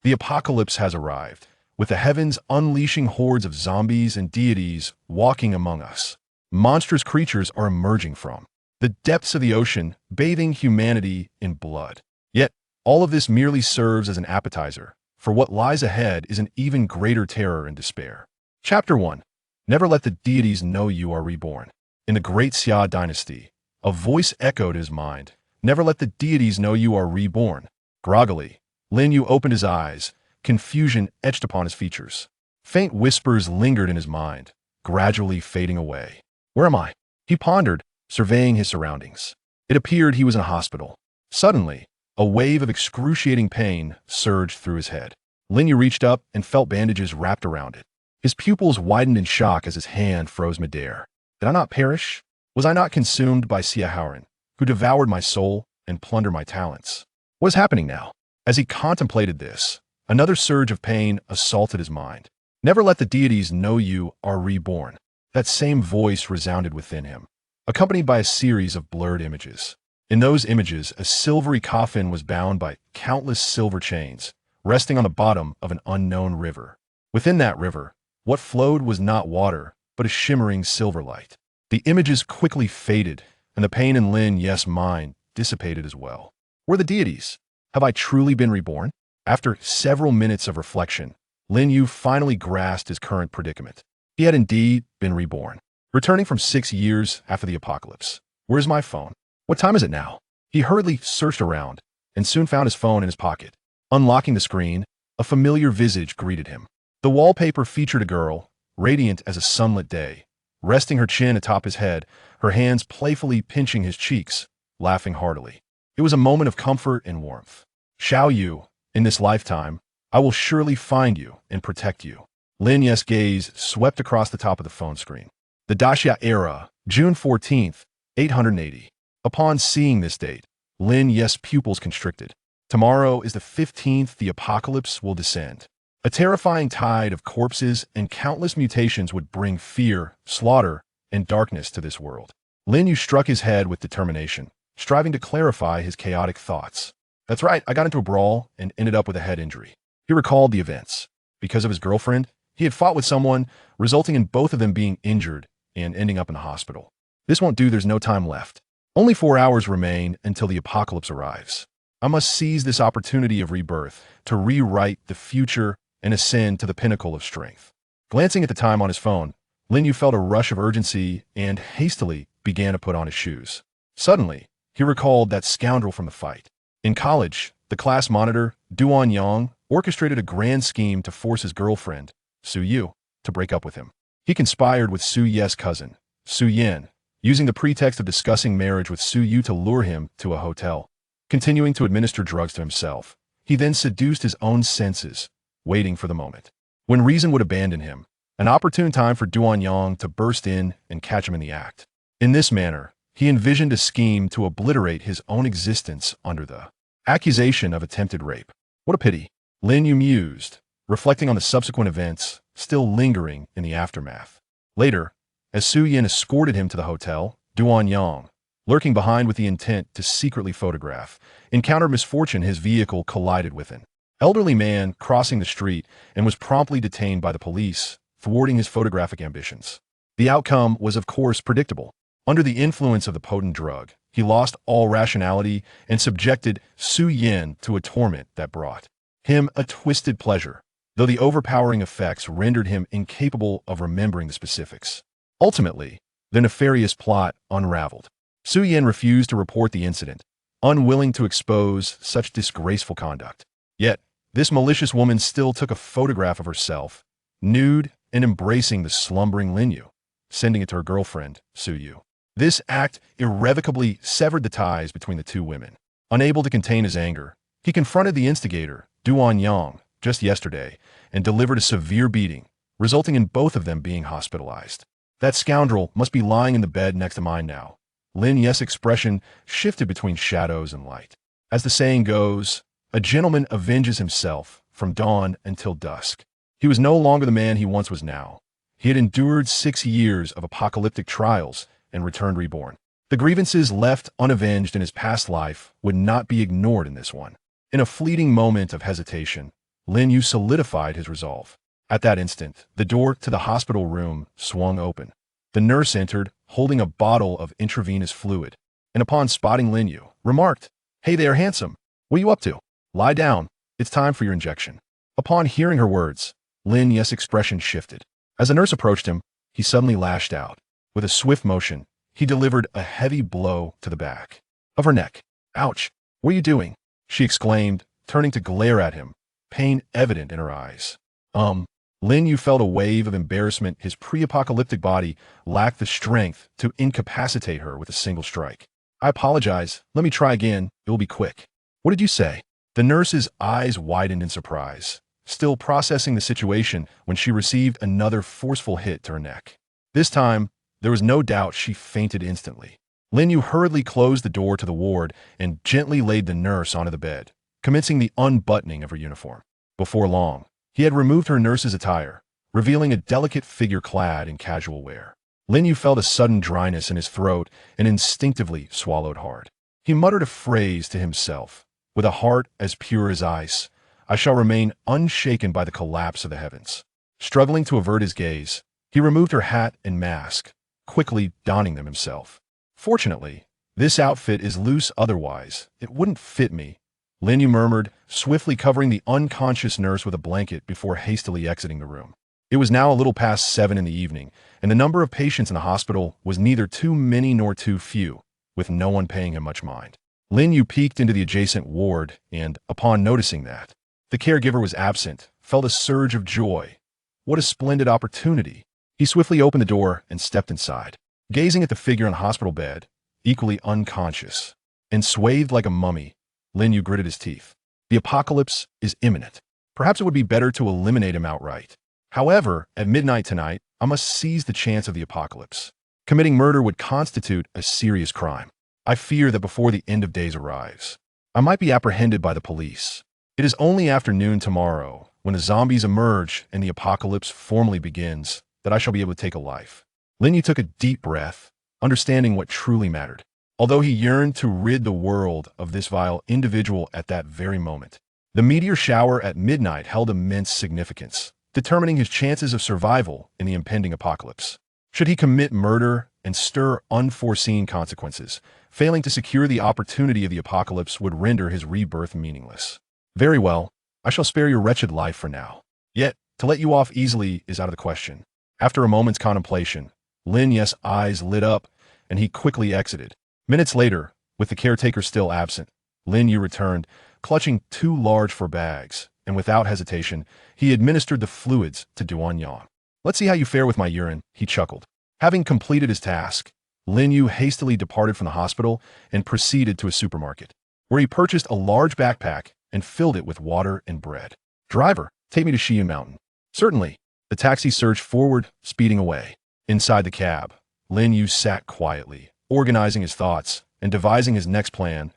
The apocalypse has arrived, with the heavens unleashing hordes of zombies and deities walking among us. Monstrous creatures are emerging from the depths of the ocean, bathing humanity in blood. Yet, all of this merely serves as an appetizer, for what lies ahead is an even greater terror and despair. Chapter 1. Never let the deities know you are reborn. In the great Xia dynasty, a voice echoed his mind. Never let the deities know you are reborn. Groggily, Lin Yu opened his eyes, confusion etched upon his features. Faint whispers lingered in his mind, gradually fading away. Where am I? He pondered, surveying his surroundings. It appeared he was in a hospital. Suddenly, a wave of excruciating pain surged through his head. Lin Yu reached up and felt bandages wrapped around it. His pupils widened in shock as his hand froze midair. Did I not perish? Was I not consumed by Xia Haoran, who devoured my soul and plundered my talents? What is happening now? As he contemplated this, another surge of pain assaulted his mind. Never let the deities know you are reborn. That same voice resounded within him, accompanied by a series of blurred images. In those images, a silvery coffin was bound by countless silver chains, resting on the bottom of an unknown river. Within that river, what flowed was not water, but a shimmering silver light. The images quickly faded, and the pain in Lin Yu's mind dissipated as well. Were the deities? Have I truly been reborn? After several minutes of reflection, Lin Yu finally grasped his current predicament. He had indeed been reborn, returning from 6 years after the apocalypse. Where's my phone? What time is it now? He hurriedly searched around and soon found his phone in his pocket. Unlocking the screen, a familiar visage greeted him. The wallpaper featured a girl, radiant as a sunlit day, resting her chin atop his head, her hands playfully pinching his cheeks, laughing heartily. It was a moment of comfort and warmth. Xiao Yu, in this lifetime, I will surely find you and protect you. Lin Yu's gaze swept across the top of the phone screen. The Daxia era, June 14th, 880. Upon seeing this date, Lin Yu's pupils constricted. Tomorrow is the 15th, the apocalypse will descend. A terrifying tide of corpses and countless mutations would bring fear, slaughter, and darkness to this world. Lin Yu struck his head with determination, striving to clarify his chaotic thoughts. That's right, I got into a brawl and ended up with a head injury. He recalled the events. Because of his girlfriend, he had fought with someone, resulting in both of them being injured and ending up in the hospital. This won't do, there's no time left. Only 4 hours remain until the apocalypse arrives. I must seize this opportunity of rebirth to rewrite the future and ascend to the pinnacle of strength. Glancing at the time on his phone, Lin Yu felt a rush of urgency and hastily began to put on his shoes. Suddenly, he recalled that scoundrel from the fight. In college, the class monitor, Duan Yang, orchestrated a grand scheme to force his girlfriend, Su Yu, to break up with him. He conspired with Su Ye's cousin, Su Yin, using the pretext of discussing marriage with Su Yu to lure him to a hotel. Continuing to administer drugs to himself, he then seduced his own senses, waiting for the moment when reason would abandon him, an opportune time for Duan Yang to burst in and catch him in the act. In this manner, he envisioned a scheme to obliterate his own existence under the accusation of attempted rape. What a pity, Lin Yu mused, reflecting on the subsequent events, still lingering in the aftermath. Later, as Su Yin escorted him to the hotel, Duan Yang, lurking behind with the intent to secretly photograph, encountered misfortune. His vehicle collided with an elderly man crossing the street and was promptly detained by the police, thwarting his photographic ambitions. The outcome was, of course, predictable. Under the influence of the potent drug, he lost all rationality and subjected Su Yin to a torment that brought him a twisted pleasure, though the overpowering effects rendered him incapable of remembering the specifics. Ultimately, the nefarious plot unraveled. Su Yin refused to report the incident, unwilling to expose such disgraceful conduct. Yet, this malicious woman still took a photograph of herself, nude and embracing the slumbering Lin Yu, sending it to her girlfriend, Su Yu. This act irrevocably severed the ties between the two women. Unable to contain his anger, he confronted the instigator, Duan Yang, just yesterday, and delivered a severe beating, resulting in both of them being hospitalized. That scoundrel must be lying in the bed next to mine now. Lin Yu's expression shifted between shadows and light. As the saying goes, a gentleman avenges himself from dawn until dusk. He was no longer the man he once was now. He had endured 6 years of apocalyptic trials and returned reborn. The grievances left unavenged in his past life would not be ignored in this one. In a fleeting moment of hesitation, Lin Yu solidified his resolve. At that instant, the door to the hospital room swung open. The nurse entered, holding a bottle of intravenous fluid, and upon spotting Lin Yu, remarked, "Hey there, handsome. What are you up to? Lie down. It's time for your injection." Upon hearing her words, Lin Yu's expression shifted. As the nurse approached him, he suddenly lashed out. With a swift motion, he delivered a heavy blow to the back of her neck. "Ouch! What are you doing?" she exclaimed, turning to glare at him, pain evident in her eyes. Lin Yu felt a wave of embarrassment. His pre-apocalyptic body lacked the strength to incapacitate her with a single strike. "I apologize. Let me try again. It will be quick." "What did you say?" The nurse's eyes widened in surprise, still processing the situation when she received another forceful hit to her neck. This time, there was no doubt she fainted instantly. Lin Yu hurriedly closed the door to the ward and gently laid the nurse onto the bed, commencing the unbuttoning of her uniform. Before long, he had removed her nurse's attire, revealing a delicate figure clad in casual wear. Lin Yu felt a sudden dryness in his throat and instinctively swallowed hard. He muttered a phrase to himself. "With a heart as pure as ice, I shall remain unshaken by the collapse of the heavens." Struggling to avert his gaze, he removed her hat and mask, quickly donning them himself. "Fortunately, this outfit is loose, otherwise it wouldn't fit me," Lin Yu murmured, swiftly covering the unconscious nurse with a blanket before hastily exiting the room. It was now a little past 7 in the evening, and the number of patients in the hospital was neither too many nor too few, with no one paying him much mind. Lin Yu peeked into the adjacent ward and, upon noticing that the caregiver was absent, felt a surge of joy. What a splendid opportunity! He swiftly opened the door and stepped inside. Gazing at the figure on the hospital bed, equally unconscious and swathed like a mummy, Lin Yu gritted his teeth. The apocalypse is imminent. Perhaps it would be better to eliminate him outright. However, at midnight tonight, I must seize the chance of the apocalypse. Committing murder would constitute a serious crime. I fear that before the end of days arrives, I might be apprehended by the police. It is only after noon tomorrow, when the zombies emerge and the apocalypse formally begins, that I shall be able to take a life. Lin Yu took a deep breath, understanding what truly mattered. Although he yearned to rid the world of this vile individual at that very moment, the meteor shower at midnight held immense significance, determining his chances of survival in the impending apocalypse. Should he commit murder and stir unforeseen consequences, failing to secure the opportunity of the apocalypse would render his rebirth meaningless. Very well, I shall spare your wretched life for now. Yet, to let you off easily is out of the question. After a moment's contemplation, Lin Yu's eyes lit up, and he quickly exited. Minutes later, with the caretaker still absent, Lin Yu returned, clutching 2 large bags, and without hesitation, he administered the fluids to Duan Yang. "Let's see how you fare with my urine," he chuckled. Having completed his task, Lin Yu hastily departed from the hospital and proceeded to a supermarket, where he purchased a large backpack and filled it with water and bread. "Driver, take me to Shiyun Mountain." "Certainly." The taxi surged forward, speeding away. Inside the cab, Lin Yu sat quietly, organizing his thoughts and devising his next plan.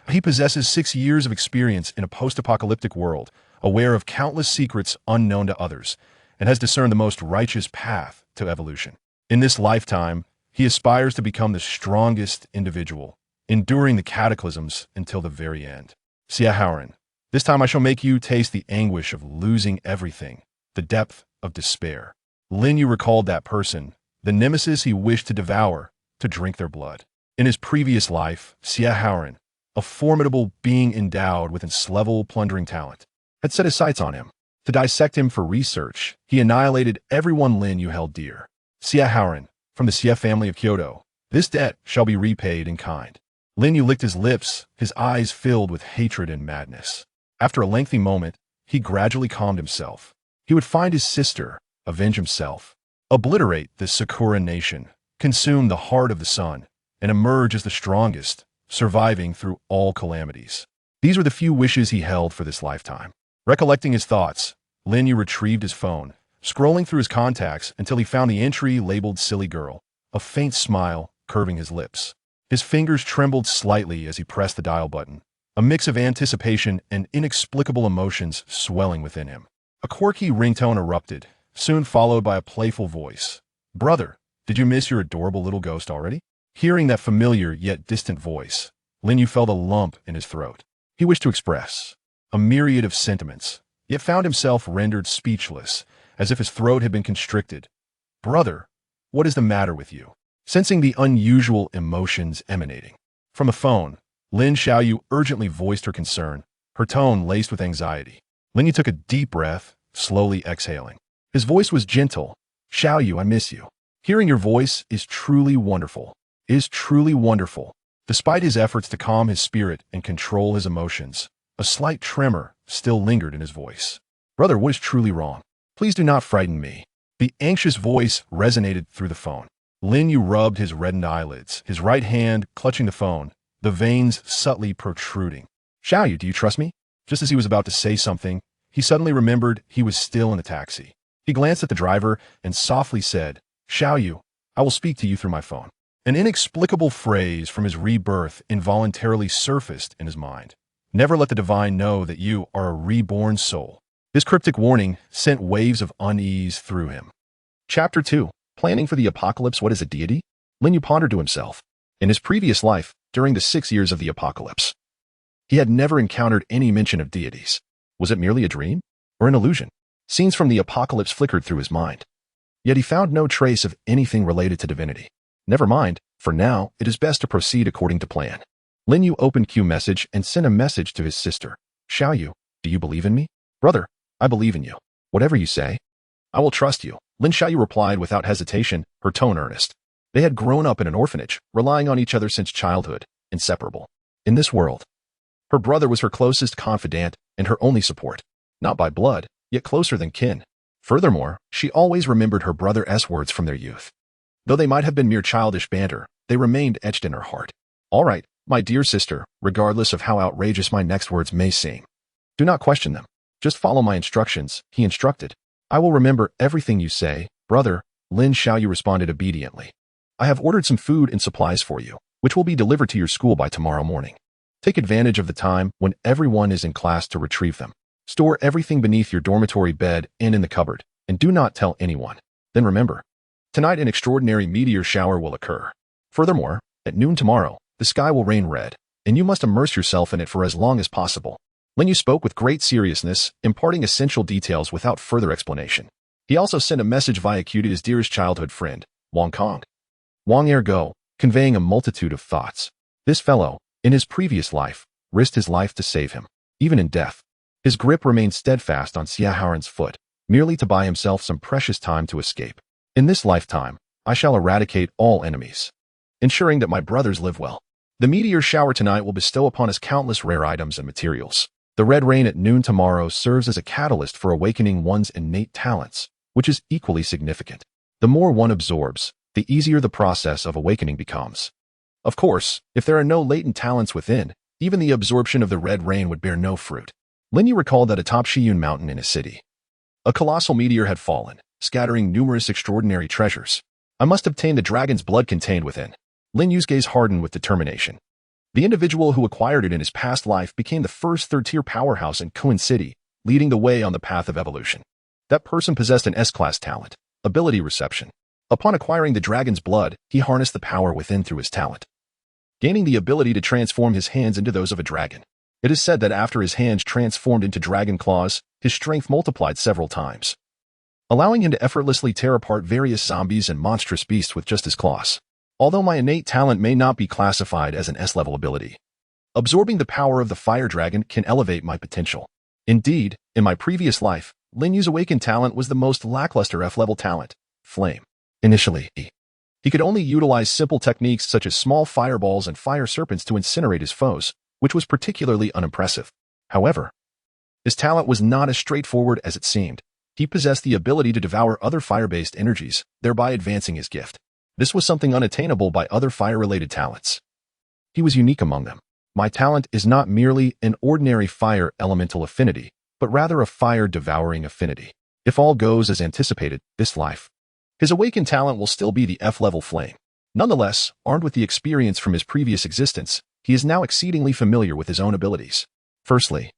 He possesses 6 years of experience in a post-apocalyptic world, aware of countless secrets unknown to others, and has discerned the most righteous path to evolution. In this lifetime, he aspires to become the strongest individual, enduring the cataclysms until the very end. Xiaohaoren, this time I shall make you taste the anguish of losing everything, the depth of despair. Lin Yu recalled that person, the nemesis he wished to devour, to drink their blood. In his previous life, Xiaohaoren, a formidable being endowed with enslavable plundering talent, had set his sights on him. To dissect him for research, he annihilated everyone Lin Yu held dear. Xiaohaoren, from the Xie family of Kyoto, this debt shall be repaid in kind. Lin Yu licked his lips, his eyes filled with hatred and madness. After a lengthy moment, he gradually calmed himself. He would find his sister, avenge himself, obliterate the Sakura nation, consume the heart of the sun, and emerge as the strongest, surviving through all calamities. These were the few wishes he held for this lifetime. Recollecting his thoughts, Lin Yu retrieved his phone, scrolling through his contacts until he found the entry labeled "Silly Girl," a faint smile curving his lips. His fingers trembled slightly as he pressed the dial button, a mix of anticipation and inexplicable emotions swelling within him. A quirky ringtone erupted, soon followed by a playful voice. "Brother, did you miss your adorable little ghost already?" Hearing that familiar yet distant voice, Lin Yu felt a lump in his throat. He wished to express a myriad of sentiments, yet found himself rendered speechless, as if his throat had been constricted. "Brother, what is the matter with you?" Sensing the unusual emotions emanating from a phone, Lin Xiaoyu urgently voiced her concern, her tone laced with anxiety. Lin Yu took a deep breath, slowly exhaling. His voice was gentle. "Xiaoyu, I miss you. Hearing your voice is truly wonderful. Is truly wonderful." Despite his efforts to calm his spirit and control his emotions, a slight tremor still lingered in his voice. "Brother, what is truly wrong? Please do not frighten me." The anxious voice resonated through the phone. Lin Yu rubbed his reddened eyelids, his right hand clutching the phone, the veins subtly protruding. "Xiaoyu, do you trust me?" Just as he was about to say something, he suddenly remembered he was still in the taxi. He glanced at the driver and softly said, "Xiaoyu, I will speak to you through my phone." An inexplicable phrase from his rebirth involuntarily surfaced in his mind. "Never let the divine know that you are a reborn soul." This cryptic warning sent waves of unease through him. Chapter 2. Planning for the Apocalypse. What is a deity? Lin Yu pondered to himself. In his previous life, during the 6 years of the apocalypse, he had never encountered any mention of deities. Was it merely a dream? Or an illusion? Scenes from the apocalypse flickered through his mind. Yet he found no trace of anything related to divinity. Never mind, for now, it is best to proceed according to plan. Lin Yu opened Q message and sent a message to his sister. "Xiaoyu, do you believe in me?" "Brother, I believe in you. Whatever you say, I will trust you." Lin Xiaoyu replied without hesitation, her tone earnest. They had grown up in an orphanage, relying on each other since childhood, inseparable. In this world, her brother was her closest confidant and her only support. Not by blood, yet closer than kin. Furthermore, she always remembered her brother's words from their youth. Though they might have been mere childish banter, they remained etched in her heart. "All right, my dear sister, regardless of how outrageous my next words may seem, do not question them. Just follow my instructions," he instructed. "I will remember everything you say, brother." Lin Xiaoyu responded obediently. "I have ordered some food and supplies for you, which will be delivered to your school by tomorrow morning. Take advantage of the time when everyone is in class to retrieve them. Store everything beneath your dormitory bed and in the cupboard, and do not tell anyone. Then remember, tonight an extraordinary meteor shower will occur. Furthermore, at noon tomorrow, the sky will rain red, and you must immerse yourself in it for as long as possible." Lin Yu spoke with great seriousness, imparting essential details without further explanation. He also sent a message via Q to his dearest childhood friend, Wang Kong. Wang Ergo, conveying a multitude of thoughts. This fellow, in his previous life, risked his life to save him. Even in death, his grip remained steadfast on Xia Haoran's foot, merely to buy himself some precious time to escape. "In this lifetime, I shall eradicate all enemies, ensuring that my brothers live well. The meteor shower tonight will bestow upon us countless rare items and materials. The red rain at noon tomorrow serves as a catalyst for awakening one's innate talents, which is equally significant. The more one absorbs, the easier the process of awakening becomes. Of course, if there are no latent talents within, even the absorption of the red rain would bear no fruit." Lin Yu recalled that atop Shiyun Mountain in his city, a colossal meteor had fallen, scattering numerous extraordinary treasures. "I must obtain the dragon's blood contained within." Lin Yu's gaze hardened with determination. The individual who acquired it in his past life became the first third-tier powerhouse in Kuan City, leading the way on the path of evolution. That person possessed an S-class talent, ability reception. Upon acquiring the dragon's blood, he harnessed the power within through his talent, gaining the ability to transform his hands into those of a dragon. It is said that after his hands transformed into dragon claws, his strength multiplied several times, allowing him to effortlessly tear apart various zombies and monstrous beasts with just his claws. Although my innate talent may not be classified as an S-level ability, absorbing the power of the fire dragon can elevate my potential. Indeed, in my previous life, Lin Yu's awakened talent was the most lackluster F-level talent, Flame. Initially, he could only utilize simple techniques such as small fireballs and fire serpents to incinerate his foes, which was particularly unimpressive. However, his talent was not as straightforward as it seemed. He possessed the ability to devour other fire-based energies, thereby advancing his gift. This was something unattainable by other fire-related talents. He was unique among them. My talent is not merely an ordinary fire elemental affinity, but rather a fire-devouring affinity. If all goes as anticipated, this life, his awakened talent will still be the F-level Flame. Nonetheless, armed with the experience from his previous existence, he is now exceedingly familiar with his own abilities. Firstly,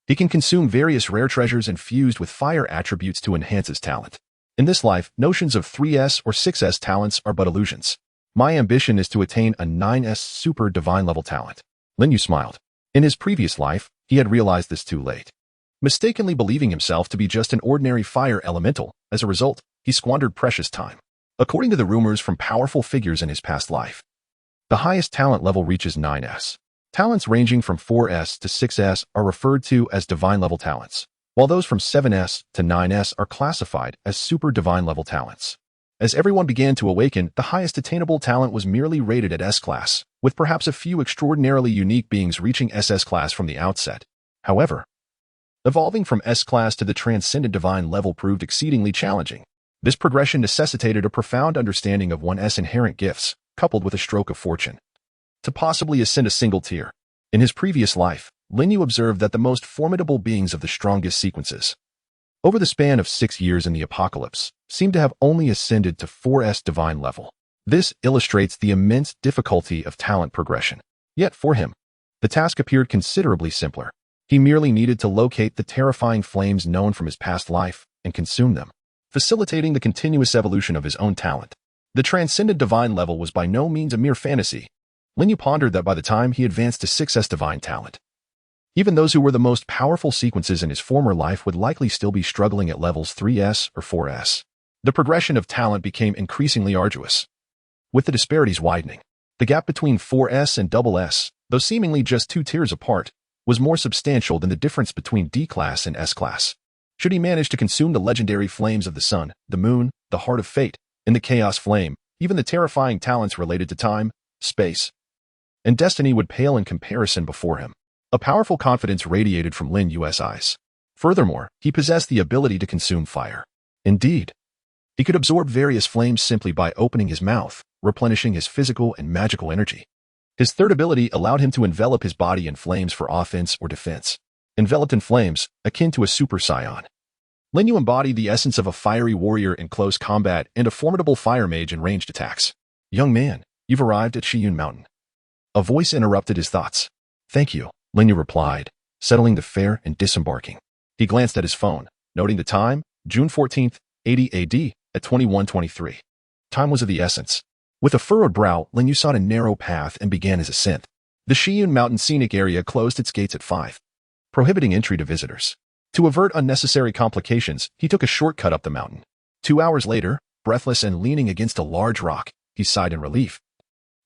he can consume various rare treasures infused with fire attributes to enhance his talent. In this life, notions of 3S or 6S talents are but illusions. My ambition is to attain a 9S super divine level talent. Lin Yu smiled. In his previous life, he had realized this too late. mistakenly believing himself to be just an ordinary fire elemental. As a result, he squandered precious time. According to the rumors from powerful figures in his past life, the highest talent level reaches 9S. Talents ranging from 4S to 6S are referred to as divine-level talents, while those from 7S to 9S are classified as super divine-level talents. As everyone began to awaken, the highest attainable talent was merely rated at S-class, with perhaps a few extraordinarily unique beings reaching SS-class from the outset. However, evolving from S-class to the transcendent divine level proved exceedingly challenging. This progression necessitated a profound understanding of one's inherent gifts, coupled with a stroke of fortune, to possibly ascend a single tier. In his previous life, Lin Yu observed that the most formidable beings of the strongest sequences, over the span of 6 years in the apocalypse, seemed to have only ascended to 4S divine level. This illustrates the immense difficulty of talent progression. Yet for him, the task appeared considerably simpler. He merely needed to locate the terrifying flames known from his past life and consume them, facilitating the continuous evolution of his own talent. The transcendent divine level was by no means a mere fantasy. Lin Yu pondered that by the time he advanced to 6S divine talent, even those who were the most powerful sequences in his former life would likely still be struggling at levels 3S or 4S. The progression of talent became increasingly arduous, with the disparities widening. The gap between 4S and SS, though seemingly just 2 tiers apart, was more substantial than the difference between D-class and S-class. Should he manage to consume the legendary flames of the sun, the moon, the heart of fate, and the chaos flame, even the terrifying talents related to time, space, and destiny would pale in comparison before him. A powerful confidence radiated from Lin Yu's eyes. Furthermore, he possessed the ability to consume fire. Indeed, he could absorb various flames simply by opening his mouth, replenishing his physical and magical energy. His third ability allowed him to envelop his body in flames for offense or defense. Enveloped in flames, akin to a super scion, Lin Yu embodied the essence of a fiery warrior in close combat and a formidable fire mage in ranged attacks. "Young man, you've arrived at Shiyun Mountain." A voice interrupted his thoughts. "Thank you," Lin Yu replied, settling the fare and disembarking. He glanced at his phone, noting the time, June 14th, 80 AD, at 21:23. Time was of the essence. With a furrowed brow, Lin Yu sought a narrow path and began his ascent. The Shiyun Mountain scenic area closed its gates at 5, prohibiting entry to visitors. To avert unnecessary complications, he took a shortcut up the mountain. 2 hours later, breathless and leaning against a large rock, he sighed in relief.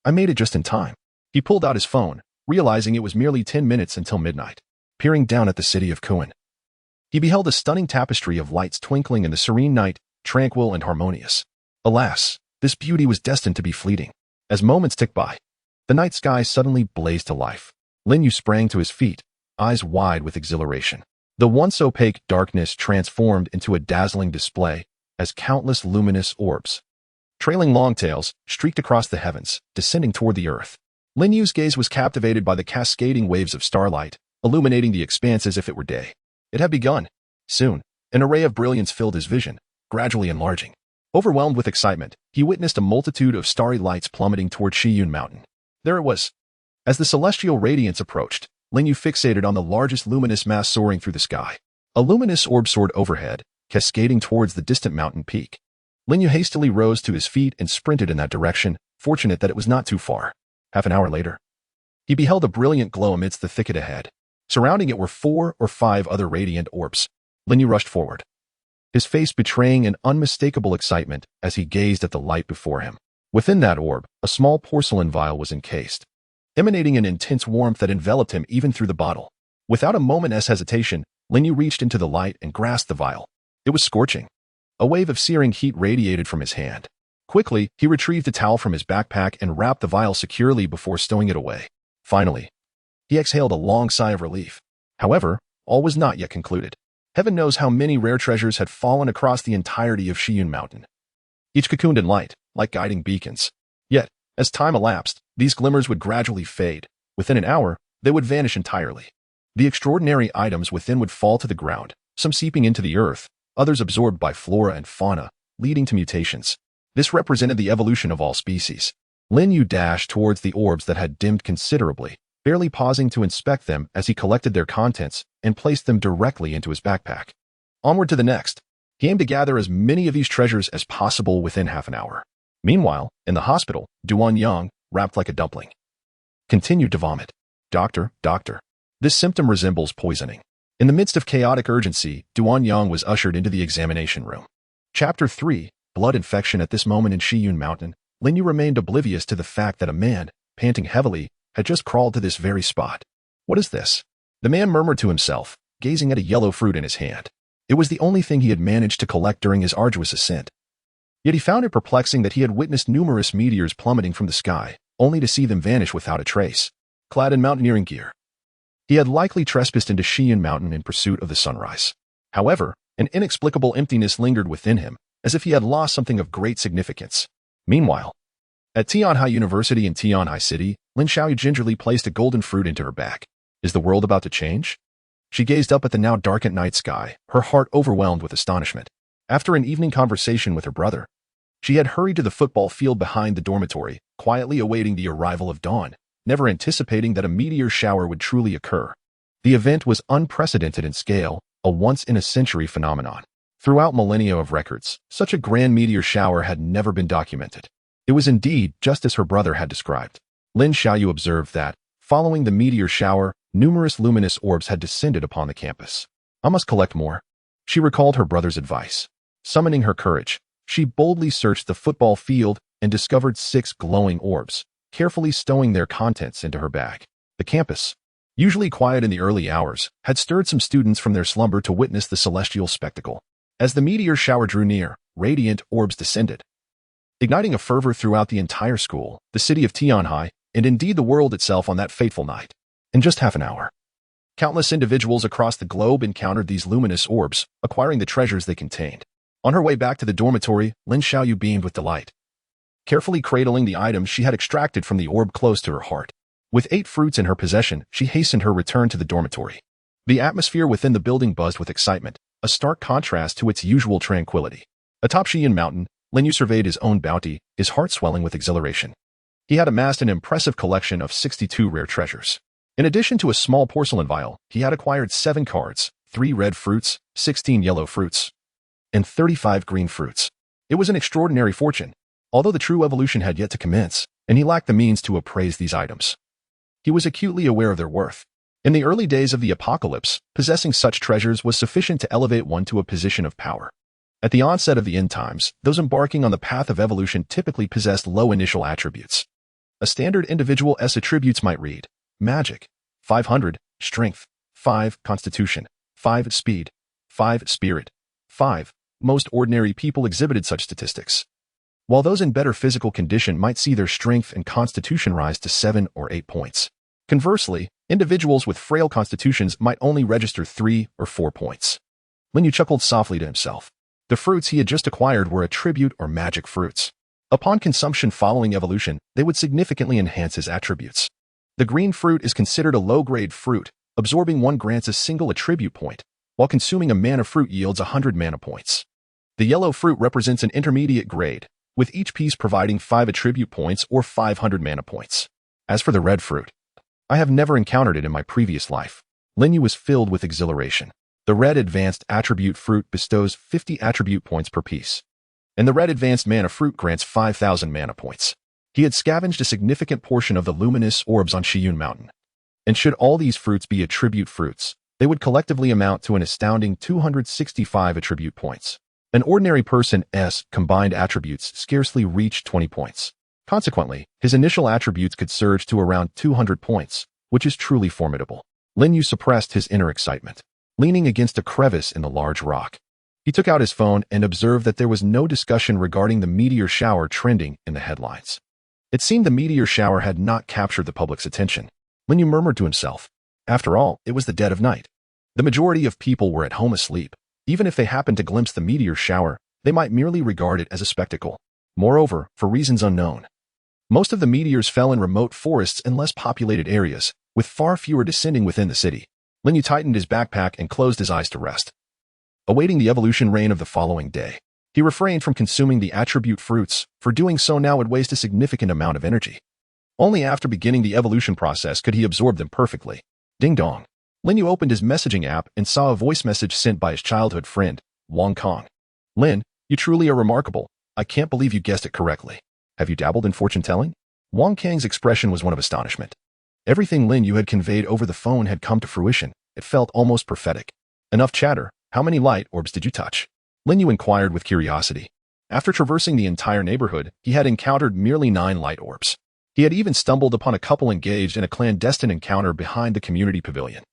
"I made it just in time." He pulled out his phone, realizing it was merely 10 minutes until midnight. Peering down at the city of Kuan, he beheld a stunning tapestry of lights twinkling in the serene night, tranquil and harmonious. Alas, this beauty was destined to be fleeting. As moments ticked by, the night sky suddenly blazed to life. Lin Yu sprang to his feet, eyes wide with exhilaration. The once opaque darkness transformed into a dazzling display as countless luminous orbs, trailing long tails, streaked across the heavens, descending toward the earth. Lin Yu's gaze was captivated by the cascading waves of starlight, illuminating the expanse as if it were day. It had begun. Soon, an array of brilliance filled his vision, gradually enlarging. Overwhelmed with excitement, he witnessed a multitude of starry lights plummeting toward Shiyun Mountain. There it was. As the celestial radiance approached, Lin Yu fixated on the largest luminous mass soaring through the sky. A luminous orb soared overhead, cascading towards the distant mountain peak. Lin Yu hastily rose to his feet and sprinted in that direction, fortunate that it was not too far. Half an hour later, he beheld a brilliant glow amidst the thicket ahead. Surrounding it were 4 or 5 other radiant orbs. Lin Yu rushed forward, his face betraying an unmistakable excitement as he gazed at the light before him. Within that orb, a small porcelain vial was encased, emanating an intense warmth that enveloped him even through the bottle. Without a moment's hesitation, Lin Yu reached into the light and grasped the vial. It was scorching. A wave of searing heat radiated from his hand. Quickly, he retrieved a towel from his backpack and wrapped the vial securely before stowing it away. Finally, he exhaled a long sigh of relief. However, all was not yet concluded. Heaven knows how many rare treasures had fallen across the entirety of Shiyun Mountain, each cocooned in light, like guiding beacons. Yet, as time elapsed, these glimmers would gradually fade. Within an hour, they would vanish entirely. The extraordinary items within would fall to the ground, some seeping into the earth, others absorbed by flora and fauna, leading to mutations. This represented the evolution of all species. Lin Yu dashed towards the orbs that had dimmed considerably, barely pausing to inspect them as he collected their contents and placed them directly into his backpack. Onward to the next, he aimed to gather as many of these treasures as possible within half an hour. Meanwhile, in the hospital, Duan Yang, wrapped like a dumpling, continued to vomit. Doctor, this symptom resembles poisoning." In the midst of chaotic urgency, Duan Yang was ushered into the examination room. Chapter 3, Blood Infection. At this moment in Shiyun Mountain, Lin Yu remained oblivious to the fact that a man, panting heavily, had just crawled to this very spot. What is this? The man murmured to himself, gazing at a yellow fruit in his hand. It was the only thing he had managed to collect during his arduous ascent. Yet he found it perplexing that he had witnessed numerous meteors plummeting from the sky, only to see them vanish without a trace. Clad in mountaineering gear, he had likely trespassed into Shiyun Mountain in pursuit of the sunrise. However, an inexplicable emptiness lingered within him, as if he had lost something of great significance. Meanwhile, at Tianhai University in Tianhai City, Lin Xiaoyu gingerly placed a golden fruit into her bag. Is the world about to change? She gazed up at the now darkened night sky, her heart overwhelmed with astonishment. After an evening conversation with her brother, she had hurried to the football field behind the dormitory, quietly awaiting the arrival of dawn, never anticipating that a meteor shower would truly occur. The event was unprecedented in scale, a once-in-a-century phenomenon. Throughout millennia of records, such a grand meteor shower had never been documented. It was indeed just as her brother had described. Lin Xiaoyu observed that, following the meteor shower, numerous luminous orbs had descended upon the campus. I must collect more. She recalled her brother's advice. Summoning her courage, she boldly searched the football field and discovered 6 glowing orbs, carefully stowing their contents into her bag. The campus, usually quiet in the early hours, had stirred some students from their slumber to witness the celestial spectacle. As the meteor shower drew near, radiant orbs descended, igniting a fervor throughout the entire school, the city of Tianhai, and indeed the world itself on that fateful night. In just half an hour, countless individuals across the globe encountered these luminous orbs, acquiring the treasures they contained. On her way back to the dormitory, Lin Xiaoyu beamed with delight, carefully cradling the items she had extracted from the orb close to her heart. With 8 fruits in her possession, she hastened her return to the dormitory. The atmosphere within the building buzzed with excitement, a stark contrast to its usual tranquility. Atop Shiyun Mountain, Lin Yu surveyed his own bounty, his heart swelling with exhilaration. He had amassed an impressive collection of 62 rare treasures. In addition to a small porcelain vial, he had acquired 7 cards, 3 red fruits, 16 yellow fruits, and 35 green fruits. It was an extraordinary fortune, although the true evolution had yet to commence, and he lacked the means to appraise these items. He was acutely aware of their worth. In the early days of the apocalypse, possessing such treasures was sufficient to elevate one to a position of power. At the onset of the end times, those embarking on the path of evolution typically possessed low initial attributes. A standard individual's attributes might read: Magic, 500, Strength, 5, Constitution, 5, Speed, 5, Spirit, 5. Most ordinary people exhibited such statistics, while those in better physical condition might see their strength and constitution rise to 7 or 8 points. Conversely, individuals with frail constitutions might only register 3 or 4 points. Lin Yu chuckled softly to himself. The fruits he had just acquired were attribute or magic fruits. Upon consumption following evolution, they would significantly enhance his attributes. The green fruit is considered a low-grade fruit. Absorbing 1 grants a single attribute point, while consuming a mana fruit yields 100 mana points. The yellow fruit represents an intermediate grade, with each piece providing 5 attribute points or 500 mana points. As for the red fruit, I have never encountered it in my previous life. Lin Yu was filled with exhilaration. The red advanced attribute fruit bestows 50 attribute points per piece, and the red advanced mana fruit grants 5,000 mana points. He had scavenged a significant portion of the luminous orbs on Shiyun Mountain, and should all these fruits be attribute fruits, they would collectively amount to an astounding 265 attribute points. An ordinary person's combined attributes scarcely reach 20 points. Consequently, his initial attributes could surge to around 200 points, which is truly formidable. Lin Yu suppressed his inner excitement. Leaning against a crevice in the large rock, he took out his phone and observed that there was no discussion regarding the meteor shower trending in the headlines. It seemed the meteor shower had not captured the public's attention. Lin Yu murmured to himself. After all, it was the dead of night. The majority of people were at home asleep. Even if they happened to glimpse the meteor shower, they might merely regard it as a spectacle. Moreover, for reasons unknown, most of the meteors fell in remote forests and less populated areas, with far fewer descending within the city. Lin Yu tightened his backpack and closed his eyes to rest. Awaiting the evolution rain of the following day, he refrained from consuming the attribute fruits, for doing so now would waste a significant amount of energy. Only after beginning the evolution process could he absorb them perfectly. Ding dong. Lin Yu opened his messaging app and saw a voice message sent by his childhood friend, Wang Kong. Lin, you truly are remarkable. I can't believe you guessed it correctly. Have you dabbled in fortune-telling? Wang Kang's expression was one of astonishment. Everything Lin Yu had conveyed over the phone had come to fruition, it felt almost prophetic. Enough chatter. How many light orbs did you touch? Lin Yu inquired with curiosity. After traversing the entire neighborhood, he had encountered merely 9 light orbs. He had even stumbled upon a couple engaged in a clandestine encounter behind the community pavilion.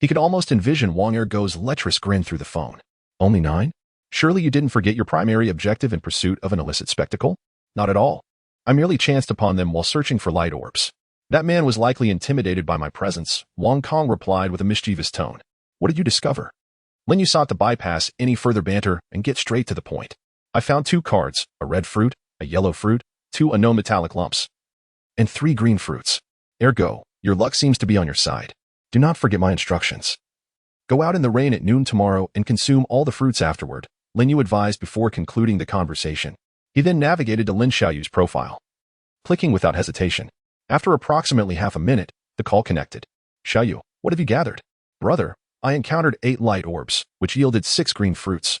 He could almost envision Wang Ergo's lecherous grin through the phone. Only 9? Surely you didn't forget your primary objective in pursuit of an illicit spectacle? Not at all. I merely chanced upon them while searching for light orbs. That man was likely intimidated by my presence, Wang Kong replied with a mischievous tone. What did you discover? Lin Yu sought to bypass any further banter and get straight to the point. I found 2 cards, a red fruit, a yellow fruit, 2 unknown metallic lumps, and 3 green fruits. Ergo, your luck seems to be on your side. Do not forget my instructions. Go out in the rain at noon tomorrow and consume all the fruits afterward, Lin Yu advised before concluding the conversation. He then navigated to Lin Xiaoyu's profile. Clicking without hesitation. After approximately half a minute, the call connected. Xiaoyu, what have you gathered? Brother, I encountered 8 light orbs, which yielded 6 green fruits.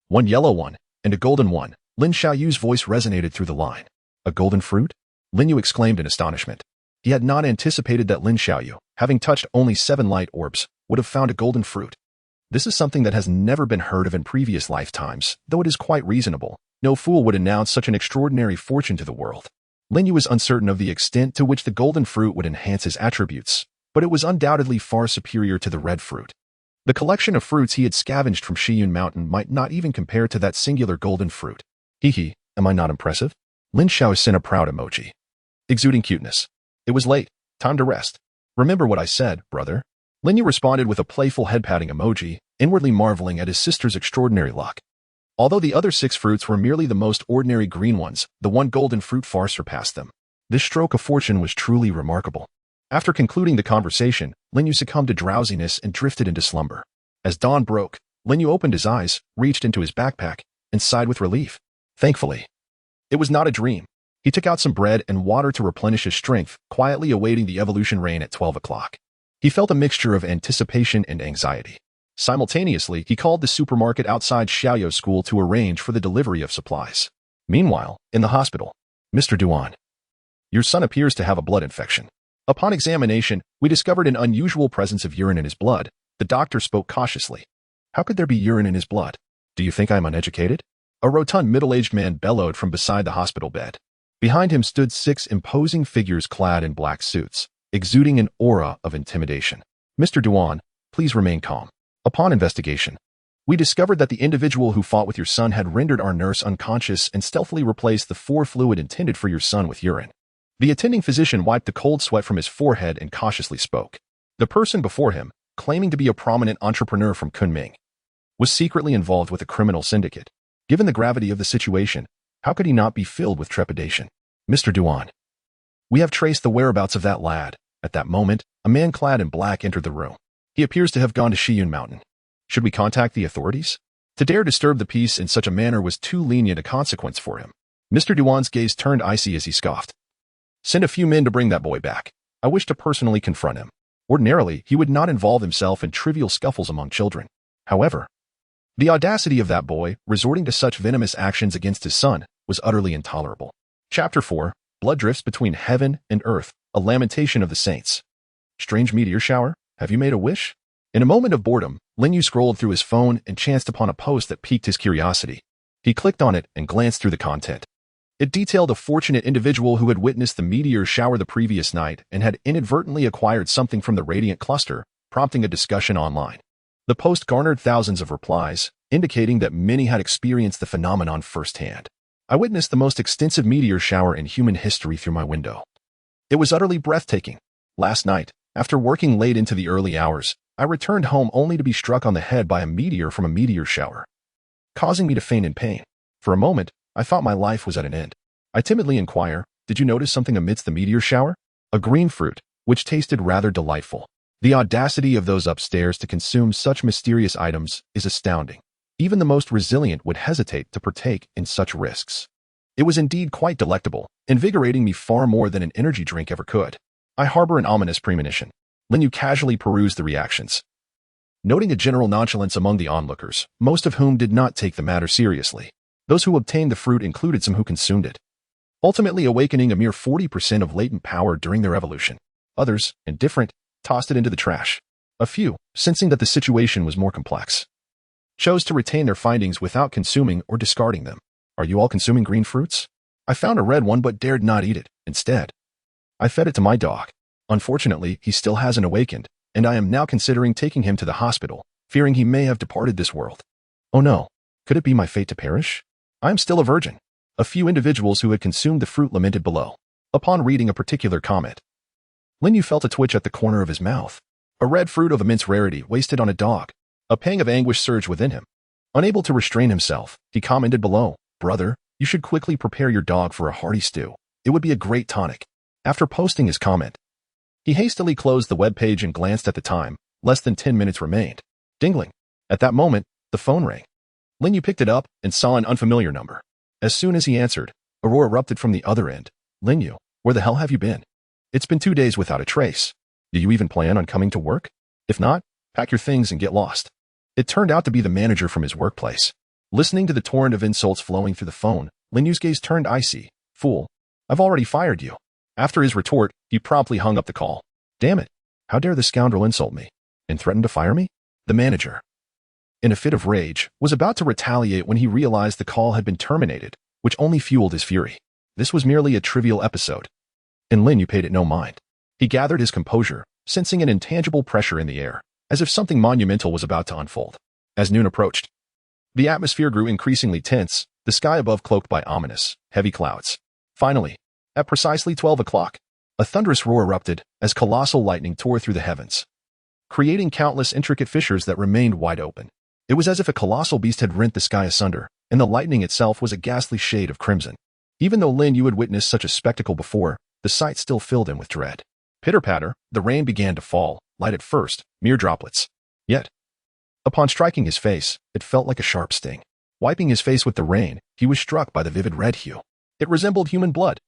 1 yellow one, and a golden one. Lin Xiaoyu's voice resonated through the line. A golden fruit? Lin Yu exclaimed in astonishment. He had not anticipated that Lin Xiaoyu, having touched only 7 light orbs, would have found a golden fruit. This is something that has never been heard of in previous lifetimes, though it is quite reasonable. No fool would announce such an extraordinary fortune to the world. Lin Yu was uncertain of the extent to which the golden fruit would enhance his attributes, but it was undoubtedly far superior to the red fruit. The collection of fruits he had scavenged from Shiyun Mountain might not even compare to that singular golden fruit. Hee, am I not impressive? Lin Xiao sent a proud emoji, exuding cuteness. It was late. Time to rest. Remember what I said, brother? Lin Yu responded with a playful head-patting emoji, inwardly marveling at his sister's extraordinary luck. Although the other 6 fruits were merely the most ordinary green ones, the 1 golden fruit far surpassed them. This stroke of fortune was truly remarkable. After concluding the conversation, Lin Yu succumbed to drowsiness and drifted into slumber. As dawn broke, Lin Yu opened his eyes, reached into his backpack, and sighed with relief. Thankfully, it was not a dream. He took out some bread and water to replenish his strength, quietly awaiting the evolution rain at 12 o'clock. He felt a mixture of anticipation and anxiety. Simultaneously, he called the supermarket outside Xiaoyou School to arrange for the delivery of supplies. Meanwhile, in the hospital, Mr. Duan, your son appears to have a blood infection. Upon examination, we discovered an unusual presence of urine in his blood. The doctor spoke cautiously. How could there be urine in his blood? Do you think I am uneducated? A rotund middle-aged man bellowed from beside the hospital bed. Behind him stood 6 imposing figures clad in black suits, exuding an aura of intimidation. Mr. Duan, please remain calm. Upon investigation, we discovered that the individual who fought with your son had rendered our nurse unconscious and stealthily replaced the 4 fluid intended for your son with urine. The attending physician wiped the cold sweat from his forehead and cautiously spoke. The person before him, claiming to be a prominent entrepreneur from Kunming, was secretly involved with a criminal syndicate. Given the gravity of the situation, how could he not be filled with trepidation? Mr. Duan, we have traced the whereabouts of that lad. At that moment, a man clad in black entered the room. He appears to have gone to Shiyun Mountain. Should we contact the authorities? To dare disturb the peace in such a manner was too lenient a consequence for him. Mr. Duan's gaze turned icy as he scoffed. Send a few men to bring that boy back. I wish to personally confront him. Ordinarily, he would not involve himself in trivial scuffles among children. However, the audacity of that boy, resorting to such venomous actions against his son, was utterly intolerable. Chapter 4, Blood Drifts Between Heaven and Earth, A Lamentation of the Saints. Strange meteor shower? Have you made a wish? In a moment of boredom, Lin Yu scrolled through his phone and chanced upon a post that piqued his curiosity. He clicked on it and glanced through the content. It detailed a fortunate individual who had witnessed the meteor shower the previous night and had inadvertently acquired something from the radiant cluster, prompting a discussion online. The post garnered thousands of replies, indicating that many had experienced the phenomenon firsthand. I witnessed the most extensive meteor shower in human history through my window. It was utterly breathtaking. Last night, after working late into the early hours, I returned home only to be struck on the head by a meteor from a meteor shower, causing me to faint in pain. For a moment, I thought my life was at an end. I timidly inquire, did you notice something amidst the meteor shower? A green fruit, which tasted rather delightful. The audacity of those upstairs to consume such mysterious items is astounding. Even the most resilient would hesitate to partake in such risks. It was indeed quite delectable, invigorating me far more than an energy drink ever could. I harbor an ominous premonition. Lin Yu casually perused the reactions, noting a general nonchalance among the onlookers, most of whom did not take the matter seriously. Those who obtained the fruit included some who consumed it, ultimately awakening a mere 40% of latent power during their evolution. Others, indifferent, tossed it into the trash. A few, sensing that the situation was more complex, chose to retain their findings without consuming or discarding them. Are you all consuming green fruits? I found a red one but dared not eat it. Instead, I fed it to my dog. Unfortunately, he still hasn't awakened, and I am now considering taking him to the hospital, fearing he may have departed this world. Oh no, could it be my fate to perish? I am still a virgin. A few individuals who had consumed the fruit lamented below. Upon reading a particular comment, Linyu felt a twitch at the corner of his mouth. A red fruit of immense rarity wasted on a dog. A pang of anguish surged within him. Unable to restrain himself, he commented below, "Brother, you should quickly prepare your dog for a hearty stew. It would be a great tonic." After posting his comment, he hastily closed the web page and glanced at the time. Less than 10 minutes remained. Dingling. At that moment, the phone rang. Linyu picked it up and saw an unfamiliar number. As soon as he answered, a roar erupted from the other end. "Linyu, where the hell have you been? It's been 2 days without a trace. Do you even plan on coming to work? If not, pack your things and get lost." It turned out to be the manager from his workplace. Listening to the torrent of insults flowing through the phone, Linyu's gaze turned icy. "Fool, I've already fired you." After his retort, he promptly hung up the call. "Damn it, how dare this scoundrel insult me and threaten to fire me?" The manager, in a fit of rage, was about to retaliate when he realized the call had been terminated, which only fueled his fury. This was merely a trivial episode, and Linyu paid it no mind. He gathered his composure, sensing an intangible pressure in the air, as if something monumental was about to unfold. As noon approached, the atmosphere grew increasingly tense, the sky above cloaked by ominous, heavy clouds. Finally, at precisely 12 o'clock, a thunderous roar erupted as colossal lightning tore through the heavens, creating countless intricate fissures that remained wide open. It was as if a colossal beast had rent the sky asunder, and the lightning itself was a ghastly shade of crimson. Even though Linyu had witnessed such a spectacle before, the sight still filled him with dread. Pitter-patter, the rain began to fall, light at first, mere droplets. Yet, upon striking his face, it felt like a sharp sting. Wiping his face with the rain, he was struck by the vivid red hue. It resembled human blood.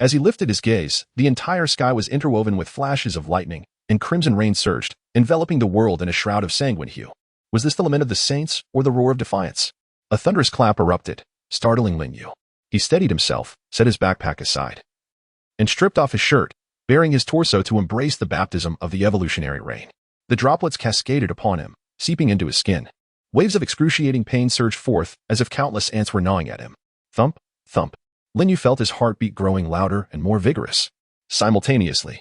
As he lifted his gaze, the entire sky was interwoven with flashes of lightning, and crimson rain surged, enveloping the world in a shroud of sanguine hue. Was this the lament of the saints or the roar of defiance? A thunderous clap erupted, startling Linyu. He steadied himself, set his backpack aside, and stripped off his shirt, baring his torso to embrace the baptism of the evolutionary rain. The droplets cascaded upon him, seeping into his skin. Waves of excruciating pain surged forth as if countless ants were gnawing at him. Thump, thump. Linyu felt his heartbeat growing louder and more vigorous. Simultaneously,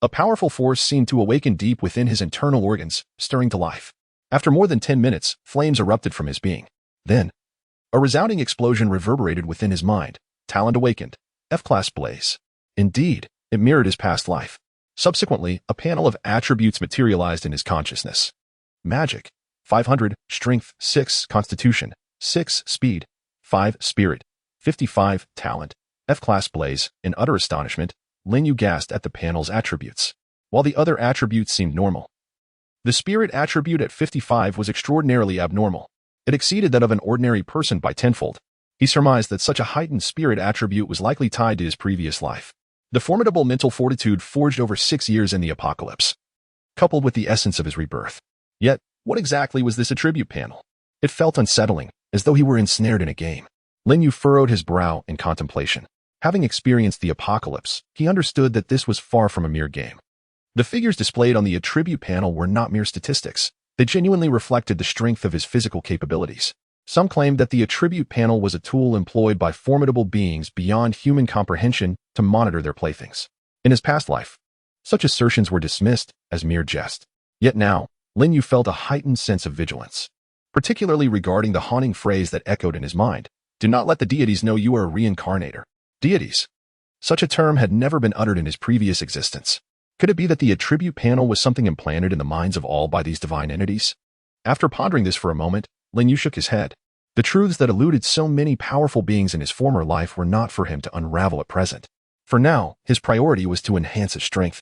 a powerful force seemed to awaken deep within his internal organs, stirring to life. After more than 10 minutes, flames erupted from his being. Then, a resounding explosion reverberated within his mind. Talent awakened. F-class blaze. Indeed, it mirrored his past life. Subsequently, a panel of attributes materialized in his consciousness. Magic. 500, Strength, 6, Constitution, 6, Speed, 5, Spirit, 55, Talent, F-class blaze. In utter astonishment, Linyu gasped at the panel's attributes. While the other attributes seemed normal, the Spirit attribute at 55 was extraordinarily abnormal. It exceeded that of an ordinary person by tenfold. He surmised that such a heightened Spirit attribute was likely tied to his previous life. The formidable mental fortitude forged over 6 years in the apocalypse, coupled with the essence of his rebirth. Yet, what exactly was this attribute panel? It felt unsettling, as though he were ensnared in a game. Linyu furrowed his brow in contemplation. Having experienced the apocalypse, he understood that this was far from a mere game. The figures displayed on the attribute panel were not mere statistics. They genuinely reflected the strength of his physical capabilities. Some claimed that the attribute panel was a tool employed by formidable beings beyond human comprehension to monitor their playthings. In his past life, such assertions were dismissed as mere jest. Yet now, Linyu felt a heightened sense of vigilance, particularly regarding the haunting phrase that echoed in his mind. "Do not let the deities know you are a reincarnator." Deities. Such a term had never been uttered in his previous existence. Could it be that the attribute panel was something implanted in the minds of all by these divine entities? After pondering this for a moment, Linyu shook his head. The truths that eluded so many powerful beings in his former life were not for him to unravel at present. For now, his priority was to enhance his strength.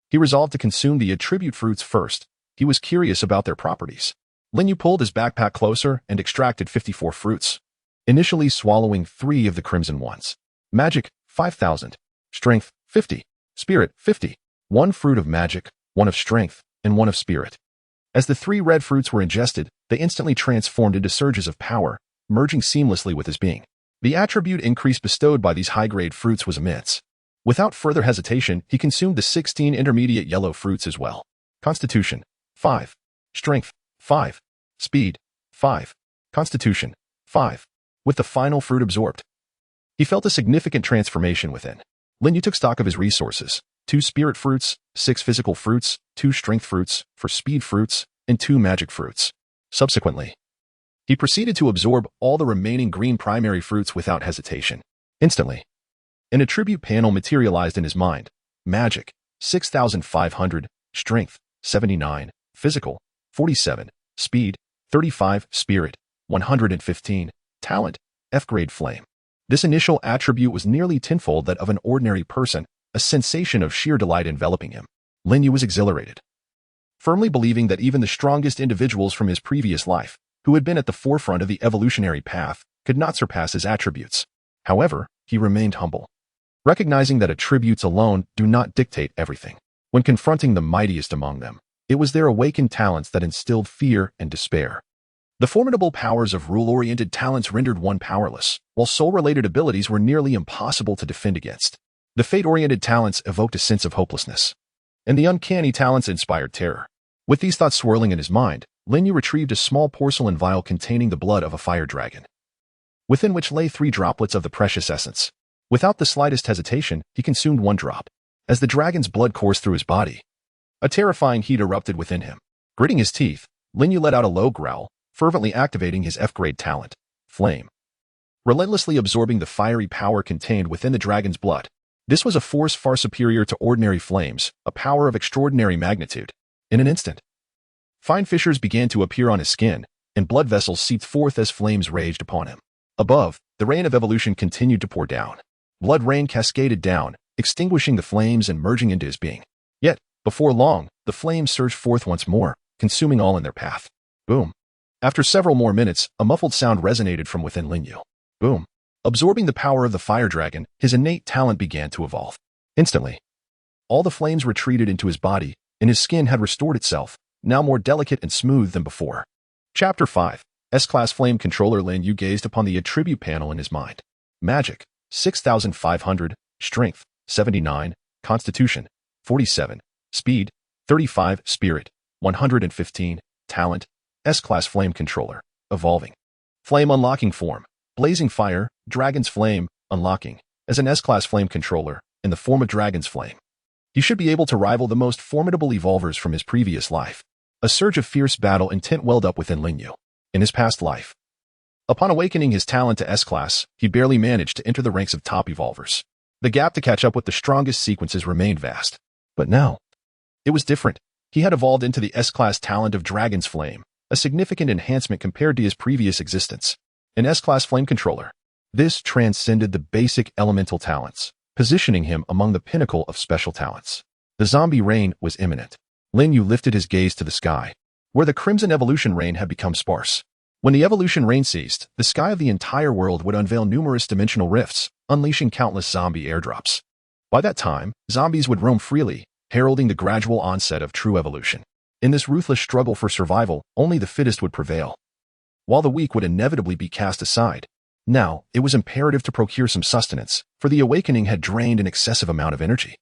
He resolved to consume the attribute fruits first. He was curious about their properties. Linyu pulled his backpack closer and extracted 54 fruits, initially swallowing 3 of the crimson ones. Magic, 5,000. Strength, 50. Spirit, 50. 1 fruit of magic, 1 of strength, and 1 of spirit. As the 3 red fruits were ingested, they instantly transformed into surges of power, merging seamlessly with his being. The attribute increase bestowed by these high-grade fruits was immense. Without further hesitation, he consumed the 16 intermediate yellow fruits as well. Constitution, 5. Strength, 5. Speed, 5. Constitution, 5. With the final fruit absorbed, he felt a significant transformation within. Lin Yu took stock of his resources: 2 spirit fruits, 6 physical fruits, 2 strength fruits, 4 speed fruits, and 2 magic fruits. Subsequently, he proceeded to absorb all the remaining green primary fruits without hesitation. Instantly, an attribute panel materialized in his mind: magic, 6,500, strength, 79, physical, 47, speed, 35, spirit, 115, talent, F-grade flame. This initial attribute was nearly tenfold that of an ordinary person, a sensation of sheer delight enveloping him. Lin Yu was exhilarated, firmly believing that even the strongest individuals from his previous life, who had been at the forefront of the evolutionary path, could not surpass his attributes. However, he remained humble, recognizing that attributes alone do not dictate everything. When confronting the mightiest among them, it was their awakened talents that instilled fear and despair. The formidable powers of rule-oriented talents rendered one powerless, while soul-related abilities were nearly impossible to defend against. The fate-oriented talents evoked a sense of hopelessness, and the uncanny talents inspired terror. With these thoughts swirling in his mind, Lin Yu retrieved a small porcelain vial containing the blood of a fire dragon, within which lay 3 droplets of the precious essence. Without the slightest hesitation, he consumed 1 drop. As the dragon's blood coursed through his body, a terrifying heat erupted within him. Gritting his teeth, Lin Yu let out a low growl, fervently activating his F-grade talent, Flame, relentlessly absorbing the fiery power contained within the dragon's blood. This was a force far superior to ordinary flames, a power of extraordinary magnitude. In an instant, fine fissures began to appear on his skin, and blood vessels seeped forth as flames raged upon him. Above, the rain of evolution continued to pour down. Blood rain cascaded down, extinguishing the flames and merging into his being. Yet, before long, the flames surged forth once more, consuming all in their path. Boom. After several more minutes, a muffled sound resonated from within Lin Yu. Boom. Absorbing the power of the fire dragon, his innate talent began to evolve. Instantly, all the flames retreated into his body, and his skin had restored itself, now more delicate and smooth than before. Chapter 5. S-Class Flame Controller. Lin Yu gazed upon the attribute panel in his mind. Magic, 6,500, strength, 79, constitution, 47, speed, 35, spirit, 115, talent, S-Class Flame Controller, evolving. Flame unlocking form, blazing fire, dragon's flame, unlocking. As an S-Class Flame Controller, in the form of dragon's flame, he should be able to rival the most formidable evolvers from his previous life. A surge of fierce battle intent welled up within Lin Yu. In his past life, upon awakening his talent to S-Class, he barely managed to enter the ranks of top evolvers. The gap to catch up with the strongest sequences remained vast. But now, it was different. He had evolved into the S-Class talent of Dragon's Flame, a significant enhancement compared to his previous existence. An S-Class Flame Controller. This transcended the basic elemental talents, positioning him among the pinnacle of special talents. The zombie rain was imminent. Lin Yu lifted his gaze to the sky, where the crimson evolution rain had become sparse. When the evolution rain ceased, the sky of the entire world would unveil numerous dimensional rifts, unleashing countless zombie airdrops. By that time, zombies would roam freely, heralding the gradual onset of true evolution. In this ruthless struggle for survival, only the fittest would prevail, while the weak would inevitably be cast aside. Now, it was imperative to procure some sustenance, for the awakening had drained an excessive amount of energy.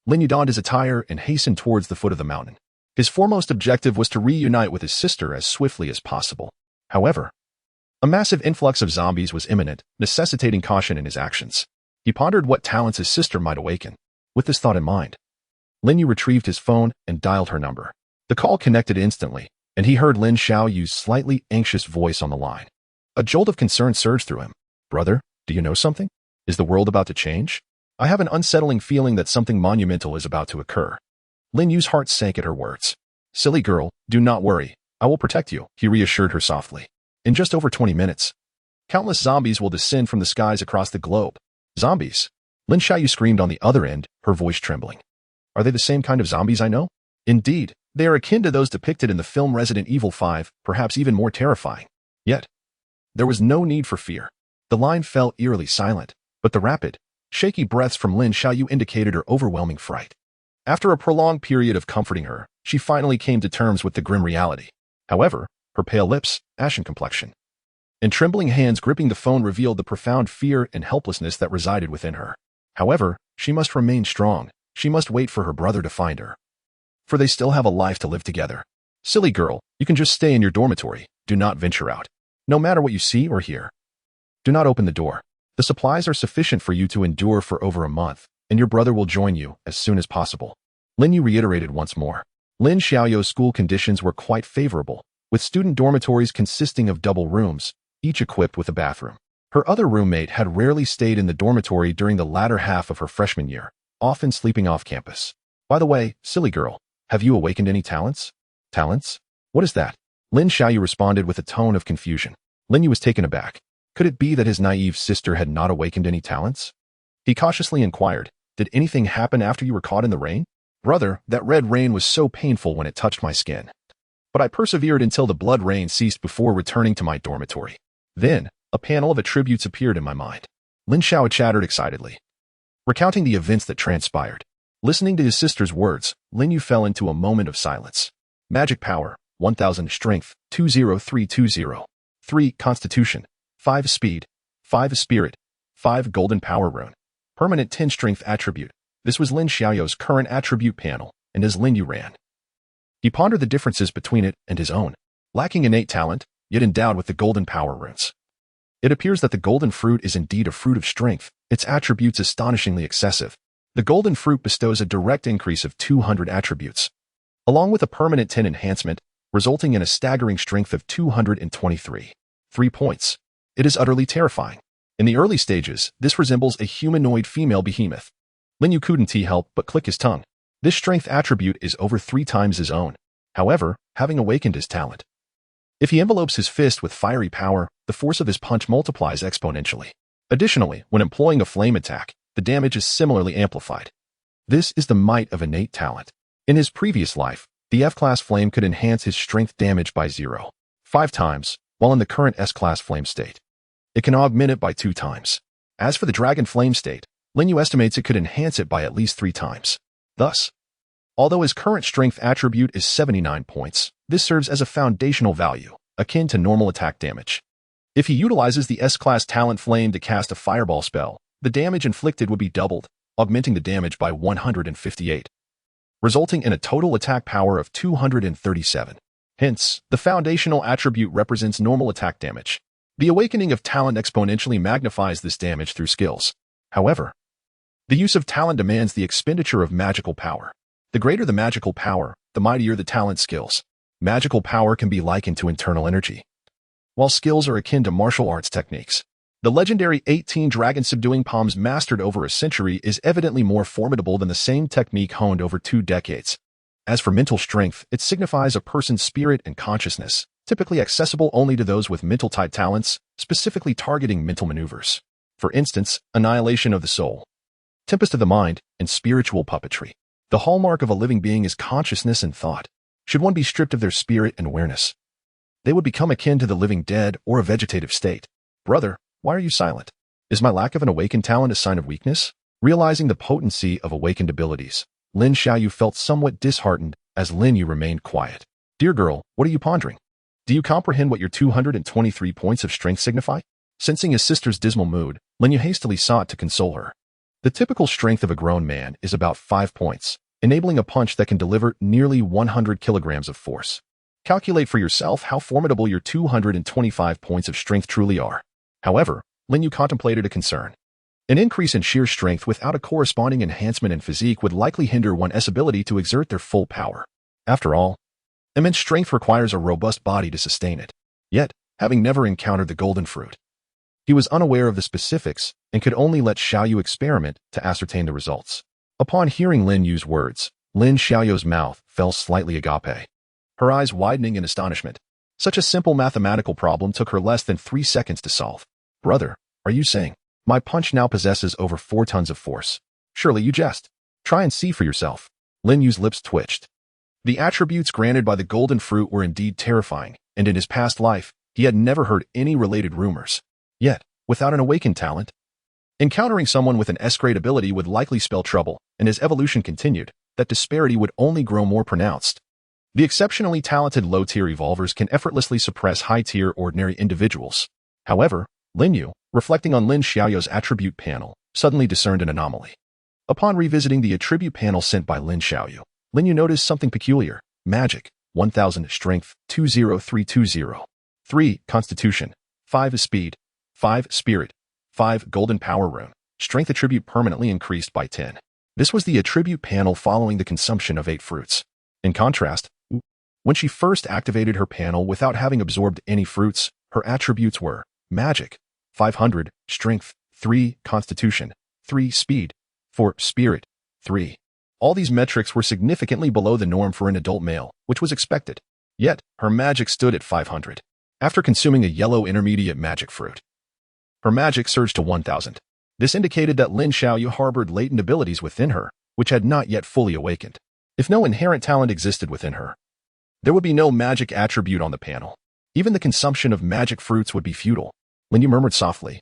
Lin Yu donned his attire and hastened towards the foot of the mountain. His foremost objective was to reunite with his sister as swiftly as possible. However, a massive influx of zombies was imminent, necessitating caution in his actions. He pondered what talents his sister might awaken. With this thought in mind, Lin Yu retrieved his phone and dialed her number. The call connected instantly, and he heard Lin Xiaoyu's slightly anxious voice on the line. A jolt of concern surged through him. "Brother, do you know something? Is the world about to change? I have an unsettling feeling that something monumental is about to occur." Lin Yu's heart sank at her words. "Silly girl, do not worry. I will protect you," he reassured her softly. "In just over 20 minutes, countless zombies will descend from the skies across the globe." "Zombies?" Lin Xiaoyu screamed on the other end, her voice trembling. "Are they the same kind of zombies I know?" "Indeed, they are akin to those depicted in the film Resident Evil 5, perhaps even more terrifying." Yet, there was no need for fear. The line fell eerily silent, but the rapid, shaky breaths from Lin Xiaoyu indicated her overwhelming fright. After a prolonged period of comforting her, she finally came to terms with the grim reality. However, her pale lips, ashen complexion, and trembling hands gripping the phone revealed the profound fear and helplessness that resided within her. However, she must remain strong. She must wait for her brother to find her, for they still have a life to live together. Silly girl, you can just stay in your dormitory. Do not venture out. No matter what you see or hear. Do not open the door. The supplies are sufficient for you to endure for over a month, and your brother will join you as soon as possible. Lin Yu reiterated once more. Lin Xiaoyou's school conditions were quite favorable, with student dormitories consisting of double rooms, each equipped with a bathroom. Her other roommate had rarely stayed in the dormitory during the latter half of her freshman year, often sleeping off campus. By the way, silly girl, have you awakened any talents? Talents? What is that? Lin Xiaoyu responded with a tone of confusion. Lin Yu was taken aback. Could it be that his naive sister had not awakened any talents? He cautiously inquired, did anything happen after you were caught in the rain? Brother, that red rain was so painful when it touched my skin. But I persevered until the blood rain ceased before returning to my dormitory. Then, a panel of attributes appeared in my mind. Lin Xiao chattered excitedly, recounting the events that transpired. Listening to his sister's words, Lin Yu fell into a moment of silence. Magic power, 1000 strength, 20320. 3 constitution, 5 speed, 5 spirit, 5 golden power rune. Permanent 10 strength attribute. This was Lin Xiaoyou's current attribute panel, and as Lin Yu ran, he pondered the differences between it and his own. Lacking innate talent, yet endowed with the golden power runes. It appears that the golden fruit is indeed a fruit of strength, its attributes astonishingly excessive. The golden fruit bestows a direct increase of 200 attributes, along with a permanent 10 enhancement, resulting in a staggering strength of 223. 3 points. It is utterly terrifying. In the early stages, this resembles a humanoid female behemoth. Lin Yu couldn't help but click his tongue. This strength attribute is over 3 times his own. However, having awakened his talent, if he envelopes his fist with fiery power, the force of his punch multiplies exponentially. Additionally, when employing a flame attack, the damage is similarly amplified. This is the might of innate talent. In his previous life, the F-class flame could enhance his strength damage by 0.5 times, while in the current S-class flame state, it can augment it by 2 times. As for the dragon flame state, Lin Yu estimates it could enhance it by at least 3 times. Thus, although his current strength attribute is 79 points, this serves as a foundational value, akin to normal attack damage. If he utilizes the S-class talent flame to cast a fireball spell, the damage inflicted would be doubled, augmenting the damage by 158, resulting in a total attack power of 237. Hence, the foundational attribute represents normal attack damage. The awakening of talent exponentially magnifies this damage through skills. However, the use of talent demands the expenditure of magical power. The greater the magical power, the mightier the talent skills. Magical power can be likened to internal energy, while skills are akin to martial arts techniques. The legendary 18 dragon subduing palms mastered over a century is evidently more formidable than the same technique honed over 2 decades. As for mental strength, it signifies a person's spirit and consciousness, typically accessible only to those with mental-type talents, specifically targeting mental maneuvers. For instance, annihilation of the soul, tempest of the mind, and spiritual puppetry. The hallmark of a living being is consciousness and thought. Should one be stripped of their spirit and awareness, they would become akin to the living dead or a vegetative state. Brother, why are you silent? Is my lack of an awakened talent a sign of weakness? Realizing the potency of awakened abilities, Lin Xiaoyu felt somewhat disheartened as Lin Yu remained quiet. Dear girl, what are you pondering? Do you comprehend what your 223 points of strength signify? Sensing his sister's dismal mood, Lin Yu hastily sought to console her. The typical strength of a grown man is about 5 points, enabling a punch that can deliver nearly 100 kilograms of force. Calculate for yourself how formidable your 225 points of strength truly are. However, Lin Yu contemplated a concern. An increase in sheer strength without a corresponding enhancement in physique would likely hinder one's ability to exert their full power. After all, immense strength requires a robust body to sustain it. Yet, having never encountered the golden fruit, he was unaware of the specifics and could only let Xiaoyu experiment to ascertain the results. Upon hearing Lin Yu's words, Lin Xiaoyou's mouth fell slightly agape, her eyes widening in astonishment. Such a simple mathematical problem took her less than 3 seconds to solve. Brother, are you saying my punch now possesses over 4 tons of force? Surely you jest. Try and see for yourself. Lin Yu's lips twitched. The attributes granted by the golden fruit were indeed terrifying, and in his past life, he had never heard any related rumors. Yet, without an awakened talent, encountering someone with an S-grade ability would likely spell trouble, and as evolution continued, that disparity would only grow more pronounced. The exceptionally talented low-tier evolvers can effortlessly suppress high-tier ordinary individuals. However, Lin Yu, reflecting on Lin Xiaoyou's attribute panel, suddenly discerned an anomaly. Upon revisiting the attribute panel sent by Lin Xiaoyu, Lin Yu noticed something peculiar. Magic, 1000 strength, 20320. 3 constitution, 5 speed, 5 spirit, 5 golden power rune. Strength attribute permanently increased by 10. This was the attribute panel following the consumption of 8 fruits. In contrast, when she first activated her panel without having absorbed any fruits, her attributes were magic, 500, strength, 3 constitution, 3 speed, 4 spirit, 3. All these metrics were significantly below the norm for an adult male, which was expected. Yet, her magic stood at 500. After consuming a yellow intermediate magic fruit, her magic surged to 1000. This indicated that Lin Xiaoyu harbored latent abilities within her, which had not yet fully awakened. If no inherent talent existed within her, there would be no magic attribute on the panel. Even the consumption of magic fruits would be futile. Lin Yu murmured softly,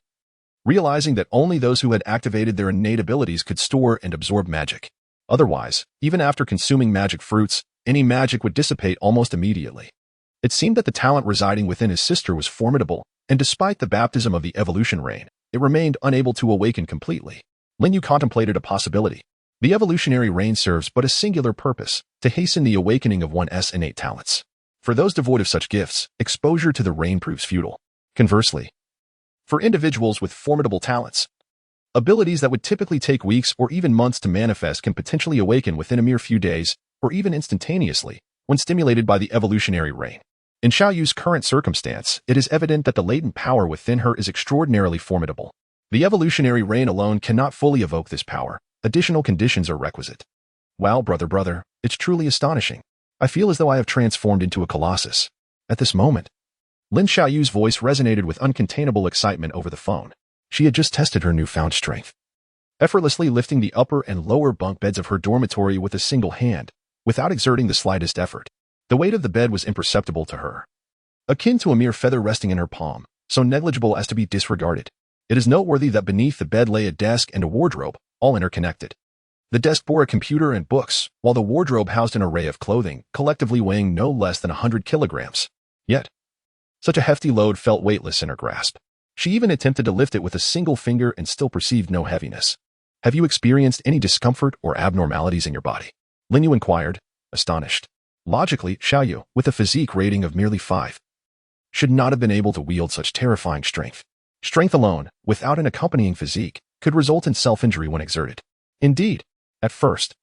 realizing that only those who had activated their innate abilities could store and absorb magic. Otherwise, even after consuming magic fruits, any magic would dissipate almost immediately. It seemed that the talent residing within his sister was formidable, and despite the baptism of the evolution rain, it remained unable to awaken completely. Lin Yu contemplated a possibility. The evolutionary rain serves but a singular purpose, to hasten the awakening of one's innate talents. For those devoid of such gifts, exposure to the rain proves futile. Conversely, for individuals with formidable talents, abilities that would typically take weeks or even months to manifest can potentially awaken within a mere few days, or even instantaneously, when stimulated by the evolutionary rain. In Xiaoyu's current circumstance, it is evident that the latent power within her is extraordinarily formidable. The evolutionary rain alone cannot fully evoke this power. Additional conditions are requisite. Wow, brother, it's truly astonishing. I feel as though I have transformed into a colossus. At this moment, Lin Xiaoyu's voice resonated with uncontainable excitement over the phone. She had just tested her newfound strength, effortlessly lifting the upper and lower bunk beds of her dormitory with a single hand, without exerting the slightest effort. The weight of the bed was imperceptible to her, akin to a mere feather resting in her palm, so negligible as to be disregarded. It is noteworthy that beneath the bed lay a desk and a wardrobe, all interconnected. The desk bore a computer and books, while the wardrobe housed an array of clothing, collectively weighing no less than 100 kilograms. Yet, such a hefty load felt weightless in her grasp. She even attempted to lift it with a single finger and still perceived no heaviness. Have you experienced any discomfort or abnormalities in your body? Lin Yu inquired, astonished. Logically, Xiaoyu, with a physique rating of merely 5, should not have been able to wield such terrifying strength. Strength alone, without an accompanying physique, could result in self-injury when exerted. Indeed, at first,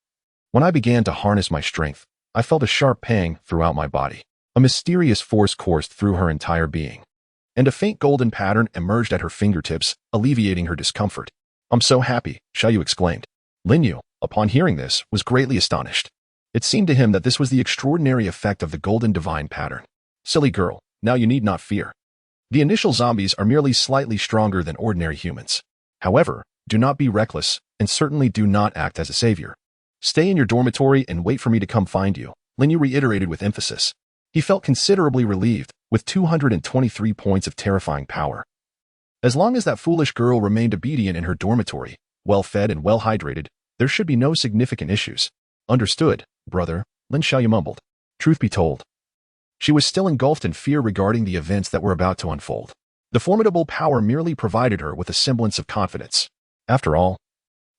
when I began to harness my strength, I felt a sharp pang throughout my body. A mysterious force coursed through her entire being, and a faint golden pattern emerged at her fingertips, alleviating her discomfort. I'm so happy, Xiaoyu exclaimed. Lin Yu, upon hearing this, was greatly astonished. It seemed to him that this was the extraordinary effect of the golden divine pattern. Silly girl, now you need not fear. The initial zombies are merely slightly stronger than ordinary humans. However, do not be reckless, and certainly do not act as a savior. Stay in your dormitory and wait for me to come find you, Lin Yu reiterated with emphasis. He felt considerably relieved, with 223 points of terrifying power. As long as that foolish girl remained obedient in her dormitory, well-fed and well-hydrated, there should be no significant issues. Understood, brother, Lin Xiaoyu mumbled. Truth be told, she was still engulfed in fear regarding the events that were about to unfold. The formidable power merely provided her with a semblance of confidence. After all,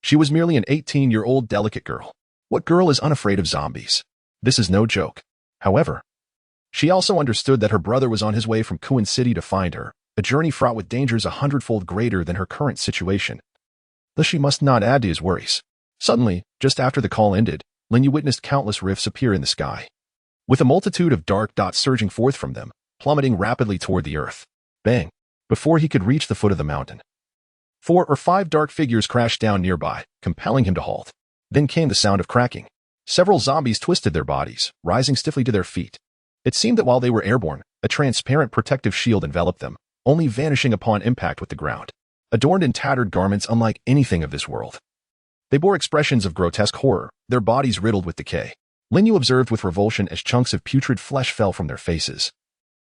she was merely an 18-year-old delicate girl. What girl is unafraid of zombies? This is no joke. However, she also understood that her brother was on his way from Kuan City to find her, a journey fraught with dangers 100-fold greater than her current situation. Thus she must not add to his worries. Suddenly, just after the call ended, Lin Yu witnessed countless rifts appear in the sky, with a multitude of dark dots surging forth from them, plummeting rapidly toward the earth. Bang! Before he could reach the foot of the mountain, 4 or 5 dark figures crashed down nearby, compelling him to halt. Then came the sound of cracking. Several zombies twisted their bodies, rising stiffly to their feet. It seemed that while they were airborne, a transparent protective shield enveloped them, only vanishing upon impact with the ground. Adorned in tattered garments unlike anything of this world, they bore expressions of grotesque horror, their bodies riddled with decay. Lin Yu observed with revulsion as chunks of putrid flesh fell from their faces,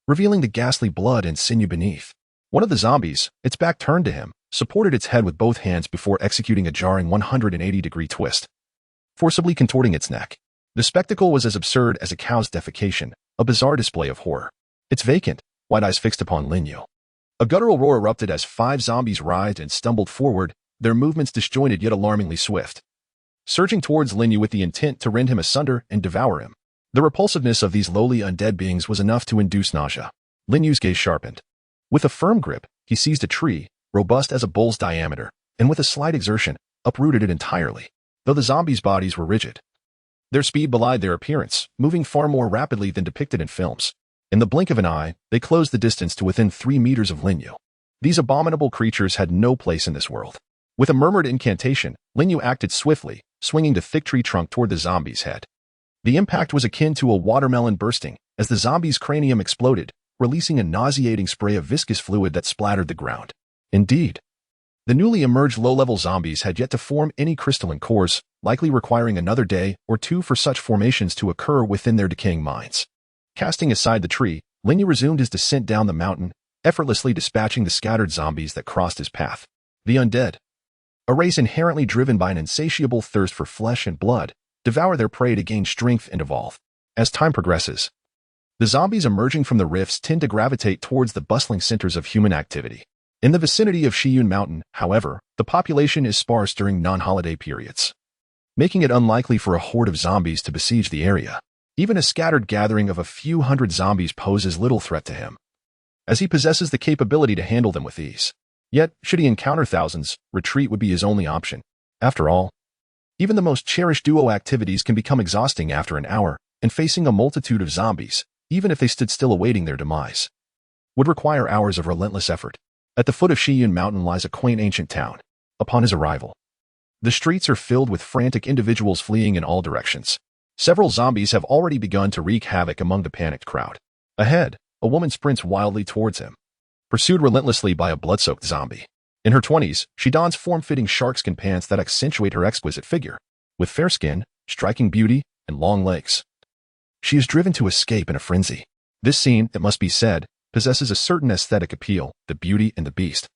revealing the ghastly blood and sinew beneath. One of the zombies, its back turned to him, supported its head with both hands before executing a jarring 180-degree twist, forcibly contorting its neck. The spectacle was as absurd as a cow's defecation, a bizarre display of horror. Its vacant, wide eyes fixed upon Lin Yu. A guttural roar erupted as 5 zombies writhed and stumbled forward, their movements disjointed yet alarmingly swift, surging towards Lin Yu with the intent to rend him asunder and devour him. The repulsiveness of these lowly undead beings was enough to induce nausea. Lin Yu's gaze sharpened. With a firm grip, he seized a tree, robust as a bull's diameter, and with a slight exertion, uprooted it entirely. Though the zombies' bodies were rigid, their speed belied their appearance, moving far more rapidly than depicted in films. In the blink of an eye, they closed the distance to within 3 meters of Lin Yu. These abominable creatures had no place in this world. With a murmured incantation, Lin Yu acted swiftly, swinging the thick tree trunk toward the zombie's head. The impact was akin to a watermelon bursting, as the zombie's cranium exploded, releasing a nauseating spray of viscous fluid that splattered the ground. Indeed, the newly emerged low-level zombies had yet to form any crystalline cores, likely requiring another day or two for such formations to occur within their decaying minds. Casting aside the tree, Lin Yu resumed his descent down the mountain, effortlessly dispatching the scattered zombies that crossed his path. The undead, a race inherently driven by an insatiable thirst for flesh and blood, devour their prey to gain strength and evolve. As time progresses, the zombies emerging from the rifts tend to gravitate towards the bustling centers of human activity. In the vicinity of Shiyun Mountain, however, the population is sparse during non-holiday periods, making it unlikely for a horde of zombies to besiege the area. Even a scattered gathering of a few hundred zombies poses little threat to him, as he possesses the capability to handle them with ease. Yet, should he encounter thousands, retreat would be his only option. After all, even the most cherished duo activities can become exhausting after an hour, and facing a multitude of zombies, even if they stood still awaiting their demise, would require hours of relentless effort. At the foot of Shiyun Mountain lies a quaint ancient town. Upon his arrival, the streets are filled with frantic individuals fleeing in all directions. Several zombies have already begun to wreak havoc among the panicked crowd. Ahead, a woman sprints wildly towards him, pursued relentlessly by a blood-soaked zombie. In her 20s, she dons form-fitting sharkskin pants that accentuate her exquisite figure, with fair skin, striking beauty, and long legs. She is driven to escape in a frenzy. This scene, it must be said, possesses a certain aesthetic appeal, the beauty and the beast.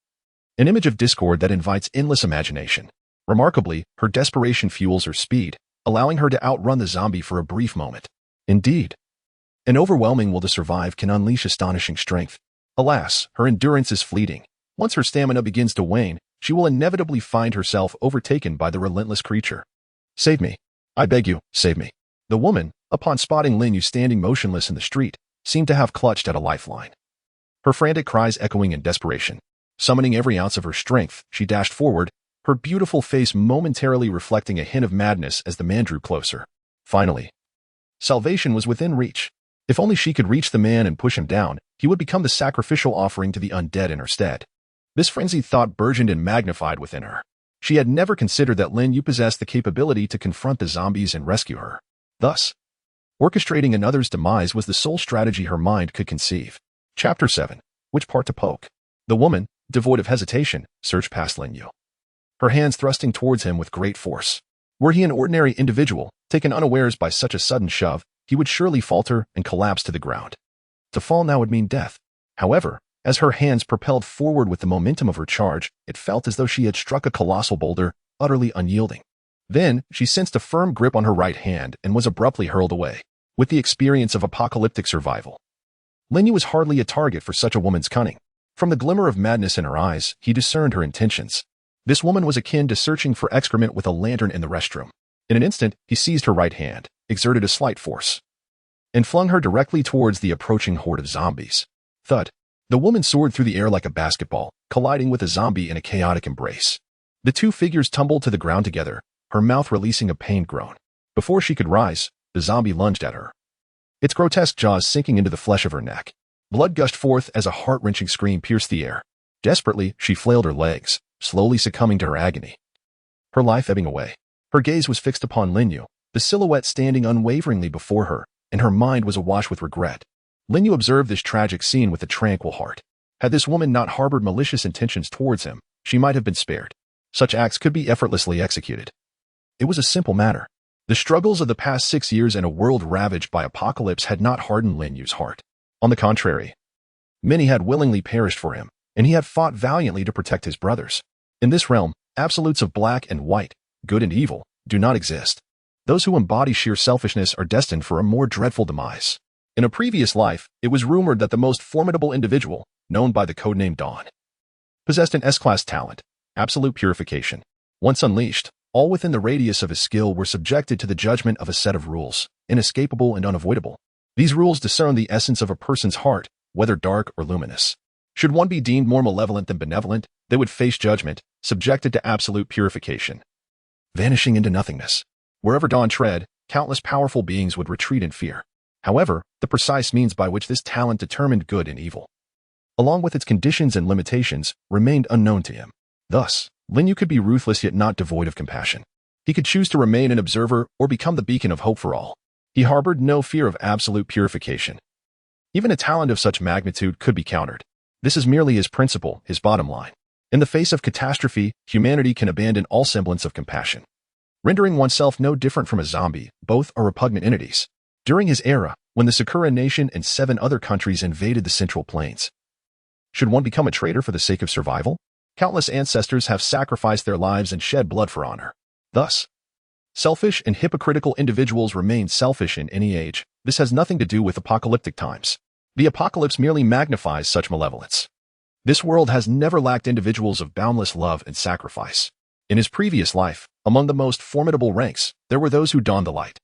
An image of discord that invites endless imagination. Remarkably, her desperation fuels her speed, allowing her to outrun the zombie for a brief moment. Indeed, an overwhelming will to survive can unleash astonishing strength. Alas, her endurance is fleeting. Once her stamina begins to wane, she will inevitably find herself overtaken by the relentless creature. Save me. I beg you, save me. The woman, upon spotting Lin Yu standing motionless in the street, seemed to have clutched at a lifeline. Her frantic cries echoing in desperation. Summoning every ounce of her strength, she dashed forward, her beautiful face momentarily reflecting a hint of madness as the man drew closer. Finally, salvation was within reach. If only she could reach the man and push him down, he would become the sacrificial offering to the undead in her stead. This frenzied thought burgeoned and magnified within her. She had never considered that Lin Yu possessed the capability to confront the zombies and rescue her. Thus, orchestrating another's demise was the sole strategy her mind could conceive. Chapter 7. Which part to poke? The woman, devoid of hesitation, surged past Lin Yu, her hands thrusting towards him with great force. Were he an ordinary individual, taken unawares by such a sudden shove, he would surely falter and collapse to the ground. To fall now would mean death. However, as her hands propelled forward with the momentum of her charge, it felt as though she had struck a colossal boulder, utterly unyielding. Then, she sensed a firm grip on her right hand and was abruptly hurled away. With the experience of apocalyptic survival, Lin Yu was hardly a target for such a woman's cunning. From the glimmer of madness in her eyes, he discerned her intentions. This woman was akin to searching for excrement with a lantern in the restroom. In an instant, he seized her right hand, exerted a slight force, and flung her directly towards the approaching horde of zombies. Thud. The woman soared through the air like a basketball, colliding with a zombie in a chaotic embrace. The two figures tumbled to the ground together, her mouth releasing a pained groan. Before she could rise, the zombie lunged at her, its grotesque jaws sinking into the flesh of her neck. Blood gushed forth as a heart-wrenching scream pierced the air. Desperately, she flailed her legs, slowly succumbing to her agony, her life ebbing away. Her gaze was fixed upon Lin Yu, the silhouette standing unwaveringly before her, and her mind was awash with regret. Lin Yu observed this tragic scene with a tranquil heart. Had this woman not harbored malicious intentions towards him, she might have been spared. Such acts could be effortlessly executed. It was a simple matter. The struggles of the past 6 years in a world ravaged by apocalypse had not hardened Lin Yu's heart. On the contrary, many had willingly perished for him, and he had fought valiantly to protect his brothers. In this realm, absolutes of black and white, good and evil, do not exist. Those who embody sheer selfishness are destined for a more dreadful demise. In a previous life, it was rumored that the most formidable individual, known by the codename Dawn, possessed an S-class talent, absolute purification. Once unleashed, all within the radius of his skill, were subjected to the judgment of a set of rules, inescapable and unavoidable. These rules discern the essence of a person's heart, whether dark or luminous. Should one be deemed more malevolent than benevolent, they would face judgment, subjected to absolute purification. Vanishing into nothingness. Wherever dawn tread, countless powerful beings would retreat in fear. However, the precise means by which this talent determined good and evil, along with its conditions and limitations, remained unknown to him. Thus, Lin Yu could be ruthless yet not devoid of compassion. He could choose to remain an observer or become the beacon of hope for all. He harbored no fear of absolute purification. Even a talent of such magnitude could be countered. This is merely his principle, his bottom line. In the face of catastrophe, humanity can abandon all semblance of compassion, rendering oneself no different from a zombie. Both are repugnant entities. During his era, when the Sakura nation and 7 other countries invaded the Central Plains, should one become a traitor for the sake of survival? Countless ancestors have sacrificed their lives and shed blood for honor. Thus, selfish and hypocritical individuals remain selfish in any age. This has nothing to do with apocalyptic times. The apocalypse merely magnifies such malevolence. This world has never lacked individuals of boundless love and sacrifice. In his previous life, among the most formidable ranks, there were those who donned the light,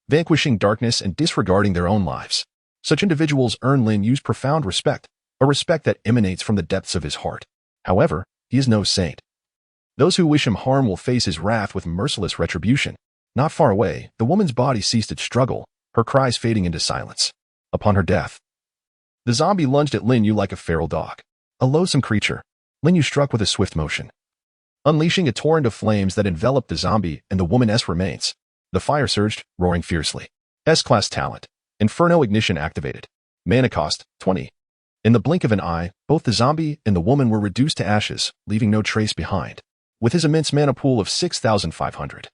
vanquishing darkness and disregarding their own lives. Such individuals earn Lin Yu's profound respect, a respect that emanates from the depths of his heart. However, he is no saint. Those who wish him harm will face his wrath with merciless retribution. Not far away, the woman's body ceased its struggle, her cries fading into silence. Upon her death, the zombie lunged at Lin Yu like a feral dog. A loathsome creature, Lin Yu struck with a swift motion, unleashing a torrent of flames that enveloped the zombie and the woman's remains. The fire surged, roaring fiercely. S-class talent. Inferno ignition activated. Mana cost, 20. In the blink of an eye, both the zombie and the woman were reduced to ashes, leaving no trace behind. With his immense mana pool of 6,500,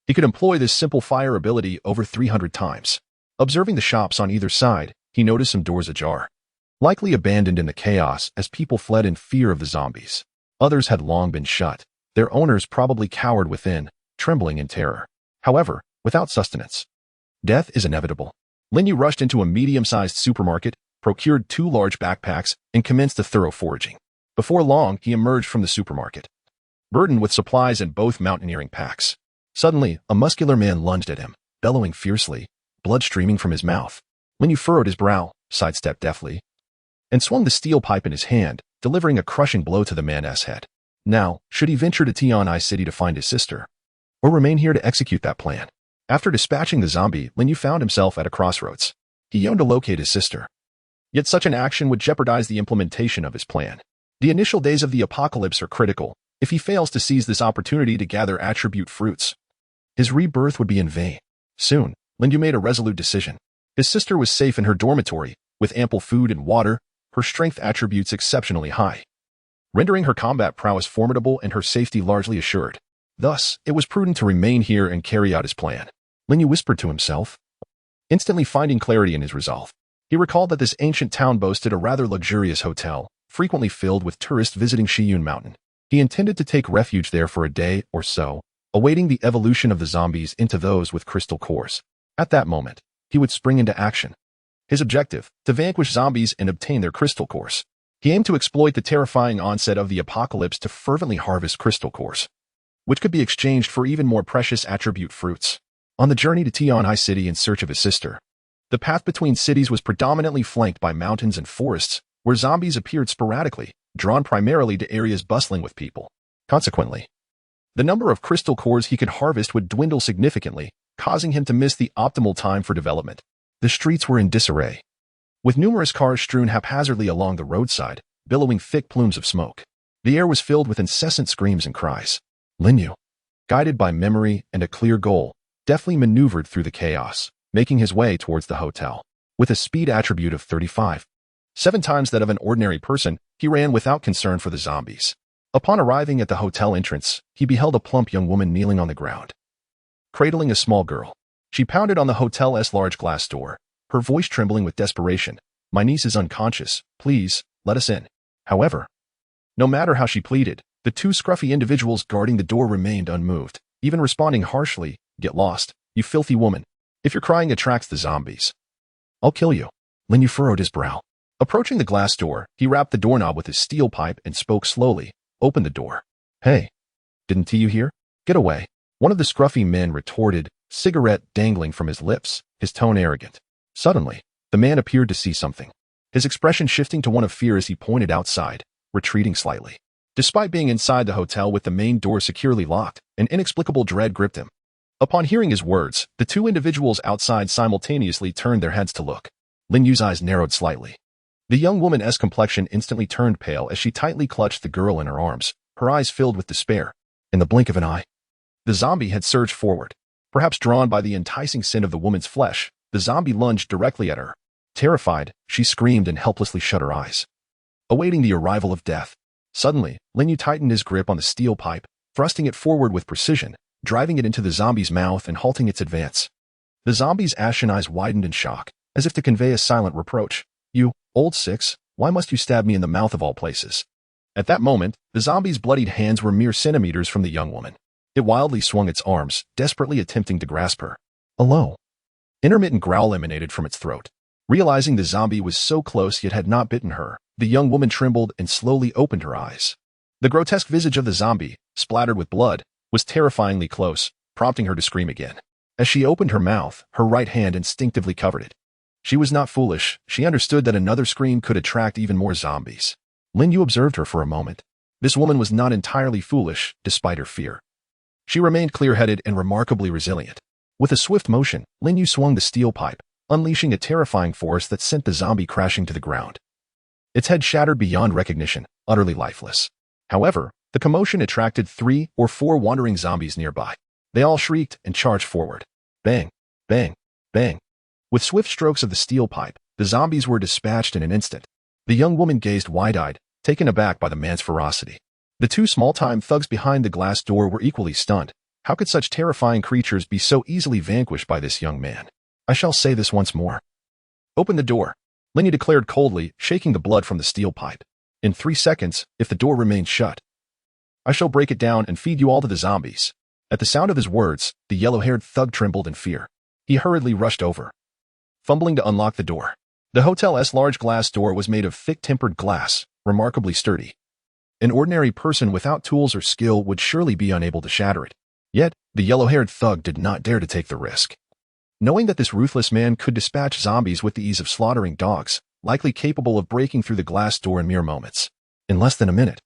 he could employ this simple fire ability over 300 times. Observing the shops on either side, he noticed some doors ajar, likely abandoned in the chaos as people fled in fear of the zombies. Others had long been shut, their owners probably cowered within, trembling in terror. However, without sustenance, death is inevitable. Lin Yu rushed into a medium-sized supermarket, procured 2 large backpacks, and commenced a thorough foraging. Before long, he emerged from the supermarket, burdened with supplies and both mountaineering packs. Suddenly, a muscular man lunged at him, bellowing fiercely, blood streaming from his mouth. Lin Yu furrowed his brow, sidestepped deftly, and swung the steel pipe in his hand, delivering a crushing blow to the man's head. Now, should he venture to Tian'ai City to find his sister, or remain here to execute that plan? After dispatching the zombie, Lin Yu found himself at a crossroads. He yearned to locate his sister. Yet such an action would jeopardize the implementation of his plan. The initial days of the apocalypse are critical. If he fails to seize this opportunity to gather attribute fruits, his rebirth would be in vain. Soon, Lin Yu made a resolute decision. His sister was safe in her dormitory, with ample food and water, her strength attributes exceptionally high, rendering her combat prowess formidable and her safety largely assured. Thus, it was prudent to remain here and carry out his plan. Lin Yu whispered to himself, instantly finding clarity in his resolve. He recalled that this ancient town boasted a rather luxurious hotel, frequently filled with tourists visiting Shiyun Mountain. He intended to take refuge there for a day or so, awaiting the evolution of the zombies into those with crystal cores. At that moment, he would spring into action. His objective, to vanquish zombies and obtain their crystal cores. He aimed to exploit the terrifying onset of the apocalypse to fervently harvest crystal cores, which could be exchanged for even more precious attribute fruits. On the journey to Tian'ai City in search of his sister, the path between cities was predominantly flanked by mountains and forests, where zombies appeared sporadically, drawn primarily to areas bustling with people. Consequently, the number of crystal cores he could harvest would dwindle significantly, causing him to miss the optimal time for development. The streets were in disarray, with numerous cars strewn haphazardly along the roadside, billowing thick plumes of smoke. The air was filled with incessant screams and cries. Lin Yu, guided by memory and a clear goal, deftly maneuvered through the chaos, making his way towards the hotel. With a speed attribute of 35, 7 times that of an ordinary person, he ran without concern for the zombies. Upon arriving at the hotel entrance, he beheld a plump young woman kneeling on the ground, cradling a small girl. She pounded on the hotel's large glass door, her voice trembling with desperation. "My niece is unconscious. Please, let us in." However, no matter how she pleaded, the 2 scruffy individuals guarding the door remained unmoved, even responding harshly, "Get lost, you filthy woman. If your crying attracts the zombies, I'll kill you." Lin Yu furrowed his brow. Approaching the glass door, he rapped the doorknob with his steel pipe and spoke slowly. "Open the door." "Hey, didn't you hear? Get away." One of the scruffy men retorted, cigarette dangling from his lips, his tone arrogant. Suddenly, the man appeared to see something, his expression shifting to one of fear as he pointed outside, retreating slightly. Despite being inside the hotel with the main door securely locked, an inexplicable dread gripped him. Upon hearing his words, the two individuals outside simultaneously turned their heads to look. Lin Yu's eyes narrowed slightly. The young woman's complexion instantly turned pale as she tightly clutched the girl in her arms, her eyes filled with despair. In the blink of an eye, the zombie had surged forward. Perhaps drawn by the enticing scent of the woman's flesh, the zombie lunged directly at her. Terrified, she screamed and helplessly shut her eyes, awaiting the arrival of death. Suddenly, Lin Yu tightened his grip on the steel pipe, thrusting it forward with precision, driving it into the zombie's mouth and halting its advance. The zombie's ashen eyes widened in shock, as if to convey a silent reproach. You, old six, why must you stab me in the mouth of all places? At that moment, the zombie's bloodied hands were mere centimeters from the young woman. It wildly swung its arms, desperately attempting to grasp her. A low, intermittent growl emanated from its throat. Realizing the zombie was so close yet had not bitten her, the young woman trembled and slowly opened her eyes. The grotesque visage of the zombie, splattered with blood, was terrifyingly close, prompting her to scream again. As she opened her mouth, her right hand instinctively covered it. She was not foolish. She understood that another scream could attract even more zombies. Lin Yu observed her for a moment. This woman was not entirely foolish, despite her fear. She remained clear-headed and remarkably resilient. With a swift motion, Lin Yu swung the steel pipe, unleashing a terrifying force that sent the zombie crashing to the ground. Its head shattered beyond recognition, utterly lifeless. However, the commotion attracted 3 or 4 wandering zombies nearby. They all shrieked and charged forward. Bang, bang, bang. With swift strokes of the steel pipe, the zombies were dispatched in an instant. The young woman gazed wide-eyed, taken aback by the man's ferocity. The 2 small-time thugs behind the glass door were equally stunned. How could such terrifying creatures be so easily vanquished by this young man? I shall say this once more. Open the door, Lin Yu declared coldly, shaking the blood from the steel pipe. In 3 seconds, if the door remains shut, I shall break it down and feed you all to the zombies. At the sound of his words, the yellow-haired thug trembled in fear. He hurriedly rushed over, fumbling to unlock the door. The hotel's large glass door was made of thick tempered glass, remarkably sturdy. An ordinary person without tools or skill would surely be unable to shatter it. Yet, the yellow-haired thug did not dare to take the risk. Knowing that this ruthless man could dispatch zombies with the ease of slaughtering dogs, likely capable of breaking through the glass door in mere moments. In less than a minute,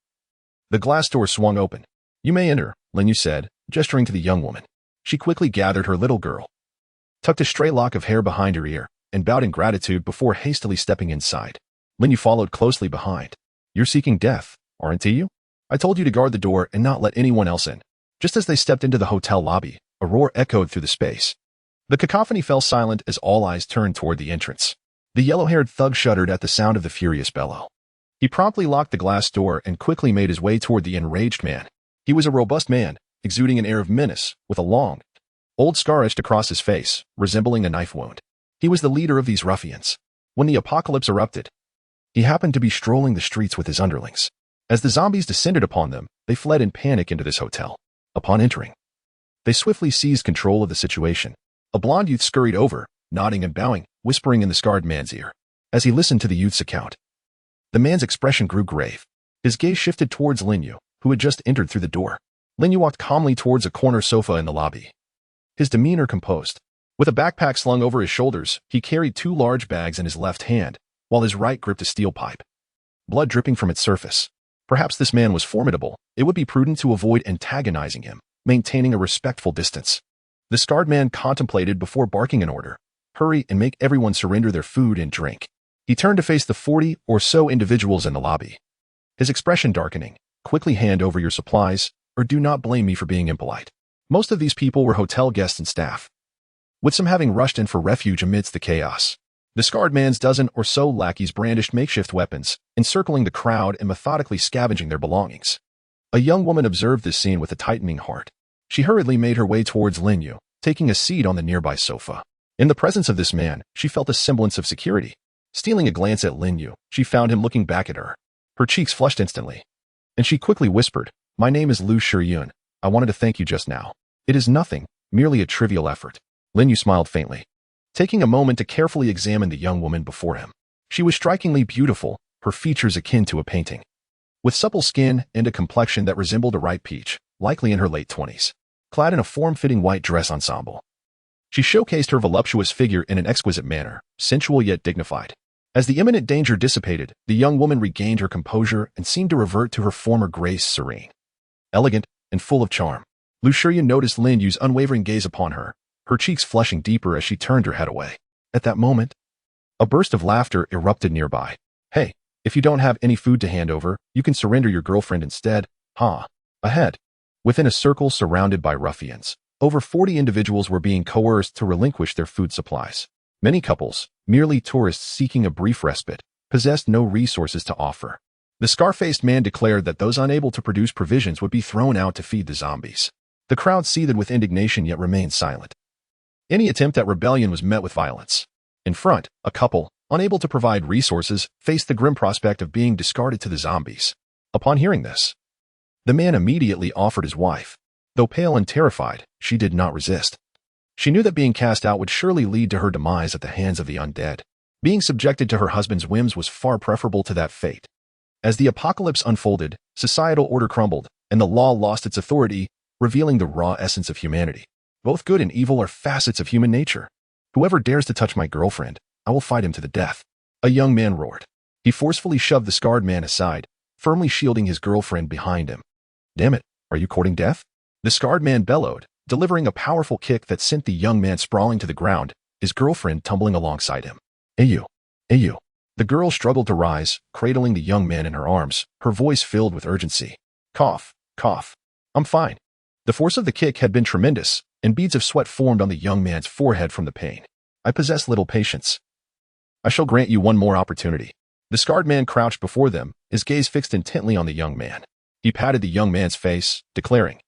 the glass door swung open. You may enter, Lin Yu said, gesturing to the young woman. She quickly gathered her little girl, tucked a stray lock of hair behind her ear, and bowed in gratitude before hastily stepping inside. Lin Yu followed closely behind. You're seeking death, aren't you? I told you to guard the door and not let anyone else in. Just as they stepped into the hotel lobby, a roar echoed through the space. The cacophony fell silent as all eyes turned toward the entrance. The yellow-haired thug shuddered at the sound of the furious bellow. He promptly locked the glass door and quickly made his way toward the enraged man. He was a robust man, exuding an air of menace, with a long, old scar etched across his face, resembling a knife wound. He was the leader of these ruffians. When the apocalypse erupted, he happened to be strolling the streets with his underlings. As the zombies descended upon them, they fled in panic into this hotel. Upon entering, they swiftly seized control of the situation. A blond youth scurried over, nodding and bowing, whispering in the scarred man's ear. As he listened to the youth's account, the man's expression grew grave. His gaze shifted towards Lin Yu, who had just entered through the door. Lin Yu walked calmly towards a corner sofa in the lobby, his demeanor composed. With a backpack slung over his shoulders, he carried 2 large bags in his left hand, while his right gripped a steel pipe, blood dripping from its surface. Perhaps this man was formidable. It would be prudent to avoid antagonizing him, maintaining a respectful distance. The scarred man contemplated before barking an order. Hurry and make everyone surrender their food and drink. He turned to face the 40 or so individuals in the lobby, his expression darkening. Quickly hand over your supplies, or do not blame me for being impolite. Most of these people were hotel guests and staff, with some having rushed in for refuge amidst the chaos. The scarred man's dozen or so lackeys brandished makeshift weapons, encircling the crowd and methodically scavenging their belongings. A young woman observed this scene with a tightening heart. She hurriedly made her way towards Lin Yu, taking a seat on the nearby sofa. In the presence of this man, she felt a semblance of security. Stealing a glance at Lin Yu, she found him looking back at her. Her cheeks flushed instantly, and she quickly whispered, My name is Lu Shiyun. I wanted to thank you just now. It is nothing, merely a trivial effort. Lin Yu smiled faintly, taking a moment to carefully examine the young woman before him. She was strikingly beautiful, her features akin to a painting, with supple skin and a complexion that resembled a ripe peach, likely in her late 20s. clad in a form-fitting white dress ensemble. She showcased her voluptuous figure in an exquisite manner, sensual yet dignified. As the imminent danger dissipated, the young woman regained her composure and seemed to revert to her former grace, serene, elegant, and full of charm. Lu Shiyan noticed Lin Yu's unwavering gaze upon her, her cheeks flushing deeper as she turned her head away. At that moment, a burst of laughter erupted nearby. Hey, if you don't have any food to hand over, you can surrender your girlfriend instead, huh? Ahead, within a circle surrounded by ruffians, over 40 individuals were being coerced to relinquish their food supplies. Many couples, merely tourists seeking a brief respite, possessed no resources to offer. The scar-faced man declared that those unable to produce provisions would be thrown out to feed the zombies. The crowd seethed with indignation yet remained silent. Any attempt at rebellion was met with violence. In front, a couple, unable to provide resources, faced the grim prospect of being discarded to the zombies. Upon hearing this, the man immediately offered his wife. Though pale and terrified, she did not resist. She knew that being cast out would surely lead to her demise at the hands of the undead. Being subjected to her husband's whims was far preferable to that fate. As the apocalypse unfolded, societal order crumbled, and the law lost its authority, revealing the raw essence of humanity. Both good and evil are facets of human nature. Whoever dares to touch my girlfriend, I will fight him to the death. A young man roared. He forcefully shoved the scarred man aside, firmly shielding his girlfriend behind him. Damn it, are you courting death? The scarred man bellowed, delivering a powerful kick that sent the young man sprawling to the ground, his girlfriend tumbling alongside him. Ayu. Ayu. The girl struggled to rise, cradling the young man in her arms, her voice filled with urgency. Cough, cough. I'm fine. The force of the kick had been tremendous, and beads of sweat formed on the young man's forehead from the pain. I possess little patience. I shall grant you one more opportunity. The scarred man crouched before them, his gaze fixed intently on the young man. He patted the young man's face, declaring,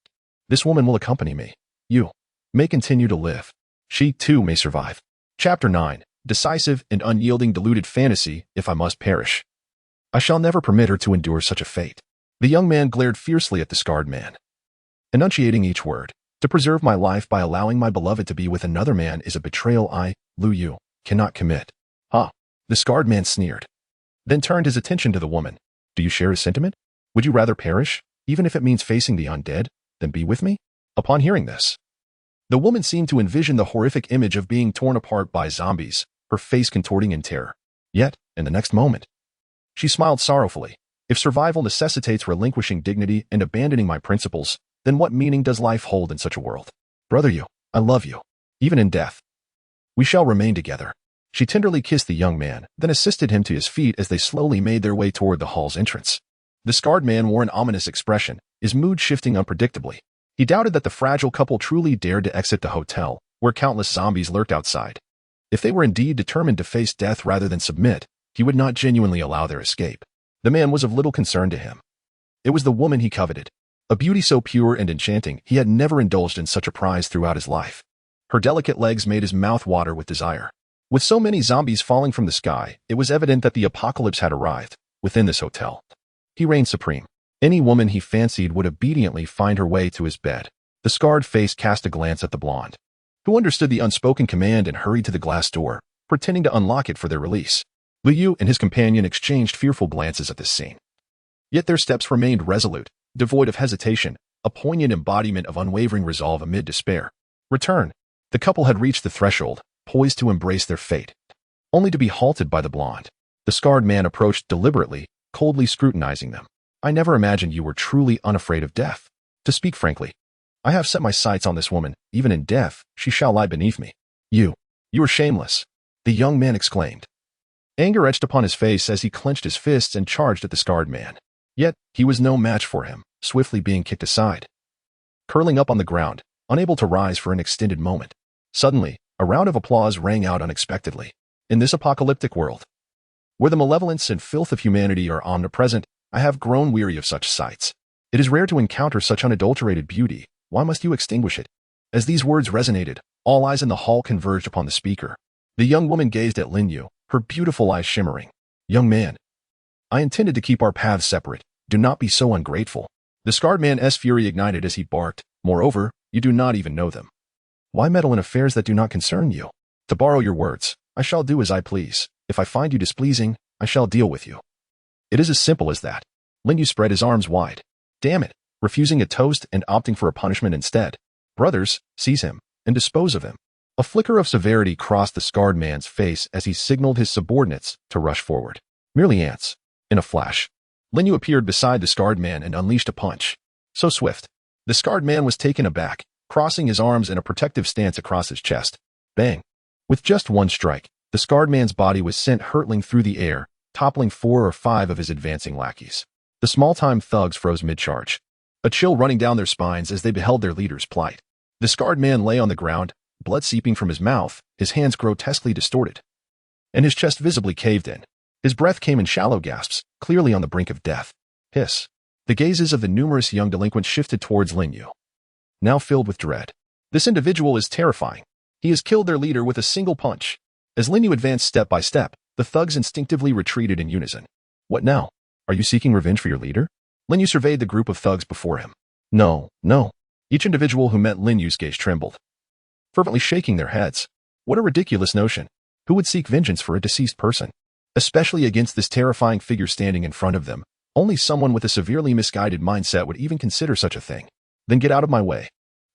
"This woman will accompany me. You may continue to live. She, too, may survive." Chapter 9. Decisive and unyielding deluded fantasy, if I must perish. I shall never permit her to endure such a fate. The young man glared fiercely at the scarred man, enunciating each word. To preserve my life by allowing my beloved to be with another man is a betrayal I, Lu Yu, cannot commit. Ah, the scarred man sneered, then turned his attention to the woman. Do you share his sentiment? Would you rather perish, even if it means facing the undead, than be with me? Upon hearing this, the woman seemed to envision the horrific image of being torn apart by zombies, her face contorting in terror. Yet, in the next moment, she smiled sorrowfully. If survival necessitates relinquishing dignity and abandoning my principles, then what meaning does life hold in such a world? Brother Yu, I love you. Even in death, we shall remain together. She tenderly kissed the young man, then assisted him to his feet as they slowly made their way toward the hall's entrance. The scarred man wore an ominous expression, his mood shifting unpredictably. He doubted that the fragile couple truly dared to exit the hotel, where countless zombies lurked outside. If they were indeed determined to face death rather than submit, he would not genuinely allow their escape. The man was of little concern to him. It was the woman he coveted. A beauty so pure and enchanting, he had never indulged in such a prize throughout his life. Her delicate legs made his mouth water with desire. With so many zombies falling from the sky, it was evident that the apocalypse had arrived, within this hotel. He reigned supreme. Any woman he fancied would obediently find her way to his bed. The scarred face cast a glance at the blonde, who understood the unspoken command and hurried to the glass door, pretending to unlock it for their release. Lu Yu and his companion exchanged fearful glances at this scene. Yet their steps remained resolute, devoid of hesitation, a poignant embodiment of unwavering resolve amid despair. Return. The couple had reached the threshold, poised to embrace their fate, only to be halted by the blonde. The scarred man approached deliberately, coldly scrutinizing them. I never imagined you were truly unafraid of death. To speak frankly, I have set my sights on this woman. Even in death, she shall lie beneath me. You are shameless, the young man exclaimed. Anger etched upon his face as he clenched his fists and charged at the scarred man. Yet, he was no match for him, swiftly being kicked aside. Curling up on the ground, unable to rise for an extended moment. Suddenly, a round of applause rang out unexpectedly. In this apocalyptic world, where the malevolence and filth of humanity are omnipresent, I have grown weary of such sights. It is rare to encounter such unadulterated beauty. Why must you extinguish it? As these words resonated, all eyes in the hall converged upon the speaker. The young woman gazed at Lin Yu, her beautiful eyes shimmering. Young man, I intended to keep our paths separate. Do not be so ungrateful. The scarred man's fury ignited as he barked. Moreover, you do not even know them. Why meddle in affairs that do not concern you? To borrow your words, I shall do as I please. If I find you displeasing, I shall deal with you. It is as simple as that. Lin Yu spread his arms wide. Damn it, refusing a toast and opting for a punishment instead. Brothers, seize him and dispose of him. A flicker of severity crossed the scarred man's face as he signaled his subordinates to rush forward. Merely ants. In a flash, Lin Yu appeared beside the scarred man and unleashed a punch. So swift. The scarred man was taken aback, crossing his arms in a protective stance across his chest. Bang! With just one strike, the scarred man's body was sent hurtling through the air, toppling 4 or 5 of his advancing lackeys. The small-time thugs froze mid-charge, a chill running down their spines as they beheld their leader's plight. The scarred man lay on the ground, blood seeping from his mouth, his hands grotesquely distorted, and his chest visibly caved in. His breath came in shallow gasps, clearly on the brink of death. Hiss. The gazes of the numerous young delinquents shifted towards Lin Yu, now filled with dread. This individual is terrifying. He has killed their leader with a single punch. As Lin Yu advanced step by step, the thugs instinctively retreated in unison. What now? Are you seeking revenge for your leader? Lin Yu surveyed the group of thugs before him. No, no. Each individual who met Lin Yu's gaze trembled, fervently shaking their heads. What a ridiculous notion. Who would seek vengeance for a deceased person? Especially against this terrifying figure standing in front of them. Only someone with a severely misguided mindset would even consider such a thing. Then get out of my way,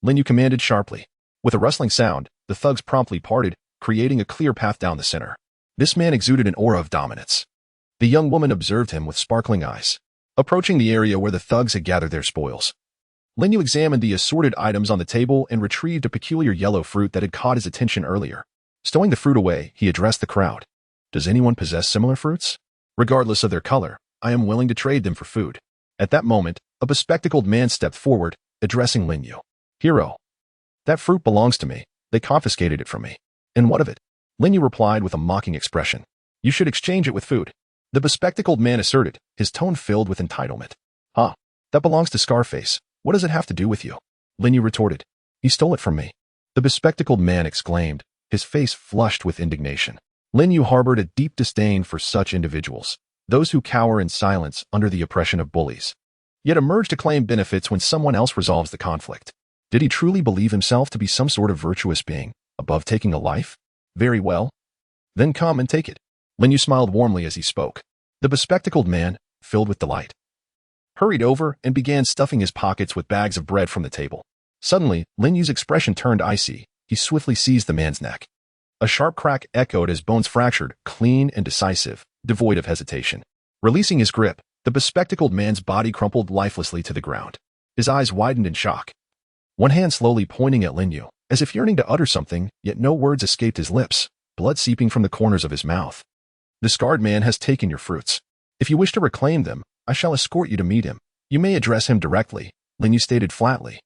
Lin Yu commanded sharply. With a rustling sound, the thugs promptly parted, creating a clear path down the center. This man exuded an aura of dominance. The young woman observed him with sparkling eyes. Approaching the area where the thugs had gathered their spoils, Lin Yu examined the assorted items on the table and retrieved a peculiar yellow fruit that had caught his attention earlier. Stowing the fruit away, he addressed the crowd. Does anyone possess similar fruits? Regardless of their color, I am willing to trade them for food. At that moment, a bespectacled man stepped forward, addressing Lin Yu. Hero. That fruit belongs to me. They confiscated it from me. And what of it? Lin Yu replied with a mocking expression. You should exchange it with food. The bespectacled man asserted, his tone filled with entitlement. Huh. That belongs to Scarface. What does it have to do with you? Lin Yu retorted. He stole it from me. The bespectacled man exclaimed, his face flushed with indignation. Lin Yu harbored a deep disdain for such individuals, those who cower in silence under the oppression of bullies, yet emerge to claim benefits when someone else resolves the conflict. Did he truly believe himself to be some sort of virtuous being, above taking a life? Very well. Then come and take it. Lin Yu smiled warmly as he spoke. The bespectacled man, filled with delight, hurried over and began stuffing his pockets with bags of bread from the table. Suddenly, Lin Yu's expression turned icy. He swiftly seized the man's neck. A sharp crack echoed as bones fractured, clean and decisive, devoid of hesitation. Releasing his grip, the bespectacled man's body crumpled lifelessly to the ground. His eyes widened in shock, one hand slowly pointing at Lin Yu, as if yearning to utter something, yet no words escaped his lips, blood seeping from the corners of his mouth. The scarred man has taken your fruits. If you wish to reclaim them, I shall escort you to meet him. You may address him directly, Lin Yu stated flatly,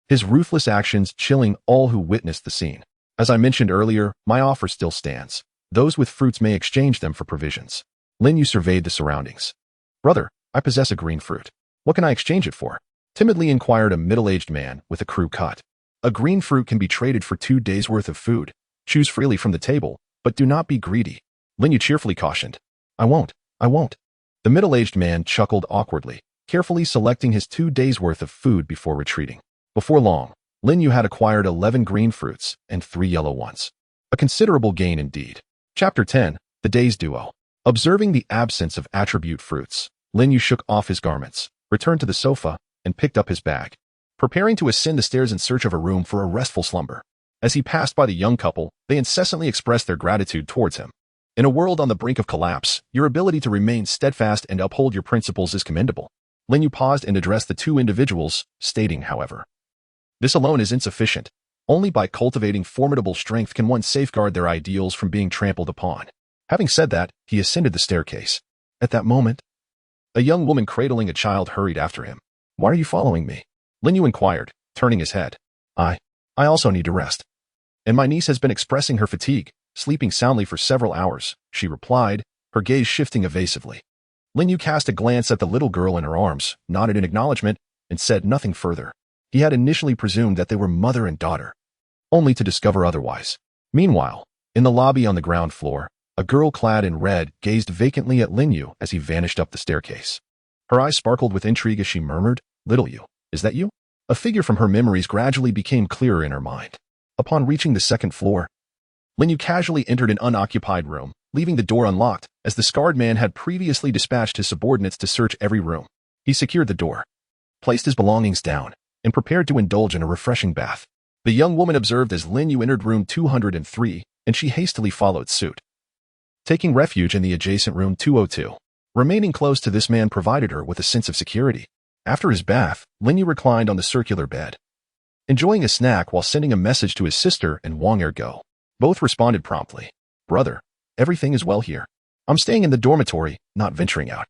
his ruthless actions chilling all who witnessed the scene. As I mentioned earlier, my offer still stands. Those with fruits may exchange them for provisions. Lin Yu surveyed the surroundings. Brother, I possess a green fruit. What can I exchange it for? Timidly inquired a middle-aged man with a crew cut. A green fruit can be traded for 2 days' worth of food. Choose freely from the table, but do not be greedy, Lin Yu cheerfully cautioned. I won't. The middle-aged man chuckled awkwardly, carefully selecting his 2 days' worth of food before retreating. Before long, Lin Yu had acquired 11 green fruits and 3 yellow ones. A considerable gain indeed. Chapter 10, The Day's Duo. Observing the absence of attribute fruits, Lin Yu shook off his garments, returned to the sofa, and picked up his bag, preparing to ascend the stairs in search of a room for a restful slumber. As he passed by the young couple, they incessantly expressed their gratitude towards him. In a world on the brink of collapse, your ability to remain steadfast and uphold your principles is commendable. Lin Yu paused and addressed the 2 individuals, stating, however, this alone is insufficient. Only by cultivating formidable strength can one safeguard their ideals from being trampled upon. Having said that, he ascended the staircase. At that moment, a young woman cradling a child hurried after him. Why are you following me? Lin Yu inquired, turning his head. I also need to rest. And my niece has been expressing her fatigue, sleeping soundly for several hours, she replied, her gaze shifting evasively. Lin Yu cast a glance at the little girl in her arms, nodded in acknowledgement, and said nothing further. He had initially presumed that they were mother and daughter, only to discover otherwise. Meanwhile, in the lobby on the ground floor, a girl clad in red gazed vacantly at Lin Yu as he vanished up the staircase. Her eyes sparkled with intrigue as she murmured, Little Yu, is that you? A figure from her memories gradually became clearer in her mind. Upon reaching the 2nd floor, Lin Yu casually entered an unoccupied room, leaving the door unlocked, as the scarred man had previously dispatched his subordinates to search every room. He secured the door, placed his belongings down, and prepared to indulge in a refreshing bath. The young woman observed as Lin Yu entered room 203, and she hastily followed suit, taking refuge in the adjacent room 202. Remaining close to this man provided her with a sense of security. After his bath, Lin Yu reclined on the circular bed, enjoying a snack while sending a message to his sister and Wang Ergo. Both responded promptly. Brother, everything is well here. I'm staying in the dormitory, not venturing out.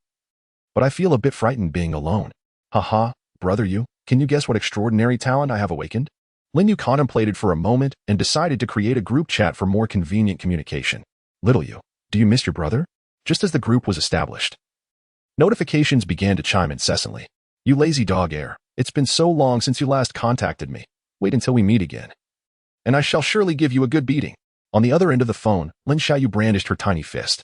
But I feel a bit frightened being alone. Haha, brother Yu, can you guess what extraordinary talent I have awakened? Lin Yu contemplated for a moment and decided to create a group chat for more convenient communication. Little Yu, do you miss your brother? Just as the group was established, notifications began to chime incessantly. You lazy dog air, it's been so long since you last contacted me. Wait until we meet again, and I shall surely give you a good beating. On the other end of the phone, Lin Xiaoyu brandished her tiny fist.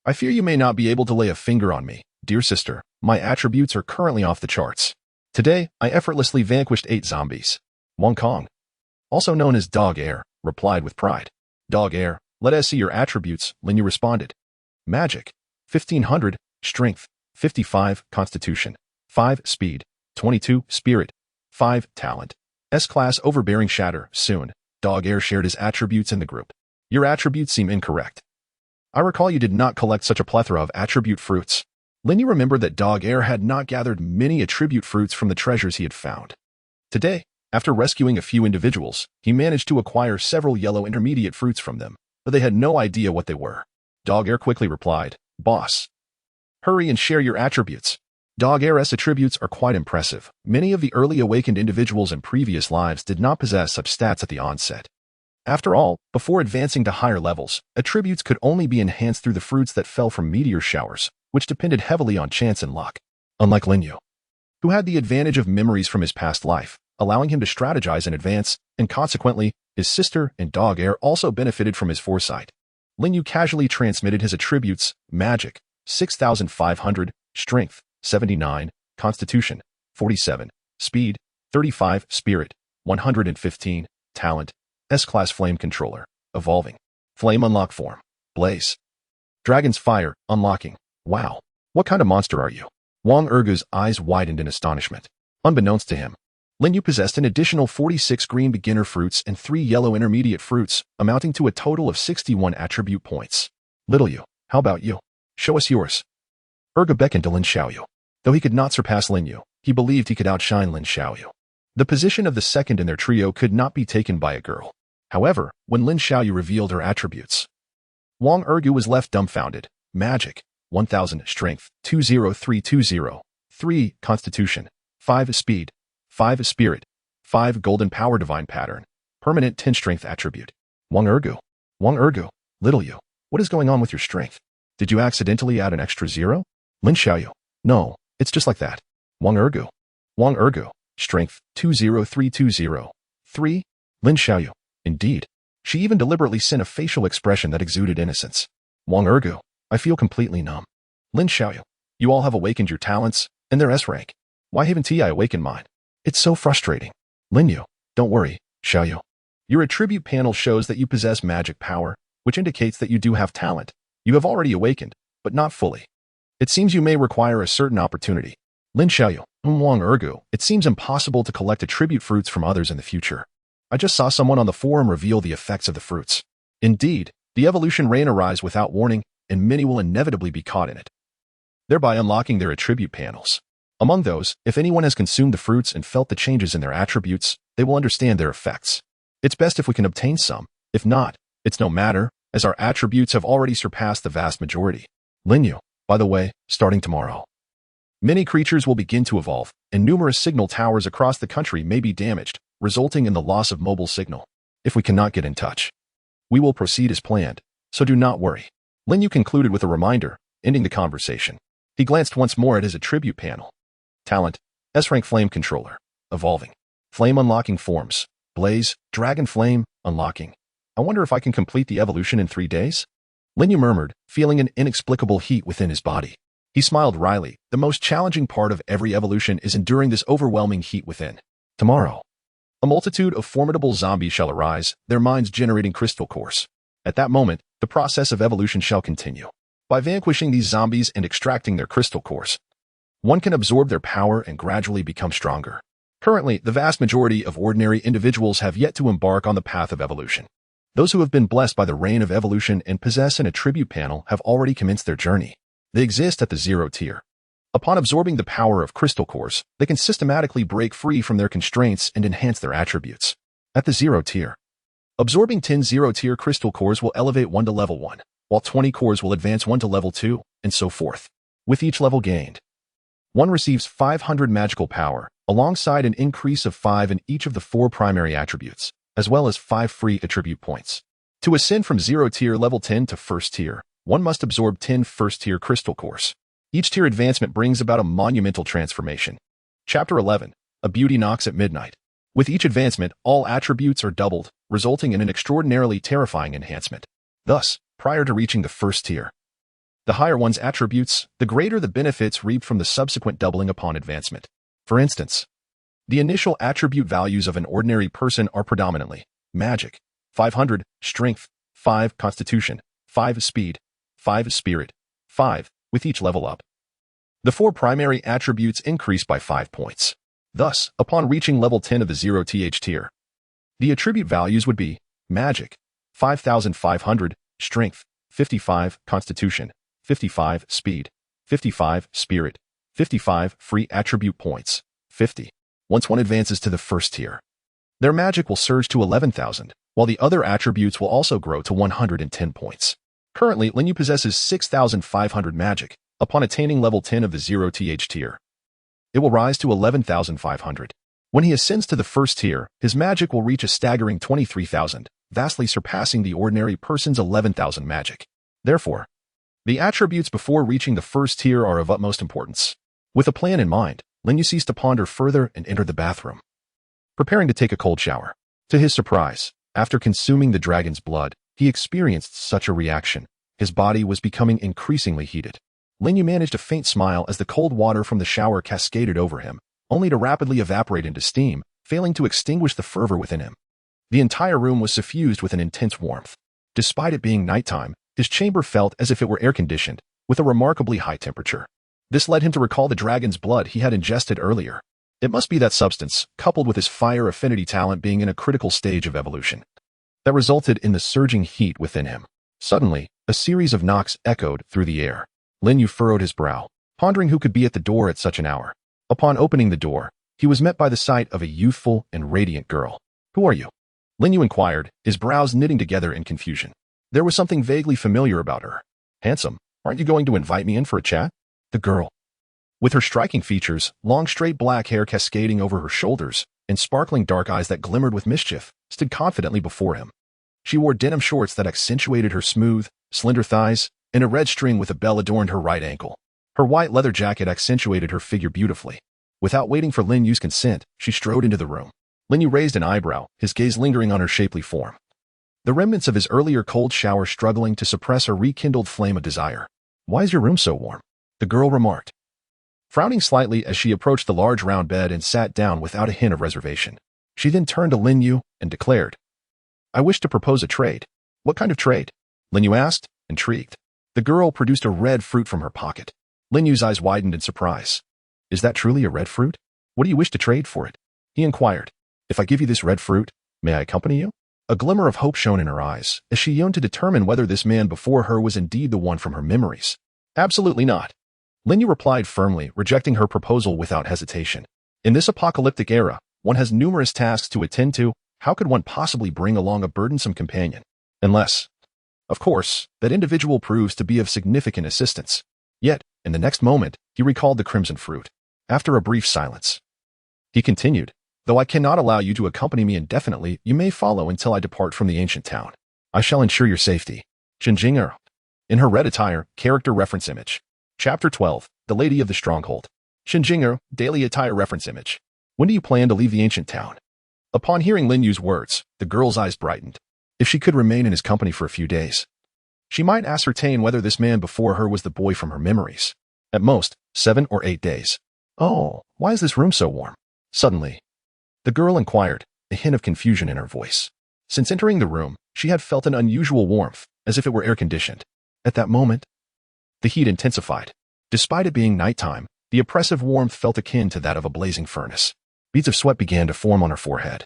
I fear you may not be able to lay a finger on me, dear sister. My attributes are currently off the charts. Today, I effortlessly vanquished 8 zombies. Wang Kong, also known as Dog Air, replied with pride. Dog Air, let us see your attributes, Lin Yu responded. Magic, 1500, Strength, 55, Constitution, 5, Speed, 22, Spirit, 5, Talent. S-Class Overbearing Shatter, soon. Dog Air shared his attributes in the group. Your attributes seem incorrect. I recall you did not collect such a plethora of attribute fruits. Lin Yu remembered that Dog Air had not gathered many attribute fruits from the treasures he had found. Today, after rescuing a few individuals, he managed to acquire several yellow intermediate fruits from them, but they had no idea what they were. Dog Air quickly replied, Boss, hurry and share your attributes. Dog Air's attributes are quite impressive. Many of the early awakened individuals in previous lives did not possess such stats at the onset. After all, before advancing to higher levels, attributes could only be enhanced through the fruits that fell from meteor showers, which depended heavily on chance and luck. Unlike Lin Yu, who had the advantage of memories from his past life, allowing him to strategize in advance, and consequently, his sister and Dog Air also benefited from his foresight. Lin Yu casually transmitted his attributes: Magic, 6,500, Strength, 79, Constitution, 47, Speed, 35, Spirit, 115, Talent, S-Class Flame Controller, Evolving, Flame Unlock Form, Blaze, Dragon's Fire, Unlocking. Wow, what kind of monster are you? Wang Ergu's eyes widened in astonishment. Unbeknownst to him, Lin Yu possessed an additional 46 green beginner fruits and 3 yellow intermediate fruits, amounting to a total of 61 attribute points. Little Yu, how about you? Show us yours. Ergu beckoned to Lin Xiaoyu. Though he could not surpass Lin Yu, he believed he could outshine Lin Xiaoyu. The position of the second in their trio could not be taken by a girl. However, when Lin Xiaoyu revealed her attributes, Wang Ergu was left dumbfounded. Magic, 1000, Strength, 20320, 3, Constitution, 5, Speed, 5, Spirit, 5, Golden Power Divine Pattern, Permanent 10 Strength Attribute. Wang Ergu, Little Yu, what is going on with your strength? Did you accidentally add an extra 0? Lin Xiaoyu, no, it's just like that. Wang Ergu, Strength, 20320, 3, Lin Xiaoyu, indeed. She even deliberately sent a facial expression that exuded innocence. Wang Ergu, I feel completely numb. Lin Xiaoyu, you all have awakened your talents, and their S rank. Why haven't I awakened mine? It's so frustrating. Lin Yu, don't worry, Xiaoyu. Your attribute panel shows that you possess magic power, which indicates that you do have talent. You have already awakened, but not fully. It seems you may require a certain opportunity. Lin Xiaoyu, Wang Ergu, it seems impossible to collect attribute fruits from others in the future. I just saw someone on the forum reveal the effects of the fruits. Indeed, the evolution rain arise without warning, and many will inevitably be caught in it, thereby unlocking their attribute panels. Among those, if anyone has consumed the fruits and felt the changes in their attributes, they will understand their effects. It's best if we can obtain some. If not, it's no matter, as our attributes have already surpassed the vast majority. Lin Yu, by the way, starting tomorrow, many creatures will begin to evolve, and numerous signal towers across the country may be damaged, resulting in the loss of mobile signal. If we cannot get in touch, we will proceed as planned, so do not worry. Lin Yu concluded with a reminder, ending the conversation. He glanced once more at his attribute panel. Talent, S-Rank Flame Controller, Evolving, Flame Unlocking Forms, Blaze, Dragon Flame, Unlocking. I wonder if I can complete the evolution in 3 days? Lin Yu murmured, feeling an inexplicable heat within his body. He smiled wryly. The most challenging part of every evolution is enduring this overwhelming heat within. Tomorrow, a multitude of formidable zombies shall arise, their minds generating crystal cores. At that moment, the process of evolution shall continue. By vanquishing these zombies and extracting their crystal cores, one can absorb their power and gradually become stronger. Currently, the vast majority of ordinary individuals have yet to embark on the path of evolution. Those who have been blessed by the reign of evolution and possess an attribute panel have already commenced their journey. They exist at the 0 tier. Upon absorbing the power of crystal cores, they can systematically break free from their constraints and enhance their attributes. At the 0 tier, absorbing 10 0-tier crystal cores will elevate 1 to level 1, while 20 cores will advance 1 to level 2, and so forth. With each level gained, one receives 500 magical power, alongside an increase of 5 in each of the 4 primary attributes, as well as 5 free attribute points. To ascend from 0 tier level 10 to 1st tier, one must absorb 10 1st tier crystal cores. Each tier advancement brings about a monumental transformation. Chapter 11. A beauty knocks at midnight. With each advancement, all attributes are doubled, resulting in an extraordinarily terrifying enhancement. Thus, prior to reaching the 1st tier, the higher one's attributes, the greater the benefits reaped from the subsequent doubling upon advancement. For instance, the initial attribute values of an ordinary person are predominantly magic, 500, strength, 5, constitution, 5, speed, 5, spirit, 5, with each level up. The 4 primary attributes increase by 5 points. Thus, upon reaching level 10 of the 0th tier, the attribute values would be magic, 5,500, strength, 55, constitution, 55, speed, 55, spirit, 55, free attribute points, 50. Once one advances to the 1st tier, their magic will surge to 11,000, while the other attributes will also grow to 110 points. Currently, Linyu possesses 6,500 magic. Upon attaining level 10 of the 0th tier, it will rise to 11,500. When he ascends to the 1st tier, his magic will reach a staggering 23,000, vastly surpassing the ordinary person's 11,000 magic. Therefore, the attributes before reaching the 1st tier are of utmost importance. With a plan in mind, Linyu ceased to ponder further and entered the bathroom, preparing to take a cold shower. To his surprise, after consuming the dragon's blood, he experienced such a reaction. His body was becoming increasingly heated. Linyu managed a faint smile as the cold water from the shower cascaded over him, only to rapidly evaporate into steam, failing to extinguish the fervor within him. The entire room was suffused with an intense warmth. Despite it being nighttime, his chamber felt as if it were air-conditioned, with a remarkably high temperature. This led him to recall the dragon's blood he had ingested earlier. It must be that substance, coupled with his fire affinity talent being in a critical stage of evolution, that resulted in the surging heat within him. Suddenly, a series of knocks echoed through the air. Linyu furrowed his brow, pondering who could be at the door at such an hour. Upon opening the door, he was met by the sight of a youthful and radiant girl. "Who are you?" Linyu inquired, his brows knitting together in confusion. There was something vaguely familiar about her. "Handsome, aren't you going to invite me in for a chat?" The girl, with her striking features, long straight black hair cascading over her shoulders, and sparkling dark eyes that glimmered with mischief, stood confidently before him. She wore denim shorts that accentuated her smooth, slender thighs, and a red string with a bell adorned her right ankle. Her white leather jacket accentuated her figure beautifully. Without waiting for Linyu's consent, she strode into the room. Linyu raised an eyebrow, his gaze lingering on her shapely form, the remnants of his earlier cold shower struggling to suppress a rekindled flame of desire. "Why is your room so warm?" the girl remarked, frowning slightly as she approached the large round bed and sat down without a hint of reservation. She then turned to Linyu and declared, "I wish to propose a trade." "What kind of trade?" Linyu asked, intrigued. The girl produced a red fruit from her pocket. Linyu's eyes widened in surprise. "Is that truly a red fruit? What do you wish to trade for it?" he inquired. "If I give you this red fruit, may I accompany you?" A glimmer of hope shone in her eyes, as she yearned to determine whether this man before her was indeed the one from her memories. "Absolutely not," Linyu replied firmly, rejecting her proposal without hesitation. In this apocalyptic era, one has numerous tasks to attend to. How could one possibly bring along a burdensome companion? Unless, of course, that individual proves to be of significant assistance. Yet, in the next moment, he recalled the crimson fruit. After a brief silence, he continued, "Though I cannot allow you to accompany me indefinitely, you may follow until I depart from the ancient town. I shall ensure your safety." Shinjinger. In her red attire, character reference image. Chapter 12. The Lady of the Stronghold. Shinjinger, daily attire reference image. When do you plan to leave the ancient town? Upon hearing Linyu's words, the girl's eyes brightened. If she could remain in his company for a few days, she might ascertain whether this man before her was the boy from her memories. At most, 7 or 8 days. "Oh, why is this room so warm?" Suddenly, the girl inquired, a hint of confusion in her voice. Since entering the room, she had felt an unusual warmth, as if it were air-conditioned. At that moment, the heat intensified. Despite it being nighttime, the oppressive warmth felt akin to that of a blazing furnace. Beads of sweat began to form on her forehead,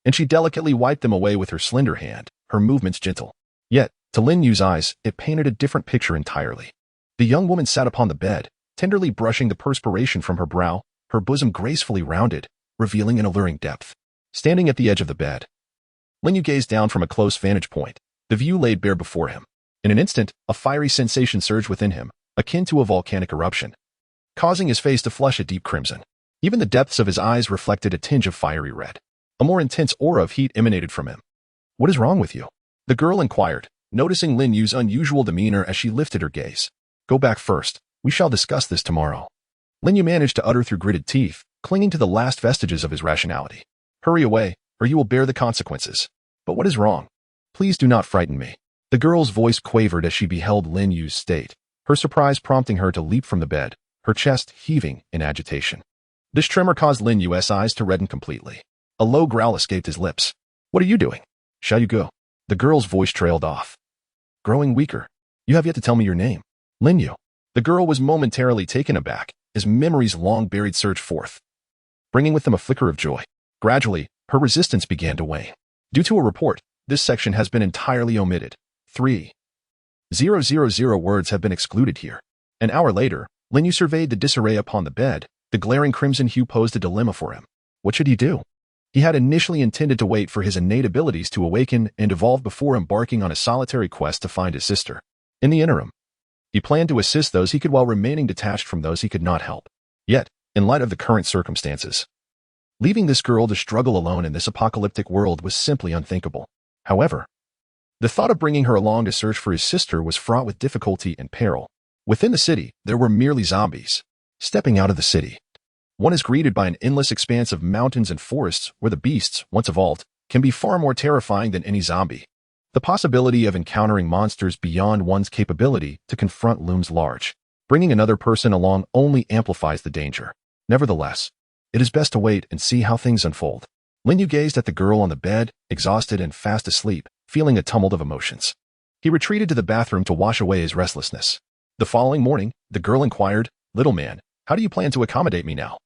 and she delicately wiped them away with her slender hand, her movements gentle. Yet, to Lin Yu's eyes, it painted a different picture entirely. The young woman sat upon the bed, tenderly brushing the perspiration from her brow, her bosom gracefully rounded, revealing an alluring depth. Standing at the edge of the bed, Lin Yu gazed down from a close vantage point. The view laid bare before him. In an instant, a fiery sensation surged within him, akin to a volcanic eruption, causing his face to flush a deep crimson. Even the depths of his eyes reflected a tinge of fiery red. A more intense aura of heat emanated from him. "What is wrong with you?" the girl inquired, noticing Lin Yu's unusual demeanor as she lifted her gaze. "Go back first. We shall discuss this tomorrow." Lin Yu managed to utter through gritted teeth, clinging to the last vestiges of his rationality. "Hurry away, or you will bear the consequences." "But what is wrong? Please do not frighten me." The girl's voice quavered as she beheld Lin Yu's state, her surprise prompting her to leap from the bed, her chest heaving in agitation. This tremor caused Lin Yu's eyes to redden completely. A low growl escaped his lips. "What are you doing? Shall you go?" The girl's voice trailed off, growing weaker. "You have yet to tell me your name." "Lin Yu." The girl was momentarily taken aback as memories long buried surged forth, bringing with them a flicker of joy. Gradually, her resistance began to wane. Due to a report, this section has been entirely omitted. 3,000 words have been excluded here. An hour later, Lin Yu surveyed the disarray upon the bed. The glaring crimson hue posed a dilemma for him. What should he do? He had initially intended to wait for his innate abilities to awaken and evolve before embarking on a solitary quest to find his sister. In the interim, he planned to assist those he could while remaining detached from those he could not help. Yet, in light of the current circumstances, leaving this girl to struggle alone in this apocalyptic world was simply unthinkable. However, the thought of bringing her along to search for his sister was fraught with difficulty and peril. Within the city, there were merely zombies. Stepping out of the city, one is greeted by an endless expanse of mountains and forests where the beasts, once evolved, can be far more terrifying than any zombie. The possibility of encountering monsters beyond one's capability to confront looms large. Bringing another person along only amplifies the danger. Nevertheless, it is best to wait and see how things unfold. Lin Yu gazed at the girl on the bed, exhausted and fast asleep, feeling a tumult of emotions. He retreated to the bathroom to wash away his restlessness. The following morning, the girl inquired, "Little man, how do you plan to accommodate me now?"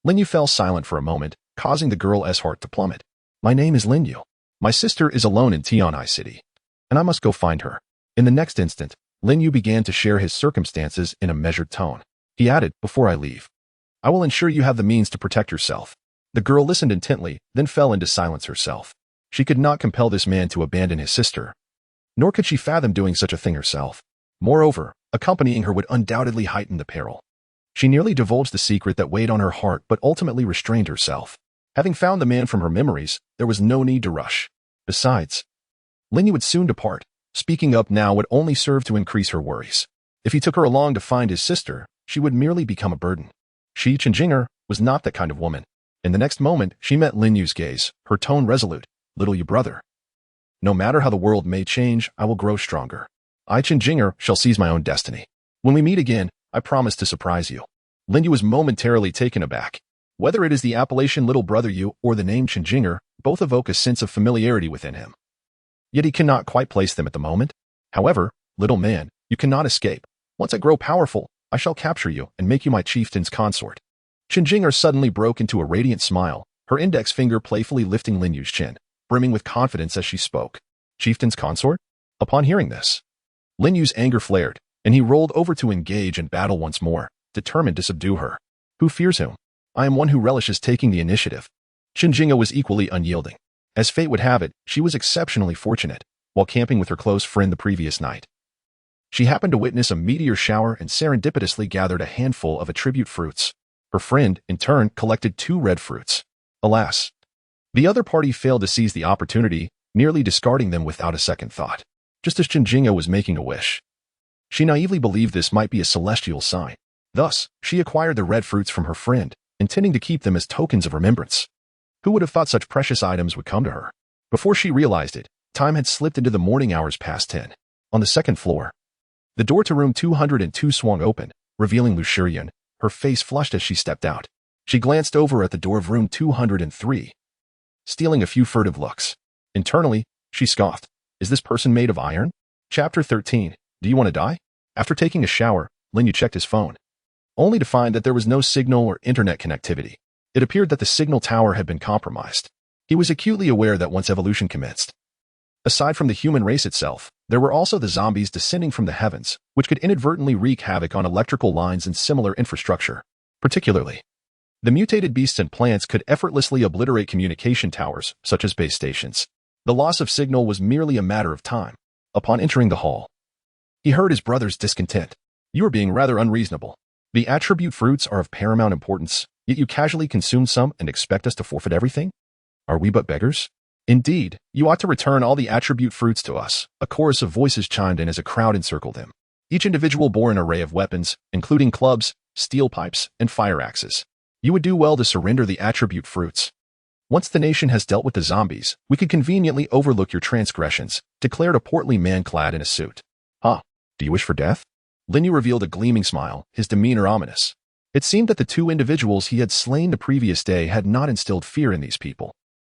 Lin Yu fell silent for a moment, causing the girl's heart to plummet. "My name is Lin Yu. My sister is alone in Tianhai City, and I must go find her." In the next instant, Lin Yu began to share his circumstances in a measured tone. He added, "Before I leave, I will ensure you have the means to protect yourself." The girl listened intently, then fell into silence herself. She could not compel this man to abandon his sister, nor could she fathom doing such a thing herself. Moreover, accompanying her would undoubtedly heighten the peril. She nearly divulged the secret that weighed on her heart but ultimately restrained herself. Having found the man from her memories, there was no need to rush. Besides, Lin Yu would soon depart. Speaking up now would only serve to increase her worries. If he took her along to find his sister, she would merely become a burden. She, Chenjinger, was not that kind of woman. In the next moment, she met Lin Yu's gaze, her tone resolute. "Little Yu brother, no matter how the world may change, I will grow stronger. I, Chenjinger, shall seize my own destiny. When we meet again, I promise to surprise you." Lin Yu was momentarily taken aback. Whether it is the appellation Little Brother Yu or the name Chenjinger, both evoke a sense of familiarity within him. Yet he cannot quite place them at the moment. "However, little man, you cannot escape. Once I grow powerful, I shall capture you and make you my chieftain's consort." Chenjinger suddenly broke into a radiant smile, her index finger playfully lifting Lin Yu's chin, brimming with confidence as she spoke. "Chieftain's consort?" Upon hearing this, Lin Yu's anger flared, and he rolled over to engage in battle once more, determined to subdue her. "Who fears whom? I am one who relishes taking the initiative." Chenjinger was equally unyielding. As fate would have it, she was exceptionally fortunate. While camping with her close friend the previous night, she happened to witness a meteor shower and serendipitously gathered a handful of attribute fruits. Her friend, in turn, collected 2 red fruits. Alas, the other party failed to seize the opportunity, nearly discarding them without a second thought. Just as Chenjinger was making a wish, she naively believed this might be a celestial sign. Thus, she acquired the red fruits from her friend, intending to keep them as tokens of remembrance. Who would have thought such precious items would come to her? Before she realized it, time had slipped into the morning hours past 10. On the second floor, the door to room 202 swung open, revealing Lu Shiyan, her face flushed as she stepped out. She glanced over at the door of room 203, stealing a few furtive looks. Internally, she scoffed. Is this person made of iron? Chapter 13. Do you want to die? After taking a shower, Lin Yu checked his phone, only to find that there was no signal or internet connectivity. It appeared that the signal tower had been compromised. He was acutely aware that once evolution commenced, aside from the human race itself, there were also the zombies descending from the heavens, which could inadvertently wreak havoc on electrical lines and similar infrastructure. Particularly, the mutated beasts and plants could effortlessly obliterate communication towers, such as base stations. The loss of signal was merely a matter of time. Upon entering the hall, he heard his brother's discontent. "You are being rather unreasonable. The attribute fruits are of paramount importance, yet you casually consume some and expect us to forfeit everything? Are we but beggars? Indeed, you ought to return all the attribute fruits to us." A chorus of voices chimed in as a crowd encircled him. Each individual bore an array of weapons, including clubs, steel pipes, and fire axes. "You would do well to surrender the attribute fruits. Once the nation has dealt with the zombies, we could conveniently overlook your transgressions," declared a portly man clad in a suit. "Huh, do you wish for death?" Linyu revealed a gleaming smile, his demeanor ominous. It seemed that the two individuals he had slain the previous day had not instilled fear in these people.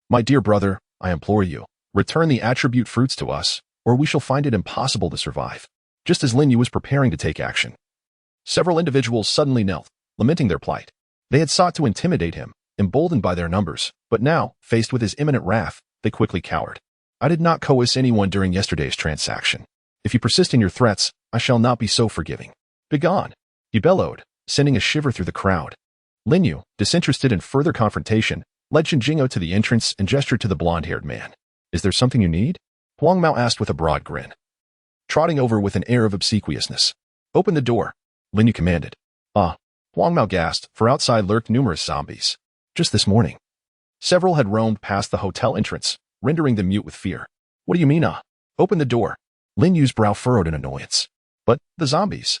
"My dear brother, I implore you, return the attribute fruits to us, or we shall find it impossible to survive." Just as Linyu was preparing to take action, several individuals suddenly knelt, lamenting their plight. They had sought to intimidate him, emboldened by their numbers, but now, faced with his imminent wrath, they quickly cowered. "I did not coerce anyone during yesterday's transaction. If you persist in your threats, I shall not be so forgiving. Begone!" he bellowed, sending a shiver through the crowd. Linyu, disinterested in further confrontation, led Shinjingo to the entrance and gestured to the blonde-haired man. "Is there something you need?" Huang Mao asked with a broad grin, trotting over with an air of obsequiousness. "Open the door," Linyu commanded. Huang Mao gasped, for outside lurked numerous zombies. Just this morning, several had roamed past the hotel entrance, rendering them mute with fear. "What do you mean, Open the door." Linyu's brow furrowed in annoyance. "But, the zombies,"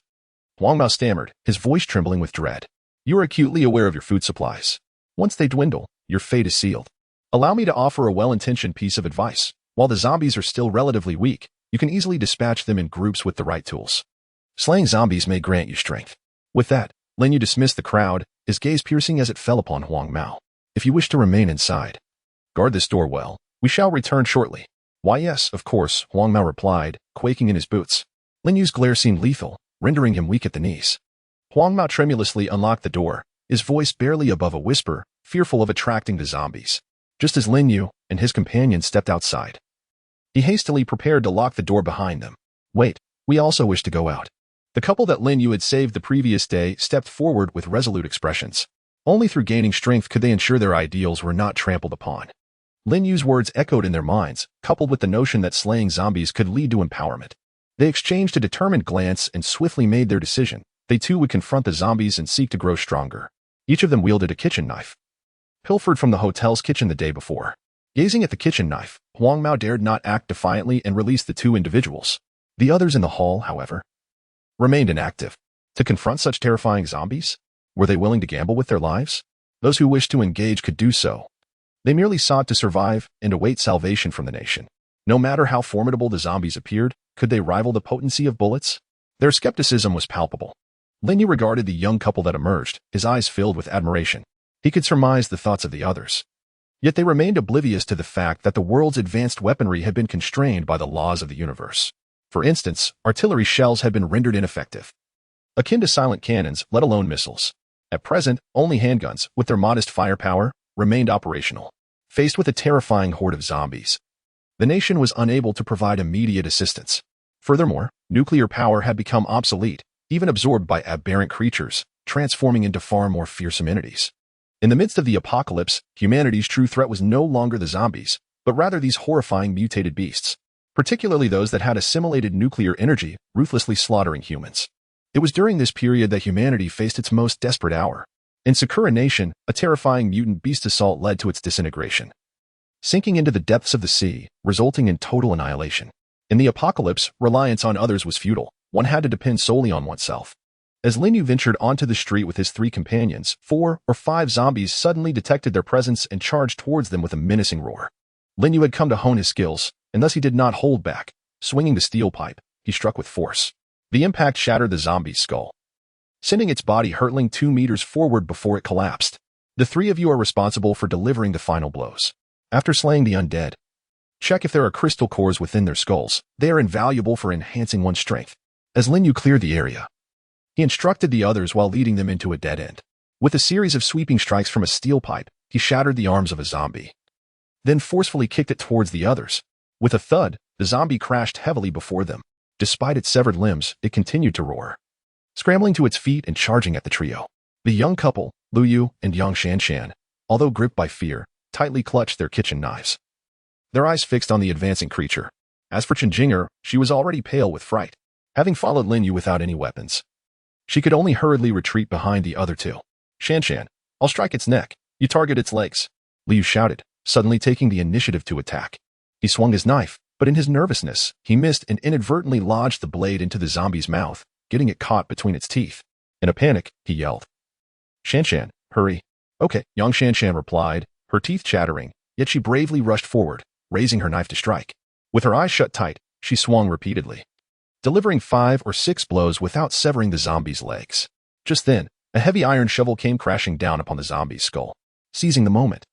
Huang Mao stammered, his voice trembling with dread. "You are acutely aware of your food supplies. Once they dwindle, your fate is sealed. Allow me to offer a well-intentioned piece of advice. While the zombies are still relatively weak, you can easily dispatch them in groups with the right tools. Slaying zombies may grant you strength." With that, Linyu dismissed the crowd, his gaze piercing as it fell upon Huang Mao. "If you wish to remain inside, guard this door well. We shall return shortly." "Why yes, of course," Huang Mao replied, quaking in his boots. Linyu's glare seemed lethal, rendering him weak at the knees. Huang Mao tremulously unlocked the door, his voice barely above a whisper, fearful of attracting the zombies. Just as Linyu and his companion stepped outside, he hastily prepared to lock the door behind them. "Wait, we also wish to go out." The couple that Linyu had saved the previous day stepped forward with resolute expressions. Only through gaining strength could they ensure their ideals were not trampled upon. Linyu's words echoed in their minds, coupled with the notion that slaying zombies could lead to empowerment. They exchanged a determined glance and swiftly made their decision. They too would confront the zombies and seek to grow stronger. Each of them wielded a kitchen knife, pilfered from the hotel's kitchen the day before. Gazing at the kitchen knife, Huang Mao dared not act defiantly and released the two individuals. The others in the hall, however, remained inactive. To confront such terrifying zombies? Were they willing to gamble with their lives? Those who wished to engage could do so. They merely sought to survive and await salvation from the nation. No matter how formidable the zombies appeared, could they rival the potency of bullets? Their skepticism was palpable. Linyu regarded the young couple that emerged, his eyes filled with admiration. He could surmise the thoughts of the others. Yet they remained oblivious to the fact that the world's advanced weaponry had been constrained by the laws of the universe. For instance, artillery shells had been rendered ineffective, akin to silent cannons, let alone missiles. At present, only handguns, with their modest firepower, remained operational. Faced with a terrifying horde of zombies, the nation was unable to provide immediate assistance. Furthermore, nuclear power had become obsolete, even absorbed by aberrant creatures, transforming into far more fearsome entities. In the midst of the apocalypse, humanity's true threat was no longer the zombies, but rather these horrifying mutated beasts, particularly those that had assimilated nuclear energy, ruthlessly slaughtering humans. It was during this period that humanity faced its most desperate hour. In Sakura Nation, a terrifying mutant beast assault led to its disintegration, sinking into the depths of the sea, resulting in total annihilation. In the apocalypse, reliance on others was futile. One had to depend solely on oneself. As Linyu ventured onto the street with his three companions, 4 or 5 zombies suddenly detected their presence and charged towards them with a menacing roar. Linyu had come to hone his skills, and thus he did not hold back. Swinging the steel pipe, he struck with force. The impact shattered the zombie's skull, sending its body hurtling 2 meters forward before it collapsed. The 3 of you are responsible for delivering the final blows. After slaying the undead, check if there are crystal cores within their skulls. They are invaluable for enhancing one's strength. As Linyu cleared the area, he instructed the others while leading them into a dead end. With a series of sweeping strikes from a steel pipe, he shattered the arms of a zombie, then forcefully kicked it towards the others. With a thud, the zombie crashed heavily before them. Despite its severed limbs, it continued to roar, scrambling to its feet and charging at the trio. The young couple, Lu Yu and Yang Shanshan, although gripped by fear, tightly clutched their kitchen knives, their eyes fixed on the advancing creature. As for Qinjinger, she was already pale with fright, having followed Lin Yu without any weapons. She could only hurriedly retreat behind the other two. Shanshan, I'll strike its neck. You target its legs, Liu shouted, suddenly taking the initiative to attack. He swung his knife, but in his nervousness, he missed and inadvertently lodged the blade into the zombie's mouth, getting it caught between its teeth. In a panic, he yelled, Shanshan, hurry. Okay, Yang Shanshan replied, her teeth chattering, yet she bravely rushed forward, raising her knife to strike. With her eyes shut tight, she swung repeatedly, delivering 5 or 6 blows without severing the zombie's legs. Just then, a heavy iron shovel came crashing down upon the zombie's skull. Seizing the moment,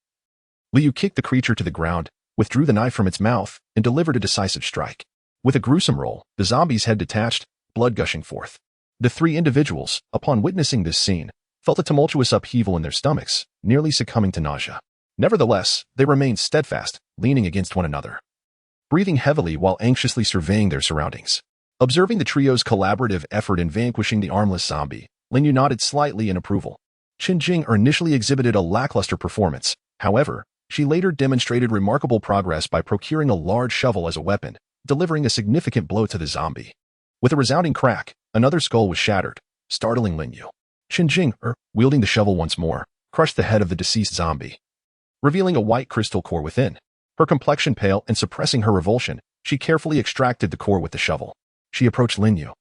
Liu kicked the creature to the ground, withdrew the knife from its mouth, and delivered a decisive strike. With a gruesome roll, the zombie's head detached, blood gushing forth. The 3 individuals, upon witnessing this scene, felt a tumultuous upheaval in their stomachs, nearly succumbing to nausea. Nevertheless, they remained steadfast, leaning against one another, breathing heavily while anxiously surveying their surroundings. Observing the trio's collaborative effort in vanquishing the armless zombie, Lin Yu nodded slightly in approval. Qinjinger initially exhibited a lackluster performance. However, she later demonstrated remarkable progress by procuring a large shovel as a weapon, delivering a significant blow to the zombie. With a resounding crack, another skull was shattered, startling Lin Yu. Qinjinger, wielding the shovel once more, crushed the head of the deceased zombie, revealing a white crystal core within. Her complexion pale and suppressing her revulsion, she carefully extracted the core with the shovel. She approached Lin Yu,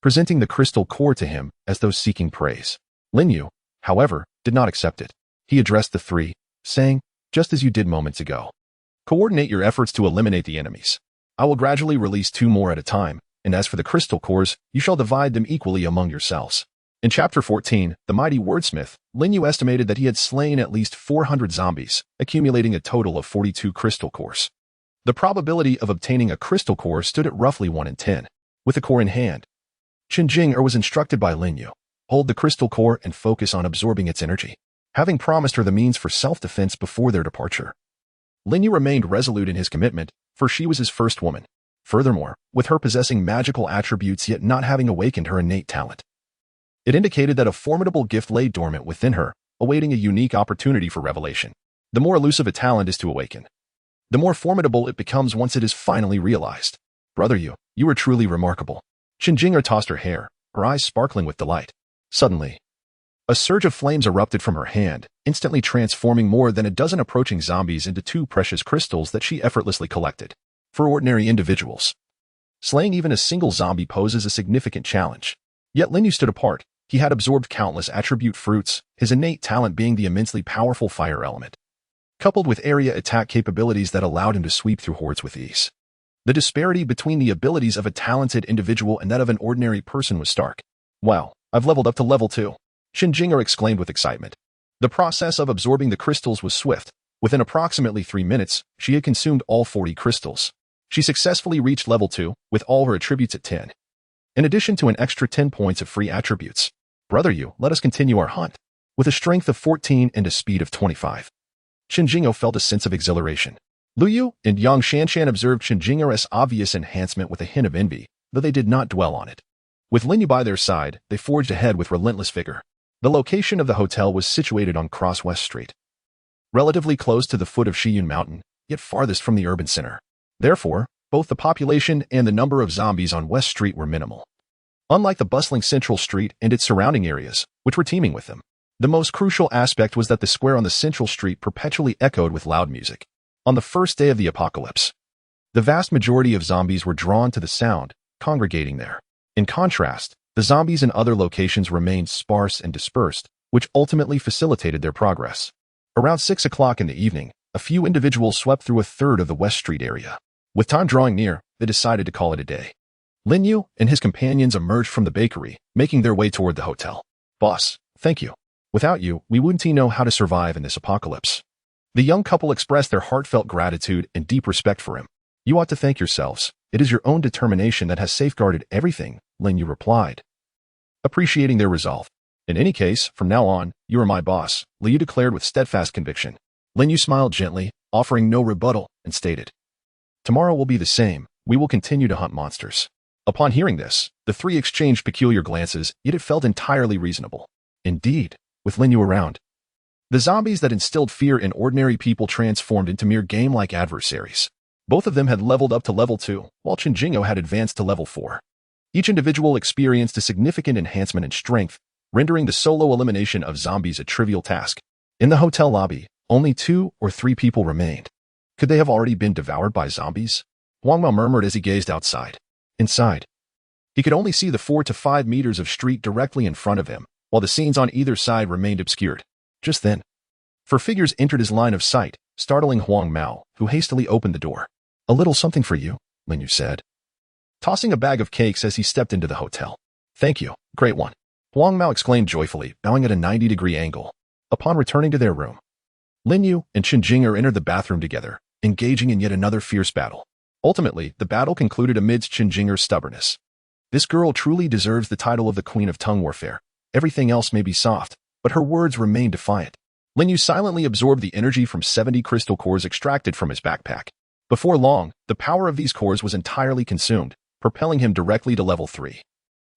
presenting the crystal core to him as though seeking praise. Lin Yu, however, did not accept it. He addressed the 3, saying, just as you did moments ago, coordinate your efforts to eliminate the enemies. I will gradually release 2 more at a time, and as for the crystal cores, you shall divide them equally among yourselves. In Chapter 14, the mighty wordsmith, Lin Yu estimated that he had slain at least 400 zombies, accumulating a total of 42 crystal cores. The probability of obtaining a crystal core stood at roughly 1 in 10. With the core in hand, Qinjinger was instructed by Lin Yu, hold the crystal core and focus on absorbing its energy, having promised her the means for self-defense before their departure. Lin Yu remained resolute in his commitment, for she was his first woman. Furthermore, with her possessing magical attributes yet not having awakened her innate talent, it indicated that a formidable gift lay dormant within her, awaiting a unique opportunity for revelation. The more elusive a talent is to awaken, the more formidable it becomes once it is finally realized. Brother Yu, you are truly remarkable. Qinjinger tossed her hair, her eyes sparkling with delight. Suddenly, a surge of flames erupted from her hand, instantly transforming more than a dozen approaching zombies into 2 precious crystals that she effortlessly collected. For ordinary individuals, slaying even a single zombie poses a significant challenge. Yet Lin Yu stood apart. He had absorbed countless attribute fruits, his innate talent being the immensely powerful fire element, coupled with area attack capabilities that allowed him to sweep through hordes with ease. The disparity between the abilities of a talented individual and that of an ordinary person was stark. Wow, I've leveled up to level 2. Qinjinger exclaimed with excitement. The process of absorbing the crystals was swift. Within approximately 3 minutes, she had consumed all 40 crystals. She successfully reached level 2, with all her attributes at 10. In addition to an extra 10 points of free attributes. Brother Yu, let us continue our hunt. With a strength of 14 and a speed of 25. Qinjinger felt a sense of exhilaration. Lu Yu and Yang Shanshan observed Qinjinger's obvious enhancement with a hint of envy, though they did not dwell on it. With Lin Yu by their side, they forged ahead with relentless vigor. The location of the hotel was situated on Cross West Street, relatively close to the foot of Shiyun Mountain, yet farthest from the urban center. Therefore, both the population and the number of zombies on West Street were minimal, unlike the bustling Central Street and its surrounding areas, which were teeming with them. The most crucial aspect was that the square on the Central Street perpetually echoed with loud music. On the first day of the apocalypse, the vast majority of zombies were drawn to the sound, congregating there. In contrast, the zombies in other locations remained sparse and dispersed, which ultimately facilitated their progress. Around 6 o'clock in the evening, a few individuals swept through a third of the West Street area. With time drawing near, they decided to call it a day. Lin Yu and his companions emerged from the bakery, making their way toward the hotel. Boss, thank you. Without you, we wouldn't know how to survive in this apocalypse. The young couple expressed their heartfelt gratitude and deep respect for him. You ought to thank yourselves. It is your own determination that has safeguarded everything, Lin Yu replied, appreciating their resolve. In any case, from now on, you are my boss, Liu declared with steadfast conviction. Lin Yu smiled gently, offering no rebuttal, and stated, "Tomorrow will be the same. We will continue to hunt monsters." Upon hearing this, the three exchanged peculiar glances, yet it felt entirely reasonable. Indeed, with Lin Yu around, the zombies that instilled fear in ordinary people transformed into mere game-like adversaries. Both of them had leveled up to level 2, while Qinjingo had advanced to level 4. Each individual experienced a significant enhancement in strength, rendering the solo elimination of zombies a trivial task. In the hotel lobby, only 2 or 3 people remained. Could they have already been devoured by zombies? Huang Mao murmured as he gazed outside. Inside, he could only see the 4 to 5 meters of street directly in front of him, while the scenes on either side remained obscured. Just then, 4 figures entered his line of sight, startling Huang Mao, who hastily opened the door. "A little something for you," Lin Yu said, tossing a bag of cakes as he stepped into the hotel. "Thank you, great one," Huang Mao exclaimed joyfully, bowing at a 90-degree angle. Upon returning to their room, Lin Yu and Chen Jing'er entered the bathroom together, engaging in yet another fierce battle. Ultimately, the battle concluded amidst Chen Jing'er's stubbornness. This girl truly deserves the title of the Queen of Tongue Warfare. Everything else may be soft, but her words remain defiant. Lin Yu silently absorbed the energy from 70 crystal cores extracted from his backpack. Before long, the power of these cores was entirely consumed, propelling him directly to level 3.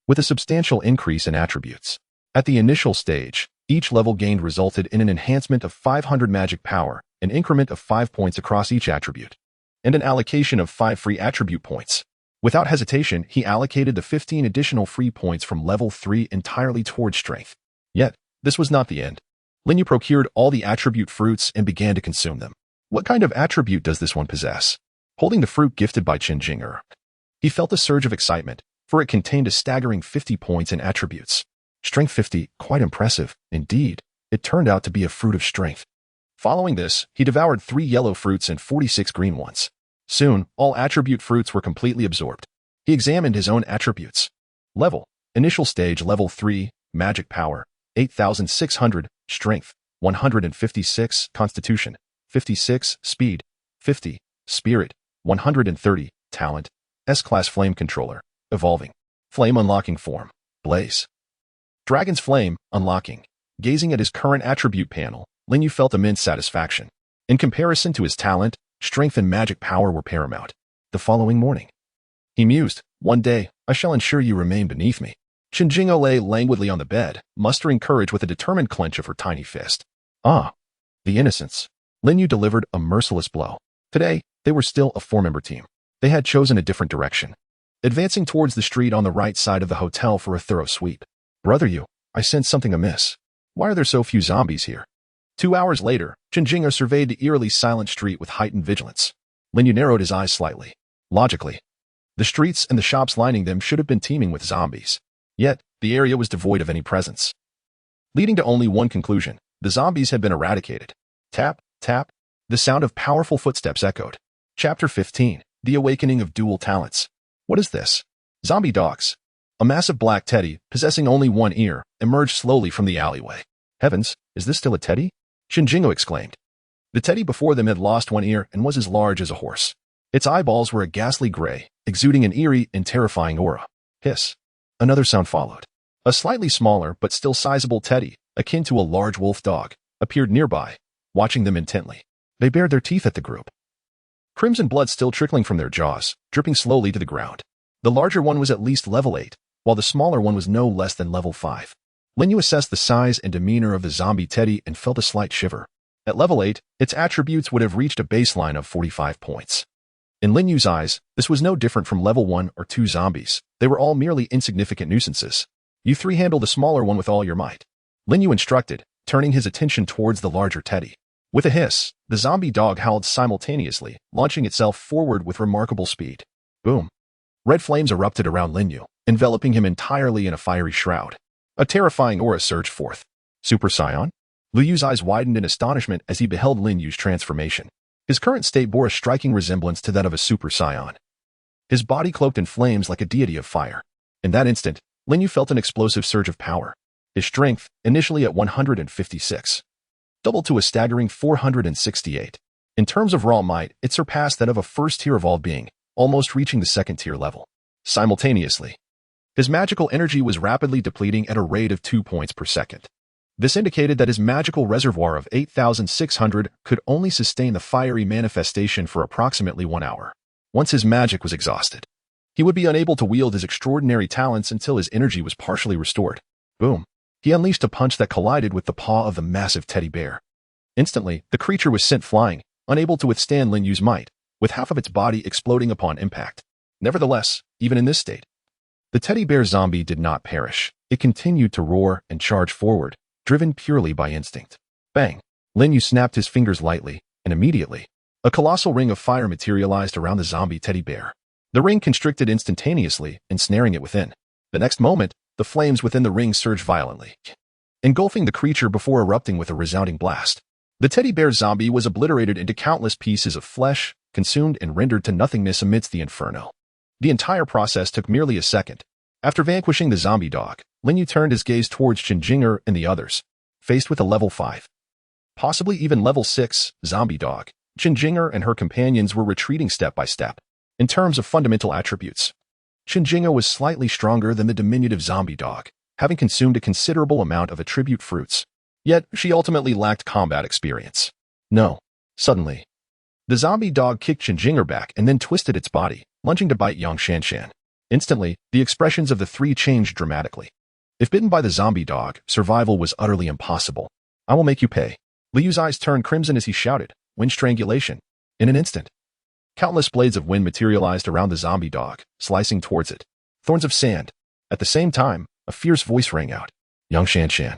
With a substantial increase in attributes. At the initial stage, each level gained resulted in an enhancement of 500 magic power, an increment of 5 points across each attribute, and an allocation of 5 free attribute points. Without hesitation, he allocated the 15 additional free points from level 3 entirely towards strength. Yet, this was not the end. Lin Yu procured all the attribute fruits and began to consume them. What kind of attribute does this one possess? Holding the fruit gifted by Chen Jing'er, he felt a surge of excitement, for it contained a staggering 50 points in attributes. Strength 50, quite impressive. Indeed, it turned out to be a fruit of strength. Following this, he devoured 3 yellow fruits and 46 green ones. Soon, all attribute fruits were completely absorbed. He examined his own attributes. Level. Initial stage level 3, magic power, 8,600, strength, 156, constitution, 56, speed, 50, spirit, 130, talent, S-class flame controller, evolving. Flame unlocking form, blaze. Dragon's flame, unlocking. Gazing at his current attribute panel, Lin Yu felt immense satisfaction. In comparison to his talent, strength and magic power were paramount. The following morning, he mused, "One day, I shall ensure you remain beneath me." Chen Jing'er lay languidly on the bed, mustering courage with a determined clench of her tiny fist. Ah, the innocents. Lin Yu delivered a merciless blow. Today, they were still a 4-member team. They had chosen a different direction, advancing towards the street on the right side of the hotel for a thorough sweep. "Brother Yu, I sense something amiss. Why are there so few zombies here?" 2 hours later, Chen Jing'er surveyed the eerily silent street with heightened vigilance. Lin Yu narrowed his eyes slightly. Logically, the streets and the shops lining them should have been teeming with zombies. Yet, the area was devoid of any presence, leading to only one conclusion: the zombies had been eradicated. Tap, tap, the sound of powerful footsteps echoed. Chapter 15, The Awakening of Dual Talents. What is this? Zombie dogs. A massive black teddy, possessing only one ear, emerged slowly from the alleyway. Heavens, is this still a teddy? Chen Jing'er exclaimed. The teddy before them had lost one ear and was as large as a horse. Its eyeballs were a ghastly gray, exuding an eerie and terrifying aura. Hiss. Another sound followed. A slightly smaller but still sizable teddy, akin to a large wolf dog, appeared nearby, watching them intently. They bared their teeth at the group, crimson blood still trickling from their jaws, dripping slowly to the ground. The larger one was at least level 8, while the smaller one was no less than level 5. Lin Yu assessed the size and demeanor of the zombie teddy and felt a slight shiver. At level 8, its attributes would have reached a baseline of 45 points. In Lin Yu's eyes, this was no different from level 1 or 2 zombies. They were all merely insignificant nuisances. You 3 handle the smaller one with all your might, Lin Yu instructed, turning his attention towards the larger teddy. With a hiss, the zombie dog howled simultaneously, launching itself forward with remarkable speed. Boom. Red flames erupted around Lin Yu, enveloping him entirely in a fiery shroud. A terrifying aura surged forth. Super Saiyan? Liu Yu's eyes widened in astonishment as he beheld Lin Yu's transformation. His current state bore a striking resemblance to that of a Super Saiyan. His body cloaked in flames like a deity of fire. In that instant, Lin Yu felt an explosive surge of power. His strength, initially at 156, doubled to a staggering 468. In terms of raw might, it surpassed that of a first-tier evolved being, almost reaching the second-tier level. Simultaneously, His magical energy was rapidly depleting at a rate of 2 points per second. This indicated that his magical reservoir of 8,600 could only sustain the fiery manifestation for approximately 1 hour. Once his magic was exhausted, he would be unable to wield his extraordinary talents until his energy was partially restored. Boom! He unleashed a punch that collided with the paw of the massive teddy bear. Instantly, the creature was sent flying, unable to withstand Lin Yu's might, with half of its body exploding upon impact. Nevertheless, even in this state, the teddy bear zombie did not perish. It continued to roar and charge forward, driven purely by instinct. Bang! Lin Yu snapped his fingers lightly, and immediately, a colossal ring of fire materialized around the zombie teddy bear. The ring constricted instantaneously, ensnaring it within. The next moment, the flames within the ring surged violently, engulfing the creature before erupting with a resounding blast. The teddy bear zombie was obliterated into countless pieces of flesh, consumed and rendered to nothingness amidst the inferno. The entire process took merely a second. After vanquishing the zombie dog, Lin Yu turned his gaze towards Qinjinger and the others, faced with a level 5, possibly even level 6, zombie dog. Qinjinger and her companions were retreating step by step. In terms of fundamental attributes, Qinjinger was slightly stronger than the diminutive zombie dog, having consumed a considerable amount of attribute fruits. Yet, she ultimately lacked combat experience. No. Suddenly, the zombie dog kicked Qinjinger back and then twisted its body, lunging to bite Yang Shanshan. Instantly, the expressions of the three changed dramatically. If bitten by the zombie dog, survival was utterly impossible. I will make you pay. Li Yu's eyes turned crimson as he shouted, "Wind strangulation." In an instant, countless blades of wind materialized around the zombie dog, slicing towards it. Thorns of sand. At the same time, a fierce voice rang out. Yang Shanshan,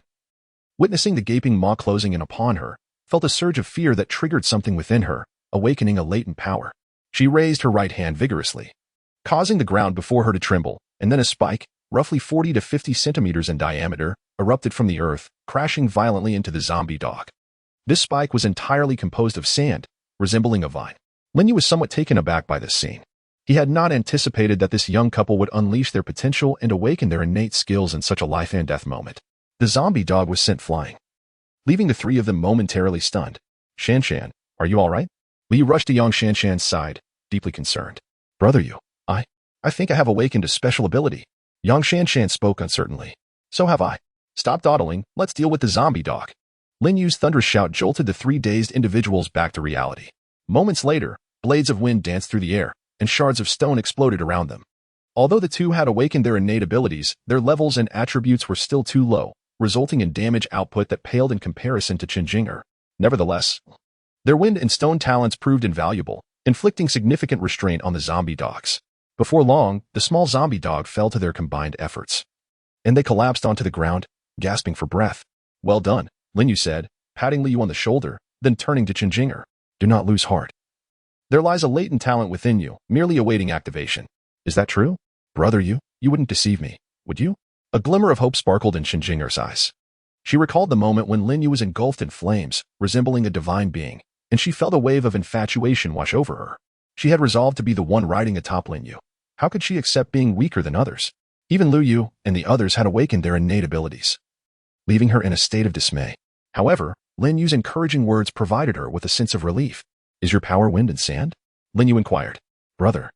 witnessing the gaping maw closing in upon her, felt a surge of fear that triggered something within her, awakening a latent power. She raised her right hand vigorously, causing the ground before her to tremble, and then a spike, roughly 40 to 50 centimeters in diameter, erupted from the earth, crashing violently into the zombie dog. This spike was entirely composed of sand, resembling a vine. Lin Yu was somewhat taken aback by this scene. He had not anticipated that this young couple would unleash their potential and awaken their innate skills in such a life-and-death moment. The zombie dog was sent flying, leaving the three of them momentarily stunned. Shanshan, are you all right? Li Yu rushed to Yang Shanshan's side, deeply concerned. Brother Yu, I think I have awakened a special ability. Yang Shanshan spoke uncertainly. So have I. Stop dawdling, let's deal with the zombie dog. Lin Yu's thunderous shout jolted the three dazed individuals back to reality. Moments later, blades of wind danced through the air, and shards of stone exploded around them. Although the two had awakened their innate abilities, their levels and attributes were still too low, resulting in damage output that paled in comparison to Qinjinger. Nevertheless, their wind and stone talents proved invaluable, inflicting significant restraint on the zombie dogs. Before long, the small zombie dog fell to their combined efforts, and they collapsed onto the ground, gasping for breath. Well done, Lin Yu said, patting Li Yu on the shoulder, then turning to Qinjinger. Do not lose heart. There lies a latent talent within you, merely awaiting activation. Is that true? Brother Yu, you wouldn't deceive me, would you? A glimmer of hope sparkled in Qinjinger's eyes. She recalled the moment when Lin Yu was engulfed in flames, resembling a divine being, and she felt a wave of infatuation wash over her. She had resolved to be the one riding atop Lin Yu. How could she accept being weaker than others? Even Lu Yu and the others had awakened their innate abilities, leaving her in a state of dismay. However, Lin Yu's encouraging words provided her with a sense of relief. Is your power wind and sand? Lin Yu inquired. Brother.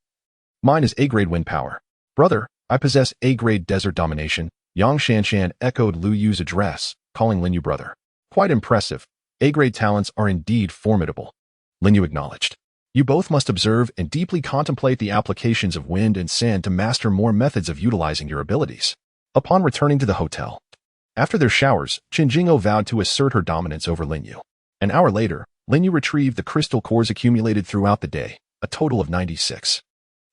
Mine is A-grade wind power. Brother, I possess A-grade desert domination. Yang Shanshan echoed Lu Yu's address, calling Lin Yu brother. Quite impressive. A-grade talents are indeed formidable. Lin Yu acknowledged. You both must observe and deeply contemplate the applications of wind and sand to master more methods of utilizing your abilities. Upon returning to the hotel, after their showers, Qinjingo vowed to assert her dominance over Lin Yu. An hour later, Lin Yu retrieved the crystal cores accumulated throughout the day, a total of 96.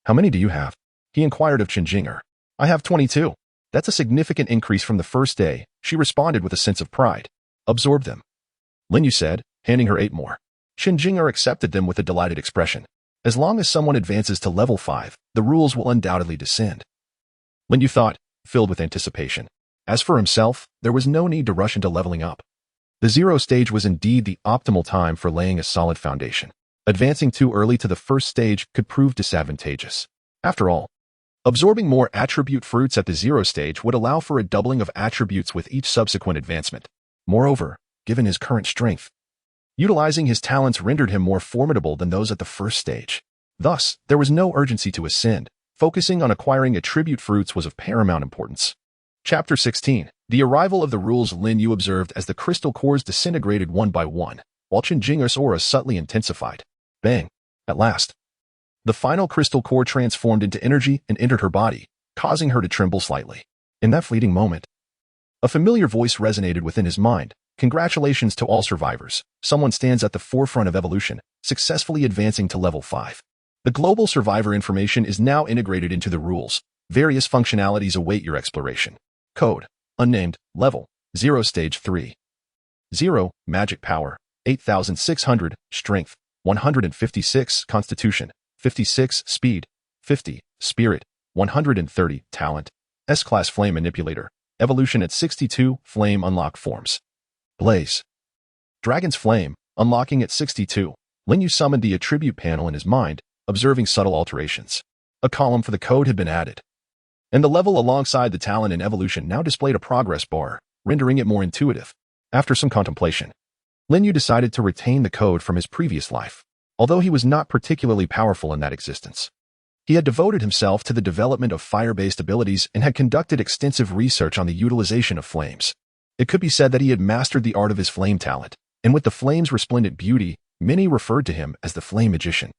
How many do you have? He inquired of Qinjinger. I have 22. That's a significant increase from the first day, she responded with a sense of pride. Absorb them, Lin Yu said, handing her 8 more. Qinjinger accepted them with a delighted expression. As long as someone advances to level 5, the rules will undoubtedly descend. Lin Yu thought, filled with anticipation. As for himself, there was no need to rush into leveling up. The 0 stage was indeed the optimal time for laying a solid foundation. Advancing too early to the first stage could prove disadvantageous. After all, absorbing more attribute fruits at the 0 stage would allow for a doubling of attributes with each subsequent advancement. Moreover, given his current strength, utilizing his talents rendered him more formidable than those at the first stage. Thus, there was no urgency to ascend, Focusing on acquiring attribute fruits was of paramount importance. Chapter 16. The arrival of the rules. Lin Yu observed as the crystal cores disintegrated one by one, while Chen Jing's aura subtly intensified. Bang! At last. The final crystal core transformed into energy and entered her body, causing her to tremble slightly. In that fleeting moment, a familiar voice resonated within his mind. Congratulations to all survivors. Someone stands at the forefront of evolution, successfully advancing to level 5. The global survivor information is now integrated into the rules. Various functionalities await your exploration. Code. Unnamed. Level. 0 Stage 3. 0. Magic Power. 8,600. Strength. 156. Constitution. 56. Speed. 50. Spirit. 130. Talent. S-Class Flame Manipulator. Evolution at 62. Flame Unlock Forms. Blaze. Dragon's Flame. Unlocking at 62. Lin Yu summoned the attribute panel in his mind, observing subtle alterations. A column for the code had been added, and the level alongside the talent and evolution now displayed a progress bar, rendering it more intuitive. After some contemplation, Lin Yu decided to retain the code from his previous life, although he was not particularly powerful in that existence. He had devoted himself to the development of fire-based abilities and had conducted extensive research on the utilization of flames. It could be said that he had mastered the art of his flame talent, and with the flame's resplendent beauty, many referred to him as the Flame Magician.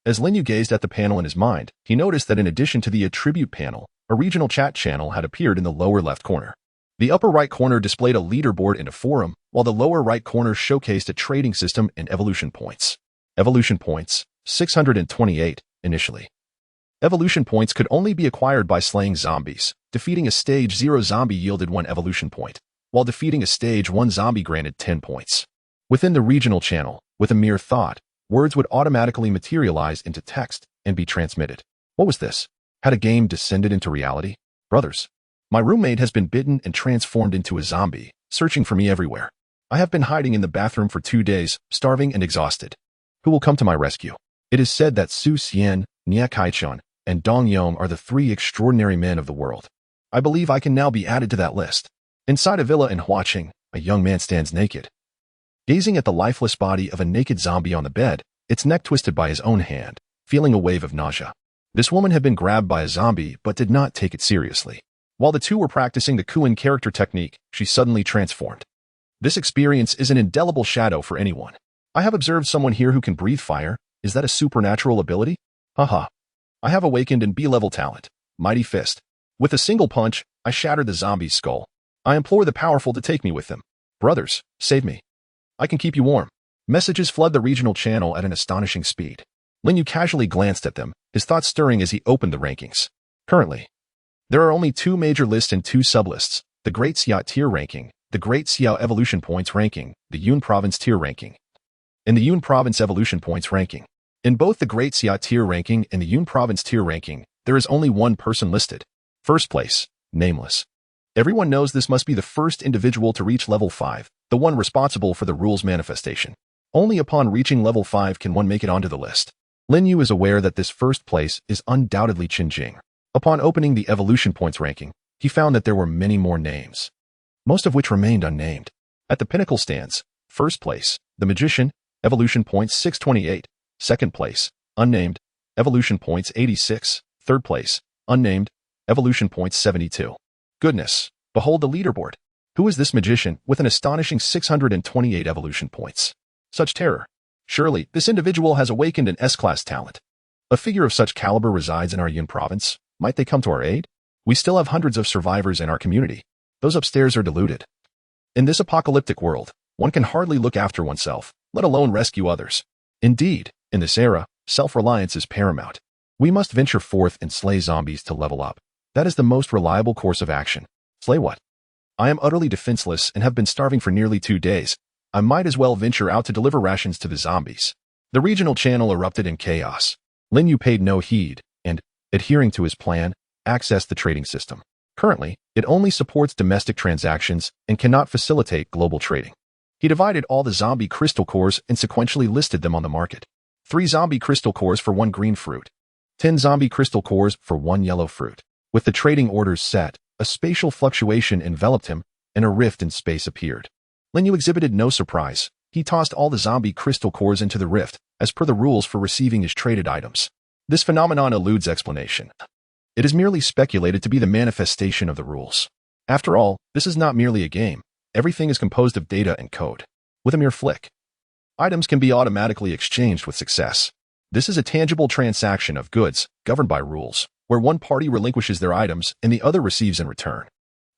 As Lin Yu gazed at the panel in his mind, he noticed that in addition to the attribute panel, a regional chat channel had appeared in the lower left corner. The upper right corner displayed a leaderboard and a forum, while the lower right corner showcased a trading system and evolution points. Evolution points, 628, initially. Evolution points could only be acquired by slaying zombies. Defeating a stage 0 zombie yielded 1 evolution point, while defeating a stage 1 zombie granted 10 points. Within the regional channel, with a mere thought, words would automatically materialize into text and be transmitted. What was this? Had a game descended into reality? Brothers, my roommate has been bitten and transformed into a zombie, searching for me everywhere. I have been hiding in the bathroom for 2 days, starving and exhausted. Who will come to my rescue? It is said that Su Xian, Nia Kaichun, and Dong Yong are the 3 extraordinary men of the world. I believe I can now be added to that list. Inside a villa in Huaqing, a young man stands naked, gazing at the lifeless body of a naked zombie on the bed, its neck twisted by his own hand, feeling a wave of nausea. This woman had been grabbed by a zombie but did not take it seriously. While the two were practicing the Kuan character technique, she suddenly transformed. This experience is an indelible shadow for anyone. I have observed someone here who can breathe fire. Is that a supernatural ability? Haha. I have awakened in B-level talent. Mighty Fist. With a single punch, I shattered the zombie's skull. I implore the powerful to take me with them. Brothers, save me. I can keep you warm. Messages flood the regional channel at an astonishing speed. Lin Yu casually glanced at them, his thoughts stirring as he opened the rankings. Currently, there are only 2 major lists and 2 sublists, the Great Xiao tier ranking, the Great Xiao evolution points ranking, the Yun province tier ranking, and the Yun province evolution points ranking. In both the Great Xiao tier ranking and the Yun province tier ranking, there is only one person listed. First place, nameless. Everyone knows this must be the first individual to reach level 5, the one responsible for the rules manifestation. Only upon reaching level 5 can one make it onto the list. Lin Yu is aware that this first place is undoubtedly Qin Jing. Upon opening the evolution points ranking, he found that there were many more names, most of which remained unnamed. At the pinnacle stands, first place, the Magician, evolution points 628, second place, unnamed, evolution points 86, third place, unnamed, evolution points 72. Goodness, behold the leaderboard. Who is this magician with an astonishing 628 evolution points? Such terror. Surely, this individual has awakened an S-class talent. A figure of such caliber resides in our Yun province. Might they come to our aid? We still have hundreds of survivors in our community. Those upstairs are deluded. In this apocalyptic world, one can hardly look after oneself, let alone rescue others. Indeed, in this era, self-reliance is paramount. We must venture forth and slay zombies to level up. That is the most reliable course of action. Slay what? I am utterly defenseless and have been starving for nearly 2 days. I might as well venture out to deliver rations to the zombies. The regional channel erupted in chaos. Lin Yu paid no heed and, adhering to his plan, accessed the trading system. Currently, it only supports domestic transactions and cannot facilitate global trading. He divided all the zombie crystal cores and sequentially listed them on the market. 3 zombie crystal cores for 1 green fruit. 10 zombie crystal cores for 1 yellow fruit. With the trading orders set, a spatial fluctuation enveloped him, and a rift in space appeared. Lin Yu exhibited no surprise. He tossed all the zombie crystal cores into the rift, as per the rules for receiving his traded items. This phenomenon eludes explanation. It is merely speculated to be the manifestation of the rules. After all, this is not merely a game. Everything is composed of data and code. With a mere flick, items can be automatically exchanged with success. This is a tangible transaction of goods, governed by rules, where one party relinquishes their items and the other receives in return.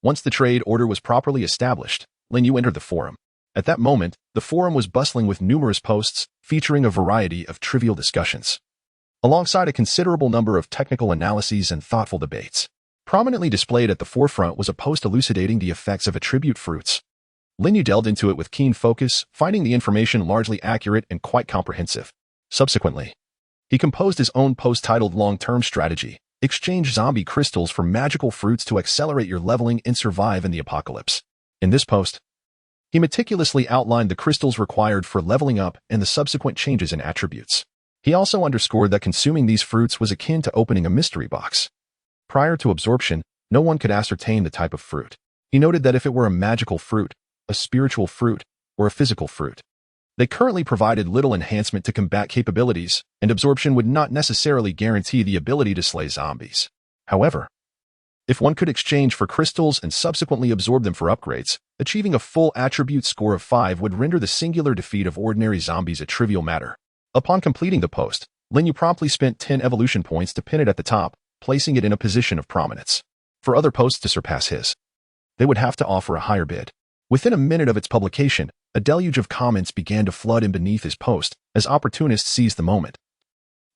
Once the trade order was properly established, Lin Yu entered the forum. At that moment, the forum was bustling with numerous posts featuring a variety of trivial discussions, alongside a considerable number of technical analyses and thoughtful debates. Prominently displayed at the forefront was a post elucidating the effects of attribute fruits. Lin Yu delved into it with keen focus, finding the information largely accurate and quite comprehensive. Subsequently, he composed his own post titled Long-Term Strategy: Exchange Zombie Crystals for Magical Fruits to Accelerate Your Leveling and Survive in the Apocalypse. In this post, he meticulously outlined the crystals required for leveling up and the subsequent changes in attributes. He also underscored that consuming these fruits was akin to opening a mystery box. Prior to absorption, no one could ascertain the type of fruit. He noted that if it were a magical fruit, a spiritual fruit, or a physical fruit, they currently provided little enhancement to combat capabilities, and absorption would not necessarily guarantee the ability to slay zombies. However, if one could exchange for crystals and subsequently absorb them for upgrades, achieving a full attribute score of 5 would render the singular defeat of ordinary zombies a trivial matter. Upon completing the post, Lin Yu promptly spent 10 evolution points to pin it at the top, placing it in a position of prominence. For other posts to surpass his, they would have to offer a higher bid. Within a minute of its publication, a deluge of comments began to flood in beneath his post as opportunists seized the moment,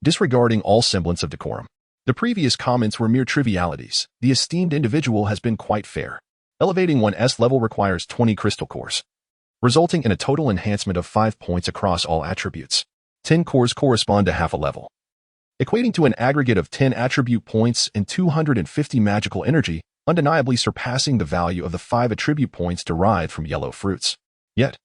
disregarding all semblance of decorum. The previous comments were mere trivialities. The esteemed individual has been quite fair. Elevating one's level requires 20 crystal cores, resulting in a total enhancement of 5 points across all attributes. 10 cores correspond to half a level, equating to an aggregate of 10 attribute points and 250 magical energy, undeniably surpassing the value of the 5 attribute points derived from yellow fruits. Yet,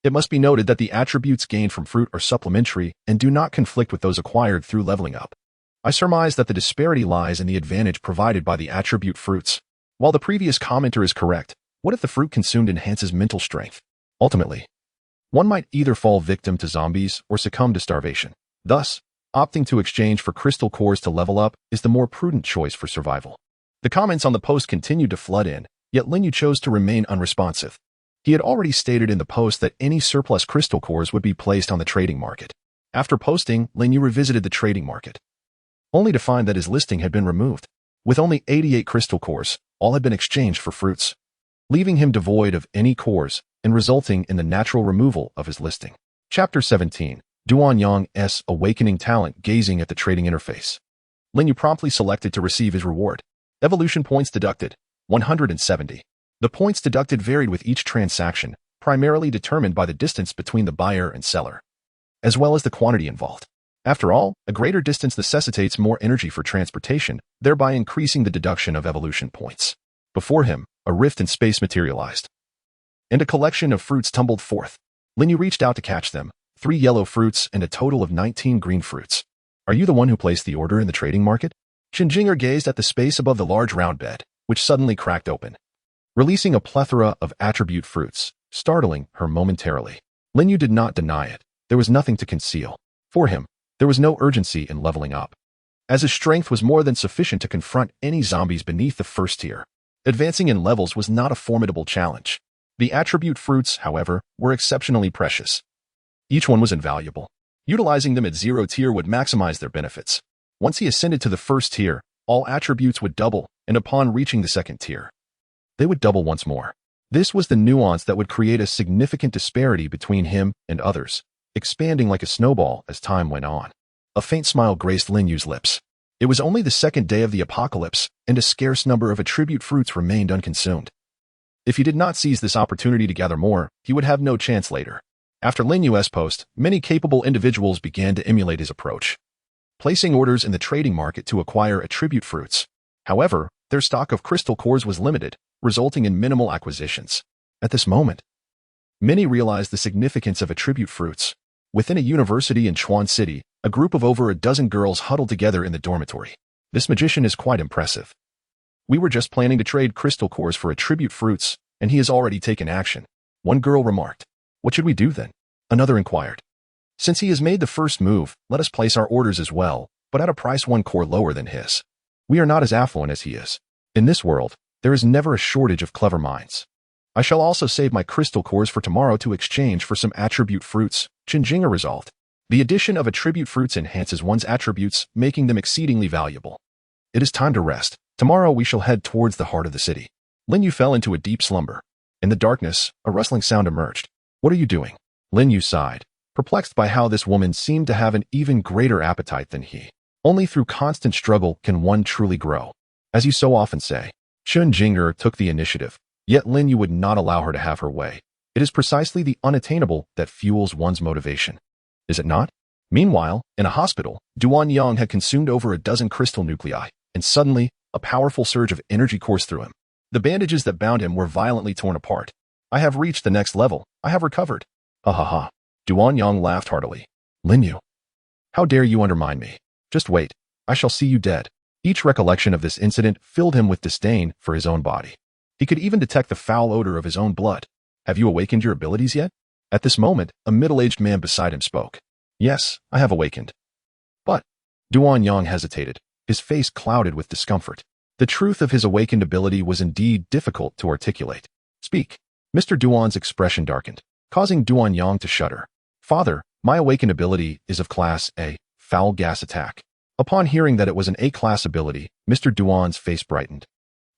it must be noted that the attributes gained from fruit are supplementary and do not conflict with those acquired through leveling up. I surmise that the disparity lies in the advantage provided by the attribute fruits. While the previous commenter is correct, what if the fruit consumed enhances mental strength? Ultimately, one might either fall victim to zombies or succumb to starvation. Thus, opting to exchange for crystal cores to level up is the more prudent choice for survival. The comments on the post continued to flood in, yet Lin Yu chose to remain unresponsive. He had already stated in the post that any surplus crystal cores would be placed on the trading market. After posting, Lin Yu revisited the trading market, only to find that his listing had been removed. With only 88 crystal cores, all had been exchanged for fruits, leaving him devoid of any cores and resulting in the natural removal of his listing. Chapter 17. Duan Yang's Awakening Talent Gazing at the Trading Interface. Lin Yu promptly selected to receive his reward. Evolution points deducted, 170. The points deducted varied with each transaction, primarily determined by the distance between the buyer and seller, as well as the quantity involved. After all, a greater distance necessitates more energy for transportation, thereby increasing the deduction of evolution points. Before him, a rift in space materialized, and a collection of fruits tumbled forth. Lin Yu reached out to catch them, 3 yellow fruits and a total of 19 green fruits. Are you the one who placed the order in the trading market? Xinjinger gazed at the space above the large round bed, which suddenly cracked open, releasing a plethora of attribute fruits, startling her momentarily. Lin Yu did not deny it. There was nothing to conceal. For him, there was no urgency in leveling up, as his strength was more than sufficient to confront any zombies beneath the first tier. Advancing in levels was not a formidable challenge. The attribute fruits, however, were exceptionally precious. Each one was invaluable. Utilizing them at 0 tier would maximize their benefits. Once he ascended to the first tier, all attributes would double, and upon reaching the second tier, they would double once more. This was the nuance that would create a significant disparity between him and others, expanding like a snowball as time went on. A faint smile graced Lin Yu's lips. It was only the second day of the apocalypse, and a scarce number of attribute fruits remained unconsumed. If he did not seize this opportunity to gather more, he would have no chance later. After Lin Yu's post, many capable individuals began to emulate his approach, placing orders in the trading market to acquire attribute fruits. However, their stock of crystal cores was limited, resulting in minimal acquisitions. At this moment, many realized the significance of attribute fruits. Within a university in Chuan City, a group of over a dozen girls huddled together in the dormitory. This magician is quite impressive. We were just planning to trade crystal cores for attribute fruits, and he has already taken action. One girl remarked. What should we do then? Another inquired. Since he has made the first move, let us place our orders as well, but at a price 1 core lower than his. We are not as affluent as he is. In this world, there is never a shortage of clever minds. I shall also save my crystal cores for tomorrow to exchange for some attribute fruits, Qinjinga resolved. The addition of attribute fruits enhances one's attributes, making them exceedingly valuable. It is time to rest. Tomorrow we shall head towards the heart of the city. Lin Yu fell into a deep slumber. In the darkness, a rustling sound emerged. What are you doing? Lin Yu sighed, perplexed by how this woman seemed to have an even greater appetite than he. Only through constant struggle can one truly grow. As you so often say, Chun Jinger took the initiative, yet Lin Yu would not allow her to have her way. It is precisely the unattainable that fuels one's motivation. Is it not? Meanwhile, in a hospital, Duan Yang had consumed over a dozen crystal nuclei, and suddenly, a powerful surge of energy coursed through him. The bandages that bound him were violently torn apart. I have reached the next level. I have recovered. Ha ha ha. Duan Yang laughed heartily. Lin Yu, how dare you undermine me? Just wait. I shall see you dead. Each recollection of this incident filled him with disdain for his own body. He could even detect the foul odor of his own blood. Have you awakened your abilities yet? At this moment, a middle-aged man beside him spoke. Yes, I have awakened. But, Duan Yang hesitated, his face clouded with discomfort. The truth of his awakened ability was indeed difficult to articulate. Speak. Mr. Duan's expression darkened, causing Duan Yang to shudder. Father, my awakened ability is of Class A, foul gas attack. Upon hearing that it was an A-class ability, Mr. Duan's face brightened.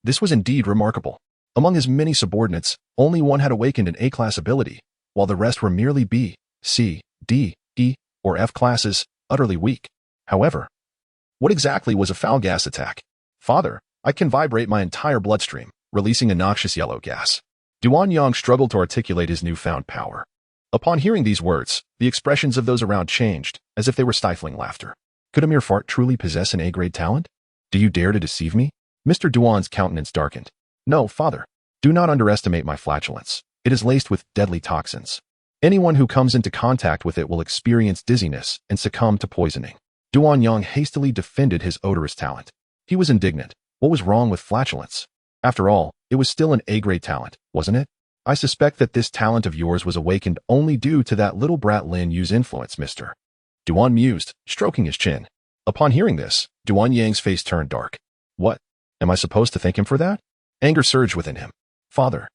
This was indeed remarkable. Among his many subordinates, only one had awakened an A-class ability, while the rest were merely B, C, D, E, or F classes, utterly weak. However, what exactly was a foul gas attack? Father, I can vibrate my entire bloodstream, releasing a noxious yellow gas. Duan Yang struggled to articulate his newfound power. Upon hearing these words, the expressions of those around changed, as if they were stifling laughter. Could a mere fart truly possess an A-grade talent? Do you dare to deceive me? Mr. Duan's countenance darkened. No, father. Do not underestimate my flatulence. It is laced with deadly toxins. Anyone who comes into contact with it will experience dizziness and succumb to poisoning. Duan Yang hastily defended his odorous talent. He was indignant. What was wrong with flatulence? After all, it was still an A-grade talent, wasn't it? I suspect that this talent of yours was awakened only due to that little brat Lin Yu's influence, Mr. Duan mused, stroking his chin. Upon hearing this, Duan Yang's face turned dark. What? Am I supposed to thank him for that? Anger surged within him. Father,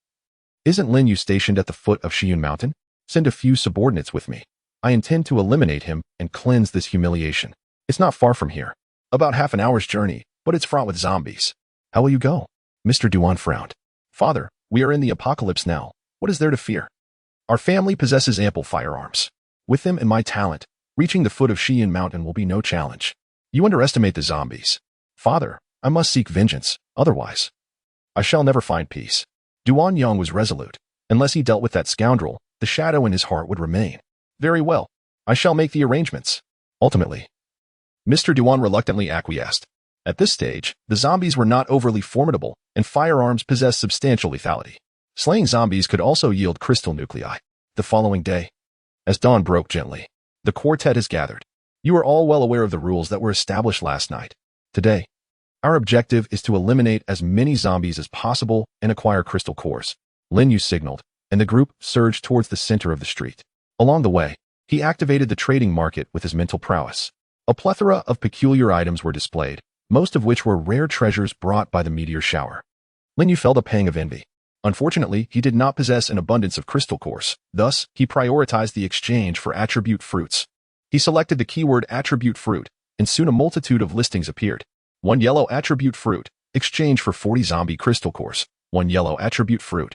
isn't Lin Yu stationed at the foot of Shiyun Mountain? Send a few subordinates with me. I intend to eliminate him and cleanse this humiliation. It's not far from here. About half an hour's journey, but it's fraught with zombies. How will you go? Mr. Duan frowned. Father, we are in the apocalypse now. What is there to fear? Our family possesses ample firearms. With them and my talent, reaching the foot of Shiyun Mountain will be no challenge. You underestimate the zombies. Father, I must seek vengeance, otherwise I shall never find peace. Duan Yang was resolute. Unless he dealt with that scoundrel, the shadow in his heart would remain. Very well. I shall make the arrangements. Ultimately, Mr. Duan reluctantly acquiesced. At this stage, the zombies were not overly formidable, and firearms possessed substantial lethality. Slaying zombies could also yield crystal nuclei. The following day, as dawn broke gently, the quartet is gathered. You are all well aware of the rules that were established last night. Today, our objective is to eliminate as many zombies as possible and acquire crystal cores. Lin Yu signaled, and the group surged towards the center of the street. Along the way, he activated the trading market with his mental prowess. A plethora of peculiar items were displayed, most of which were rare treasures brought by the meteor shower. Lin Yu felt a pang of envy. Unfortunately, he did not possess an abundance of crystal cores. Thus, he prioritized the exchange for attribute fruits. He selected the keyword attribute fruit, and soon a multitude of listings appeared. 1 yellow attribute fruit, exchange for 40 zombie crystal cores. 1 yellow attribute fruit.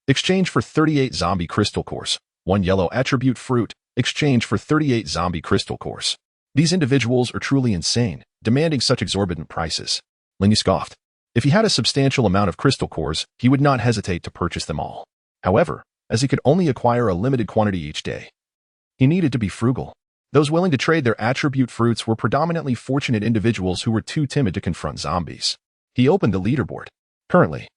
Exchange for 38 zombie crystal cores. 1 yellow attribute fruit, exchange for 38 zombie crystal cores. These individuals are truly insane, demanding such exorbitant prices. Lin Yu scoffed. If he had a substantial amount of crystal cores, he would not hesitate to purchase them all. However, as he could only acquire a limited quantity each day, he needed to be frugal. Those willing to trade their attribute fruits were predominantly fortunate individuals who were too timid to confront zombies. He opened the leaderboard. Currently,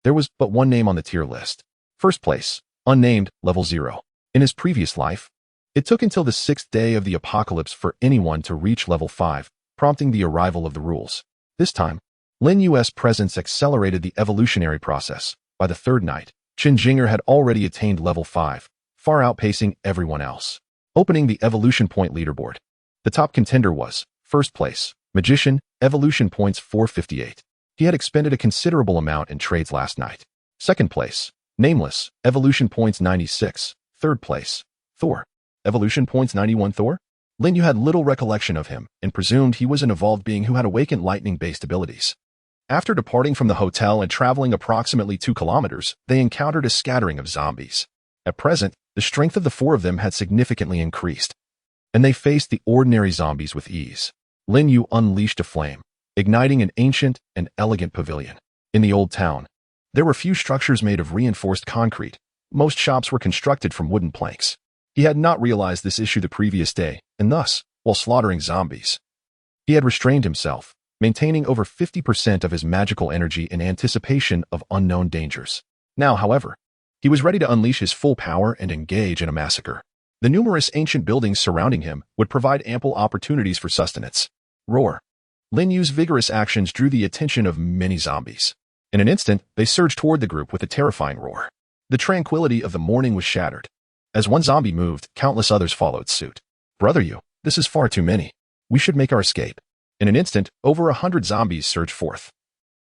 there was but one name on the tier list. First place, unnamed, level 0. In his previous life, it took until the 6th day of the apocalypse for anyone to reach level 5, prompting the arrival of the rules. This time, Lin Yu's presence accelerated the evolutionary process. By the 3rd night, Qin Jinger had already attained level 5, far outpacing everyone else. Opening the evolution point leaderboard, the top contender was, first place, magician, evolution points 458. He had expended a considerable amount in trades last night. Second place, Nameless, evolution points 96. Third place, Thor, evolution points 91. Thor? Lin Yu had little recollection of him and presumed he was an evolved being who had awakened lightning-based abilities. After departing from the hotel and traveling approximately 2 kilometers, they encountered a scattering of zombies. At present, the strength of the 4 of them had significantly increased, and they faced the ordinary zombies with ease. Lin Yu unleashed a flame, igniting an ancient and elegant pavilion. In the old town, there were few structures made of reinforced concrete. Most shops were constructed from wooden planks. He had not realized this issue the previous day, and thus, while slaughtering zombies, he had restrained himself, maintaining over 50% of his magical energy in anticipation of unknown dangers. Now, however, he was ready to unleash his full power and engage in a massacre. The numerous ancient buildings surrounding him would provide ample opportunities for sustenance. Roar. Lin Yu's vigorous actions drew the attention of many zombies. In an instant, they surged toward the group with a terrifying roar. The tranquility of the morning was shattered. As one zombie moved, countless others followed suit. Brother Yu, this is far too many. We should make our escape. In an instant, over 100 zombies surged forth,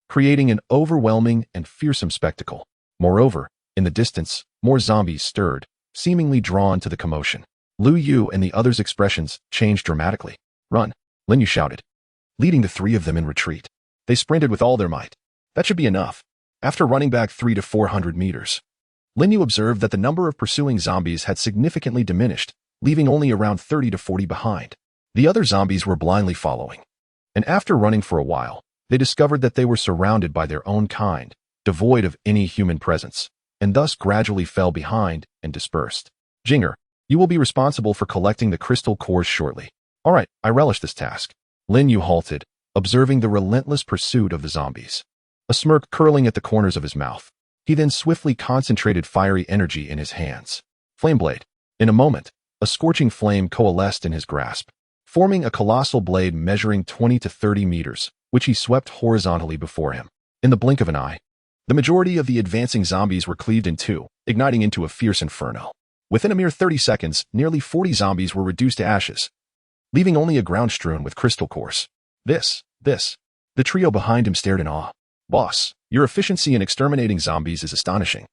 creating an overwhelming and fearsome spectacle. Moreover, in the distance, more zombies stirred, seemingly drawn to the commotion. Lu Yu and the others' expressions changed dramatically. Run, Lin Yu shouted, leading the 3 of them in retreat. They sprinted with all their might. That should be enough. After running back 300 to 400 meters, Lin Yu observed that the number of pursuing zombies had significantly diminished, leaving only around 30 to 40 behind. The other zombies were blindly following. And after running for a while, they discovered that they were surrounded by their own kind, devoid of any human presence, and thus gradually fell behind and dispersed. Jinger, you will be responsible for collecting the crystal cores shortly. All right, I relish this task. Lin Yu halted, observing the relentless pursuit of the zombies. A smirk curling at the corners of his mouth. He then swiftly concentrated fiery energy in his hands. Flameblade. In a moment, a scorching flame coalesced in his grasp, forming a colossal blade measuring 20 to 30 meters, which he swept horizontally before him. In the blink of an eye, the majority of the advancing zombies were cleaved in two, igniting into a fierce inferno. Within a mere 30 seconds, nearly 40 zombies were reduced to ashes, leaving only a ground strewn with crystal cores. This. The trio behind him stared in awe. Boss, your efficiency in exterminating zombies is astonishing.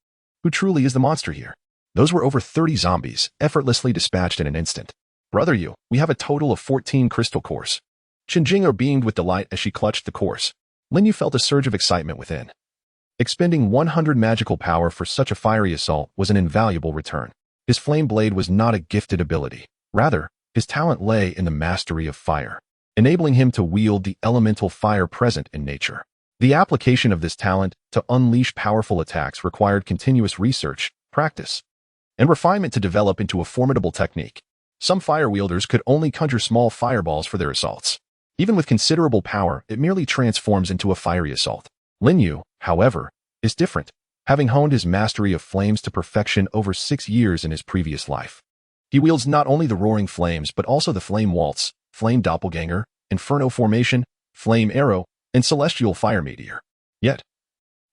Who truly is the monster here? Those were over 30 zombies, effortlessly dispatched in an instant. Brother Yu, we have a total of 14 crystal cores. Qinjing beamed with delight as she clutched the cores. Lin Yu felt a surge of excitement within. Expending 100 magical power for such a fiery assault was an invaluable return. His flame blade was not a gifted ability. Rather, his talent lay in the mastery of fire, enabling him to wield the elemental fire present in nature. The application of this talent to unleash powerful attacks required continuous research, practice, and refinement to develop into a formidable technique. Some fire wielders could only conjure small fireballs for their assaults. Even with considerable power, it merely transforms into a fiery assault. Lin Yu, however, is different, having honed his mastery of flames to perfection over 6 years in his previous life. He wields not only the roaring flames but also the flame waltz, flame doppelganger, inferno formation, flame arrow, and celestial fire meteor. Yet,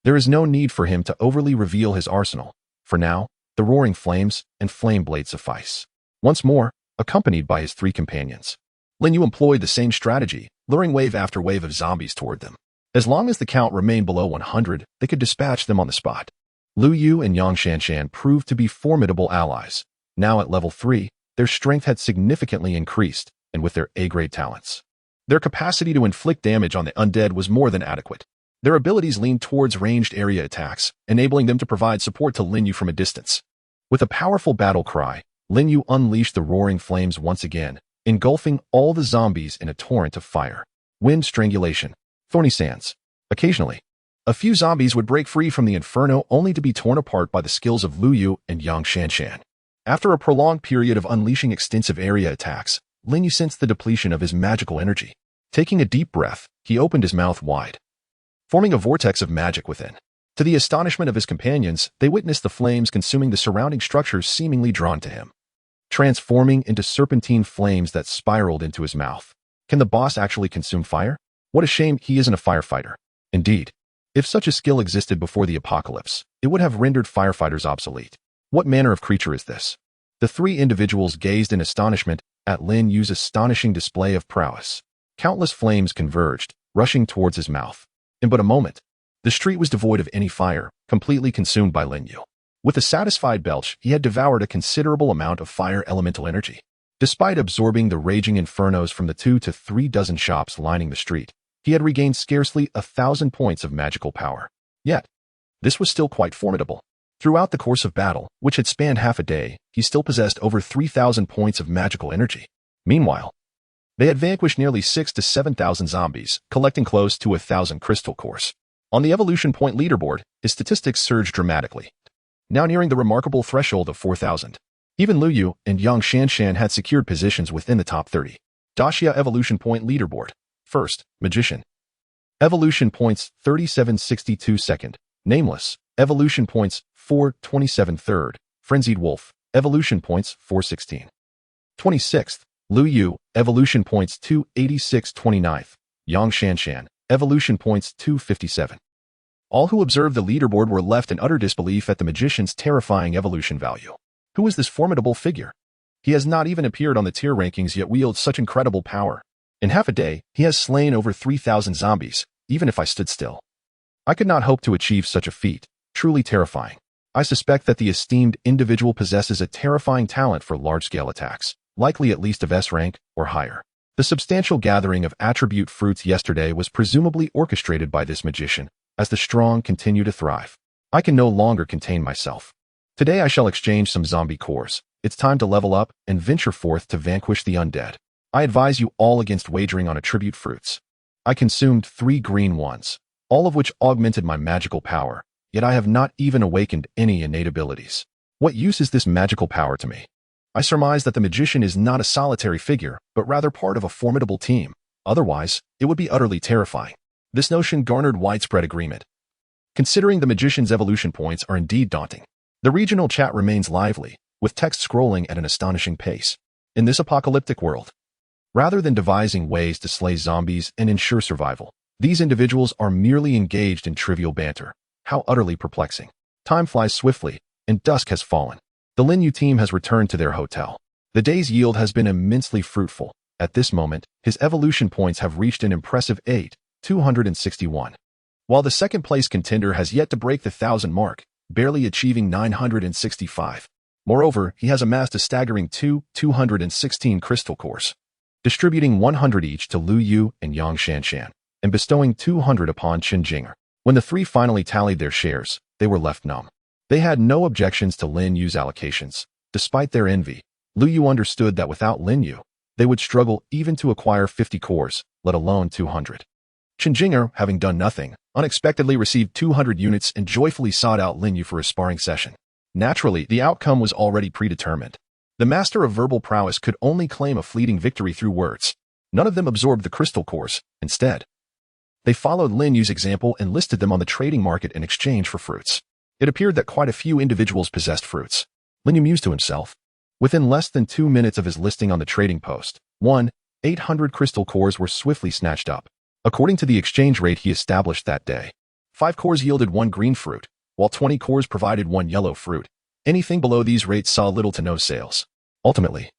there is no need for him to overly reveal his arsenal. For now, the roaring flames and flame blade suffice. Once more, accompanied by his 3 companions, Lin Yu employed the same strategy, luring wave after wave of zombies toward them. As long as the count remained below 100, they could dispatch them on the spot. Lu Yu and Yang Shanshan proved to be formidable allies. Now at level 3, their strength had significantly increased, and with their A-grade talents, their capacity to inflict damage on the undead was more than adequate. Their abilities leaned towards ranged area attacks, enabling them to provide support to Lin Yu from a distance. With a powerful battle cry, Lin Yu unleashed the roaring flames once again, engulfing all the zombies in a torrent of fire. Wind strangulation. Thorny sands. Occasionally, a few zombies would break free from the inferno only to be torn apart by the skills of Lu Yu and Yang Shanshan. After a prolonged period of unleashing extensive area attacks, Lin Yu sensed the depletion of his magical energy. Taking a deep breath, he opened his mouth wide, forming a vortex of magic within. To the astonishment of his companions, they witnessed the flames consuming the surrounding structures seemingly drawn to him, transforming into serpentine flames that spiraled into his mouth. Can the boss actually consume fire? What a shame he isn't a firefighter. Indeed, if such a skill existed before the apocalypse, it would have rendered firefighters obsolete. What manner of creature is this? The 3 individuals gazed in astonishment at Lin Yu's astonishing display of prowess. Countless flames converged, rushing towards his mouth. In but a moment, the street was devoid of any fire, completely consumed by Lin Yu. With a satisfied belch, he had devoured a considerable amount of fire elemental energy. Despite absorbing the raging infernos from the 2 to 3 dozen shops lining the street, he had regained scarcely 1,000 points of magical power. Yet, this was still quite formidable. Throughout the course of battle, which had spanned half a day, he still possessed over 3,000 points of magical energy. Meanwhile, they had vanquished nearly 6,000 to 7,000 zombies, collecting close to 1,000 crystal cores. On the evolution point leaderboard, his statistics surged dramatically, now nearing the remarkable threshold of 4,000. Even Lu Yu and Yang Shanshan had secured positions within the top 30. Daxia evolution point leaderboard. First, Magician. Evolution points 3762 second. Nameless. Evolution points 427 third. Frenzied Wolf. Evolution points 416. 26th. Lu Yu. Evolution points 286 29th. Yang Shanshan. Evolution points 257. All who observed the leaderboard were left in utter disbelief at the magician's terrifying evolution value. Who is this formidable figure? He has not even appeared on the tier rankings yet wields such incredible power. In half a day, he has slain over 3,000 zombies, even if I stood still. I could not hope to achieve such a feat, truly terrifying. I suspect that the esteemed individual possesses a terrifying talent for large-scale attacks, likely at least of S rank or higher. The substantial gathering of attribute fruits yesterday was presumably orchestrated by this magician, as the strong continue to thrive. I can no longer contain myself. Today I shall exchange some zombie cores. It's time to level up and venture forth to vanquish the undead. I advise you all against wagering on attribute fruits. I consumed 3 green ones, all of which augmented my magical power, yet I have not even awakened any innate abilities. What use is this magical power to me? I surmise that the magician is not a solitary figure, but rather part of a formidable team. Otherwise, it would be utterly terrifying. This notion garnered widespread agreement. Considering the magician's evolution points are indeed daunting. The regional chat remains lively, with text scrolling at an astonishing pace. In this apocalyptic world, rather than devising ways to slay zombies and ensure survival, these individuals are merely engaged in trivial banter. How utterly perplexing. Time flies swiftly, and dusk has fallen. The Lin Yu team has returned to their hotel. The day's yield has been immensely fruitful. At this moment, his evolution points have reached an impressive 8,261. While the second-place contender has yet to break the 1,000 mark, barely achieving 965. Moreover, he has amassed a staggering 216 crystal cores, distributing 100 each to Lu Yu and Yang Shanshan, and bestowing 200 upon Chen Jinger. When the 3 finally tallied their shares, they were left numb. They had no objections to Lin Yu's allocations. Despite their envy, Lu Yu understood that without Lin Yu, they would struggle even to acquire 50 cores, let alone 200. Chen Jinger, having done nothing, unexpectedly received 200 units and joyfully sought out Lin Yu for a sparring session. Naturally, the outcome was already predetermined. The master of verbal prowess could only claim a fleeting victory through words. None of them absorbed the crystal cores. Instead, they followed Lin Yu's example and listed them on the trading market in exchange for fruits. It appeared that quite a few individuals possessed fruits. Lin Yu mused to himself. Within less than 2 minutes of his listing on the trading post, 800 crystal cores were swiftly snatched up. According to the exchange rate he established that day, 5 cores yielded 1 green fruit, while 20 cores provided 1 yellow fruit. Anything below these rates saw little to no sales. Ultimately,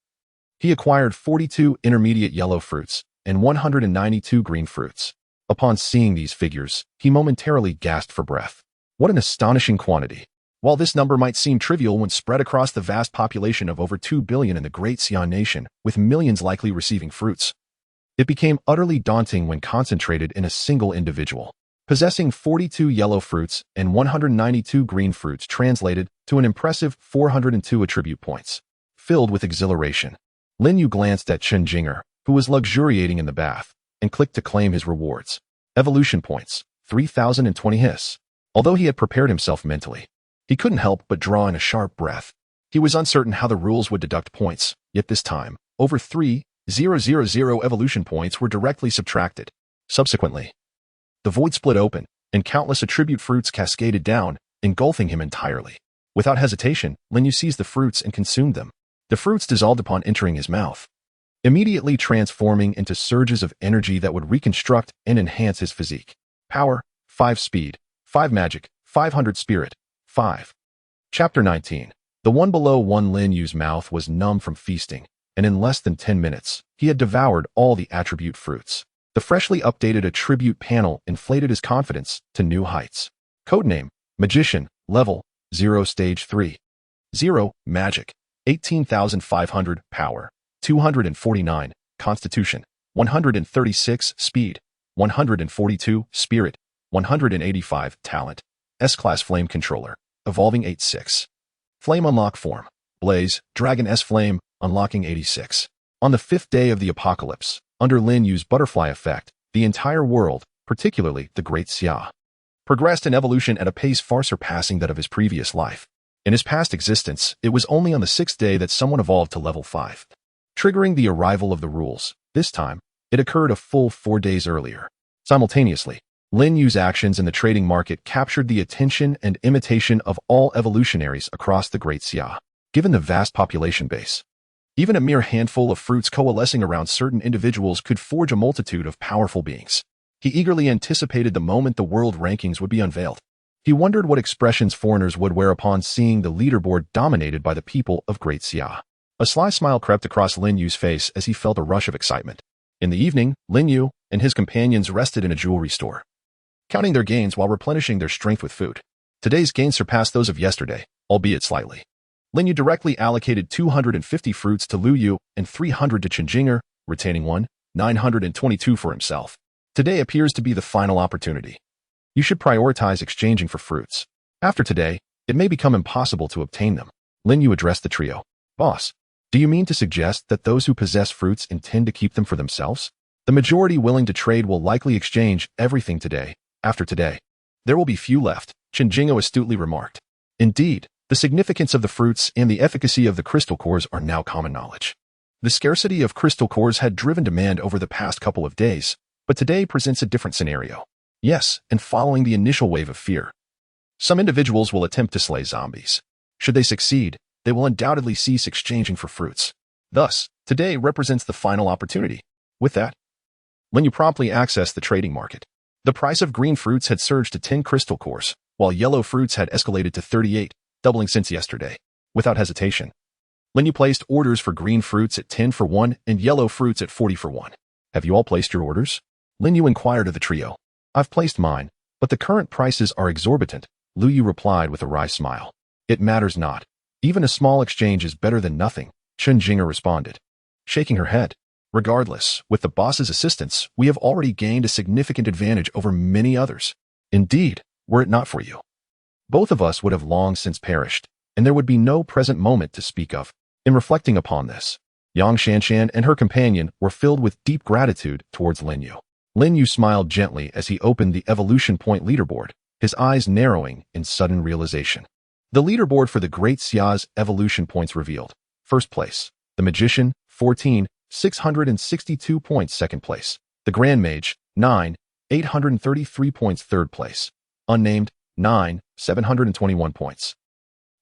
he acquired 42 intermediate yellow fruits and 192 green fruits. Upon seeing these figures, he momentarily gasped for breath. What an astonishing quantity! While this number might seem trivial when spread across the vast population of over 2 billion in the Great Xi'an nation, with millions likely receiving fruits, it became utterly daunting when concentrated in a single individual. Possessing 42 yellow fruits and 192 green fruits translated to an impressive 402 attribute points. Filled with exhilaration, Lin Yu glanced at Chen Jinger, who was luxuriating in the bath, and clicked to claim his rewards. Evolution points, 3,020 his. Although he had prepared himself mentally, he couldn't help but draw in a sharp breath. He was uncertain how the rules would deduct points, yet this time, over 3,000 evolution points were directly subtracted. Subsequently, the void split open, and countless attribute fruits cascaded down, engulfing him entirely. Without hesitation, Lin Yu seized the fruits and consumed them. The fruits dissolved upon entering his mouth, immediately transforming into surges of energy that would reconstruct and enhance his physique. Power, 5 speed, 5 magic, 500 spirit, 5. Chapter 19. The one below one Lin Yu's mouth was numb from feasting, and in less than 10 minutes, he had devoured all the attribute fruits. The freshly updated attribute panel inflated his confidence to new heights. Codename, Magician, Level 0 Stage 3. 0. Magic, 18,500 Power, 249 Constitution, 136 Speed, 142 Spirit, 185 Talent. S-Class Flame Controller, Evolving 86. Flame Unlock Form, Blaze, Dragon S Flame, Unlocking 86. On the 5th day of the apocalypse, under Lin Yu's butterfly effect, the entire world, particularly the Great Xia, progressed in evolution at a pace far surpassing that of his previous life. In his past existence, it was only on the 6th day that someone evolved to level 5, triggering the arrival of the rules. This time, it occurred a full 4 days earlier. Simultaneously, Lin Yu's actions in the trading market captured the attention and imitation of all evolutionaries across the Great Xia. Given the vast population base, even a mere handful of fruits coalescing around certain individuals could forge a multitude of powerful beings. He eagerly anticipated the moment the world rankings would be unveiled. He wondered what expressions foreigners would wear upon seeing the leaderboard dominated by the people of Great Xia. A sly smile crept across Lin Yu's face as he felt a rush of excitement. In the evening, Lin Yu and his companions rested in a jewelry store, counting their gains while replenishing their strength with food. Today's gains surpassed those of yesterday, albeit slightly. Lin Yu directly allocated 250 fruits to Lu Yu and 300 to Qinjinger, retaining 922 for himself. Today appears to be the final opportunity. You should prioritize exchanging for fruits. After today, it may become impossible to obtain them. Lin Yu addressed the trio. Boss, do you mean to suggest that those who possess fruits intend to keep them for themselves? The majority willing to trade will likely exchange everything today. After today, there will be few left, Qinjinger astutely remarked. Indeed, the significance of the fruits and the efficacy of the crystal cores are now common knowledge. The scarcity of crystal cores had driven demand over the past couple of days, but today presents a different scenario. Yes, and following the initial wave of fear, some individuals will attempt to slay zombies. Should they succeed, they will undoubtedly cease exchanging for fruits. Thus, today represents the final opportunity. With that, Lin Yu promptly accessed the trading market. The price of green fruits had surged to 10 crystal cores, while yellow fruits had escalated to 38, doubling since yesterday. Without hesitation, Lin Yu placed orders for green fruits at 10 for 1 and yellow fruits at 40 for 1. Have you all placed your orders? Lin Yu inquired of the trio. I've placed mine, but the current prices are exorbitant, Lu Yu replied with a wry smile. It matters not. Even a small exchange is better than nothing, Qinjinger responded, shaking her head. Regardless, with the boss's assistance, we have already gained a significant advantage over many others. Indeed, were it not for you, both of us would have long since perished, and there would be no present moment to speak of. In reflecting upon this, Yang Shanshan and her companion were filled with deep gratitude towards Lin Yu. Lin Yu smiled gently as he opened the evolution point leaderboard, his eyes narrowing in sudden realization. The leaderboard for the Great Xia's evolution points revealed. First place, the Magician, 14,662 points. Second place, the Grand Mage, 9,833 points. Third place, Unnamed, 9,721 points.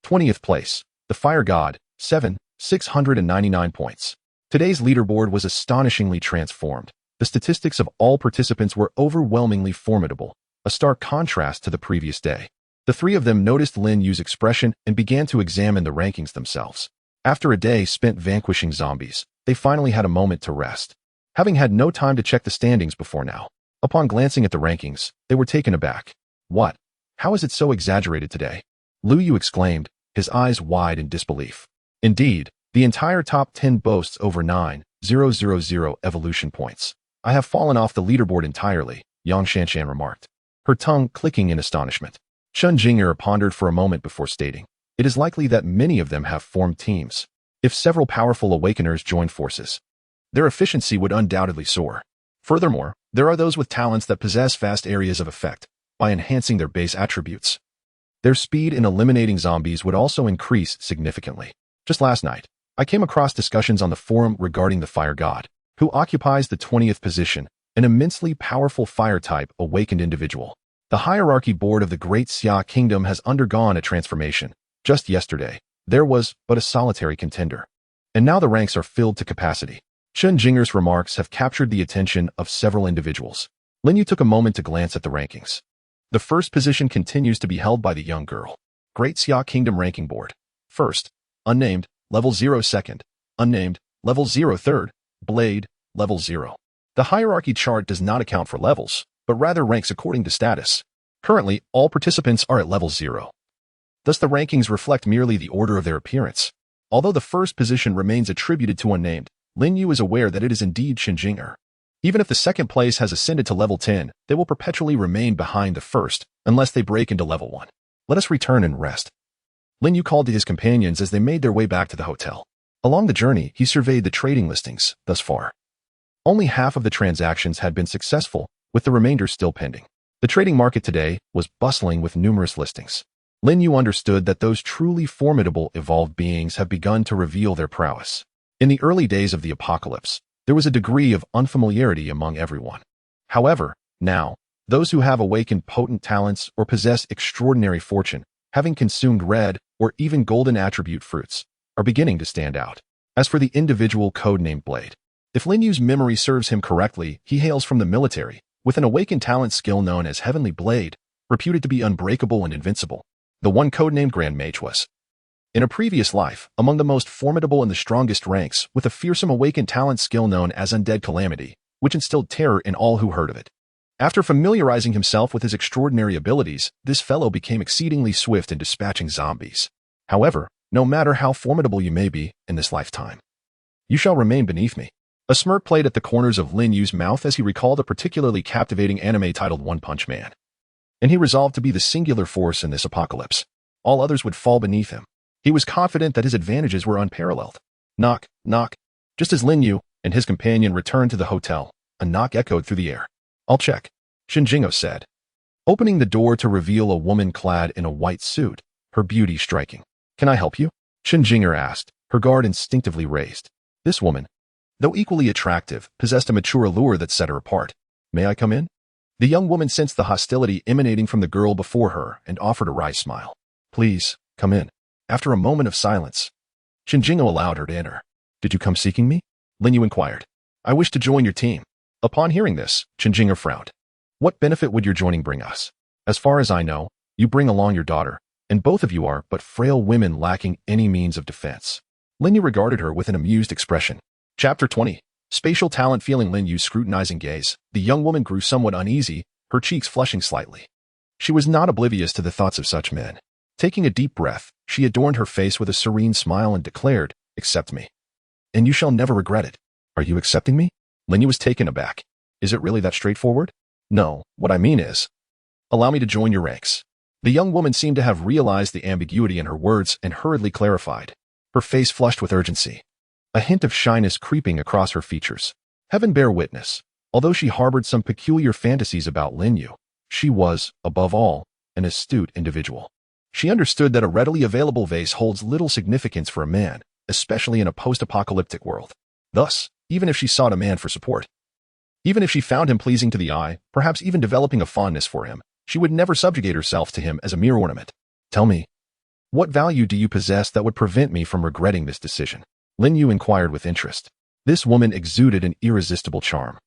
20th place, the Fire God, 7,699 points. Today's leaderboard was astonishingly transformed. The statistics of all participants were overwhelmingly formidable, a stark contrast to the previous day. The three of them noticed Lin Yu's expression and began to examine the rankings themselves. After a day spent vanquishing zombies, they finally had a moment to rest, having had no time to check the standings before now. Upon glancing at the rankings, they were taken aback. What? How is it so exaggerated today? Lu Yu exclaimed, his eyes wide in disbelief. Indeed, the entire top 10 boasts over 9,000 evolution points. I have fallen off the leaderboard entirely, Yang Shanshan remarked, her tongue clicking in astonishment. Qinjinger pondered for a moment before stating, it is likely that many of them have formed teams. If several powerful awakeners join forces, their efficiency would undoubtedly soar. Furthermore, there are those with talents that possess vast areas of effect by enhancing their base attributes. Their speed in eliminating zombies would also increase significantly. Just last night, I came across discussions on the forum regarding the Fire God, who occupies the 20th position, an immensely powerful fire-type awakened individual. The hierarchy board of the Great Xia Kingdom has undergone a transformation. Just yesterday, there was but a solitary contender, and now the ranks are filled to capacity. Qinjinger's remarks have captured the attention of several individuals. Lin Yu took a moment to glance at the rankings. The first position continues to be held by the young girl. Great Xia Kingdom Ranking Board. First, Unnamed, Level 0. Second, Unnamed, Level 0. Third, Blade, Level 0. The hierarchy chart does not account for levels, but rather ranks according to status. Currently, all participants are at level 0. Thus the rankings reflect merely the order of their appearance. Although the first position remains attributed to unnamed, Lin Yu is aware that it is indeed Xinjinger. Even if the second place has ascended to level 10, they will perpetually remain behind the first, unless they break into level 1. Let us return and rest. Lin Yu called to his companions as they made their way back to the hotel. Along the journey, he surveyed the trading listings thus far. Only half of the transactions had been successful, with the remainder still pending. The trading market today was bustling with numerous listings. Lin Yu understood that those truly formidable evolved beings have begun to reveal their prowess. In the early days of the apocalypse, there was a degree of unfamiliarity among everyone. However, now, those who have awakened potent talents or possess extraordinary fortune, having consumed red or even golden attribute fruits, are beginning to stand out. As for the individual codenamed Blade, if Lin Yu's memory serves him correctly, he hails from the military, with an awakened talent skill known as Heavenly Blade, reputed to be unbreakable and invincible. The one codenamed Grand Mage was, in a previous life, among the most formidable and the strongest ranks, with a fearsome awakened talent skill known as Undead Calamity, which instilled terror in all who heard of it. After familiarizing himself with his extraordinary abilities, this fellow became exceedingly swift in dispatching zombies. However, no matter how formidable you may be in this lifetime, you shall remain beneath me. A smirk played at the corners of Lin Yu's mouth as he recalled a particularly captivating anime titled One Punch Man. And he resolved to be the singular force in this apocalypse. All others would fall beneath him. He was confident that his advantages were unparalleled. Knock, knock. Just as Lin Yu and his companion returned to the hotel, a knock echoed through the air. I'll check, Xinjingo said, opening the door to reveal a woman clad in a white suit, her beauty striking. Can I help you? Xinjinger asked, her guard instinctively raised. This woman, though equally attractive, possessed a mature allure that set her apart. May I come in? The young woman sensed the hostility emanating from the girl before her and offered a wry smile. Please, come in. After a moment of silence, Xinjingo allowed her to enter. Did you come seeking me? Lin Yu inquired. I wish to join your team. Upon hearing this, Xinjinger frowned. What benefit would your joining bring us? As far as I know, you bring along your daughter, and both of you are but frail women lacking any means of defense. Lin Yu regarded her with an amused expression. Chapter 20. Spatial talent. Feeling Lin Yu's scrutinizing gaze, the young woman grew somewhat uneasy, her cheeks flushing slightly. She was not oblivious to the thoughts of such men. Taking a deep breath, she adorned her face with a serene smile and declared, Accept me, and you shall never regret it. Are you accepting me? Lin Yu was taken aback. Is it really that straightforward? No, what I mean is, allow me to join your ranks. The young woman seemed to have realized the ambiguity in her words and hurriedly clarified. Her face flushed with urgency, a hint of shyness creeping across her features. Heaven bear witness, although she harbored some peculiar fantasies about Lin Yu, she was, above all, an astute individual. She understood that a readily available vase holds little significance for a man, especially in a post-apocalyptic world. Thus, even if she sought a man for support, even if she found him pleasing to the eye, perhaps even developing a fondness for him, she would never subjugate herself to him as a mere ornament. Tell me, what value do you possess that would prevent me from regretting this decision? Lin Yu inquired with interest. This woman exuded an irresistible charm.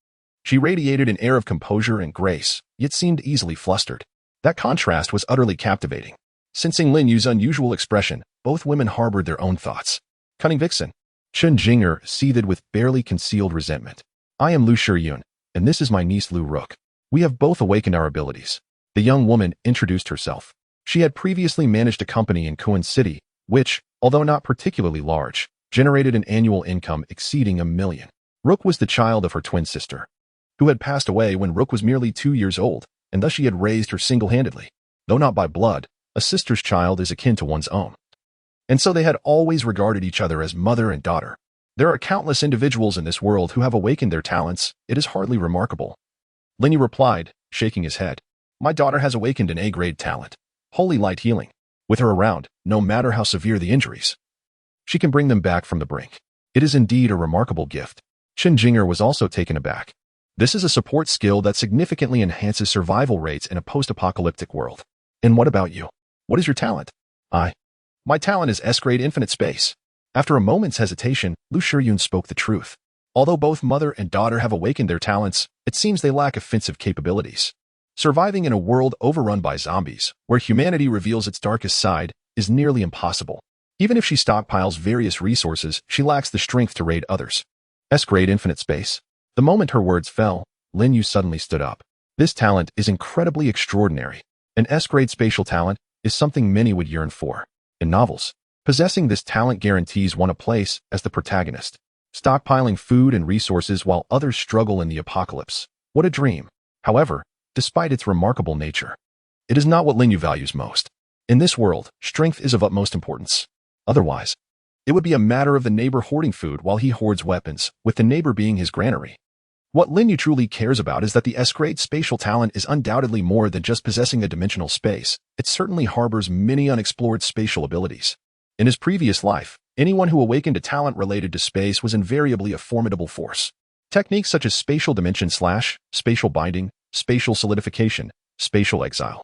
She radiated an air of composure and grace, yet seemed easily flustered. That contrast was utterly captivating. Sensing Lin Yu's unusual expression, both women harbored their own thoughts. Cunning vixen. Chen Jinger seethed with barely concealed resentment. I am Lu Shiyun, and this is my niece Lu Rook. We have both awakened our abilities. The young woman introduced herself. She had previously managed a company in Kuan City, which, although not particularly large, generated an annual income exceeding $1 million. Rook was the child of her twin sister, who had passed away when Rook was merely 2 years old, and thus she had raised her single-handedly. Though not by blood, a sister's child is akin to one's own. And so they had always regarded each other as mother and daughter. There are countless individuals in this world who have awakened their talents. It is hardly remarkable. Lin Yu replied, shaking his head. My daughter has awakened an A-grade talent, Holy Light Healing. With her around, no matter how severe the injuries, she can bring them back from the brink. It is indeed a remarkable gift. Chen Jinger was also taken aback. This is a support skill that significantly enhances survival rates in a post-apocalyptic world. And what about you? What is your talent? My talent is S-grade infinite space. After a moment's hesitation, Lu Shiyun spoke the truth. Although both mother and daughter have awakened their talents, it seems they lack offensive capabilities. Surviving in a world overrun by zombies, where humanity reveals its darkest side, is nearly impossible. Even if she stockpiles various resources, she lacks the strength to raid others. S-grade infinite space. The moment her words fell, Lin Yu suddenly stood up. This talent is incredibly extraordinary. An S-grade spatial talent is something many would yearn for. In novels, possessing this talent guarantees one a place as the protagonist, stockpiling food and resources while others struggle in the apocalypse. What a dream. However, despite its remarkable nature, it is not what Lin Yu values most. In this world, strength is of utmost importance. Otherwise, it would be a matter of the neighbor hoarding food while he hoards weapons, with the neighbor being his granary. What Lin Yu truly cares about is that the S-grade spatial talent is undoubtedly more than just possessing a dimensional space. It certainly harbors many unexplored spatial abilities. In his previous life, anyone who awakened a talent related to space was invariably a formidable force. Techniques such as spatial dimension slash, spatial binding, spatial solidification, spatial exile,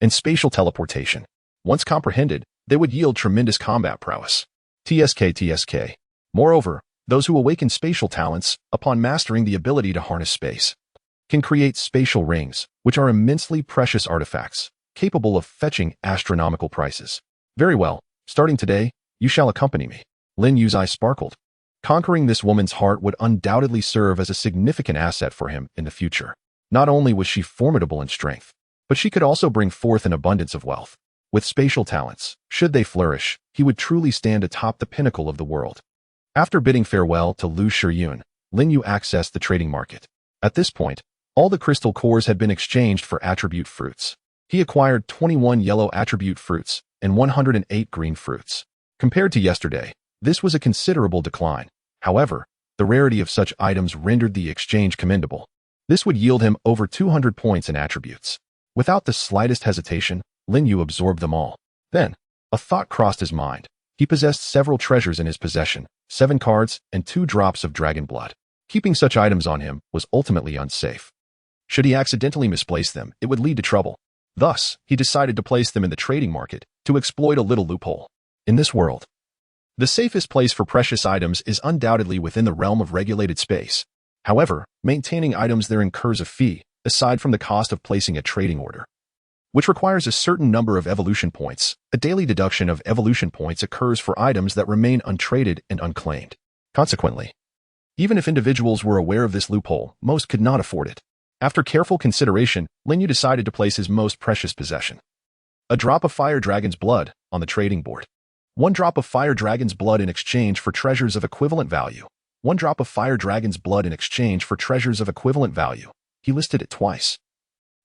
and spatial teleportation. Once comprehended, they would yield tremendous combat prowess. TSK. Moreover, those who awaken spatial talents, upon mastering the ability to harness space, can create spatial rings, which are immensely precious artifacts, capable of fetching astronomical prices. Very well, starting today, you shall accompany me. Lin Yu's eyes sparkled. Conquering this woman's heart would undoubtedly serve as a significant asset for him in the future. Not only was she formidable in strength, but she could also bring forth an abundance of wealth. With spatial talents, should they flourish, he would truly stand atop the pinnacle of the world. After bidding farewell to Lu Shiyun, Lin Yu accessed the trading market. At this point, all the crystal cores had been exchanged for attribute fruits. He acquired 21 yellow attribute fruits and 108 green fruits. Compared to yesterday, this was a considerable decline. However, the rarity of such items rendered the exchange commendable. This would yield him over 200 points in attributes. Without the slightest hesitation, Lin Yu absorbed them all. Then, a thought crossed his mind. He possessed several treasures in his possession, 7 cards and 2 drops of dragon blood. Keeping such items on him was ultimately unsafe. Should he accidentally misplace them, it would lead to trouble. Thus, he decided to place them in the trading market to exploit a little loophole. In this world, the safest place for precious items is undoubtedly within the realm of regulated space. However, maintaining items there incurs a fee, aside from the cost of placing a trading order, which requires a certain number of evolution points. A daily deduction of evolution points occurs for items that remain untraded and unclaimed. Consequently, even if individuals were aware of this loophole, most could not afford it. After careful consideration, Lin Yu decided to place his most precious possession, a drop of fire dragon's blood, on the trading board. 1 drop of fire dragon's blood in exchange for treasures of equivalent value. 1 drop of fire dragon's blood in exchange for treasures of equivalent value. He listed it twice.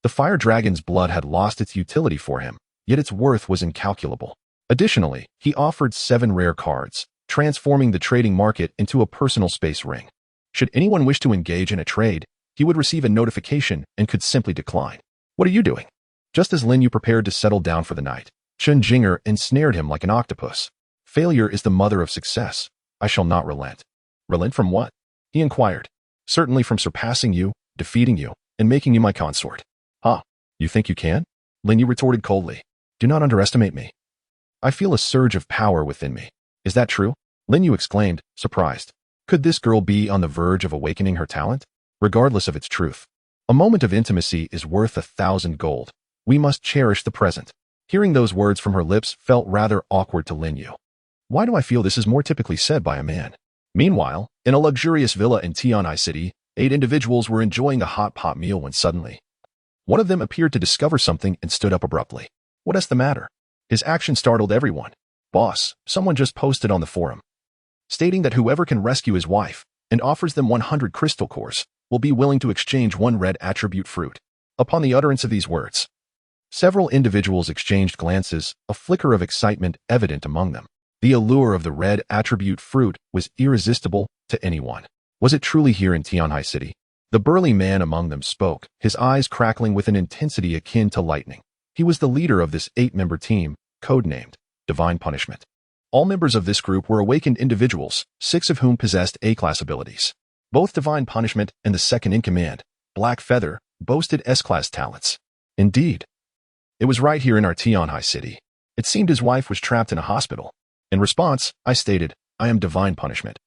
The fire dragon's blood had lost its utility for him, yet its worth was incalculable. Additionally, he offered 7 rare cards, transforming the trading market into a personal space ring. Should anyone wish to engage in a trade, he would receive a notification and could simply decline. What are you doing? Just as Lin Yu prepared to settle down for the night, Chen Jinger ensnared him like an octopus. Failure is the mother of success. I shall not relent. Relent from what? He inquired. Certainly from surpassing you, defeating you, and making you my consort. Huh? You think you can? Lin Yu retorted coldly. Do not underestimate me. I feel a surge of power within me. Is that true? Lin Yu exclaimed, surprised. Could this girl be on the verge of awakening her talent? Regardless of its truth, a moment of intimacy is worth 1,000 gold. We must cherish the present. Hearing those words from her lips felt rather awkward to Lin Yu. Why do I feel this is more typically said by a man? Meanwhile, in a luxurious villa in Tianhai City, 8 individuals were enjoying a hot pot meal when suddenly, one of them appeared to discover something and stood up abruptly. What is the matter? His action startled everyone. Boss, someone just posted on the forum, stating that whoever can rescue his wife and offers them 100 crystal cores will be willing to exchange 1 red attribute fruit. Upon the utterance of these words, several individuals exchanged glances, a flicker of excitement evident among them. The allure of the red attribute fruit was irresistible to anyone. Was it truly here in Tianhai City? The burly man among them spoke, his eyes crackling with an intensity akin to lightning. He was the leader of this 8-member team, codenamed Divine Punishment. All members of this group were awakened individuals, 6 of whom possessed A-class abilities. Both Divine Punishment and the second in command, Black Feather, boasted S-class talents. Indeed, it was right here in our Tianhai City. It seemed his wife was trapped in a hospital. In response, I stated, I am Divine Punishment.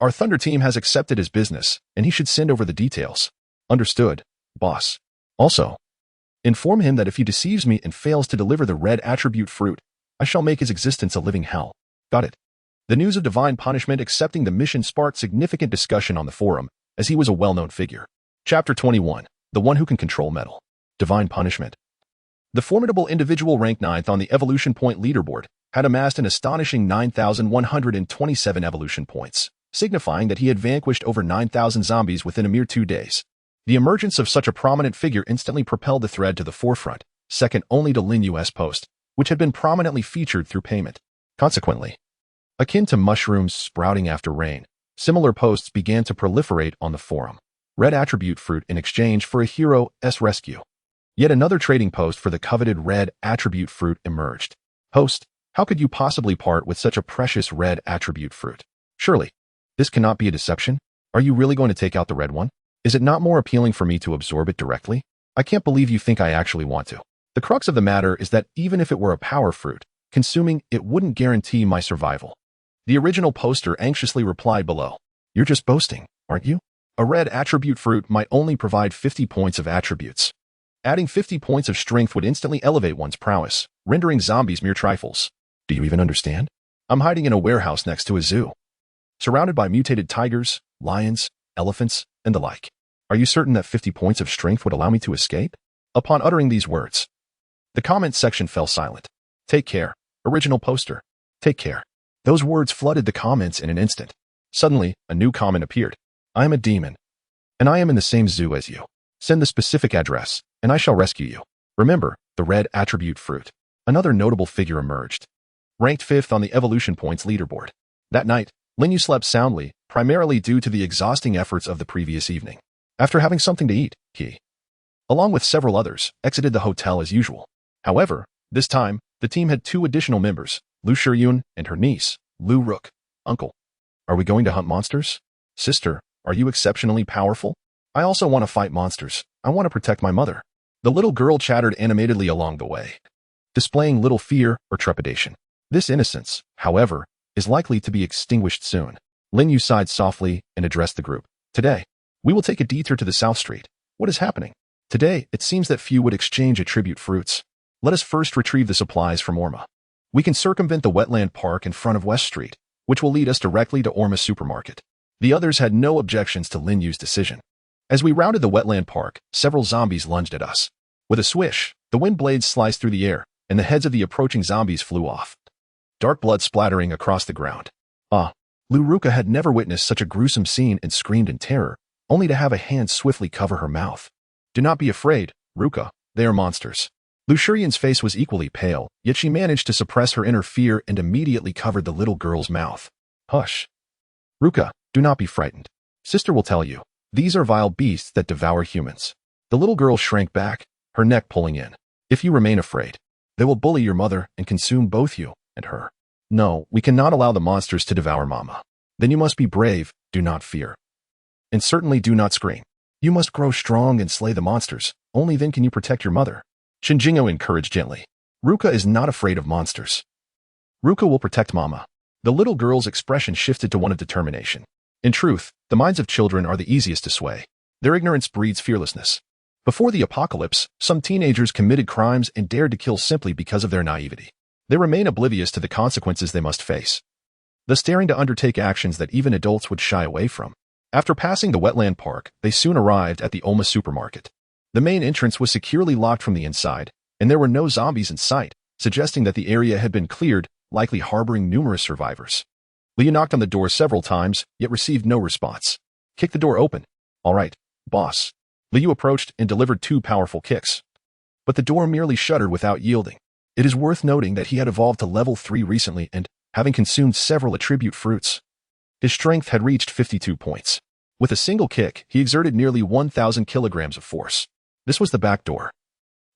Our Thunder team has accepted his business, and he should send over the details. Understood, boss. Also, inform him that if he deceives me and fails to deliver the red attribute fruit, I shall make his existence a living hell. Got it. The news of Divine Punishment accepting the mission sparked significant discussion on the forum, as he was a well-known figure. Chapter 21. The One Who Can Control Metal. Divine Punishment. The formidable individual ranked 9th on the evolution point leaderboard had amassed an astonishing 9,127 evolution points, signifying that he had vanquished over 9,000 zombies within a mere 2 days. The emergence of such a prominent figure instantly propelled the thread to the forefront, second only to Lin Yu's post, which had been prominently featured through payment. Consequently, akin to mushrooms sprouting after rain, similar posts began to proliferate on the forum. Red attribute fruit in exchange for a hero's rescue. Yet another trading post for the coveted red attribute fruit emerged. Host, how could you possibly part with such a precious red attribute fruit? Surely, this cannot be a deception? Are you really going to take out the red one? Is it not more appealing for me to absorb it directly? I can't believe you think I actually want to. The crux of the matter is that even if it were a power fruit, consuming it wouldn't guarantee my survival. The original poster anxiously replied below. You're just boasting, aren't you? A red attribute fruit might only provide 50 points of attributes. Adding 50 points of strength would instantly elevate one's prowess, rendering zombies mere trifles. Do you even understand? I'm hiding in a warehouse next to a zoo, surrounded by mutated tigers, lions, elephants, and the like. Are you certain that 50 points of strength would allow me to escape? Upon uttering these words, the comment section fell silent. Take care, original poster. Take care. Those words flooded the comments in an instant. Suddenly, a new comment appeared. I am a demon, and I am in the same zoo as you. Send the specific address, and I shall rescue you. Remember, the red attribute fruit. Another notable figure emerged, ranked 5th on the evolution points leaderboard. That night, Lin Yu slept soundly, primarily due to the exhausting efforts of the previous evening. After having something to eat, he, along with several others, exited the hotel as usual. However, this time, the team had 2 additional members, Lu Shiyun and her niece, Lu Rook. Uncle, are we going to hunt monsters? Sister, are you exceptionally powerful? I also want to fight monsters. I want to protect my mother. The little girl chattered animatedly along the way, displaying little fear or trepidation. This innocence, however, is likely to be extinguished soon. Lin Yu sighed softly and addressed the group. Today, we will take a detour to the South Street. What is happening? Today, it seems that few would exchange attribute fruits. Let us first retrieve the supplies from Orma. We can circumvent the wetland park in front of West Street, which will lead us directly to Orma supermarket. The others had no objections to Lin Yu's decision. As we rounded the wetland park, several zombies lunged at us. With a swish, the wind blades sliced through the air, and the heads of the approaching zombies flew off, dark blood splattering across the ground. Lu Ruka had never witnessed such a gruesome scene and screamed in terror, only to have a hand swiftly cover her mouth. Do not be afraid, Ruka, they are monsters. Lu Shiyun's face was equally pale, yet she managed to suppress her inner fear and immediately covered the little girl's mouth. Hush. Ruka, do not be frightened. Sister will tell you. These are vile beasts that devour humans. The little girl shrank back, her neck pulling in. If you remain afraid, they will bully your mother and consume both you and her. No, we cannot allow the monsters to devour Mama. Then you must be brave, do not fear. And certainly do not scream. You must grow strong and slay the monsters. Only then can you protect your mother. Shinjingo encouraged gently. Ruka is not afraid of monsters. Ruka will protect Mama. The little girl's expression shifted to one of determination. In truth, the minds of children are the easiest to sway. Their ignorance breeds fearlessness. Before the apocalypse, some teenagers committed crimes and dared to kill simply because of their naivety. They remain oblivious to the consequences they must face, thus daring to undertake actions that even adults would shy away from. After passing the wetland park, they soon arrived at the Oma supermarket. The main entrance was securely locked from the inside, and there were no zombies in sight, suggesting that the area had been cleared, likely harboring numerous survivors. Liu knocked on the door several times, yet received no response. Kick the door open. All right, boss. Liu approached and delivered 2 powerful kicks. But the door merely shuddered without yielding. It is worth noting that he had evolved to level 3 recently and, having consumed several attribute fruits, his strength had reached 52 points. With a single kick, he exerted nearly 1,000 kilograms of force. This was the back door,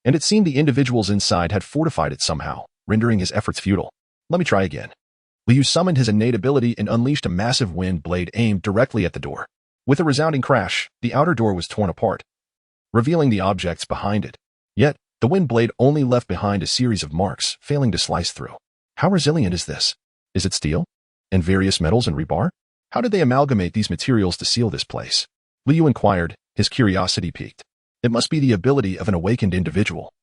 and it seemed the individuals inside had fortified it somehow, rendering his efforts futile. Let me try again. Liu summoned his innate ability and unleashed a massive wind blade aimed directly at the door. With a resounding crash, the outer door was torn apart, revealing the objects behind it. Yet, the wind blade only left behind a series of marks, failing to slice through. How resilient is this? Is it steel? And various metals and rebar? How did they amalgamate these materials to seal this place? Liu inquired, his curiosity piqued. It must be the ability of an awakened individual.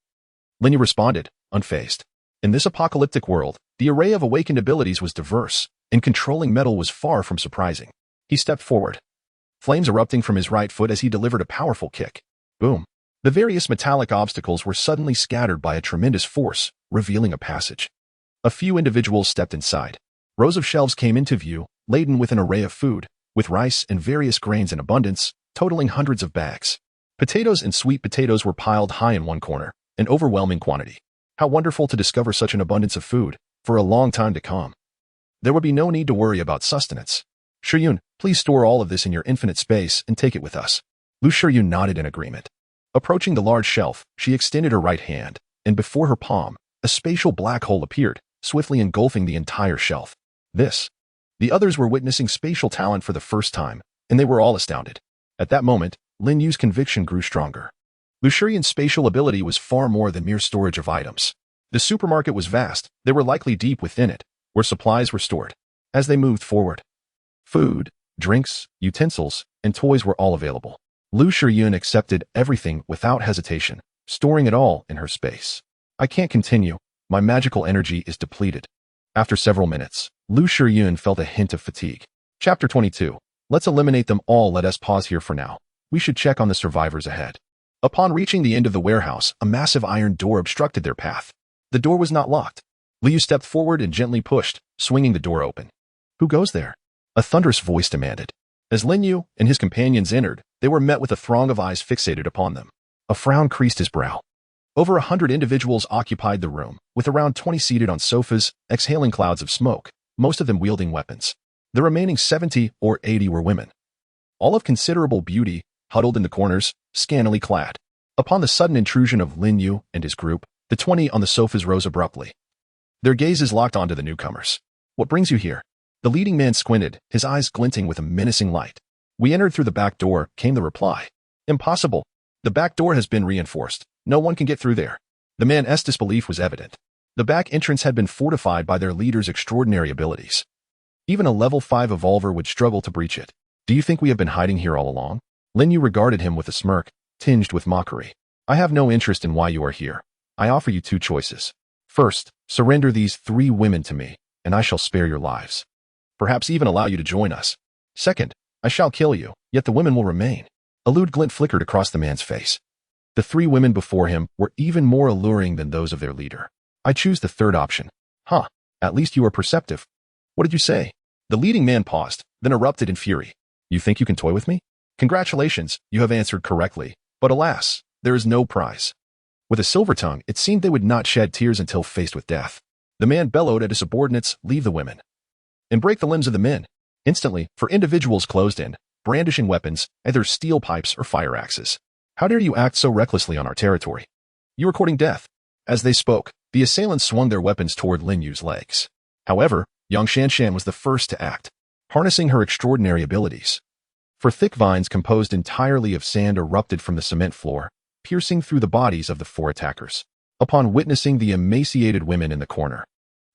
Lin Yu responded, unfazed. In this apocalyptic world, the array of awakened abilities was diverse, and controlling metal was far from surprising. He stepped forward, flames erupting from his right foot as he delivered a powerful kick. Boom. The various metallic obstacles were suddenly scattered by a tremendous force, revealing a passage. A few individuals stepped inside. Rows of shelves came into view, laden with an array of food, with rice and various grains in abundance, totaling hundreds of bags. Potatoes and sweet potatoes were piled high in one corner, an overwhelming quantity. How wonderful to discover such an abundance of food, for a long time to come. There would be no need to worry about sustenance. Shiyun, please store all of this in your infinite space and take it with us. Lu Shiyun nodded in agreement. Approaching the large shelf, she extended her right hand, and before her palm, a spatial black hole appeared, swiftly engulfing the entire shelf. The others were witnessing spatial talent for the first time, and they were all astounded. At that moment, Lin Yu's conviction grew stronger. Lu Shiyun's spatial ability was far more than mere storage of items. The supermarket was vast, they were likely deep within it, where supplies were stored. As they moved forward, food, drinks, utensils, and toys were all available. Lu Shiyun accepted everything without hesitation, storing it all in her space. I can't continue, my magical energy is depleted. After several minutes, Lu Shiyun felt a hint of fatigue. Chapter 22. Let's eliminate them all. Let us pause here for now. We should check on the survivors ahead. Upon reaching the end of the warehouse, a massive iron door obstructed their path. The door was not locked. Liu stepped forward and gently pushed, swinging the door open. Who goes there? A thunderous voice demanded. As Lin Yu and his companions entered, they were met with a throng of eyes fixated upon them. A frown creased his brow. Over 100 individuals occupied the room, with around 20 seated on sofas, exhaling clouds of smoke, most of them wielding weapons. The remaining 70 or 80 were women. All of considerable beauty, huddled in the corners, scantily clad. Upon the sudden intrusion of Lin Yu and his group, the 20 on the sofas rose abruptly. Their gazes locked onto the newcomers. What brings you here? The leading man squinted, his eyes glinting with a menacing light. We entered through the back door, came the reply. Impossible. The back door has been reinforced. No one can get through there. The man's disbelief was evident. The back entrance had been fortified by their leader's extraordinary abilities. Even a level 5 evolver would struggle to breach it. Do you think we have been hiding here all along? Lin Yu regarded him with a smirk, tinged with mockery. I have no interest in why you are here. I offer you 2 choices. First, surrender these 3 women to me, and I shall spare your lives. Perhaps even allow you to join us. Second, I shall kill you, yet the women will remain. A lewd glint flickered across the man's face. The 3 women before him were even more alluring than those of their leader. I choose the third option. Huh, at least you are perceptive. What did you say? The leading man paused, then erupted in fury. You think you can toy with me? Congratulations, you have answered correctly, but alas, there is no prize. With a silver tongue, it seemed they would not shed tears until faced with death. The man bellowed at his subordinates, leave the women. And break the limbs of the men. Instantly, for individuals closed in, brandishing weapons, either steel pipes or fire axes. How dare you act so recklessly on our territory? You are courting death. As they spoke, the assailants swung their weapons toward Lin Yu's legs. However, Yang Shanshan was the first to act, harnessing her extraordinary abilities. For thick vines composed entirely of sand erupted from the cement floor, piercing through the bodies of the 4 attackers. Upon witnessing the emaciated women in the corner,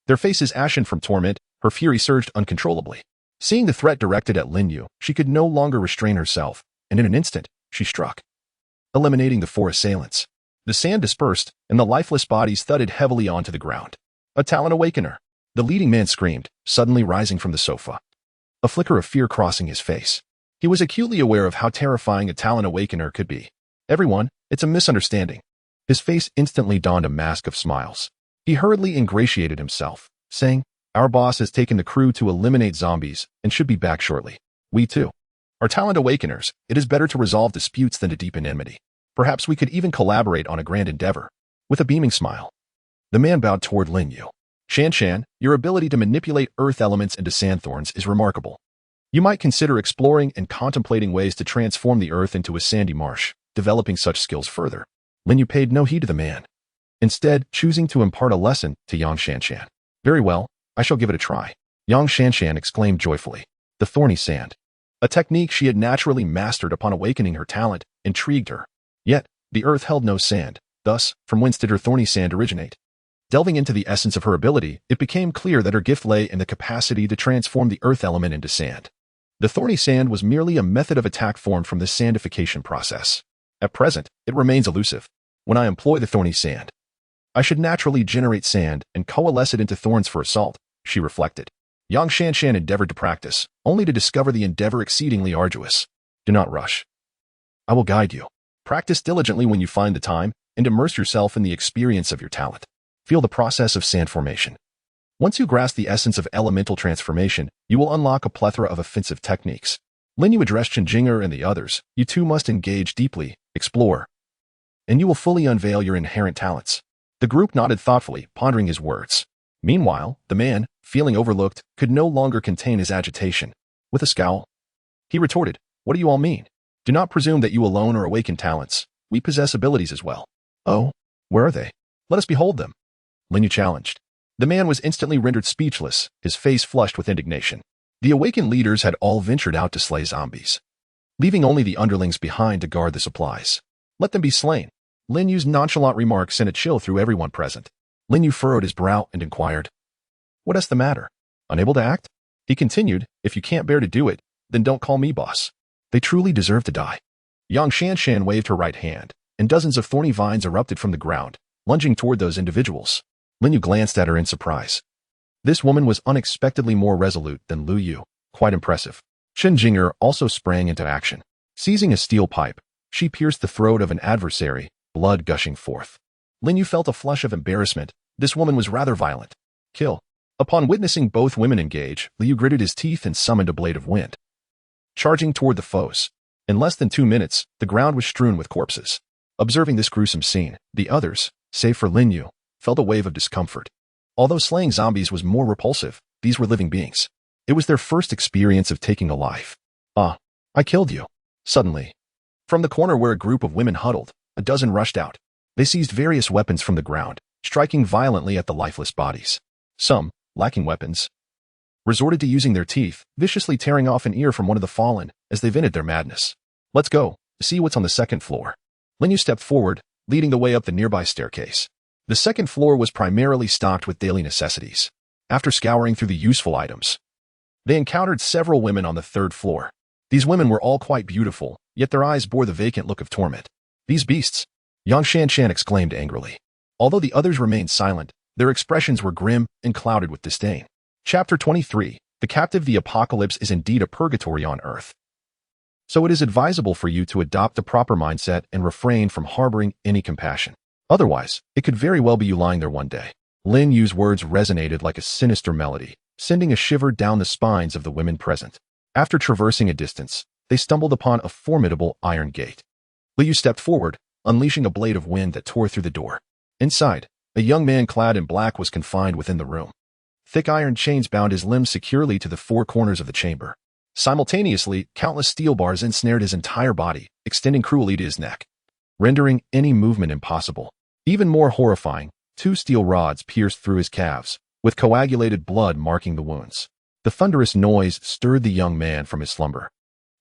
their faces ashen from torment, her fury surged uncontrollably. Seeing the threat directed at Lin Yu, she could no longer restrain herself, and in an instant, she struck, eliminating the 4 assailants. The sand dispersed, and the lifeless bodies thudded heavily onto the ground. A Talon Awakener! The leading man screamed, suddenly rising from the sofa. A flicker of fear crossing his face. He was acutely aware of how terrifying a Talon Awakener could be. Everyone, it's a misunderstanding. His face instantly donned a mask of smiles. He hurriedly ingratiated himself, saying, Our boss has taken the crew to eliminate zombies and should be back shortly. We too are Talon Awakeners. It is better to resolve disputes than to deepen enmity. Perhaps we could even collaborate on a grand endeavor. With a beaming smile, the man bowed toward Lin Yu. Shanshan, your ability to manipulate earth elements into sandthorns is remarkable. You might consider exploring and contemplating ways to transform the earth into a sandy marsh, developing such skills further. Lin Yu paid no heed to the man, instead choosing to impart a lesson to Yang Shanshan. Very well, I shall give it a try. Yang Shanshan exclaimed joyfully. The thorny sand, a technique she had naturally mastered upon awakening her talent, intrigued her. Yet, the earth held no sand, thus, from whence did her thorny sand originate? Delving into the essence of her ability, it became clear that her gift lay in the capacity to transform the earth element into sand. The thorny sand was merely a method of attack formed from the sandification process. At present, it remains elusive. When I employ the thorny sand, I should naturally generate sand and coalesce it into thorns for assault, she reflected. Yang Shanshan endeavored to practice, only to discover the endeavor exceedingly arduous. Do not rush. I will guide you. Practice diligently when you find the time, and immerse yourself in the experience of your talent. Feel the process of sand formation. Once you grasp the essence of elemental transformation, you will unlock a plethora of offensive techniques. Lin Yu addressed Chen Jing'er and the others. You too must engage deeply, explore, and you will fully unveil your inherent talents. The group nodded thoughtfully, pondering his words. Meanwhile, the man, feeling overlooked, could no longer contain his agitation. With a scowl, he retorted, "What do you all mean? Do not presume that you alone are awakened talents. We possess abilities as well." "Oh, where are they? Let us behold them," Lin Yu challenged. The man was instantly rendered speechless, his face flushed with indignation. The awakened leaders had all ventured out to slay zombies, leaving only the underlings behind to guard the supplies. "Let them be slain." Lin Yu's nonchalant remark sent a chill through everyone present. Lin Yu furrowed his brow and inquired, "What is the matter? Unable to act?" He continued, "If you can't bear to do it, then don't call me boss. They truly deserve to die." Yang Shanshan waved her right hand, and dozens of thorny vines erupted from the ground, lunging toward those individuals. Lin Yu glanced at her in surprise. This woman was unexpectedly more resolute than Lu Yu, quite impressive. Chen Jing'er also sprang into action. Seizing a steel pipe, she pierced the throat of an adversary, blood gushing forth. Lin Yu felt a flush of embarrassment. This woman was rather violent. Kill. Upon witnessing both women engage, Liu gritted his teeth and summoned a blade of wind, charging toward the foes. In less than 2 minutes, the ground was strewn with corpses. Observing this gruesome scene, the others, save for Lin Yu, felt a wave of discomfort. Although slaying zombies was more repulsive, these were living beings. It was their first experience of taking a life. "Ah, I killed you." Suddenly, from the corner where a group of women huddled, a dozen rushed out. They seized various weapons from the ground, striking violently at the lifeless bodies. Some, lacking weapons, resorted to using their teeth, viciously tearing off an ear from one of the fallen as they vented their madness. "Let's go, see what's on the second floor." Lin Yu stepped forward, leading the way up the nearby staircase. The second floor was primarily stocked with daily necessities. After scouring through the useful items, they encountered several women on the third floor. These women were all quite beautiful, yet their eyes bore the vacant look of torment. "These beasts!" Yang Shanshan exclaimed angrily. Although the others remained silent, their expressions were grim and clouded with disdain. Chapter 23. The Captive. The apocalypse is indeed a purgatory on Earth. So it is advisable for you to adopt the proper mindset and refrain from harboring any compassion. Otherwise, it could very well be you lying there one day. Lin Yu's words resonated like a sinister melody, sending a shiver down the spines of the women present. After traversing a distance, they stumbled upon a formidable iron gate. Liu stepped forward, unleashing a blade of wind that tore through the door. Inside, a young man clad in black was confined within the room. Thick iron chains bound his limbs securely to the four corners of the chamber. Simultaneously, countless steel bars ensnared his entire body, extending cruelly to his neck, rendering any movement impossible. Even more horrifying, 2 steel rods pierced through his calves, with coagulated blood marking the wounds. The thunderous noise stirred the young man from his slumber,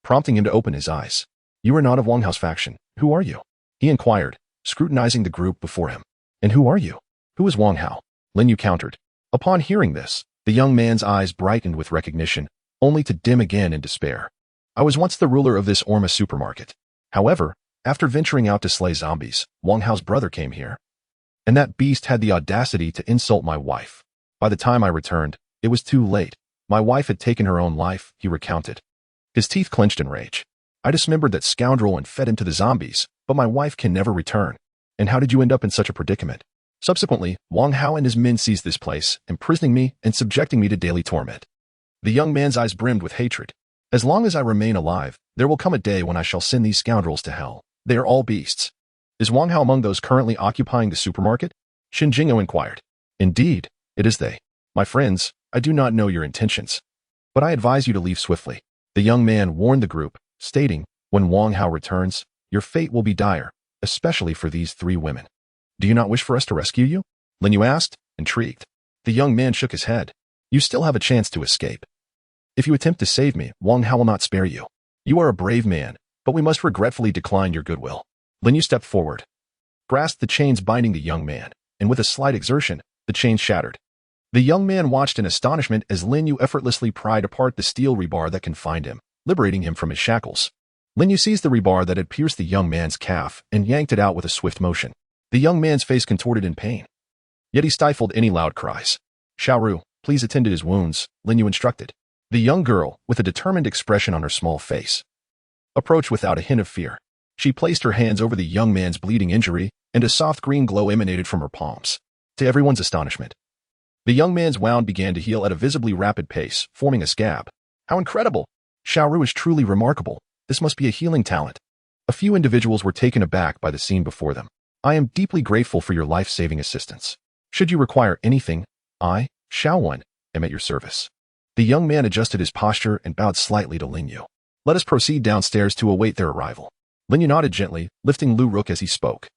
prompting him to open his eyes. "You are not of Wang Hao's faction. Who are you?" he inquired, scrutinizing the group before him. "And who are you? Who is Wang Hao?" Lin Yu countered. Upon hearing this, the young man's eyes brightened with recognition, only to dim again in despair. "I was once the ruler of this Orma supermarket. However, after venturing out to slay zombies, Wang Hao's brother came here, and that beast had the audacity to insult my wife. By the time I returned, it was too late. My wife had taken her own life," he recounted. His teeth clenched in rage. "I dismembered that scoundrel and fed him to the zombies, but my wife can never return. And how did you end up in such a predicament?" Subsequently, Wang Hao and his men seized this place, imprisoning me and subjecting me to daily torment. The young man's eyes brimmed with hatred. "As long as I remain alive, there will come a day when I shall send these scoundrels to hell. They are all beasts." "Is Wang Hao among those currently occupying the supermarket?" Shen Jing'o inquired. "Indeed, it is they. My friends, I do not know your intentions, but I advise you to leave swiftly." The young man warned the group, stating, "When Wang Hao returns, your fate will be dire, especially for these 3 women." "Do you not wish for us to rescue you?" Lin Yu asked, intrigued. The young man shook his head. "You still have a chance to escape. If you attempt to save me, Wang Hao will not spare you. You are a brave man, but we must regretfully decline your goodwill." Lin Yu stepped forward, grasped the chains binding the young man, and with a slight exertion, the chains shattered. The young man watched in astonishment as Lin Yu effortlessly pried apart the steel rebar that confined him, liberating him from his shackles. Lin Yu seized the rebar that had pierced the young man's calf and yanked it out with a swift motion. The young man's face contorted in pain, yet he stifled any loud cries. "Xiaoru, please attend to his wounds," Lin Yu instructed. The young girl, with a determined expression on her small face, approached without a hint of fear. She placed her hands over the young man's bleeding injury, and a soft green glow emanated from her palms. To everyone's astonishment, the young man's wound began to heal at a visibly rapid pace, forming a scab. How incredible! Xiaoru is truly remarkable. This must be a healing talent. A few individuals were taken aback by the scene before them. I am deeply grateful for your life-saving assistance. Should you require anything, I, Xiaowen, am at your service. The young man adjusted his posture and bowed slightly to Linyu. Let us proceed downstairs to await their arrival. Linyu nodded gently, lifting Lu Rook as he spoke.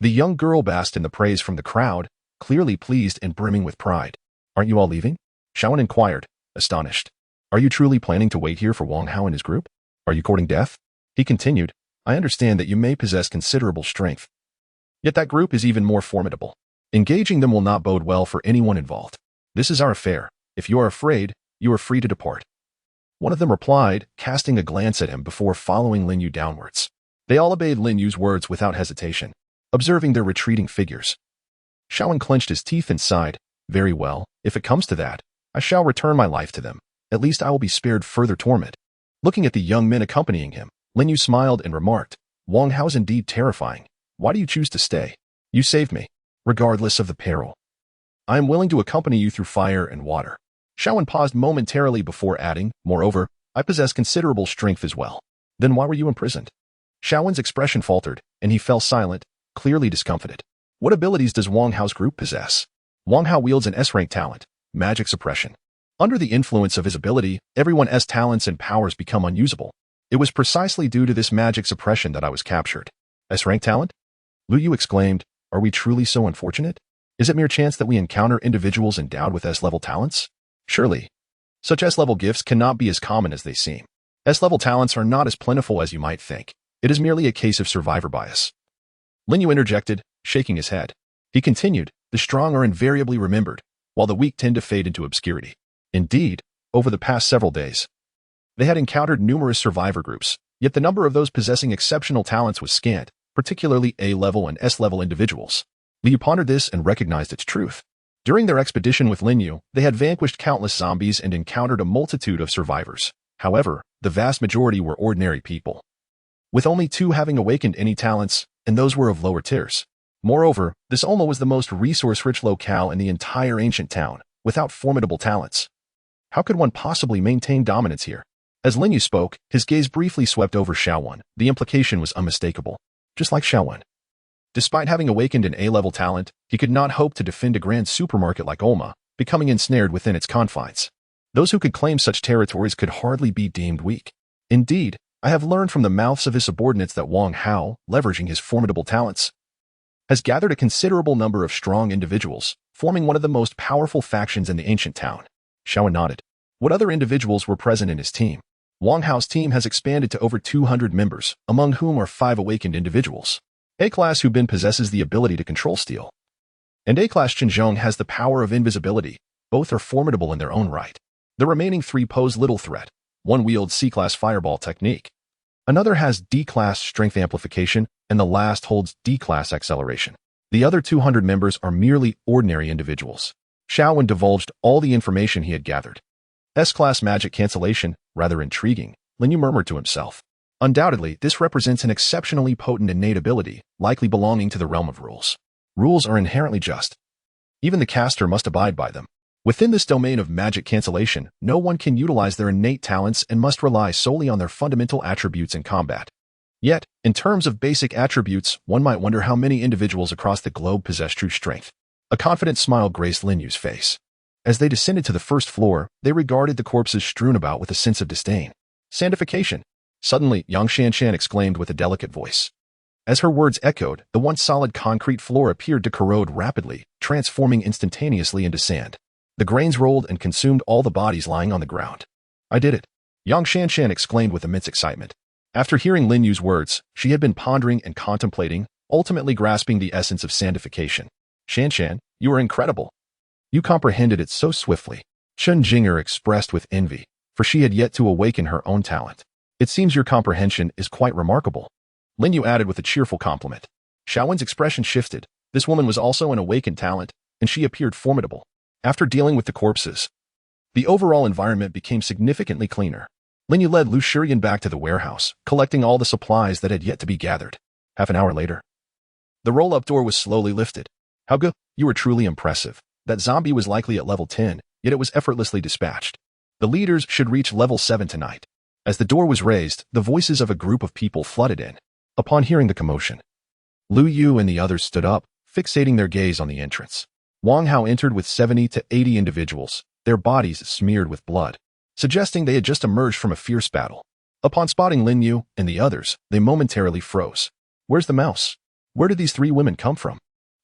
The young girl basked in the praise from the crowd, clearly pleased and brimming with pride. Aren't you all leaving? Xiaowen inquired, astonished. Are you truly planning to wait here for Wang Hao and his group? Are you courting death? He continued, I understand that you may possess considerable strength. Yet that group is even more formidable. Engaging them will not bode well for anyone involved. This is our affair. If you are afraid, you are free to depart. One of them replied, casting a glance at him before following Linyu downwards. They all obeyed Linyu's words without hesitation, observing their retreating figures. Xiaowen clenched his teeth and sighed. Very well, if it comes to that, I shall return my life to them. At least I will be spared further torment. Looking at the young men accompanying him, Linyu smiled and remarked, Wang Hao's indeed terrifying. Why do you choose to stay? You saved me, regardless of the peril. I am willing to accompany you through fire and water. Xiaowen paused momentarily before adding, moreover, I possess considerable strength as well. Then why were you imprisoned? Xiaowen's expression faltered, and he fell silent, clearly discomfited. What abilities does Wang Hao's group possess? Wang Hao wields an S-rank talent, magic suppression. Under the influence of his ability, everyone's talents and powers become unusable. It was precisely due to this magic suppression that I was captured. S-rank talent? Lu Yu exclaimed, are we truly so unfortunate? Is it mere chance that we encounter individuals endowed with S-level talents? Surely. Such S-level gifts cannot be as common as they seem. S-level talents are not as plentiful as you might think. It is merely a case of survivor bias. Linyu interjected, shaking his head. He continued, the strong are invariably remembered, while the weak tend to fade into obscurity. Indeed, over the past several days, they had encountered numerous survivor groups, yet the number of those possessing exceptional talents was scant, particularly A-level and S-level individuals. Liu pondered this and recognized its truth. During their expedition with Linyu, they had vanquished countless zombies and encountered a multitude of survivors. However, the vast majority were ordinary people, with only 2 having awakened any talents, and those were of lower tiers. Moreover, this Olma was the most resource-rich locale in the entire ancient town, without formidable talents. How could one possibly maintain dominance here? As Linyu spoke, his gaze briefly swept over Xiaowen. The implication was unmistakable. Just like Xiaowen. Despite having awakened an A-level talent, he could not hope to defend a grand supermarket like Olma, becoming ensnared within its confines. Those who could claim such territories could hardly be deemed weak. Indeed, I have learned from the mouths of his subordinates that Wang Hao, leveraging his formidable talents, has gathered a considerable number of strong individuals, forming one of the most powerful factions in the ancient town. Xiaowen nodded. What other individuals were present in his team? Wang Hao's team has expanded to over 200 members, among whom are 5 awakened individuals. A-Class Hubin possesses the ability to control steel, and A-Class Qinzhong has the power of invisibility. Both are formidable in their own right. The remaining 3 pose little threat. One wields C-Class Fireball technique. Another has D-Class Strength Amplification, and the last holds D-Class Acceleration. The other 200 members are merely ordinary individuals. Xiaowen divulged all the information he had gathered. S-Class Magic Cancellation, rather intriguing, Linyu murmured to himself. Undoubtedly, this represents an exceptionally potent innate ability, likely belonging to the realm of rules. Rules are inherently just. Even the caster must abide by them. Within this domain of magic cancellation, no one can utilize their innate talents and must rely solely on their fundamental attributes in combat. Yet, in terms of basic attributes, one might wonder how many individuals across the globe possess true strength. A confident smile graced Linyu's face. As they descended to the first floor, they regarded the corpses strewn about with a sense of disdain. Sandification. Suddenly, Yang Shanshan exclaimed with a delicate voice. As her words echoed, the once solid concrete floor appeared to corrode rapidly, transforming instantaneously into sand. The grains rolled and consumed all the bodies lying on the ground. I did it. Yang Shanshan exclaimed with immense excitement. After hearing Linyu's words, she had been pondering and contemplating, ultimately grasping the essence of sandification. Shanshan, you are incredible. You comprehended it so swiftly. Chen Jinger expressed with envy, for she had yet to awaken her own talent. It seems your comprehension is quite remarkable. Linyu added with a cheerful compliment. Xiaowen's expression shifted. This woman was also an awakened talent, and she appeared formidable. After dealing with the corpses, the overall environment became significantly cleaner. Lin Yu led Lu Shiyan back to the warehouse, collecting all the supplies that had yet to be gathered. Half an hour later, the roll-up door was slowly lifted. How good? You were truly impressive. That zombie was likely at level 10, yet it was effortlessly dispatched. The leaders should reach level 7 tonight. As the door was raised, the voices of a group of people flooded in. Upon hearing the commotion, Lu Yu and the others stood up, fixating their gaze on the entrance. Wang Hao entered with 70 to 80 individuals, their bodies smeared with blood, suggesting they had just emerged from a fierce battle. Upon spotting Lin Yu and the others, they momentarily froze. Where's the mouse? Where did these 3 women come from?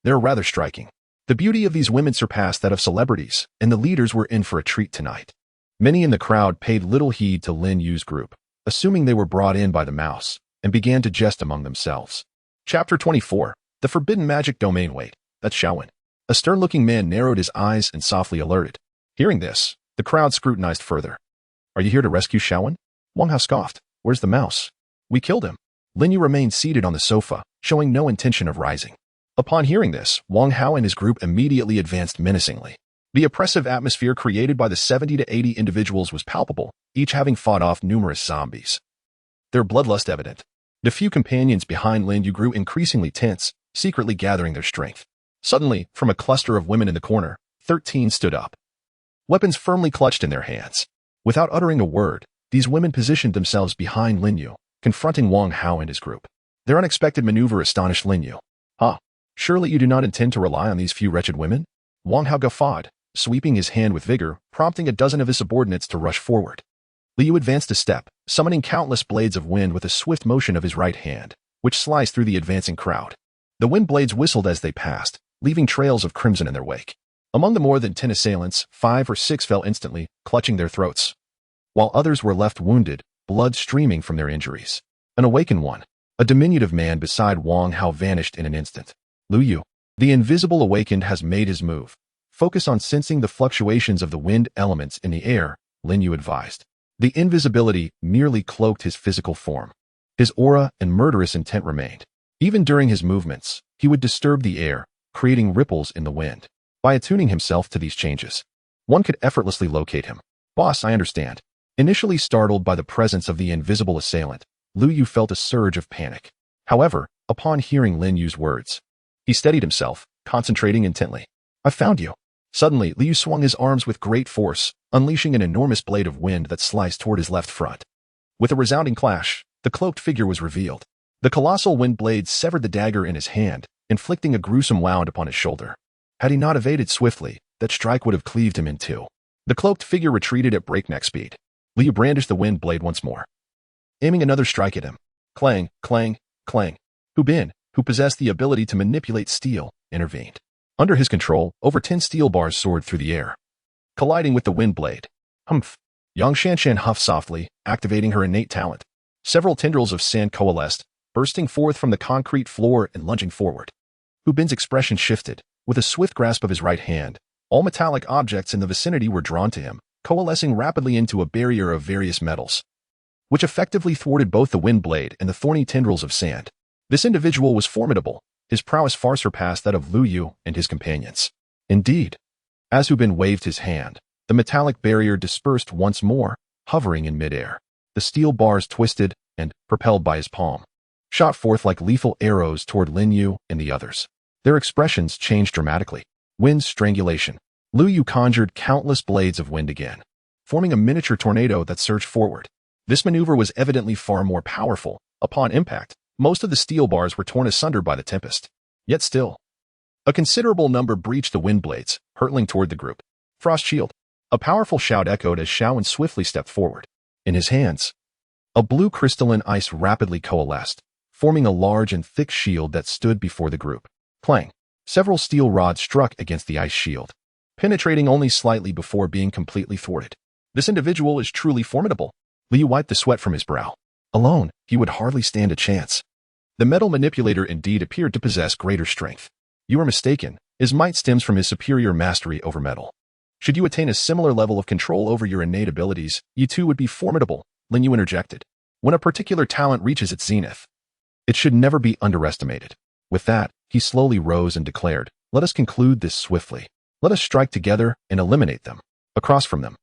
They're rather striking. The beauty of these women surpassed that of celebrities, and the leaders were in for a treat tonight. Many in the crowd paid little heed to Lin Yu's group, assuming they were brought in by the mouse, and began to jest among themselves. Chapter 24. The Forbidden Magic Domain. Wait, that's Xiaowen. A stern-looking man narrowed his eyes and softly alerted. Hearing this, the crowd scrutinized further. Are you here to rescue Xiaowen? Wang Hao scoffed. Where's the mouse? We killed him. Lin Yu remained seated on the sofa, showing no intention of rising. Upon hearing this, Wang Hao and his group immediately advanced menacingly. The oppressive atmosphere created by the 70 to 80 individuals was palpable, each having fought off numerous zombies. Their bloodlust evident. The few companions behind Lin Yu grew increasingly tense, secretly gathering their strength. Suddenly, from a cluster of women in the corner, 13 stood up, weapons firmly clutched in their hands. Without uttering a word, these women positioned themselves behind Lin Yu, confronting Wang Hao and his group. Their unexpected maneuver astonished Lin Yu. Surely you do not intend to rely on these few wretched women? Wang Hao guffawed, sweeping his hand with vigor, prompting a dozen of his subordinates to rush forward. Liu advanced a step, summoning countless blades of wind with a swift motion of his right hand, which sliced through the advancing crowd. The wind blades whistled as they passed, leaving trails of crimson in their wake. Among the more than 10 assailants, 5 or 6 fell instantly, clutching their throats, while others were left wounded, blood streaming from their injuries. An awakened one, a diminutive man beside Wang Hao, vanished in an instant. Lu Yu, the invisible awakened, has made his move. Focus on sensing the fluctuations of the wind elements in the air, Lin Yu advised. The invisibility merely cloaked his physical form. His aura and murderous intent remained. Even during his movements, he would disturb the air, creating ripples in the wind. By attuning himself to these changes, one could effortlessly locate him. Boss, I understand. Initially startled by the presence of the invisible assailant, Lu Yu felt a surge of panic. However, upon hearing Lin Yu's words, he steadied himself, concentrating intently. I found you. Suddenly, Liu swung his arms with great force, unleashing an enormous blade of wind that sliced toward his left front. With a resounding clash, the cloaked figure was revealed. The colossal wind blade severed the dagger in his hand, inflicting a gruesome wound upon his shoulder. Had he not evaded swiftly, that strike would have cleaved him in two. The cloaked figure retreated at breakneck speed. Liu brandished the wind blade once more, aiming another strike at him. Clang, clang, clang. Hu Bin, who possessed the ability to manipulate steel, intervened. Under his control, over 10 steel bars soared through the air, colliding with the wind blade. Humph. Yang Shanshan huffed softly, activating her innate talent. Several tendrils of sand coalesced, bursting forth from the concrete floor and lunging forward. Hu Bin's expression shifted. With a swift grasp of his right hand, all metallic objects in the vicinity were drawn to him, coalescing rapidly into a barrier of various metals, which effectively thwarted both the wind blade and the thorny tendrils of sand. This individual was formidable. His prowess far surpassed that of Lu Yu and his companions. Indeed, as Hu Bin waved his hand, the metallic barrier dispersed once more, hovering in midair. The steel bars twisted and, propelled by his palm, shot forth like lethal arrows toward Lin Yu and the others. Their expressions changed dramatically. Wind strangulation. Lu Yu conjured countless blades of wind again, forming a miniature tornado that surged forward. This maneuver was evidently far more powerful. Upon impact, most of the steel bars were torn asunder by the tempest. Yet still, a considerable number breached the wind blades, hurtling toward the group. Frost shield. A powerful shout echoed as Xiaowen swiftly stepped forward. In his hands, a blue crystalline ice rapidly coalesced, forming a large and thick shield that stood before the group. Clang. Several steel rods struck against the ice shield, penetrating only slightly before being completely thwarted. This individual is truly formidable. Liu wiped the sweat from his brow. Alone, he would hardly stand a chance. The metal manipulator indeed appeared to possess greater strength. You are mistaken. His might stems from his superior mastery over metal. Should you attain a similar level of control over your innate abilities, you too would be formidable, Lin Yu interjected. When a particular talent reaches its zenith, it should never be underestimated. With that, he slowly rose and declared, let us conclude this swiftly. Let us strike together and eliminate them. Across from them,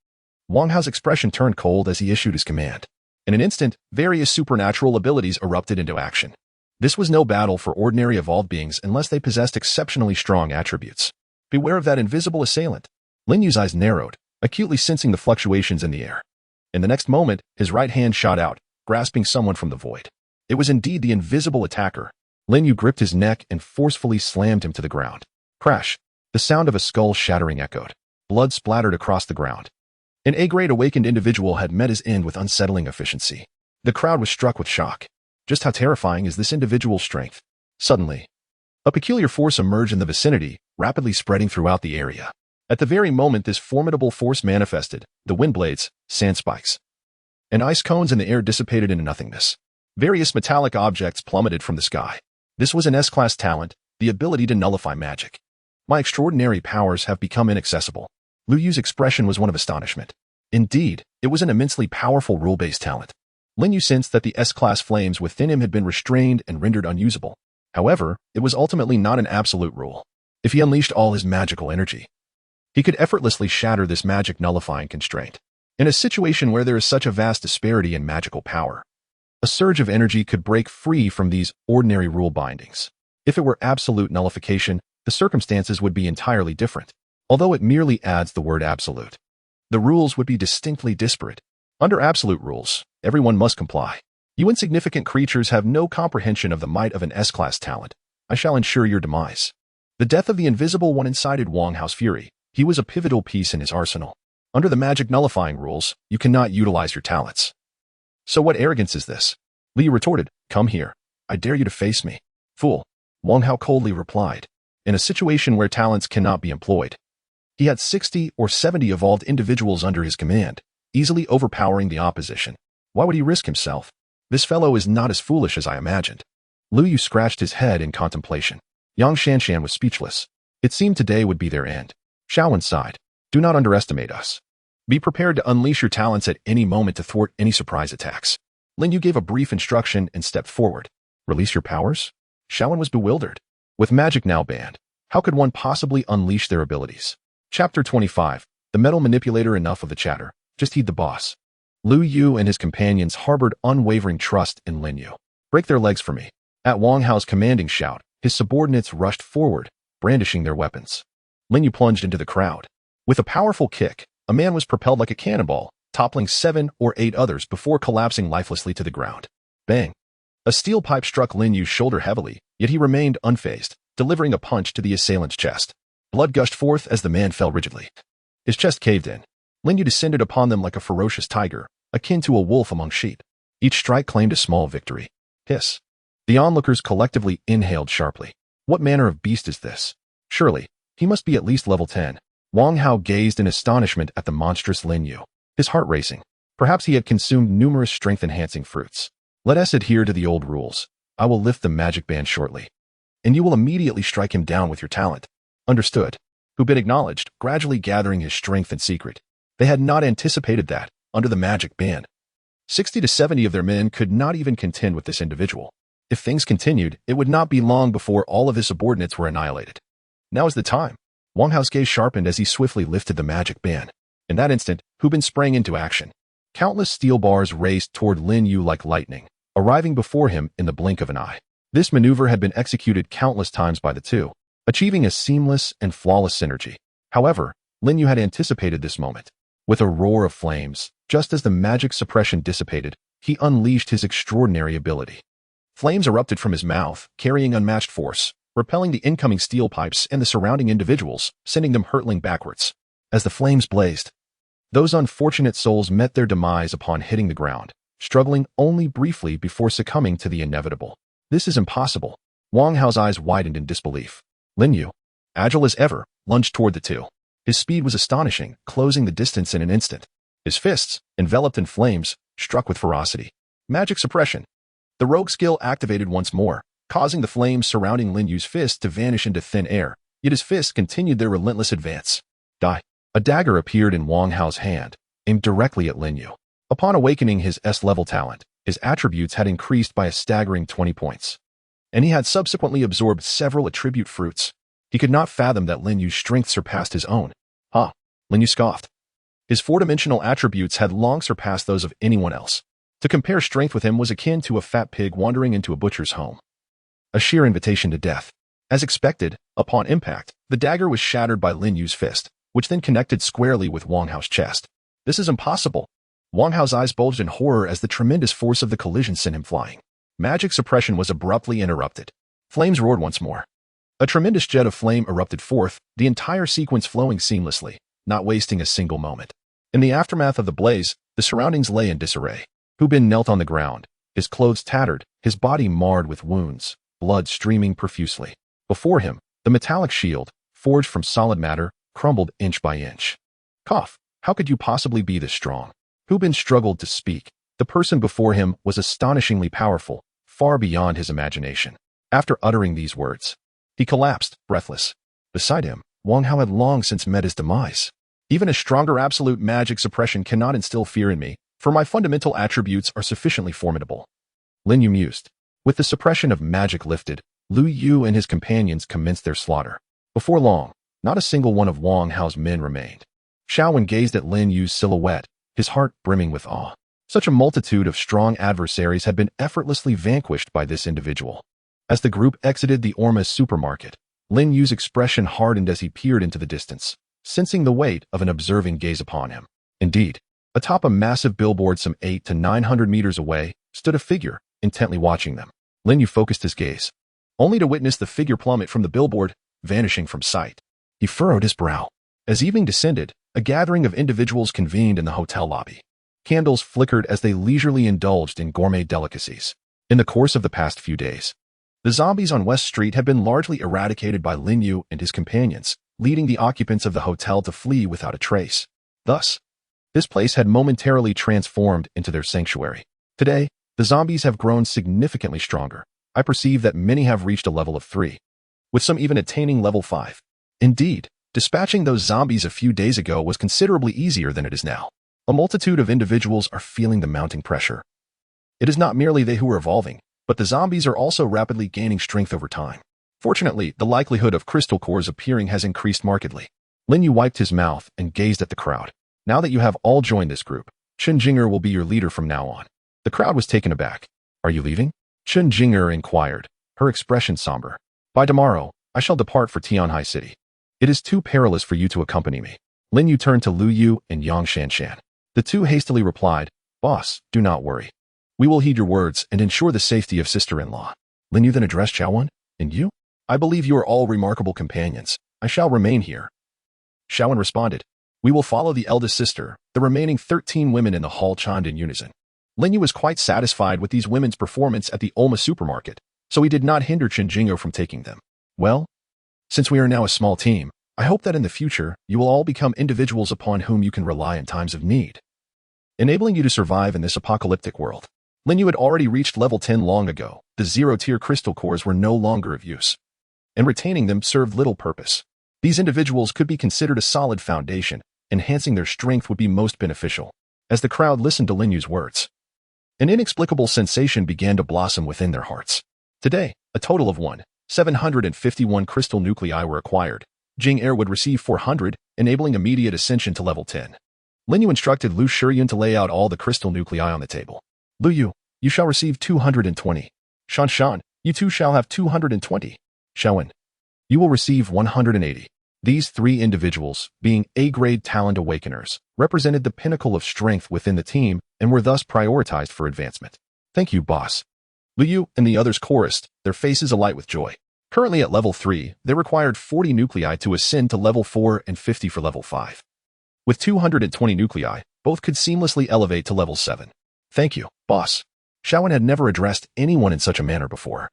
Wang Hao's expression turned cold as he issued his command. In an instant, various supernatural abilities erupted into action. This was no battle for ordinary evolved beings unless they possessed exceptionally strong attributes. Beware of that invisible assailant. Lin Yu's eyes narrowed, acutely sensing the fluctuations in the air. In the next moment, his right hand shot out, grasping someone from the void. It was indeed the invisible attacker. Lin Yu gripped his neck and forcefully slammed him to the ground. Crash! The sound of a skull shattering echoed. Blood splattered across the ground. An A-grade awakened individual had met his end with unsettling efficiency. The crowd was struck with shock. Just how terrifying is this individual's strength? Suddenly, a peculiar force emerged in the vicinity, rapidly spreading throughout the area. At the very moment this formidable force manifested, the wind blades, sand spikes, and ice cones in the air dissipated into nothingness. Various metallic objects plummeted from the sky. This was an S-class talent, the ability to nullify magic. My extraordinary powers have become inaccessible. Lu Yu's expression was one of astonishment. Indeed, it was an immensely powerful rule-based talent. Lin Yu sensed that the S-class flames within him had been restrained and rendered unusable. However, it was ultimately not an absolute rule. If he unleashed all his magical energy, he could effortlessly shatter this magic nullifying constraint. In a situation where there is such a vast disparity in magical power, a surge of energy could break free from these ordinary rule bindings. If it were absolute nullification, the circumstances would be entirely different. Although it merely adds the word absolute, the rules would be distinctly disparate. Under absolute rules, everyone must comply. You insignificant creatures have no comprehension of the might of an S-class talent. I shall ensure your demise. The death of the invisible one incited Wang Hao's fury. He was a pivotal piece in his arsenal. Under the magic nullifying rules, you cannot utilize your talents. So what arrogance is this? Li retorted, come here. I dare you to face me. Fool. Wang Hao coldly replied. In a situation where talents cannot be employed, he had 60 or 70 evolved individuals under his command, easily overpowering the opposition. Why would he risk himself? This fellow is not as foolish as I imagined. Lu Yu scratched his head in contemplation. Yang Shanshan was speechless. It seemed today would be their end. Shaowen sighed. Do not underestimate us. Be prepared to unleash your talents at any moment to thwart any surprise attacks. Lin Yu gave a brief instruction and stepped forward. Release your powers? Shaowen was bewildered. With magic now banned, how could one possibly unleash their abilities? Chapter 25. The Metal Manipulator. Enough of the chatter. Just heed the boss. Lu Yu and his companions harbored unwavering trust in Lin Yu. Break their legs for me. At Wang Hao's commanding shout, his subordinates rushed forward, brandishing their weapons. Lin Yu plunged into the crowd. With a powerful kick, a man was propelled like a cannonball, toppling 7 or 8 others before collapsing lifelessly to the ground. Bang! A steel pipe struck Lin Yu's shoulder heavily, yet he remained unfazed, delivering a punch to the assailant's chest. Blood gushed forth as the man fell rigidly. His chest caved in. Lin Yu descended upon them like a ferocious tiger, akin to a wolf among sheep. Each strike claimed a small victory. Hiss. The onlookers collectively inhaled sharply. What manner of beast is this? Surely, he must be at least level 10. Wang Hao gazed in astonishment at the monstrous Lin Yu, his heart racing. Perhaps he had consumed numerous strength-enhancing fruits. Let us adhere to the old rules. I will lift the magic band shortly, and you will immediately strike him down with your talent. Understood. Hu Bin acknowledged, gradually gathering his strength in secret. They had not anticipated that, under the magic ban, 60 to 70 of their men could not even contend with this individual. If things continued, it would not be long before all of his subordinates were annihilated. Now is the time. Wang Hao's gaze sharpened as he swiftly lifted the magic ban. In that instant, Hu Bin sprang into action. Countless steel bars raced toward Lin Yu like lightning, arriving before him in the blink of an eye. This maneuver had been executed countless times by the two, achieving a seamless and flawless synergy. However, Lin Yu had anticipated this moment. With a roar of flames, just as the magic suppression dissipated, he unleashed his extraordinary ability. Flames erupted from his mouth, carrying unmatched force, repelling the incoming steel pipes and the surrounding individuals, sending them hurtling backwards. As the flames blazed, those unfortunate souls met their demise upon hitting the ground, struggling only briefly before succumbing to the inevitable. This is impossible. Wang Hao's eyes widened in disbelief. Lin Yu, agile as ever, lunged toward the two. His speed was astonishing, closing the distance in an instant. His fists, enveloped in flames, struck with ferocity. Magic suppression. The rogue skill activated once more, causing the flames surrounding Lin Yu's fist to vanish into thin air, yet his fists continued their relentless advance. Die. A dagger appeared in Wang Hao's hand, aimed directly at Lin Yu. Upon awakening his S-level talent, his attributes had increased by a staggering 20 points. And he had subsequently absorbed several attribute fruits. He could not fathom that Lin Yu's strength surpassed his own. Lin Yu scoffed. His four-dimensional attributes had long surpassed those of anyone else. To compare strength with him was akin to a fat pig wandering into a butcher's home. A sheer invitation to death. As expected, upon impact, the dagger was shattered by Lin Yu's fist, which then connected squarely with Wang Hao's chest. This is impossible. Wang Hao's eyes bulged in horror as the tremendous force of the collision sent him flying. Magic suppression was abruptly interrupted. Flames roared once more. A tremendous jet of flame erupted forth, the entire sequence flowing seamlessly, not wasting a single moment. In the aftermath of the blaze, the surroundings lay in disarray. Hu Bin knelt on the ground, his clothes tattered, his body marred with wounds, blood streaming profusely. Before him, the metallic shield, forged from solid matter, crumbled inch by inch. Cough, how could you possibly be this strong? Hu Bin struggled to speak. The person before him was astonishingly powerful, far beyond his imagination. After uttering these words, he collapsed, breathless. Beside him, Wang Hao had long since met his demise. Even a stronger absolute magic suppression cannot instill fear in me, for my fundamental attributes are sufficiently formidable. Lin Yu mused. With the suppression of magic lifted, Lu Yu and his companions commenced their slaughter. Before long, not a single one of Wang Hao's men remained. Xiaowen gazed at Lin Yu's silhouette, his heart brimming with awe. Such a multitude of strong adversaries had been effortlessly vanquished by this individual. As the group exited the Orma's supermarket, Lin Yu's expression hardened as he peered into the distance, sensing the weight of an observing gaze upon him. Indeed, atop a massive billboard some 800 to 900 meters away, stood a figure, intently watching them. Lin Yu focused his gaze, only to witness the figure plummet from the billboard, vanishing from sight. He furrowed his brow. As evening descended, a gathering of individuals convened in the hotel lobby. Candles flickered as they leisurely indulged in gourmet delicacies. In the course of the past few days, the zombies on West Street had been largely eradicated by Lin Yu and his companions, leading the occupants of the hotel to flee without a trace. Thus, this place had momentarily transformed into their sanctuary. Today, the zombies have grown significantly stronger. I perceive that many have reached a level of 3, with some even attaining level 5. Indeed, dispatching those zombies a few days ago was considerably easier than it is now. A multitude of individuals are feeling the mounting pressure. It is not merely they who are evolving, but the zombies are also rapidly gaining strength over time. Fortunately, the likelihood of crystal cores appearing has increased markedly. Lin Yu wiped his mouth and gazed at the crowd. Now that you have all joined this group, Chen Jing'er will be your leader from now on. The crowd was taken aback. Are you leaving? Chen Jing'er inquired, her expression somber. By tomorrow, I shall depart for Tianhai City. It is too perilous for you to accompany me. Lin Yu turned to Lu Yu and Yang Shanshan. The two hastily replied, Boss, do not worry. We will heed your words and ensure the safety of sister-in-law. Lin Yu then addressed Xiaowen, and you? I believe you are all remarkable companions. I shall remain here. Xiaowen responded, we will follow the eldest sister. The remaining 13 women in the hall chimed in unison. Lin Yu was quite satisfied with these women's performance at the Olma supermarket, so he did not hinder Chen Jing'er from taking them. Well, since we are now a small team, I hope that in the future, you will all become individuals upon whom you can rely in times of need, enabling you to survive in this apocalyptic world. Lin Yu had already reached level 10 long ago. The zero-tier crystal cores were no longer of use, and retaining them served little purpose. These individuals could be considered a solid foundation. Enhancing their strength would be most beneficial. As the crowd listened to Lin Yu's words, an inexplicable sensation began to blossom within their hearts. Today, a total of 751 crystal nuclei were acquired. Jing'er would receive 400, enabling immediate ascension to level 10. Lin Yu instructed Lu Shiyun to lay out all the crystal nuclei on the table. Lu Yu, you shall receive 220. Shan, you too shall have 220. Xiaowen, you will receive 180. These three individuals, being A-grade talent awakeners, represented the pinnacle of strength within the team and were thus prioritized for advancement. Thank you, boss. Lu Yu and the others chorused, their faces alight with joy. Currently at level 3, they required 40 nuclei to ascend to level 4 and 50 for level 5. With 220 nuclei, both could seamlessly elevate to level 7. Thank you, boss. Xiaowen had never addressed anyone in such a manner before,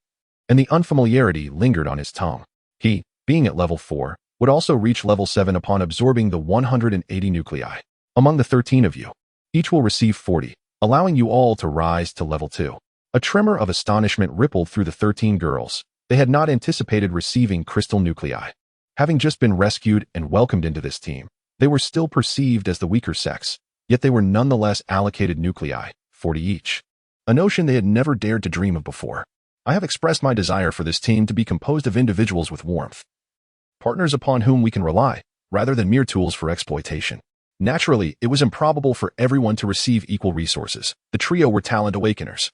and the unfamiliarity lingered on his tongue. He, being at level 4, would also reach level 7 upon absorbing the 180 nuclei. Among the 13 of you, each will receive 40, allowing you all to rise to level 2. A tremor of astonishment rippled through the 13 girls. They had not anticipated receiving crystal nuclei. Having just been rescued and welcomed into this team, they were still perceived as the weaker sex, yet they were nonetheless allocated nuclei, 40 each. A notion they had never dared to dream of before. I have expressed my desire for this team to be composed of individuals with warmth, partners upon whom we can rely, rather than mere tools for exploitation. Naturally, it was improbable for everyone to receive equal resources. The trio were talent awakeners,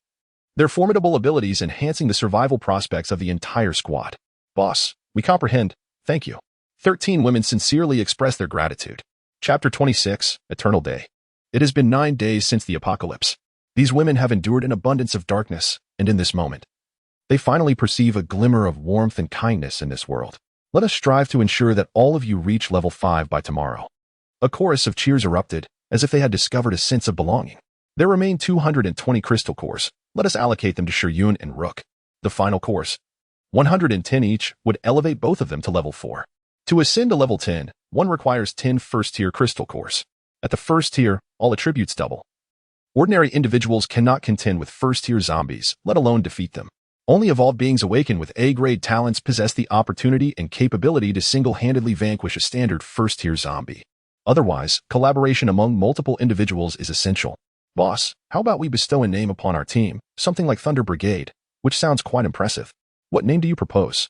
their formidable abilities enhancing the survival prospects of the entire squad. Boss, we comprehend. Thank you. 13 women sincerely expressed their gratitude. Chapter 26, Eternal Day. It has been 9 days since the apocalypse. These women have endured an abundance of darkness, and in this moment, they finally perceive a glimmer of warmth and kindness in this world. Let us strive to ensure that all of you reach level 5 by tomorrow. A chorus of cheers erupted, as if they had discovered a sense of belonging. There remain 220 crystal cores. Let us allocate them to Shiryun and Rook. The final cores, 110 each, would elevate both of them to level 4. To ascend to level 10, one requires 10 first-tier crystal cores. At the first tier, all attributes double. Ordinary individuals cannot contend with first-tier zombies, let alone defeat them. Only evolved beings awakened with A-grade talents possess the opportunity and capability to single-handedly vanquish a standard first-tier zombie. Otherwise, collaboration among multiple individuals is essential. Boss, how about we bestow a name upon our team, something like Thunder Brigade, which sounds quite impressive. What name do you propose?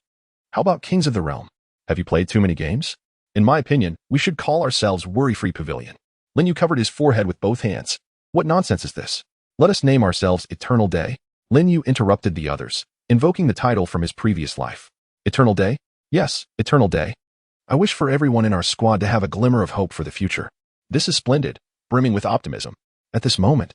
How about Kings of the Realm? Have you played too many games? In my opinion, we should call ourselves Worry-Free Pavilion. Lin Yu covered his forehead with both hands. What nonsense is this? Let us name ourselves Eternal Day. Lin Yu interrupted the others, invoking the title from his previous life. Eternal Day? Yes, Eternal Day. I wish for everyone in our squad to have a glimmer of hope for the future. This is splendid, brimming with optimism. At this moment,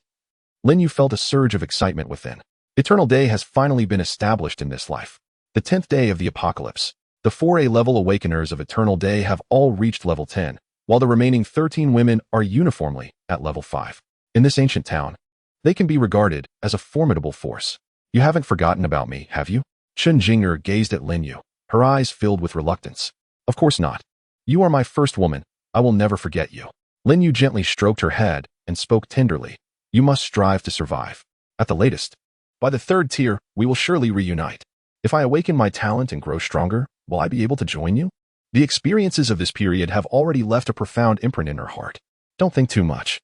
Lin Yu felt a surge of excitement within. Eternal Day has finally been established in this life. The 10th day of the apocalypse. The 4A level awakeners of Eternal Day have all reached level 10, while the remaining 13 women are uniformly at level 5. In this ancient town, they can be regarded as a formidable force. You haven't forgotten about me, have you? Chen Jing'er gazed at Lin Yu, her eyes filled with reluctance. Of course not. You are my first woman. I will never forget you. Lin Yu gently stroked her head and spoke tenderly. You must strive to survive. At the latest, by the 3rd tier, we will surely reunite. If I awaken my talent and grow stronger, will I be able to join you? The experiences of this period have already left a profound imprint in her heart. Don't think too much.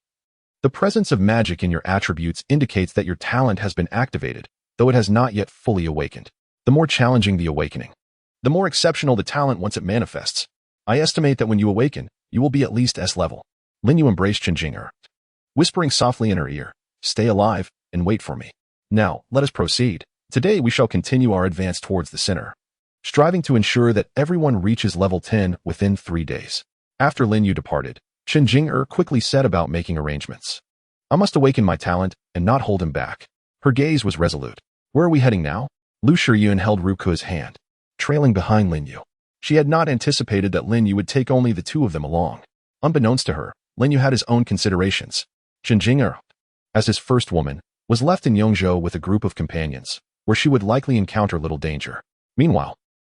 The presence of magic in your attributes indicates that your talent has been activated, though it has not yet fully awakened. The more challenging the awakening, the more exceptional the talent once it manifests. I estimate that when you awaken, you will be at least S level. Lin Yu embraced Chen Jing'er, whispering softly in her ear, stay alive and wait for me. Now, let us proceed. Today we shall continue our advance towards the center, striving to ensure that everyone reaches level 10 within 3 days. After Lin Yu departed, Chen Jing'er quickly set about making arrangements. I must awaken my talent and not hold him back. Her gaze was resolute. Where are we heading now? Lu Shiryun held Ruku's hand, trailing behind Lin Yu. She had not anticipated that Lin Yu would take only the two of them along. Unbeknownst to her, Lin Yu had his own considerations. Chen Jing'er, as his first woman, was left in Yongzhou with a group of companions, where she would likely encounter little danger. Meanwhile,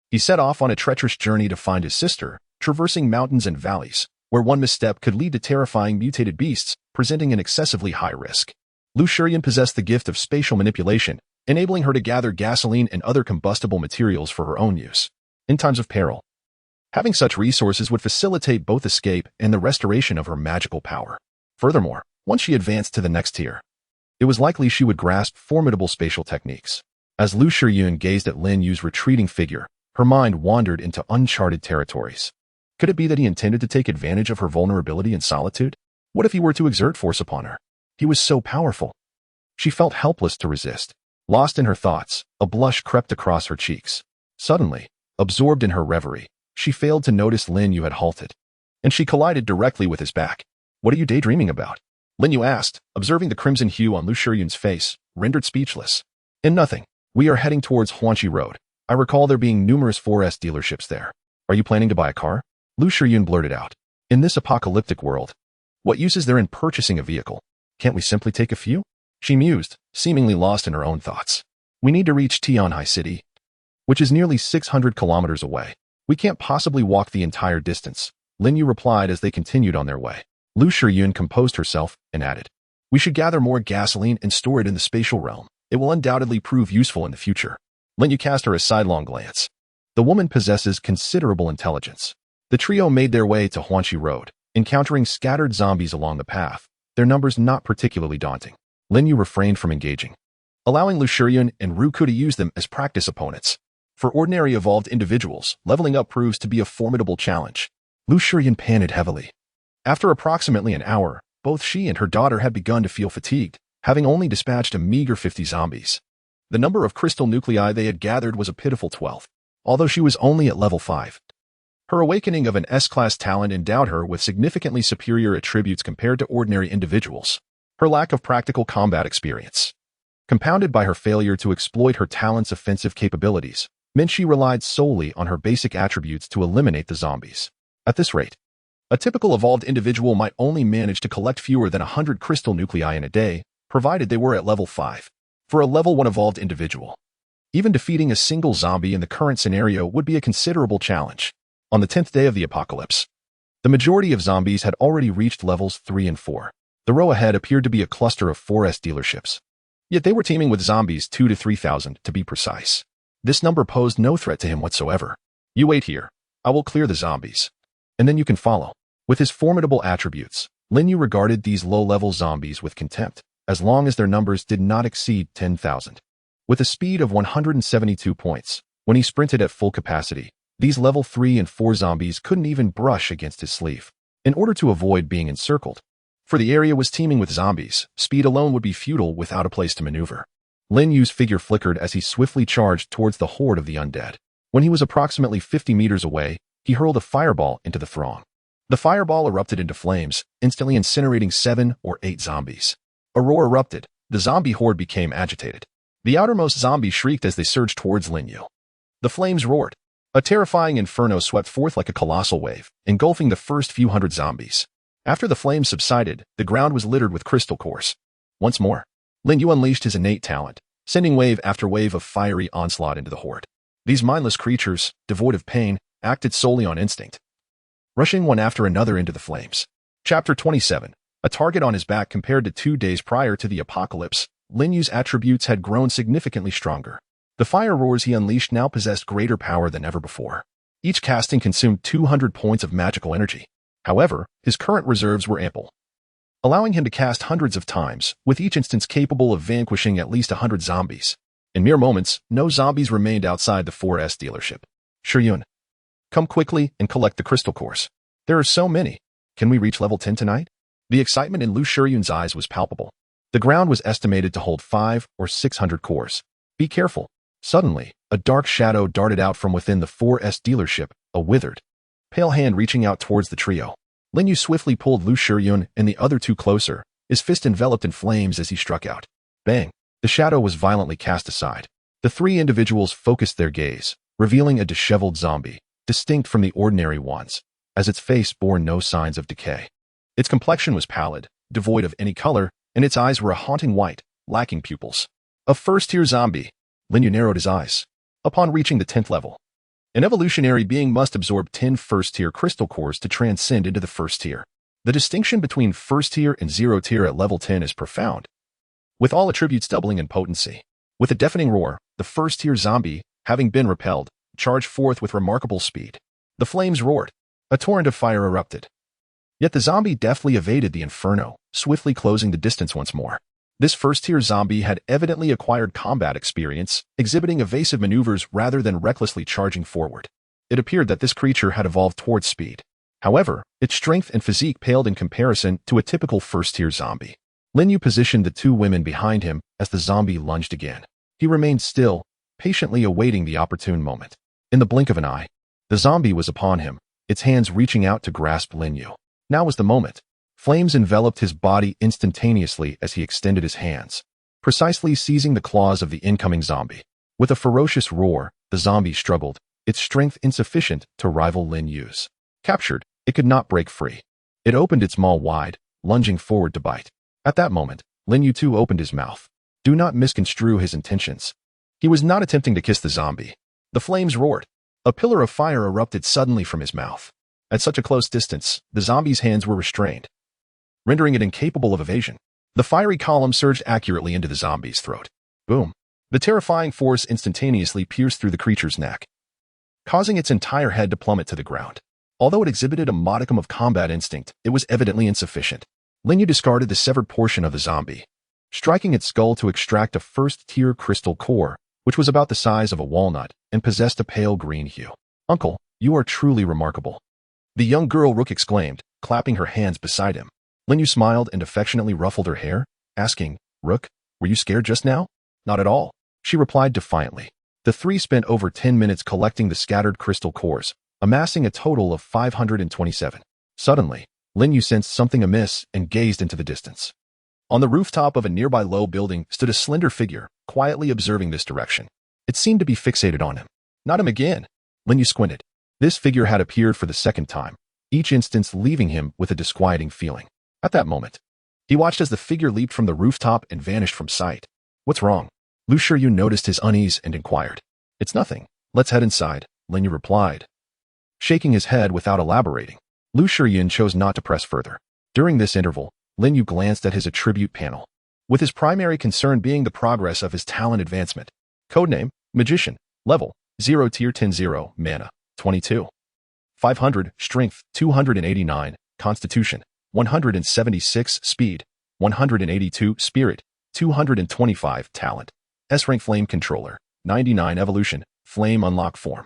he set off on a treacherous journey to find his sister, traversing mountains and valleys, where one misstep could lead to terrifying mutated beasts, presenting an excessively high risk. Lu Shiryun possessed the gift of spatial manipulation, enabling her to gather gasoline and other combustible materials for her own use. In times of peril, having such resources would facilitate both escape and the restoration of her magical power. Furthermore, once she advanced to the next tier, it was likely she would grasp formidable spatial techniques. As Lu Shiryun gazed at Lin Yu's retreating figure, her mind wandered into uncharted territories. Could it be that he intended to take advantage of her vulnerability and solitude? What if he were to exert force upon her? He was so powerful. She felt helpless to resist. Lost in her thoughts, a blush crept across her cheeks. Suddenly, absorbed in her reverie, she failed to notice Lin Yu had halted, and she collided directly with his back. What are you daydreaming about? Lin Yu asked, observing the crimson hue on Lu Shiryun's face, rendered speechless. In nothing. We are heading towards Huanqi Road. I recall there being numerous 4S dealerships there. Are you planning to buy a car? Lu Shiryun blurted out. In this apocalyptic world, what use is there in purchasing a vehicle? Can't we simply take a few? She mused, seemingly lost in her own thoughts. We need to reach Tianhai City, which is nearly 600 kilometers away. We can't possibly walk the entire distance, Lin Yu replied as they continued on their way. Lu Shiryun composed herself and added, we should gather more gasoline and store it in the spatial realm. It will undoubtedly prove useful in the future. Lin Yu cast her a sidelong glance. The woman possesses considerable intelligence. The trio made their way to Huanqi Road, encountering scattered zombies along the path, their numbers not particularly daunting. Lin Yu refrained from engaging, allowing Lu Shiryun and Ruku to use them as practice opponents. For ordinary evolved individuals, leveling up proves to be a formidable challenge. Lu Shiryun panted heavily. After approximately an hour, both she and her daughter had begun to feel fatigued, having only dispatched a meager 50 zombies. The number of crystal nuclei they had gathered was a pitiful 12, although she was only at level 5. Her awakening of an S-class talent endowed her with significantly superior attributes compared to ordinary individuals. Her lack of practical combat experience, compounded by her failure to exploit her talent's offensive capabilities, meant she relied solely on her basic attributes to eliminate the zombies. At this rate, a typical evolved individual might only manage to collect fewer than 100 crystal nuclei in a day, provided they were at level 5. For a level 1 evolved individual, even defeating a single zombie in the current scenario would be a considerable challenge. On the 10th day of the apocalypse, the majority of zombies had already reached levels 3 and 4. The row ahead appeared to be a cluster of 4S dealerships. Yet they were teeming with zombies 2,000 to 3,000 to be precise. This number posed no threat to him whatsoever. You wait here. I will clear the zombies. And then you can follow. With his formidable attributes, Lin Yu regarded these low-level zombies with contempt, as long as their numbers did not exceed 10,000. With a speed of 172 points, when he sprinted at full capacity, these level 3 and 4 zombies couldn't even brush against his sleeve. In order to avoid being encircled, for the area was teeming with zombies, speed alone would be futile without a place to maneuver. Lin Yu's figure flickered as he swiftly charged towards the horde of the undead. When he was approximately 50 meters away, he hurled a fireball into the throng. The fireball erupted into flames, instantly incinerating 7 or 8 zombies. A roar erupted. The zombie horde became agitated. The outermost zombie shrieked as they surged towards Lin Yu. The flames roared. A terrifying inferno swept forth like a colossal wave, engulfing the first few hundred zombies. After the flames subsided, the ground was littered with crystal cores. Once more, Lin Yu unleashed his innate talent, sending wave after wave of fiery onslaught into the horde. These mindless creatures, devoid of pain, acted solely on instinct, rushing one after another into the flames. Chapter 27. A target on his back. Compared to 2 days prior to the apocalypse, Lin Yu's attributes had grown significantly stronger. The fire roars he unleashed now possessed greater power than ever before. Each casting consumed 200 points of magical energy. However, his current reserves were ample, allowing him to cast hundreds of times, with each instance capable of vanquishing at least 100 zombies. In mere moments, no zombies remained outside the 4S dealership. Shiryun, come quickly and collect the crystal cores. There are so many. Can we reach level 10 tonight? The excitement in Lu Shiryun's eyes was palpable. The ground was estimated to hold 500 or 600 cores. Be careful. Suddenly, a dark shadow darted out from within the 4S dealership, a withered, pale hand reaching out towards the trio. Lin Yu swiftly pulled Lu Shiryun and the other two closer, his fist enveloped in flames as he struck out. Bang! The shadow was violently cast aside. The 3 individuals focused their gaze, revealing a disheveled zombie, distinct from the ordinary ones, as its face bore no signs of decay. Its complexion was pallid, devoid of any color, and its eyes were a haunting white, lacking pupils. A first-tier zombie. Lin Yu narrowed his eyes. Upon reaching the 10th level, an evolutionary being must absorb 10 first-tier crystal cores to transcend into the first tier. The distinction between first tier and zero tier at level 10 is profound, with all attributes doubling in potency. With a deafening roar, the first-tier zombie, having been repelled, charged forth with remarkable speed. The flames roared. A torrent of fire erupted. Yet the zombie deftly evaded the inferno, swiftly closing the distance once more. This first-tier zombie had evidently acquired combat experience, exhibiting evasive maneuvers rather than recklessly charging forward. It appeared that this creature had evolved towards speed. However, its strength and physique paled in comparison to a typical first-tier zombie. Lin Yu positioned the 2 women behind him as the zombie lunged again. He remained still, patiently awaiting the opportune moment. In the blink of an eye, the zombie was upon him, its hands reaching out to grasp Lin Yu. Now was the moment. Flames enveloped his body instantaneously as he extended his hands, precisely seizing the claws of the incoming zombie. With a ferocious roar, the zombie struggled, its strength insufficient to rival Lin Yu's. Captured, it could not break free. It opened its maw wide, lunging forward to bite. At that moment, Lin Yu too opened his mouth. Do not misconstrue his intentions. He was not attempting to kiss the zombie. The flames roared. A pillar of fire erupted suddenly from his mouth. At such a close distance, the zombie's hands were restrained, rendering it incapable of evasion. The fiery column surged accurately into the zombie's throat. Boom! The terrifying force instantaneously pierced through the creature's neck, causing its entire head to plummet to the ground. Although it exhibited a modicum of combat instinct, it was evidently insufficient. Lin Yu discarded the severed portion of the zombie, striking its skull to extract a first-tier crystal core, which was about the size of a walnut and possessed a pale green hue. Uncle, you are truly remarkable. The young girl Rook exclaimed, clapping her hands beside him. Lin Yu smiled and affectionately ruffled her hair, asking, Rook, were you scared just now? Not at all, she replied defiantly. The three spent over 10 minutes collecting the scattered crystal cores, amassing a total of 527. Suddenly, Lin Yu sensed something amiss and gazed into the distance. On the rooftop of a nearby low building stood a slender figure, quietly observing this direction. It seemed to be fixated on him. Not him again. Lin Yu squinted. This figure had appeared for the second time, each instance leaving him with a disquieting feeling. At that moment, he watched as the figure leaped from the rooftop and vanished from sight. What's wrong? Lu Shiyun noticed his unease and inquired. It's nothing. Let's head inside, Lin Yu replied. Shaking his head without elaborating, Lu Shiyun chose not to press further. During this interval, Lin Yu glanced at his attribute panel, with his primary concern being the progress of his talent advancement. Codename, Magician, Level, 0 Tier 10-0, Mana, 22. 500, Strength, 289, Constitution, 176, Speed, 182, Spirit, 225, Talent. S-Rank Flame Controller, 99 Evolution, Flame Unlock Form.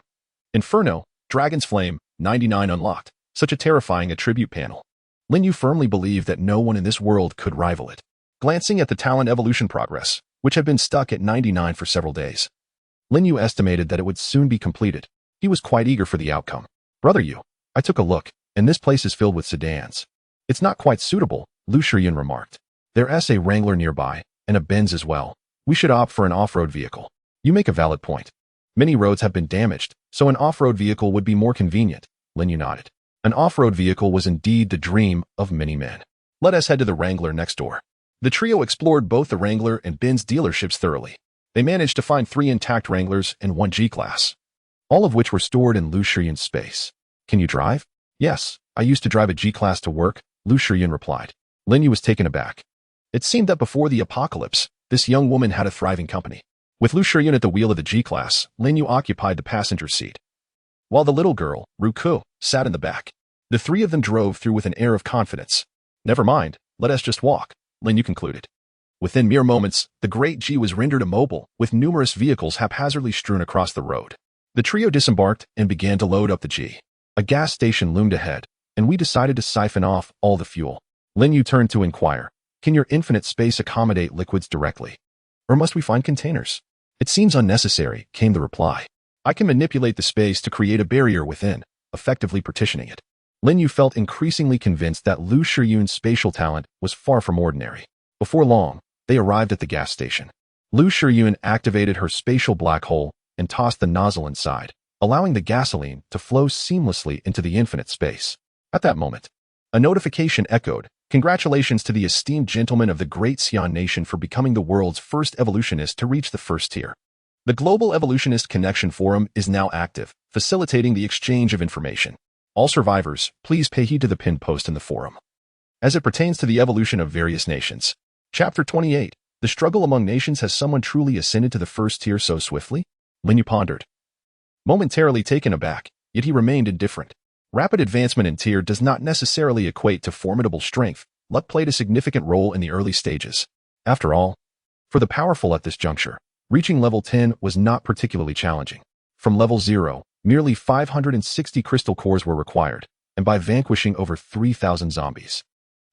Inferno, Dragon's Flame, 99 Unlocked. Such a terrifying attribute panel. Lin Yu firmly believed that no one in this world could rival it. Glancing at the talent evolution progress, which had been stuck at 99 for several days, Lin Yu estimated that it would soon be completed. He was quite eager for the outcome. Brother Yu, I took a look, and this place is filled with sedans. It's not quite suitable, Lu Shiyun remarked. There's a Wrangler nearby, and a Benz as well. We should opt for an off-road vehicle. You make a valid point. Many roads have been damaged, so an off-road vehicle would be more convenient, Lin Yu nodded. An off-road vehicle was indeed the dream of many men. Let us head to the Wrangler next door. The trio explored both the Wrangler and Benz dealerships thoroughly. They managed to find 3 intact Wranglers and 1 G-Class, all of which were stored in Lu Shiyun's space. Can you drive? Yes, I used to drive a G-Class to work, Lu Shiyun replied. Lin Yu was taken aback. It seemed that before the apocalypse, this young woman had a thriving company. With Lu Shiyun at the wheel of the G-Class, Lin Yu occupied the passenger seat, while the little girl, Ruku, sat in the back. The three of them drove through with an air of confidence. Never mind, let us just walk, Lin Yu concluded. Within mere moments, the great G was rendered immobile, with numerous vehicles haphazardly strewn across the road. The trio disembarked and began to load up the G. A gas station loomed ahead, and we decided to siphon off all the fuel. Lin Yu turned to inquire, can your infinite space accommodate liquids directly? Or must we find containers? It seems unnecessary, came the reply. I can manipulate the space to create a barrier within, effectively partitioning it. Lin Yu felt increasingly convinced that Lu Shiyun's spatial talent was far from ordinary. Before long, they arrived at the gas station. Lu Shiyun activated her spatial black hole and tossed the nozzle inside, allowing the gasoline to flow seamlessly into the infinite space. At that moment, a notification echoed, congratulations to the esteemed gentleman of the Great Xian Nation for becoming the world's first evolutionist to reach the first tier. The Global Evolutionist Connection Forum is now active, facilitating the exchange of information. All survivors, please pay heed to the pinned post in the forum. As it pertains to the evolution of various nations. Chapter 28. The struggle among nations. Has someone truly ascended to the first tier so swiftly? Lin Yu pondered. Momentarily taken aback, yet he remained indifferent. Rapid advancement in tier does not necessarily equate to formidable strength. Luck played a significant role in the early stages. After all, for the powerful at this juncture, reaching level 10 was not particularly challenging. From level 0, merely 560 crystal cores were required, and by vanquishing over 3,000 zombies,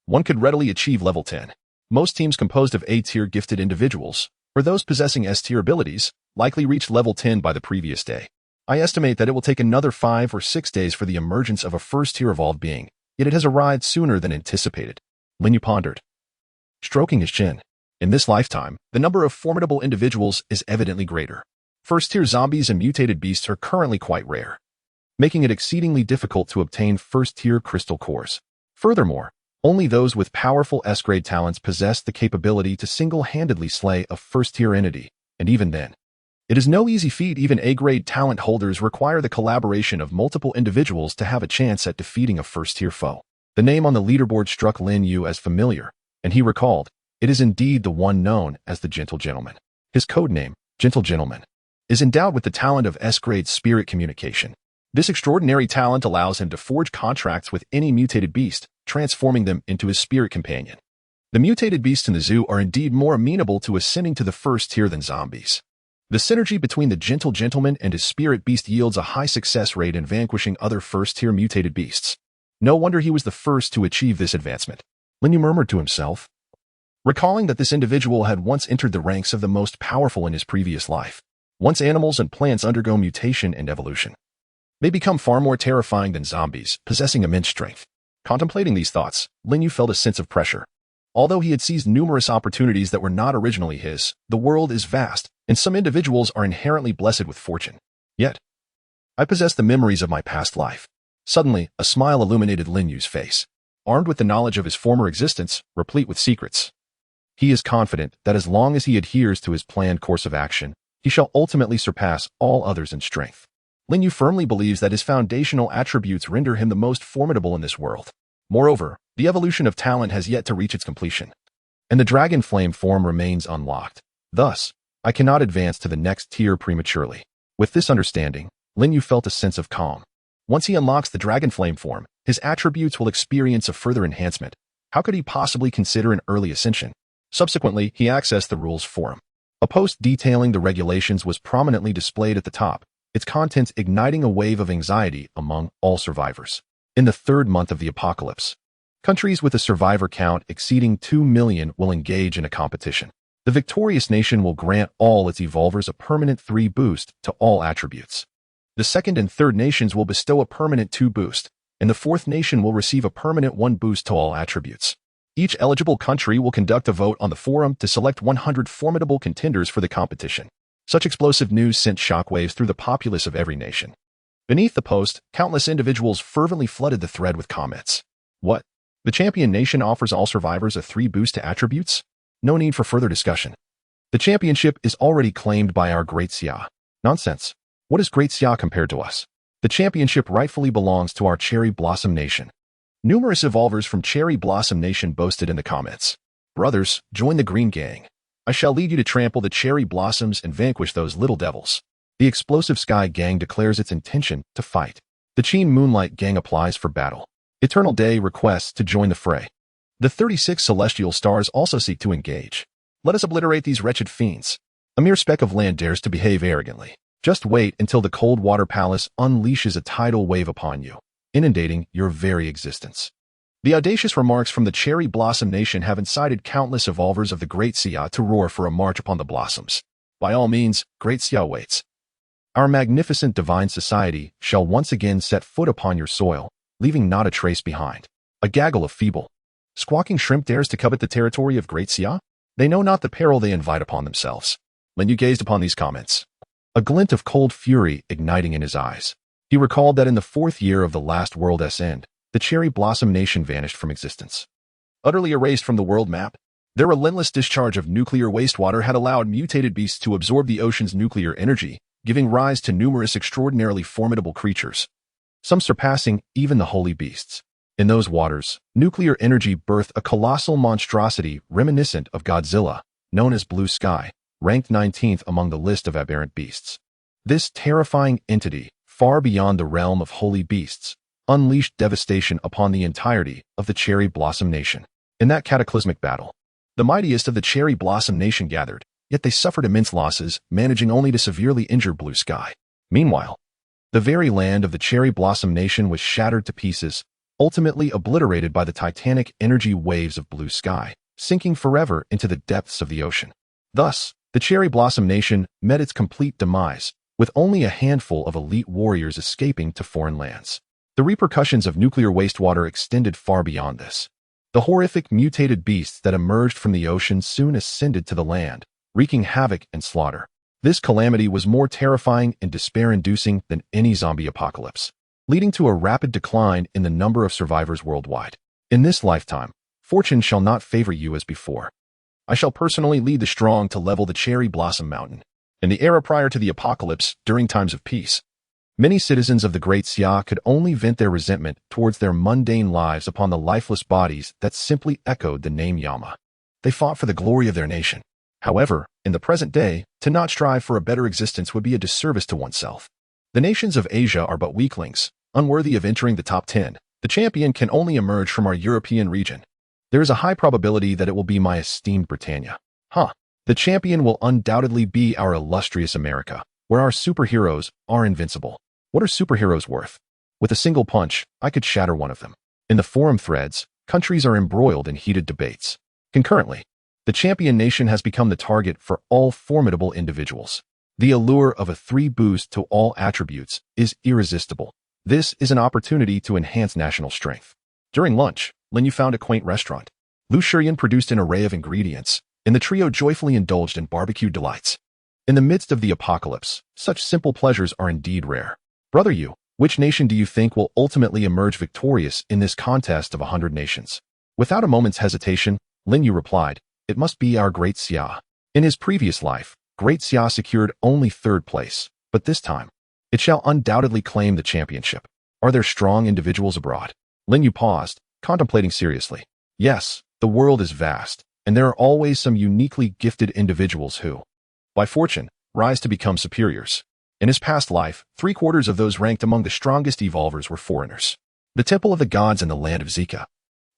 one could readily achieve level 10. Most teams composed of A-tier gifted individuals, or those possessing S-tier abilities, likely reached level 10 by the previous day. I estimate that it will take another 5 or 6 days for the emergence of a first-tier evolved being, yet it has arrived sooner than anticipated. Lin Yu pondered, stroking his chin. In this lifetime, the number of formidable individuals is evidently greater. First-tier zombies and mutated beasts are currently quite rare, making it exceedingly difficult to obtain first-tier crystal cores. Furthermore, only those with powerful S-grade talents possess the capability to single-handedly slay a first-tier entity, and even then, it is no easy feat. Even A-grade talent holders require the collaboration of multiple individuals to have a chance at defeating a first-tier foe. The name on the leaderboard struck Lin Yu as familiar, and he recalled, it is indeed the one known as the Gentle Gentleman. His codename, Gentle Gentleman, is endowed with the talent of S-grade spirit communication. This extraordinary talent allows him to forge contracts with any mutated beast, transforming them into his spirit companion. The mutated beasts in the zoo are indeed more amenable to ascending to the first tier than zombies. The synergy between the Gentle Gentleman and his spirit beast yields a high success rate in vanquishing other first-tier mutated beasts. No wonder he was the first to achieve this advancement. Lin Yu murmured to himself, recalling that this individual had once entered the ranks of the most powerful in his previous life. Once animals and plants undergo mutation and evolution, they become far more terrifying than zombies, possessing immense strength. Contemplating these thoughts, Lin Yu felt a sense of pressure. Although he had seized numerous opportunities that were not originally his, the world is vast, and some individuals are inherently blessed with fortune. Yet, I possess the memories of my past life. Suddenly, a smile illuminated Lin Yu's face. Armed with the knowledge of his former existence, replete with secrets, he is confident that as long as he adheres to his planned course of action, he shall ultimately surpass all others in strength. Lin Yu firmly believes that his foundational attributes render him the most formidable in this world. Moreover, the evolution of talent has yet to reach its completion, and the dragon flame form remains unlocked. Thus, I cannot advance to the next tier prematurely. With this understanding, Lin Yu felt a sense of calm. Once he unlocks the dragon flame form, his attributes will experience a further enhancement. How could he possibly consider an early ascension? Subsequently, he accessed the rules forum. A post detailing the regulations was prominently displayed at the top, its contents igniting a wave of anxiety among all survivors. In the third month of the apocalypse, countries with a survivor count exceeding 2 million will engage in a competition. The victorious nation will grant all its evolvers a permanent 3 boost to all attributes. The second and third nations will bestow a permanent 2 boost, and the fourth nation will receive a permanent 1 boost to all attributes. Each eligible country will conduct a vote on the forum to select 100 formidable contenders for the competition. Such explosive news sent shockwaves through the populace of every nation. Beneath the post, countless individuals fervently flooded the thread with comments. What? The champion nation offers all survivors a 3 boost to attributes? No need for further discussion. The championship is already claimed by our Great Xia. Nonsense. What is Great Xia compared to us? The championship rightfully belongs to our Cherry Blossom Nation. Numerous evolvers from Cherry Blossom Nation boasted in the comments. Brothers, join the Green Gang. I shall lead you to trample the cherry blossoms and vanquish those little devils. The Explosive Sky Gang declares its intention to fight. The Cheen Moonlight Gang applies for battle. Eternal Day requests to join the fray. The 36 celestial stars also seek to engage. Let us obliterate these wretched fiends. A mere speck of land dares to behave arrogantly. Just wait until the Cold Water Palace unleashes a tidal wave upon you, inundating your very existence. The audacious remarks from the Cherry Blossom Nation have incited countless evolvers of the Great Xia to roar for a march upon the blossoms. By all means, Great Xia waits. Our magnificent divine society shall once again set foot upon your soil, leaving not a trace behind. A gaggle of feeble, squawking shrimp dares to covet the territory of Great Xia? They know not the peril they invite upon themselves. Lin Yu gazed upon these comments, a glint of cold fury igniting in his eyes. He recalled that in the 4th year of the last world's end, the Cherry Blossom Nation vanished from existence. Utterly erased from the world map, their relentless discharge of nuclear wastewater had allowed mutated beasts to absorb the ocean's nuclear energy, giving rise to numerous extraordinarily formidable creatures, some surpassing even the holy beasts. In those waters, nuclear energy birthed a colossal monstrosity reminiscent of Godzilla, known as Blue Sky, ranked 19th among the list of aberrant beasts. This terrifying entity, far beyond the realm of holy beasts, unleashed devastation upon the entirety of the Cherry Blossom Nation. In that cataclysmic battle, the mightiest of the Cherry Blossom Nation gathered, yet they suffered immense losses, managing only to severely injure Blue Sky. Meanwhile, the very land of the Cherry Blossom Nation was shattered to pieces, ultimately obliterated by the titanic energy waves of Blue Sky, sinking forever into the depths of the ocean. Thus, the Cherry Blossom Nation met its complete demise, with only a handful of elite warriors escaping to foreign lands. The repercussions of nuclear wastewater extended far beyond this. The horrific mutated beasts that emerged from the ocean soon ascended to the land, wreaking havoc and slaughter. This calamity was more terrifying and despair-inducing than any zombie apocalypse, leading to a rapid decline in the number of survivors worldwide. In this lifetime, fortune shall not favor you as before. I shall personally lead the strong to level the Cherry Blossom Mountain. In the era prior to the apocalypse, during times of peace, many citizens of the Great Xia could only vent their resentment towards their mundane lives upon the lifeless bodies that simply echoed the name Yama. They fought for the glory of their nation. However, in the present day, to not strive for a better existence would be a disservice to oneself. The nations of Asia are but weaklings, unworthy of entering the top 10. The champion can only emerge from our European region. There is a high probability that it will be my esteemed Britannia. The champion will undoubtedly be our illustrious America, where our superheroes are invincible. What are superheroes worth? With a single punch, I could shatter one of them. In the forum threads, countries are embroiled in heated debates. Concurrently, the champion nation has become the target for all formidable individuals. The allure of a 3 boost to all attributes is irresistible. This is an opportunity to enhance national strength. During lunch, Lin Yu found a quaint restaurant. Lu Shiyan produced an array of ingredients, and the trio joyfully indulged in barbecue delights. In the midst of the apocalypse, such simple pleasures are indeed rare. Brother Yu, which nation do you think will ultimately emerge victorious in this contest of 100 nations? Without a moment's hesitation, Lin Yu replied, "It must be our Great Xia." In his previous life, Great Xia secured only 3rd place, but this time, it shall undoubtedly claim the championship. Are there strong individuals abroad? Lin Yu paused, contemplating seriously. Yes, the world is vast, and there are always some uniquely gifted individuals who, by fortune, rise to become superiors. In his past life, 3/4 of those ranked among the strongest evolvers were foreigners. The Temple of the Gods in the land of Zika,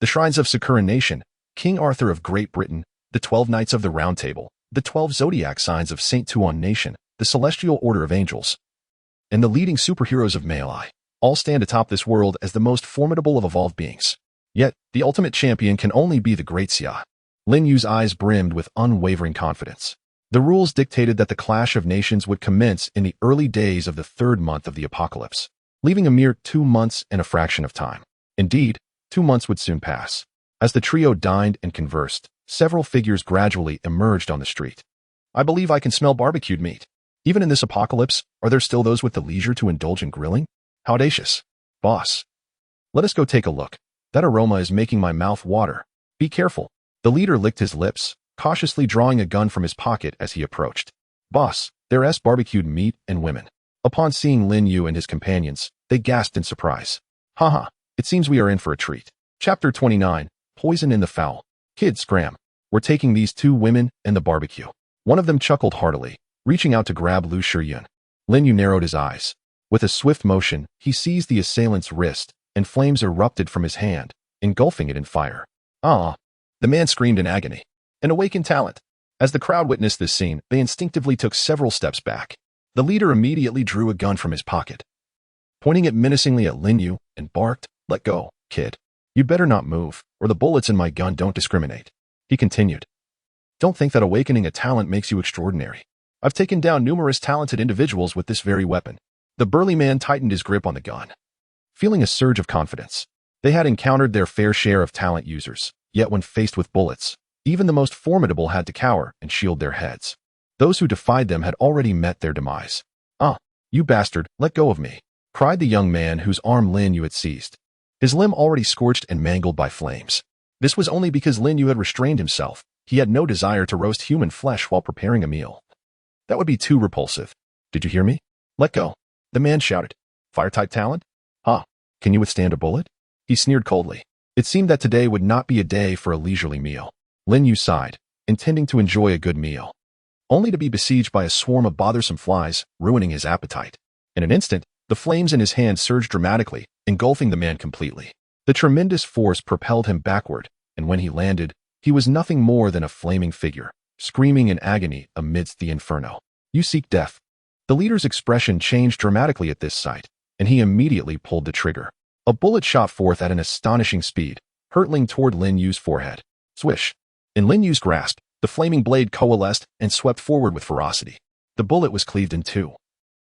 the shrines of Sakura Nation, King Arthur of Great Britain, the 12 Knights of the Round Table, the 12 zodiac signs of Saint Tuan Nation, the Celestial Order of Angels, and the leading superheroes of Malai, all stand atop this world as the most formidable of evolved beings. Yet, the ultimate champion can only be the Great Xia. Lin Yu's eyes brimmed with unwavering confidence. The rules dictated that the clash of nations would commence in the early days of the 3rd month of the apocalypse, leaving a mere 2 months and a fraction of time. Indeed, 2 months would soon pass. As the trio dined and conversed, several figures gradually emerged on the street. "I believe I can smell barbecued meat. Even in this apocalypse, are there still those with the leisure to indulge in grilling? How audacious. Boss, let us go take a look. That aroma is making my mouth water. Be careful." The leader licked his lips, cautiously drawing a gun from his pocket as he approached. "Boss, there's barbecued meat and women." Upon seeing Lin Yu and his companions, they gasped in surprise. "Haha, it seems we are in for a treat." Chapter 29, Poison in the Fowl. "Kid, scram. We're taking these 2 women and the barbecue." One of them chuckled heartily, reaching out to grab Lu Shiyan. Lin Yu narrowed his eyes. With a swift motion, he seized the assailant's wrist, and flames erupted from his hand, engulfing it in fire. "Ah!" The man screamed in agony. An awakened talent. As the crowd witnessed this scene, they instinctively took several steps back. The leader immediately drew a gun from his pocket, pointing it menacingly at Lin Yu, and barked, "Let go, kid. You better not move, or the bullets in my gun don't discriminate." He continued, "Don't think that awakening a talent makes you extraordinary. I've taken down numerous talented individuals with this very weapon." The burly man tightened his grip on the gun, feeling a surge of confidence. They had encountered their fair share of talent users, yet when faced with bullets, even the most formidable had to cower and shield their heads. Those who defied them had already met their demise. "Ah, you bastard, let go of me," cried the young man whose arm Lin Yu had seized, his limb already scorched and mangled by flames. This was only because Lin Yu had restrained himself. He had no desire to roast human flesh while preparing a meal. That would be too repulsive. "Did you hear me? Let go," the man shouted. "Fire-type talent? Ha, can you withstand a bullet?" He sneered coldly. It seemed that today would not be a day for a leisurely meal. Lin Yu sighed, intending to enjoy a good meal, only to be besieged by a swarm of bothersome flies, ruining his appetite. In an instant, the flames in his hand surged dramatically, engulfing the man completely. The tremendous force propelled him backward, and when he landed, he was nothing more than a flaming figure, screaming in agony amidst the inferno. "You seek death." The leader's expression changed dramatically at this sight, and he immediately pulled the trigger. A bullet shot forth at an astonishing speed, hurtling toward Lin Yu's forehead. Swish! In Lin Yu's grasp, the flaming blade coalesced and swept forward with ferocity. The bullet was cleaved in 2,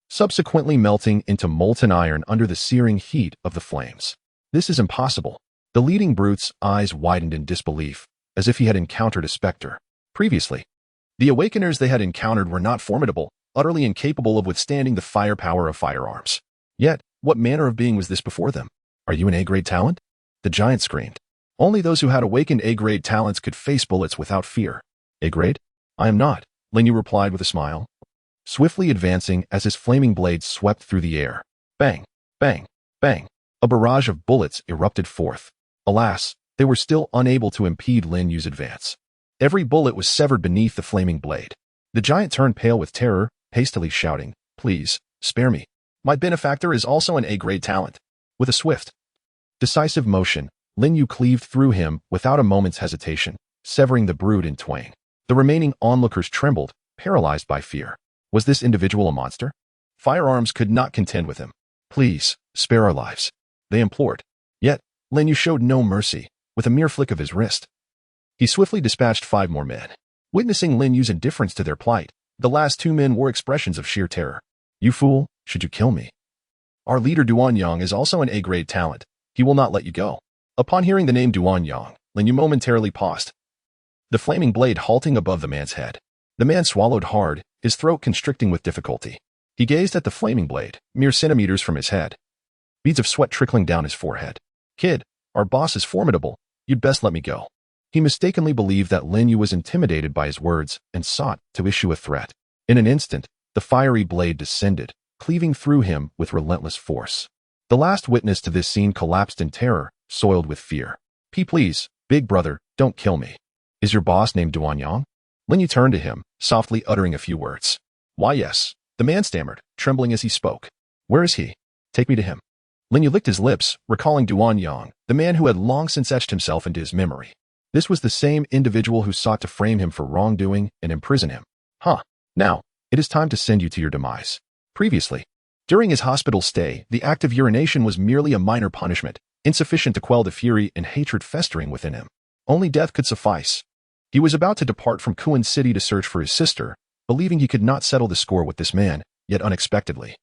subsequently melting into molten iron under the searing heat of the flames. "This is impossible." The leading brute's eyes widened in disbelief, as if he had encountered a specter. Previously, the awakeners they had encountered were not formidable, utterly incapable of withstanding the firepower of firearms. Yet, what manner of being was this before them? "Are you an A-grade talent?" The giant screamed. Only those who had awakened A-grade talents could face bullets without fear. "A-grade? I am not," Lin Yu replied with a smile, swiftly advancing as his flaming blade swept through the air. Bang, bang, bang. A barrage of bullets erupted forth. Alas, they were still unable to impede Lin Yu's advance. Every bullet was severed beneath the flaming blade. The giant turned pale with terror, hastily shouting, "Please, spare me. My benefactor is also an A-grade talent." With a swift, decisive motion, Lin Yu cleaved through him without a moment's hesitation, severing the brute in twain. The remaining onlookers trembled, paralyzed by fear. Was this individual a monster? Firearms could not contend with him. "Please, spare our lives," they implored. Yet, Lin Yu showed no mercy. With a mere flick of his wrist, he swiftly dispatched 5 more men. Witnessing Lin Yu's indifference to their plight, the last 2 men wore expressions of sheer terror. You fool, should you kill me? Our leader Duan Yang is also an A-grade talent. He will not let you go. Upon hearing the name Duan Yang, Lin Yu momentarily paused, the flaming blade halting above the man's head. The man swallowed hard, his throat constricting with difficulty. He gazed at the flaming blade, mere centimeters from his head. Beads of sweat trickling down his forehead. Kid, our boss is formidable. You'd best let me go. He mistakenly believed that Lin Yu was intimidated by his words and sought to issue a threat. In an instant, the fiery blade descended, cleaving through him with relentless force. The last witness to this scene collapsed in terror, soiled with fear. Please, big brother, don't kill me. Is your boss named Duan Yang? Lin Yu turned to him, softly uttering a few words. Why yes, the man stammered, trembling as he spoke. Where is he? Take me to him. Lin Yu licked his lips, recalling Duan Yang, the man who had long since etched himself into his memory. This was the same individual who sought to frame him for wrongdoing and imprison him. Now, it is time to send you to your demise. Previously, during his hospital stay, the act of urination was merely a minor punishment, insufficient to quell the fury and hatred festering within him. Only death could suffice. He was about to depart from Kuan City to search for his sister, believing he could not settle the score with this man, yet unexpectedly,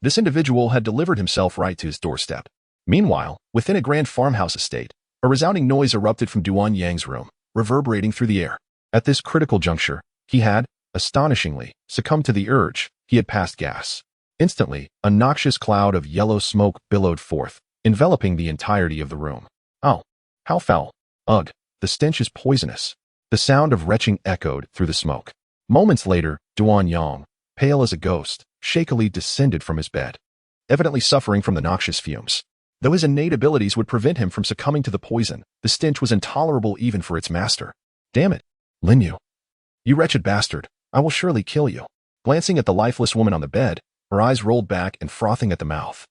this individual had delivered himself right to his doorstep. Meanwhile, within a grand farmhouse estate, a resounding noise erupted from Duan Yang's room, reverberating through the air. At this critical juncture, he had, astonishingly, succumbed to the urge. He had passed gas. Instantly, a noxious cloud of yellow smoke billowed forth, enveloping the entirety of the room. Oh, how foul. Ugh, the stench is poisonous. The sound of retching echoed through the smoke. Moments later, Duan Yang, pale as a ghost, shakily descended from his bed, evidently suffering from the noxious fumes. Though his innate abilities would prevent him from succumbing to the poison, the stench was intolerable even for its master. Damn it, Lin Yu. You wretched bastard, I will surely kill you. Glancing at the lifeless woman on the bed, her eyes rolled back and frothing at the mouth.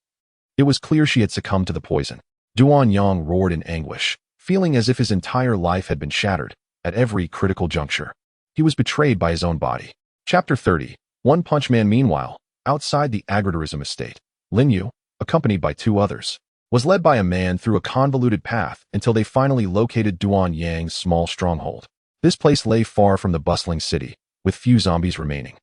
It was clear she had succumbed to the poison. Duan Yang roared in anguish, feeling as if his entire life had been shattered at every critical juncture. He was betrayed by his own body. Chapter 30. One Punch Man. Meanwhile, outside the agritourism estate, Lin Yu, accompanied by 2 others, was led by a man through a convoluted path until they finally located Duan Yang's small stronghold. This place lay far from the bustling city, with few zombies remaining,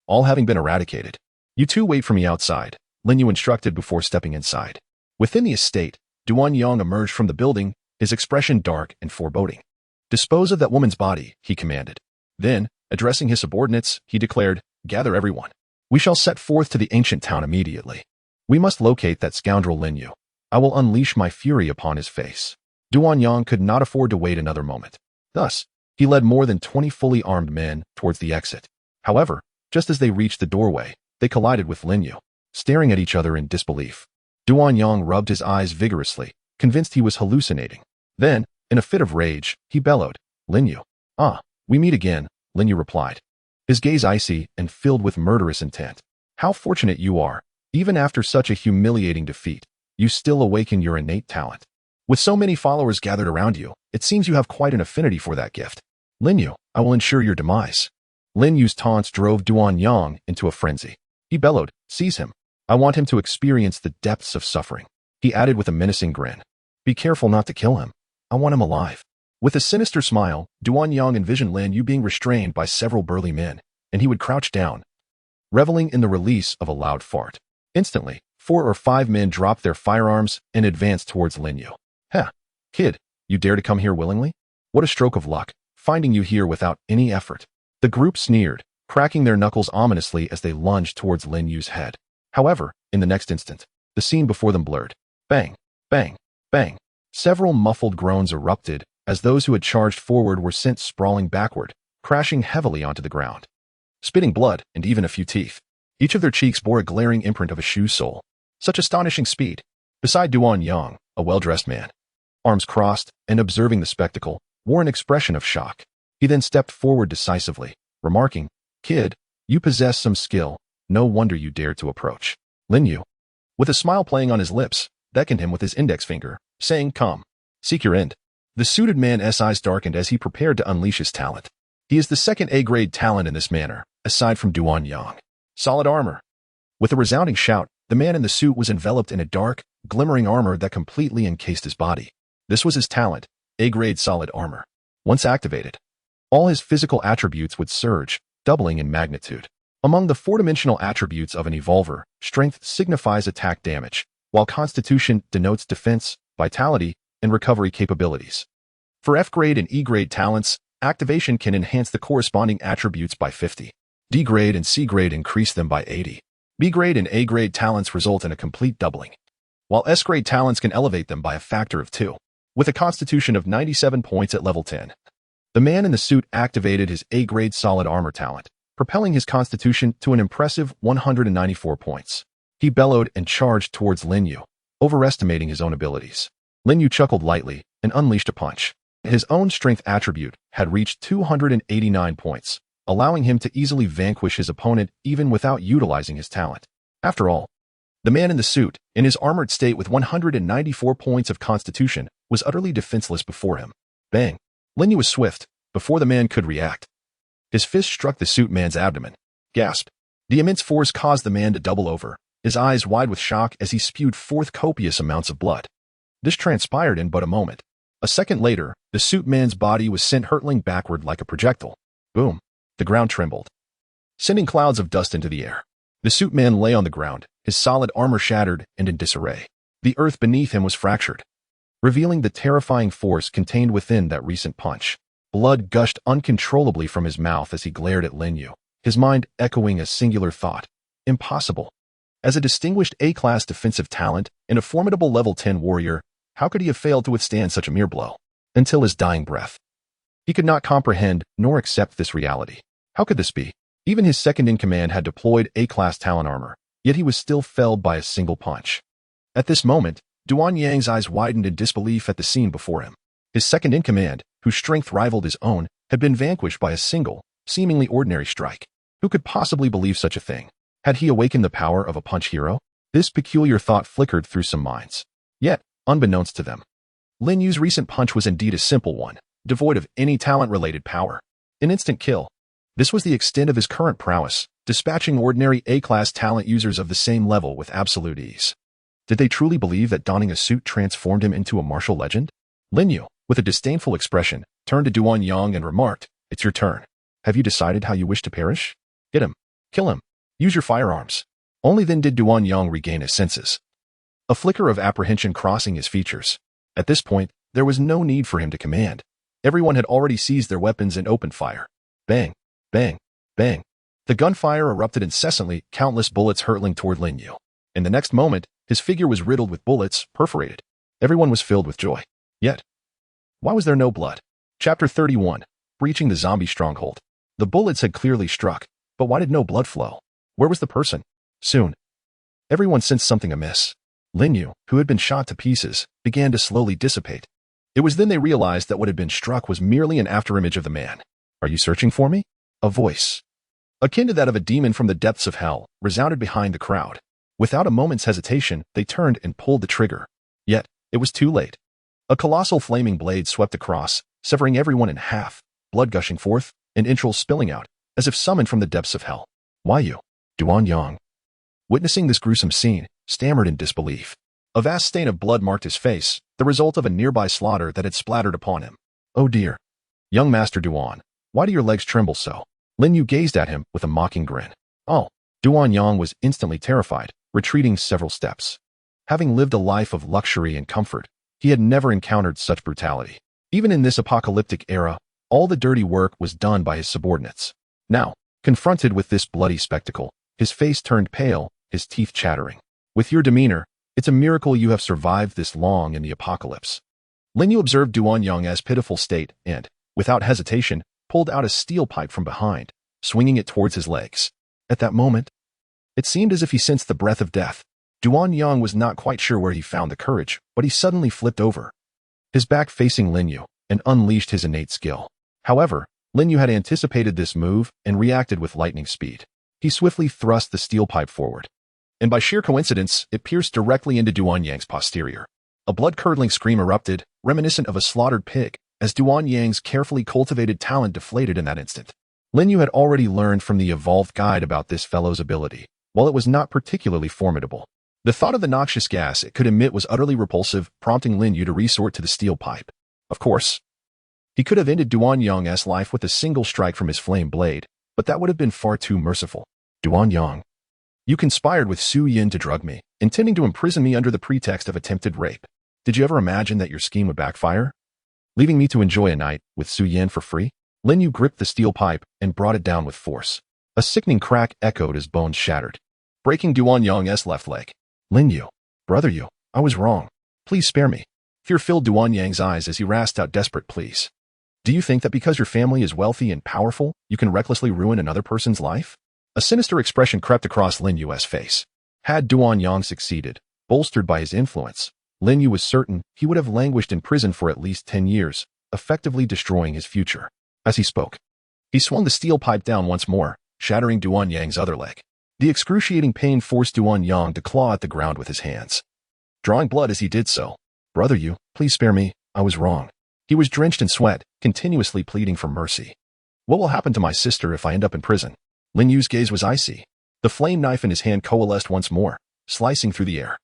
all having been eradicated. You 2 wait for me outside, Lin Yu instructed before stepping inside. Within the estate, Duan Yang emerged from the building, his expression dark and foreboding. Dispose of that woman's body, he commanded. Then, addressing his subordinates, he declared, gather everyone. We shall set forth to the ancient town immediately. We must locate that scoundrel Lin Yu. I will unleash my fury upon his face. Duan Yang could not afford to wait another moment. Thus, he led more than 20 fully armed men towards the exit. However, just as they reached the doorway, they collided with Lin Yu, staring at each other in disbelief. Duan Yang rubbed his eyes vigorously, convinced he was hallucinating. Then, in a fit of rage, he bellowed, Lin Yu. Ah, we meet again, Lin Yu replied, his gaze icy and filled with murderous intent. How fortunate you are. Even after such a humiliating defeat, you still awaken your innate talent. With so many followers gathered around you, it seems you have quite an affinity for that gift. Lin Yu, I will ensure your demise. Lin Yu's taunts drove Duan Yang into a frenzy. He bellowed, seize him. I want him to experience the depths of suffering. He added with a menacing grin. Be careful not to kill him. I want him alive. With a sinister smile, Duan Yang envisioned Lin Yu being restrained by several burly men, and he would crouch down, reveling in the release of a loud fart. Instantly, 4 or 5 men dropped their firearms and advanced towards Lin Yu. Heh, kid, you dare to come here willingly? What a stroke of luck, finding you here without any effort. The group sneered, cracking their knuckles ominously as they lunged towards Lin Yu's head. However, in the next instant, the scene before them blurred. Bang, bang, bang. Several muffled groans erupted as those who had charged forward were sent sprawling backward, crashing heavily onto the ground, spitting blood and even a few teeth. Each of their cheeks bore a glaring imprint of a shoe sole. Such astonishing speed. Beside Duan Yang, a well-dressed man, arms crossed and observing the spectacle, wore an expression of shock. He then stepped forward decisively, remarking, Kid, you possess some skill. No wonder you dared to approach. Lin Yu, with a smile playing on his lips, beckoned him with his index finger, saying, Come, seek your end. The suited man's eyes darkened as he prepared to unleash his talent. He is the second A-grade talent in this manner, aside from Duan Yang. Solid armor. With a resounding shout, the man in the suit was enveloped in a dark, glimmering armor that completely encased his body. This was his talent, A-grade solid armor. Once activated, all his physical attributes would surge, doubling in magnitude. Among the four-dimensional attributes of an evolver, strength signifies attack damage, while constitution denotes defense, vitality, and recovery capabilities. For F-grade and E-grade talents, activation can enhance the corresponding attributes by 50. D-grade and C-grade increase them by 80. B-grade and A-grade talents result in a complete doubling, while S-grade talents can elevate them by a factor of 2. With a constitution of 97 points at level 10, the man in the suit activated his A-grade solid armor talent, propelling his constitution to an impressive 194 points. He bellowed and charged towards Lin Yu, overestimating his own abilities. Lin Yu chuckled lightly and unleashed a punch. His own strength attribute had reached 289 points, allowing him to easily vanquish his opponent even without utilizing his talent. After all, the man in the suit, in his armored state with 194 points of constitution, was utterly defenseless before him. Bang! Lin Yu was swift, before the man could react. His fist struck the suit man's abdomen. Gasp! The immense force caused the man to double over, his eyes wide with shock as he spewed forth copious amounts of blood. This transpired in but a moment. A second later, the suit man's body was sent hurtling backward like a projectile. Boom! The ground trembled, sending clouds of dust into the air. The suit man lay on the ground, his solid armor shattered and in disarray. The earth beneath him was fractured, revealing the terrifying force contained within that recent punch. Blood gushed uncontrollably from his mouth as he glared at Lin Yu, his mind echoing a singular thought. Impossible. As a distinguished A-class defensive talent and a formidable level 10 warrior, how could he have failed to withstand such a mere blow? Until his dying breath, he could not comprehend nor accept this reality. How could this be? Even his second-in-command had deployed A-class talent armor, yet he was still felled by a single punch. At this moment, Duan Yang's eyes widened in disbelief at the scene before him. His second-in-command, whose strength rivaled his own, had been vanquished by a single, seemingly ordinary strike. Who could possibly believe such a thing? Had he awakened the power of a punch hero? This peculiar thought flickered through some minds. Yet, unbeknownst to them, Lin Yu's recent punch was indeed a simple one, devoid of any talent-related power. An instant kill. This was the extent of his current prowess, dispatching ordinary A-class talent users of the same level with absolute ease. Did they truly believe that donning a suit transformed him into a martial legend? Lin Yu, with a disdainful expression, turned to Duan Yang and remarked, "It's your turn. Have you decided how you wish to perish? Hit him. Kill him. Use your firearms." Only then did Duan Yang regain his senses, a flicker of apprehension crossing his features. At this point, there was no need for him to command. Everyone had already seized their weapons and opened fire. Bang, bang, bang. The gunfire erupted incessantly, countless bullets hurtling toward Lin Yu. In the next moment, his figure was riddled with bullets, perforated. Everyone was filled with joy. Yet, why was there no blood? Chapter 31. Breaching the zombie stronghold. The bullets had clearly struck, but why did no blood flow? Where was the person? Soon, everyone sensed something amiss. Lin Yu, who had been shot to pieces, began to slowly dissipate. It was then they realized that what had been struck was merely an afterimage of the man. "Are you searching for me?" A voice, akin to that of a demon from the depths of hell, resounded behind the crowd. Without a moment's hesitation, they turned and pulled the trigger. Yet, it was too late. A colossal flaming blade swept across, severing everyone in half, blood gushing forth, and entrails spilling out, as if summoned from the depths of hell. "Why you?" Duan Yang, witnessing this gruesome scene, stammered in disbelief. A vast stain of blood marked his face, the result of a nearby slaughter that had splattered upon him. "Oh dear. Young Master Duan, why do your legs tremble so?" Lin Yu gazed at him with a mocking grin. "Oh." Duan Yang was instantly terrified, retreating several steps. Having lived a life of luxury and comfort, he had never encountered such brutality. Even in this apocalyptic era, all the dirty work was done by his subordinates. Now, confronted with this bloody spectacle, his face turned pale, his teeth chattering. "With your demeanor, it's a miracle you have survived this long in the apocalypse." Lin Yu observed Duan Yang's pitiful state and, without hesitation, pulled out a steel pipe from behind, swinging it towards his legs. At that moment, it seemed as if he sensed the breath of death. Duan Yang was not quite sure where he found the courage, but he suddenly flipped over, his back facing Lin Yu, and unleashed his innate skill. However, Lin Yu had anticipated this move and reacted with lightning speed. He swiftly thrust the steel pipe forward, and by sheer coincidence, it pierced directly into Duan Yang's posterior. A blood-curdling scream erupted, reminiscent of a slaughtered pig, as Duan Yang's carefully cultivated talent deflated in that instant. Lin Yu had already learned from the evolved guide about this fellow's ability. While it was not particularly formidable, The thought of the noxious gas it could emit was utterly repulsive, prompting Lin Yu to resort to the steel pipe. Of course, he could have ended Duan Yang's life with a single strike from his flame blade, but that would have been far too merciful. Duan Yang, you conspired with Su Yin to drug me, intending to imprison me under the pretext of attempted rape. Did you ever imagine that your scheme would backfire? Leaving me to enjoy a night with Su Yin for free? Lin Yu gripped the steel pipe and brought it down with force. A sickening crack echoed as bones shattered, breaking Duan Yang's left leg. Lin Yu, brother Yu, I was wrong. Please spare me. Fear filled Duan Yang's eyes as he rasped out desperate pleas. Do you think that because your family is wealthy and powerful, you can recklessly ruin another person's life? A sinister expression crept across Lin Yu's face. Had Duan Yang succeeded, bolstered by his influence, Lin Yu was certain he would have languished in prison for at least 10 years, effectively destroying his future. As he spoke, he swung the steel pipe down once more, shattering Duan Yang's other leg. The excruciating pain forced Duan Yang to claw at the ground with his hands, drawing blood as he did so. Brother Yu, please spare me, I was wrong. He was drenched in sweat, continuously pleading for mercy. What will happen to my sister if I end up in prison? Lin Yu's gaze was icy. The flame knife in his hand coalesced once more, slicing through the air.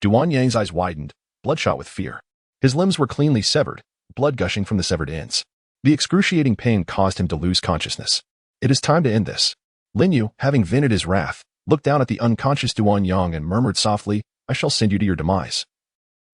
Duan Yang's eyes widened, bloodshot with fear. His limbs were cleanly severed, blood gushing from the severed ends. The excruciating pain caused him to lose consciousness. It is time to end this. Lin Yu, having vented his wrath, looked down at the unconscious Duan Yang and murmured softly, I shall send you to your demise.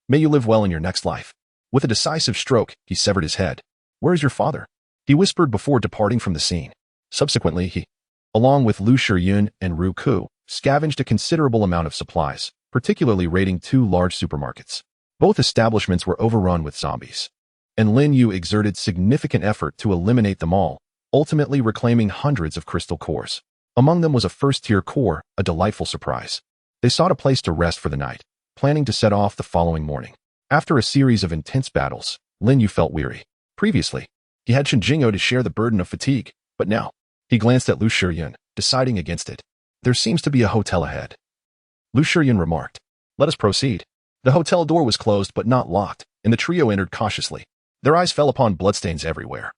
May you live well in your next life. With a decisive stroke, he severed his head. Where is your father? He whispered before departing from the scene. Subsequently, he, along with Lu Shiyun and Ru Ku, scavenged a considerable amount of supplies, particularly raiding 2 large supermarkets. Both establishments were overrun with zombies, and Lin Yu exerted significant effort to eliminate them all, ultimately reclaiming hundreds of crystal cores. Among them was a first-tier core, a delightful surprise. They sought a place to rest for the night, planning to set off the following morning. After a series of intense battles, Lin Yu felt weary. Previously, he had Shen Jingyo to share the burden of fatigue, but now, he glanced at Lu Shiyun, deciding against it. There seems to be a hotel ahead. Lu Shiyun remarked. Let us proceed. The hotel door was closed but not locked, and the trio entered cautiously. Their eyes fell upon bloodstains everywhere,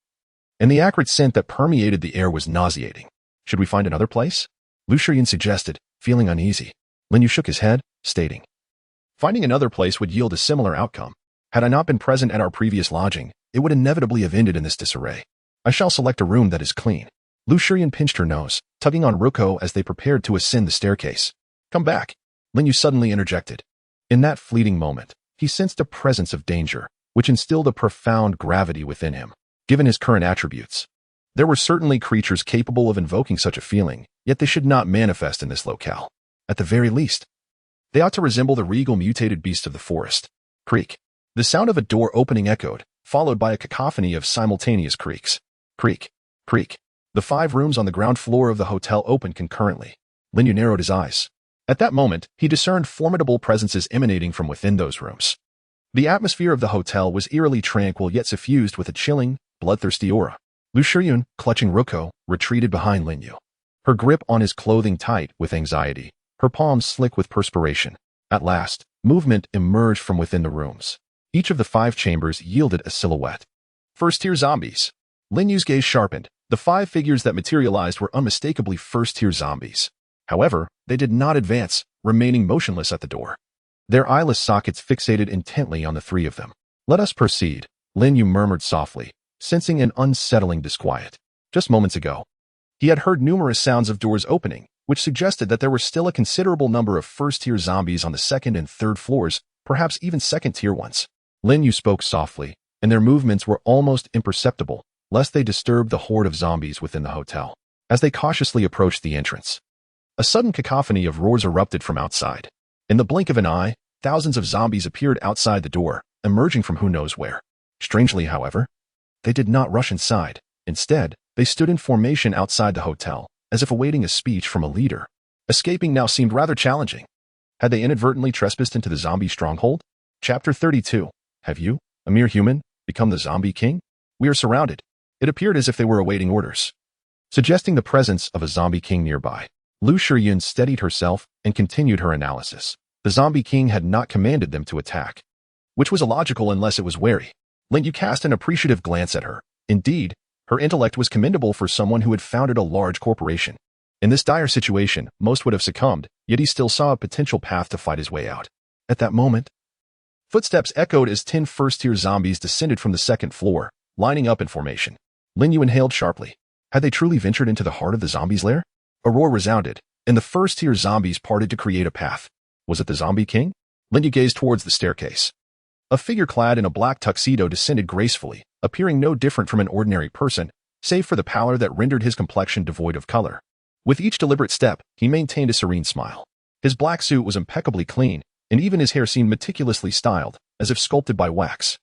and the acrid scent that permeated the air was nauseating. Should we find another place? Lu Shiyun suggested, feeling uneasy. Lin Yu shook his head, stating, finding another place would yield a similar outcome. Had I not been present at our previous lodging, it would inevitably have ended in this disarray. I shall select a room that is clean. Lu Shiyun pinched her nose, tugging on Ruko as they prepared to ascend the staircase. Come back, Lin Yu suddenly interjected. In that fleeting moment, he sensed a presence of danger, which instilled a profound gravity within him. Given his current attributes, there were certainly creatures capable of invoking such a feeling, yet they should not manifest in this locale. At the very least, they ought to resemble the regal mutated beasts of the forest. Creak. The sound of a door opening echoed, followed by a cacophony of simultaneous creaks. Creak. Creak. The 5 rooms on the ground floor of the hotel opened concurrently. Lin Yu narrowed his eyes. At that moment, he discerned formidable presences emanating from within those rooms. The atmosphere of the hotel was eerily tranquil yet suffused with a chilling, bloodthirsty aura. Lu Shiyun, clutching Ruko, retreated behind Lin Yu, her grip on his clothing tight with anxiety, her palms slick with perspiration. At last, movement emerged from within the rooms. Each of the 5 chambers yielded a silhouette. First-tier zombies. Lin Yu's gaze sharpened. The 5 figures that materialized were unmistakably first-tier zombies. However, they did not advance, remaining motionless at the door. Their eyeless sockets fixated intently on the 3 of them. Let us proceed, Lin Yu murmured softly, sensing an unsettling disquiet. Just moments ago, he had heard numerous sounds of doors opening, which suggested that there were still a considerable number of first-tier zombies on the 2nd and 3rd floors, perhaps even second-tier ones. Lin Yu spoke softly, and their movements were almost imperceptible, lest they disturb the horde of zombies within the hotel. As they cautiously approached the entrance, a sudden cacophony of roars erupted from outside. In the blink of an eye, thousands of zombies appeared outside the door, emerging from who knows where. Strangely, however, they did not rush inside. Instead, they stood in formation outside the hotel, as if awaiting a speech from a leader. Escaping now seemed rather challenging. Had they inadvertently trespassed into the zombie stronghold? Chapter 32. Have you, a mere human, become the zombie king? We are surrounded. It appeared as if they were awaiting orders, suggesting the presence of a zombie king nearby. Lu Shiyun steadied herself and continued her analysis. The zombie king had not commanded them to attack, which was illogical unless it was wary. Lin Yu cast an appreciative glance at her. Indeed, her intellect was commendable for someone who had founded a large corporation. In this dire situation, most would have succumbed, yet he still saw a potential path to fight his way out. At that moment, footsteps echoed as 10 first-tier zombies descended from the second floor, lining up in formation. Lin Yu inhaled sharply. Had they truly ventured into the heart of the zombies' lair? A roar resounded, and the first-tier zombies parted to create a path. Was it the Zombie King? Lin Yu gazed towards the staircase. A figure clad in a black tuxedo descended gracefully, appearing no different from an ordinary person, save for the pallor that rendered his complexion devoid of color. With each deliberate step, he maintained a serene smile. His black suit was impeccably clean, and even his hair seemed meticulously styled, as if sculpted by wax.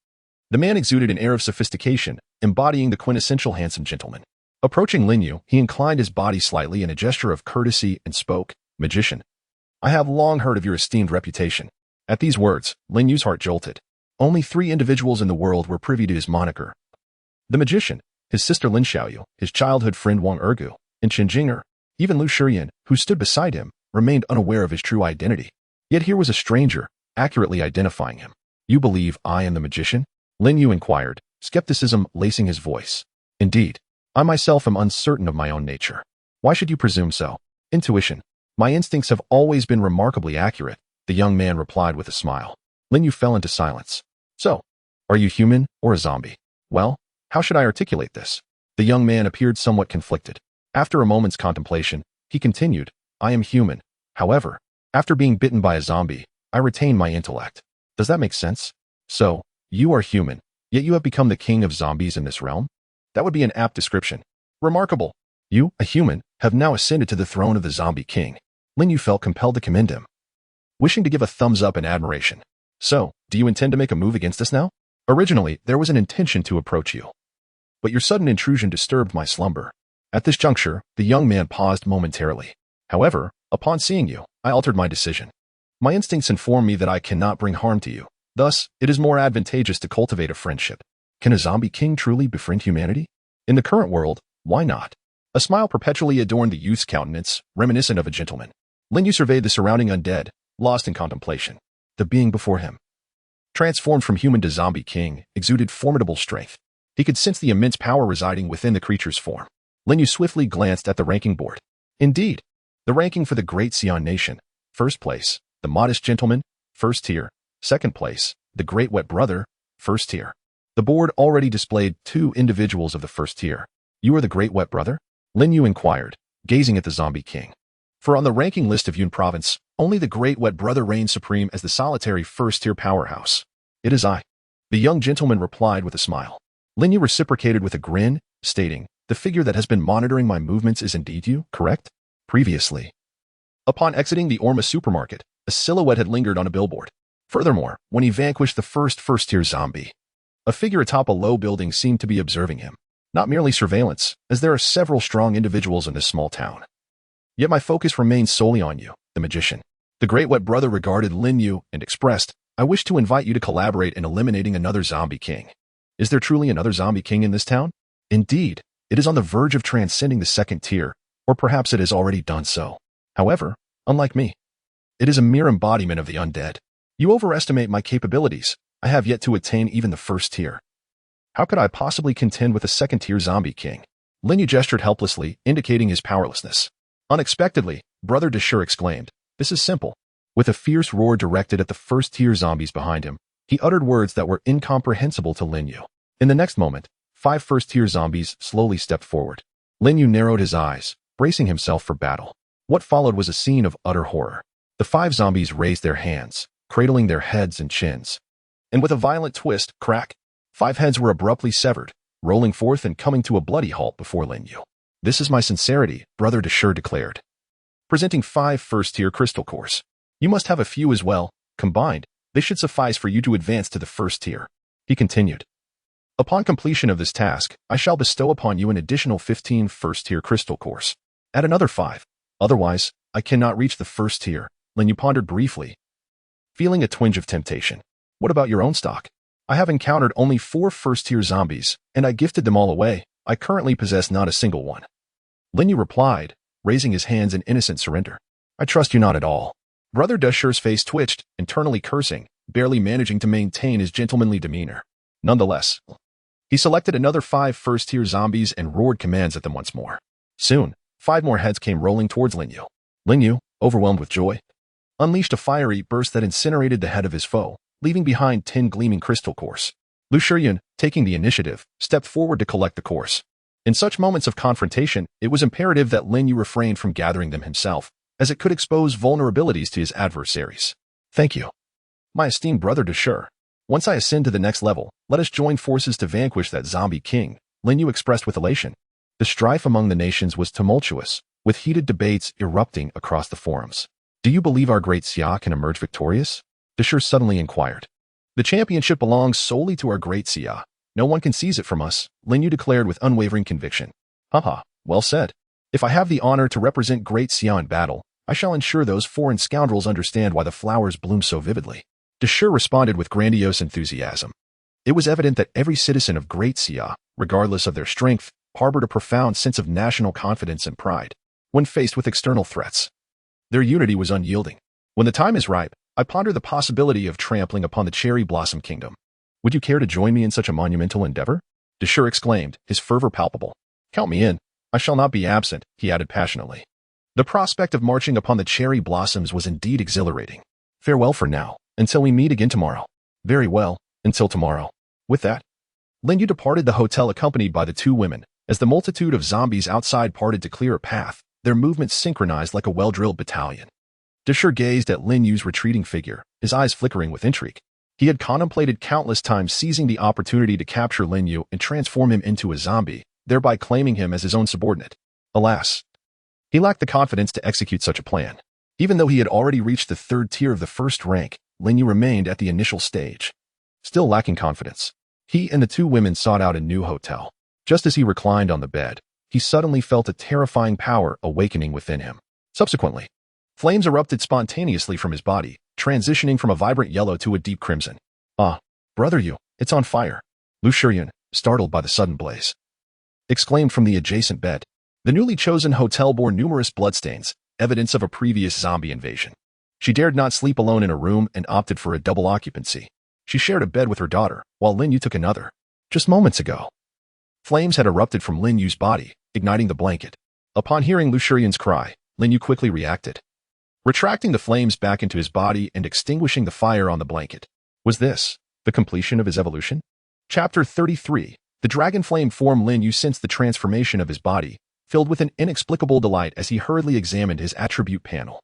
The man exuded an air of sophistication, embodying the quintessential handsome gentleman. Approaching Lin Yu, he inclined his body slightly in a gesture of courtesy and spoke, "Magician, I have long heard of your esteemed reputation." At these words, Lin Yu's heart jolted. Only 3 individuals in the world were privy to his moniker. The magician, his sister Lin Xiaoyu, his childhood friend Wang Ergu, and Chen Jing'er. Even Lu Shiyan, who stood beside him, remained unaware of his true identity. Yet here was a stranger, accurately identifying him. "You believe I am the magician?" Lin Yu inquired, skepticism lacing his voice. "Indeed. I myself am uncertain of my own nature. Why should you presume so?" "Intuition. My instincts have always been remarkably accurate," the young man replied with a smile. Lin Yu fell into silence. "So, are you human or a zombie?" "Well, how should I articulate this?" The young man appeared somewhat conflicted. After a moment's contemplation, he continued, "I am human. However, after being bitten by a zombie, I retain my intellect. Does that make sense?" "So, you are human, yet you have become the king of zombies in this realm?" "That would be an apt description." "Remarkable. You, a human, have now ascended to the throne of the Zombie King." Lin Yu felt compelled to commend him, wishing to give a thumbs up in admiration. "So, do you intend to make a move against us now?" "Originally, there was an intention to approach you, but your sudden intrusion disturbed my slumber." At this juncture, the young man paused momentarily. "However, upon seeing you, I altered my decision. My instincts inform me that I cannot bring harm to you. Thus, it is more advantageous to cultivate a friendship." Can a zombie king truly befriend humanity? In the current world, why not? A smile perpetually adorned the youth's countenance, reminiscent of a gentleman. Lin Yu surveyed the surrounding undead, lost in contemplation. The being before him, transformed from human to zombie king, exuded formidable strength. He could sense the immense power residing within the creature's form. Lin Yu swiftly glanced at the ranking board. Indeed, the ranking for the Great Xi'an Nation. First place, the Modest Gentleman, first tier. Second place, the Great Wet Brother, first tier. The board already displayed 2 individuals of the first tier. "You are the Great Wet Brother?" Lin Yu inquired, gazing at the Zombie King. For on the ranking list of Yun Province, only the Great Wet Brother reigns supreme as the solitary first-tier powerhouse. "It is I," the young gentleman replied with a smile. Lin Yu reciprocated with a grin, stating, "The figure that has been monitoring my movements is indeed you, correct?" Previously, upon exiting the Orma supermarket, a silhouette had lingered on a billboard. Furthermore, when he vanquished the first-tier zombie, a figure atop a low building seemed to be observing him. Not merely surveillance, as there are several strong individuals in this small town. Yet my focus remains solely on you, the magician. The Great Wet Brother regarded Lin Yu and expressed, "I wish to invite you to collaborate in eliminating another zombie king." Is there truly another zombie king in this town? Indeed, it is on the verge of transcending the second tier, or perhaps it has already done so. However, unlike me, it is a mere embodiment of the undead. You overestimate my capabilities. I have yet to attain even the first tier. How could I possibly contend with a second-tier zombie king? Lin Yu gestured helplessly, indicating his powerlessness. Unexpectedly, Brother Deshur exclaimed, "This is simple." With a fierce roar directed at the first-tier zombies behind him, he uttered words that were incomprehensible to Lin Yu. In the next moment, 5 first-tier zombies slowly stepped forward. Lin Yu narrowed his eyes, bracing himself for battle. What followed was a scene of utter horror. The 5 zombies raised their hands, cradling their heads and chins. And with a violent twist, crack, 5 heads were abruptly severed, rolling forth and coming to a bloody halt before Lin Yu. "This is my sincerity," Brother Deshur declared, presenting 5 first-tier crystal cores. "You must have a few as well. Combined, they should suffice for you to advance to the first tier." He continued, "Upon completion of this task, I shall bestow upon you an additional 15 first-tier crystal cores. Add another 5. Otherwise, I cannot reach the first tier." Lin Yu pondered briefly, feeling a twinge of temptation. "What about your own stock?" "I have encountered only 4 first-tier zombies, and I gifted them all away. I currently possess not a single one." Lin Yu replied, raising his hands in innocent surrender. "I trust you not at all." Brother Deshur's face twitched, internally cursing, barely managing to maintain his gentlemanly demeanor. Nonetheless, he selected another 5 first-tier zombies and roared commands at them once more. Soon, 5 more heads came rolling towards Lin Yu. Lin Yu, overwhelmed with joy, unleashed a fiery burst that incinerated the head of his foe, leaving behind 10 gleaming crystal cores. Lu Shiyun, taking the initiative, stepped forward to collect the cores. In such moments of confrontation, it was imperative that Lin Yu refrained from gathering them himself, as it could expose vulnerabilities to his adversaries. Thank you, my esteemed brother Deshur. Once I ascend to the next level, let us join forces to vanquish that zombie king, Lin Yu expressed with elation. The strife among the nations was tumultuous, with heated debates erupting across the forums. Do you believe our great Xia can emerge victorious? Deshur suddenly inquired. The championship belongs solely to our great Xia. No one can seize it from us, Lin Yu declared with unwavering conviction. Haha, well said. If I have the honor to represent great Xia in battle, I shall ensure those foreign scoundrels understand why the flowers bloom so vividly. Deshur responded with grandiose enthusiasm. It was evident that every citizen of Great Xia, regardless of their strength, harbored a profound sense of national confidence and pride. When faced with external threats, their unity was unyielding. When the time is ripe, I ponder the possibility of trampling upon the Cherry Blossom Kingdom. Would you care to join me in such a monumental endeavor? Deshur exclaimed, his fervor palpable. Count me in. I shall not be absent, he added passionately. The prospect of marching upon the cherry blossoms was indeed exhilarating. Farewell for now, until we meet again tomorrow. Very well, until tomorrow. With that, Lin Yu departed the hotel accompanied by the 2 women. As the multitude of zombies outside parted to clear a path, their movements synchronized like a well-drilled battalion. Deshur gazed at Lin Yu's retreating figure, his eyes flickering with intrigue. He had contemplated countless times seizing the opportunity to capture Lin Yu and transform him into a zombie, thereby claiming him as his own subordinate. Alas, he lacked the confidence to execute such a plan. Even though he had already reached the 3rd tier of the 1st rank, Lin Yu remained at the initial stage. Still lacking confidence, he and the 2 women sought out a new hotel. Just as he reclined on the bed, he suddenly felt a terrifying power awakening within him. Subsequently, flames erupted spontaneously from his body, transitioning from a vibrant yellow to a deep crimson. Ah, brother Yu, it's on fire. Lu Shiyun, startled by the sudden blaze, exclaimed from the adjacent bed. The newly chosen hotel bore numerous bloodstains, evidence of a previous zombie invasion. She dared not sleep alone in a room and opted for a double occupancy. She shared a bed with her daughter, while Lin Yu took another. Just moments ago, flames had erupted from Lin Yu's body, igniting the blanket. Upon hearing Lu Shiyun's cry, Lin Yu quickly reacted, retracting the flames back into his body and extinguishing the fire on the blanket. Was this the completion of his evolution? Chapter 33. The dragon flame form. Lin Yu sensed the transformation of his body, filled with an inexplicable delight as he hurriedly examined his attribute panel.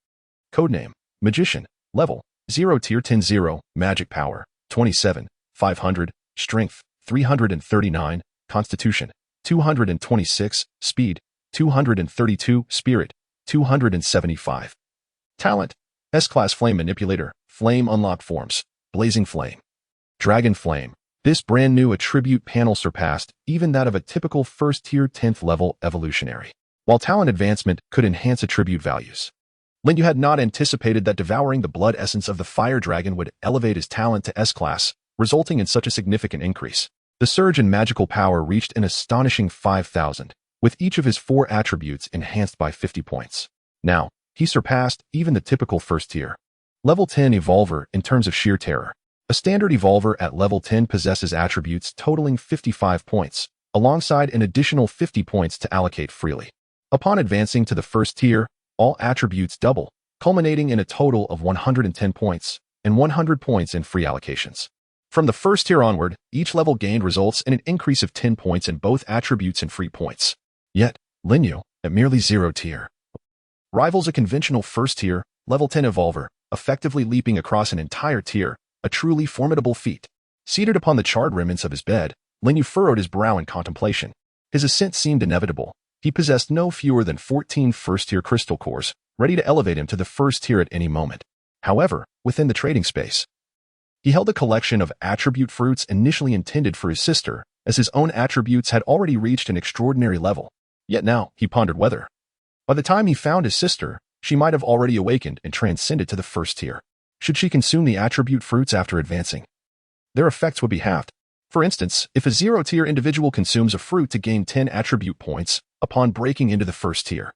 Codename, Magician, Level, 0 Tier 10-0, Magic Power, 27, 500, Strength, 339, Constitution, 226, Speed, 232, Spirit, 275. Talent, S-Class Flame Manipulator, Flame Unlocked Forms, Blazing Flame, Dragon Flame. This brand new attribute panel surpassed even that of a typical 1st tier 10th level evolutionary. While talent advancement could enhance attribute values, Lin Yu had not anticipated that devouring the blood essence of the fire dragon would elevate his talent to S-Class, resulting in such a significant increase. The surge in magical power reached an astonishing 5,000, with each of his 4 attributes enhanced by 50 points. Now, he surpassed even the typical 1st tier Level 10 Evolver in terms of sheer terror. A standard Evolver at level 10 possesses attributes totaling 55 points, alongside an additional 50 points to allocate freely. Upon advancing to the 1st tier, all attributes double, culminating in a total of 110 points, and 100 points in free allocations. From the 1st tier onward, each level gained results in an increase of 10 points in both attributes and free points. Yet, Lin Yu, at merely 0 tier, rivals a conventional 1st tier, level 10 Evolver, effectively leaping across an entire tier, a truly formidable feat. Seated upon the charred remnants of his bed, Lin Yu furrowed his brow in contemplation. His ascent seemed inevitable. He possessed no fewer than 14 1st-tier crystal cores, ready to elevate him to the 1st tier at any moment. However, within the trading space, he held a collection of attribute fruits initially intended for his sister, as his own attributes had already reached an extraordinary level. Yet now, he pondered whether, by the time he found his sister, she might have already awakened and transcended to the 1st tier. Should she consume the attribute fruits after advancing, their effects would be halved. For instance, if a 0-tier individual consumes a fruit to gain 10 attribute points upon breaking into the 1st tier,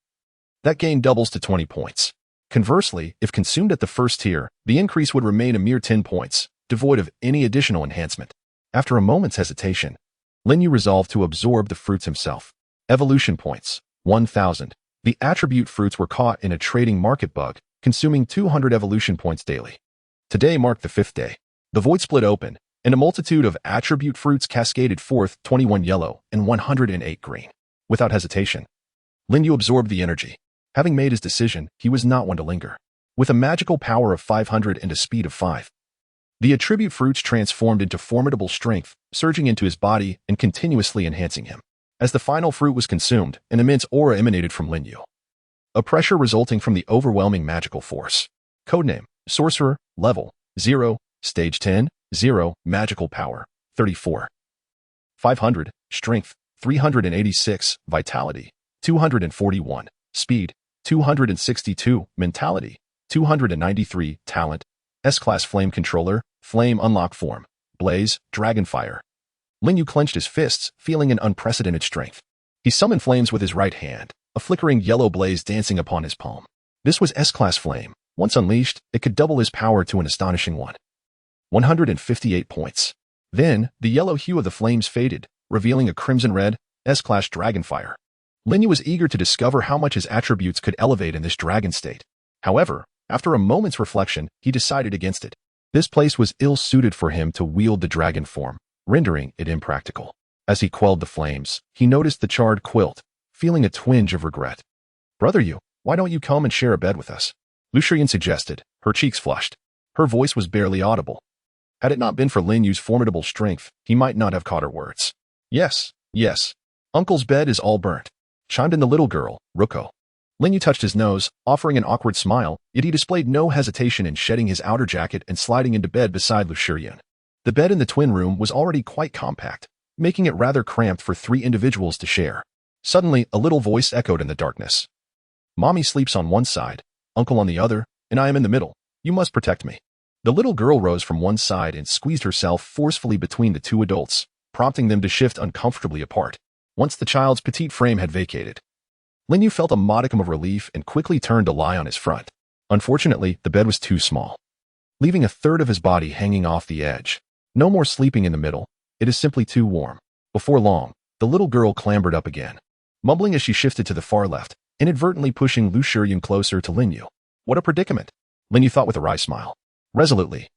that gain doubles to 20 points. Conversely, if consumed at the 1st tier, the increase would remain a mere 10 points, devoid of any additional enhancement. After a moment's hesitation, Lin Yu resolved to absorb the fruits himself. Evolution points, 1,000. The attribute fruits were caught in a trading market bug, consuming 200 evolution points daily. Today marked the 5th day. The void split open, and a multitude of attribute fruits cascaded forth, 21 yellow and 108 green. Without hesitation, Lin Yu absorbed the energy. Having made his decision, he was not one to linger. With a magical power of 500 and a speed of 5, the attribute fruits transformed into formidable strength, surging into his body and continuously enhancing him. As the final fruit was consumed, an immense aura emanated from Lin Yu. A pressure resulting from the overwhelming magical force. Codename: Sorcerer, Level 0, Stage 10, 0, Magical Power 34. 500, Strength 386, Vitality 241, Speed 262, Mentality 293, Talent, S-Class Flame Controller, Flame Unlock Form, Blaze, Dragonfire. Lin Yu clenched his fists, feeling an unprecedented strength. He summoned flames with his right hand, a flickering yellow blaze dancing upon his palm. This was S-Class Flame. Once unleashed, it could double his power to an astonishing 158 points. Then, the yellow hue of the flames faded, revealing a crimson-red, S-Class Dragonfire. Lin Yu was eager to discover how much his attributes could elevate in this dragon state. However, after a moment's reflection, he decided against it. This place was ill-suited for him to wield the dragon form, rendering it impractical. As he quelled the flames, he noticed the charred quilt, feeling a twinge of regret. "Brother Yu, why don't you come and share a bed with us?" Lu Shiyan suggested, her cheeks flushed. Her voice was barely audible. Had it not been for Lin Yu's formidable strength, he might not have caught her words. Yes. Uncle's bed is all burnt," chimed in the little girl, Ruko. Lin Yu touched his nose, offering an awkward smile, yet he displayed no hesitation in shedding his outer jacket and sliding into bed beside Lu Shiyan. The bed in the twin room was already quite compact, making it rather cramped for 3 individuals to share. Suddenly, a little voice echoed in the darkness. "Mommy sleeps on one side, Uncle on the other, and I am in the middle. You must protect me." The little girl rose from one side and squeezed herself forcefully between the 2 adults, prompting them to shift uncomfortably apart. Once the child's petite frame had vacated, Lin Yu felt a modicum of relief and quickly turned to lie on his front. Unfortunately, the bed was too small, leaving a third of his body hanging off the edge. No more sleeping in the middle. It is simply too warm. Before long, the little girl clambered up again, mumbling as she shifted to the far left, inadvertently pushing Lu Shiyan closer to Lin Yu. What a predicament, Lin Yu thought with a wry smile. Resolutely,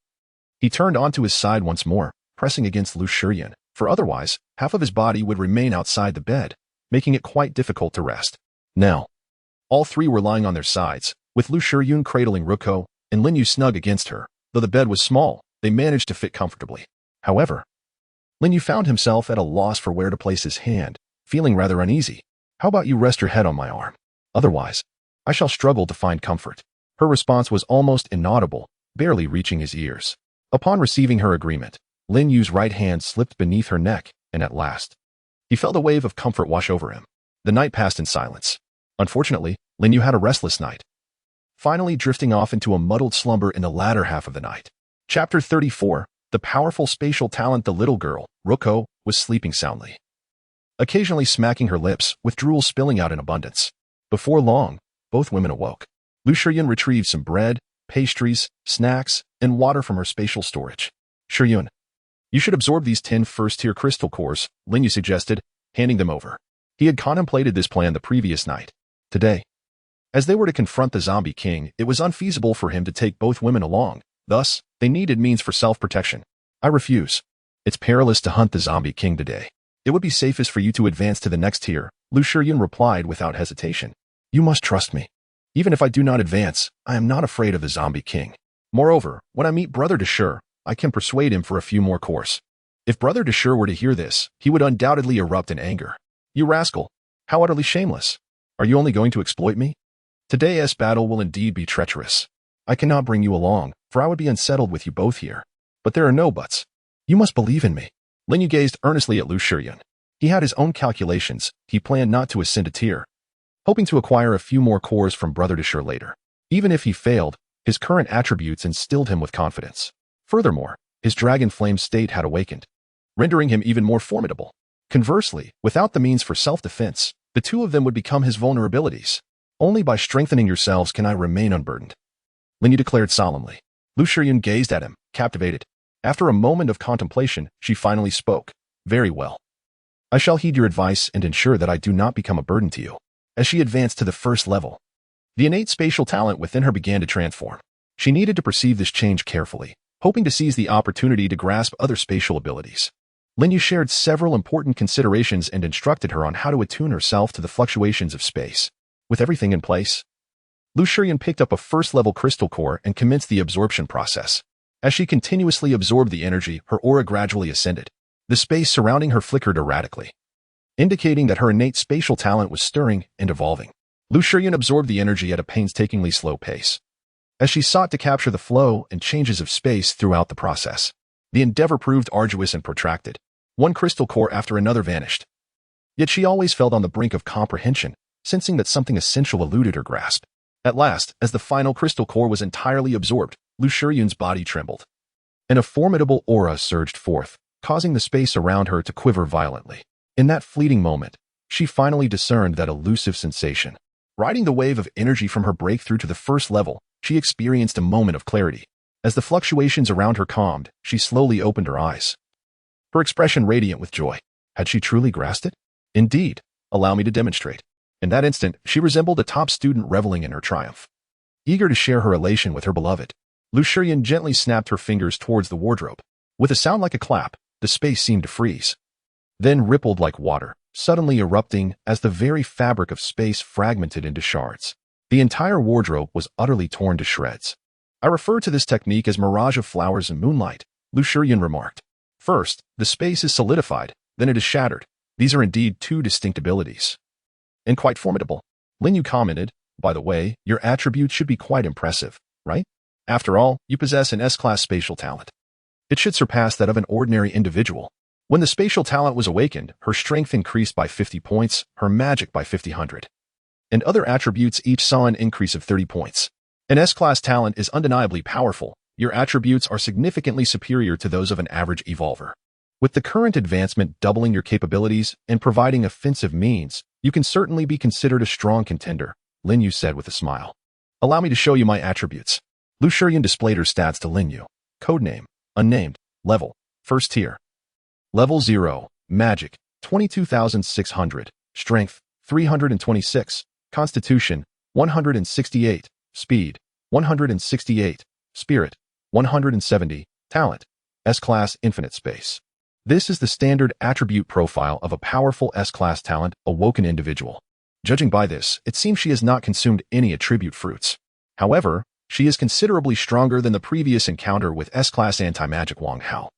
he turned onto his side once more, pressing against Lu Shiyan, for otherwise, half of his body would remain outside the bed, making it quite difficult to rest. Now, all 3 were lying on their sides, with Lu Shiyan cradling Ruko and Lin Yu snug against her. Though the bed was small, they managed to fit comfortably. However, Lin Yu found himself at a loss for where to place his hand, feeling rather uneasy. "How about you rest your head on my arm? Otherwise, I shall struggle to find comfort." Her response was almost inaudible, barely reaching his ears. Upon receiving her agreement, Lin Yu's right hand slipped beneath her neck, and at last, he felt a wave of comfort wash over him. The night passed in silence. Unfortunately, Lin Yu had a restless night, finally drifting off into a muddled slumber in the latter half of the night. Chapter 34, the powerful spatial talent. The little girl, Ruko, was sleeping soundly, occasionally smacking her lips, with drool spilling out in abundance. Before long, both women awoke. Lu Shiyan retrieved some bread, pastries, snacks, and water from her spatial storage. "Shiyan, you should absorb these 10 first-tier crystal cores," Lin Yu suggested, handing them over. He had contemplated this plan the previous night. Today, as they were to confront the zombie king, it was unfeasible for him to take both women along. Thus, they needed means for self-protection. "I refuse. It's perilous to hunt the zombie king today. It would be safest for you to advance to the next tier," Lu Shiyan replied without hesitation. "You must trust me. Even if I do not advance, I am not afraid of the zombie king. Moreover, when I meet Brother Deshur, I can persuade him for a few more cores." If Brother Deshur were to hear this, he would undoubtedly erupt in anger. "You rascal! How utterly shameless! Are you only going to exploit me? Today's battle will indeed be treacherous. I cannot bring you along, for I would be unsettled with you both here. But there are no buts. You must believe in me." Lin Yu gazed earnestly at Lu Shiyan. He had his own calculations. He planned not to ascend a tier, hoping to acquire a few more cores from Brother Deshur later. Even if he failed, his current attributes instilled him with confidence. Furthermore, his dragon flame state had awakened, rendering him even more formidable. Conversely, without the means for self-defense, the 2 of them would become his vulnerabilities. "Only by strengthening yourselves can I remain unburdened," Lin Yu declared solemnly. Lu Shiyan gazed at him, captivated. After a moment of contemplation, she finally spoke. "Very well. I shall heed your advice and ensure that I do not become a burden to you." As she advanced to the first level, the innate spatial talent within her began to transform. She needed to perceive this change carefully, hoping to seize the opportunity to grasp other spatial abilities. Lin Yu shared several important considerations and instructed her on how to attune herself to the fluctuations of space. With everything in place, Lu Shiyan picked up a first-level crystal core and commenced the absorption process. As she continuously absorbed the energy, her aura gradually ascended. The space surrounding her flickered erratically, indicating that her innate spatial talent was stirring and evolving. Lu Shiyan absorbed the energy at a painstakingly slow pace, as she sought to capture the flow and changes of space throughout the process. The endeavor proved arduous and protracted. One crystal core after another vanished. Yet she always felt on the brink of comprehension, sensing that something essential eluded her grasp. At last, as the final crystal core was entirely absorbed, Lu Shiyan's body trembled, and a formidable aura surged forth, causing the space around her to quiver violently. In that fleeting moment, she finally discerned that elusive sensation. Riding the wave of energy from her breakthrough to the first level, she experienced a moment of clarity. As the fluctuations around her calmed, she slowly opened her eyes, her expression radiant with joy. Had she truly grasped it? Indeed. Allow me to demonstrate. In that instant, she resembled a top student reveling in her triumph, eager to share her elation with her beloved. Lu Shiyan gently snapped her fingers towards the wardrobe. With a sound like a clap, the space seemed to freeze, then rippled like water, suddenly erupting as the very fabric of space fragmented into shards. The entire wardrobe was utterly torn to shreds. I refer to this technique as mirage of flowers and moonlight, Lu Shiyan remarked. First, the space is solidified, then it is shattered. These are indeed two distinct abilities, and quite formidable. Lin Yu commented, by the way, your attributes should be quite impressive, right? After all, you possess an S-class spatial talent. It should surpass that of an ordinary individual. When the spatial talent was awakened, her strength increased by 50 points, her magic by 50, and other attributes each saw an increase of 30 points. An S-class talent is undeniably powerful. Your attributes are significantly superior to those of an average evolver. With the current advancement doubling your capabilities and providing offensive means, you can certainly be considered a strong contender, Lin Yu said with a smile. Allow me to show you my attributes. Lu Shiyan displayed her stats to Lin Yu. Codename, unnamed, level, first tier. Level 0, magic, 22,600, strength, 326, constitution, 168, speed, 168, spirit, 170, talent, S-class infinite space. This is the standard attribute profile of a powerful S-class talent awoken individual. Judging by this, it seems she has not consumed any attribute fruits. However, she is considerably stronger than the previous encounter with S-class anti-magic Wang Hao.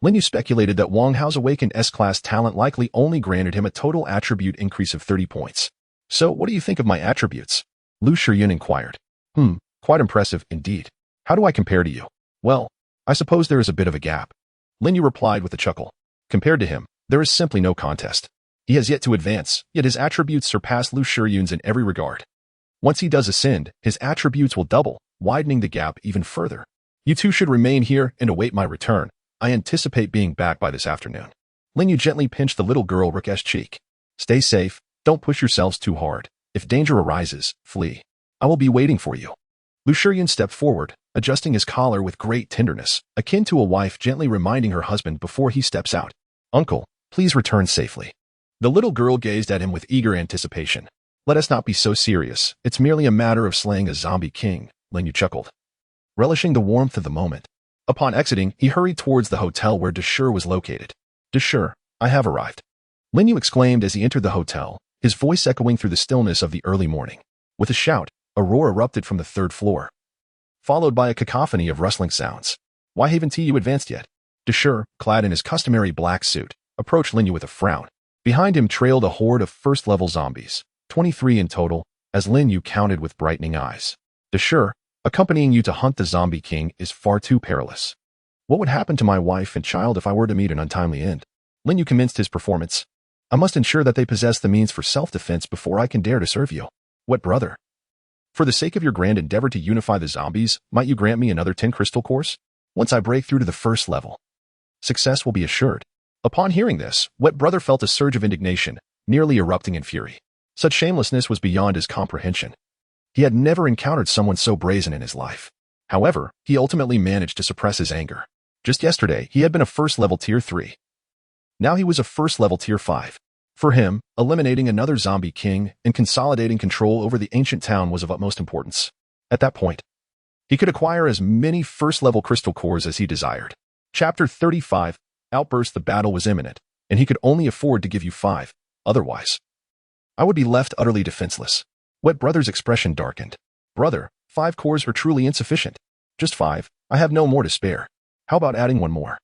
Lin Yu speculated that Wang Hao's awakened S-class talent likely only granted him a total attribute increase of 30 points. So what do you think of my attributes? Lu Shiyan inquired. Quite impressive indeed. How do I compare to you? Well, I suppose there is a bit of a gap. Lin Yu replied with a chuckle. Compared to him, there is simply no contest. He has yet to advance, yet his attributes surpass Lu Shiyan's in every regard. Once he does ascend, his attributes will double, widening the gap even further. You two should remain here and await my return. I anticipate being back by this afternoon. Lin Yu gently pinched the little girl Rikesh's cheek. Stay safe, don't push yourselves too hard. If danger arises, flee. I will be waiting for you. Lu Shiyan stepped forward, adjusting his collar with great tenderness, akin to a wife gently reminding her husband before he steps out. Uncle, please return safely. The little girl gazed at him with eager anticipation. Let us not be so serious. It's merely a matter of slaying a zombie king, Lin Yu chuckled, relishing the warmth of the moment. Upon exiting, he hurried towards the hotel where Deshur was located. Deshur, I have arrived. Lin Yu exclaimed as he entered the hotel, his voice echoing through the stillness of the early morning. With a shout, a roar erupted from the third floor, followed by a cacophony of rustling sounds. Why haven't you advanced yet? Deshur, clad in his customary black suit, approached Lin Yu with a frown. Behind him trailed a horde of first-level zombies, 23 in total, as Lin Yu counted with brightening eyes. Deshur, accompanying you to hunt the zombie king is far too perilous. What would happen to my wife and child if I were to meet an untimely end? Lin Yu commenced his performance. I must ensure that they possess the means for self-defense before I can dare to serve you. What brother? For the sake of your grand endeavor to unify the zombies, might you grant me another 10 crystal cores? Once I break through to the first level, success will be assured. Upon hearing this, Wet Brother felt a surge of indignation, nearly erupting in fury. Such shamelessness was beyond his comprehension. He had never encountered someone so brazen in his life. However, he ultimately managed to suppress his anger. Just yesterday, he had been a first-level Tier 3. Now he was a first-level Tier 5. For him, eliminating another zombie king and consolidating control over the ancient town was of utmost importance. At that point, he could acquire as many first-level crystal cores as he desired. Chapter 35, Outburst. The battle was imminent, and he could only afford to give you 5. Otherwise, I would be left utterly defenseless. Wet Brother's expression darkened. Brother, 5 cores are truly insufficient. Just 5. I have no more to spare. How about adding 1 more?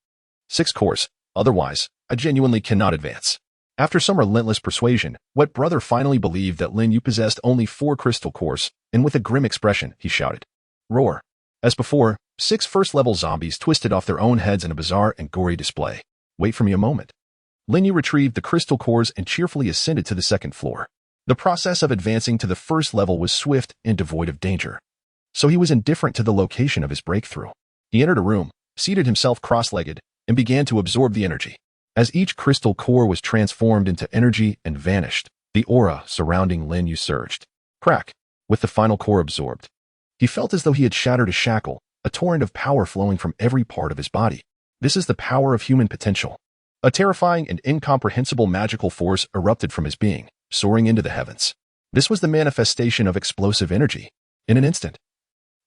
6 cores. Otherwise, I genuinely cannot advance. After some relentless persuasion, Wet Brother finally believed that Lin Yu possessed only 4 crystal cores, and with a grim expression, he shouted, "Roar!" As before, 6 first-level zombies twisted off their own heads in a bizarre and gory display. Wait for me a moment. Lin Yu retrieved the crystal cores and cheerfully ascended to the second floor. The process of advancing to the first level was swift and devoid of danger, so he was indifferent to the location of his breakthrough. He entered a room, seated himself cross-legged, and began to absorb the energy. As each crystal core was transformed into energy and vanished, the aura surrounding Lin Yu surged. Crack! With the final core absorbed, he felt as though he had shattered a shackle, a torrent of power flowing from every part of his body. This is the power of human potential. A terrifying and incomprehensible magical force erupted from his being, soaring into the heavens. This was the manifestation of explosive energy. In an instant,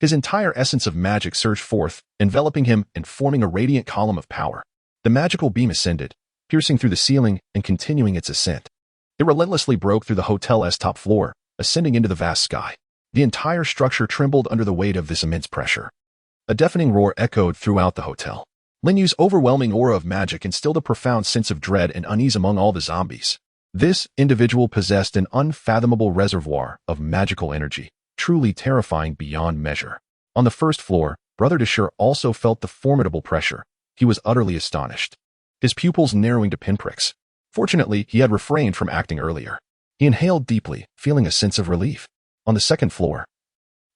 his entire essence of magic surged forth, enveloping him and forming a radiant column of power. The magical beam ascended, piercing through the ceiling and continuing its ascent. It relentlessly broke through the hotel's top floor, ascending into the vast sky. The entire structure trembled under the weight of this immense pressure. A deafening roar echoed throughout the hotel. Lin Yu's overwhelming aura of magic instilled a profound sense of dread and unease among all the zombies. This individual possessed an unfathomable reservoir of magical energy, truly terrifying beyond measure. On the first floor, Brother Deshur also felt the formidable pressure. He was utterly astonished, his pupils narrowing to pinpricks. Fortunately, he had refrained from acting earlier. He inhaled deeply, feeling a sense of relief. On the second floor,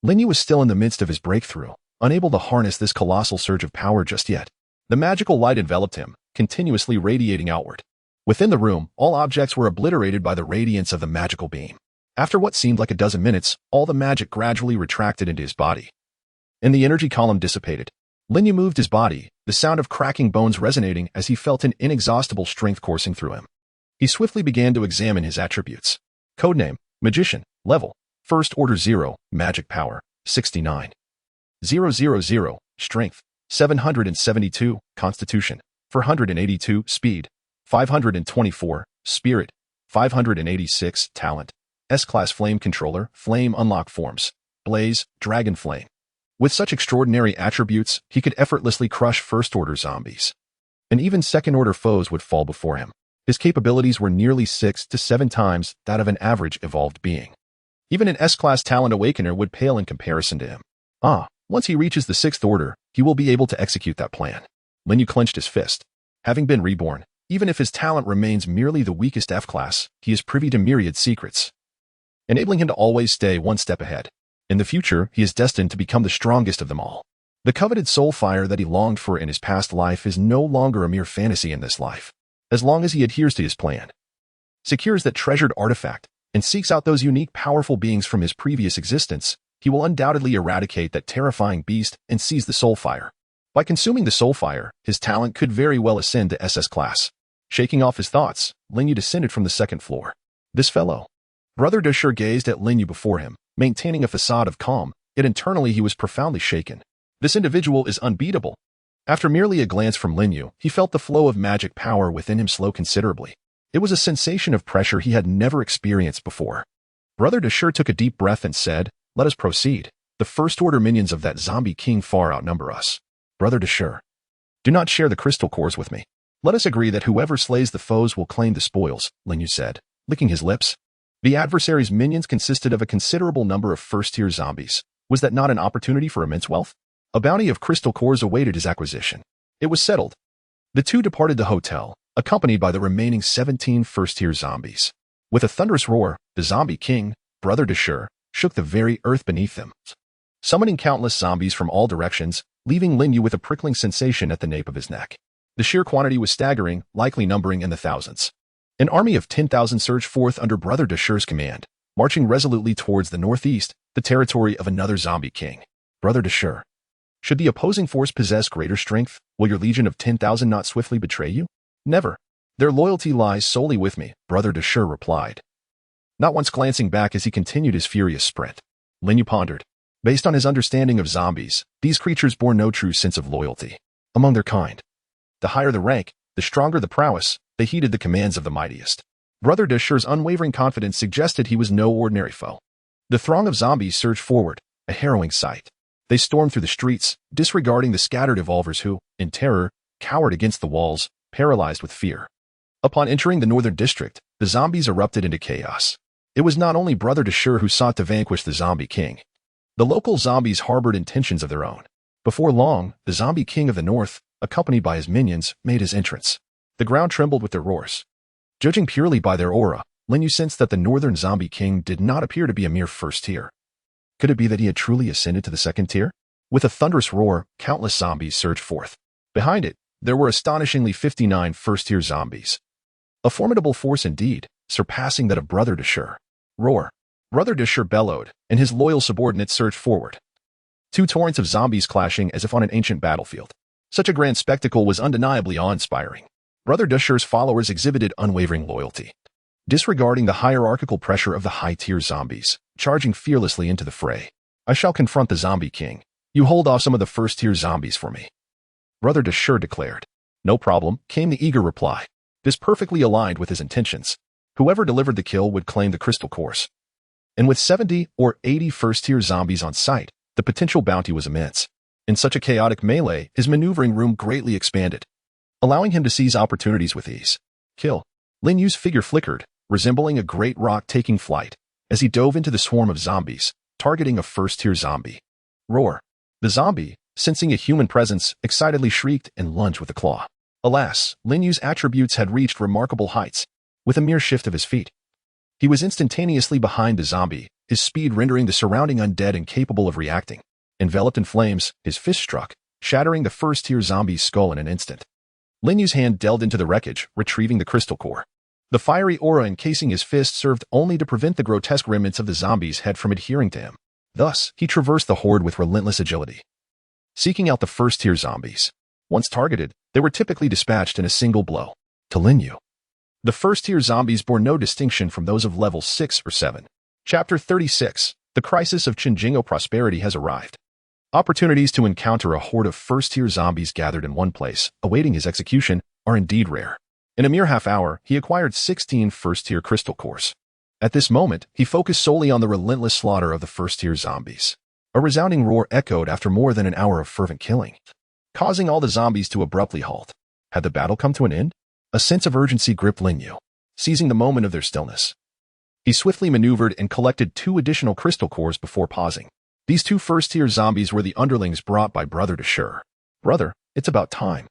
Lin Yu was still in the midst of his breakthrough, unable to harness this colossal surge of power just yet. The magical light enveloped him, continuously radiating outward. Within the room, all objects were obliterated by the radiance of the magical beam. After what seemed like a dozen minutes, all the magic gradually retracted into his body, and the energy column dissipated. Lin Yu moved his body, the sound of cracking bones resonating as he felt an inexhaustible strength coursing through him. He swiftly began to examine his attributes. Codename, Magician. Level, First Order 0, Magic Power, 69. 000, Strength, 772, Constitution, 482, Speed, 524, Spirit, 586, Talent. S-Class Flame Controller, Flame Unlock Forms, Blaze, Dragon Flame. With such extraordinary attributes, he could effortlessly crush first-order zombies, and even second-order foes would fall before him. His capabilities were nearly 6 to 7 times that of an average evolved being. Even an S-Class Talent Awakener would pale in comparison to him. Once he reaches the 6th order, he will be able to execute that plan. Lin Yu clenched his fist. Having been reborn, even if his talent remains merely the weakest F-Class, he is privy to myriad secrets, enabling him to always stay one step ahead. In the future, he is destined to become the strongest of them all. The coveted soul fire that he longed for in his past life is no longer a mere fantasy in this life. As long as he adheres to his plan, secures that treasured artifact, and seeks out those unique powerful beings from his previous existence, he will undoubtedly eradicate that terrifying beast and seize the soul fire. By consuming the soul fire, his talent could very well ascend to SS class. Shaking off his thoughts, Lin Yu descended from the 2nd floor. This fellow. Brother Deshur gazed at Lin Yu before him, maintaining a facade of calm, yet internally he was profoundly shaken. This individual is unbeatable. After merely a glance from Lin Yu, he felt the flow of magic power within him slow considerably. It was a sensation of pressure he had never experienced before. Brother Deshur took a deep breath and said, "Let us proceed. The first-order minions of that zombie king far outnumber us. Brother Deshur, do not share the crystal cores with me. Let us agree that whoever slays the foes will claim the spoils," Lin Yu said, licking his lips. The adversary's minions consisted of a considerable number of first-tier zombies. Was that not an opportunity for immense wealth? A bounty of crystal cores awaited his acquisition. It was settled. The two departed the hotel, accompanied by the remaining 17 first-tier zombies. With a thunderous roar, the zombie king, Brother Deshur, shook the very earth beneath them, summoning countless zombies from all directions, leaving Lin Yu with a prickling sensation at the nape of his neck. The sheer quantity was staggering, likely numbering in the thousands. An army of 10,000 surged forth under Brother Deshur's command, marching resolutely towards the northeast, the territory of another zombie king. Brother Deshur, should the opposing force possess greater strength, will your legion of 10,000 not swiftly betray you? Never. Their loyalty lies solely with me, Brother Deshur replied, not once glancing back as he continued his furious sprint. Lin Yu pondered. Based on his understanding of zombies, these creatures bore no true sense of loyalty among their kind. The higher the rank, the stronger the prowess, they heeded the commands of the mightiest. Brother Deshur's unwavering confidence suggested he was no ordinary foe. The throng of zombies surged forward, a harrowing sight. They stormed through the streets, disregarding the scattered evolvers who, in terror, cowered against the walls, paralyzed with fear. Upon entering the northern district, the zombies erupted into chaos. It was not only Brother Deshur who sought to vanquish the zombie king. The local zombies harbored intentions of their own. Before long, the zombie king of the north, accompanied by his minions, made his entrance. The ground trembled with their roars. Judging purely by their aura, Lin Yu sensed that the northern zombie king did not appear to be a mere first tier. Could it be that he had truly ascended to the second tier? With a thunderous roar, countless zombies surged forth. Behind it, there were astonishingly 59 first-tier zombies. A formidable force indeed, surpassing that of Brother Deshur. Roar. Brother Deshur bellowed, and his loyal subordinates surged forward. Two torrents of zombies clashing as if on an ancient battlefield. Such a grand spectacle was undeniably awe-inspiring. Brother Deshur's followers exhibited unwavering loyalty, disregarding the hierarchical pressure of the high-tier zombies, charging fearlessly into the fray. I shall confront the zombie king. You hold off some of the first-tier zombies for me. Brother Deshur declared. No problem, came the eager reply. This perfectly aligned with his intentions. Whoever delivered the kill would claim the crystal course. And with 70 or 80 first-tier zombies on site, the potential bounty was immense. In such a chaotic melee, his maneuvering room greatly expanded, allowing him to seize opportunities with ease. Kill. Lin Yu's figure flickered, resembling a great rock taking flight, as he dove into the swarm of zombies, targeting a first-tier zombie. Roar. The zombie, sensing a human presence, excitedly shrieked and lunged with a claw. Alas, Lin Yu's attributes had reached remarkable heights, with a mere shift of his feet. He was instantaneously behind the zombie, his speed rendering the surrounding undead incapable of reacting. Enveloped in flames, his fist struck, shattering the first-tier zombie's skull in an instant. Lin Yu's hand delved into the wreckage, retrieving the crystal core. The fiery aura encasing his fist served only to prevent the grotesque remnants of the zombie's head from adhering to him. Thus, he traversed the horde with relentless agility, seeking out the first-tier zombies. Once targeted, they were typically dispatched in a single blow. To Lin Yu, the first-tier zombies bore no distinction from those of level 6 or 7. Chapter 36. The crisis of Qingjingo prosperity has arrived. Opportunities to encounter a horde of first-tier zombies gathered in one place, awaiting his execution, are indeed rare. In a mere half-hour, he acquired 16 first-tier crystal cores. At this moment, he focused solely on the relentless slaughter of the first-tier zombies. A resounding roar echoed after more than an hour of fervent killing, causing all the zombies to abruptly halt. Had the battle come to an end? A sense of urgency gripped Lin Yu, seizing the moment of their stillness. He swiftly maneuvered and collected 2 additional crystal cores before pausing. These 2 first-tier zombies were the underlings brought by Brother Deshur. Brother, it's about time.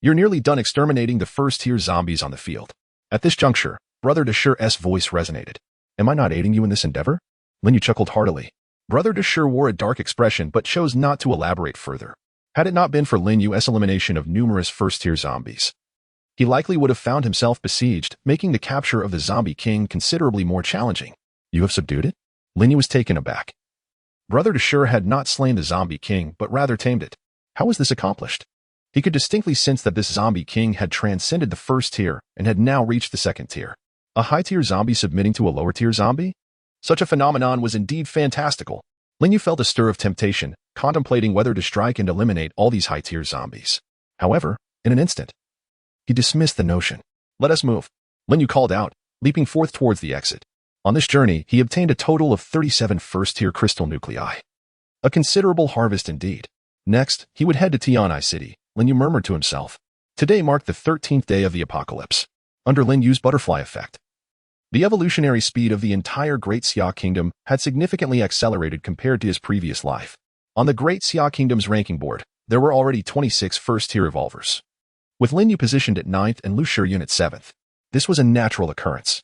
You're nearly done exterminating the first-tier zombies on the field. At this juncture, Brother Deshur's voice resonated. Am I not aiding you in this endeavor? Lin Yu chuckled heartily. Brother Deshur wore a dark expression but chose not to elaborate further. Had it not been for Lin Yu's elimination of numerous first-tier zombies, he likely would have found himself besieged, making the capture of the zombie king considerably more challenging. You have subdued it? Lin Yu was taken aback. Brother Deshur had not slain the zombie king, but rather tamed it. How was this accomplished? He could distinctly sense that this zombie king had transcended the first tier and had now reached the second tier. A high-tier zombie submitting to a lower-tier zombie? Such a phenomenon was indeed fantastical. Lin Yu felt a stir of temptation, contemplating whether to strike and eliminate all these high-tier zombies. However, in an instant, he dismissed the notion. Let us move. Lin Yu called out, leaping forth towards the exit. On this journey, he obtained a total of 37 first-tier crystal nuclei. A considerable harvest indeed. Next, he would head to Tian'ai City. Lin Yu murmured to himself. Today marked the 13th day of the apocalypse. Under Lin Yu's butterfly effect, the evolutionary speed of the entire Great Xia Kingdom had significantly accelerated compared to his previous life. On the Great Xia Kingdom's ranking board, there were already 26 first-tier evolvers, with Lin Yu positioned at 9th and Lu Shiyun at 7th. This was a natural occurrence,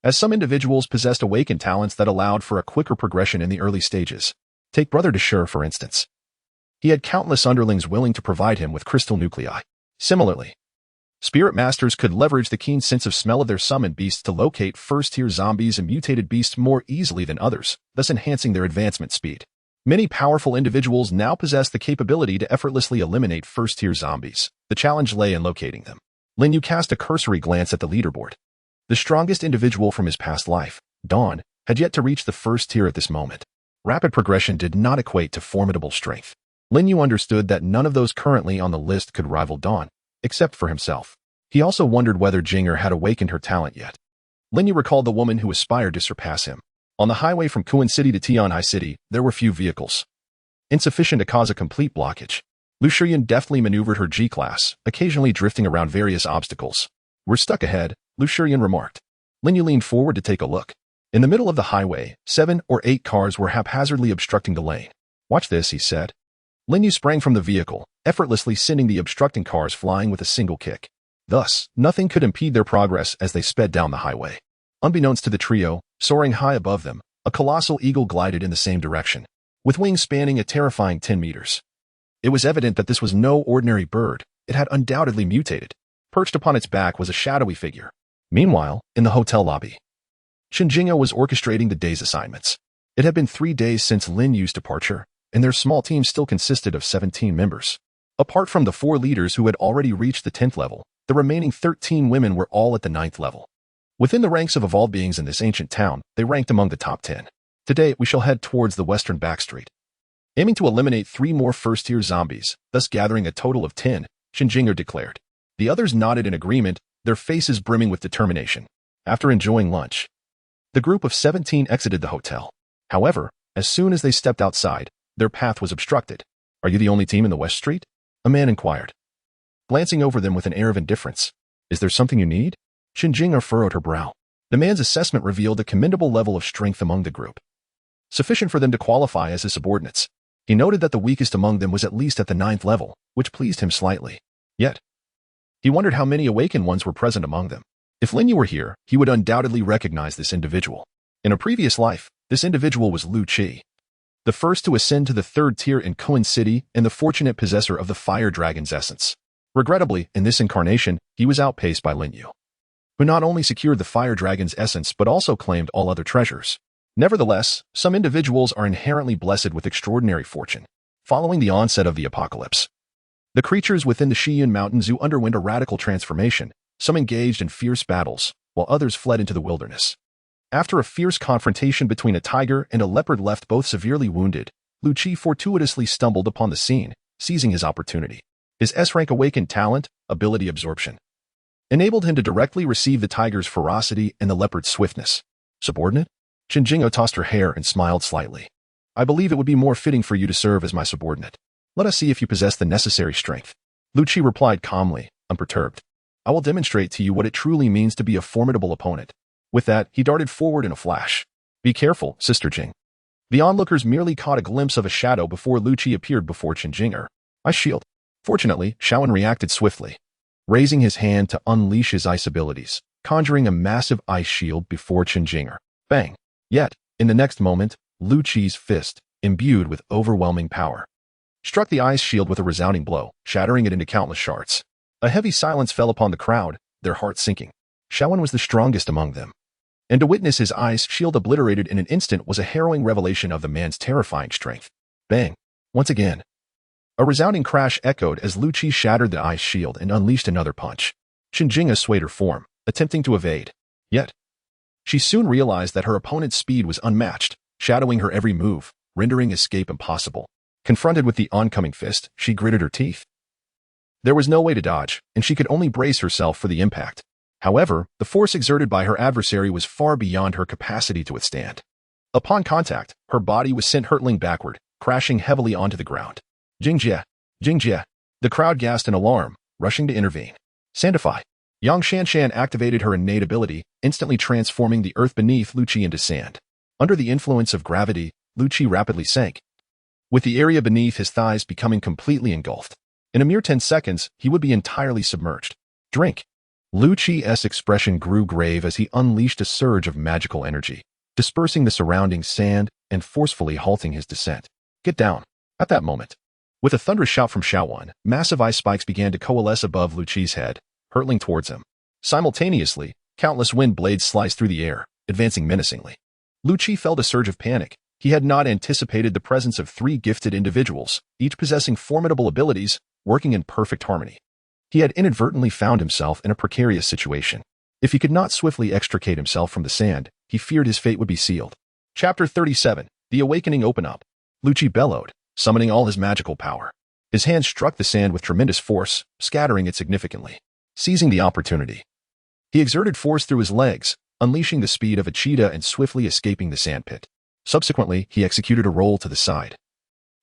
as some individuals possessed awakened talents that allowed for a quicker progression in the early stages. Take Brother Deshur, for instance. He had countless underlings willing to provide him with crystal nuclei. Similarly, spirit masters could leverage the keen sense of smell of their summoned beasts to locate first-tier zombies and mutated beasts more easily than others, thus enhancing their advancement speed. Many powerful individuals now possess the capability to effortlessly eliminate first-tier zombies. The challenge lay in locating them. Lin Yu cast a cursory glance at the leaderboard. The strongest individual from his past life, Dawn, had yet to reach the first tier at this moment. Rapid progression did not equate to formidable strength. Lin Yu understood that none of those currently on the list could rival Dawn, except for himself. He also wondered whether Jinger had awakened her talent yet. Lin Yu recalled the woman who aspired to surpass him. On the highway from Kuan City to Tianhai City, there were few vehicles, insufficient to cause a complete blockage. Lu Shiyan deftly maneuvered her G-Class, occasionally drifting around various obstacles. "We're stuck ahead," Lu Shiyan remarked. Lin Yu leaned forward to take a look. In the middle of the highway, 7 or 8 cars were haphazardly obstructing the lane. "Watch this," he said. Lin Yu sprang from the vehicle, effortlessly sending the obstructing cars flying with a single kick. Thus, nothing could impede their progress as they sped down the highway. Unbeknownst to the trio, soaring high above them, a colossal eagle glided in the same direction, with wings spanning a terrifying 10 meters. It was evident that this was no ordinary bird. It had undoubtedly mutated. Perched upon its back was a shadowy figure. Meanwhile, in the hotel lobby, Chen Jinghe was orchestrating the day's assignments. It had been 3 days since Lin Yu's departure, and their small team still consisted of 17 members. Apart from the 4 leaders who had already reached the 10th level, the remaining 13 women were all at the 9th level. Within the ranks of evolved beings in this ancient town, they ranked among the top 10. Today, we shall head towards the western backstreet, aiming to eliminate 3 more first-tier zombies, thus gathering a total of 10, Chen Jinghe declared. The others nodded in agreement, their faces brimming with determination. After enjoying lunch, the group of 17 exited the hotel. However, as soon as they stepped outside, their path was obstructed. "Are you the only team in the West Street?" a man inquired, glancing over them with an air of indifference. "Is there something you need?" Chen Jinghe furrowed her brow. The man's assessment revealed a commendable level of strength among the group, sufficient for them to qualify as his subordinates. He noted that the weakest among them was at least at the 9th level, which pleased him slightly. Yet, he wondered how many awakened ones were present among them. If Lin Yu were here, he would undoubtedly recognize this individual. In a previous life, this individual was Lu Qi, the first to ascend to the 3rd tier in Kuan City and the fortunate possessor of the Fire Dragon's essence. Regrettably, in this incarnation, he was outpaced by Lin Yu, who not only secured the Fire Dragon's essence but also claimed all other treasures. Nevertheless, some individuals are inherently blessed with extraordinary fortune. Following the onset of the apocalypse, the creatures within the Shiyun Mountain Zoo underwent a radical transformation. Some engaged in fierce battles, while others fled into the wilderness. After a fierce confrontation between a tiger and a leopard left both severely wounded, Lu Qi fortuitously stumbled upon the scene, seizing his opportunity. His S-rank awakened talent, ability absorption, enabled him to directly receive the tiger's ferocity and the leopard's swiftness. "Subordinate?" Chen Jinghe tossed her hair and smiled slightly. "I believe it would be more fitting for you to serve as my subordinate. Let us see if you possess the necessary strength." Lu Qi replied calmly, unperturbed. "I will demonstrate to you what it truly means to be a formidable opponent." With that, he darted forward in a flash. "Be careful, Sister Jing." The onlookers merely caught a glimpse of a shadow before Lu Qi appeared before Chen Jinghe. "Ice shield." Fortunately, Shaoan reacted swiftly, raising his hand to unleash his ice abilities, conjuring a massive ice shield before Chen Jinghe. Bang! Yet, in the next moment, Lu Qi's fist, imbued with overwhelming power, struck the ice shield with a resounding blow, shattering it into countless shards. A heavy silence fell upon the crowd, their hearts sinking. Shaoan was the strongest among them, and to witness his ice shield obliterated in an instant was a harrowing revelation of the man's terrifying strength. Bang! Once again, a resounding crash echoed as Lu Qi shattered the ice shield and unleashed another punch. Chen Jinghe swayed her form, attempting to evade. Yet, she soon realized that her opponent's speed was unmatched, shadowing her every move, rendering escape impossible. Confronted with the oncoming fist, she gritted her teeth. There was no way to dodge, and she could only brace herself for the impact. However, the force exerted by her adversary was far beyond her capacity to withstand. Upon contact, her body was sent hurtling backward, crashing heavily onto the ground. "Jingjie! Jingjie!" The crowd gasped in alarm, rushing to intervene. "Sandify!" Yang Shanshan activated her innate ability, instantly transforming the earth beneath Lu Qi into sand. Under the influence of gravity, Lu Qi rapidly sank, with the area beneath his thighs becoming completely engulfed. In a mere 10 seconds, he would be entirely submerged. "Drink!" Lu Qi's expression grew grave as he unleashed a surge of magical energy, dispersing the surrounding sand and forcefully halting his descent. "Get down!" At that moment, with a thunderous shout from Shaoan, massive ice spikes began to coalesce above Lu Qi's head, hurtling towards him. Simultaneously, countless wind blades sliced through the air, advancing menacingly. Lu Qi felt a surge of panic. He had not anticipated the presence of 3 gifted individuals, each possessing formidable abilities, working in perfect harmony. He had inadvertently found himself in a precarious situation. If he could not swiftly extricate himself from the sand, he feared his fate would be sealed. Chapter 37. The Awakening Open Up. Lu Qi bellowed, summoning all his magical power. His hand struck the sand with tremendous force, scattering it significantly. Seizing the opportunity, he exerted force through his legs, unleashing the speed of a cheetah and swiftly escaping the sandpit. Subsequently, he executed a roll to the side,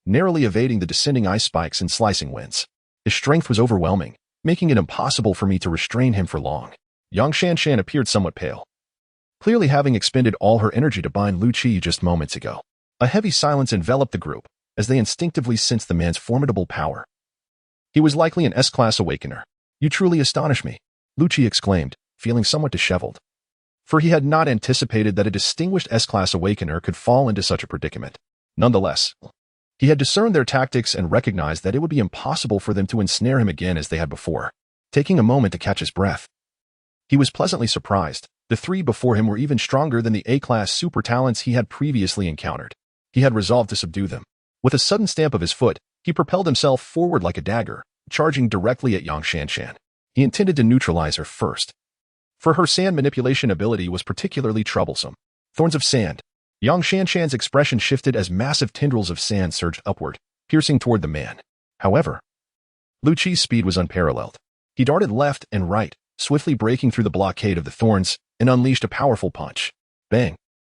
narrowly evading the descending ice spikes and slicing winds. His strength was overwhelming, making it impossible for me to restrain him for long. Yang Shanshan appeared somewhat pale, clearly having expended all her energy to bind Lu Qi just moments ago. A heavy silence enveloped the group, as they instinctively sensed the man's formidable power. He was likely an S-class awakener. You truly astonish me, Lu Qi exclaimed, feeling somewhat disheveled. For he had not anticipated that a distinguished S-class awakener could fall into such a predicament. Nonetheless, he had discerned their tactics and recognized that it would be impossible for them to ensnare him again as they had before. Taking a moment to catch his breath, he was pleasantly surprised. The three before him were even stronger than the A-class super talents he had previously encountered. He had resolved to subdue them. With a sudden stamp of his foot, he propelled himself forward like a dagger, charging directly at Yang Shanshan. He intended to neutralize her first, for her sand manipulation ability was particularly troublesome. Thorns of sand. Yang Shanshan's expression shifted as massive tendrils of sand surged upward, piercing toward the man. However, Lu Qi's speed was unparalleled. He darted left and right, swiftly breaking through the blockade of the thorns, and unleashed a powerful punch. Bang!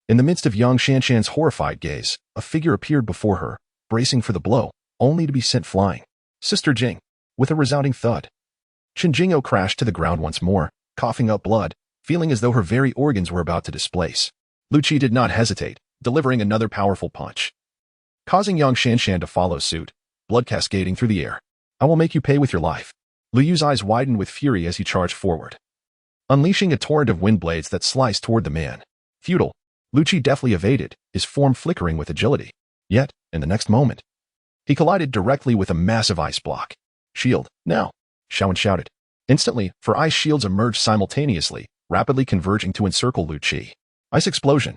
In the midst of Yang Shanshan's horrified gaze, a figure appeared before her, bracing for the blow, only to be sent flying. Sister Jing. With a resounding thud, Chen Jing'o crashed to the ground once more, coughing up blood, feeling as though her very organs were about to displace. Lu Qi did not hesitate, delivering another powerful punch, causing Yang Shanshan to follow suit, blood cascading through the air. I will make you pay with your life. Lu Yu's eyes widened with fury as he charged forward, unleashing a torrent of wind blades that sliced toward the man. Futile. Lu Qi deftly evaded, his form flickering with agility. Yet, in the next moment, he collided directly with a massive ice block. Shield, now, Shaowen shouted. Instantly, 4 ice shields emerged simultaneously, rapidly converging to encircle Lu Qi. Ice explosion.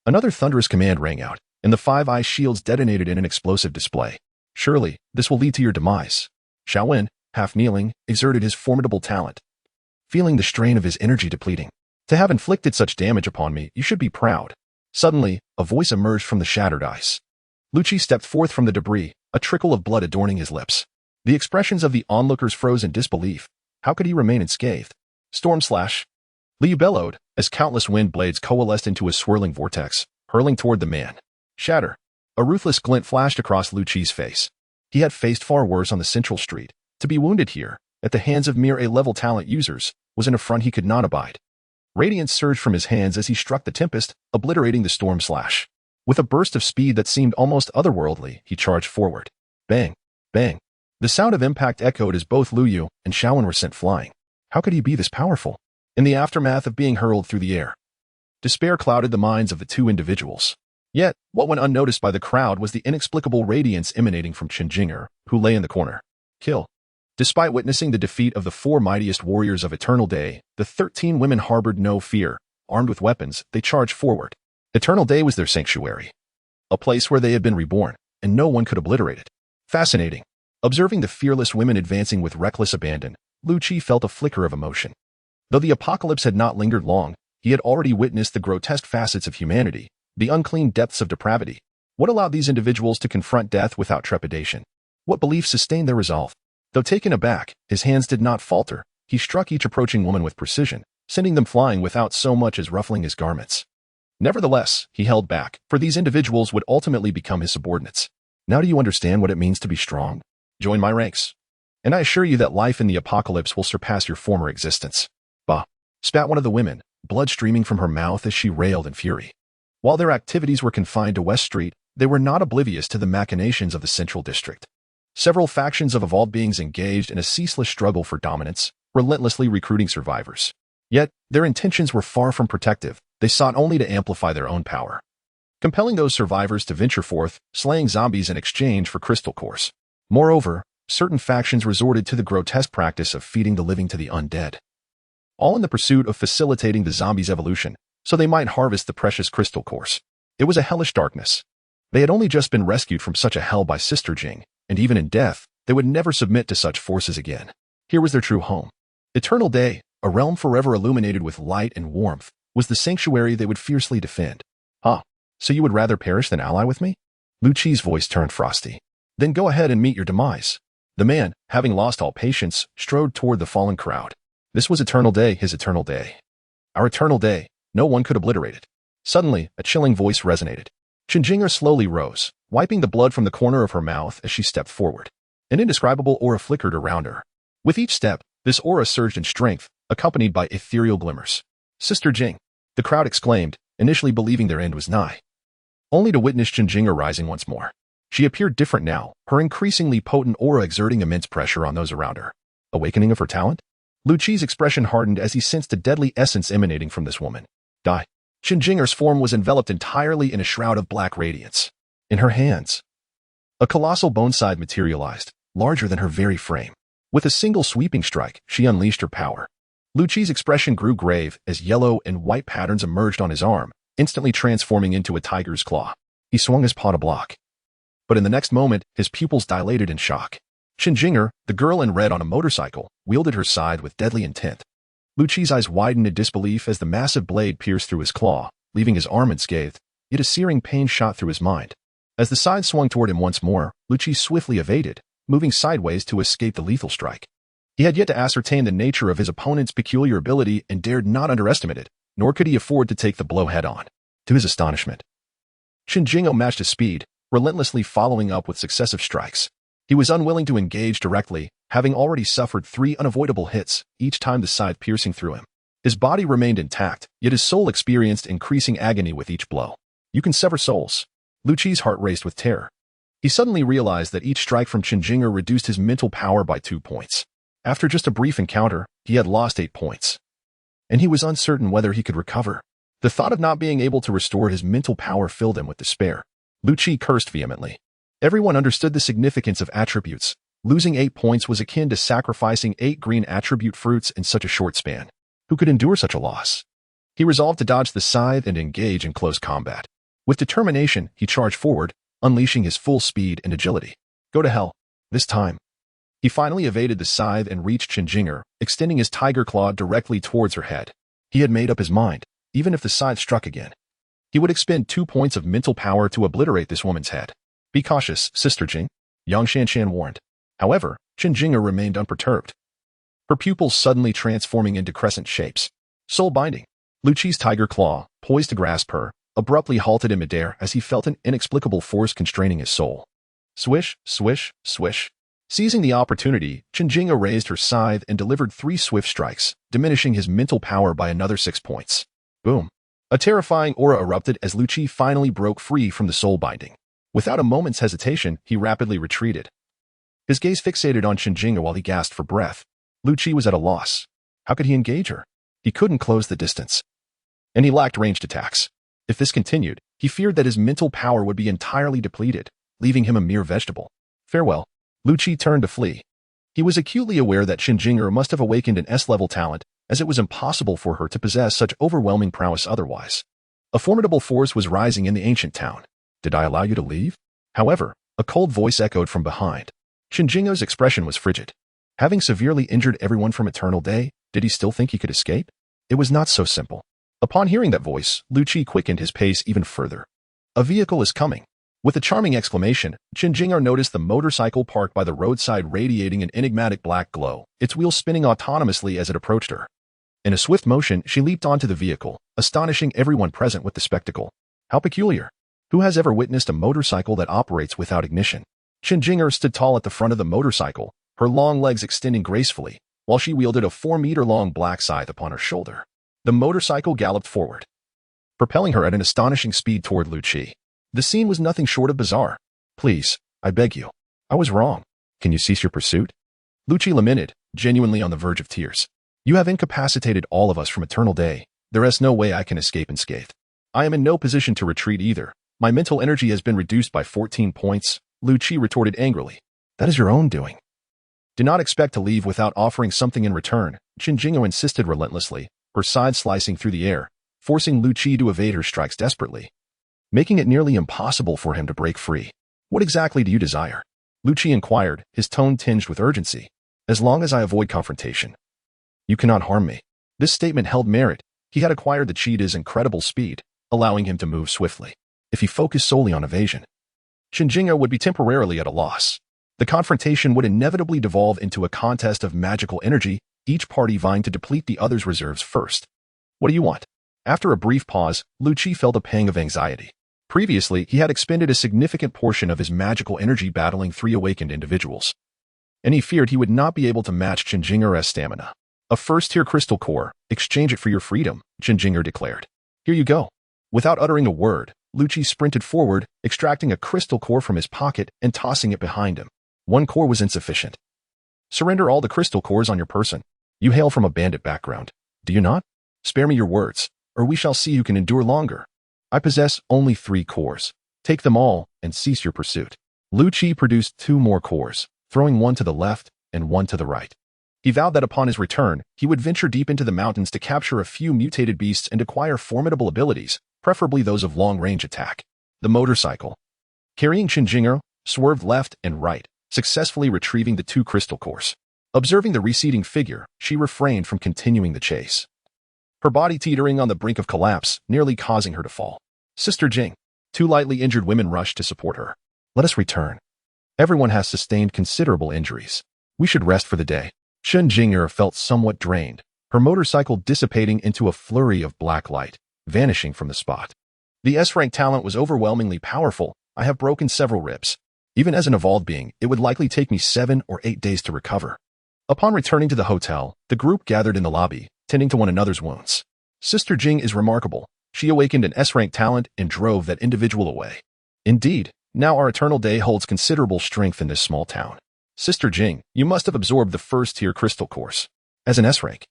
Another thunderous command rang out, and the 5 ice shields detonated in an explosive display. Surely, this will lead to your demise. Shaowen, half kneeling, exerted his formidable talent, feeling the strain of his energy depleting. To have inflicted such damage upon me, you should be proud. Suddenly, a voice emerged from the shattered ice. Lu Qi stepped forth from the debris, a trickle of blood adorning his lips. The expressions of the onlookers froze in disbelief. How could he remain unscathed? Storm slash. Liu bellowed, as countless wind blades coalesced into a swirling vortex, hurling toward the man. Shatter. A ruthless glint flashed across Lu Qi's face. He had faced far worse on the central street. To be wounded here, at the hands of mere A-level talent users, was an affront he could not abide. Radiance surged from his hands as he struck the tempest, obliterating the storm slash. With a burst of speed that seemed almost otherworldly, he charged forward. Bang! Bang! The sound of impact echoed as both Lu Yu and Shaowen were sent flying. How could he be this powerful? In the aftermath of being hurled through the air, despair clouded the minds of the two individuals. Yet, what went unnoticed by the crowd was the inexplicable radiance emanating from Chen Jing'er, who lay in the corner. Kill. Despite witnessing the defeat of the 4 mightiest warriors of Eternal Day, the 13 women harbored no fear. Armed with weapons, they charged forward. Eternal Day was their sanctuary, a place where they had been reborn, and no one could obliterate it. Fascinating. Observing the fearless women advancing with reckless abandon, Lu Qi felt a flicker of emotion. Though the apocalypse had not lingered long, he had already witnessed the grotesque facets of humanity, the unclean depths of depravity. What allowed these individuals to confront death without trepidation? What beliefs sustained their resolve? Though taken aback, his hands did not falter. He struck each approaching woman with precision, sending them flying without so much as ruffling his garments. Nevertheless, he held back, for these individuals would ultimately become his subordinates. Now do you understand what it means to be strong? Join my ranks, and I assure you that life in the apocalypse will surpass your former existence. Bah! Spat one of the women, blood streaming from her mouth as she railed in fury. While their activities were confined to West Street, they were not oblivious to the machinations of the Central District. Several factions of evolved beings engaged in a ceaseless struggle for dominance, relentlessly recruiting survivors. Yet, their intentions were far from protective. They sought only to amplify their own power, compelling those survivors to venture forth, slaying zombies in exchange for crystal cores. Moreover, certain factions resorted to the grotesque practice of feeding the living to the undead, all in the pursuit of facilitating the zombies' evolution, so they might harvest the precious crystal cores. It was a hellish darkness. They had only just been rescued from such a hell by Sister Jing, and even in death, they would never submit to such forces again. Here was their true home. Eternal Day, a realm forever illuminated with light and warmth, was the sanctuary they would fiercely defend. Huh, so you would rather perish than ally with me? Lu Chi's voice turned frosty. Then go ahead and meet your demise. The man, having lost all patience, strode toward the fallen crowd. This was Eternal Day, his eternal day. Our eternal day, no one could obliterate it. Suddenly, a chilling voice resonated. Qinjinga slowly rose, wiping the blood from the corner of her mouth as she stepped forward. An indescribable aura flickered around her. With each step, this aura surged in strength, accompanied by ethereal glimmers. Sister Jing, the crowd exclaimed, initially believing their end was nigh. Only to witness Qinjinga rising once more. She appeared different now, her increasingly potent aura exerting immense pressure on those around her. Awakening of her talent? Lu Chi's expression hardened as he sensed a deadly essence emanating from this woman. Die. Qinjinga's form was enveloped entirely in a shroud of black radiance. In her hands, a colossal bone-side materialized, larger than her very frame. With a single sweeping strike, she unleashed her power. Lu Chi's expression grew grave as yellow and white patterns emerged on his arm, instantly transforming into a tiger's claw. He swung his paw to block. But in the next moment, his pupils dilated in shock. Qinjinga, the girl in red on a motorcycle, wielded her scythe with deadly intent. Lu Chi's eyes widened in disbelief as the massive blade pierced through his claw, leaving his arm unscathed, yet a searing pain shot through his mind. As the scythe swung toward him once more, Lu Chi swiftly evaded, moving sideways to escape the lethal strike. He had yet to ascertain the nature of his opponent's peculiar ability and dared not underestimate it, nor could he afford to take the blow head-on. To his astonishment, Qinjinga matched his speed, relentlessly following up with successive strikes. He was unwilling to engage directly, having already suffered 3 unavoidable hits, each time the scythe piercing through him. His body remained intact, yet his soul experienced increasing agony with each blow. You can sever souls. Lu Chi's heart raced with terror. He suddenly realized that each strike from Qinjinga reduced his mental power by 2 points. After just a brief encounter, he had lost 8 points. And he was uncertain whether he could recover. The thought of not being able to restore his mental power filled him with despair. Lu Chi cursed vehemently. Everyone understood the significance of attributes. Losing 8 points was akin to sacrificing 8 green attribute fruits in such a short span. Who could endure such a loss? He resolved to dodge the scythe and engage in close combat. With determination, he charged forward, unleashing his full speed and agility. Go to hell. This time. He finally evaded the scythe and reached Qinjinga, extending his tiger claw directly towards her head. He had made up his mind. Even if the scythe struck again, he would expend 2 points of mental power to obliterate this woman's head. Be cautious, Sister Jing, Yang Shanshan warned. However, Qinjinga remained unperturbed. Her pupils suddenly transforming into crescent shapes. Soul binding. Lu Chi's tiger claw, poised to grasp her, abruptly halted in midair as he felt an inexplicable force constraining his soul. Swish, swish, swish. Seizing the opportunity, Qinjinga raised her scythe and delivered 3 swift strikes, diminishing his mental power by another 6 points. Boom. A terrifying aura erupted as Lu Chi finally broke free from the soul binding. Without a moment's hesitation, he rapidly retreated. His gaze fixated on Qinjinga while he gasped for breath. Lu Chi was at a loss. How could he engage her? He couldn't close the distance. And he lacked ranged attacks. If this continued, he feared that his mental power would be entirely depleted, leaving him a mere vegetable. Farewell. Lu Chi turned to flee. He was acutely aware that Qinjinga must have awakened an S-level talent, as it was impossible for her to possess such overwhelming prowess otherwise. A formidable force was rising in the ancient town. Did I allow you to leave? However, a cold voice echoed from behind. Qinjinga's expression was frigid. Having severely injured everyone from Eternal Day, did he still think he could escape? It was not so simple. Upon hearing that voice, Lu Chi quickened his pace even further. A vehicle is coming. With a charming exclamation, Qinjinga noticed the motorcycle parked by the roadside radiating an enigmatic black glow, its wheels spinning autonomously as it approached her. In a swift motion, she leaped onto the vehicle, astonishing everyone present with the spectacle. How peculiar. Who has ever witnessed a motorcycle that operates without ignition? Qinjinga stood tall at the front of the motorcycle, her long legs extending gracefully, while she wielded a 4-meter-long black scythe upon her shoulder. The motorcycle galloped forward, propelling her at an astonishing speed toward Lu Chi. The scene was nothing short of bizarre. Please, I beg you. I was wrong. Can you cease your pursuit? Lu Chi lamented, genuinely on the verge of tears. You have incapacitated all of us from Eternal Day. There is no way I can escape unscathed. I am in no position to retreat either. My mental energy has been reduced by 14 points, Lu Chi retorted angrily. That is your own doing. Do not expect to leave without offering something in return, Qinjinga insisted relentlessly, her scythe slicing through the air, forcing Lu Chi to evade her strikes desperately, making it nearly impossible for him to break free. What exactly do you desire? Lu Chi inquired, his tone tinged with urgency. As long as I avoid confrontation, you cannot harm me. This statement held merit. He had acquired the cheetah's incredible speed, allowing him to move swiftly. If he focused solely on evasion, Shinjingo would be temporarily at a loss. The confrontation would inevitably devolve into a contest of magical energy, each party vying to deplete the other's reserves first. What do you want? After a brief pause, Lu Qi felt a pang of anxiety. Previously, he had expended a significant portion of his magical energy battling 3 awakened individuals, and he feared he would not be able to match Shinjinger's stamina. A first-tier crystal core, exchange it for your freedom, Shinjinger declared. Here you go. Without uttering a word, Lu Qi sprinted forward, extracting a crystal core from his pocket and tossing it behind him. 1 core was insufficient. Surrender all the crystal cores on your person. You hail from a bandit background, do you not? Spare me your words, or we shall see who can endure longer. I possess only 3 cores. Take them all and cease your pursuit. Lu Qi produced 2 more cores, throwing 1 to the left and 1 to the right. He vowed that upon his return, he would venture deep into the mountains to capture a few mutated beasts and acquire formidable abilities, preferably those of long-range attack. The motorcycle, carrying Shinjinger, swerved left and right, successfully retrieving the 2 crystal cores. Observing the receding figure, she refrained from continuing the chase, her body teetering on the brink of collapse, nearly causing her to fall. Sister Jing. 2 lightly injured women rushed to support her. Let us return. Everyone has sustained considerable injuries. We should rest for the day. Shinjinger felt somewhat drained, her motorcycle dissipating into a flurry of black light, vanishing from the spot. The S-rank talent was overwhelmingly powerful. I have broken several ribs. Even as an evolved being, it would likely take me 7 or 8 days to recover. Upon returning to the hotel, the group gathered in the lobby, tending to one another's wounds. Sister Jing is remarkable. She awakened an S-rank talent and drove that individual away. Indeed, now our Eternal Day holds considerable strength in this small town. Sister Jing, you must have absorbed the first-tier crystal course. As an S-rank,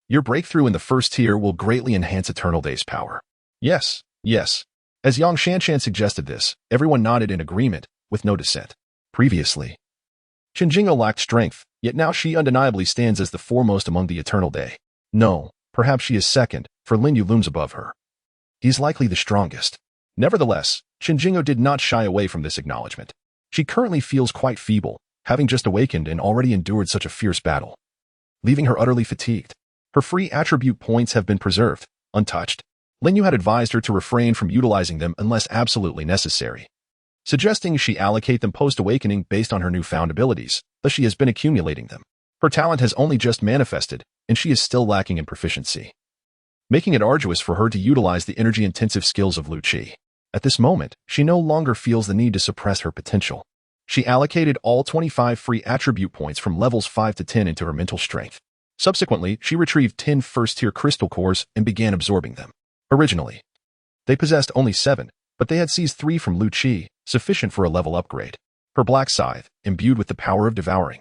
your breakthrough in the first tier will greatly enhance Eternal Day's power. Yes, yes. As Yang Shanshan suggested this, everyone nodded in agreement, with no dissent. Previously, Shinjingo lacked strength, yet now she undeniably stands as the foremost among the Eternal Day. No, perhaps she is second, for Lin Yu looms above her. He is likely the strongest. Nevertheless, Shinjingo did not shy away from this acknowledgement. She currently feels quite feeble, having just awakened and already endured such a fierce battle, leaving her utterly fatigued. Her free attribute points have been preserved, untouched. Lin Yu had advised her to refrain from utilizing them unless absolutely necessary, suggesting she allocate them post-awakening based on her newfound abilities, thus she has been accumulating them. Her talent has only just manifested, and she is still lacking in proficiency, making it arduous for her to utilize the energy-intensive skills of Lu Qi. At this moment, she no longer feels the need to suppress her potential. She allocated all 25 free attribute points from levels 5 to 10 into her mental strength. Subsequently, she retrieved 10 first-tier crystal cores and began absorbing them. Originally, they possessed only 7, but they had seized 3 from Lu Qi, sufficient for a level upgrade. Her black scythe, imbued with the power of devouring,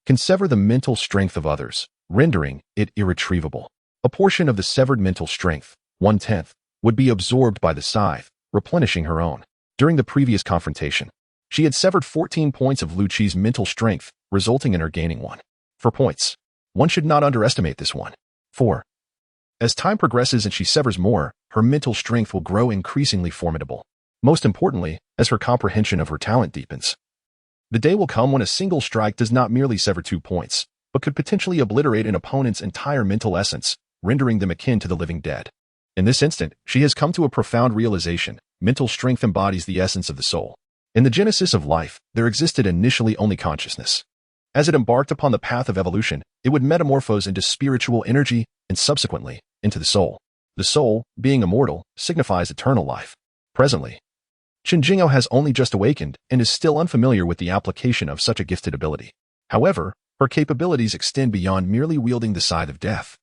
can sever the mental strength of others, rendering it irretrievable. A portion of the severed mental strength, 1/10, would be absorbed by the scythe, replenishing her own. During the previous confrontation, she had severed 14 points of Lu Qi's mental strength, resulting in her gaining 1. For points, one should not underestimate this one. 4. As time progresses and she severs more, her mental strength will grow increasingly formidable. Most importantly, as her comprehension of her talent deepens. The day will come when a single strike does not merely sever 2 points, but could potentially obliterate an opponent's entire mental essence, rendering them akin to the living dead. In this instant, she has come to a profound realization. Mental strength embodies the essence of the soul. In the genesis of life, there existed initially only consciousness. As it embarked upon the path of evolution, it would metamorphose into spiritual energy and subsequently into the soul. The soul, being immortal, signifies eternal life. Presently, Shinjingo has only just awakened and is still unfamiliar with the application of such a gifted ability. However, her capabilities extend beyond merely wielding the scythe of death,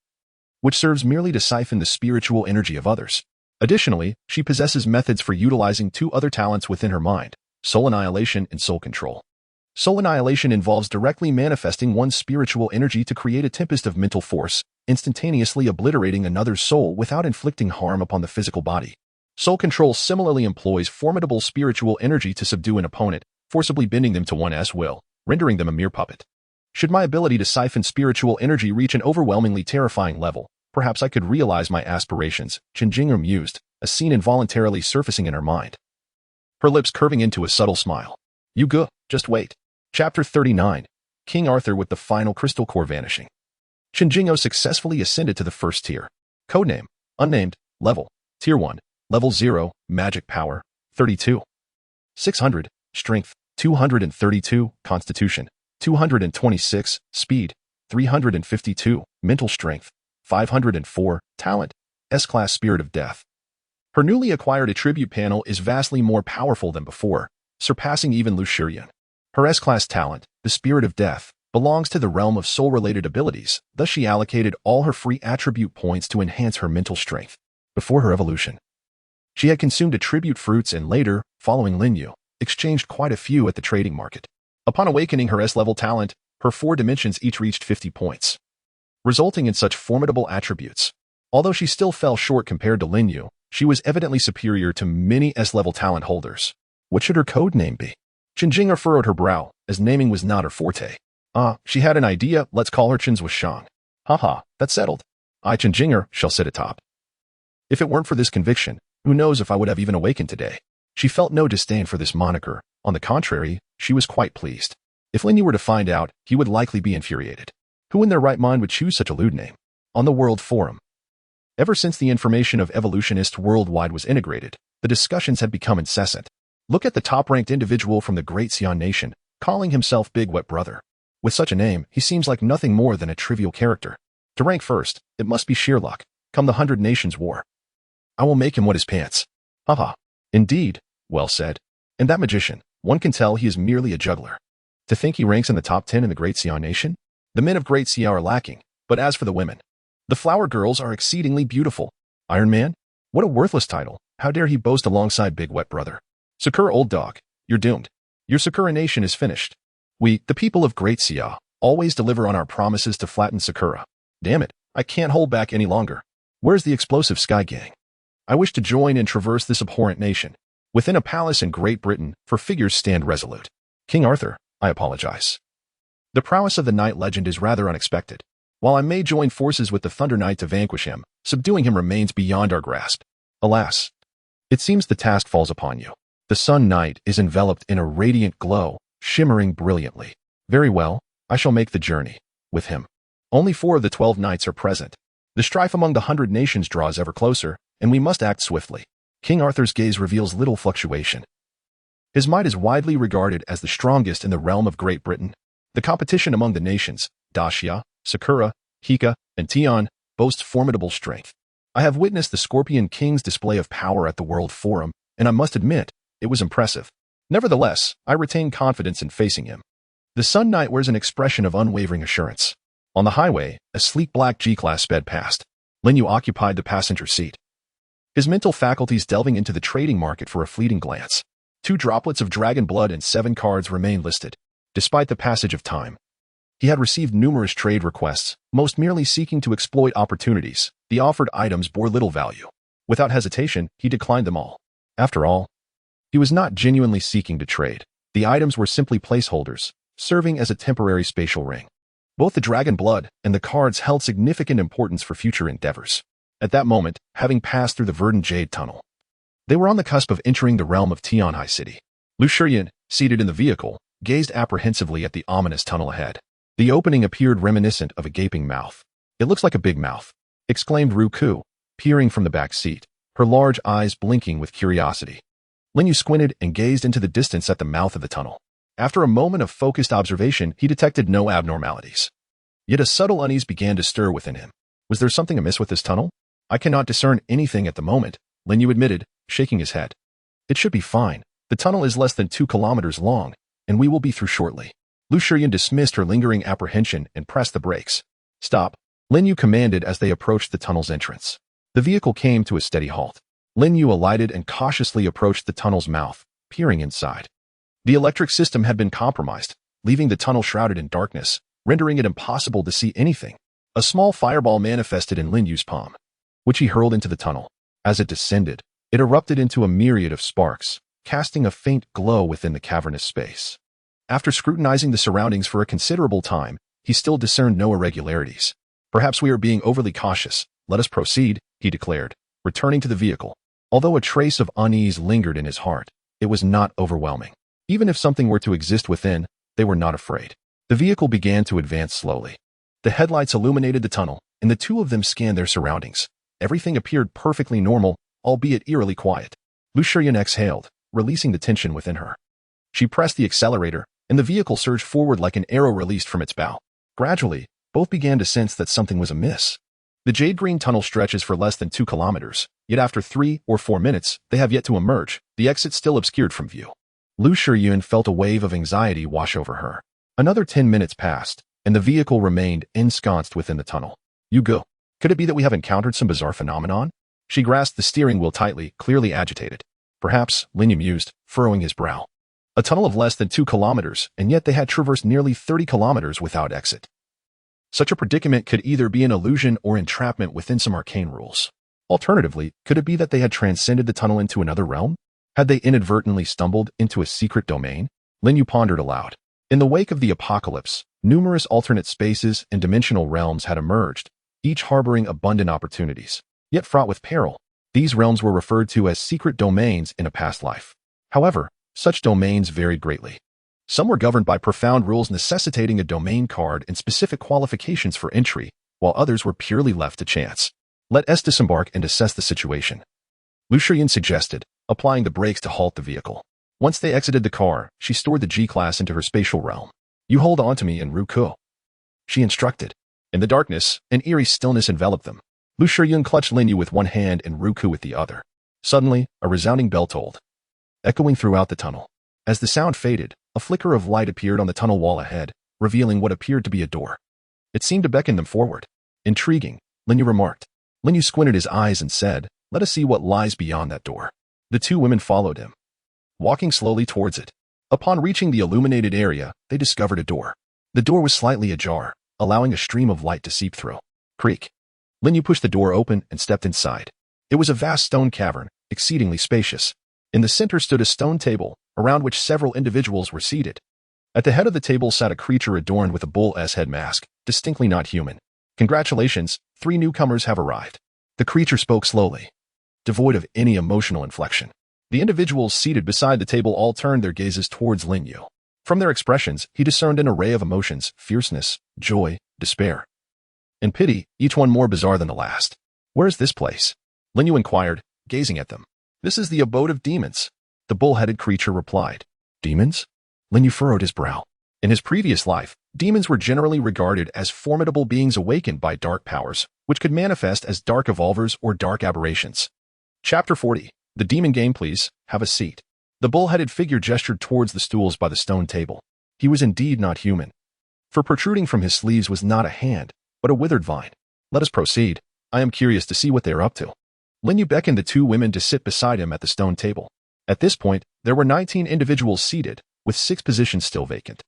which serves merely to siphon the spiritual energy of others. Additionally, she possesses methods for utilizing 2 other talents within her mind: soul annihilation and soul control. Soul annihilation involves directly manifesting one's spiritual energy to create a tempest of mental force, instantaneously obliterating another's soul without inflicting harm upon the physical body. Soul control similarly employs formidable spiritual energy to subdue an opponent, forcibly bending them to one's will, rendering them a mere puppet. Should my ability to siphon spiritual energy reach an overwhelmingly terrifying level, perhaps I could realize my aspirations, Shinjingo mused, a scene involuntarily surfacing in her mind, her lips curving into a subtle smile. You go, just wait. Chapter 39. King Arthur with the final crystal core vanishing. Qinjingo successfully ascended to the first tier. Codename, unnamed, level, tier 1, level 0, magic power, 32. 600, strength, 232, constitution, 226, speed, 352, mental strength, 504, talent, S-class spirit of death. Her newly acquired attribute panel is vastly more powerful than before, surpassing even Lushurian. Her S-class talent, the spirit of death, belongs to the realm of soul-related abilities, thus she allocated all her free attribute points to enhance her mental strength. Before her evolution, she had consumed attribute fruits and later, following Linyu, exchanged quite a few at the trading market. Upon awakening her S-level talent, her 4 dimensions each reached 50 points, resulting in such formidable attributes. Although she still fell short compared to Linyu, she was evidently superior to many S-level talent holders. What should her code name be? Qinjinga furrowed her brow, as naming was not her forte. She had an idea, let's call her Qinzhuashang. Haha, that's settled. I, Qinjinga, shall sit atop. If it weren't for this conviction, who knows if I would have even awakened today. She felt no disdain for this moniker. On the contrary, she was quite pleased. If Linyu were to find out, he would likely be infuriated. Who in their right mind would choose such a lewd name? On the World Forum. Ever since the information of evolutionists worldwide was integrated, the discussions have become incessant. Look at the top-ranked individual from the Great Xian Nation, calling himself Big Wet Brother. With such a name, he seems like nothing more than a trivial character. To rank first, it must be sheer luck. Come the 100 Nations War. I will make him wet his pants. Haha. Indeed, well said. And that magician, one can tell he is merely a juggler. To think he ranks in the top 10 in the Great Xian Nation? The men of Great Xia are lacking, but as for the women, the flower girls are exceedingly beautiful. Iron Man? What a worthless title. How dare he boast alongside Big Wet Brother? Sakura, old dog, you're doomed. Your Sakura nation is finished. We, the people of Great Xia, always deliver on our promises to flatten Sakura. Damn it, I can't hold back any longer. Where's the explosive Sky Gang? I wish to join and traverse this abhorrent nation. Within a palace in Great Britain, for figures stand resolute. King Arthur, I apologize. The prowess of the knight legend is rather unexpected. While I may join forces with the Thunder Knight to vanquish him, subduing him remains beyond our grasp. Alas, it seems the task falls upon you. The Sun Knight is enveloped in a radiant glow, shimmering brilliantly. Very well, I shall make the journey. With him. Only 4 of the 12 knights are present. The strife among the 100 nations draws ever closer, and we must act swiftly. King Arthur's gaze reveals little fluctuation. His might is widely regarded as the strongest in the realm of Great Britain. The competition among the nations, Daxia, Sakura, Hika, and Tian, boasts formidable strength. I have witnessed the Scorpion King's display of power at the World Forum, and I must admit, it was impressive. Nevertheless, I retain confidence in facing him. The Sun Knight wears an expression of unwavering assurance. On the highway, a sleek black G-Class sped past. Linyu occupied the passenger seat, his mental faculties delving into the trading market for a fleeting glance. 2 droplets of dragon blood and 7 cards remained listed. Despite the passage of time, he had received numerous trade requests, most merely seeking to exploit opportunities. The offered items bore little value. Without hesitation, he declined them all. After all, he was not genuinely seeking to trade. The items were simply placeholders, serving as a temporary spatial ring. Both the dragon blood and the cards held significant importance for future endeavors. At that moment, having passed through the verdant jade tunnel, they were on the cusp of entering the realm of Tianhai City. Lushurian, seated in the vehicle, gazed apprehensively at the ominous tunnel ahead. The opening appeared reminiscent of a gaping mouth. It looks like a big mouth, exclaimed Ruku, peering from the back seat, her large eyes blinking with curiosity. Linyu squinted and gazed into the distance at the mouth of the tunnel. After a moment of focused observation, he detected no abnormalities. Yet a subtle unease began to stir within him. Was there something amiss with this tunnel? I cannot discern anything at the moment, Linyu admitted, shaking his head. It should be fine. The tunnel is less than 2 kilometers long, and we will be through shortly. Lushurian dismissed her lingering apprehension and pressed the brakes. Stop, Linyu commanded as they approached the tunnel's entrance. The vehicle came to a steady halt. Linyu alighted and cautiously approached the tunnel's mouth, peering inside. The electric system had been compromised, leaving the tunnel shrouded in darkness, rendering it impossible to see anything. A small fireball manifested in Linyu's palm, which he hurled into the tunnel. As it descended, it erupted into a myriad of sparks, casting a faint glow within the cavernous space. After scrutinizing the surroundings for a considerable time, he still discerned no irregularities. Perhaps we are being overly cautious. Let us proceed, he declared, returning to the vehicle. Although a trace of unease lingered in his heart, it was not overwhelming. Even if something were to exist within, they were not afraid. The vehicle began to advance slowly. The headlights illuminated the tunnel, and the two of them scanned their surroundings. Everything appeared perfectly normal, albeit eerily quiet. Lu Shiyan exhaled, releasing the tension within her. She pressed the accelerator, and the vehicle surged forward like an arrow released from its bow. Gradually, both began to sense that something was amiss. The jade green tunnel stretches for less than 2 kilometers, yet after 3 or 4 minutes, they have yet to emerge, the exit still obscured from view. Lu Shiyan felt a wave of anxiety wash over her. Another 10 minutes passed, and the vehicle remained ensconced within the tunnel. You go. Could it be that we have encountered some bizarre phenomenon? She grasped the steering wheel tightly, clearly agitated. Perhaps, Lin mused, furrowing his brow. A tunnel of less than 2 kilometers, and yet they had traversed nearly 30 kilometers without exit. Such a predicament could either be an illusion or entrapment within some arcane rules. Alternatively, could it be that they had transcended the tunnel into another realm? Had they inadvertently stumbled into a secret domain? Lin pondered aloud. In the wake of the apocalypse, numerous alternate spaces and dimensional realms had emerged, each harboring abundant opportunities, yet fraught with peril. These realms were referred to as secret domains in a past life. However, such domains varied greatly. Some were governed by profound rules necessitating a domain card and specific qualifications for entry, while others were purely left to chance. Let us disembark and assess the situation, Lu Shiyan suggested, applying the brakes to halt the vehicle. Once they exited the car, she stored the G-class into her spatial realm. You hold on to me and Ruko, she instructed. In the darkness, an eerie stillness enveloped them. Lu Shiyan clutched Linyu with one hand and Ruku with the other. Suddenly, a resounding bell tolled, echoing throughout the tunnel. As the sound faded, a flicker of light appeared on the tunnel wall ahead, revealing what appeared to be a door. It seemed to beckon them forward. Intriguing, Linyu remarked. Linyu squinted his eyes and said, let us see what lies beyond that door. The two women followed him, walking slowly towards it. Upon reaching the illuminated area, they discovered a door. The door was slightly ajar, allowing a stream of light to seep through. Creak. Linyu pushed the door open and stepped inside. It was a vast stone cavern, exceedingly spacious. In the center stood a stone table, around which several individuals were seated. At the head of the table sat a creature adorned with a bull's head mask, distinctly not human. Congratulations, 3 newcomers have arrived. The creature spoke slowly, devoid of any emotional inflection. The individuals seated beside the table all turned their gazes towards Linyu. From their expressions, he discerned an array of emotions: fierceness, joy, despair, and pity, each one more bizarre than the last. Where is this place? Linyu inquired, gazing at them. This is the abode of demons, the bull-headed creature replied. Demons? Linyu furrowed his brow. In his previous life, demons were generally regarded as formidable beings awakened by dark powers, which could manifest as dark evolvers or dark aberrations. Chapter 40. The demon game, please. Have a seat. The bull-headed figure gestured towards the stools by the stone table. He was indeed not human. For protruding from his sleeves was not a hand, but a withered vine. Let us proceed. I am curious to see what they are up to. Linyu beckoned the 2 women to sit beside him at the stone table. At this point, there were 19 individuals seated, with 6 positions still vacant.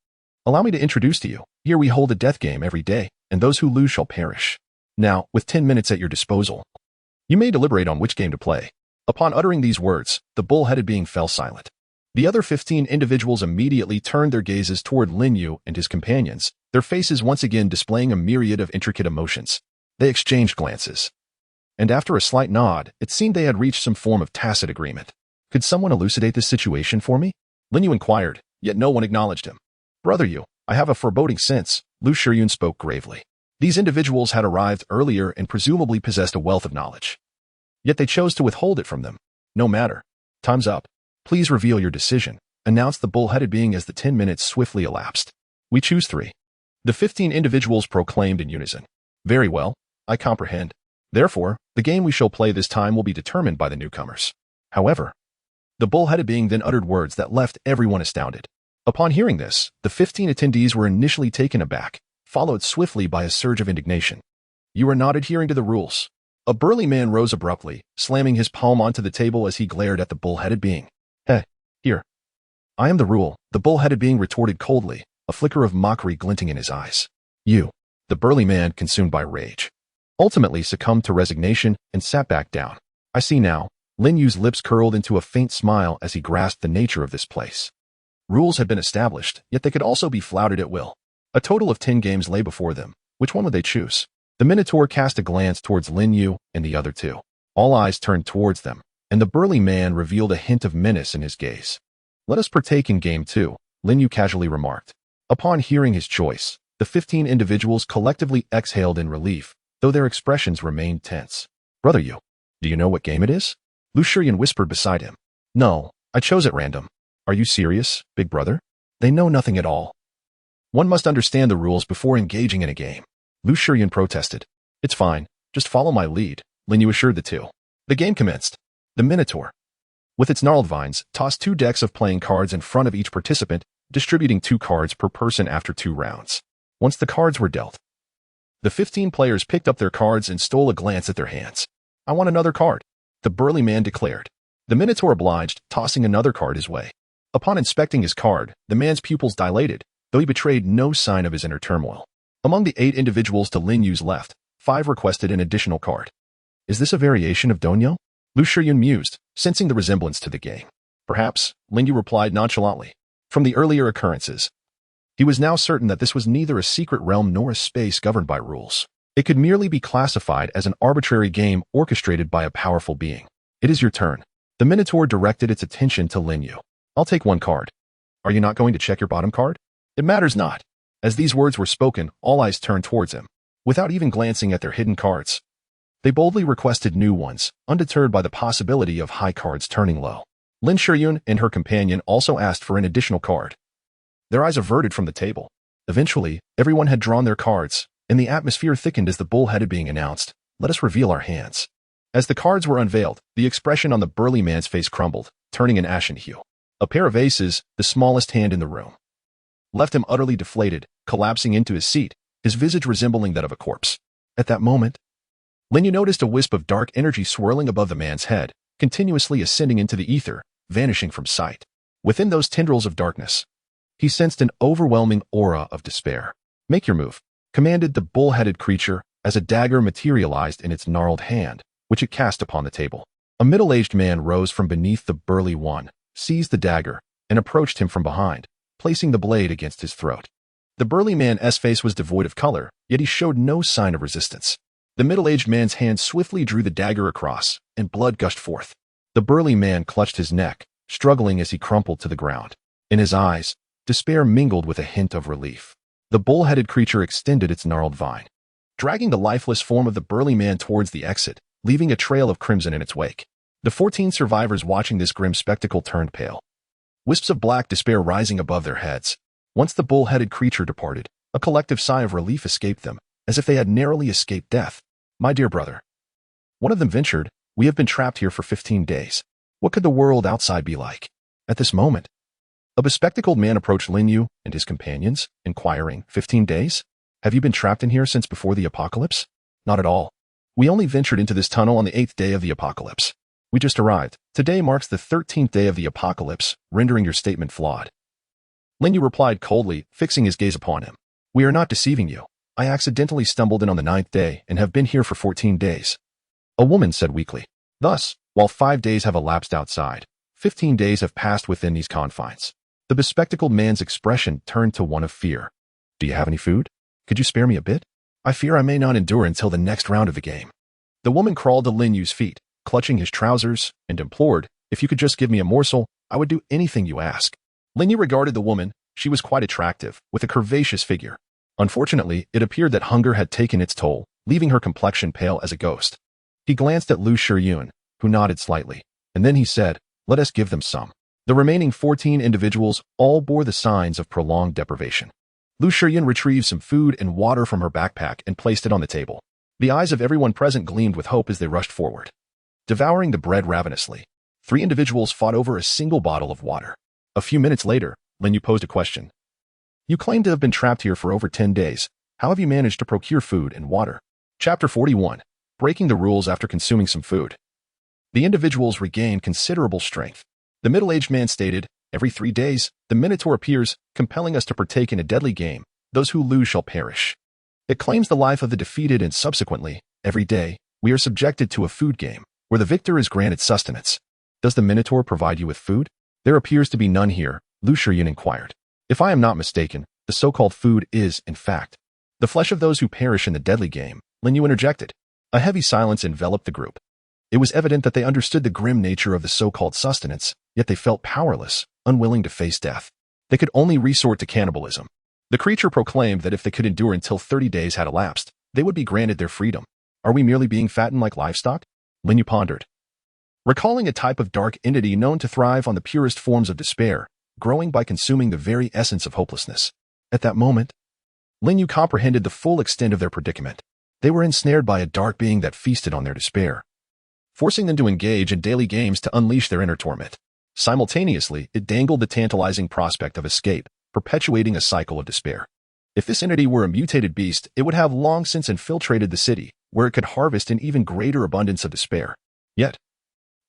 Allow me to introduce to you. Here we hold a death game every day, and those who lose shall perish. Now, with 10 minutes at your disposal, you may deliberate on which game to play. Upon uttering these words, the bull-headed being fell silent. The other 15 individuals immediately turned their gazes toward Linyu and his companions, their faces once again displaying a myriad of intricate emotions. They exchanged glances, and after a slight nod, it seemed they had reached some form of tacit agreement. Could someone elucidate this situation for me? Linyu inquired, yet no one acknowledged him. Brother Yu, I have a foreboding sense, Lu Shiyan spoke gravely. These individuals had arrived earlier and presumably possessed a wealth of knowledge. Yet they chose to withhold it from them. No matter. Time's up. Please reveal your decision, announced the bull-headed being as the 10 minutes swiftly elapsed. We choose 3. The 15 individuals proclaimed in unison. Very well, I comprehend. Therefore, the game we shall play this time will be determined by the newcomers. However, the bull-headed being then uttered words that left everyone astounded. Upon hearing this, the 15 attendees were initially taken aback, followed swiftly by a surge of indignation. You are not adhering to the rules. A burly man rose abruptly, slamming his palm onto the table as he glared at the bull-headed being. Hey, here. I am the rule, the bull-headed being retorted coldly, a flicker of mockery glinting in his eyes. You, the burly man consumed by rage, ultimately succumbed to resignation and sat back down. I see now. Linyu's lips curled into a faint smile as he grasped the nature of this place. Rules had been established, yet they could also be flouted at will. A total of 10 games lay before them. Which one would they choose? The Minotaur cast a glance towards Linyu and the other 2. All eyes turned towards them, and the burly man revealed a hint of menace in his gaze. Let us partake in game 2, Linyu casually remarked. Upon hearing his choice, the 15 individuals collectively exhaled in relief, though their expressions remained tense. Brother Yu, do you know what game it is? Lu Shiyan whispered beside him. No, I chose at random. Are you serious, big brother? They know nothing at all. One must understand the rules before engaging in a game. Lu Shiyan protested. It's fine, just follow my lead, Lin Yu assured the two. The game commenced. The Minotaur, with its gnarled vines, tossed 2 decks of playing cards in front of each participant, distributing 2 cards per person after 2 rounds. Once the cards were dealt, the 15 players picked up their cards and stole a glance at their hands. I want another card, the burly man declared. The Minotaur obliged, tossing another card his way. Upon inspecting his card, the man's pupils dilated, though he betrayed no sign of his inner turmoil. Among the 8 individuals to Lin Yu's left, 5 requested an additional card. Is this a variation of Donyo? Lu Shiyan mused, sensing the resemblance to the game. Perhaps, Lin Yu replied nonchalantly. From the earlier occurrences, he was now certain that this was neither a secret realm nor a space governed by rules. It could merely be classified as an arbitrary game orchestrated by a powerful being. It is your turn. The Minotaur directed its attention to Lin Yu. I'll take 1 card. Are you not going to check your bottom card? It matters not. As these words were spoken, all eyes turned towards him. Without even glancing at their hidden cards, they boldly requested new ones, undeterred by the possibility of high cards turning low. Lin Shiyan and her companion also asked for an additional card. Their eyes averted from the table. Eventually, everyone had drawn their cards, and the atmosphere thickened as the bullheaded being announced, "Let us reveal our hands." As the cards were unveiled, the expression on the burly man's face crumbled, turning an ashen hue. A pair of aces, the smallest hand in the room, left him utterly deflated, collapsing into his seat, his visage resembling that of a corpse. At that moment, Lin Yu noticed a wisp of dark energy swirling above the man's head, continuously ascending into the ether, vanishing from sight. Within those tendrils of darkness, he sensed an overwhelming aura of despair. Make your move, commanded the bull-headed creature as a dagger materialized in its gnarled hand, which it cast upon the table. A middle-aged man rose from beneath the burly one, seized the dagger, and approached him from behind, placing the blade against his throat. The burly man's face was devoid of color, yet he showed no sign of resistance. The middle-aged man's hand swiftly drew the dagger across, and blood gushed forth. The burly man clutched his neck, struggling as he crumpled to the ground. In his eyes, despair mingled with a hint of relief. The bull-headed creature extended its gnarled vine, dragging the lifeless form of the burly man towards the exit, leaving a trail of crimson in its wake. The 14 survivors watching this grim spectacle turned pale, wisps of black despair rising above their heads. Once the bull-headed creature departed, a collective sigh of relief escaped them, as if they had narrowly escaped death. My dear brother, one of them ventured, we have been trapped here for 15 days. What could the world outside be like? At this moment, a bespectacled man approached Lin Yu and his companions, inquiring, 15 days? Have you been trapped in here since before the apocalypse? Not at all. We only ventured into this tunnel on the 8th day of the apocalypse. We just arrived. Today marks the 13th day of the apocalypse, rendering your statement flawed. Lin Yu replied coldly, fixing his gaze upon him. We are not deceiving you. I accidentally stumbled in on the 9th day and have been here for 14 days. A woman said weakly. Thus, while 5 days have elapsed outside, 15 days have passed within these confines. The bespectacled man's expression turned to one of fear. Do you have any food? Could you spare me a bit? I fear I may not endure until the next round of the game. The woman crawled to Lin Yu's feet, clutching his trousers, and implored, if you could just give me a morsel, I would do anything you ask. Lin Yu regarded the woman. She was quite attractive, with a curvaceous figure. Unfortunately, it appeared that hunger had taken its toll, leaving her complexion pale as a ghost. He glanced at Lu Shiyan, who nodded slightly, and then he said, let us give them some. The remaining 14 individuals all bore the signs of prolonged deprivation. Lu Shiyan retrieved some food and water from her backpack and placed it on the table. The eyes of everyone present gleamed with hope as they rushed forward, devouring the bread ravenously. 3 individuals fought over a single bottle of water. A few minutes later, Lin Yu posed a question. You claim to have been trapped here for over 10 days. How have you managed to procure food and water? Chapter 41. Breaking the rules after consuming some food. The individuals regained considerable strength. The middle-aged man stated, every 3 days, the Minotaur appears, compelling us to partake in a deadly game. Those who lose shall perish. It claims the life of the defeated and subsequently, every day, we are subjected to a food game, where the victor is granted sustenance. Does the Minotaur provide you with food? There appears to be none here, Lu Shiyan inquired. If I am not mistaken, the so-called food is, in fact, the flesh of those who perish in the deadly game, Lin Yu interjected. A heavy silence enveloped the group. It was evident that they understood the grim nature of the so-called sustenance, yet they felt powerless, unwilling to face death. They could only resort to cannibalism. The creature proclaimed that if they could endure until 30 days had elapsed, they would be granted their freedom. Are we merely being fattened like livestock? Linyu pondered, recalling a type of dark entity known to thrive on the purest forms of despair, growing by consuming the very essence of hopelessness. At that moment, Linyu comprehended the full extent of their predicament. They were ensnared by a dark being that feasted on their despair, forcing them to engage in daily games to unleash their inner torment. Simultaneously, it dangled the tantalizing prospect of escape, perpetuating a cycle of despair. If this entity were a mutated beast, it would have long since infiltrated the city, where it could harvest an even greater abundance of despair. Yet,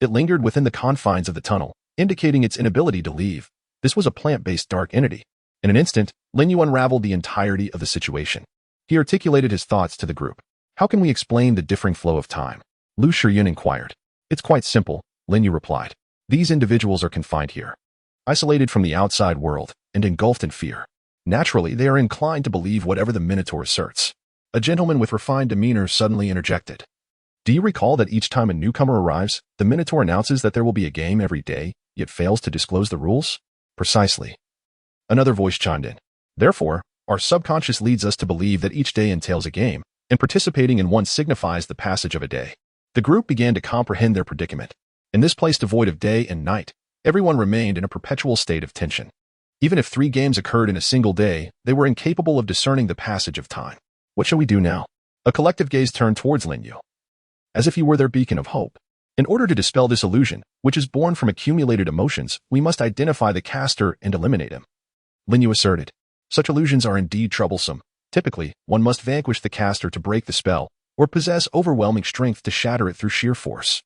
it lingered within the confines of the tunnel, indicating its inability to leave. This was a plant-based dark entity. In an instant, Linyu unraveled the entirety of the situation. He articulated his thoughts to the group. How can we explain the differing flow of time? Lu Shiyun inquired. It's quite simple, Linyu replied. These individuals are confined here, isolated from the outside world, and engulfed in fear. Naturally, they are inclined to believe whatever the Minotaur asserts. A gentleman with refined demeanor suddenly interjected. Do you recall that each time a newcomer arrives, the Minotaur announces that there will be a game every day, yet fails to disclose the rules? Precisely. Another voice chimed in. Therefore, our subconscious leads us to believe that each day entails a game, and participating in one signifies the passage of a day. The group began to comprehend their predicament. In this place devoid of day and night, everyone remained in a perpetual state of tension. Even if 3 games occurred in a single day, they were incapable of discerning the passage of time. What shall we do now? A collective gaze turned towards Linyu, as if he were their beacon of hope. In order to dispel this illusion, which is born from accumulated emotions, we must identify the caster and eliminate him. Linyu asserted. Such illusions are indeed troublesome. Typically, one must vanquish the caster to break the spell, or possess overwhelming strength to shatter it through sheer force.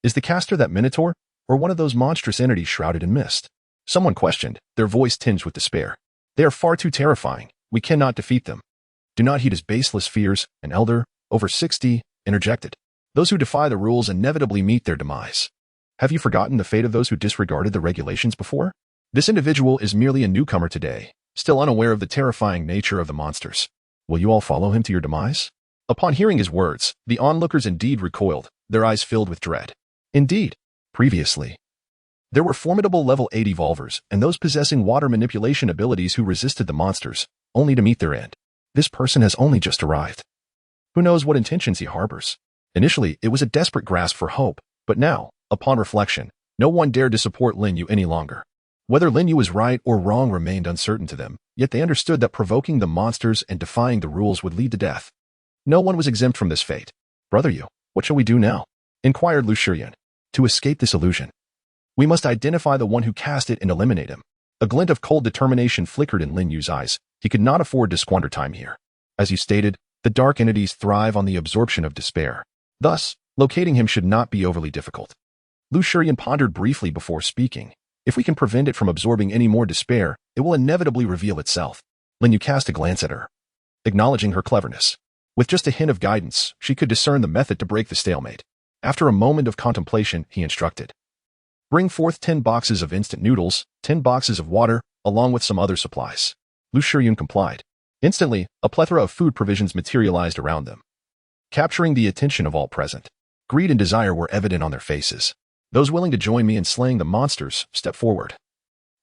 Is the caster that Minotaur, or one of those monstrous entities shrouded in mist? Someone questioned, their voice tinged with despair. They are far too terrifying. We cannot defeat them. Do not heed his baseless fears, an elder, over 60, interjected. Those who defy the rules inevitably meet their demise. Have you forgotten the fate of those who disregarded the regulations before? This individual is merely a newcomer today, still unaware of the terrifying nature of the monsters. Will you all follow him to your demise? Upon hearing his words, the onlookers indeed recoiled, their eyes filled with dread. Indeed, previously, there were formidable level 8 evolvers and those possessing water manipulation abilities who resisted the monsters, only to meet their end. This person has only just arrived. Who knows what intentions he harbors? Initially, it was a desperate grasp for hope, but now, upon reflection, no one dared to support Linyu any longer. Whether Linyu was right or wrong remained uncertain to them, yet they understood that provoking the monsters and defying the rules would lead to death. No one was exempt from this fate. Brother Yu, what shall we do now? Inquired Lu Shiyun. To escape this illusion, we must identify the one who cast it and eliminate him. A glint of cold determination flickered in Linyu's eyes. He could not afford to squander time here. As you stated, the dark entities thrive on the absorption of despair. Thus, locating him should not be overly difficult. Lu Shiyun pondered briefly before speaking. If we can prevent it from absorbing any more despair, it will inevitably reveal itself. Linyu cast a glance at her, acknowledging her cleverness. With just a hint of guidance, she could discern the method to break the stalemate. After a moment of contemplation, he instructed. Bring forth 10 boxes of instant noodles, 10 boxes of water, along with some other supplies. Lu Shiyun complied. Instantly, a plethora of food provisions materialized around them, capturing the attention of all present. Greed and desire were evident on their faces. Those willing to join me in slaying the monsters, step forward.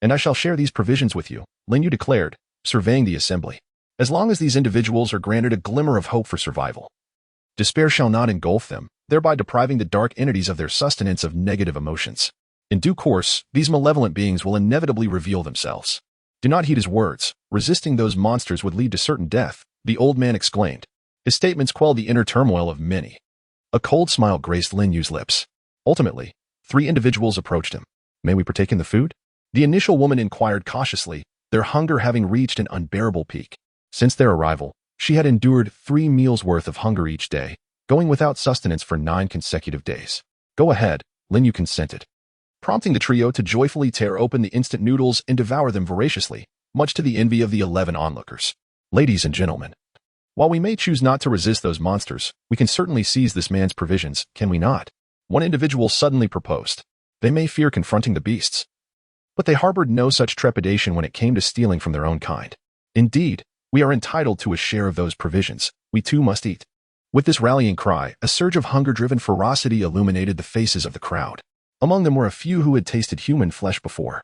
And I shall share these provisions with you, Linyu declared, surveying the assembly. As long as these individuals are granted a glimmer of hope for survival, despair shall not engulf them, thereby depriving the dark entities of their sustenance of negative emotions. In due course, these malevolent beings will inevitably reveal themselves. Do not heed his words. Resisting those monsters would lead to certain death, the old man exclaimed. His statements quelled the inner turmoil of many. A cold smile graced Linyu's lips. Ultimately, 3 individuals approached him. May we partake in the food? The initial woman inquired cautiously, their hunger having reached an unbearable peak. Since their arrival, she had endured 3 meals worth of hunger each day, going without sustenance for 9 consecutive days. Go ahead, Linyu consented, prompting the trio to joyfully tear open the instant noodles and devour them voraciously, much to the envy of the 11 onlookers. Ladies and gentlemen, while we may choose not to resist those monsters, we can certainly seize this man's provisions, can we not? One individual suddenly proposed. They may fear confronting the beasts, but they harbored no such trepidation when it came to stealing from their own kind. Indeed, we are entitled to a share of those provisions. We too must eat. With this rallying cry, a surge of hunger-driven ferocity illuminated the faces of the crowd. Among them were a few who had tasted human flesh before.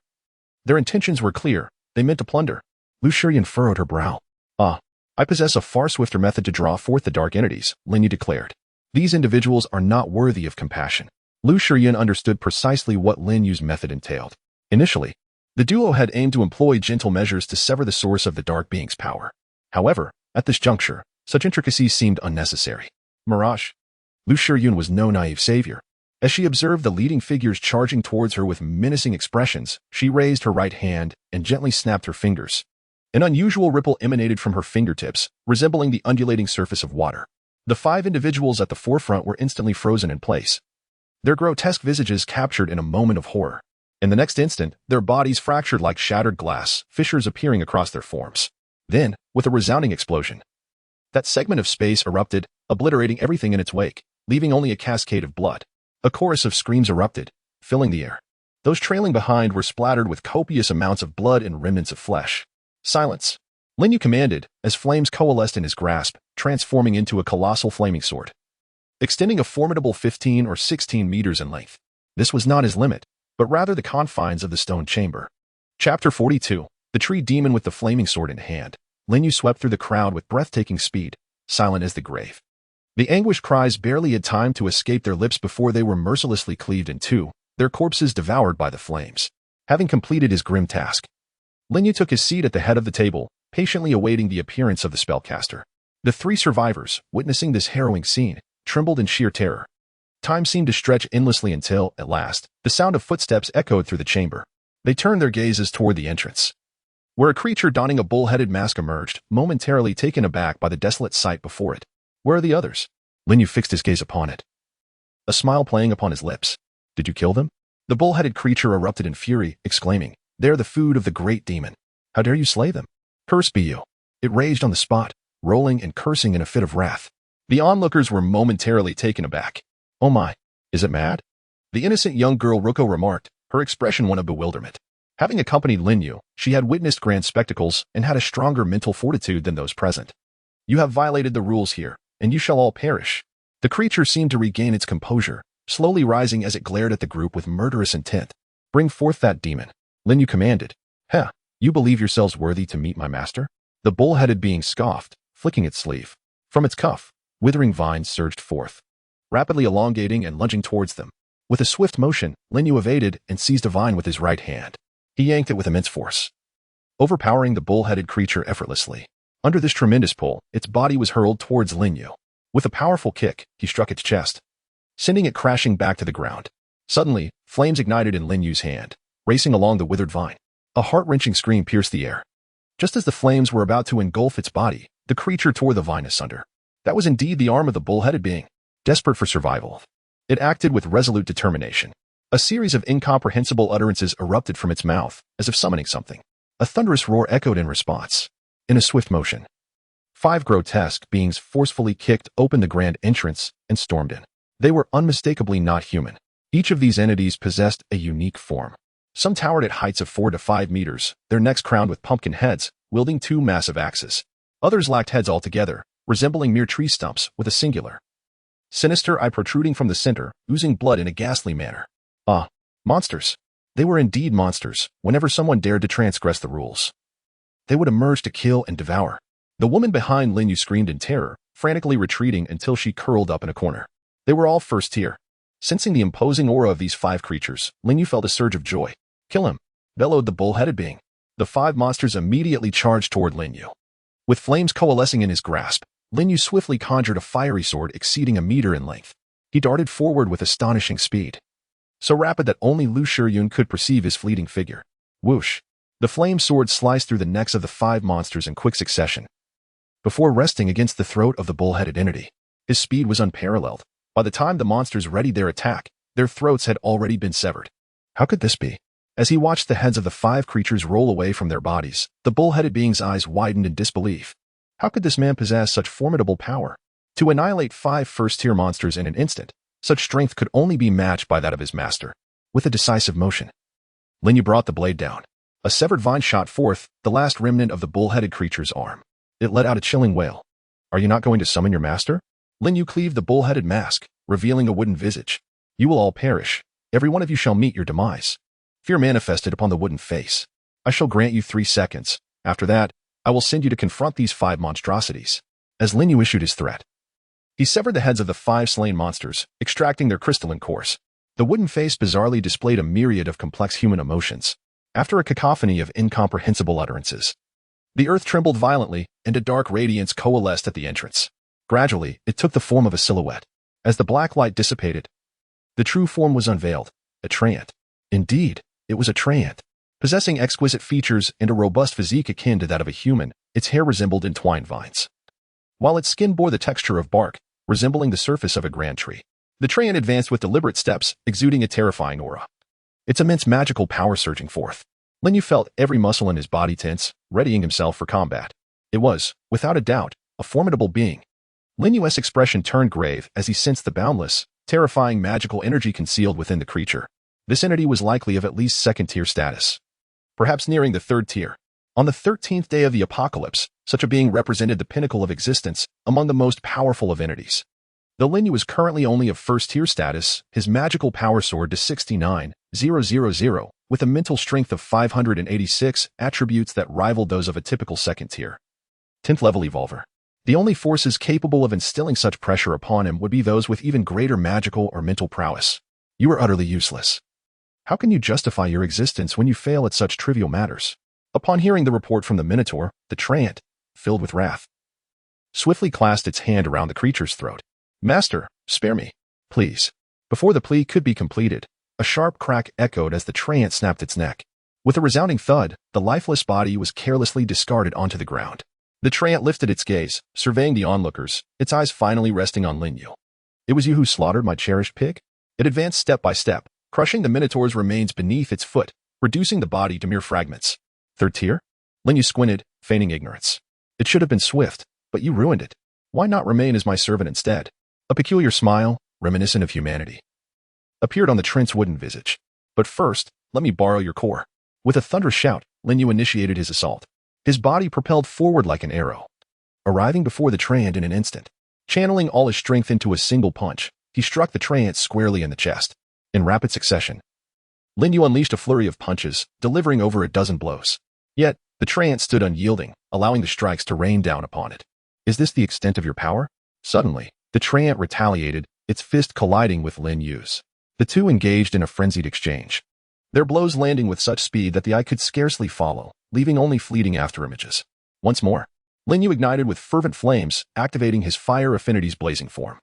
Their intentions were clear. They meant to plunder. Lu Shiyan furrowed her brow. I possess a far swifter method to draw forth the dark entities, Lin Yu declared. These individuals are not worthy of compassion. Lu Shiyan understood precisely what Lin Yu's method entailed. Initially, the duo had aimed to employ gentle measures to sever the source of the dark being's power. However, at this juncture, such intricacies seemed unnecessary. Mirage. Lu Shiyan was no naive savior. As she observed the leading figures charging towards her with menacing expressions, she raised her right hand and gently snapped her fingers. An unusual ripple emanated from her fingertips, resembling the undulating surface of water. The 5 individuals at the forefront were instantly frozen in place, their grotesque visages captured in a moment of horror. In the next instant, their bodies fractured like shattered glass, fissures appearing across their forms. Then, with a resounding explosion, that segment of space erupted, obliterating everything in its wake, leaving only a cascade of blood. A chorus of screams erupted, filling the air. Those trailing behind were splattered with copious amounts of blood and remnants of flesh. Silence. Lin Yu commanded, as flames coalesced in his grasp, transforming into a colossal flaming sword, extending a formidable 15 or 16 meters in length. This was not his limit, but rather the confines of the stone chamber. Chapter 42. The Tree Demon with the Flaming Sword in Hand. Lin Yu swept through the crowd with breathtaking speed, silent as the grave. The anguished cries barely had time to escape their lips before they were mercilessly cleaved in two, their corpses devoured by the flames. Having completed his grim task, Lin Yu took his seat at the head of the table, patiently awaiting the appearance of the spellcaster. The 3 survivors, witnessing this harrowing scene, trembled in sheer terror. Time seemed to stretch endlessly until, at last, the sound of footsteps echoed through the chamber. They turned their gazes toward the entrance, where a creature donning a bull-headed mask emerged, momentarily taken aback by the desolate sight before it. Where are the others? Lin Yu fixed his gaze upon it, a smile playing upon his lips. Did you kill them? The bull-headed creature erupted in fury, exclaiming, They are the food of the great demon. How dare you slay them? Cursed be you. It raged on the spot, rolling and cursing in a fit of wrath. The onlookers were momentarily taken aback. Oh my, is it mad? The innocent young girl Ruko remarked, her expression one of bewilderment. Having accompanied Lin Yu, she had witnessed grand spectacles and had a stronger mental fortitude than those present. You have violated the rules here, and you shall all perish. The creature seemed to regain its composure, slowly rising as it glared at the group with murderous intent. Bring forth that demon, Lin Yu commanded. Heh, you believe yourselves worthy to meet my master? The bull-headed being scoffed, flicking its sleeve. From its cuff, withering vines surged forth, rapidly elongating and lunging towards them. With a swift motion, Lin Yu evaded and seized a vine with his right hand. He yanked it with immense force, overpowering the bull-headed creature effortlessly. Under this tremendous pull, its body was hurled towards Lin Yu. With a powerful kick, he struck its chest, sending it crashing back to the ground. Suddenly, flames ignited in Lin Yu's hand, racing along the withered vine. A heart-wrenching scream pierced the air. Just as the flames were about to engulf its body, the creature tore the vine asunder. That was indeed the arm of the bull-headed being, desperate for survival. It acted with resolute determination. A series of incomprehensible utterances erupted from its mouth, as if summoning something. A thunderous roar echoed in response. In a swift motion, 5 grotesque beings forcefully kicked open the grand entrance and stormed in. They were unmistakably not human. Each of these entities possessed a unique form. Some towered at heights of 4 to 5 meters, their necks crowned with pumpkin heads, wielding 2 massive axes. Others lacked heads altogether, resembling mere tree stumps with a singular, sinister eye protruding from the center, oozing blood in a ghastly manner. Monsters. They were indeed monsters. Whenever someone dared to transgress the rules, they would emerge to kill and devour. The woman behind Lin Yu screamed in terror, frantically retreating until she curled up in a corner. They were all first tier. Sensing the imposing aura of these 5 creatures, Lin Yu felt a surge of joy. Kill him, bellowed the bull-headed being. The 5 monsters immediately charged toward Lin Yu. With flames coalescing in his grasp, Lin Yu swiftly conjured a fiery sword exceeding a meter in length. He darted forward with astonishing speed, so rapid that only Lu Shiyan could perceive his fleeting figure. Whoosh! The flame sword sliced through the necks of the 5 monsters in quick succession, before resting against the throat of the bull-headed entity. His speed was unparalleled. By the time the monsters readied their attack, their throats had already been severed. How could this be? As he watched the heads of the 5 creatures roll away from their bodies, the bull-headed being's eyes widened in disbelief. How could this man possess such formidable power? To annihilate 5 first-tier monsters in an instant, such strength could only be matched by that of his master. With a decisive motion, Lin Yu brought the blade down. A severed vine shot forth, the last remnant of the bull-headed creature's arm. It let out a chilling wail. Are you not going to summon your master? Lin Yu cleaved the bull-headed mask, revealing a wooden visage. You will all perish. Every one of you shall meet your demise. Fear manifested upon the wooden face. I shall grant you 3 seconds, After that, I will send you to confront these 5 monstrosities. As Lin Yu issued his threat, he severed the heads of the 5 slain monsters, extracting their crystalline cores. The wooden face bizarrely displayed a myriad of complex human emotions. After a cacophony of incomprehensible utterances, the earth trembled violently, and a dark radiance coalesced at the entrance. Gradually, it took the form of a silhouette. As the black light dissipated, the true form was unveiled, a treant. Indeed, it was a treant. Possessing exquisite features and a robust physique akin to that of a human, its hair resembled entwined vines, while its skin bore the texture of bark, resembling the surface of a grand tree. The treant advanced with deliberate steps, exuding a terrifying aura, its immense magical power surging forth. Lin Yu felt every muscle in his body tense, readying himself for combat. It was, without a doubt, a formidable being. Lin Yu's expression turned grave as he sensed the boundless, terrifying magical energy concealed within the creature. This entity was likely of at least second-tier status, perhaps nearing the 3rd tier. On the 13th day of the apocalypse, such a being represented the pinnacle of existence among the most powerful of entities. Though Lin Yu is currently only of 1st-tier status, his magical power soared to 69,000, with a mental strength of 586, attributes that rivaled those of a typical 2nd-tier, 10th-level evolver. The only forces capable of instilling such pressure upon him would be those with even greater magical or mental prowess. You are utterly useless. How can you justify your existence when you fail at such trivial matters? Upon hearing the report from the Minotaur, the treant, filled with wrath, swiftly clasped its hand around the creature's throat. Master, spare me, please. Before the plea could be completed, a sharp crack echoed as the treant snapped its neck. With a resounding thud, the lifeless body was carelessly discarded onto the ground. The treant lifted its gaze, surveying the onlookers, its eyes finally resting on Lin Yu. It was you who slaughtered my cherished pig? It advanced step by step, crushing the Minotaur's remains beneath its foot, reducing the body to mere fragments. 3rd tier? Lin Yu squinted, feigning ignorance. It should have been swift, but you ruined it. Why not remain as my servant instead? A peculiar smile, reminiscent of humanity, appeared on the treant's wooden visage. But first, let me borrow your core. With a thunderous shout, Lin Yu initiated his assault. His body propelled forward like an arrow, arriving before the treant in an instant. Channeling all his strength into a single punch, he struck the treant squarely in the chest. In rapid succession, Lin Yu unleashed a flurry of punches, delivering over a dozen blows. Yet, the treant stood unyielding, allowing the strikes to rain down upon it. Is this the extent of your power? Suddenly, the treant retaliated, its fist colliding with Lin Yu's. The two engaged in a frenzied exchange, their blows landing with such speed that the eye could scarcely follow, leaving only fleeting afterimages. Once more, Lin Yu ignited with fervent flames, activating his fire affinity's blazing form,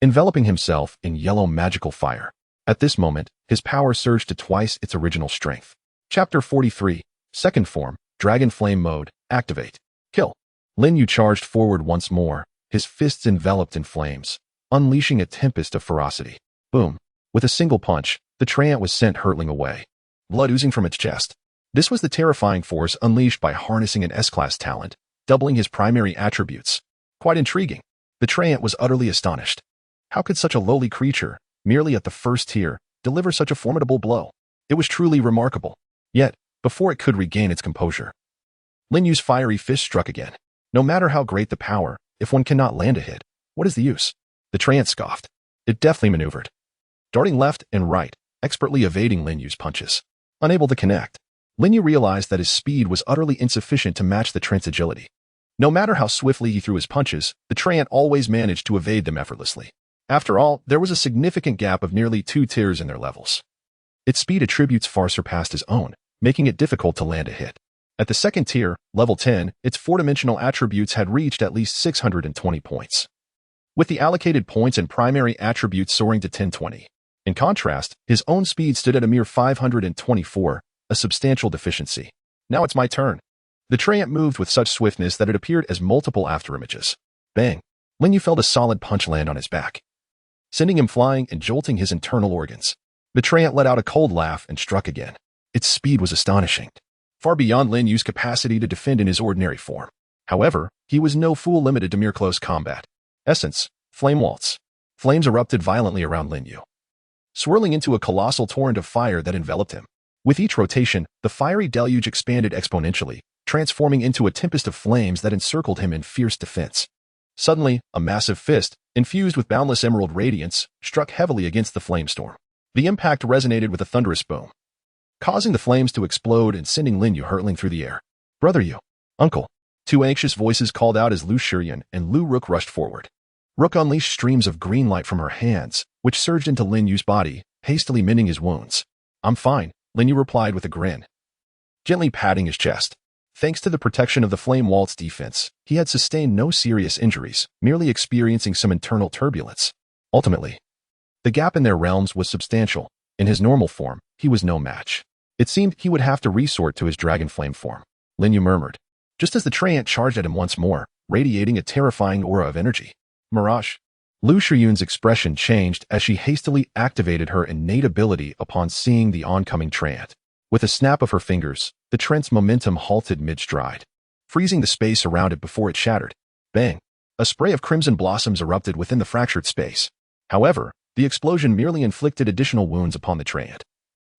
enveloping himself in yellow magical fire. At this moment, his power surged to twice its original strength. Chapter 43, 2nd Form, Dragon Flame Mode, Activate. Kill. Lin Yu charged forward once more, his fists enveloped in flames, unleashing a tempest of ferocity. Boom. With a single punch, the treant was sent hurtling away, blood oozing from its chest. This was the terrifying force unleashed by harnessing an S-class talent, doubling his primary attributes. Quite intriguing. The treant was utterly astonished. How could such a lowly creature, merely at the 1st tier, deliver such a formidable blow? It was truly remarkable. Yet, before it could regain its composure, Lin Yu's fiery fist struck again. No matter how great the power, if one cannot land a hit, what is the use? The treant scoffed. It deftly maneuvered, darting left and right, expertly evading Lin Yu's punches. Unable to connect, Lin Yu realized that his speed was utterly insufficient to match the treant's agility. No matter how swiftly he threw his punches, the treant always managed to evade them effortlessly. After all, there was a significant gap of nearly 2 tiers in their levels. Its speed attributes far surpassed his own, making it difficult to land a hit. At the 2nd tier, level 10, its 4-dimensional attributes had reached at least 620 points, with the allocated points and primary attributes soaring to 1020. In contrast, his own speed stood at a mere 524, a substantial deficiency. Now it's my turn. The treant moved with such swiftness that it appeared as multiple afterimages. Bang! Lin Yu felt a solid punch land on his back, sending him flying and jolting his internal organs. The treant let out a cold laugh and struck again. Its speed was astonishing, far beyond Lin Yu's capacity to defend in his ordinary form. However, he was no fool limited to mere close combat. Essence, Flame Waltz. Flames erupted violently around Lin Yu, swirling into a colossal torrent of fire that enveloped him. With each rotation, the fiery deluge expanded exponentially, transforming into a tempest of flames that encircled him in fierce defense. Suddenly, a massive fist, infused with boundless emerald radiance, struck heavily against the flamestorm. The impact resonated with a thunderous boom, causing the flames to explode and sending Lin Yu hurtling through the air. Brother Yu. Uncle. Two anxious voices called out as Lu Shiyun and Lu Rook rushed forward. Rook unleashed streams of green light from her hands, which surged into Lin Yu's body, hastily mending his wounds. I'm fine, Lin Yu replied with a grin, gently patting his chest. Thanks to the protection of the Flame Walt's defense, he had sustained no serious injuries, merely experiencing some internal turbulence. Ultimately, the gap in their realms was substantial. In his normal form, he was no match. It seemed he would have to resort to his dragon flame form. Lin Yu murmured, just as the treant charged at him once more, radiating a terrifying aura of energy. Mirage. Lu Shiyun's expression changed as she hastily activated her innate ability upon seeing the oncoming treant. With a snap of her fingers, the treant's momentum halted mid-stride, freezing the space around it before it shattered. Bang! A spray of crimson blossoms erupted within the fractured space. However, the explosion merely inflicted additional wounds upon the treant.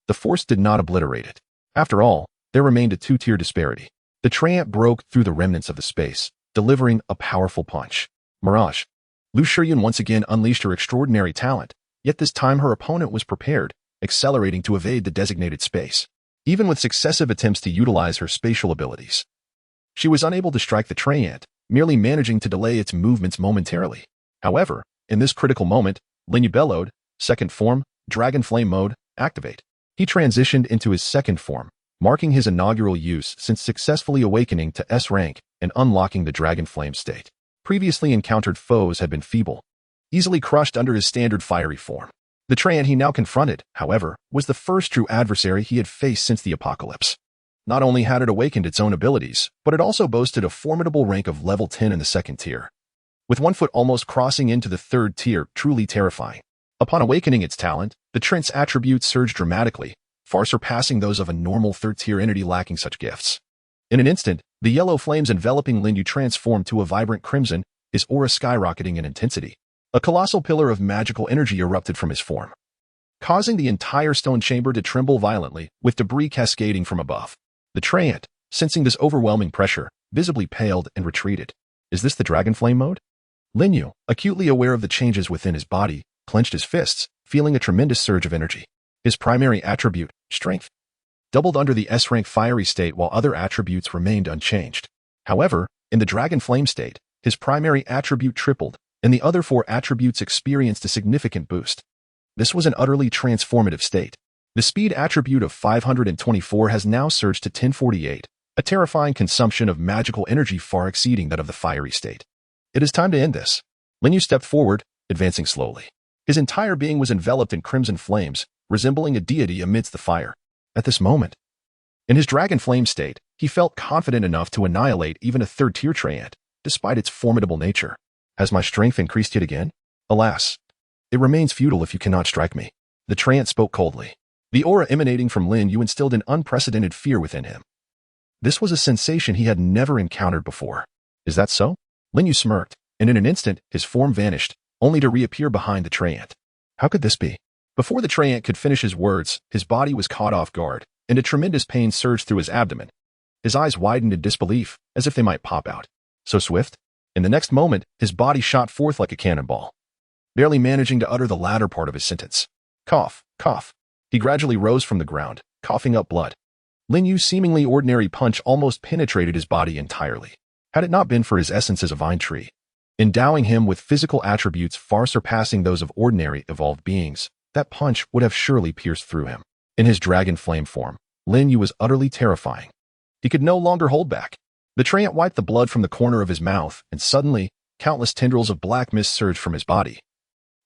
The force did not obliterate it. After all, there remained a two-tier disparity. The treant broke through the remnants of the space, delivering a powerful punch. Mirage. Lu Shiyun once again unleashed her extraordinary talent, yet this time her opponent was prepared, accelerating to evade the designated space. Even with successive attempts to utilize her spatial abilities, she was unable to strike the treant, merely managing to delay its movements momentarily. However, in this critical moment, Lin Yu bellowed, second form, Dragon Flame mode, activate. He transitioned into his second form, marking his inaugural use since successfully awakening to S rank and unlocking the Dragon Flame state. Previously encountered foes had been feeble, easily crushed under his standard fiery form. The treant he now confronted, however, was the first true adversary he had faced since the apocalypse. Not only had it awakened its own abilities, but it also boasted a formidable rank of level 10 in the second tier, with one foot almost crossing into the third tier, truly terrifying. Upon awakening its talent, the treant's attributes surged dramatically, far surpassing those of a normal third-tier entity lacking such gifts. In an instant, the yellow flames enveloping Lin Yu transformed to a vibrant crimson, his aura skyrocketing in intensity. A colossal pillar of magical energy erupted from his form, causing the entire stone chamber to tremble violently, with debris cascading from above. The treant, sensing this overwhelming pressure, visibly paled and retreated. Is this the Dragon Flame mode? Lin Yu, acutely aware of the changes within his body, clenched his fists, feeling a tremendous surge of energy. His primary attribute, strength, doubled under the S-rank fiery state while other attributes remained unchanged. However, in the Dragon Flame state, his primary attribute tripled, and the other four attributes experienced a significant boost. This was an utterly transformative state. The speed attribute of 524 has now surged to 1048, a terrifying consumption of magical energy far exceeding that of the fiery state. It is time to end this. Lin Yu stepped forward, advancing slowly. His entire being was enveloped in crimson flames, resembling a deity amidst the fire. At this moment, in his Dragon Flame state, he felt confident enough to annihilate even a third-tier treant, despite its formidable nature. Has my strength increased yet again? Alas, it remains futile if you cannot strike me. The treant spoke coldly. The aura emanating from Lin Yu instilled an unprecedented fear within him. This was a sensation he had never encountered before. Is that so? Lin Yu smirked, and in an instant, his form vanished, only to reappear behind the treant. How could this be? Before the treant could finish his words, his body was caught off guard, and a tremendous pain surged through his abdomen. His eyes widened in disbelief, as if they might pop out. So swift? In the next moment, his body shot forth like a cannonball, barely managing to utter the latter part of his sentence. Cough, cough. He gradually rose from the ground, coughing up blood. Lin Yu's seemingly ordinary punch almost penetrated his body entirely. Had it not been for his essence as a vine tree, endowing him with physical attributes far surpassing those of ordinary evolved beings, that punch would have surely pierced through him. In his Dragon Flame form, Lin Yu was utterly terrifying. He could no longer hold back. The treant wiped the blood from the corner of his mouth, and suddenly, countless tendrils of black mist surged from his body,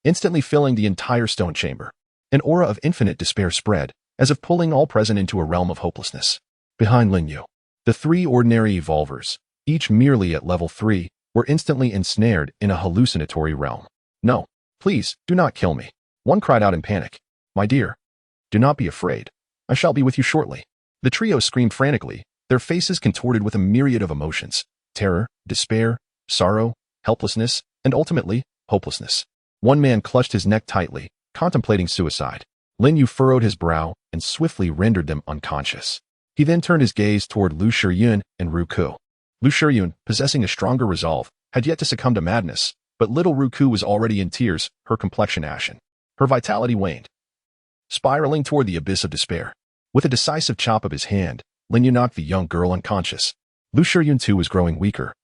instantly filling the entire stone chamber. An aura of infinite despair spread, as if pulling all present into a realm of hopelessness. Behind Lin Yu, the three ordinary evolvers, each merely at level 3, were instantly ensnared in a hallucinatory realm. No, please, do not kill me. One cried out in panic. My dear, do not be afraid. I shall be with you shortly. The trio screamed frantically, their faces contorted with a myriad of emotions: terror, despair, sorrow, helplessness, and ultimately, hopelessness. One man clutched his neck tightly, contemplating suicide. Lin Yu furrowed his brow and swiftly rendered them unconscious. He then turned his gaze toward Lu Shiyun and Ruku. Lu Shiyun, possessing a stronger resolve, had yet to succumb to madness, but little Ruku was already in tears, her complexion ashen. Her vitality waned, spiraling toward the abyss of despair. With a decisive chop of his hand, Lin Yu knocked the young girl unconscious. Lu Shiryun too was growing weaker.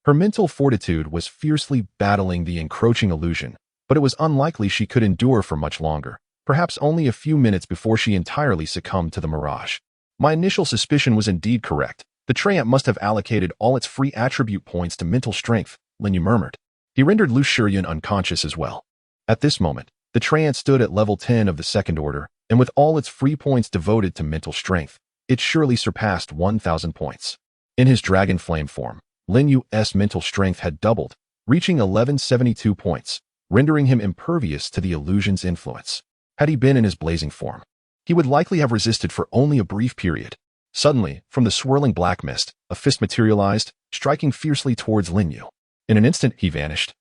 Her mental fortitude was fiercely battling the encroaching illusion, but it was unlikely she could endure for much longer, perhaps only a few minutes before she entirely succumbed to the mirage. My initial suspicion was indeed correct. The treant must have allocated all its free attribute points to mental strength, Lin Yu murmured. He rendered Lu Shiryun unconscious as well. At this moment, the treant stood at level 10 of the second order, and with all its free points devoted to mental strength, it surely surpassed 1,000 points. In his dragon flame form, Lin Yu's mental strength had doubled, reaching 1172 points, rendering him impervious to the illusion's influence. Had he been in his blazing form, he would likely have resisted for only a brief period. Suddenly, from the swirling black mist, a fist materialized, striking fiercely towards Lin Yu. In an instant, he vanished,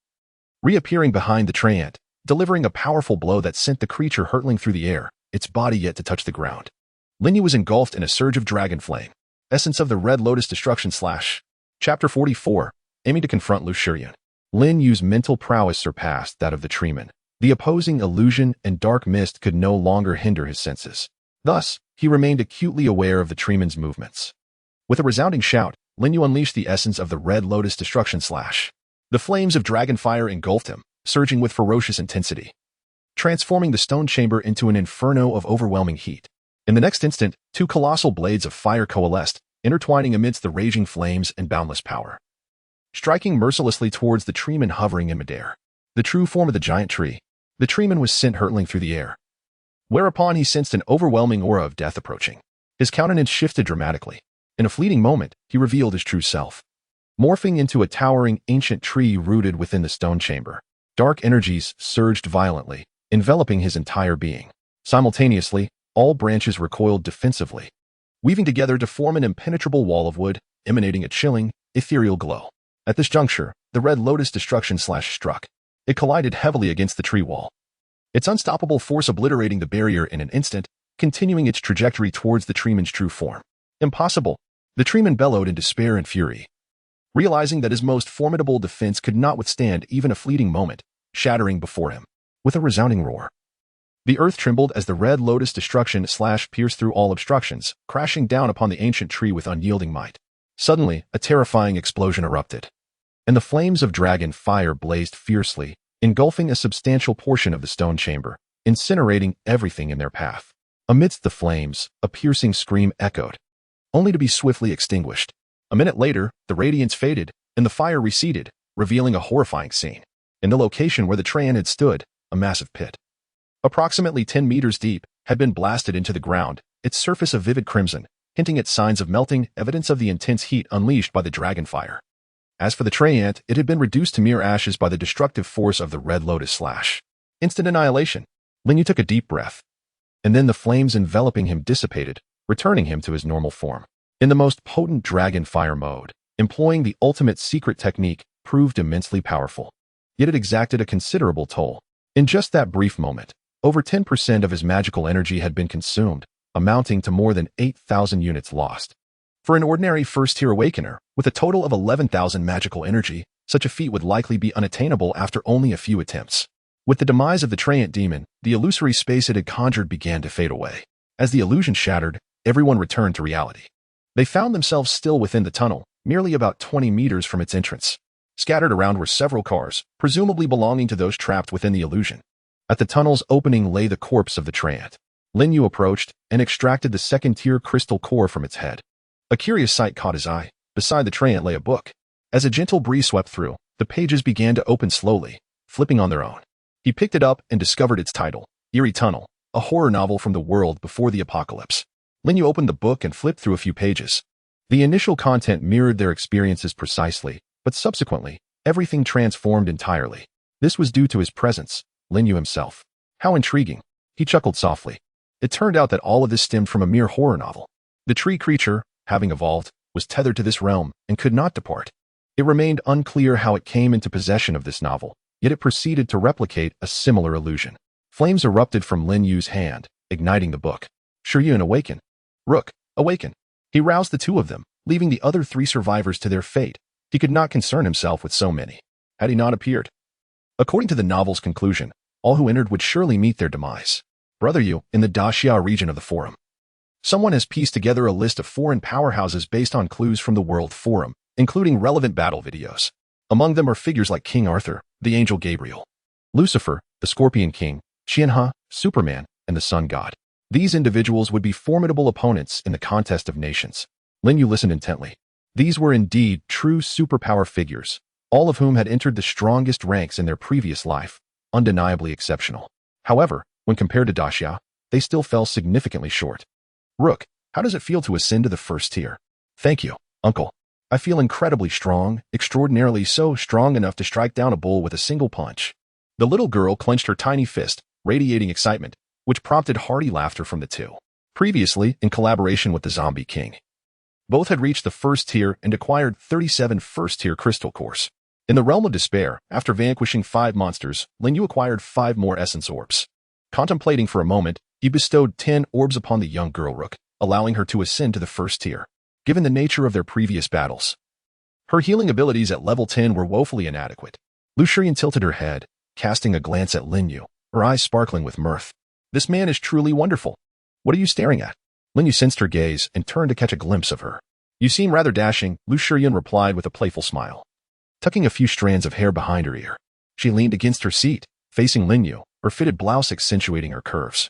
reappearing behind the treant, delivering a powerful blow that sent the creature hurtling through the air, its body yet to touch the ground. Lin Yu was engulfed in a surge of dragon flame. Essence of the Red Lotus Destruction / Chapter 44, aiming to confront Lu Shiryun. Lin Yu's mental prowess surpassed that of the treeman. The opposing illusion and dark mist could no longer hinder his senses. Thus, he remained acutely aware of the treeman's movements. With a resounding shout, Lin Yu unleashed the essence of the Red Lotus Destruction / The flames of dragon fire engulfed him, surging with ferocious intensity, transforming the stone chamber into an inferno of overwhelming heat. In the next instant, two colossal blades of fire coalesced, intertwining amidst the raging flames and boundless power, striking mercilessly towards the treeman hovering in midair. The true form of the giant tree, the treeman was sent hurtling through the air, whereupon he sensed an overwhelming aura of death approaching. His countenance shifted dramatically. In a fleeting moment, he revealed his true self, morphing into a towering ancient tree rooted within the stone chamber. Dark energies surged violently, enveloping his entire being. Simultaneously, all branches recoiled defensively, weaving together to form an impenetrable wall of wood, emanating a chilling, ethereal glow. At this juncture, the Red Lotus Destruction / struck. It collided heavily against the tree wall, its unstoppable force obliterating the barrier in an instant, continuing its trajectory towards the treeman's true form. Impossible! The treeman bellowed in despair and fury, realizing that his most formidable defense could not withstand even a fleeting moment, shattering before him. With a resounding roar, the earth trembled as the Red Lotus Destruction / pierced through all obstructions, crashing down upon the ancient tree with unyielding might. Suddenly, a terrifying explosion erupted, and the flames of dragon fire blazed fiercely, engulfing a substantial portion of the stone chamber, incinerating everything in their path. Amidst the flames, a piercing scream echoed, only to be swiftly extinguished. A minute later, the radiance faded, and the fire receded, revealing a horrifying scene. In the location where the treant had stood, a massive pit, approximately 10 meters deep, had been blasted into the ground, its surface a vivid crimson, hinting at signs of melting, evidence of the intense heat unleashed by the dragon fire. As for the treant, it had been reduced to mere ashes by the destructive force of the Red Lotus / Instant annihilation. Lin Yu took a deep breath, and then the flames enveloping him dissipated, returning him to his normal form. In the most potent dragon fire mode, employing the ultimate secret technique proved immensely powerful. Yet it exacted a considerable toll. In just that brief moment, over 10% of his magical energy had been consumed, amounting to more than 8,000 units lost. For an ordinary first-tier awakener, with a total of 11,000 magical energy, such a feat would likely be unattainable after only a few attempts. With the demise of the treant demon, the illusory space it had conjured began to fade away. As the illusion shattered, everyone returned to reality. They found themselves still within the tunnel, merely about 20 meters from its entrance. Scattered around were several cars, presumably belonging to those trapped within the illusion. At the tunnel's opening lay the corpse of the treant. Lin Yu approached and extracted the second-tier crystal core from its head. A curious sight caught his eye. Beside the treant lay a book. As a gentle breeze swept through, the pages began to open slowly, flipping on their own. He picked it up and discovered its title, Eerie Tunnel, a horror novel from the world before the apocalypse. Lin Yu opened the book and flipped through a few pages. The initial content mirrored their experiences precisely, but subsequently, everything transformed entirely. This was due to his presence, Lin Yu himself. How intriguing. He chuckled softly. It turned out that all of this stemmed from a mere horror novel. The tree creature, having evolved, was tethered to this realm and could not depart. It remained unclear how it came into possession of this novel, yet it proceeded to replicate a similar illusion. Flames erupted from Lin Yu's hand, igniting the book. Shiryun, awaken. Rook, awaken. He roused the two of them, leaving the other three survivors to their fate. He could not concern himself with so many. Had he not appeared? According to the novel's conclusion, all who entered would surely meet their demise. Brother Yu, in the Daxia region of the Forum. Someone has pieced together a list of foreign powerhouses based on clues from the World Forum, including relevant battle videos. Among them are figures like King Arthur, the Angel Gabriel, Lucifer, the Scorpion King, Qianhe, Superman, and the Sun God. These individuals would be formidable opponents in the contest of nations. Lin Yu listened intently. These were indeed true superpower figures, all of whom had entered the strongest ranks in their previous life, undeniably exceptional. However, when compared to Daxia, they still fell significantly short. Rook, how does it feel to ascend to the first tier? Thank you, uncle. I feel incredibly strong, extraordinarily so strong enough to strike down a bull with a single punch. The little girl clenched her tiny fist, radiating excitement, which prompted hearty laughter from the two. Previously, in collaboration with the Zombie King, both had reached the first tier and acquired 37 first-tier crystal cores. In the realm of despair, after vanquishing 5 monsters, Lin Yu acquired 5 more essence orbs. Contemplating for a moment, he bestowed 10 orbs upon the young girl Rook, allowing her to ascend to the first tier. Given the nature of their previous battles, her healing abilities at level 10 were woefully inadequate. Lu Shiyan tilted her head, casting a glance at Lin Yu, her eyes sparkling with mirth. This man is truly wonderful. What are you staring at? Lin Yu sensed her gaze and turned to catch a glimpse of her. You seem rather dashing, Lu Shiyan replied with a playful smile. Tucking a few strands of hair behind her ear, she leaned against her seat, facing Lin Yu, her fitted blouse accentuating her curves,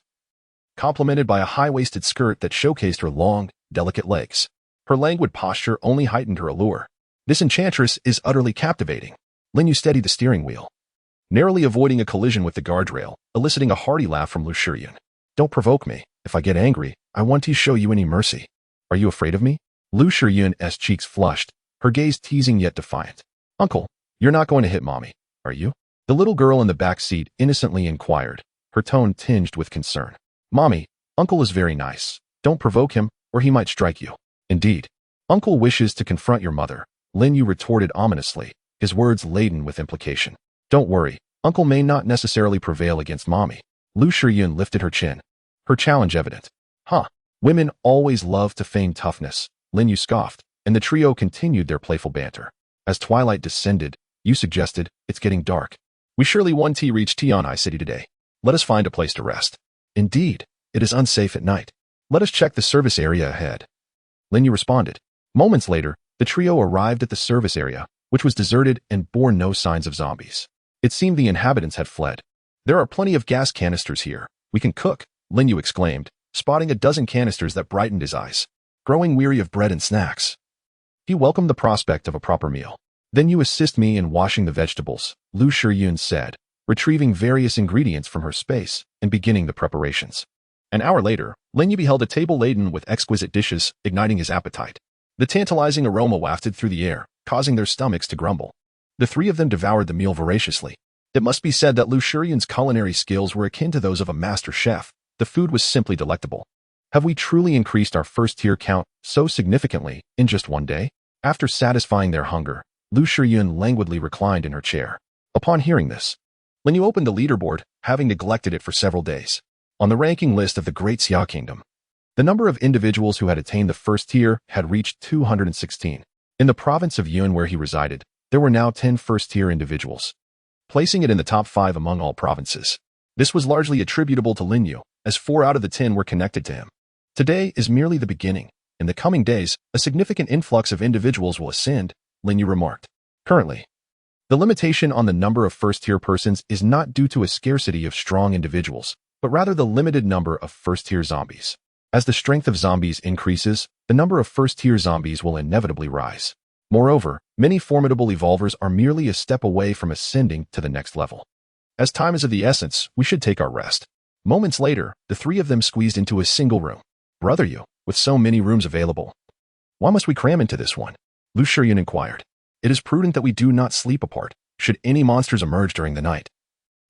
complemented by a high-waisted skirt that showcased her long, delicate legs. Her languid posture only heightened her allure. This enchantress is utterly captivating. Lin Yu steadied the steering wheel, narrowly avoiding a collision with the guardrail, eliciting a hearty laugh from Lu Shiyan. Don't provoke me. If I get angry, I want to show you any mercy. Are you afraid of me? Lu Shiyan's cheeks flushed, her gaze teasing yet defiant. Uncle, you're not going to hit mommy, are you? The little girl in the back seat innocently inquired, her tone tinged with concern. Mommy, Uncle is very nice. Don't provoke him, or he might strike you. Indeed. Uncle wishes to confront your mother, Lin Yu retorted ominously, his words laden with implication. Don't worry, Uncle may not necessarily prevail against mommy. Lu Shiyan lifted her chin, her challenge evident. Huh. Women always love to feign toughness, Lin Yu scoffed, and the trio continued their playful banter. As twilight descended, Yu suggested, it's getting dark. We surely won't reach Tianai City today. Let us find a place to rest. Indeed, it is unsafe at night. Let us check the service area ahead. Lin Yu responded. Moments later, the trio arrived at the service area, which was deserted and bore no signs of zombies. It seemed the inhabitants had fled. There are plenty of gas canisters here. We can cook, Lin Yu exclaimed, spotting a dozen canisters that brightened his eyes. Growing weary of bread and snacks, he welcomed the prospect of a proper meal. Then you assist me in washing the vegetables, Lu Shiyan said, retrieving various ingredients from her space and beginning the preparations. An hour later, Lin Yu beheld a table laden with exquisite dishes, igniting his appetite. The tantalizing aroma wafted through the air, causing their stomachs to grumble. The three of them devoured the meal voraciously. It must be said that Lu Shiyan's culinary skills were akin to those of a master chef. The food was simply delectable. Have we truly increased our first-tier count so significantly in just one day? After satisfying their hunger, Lu Shiyan languidly reclined in her chair. Upon hearing this, Lin Yu opened the leaderboard, having neglected it for several days. On the ranking list of the Great Xia Kingdom, the number of individuals who had attained the first tier had reached 216. In the province of Yun where he resided, there were now 10 first-tier individuals, placing it in the top 5 among all provinces. This was largely attributable to Lin Yu, as 4 out of the 10 were connected to him. Today is merely the beginning. In the coming days, a significant influx of individuals will ascend, Lin Yu remarked. Currently, the limitation on the number of first-tier persons is not due to a scarcity of strong individuals, but rather the limited number of first-tier zombies. As the strength of zombies increases, the number of first-tier zombies will inevitably rise. Moreover, many formidable evolvers are merely a step away from ascending to the next level. As time is of the essence, we should take our rest. Moments later, the three of them squeezed into a single room. Brother Yu, with so many rooms available, why must we cram into this one? Lu Shiyan inquired. It is prudent that we do not sleep apart, should any monsters emerge during the night.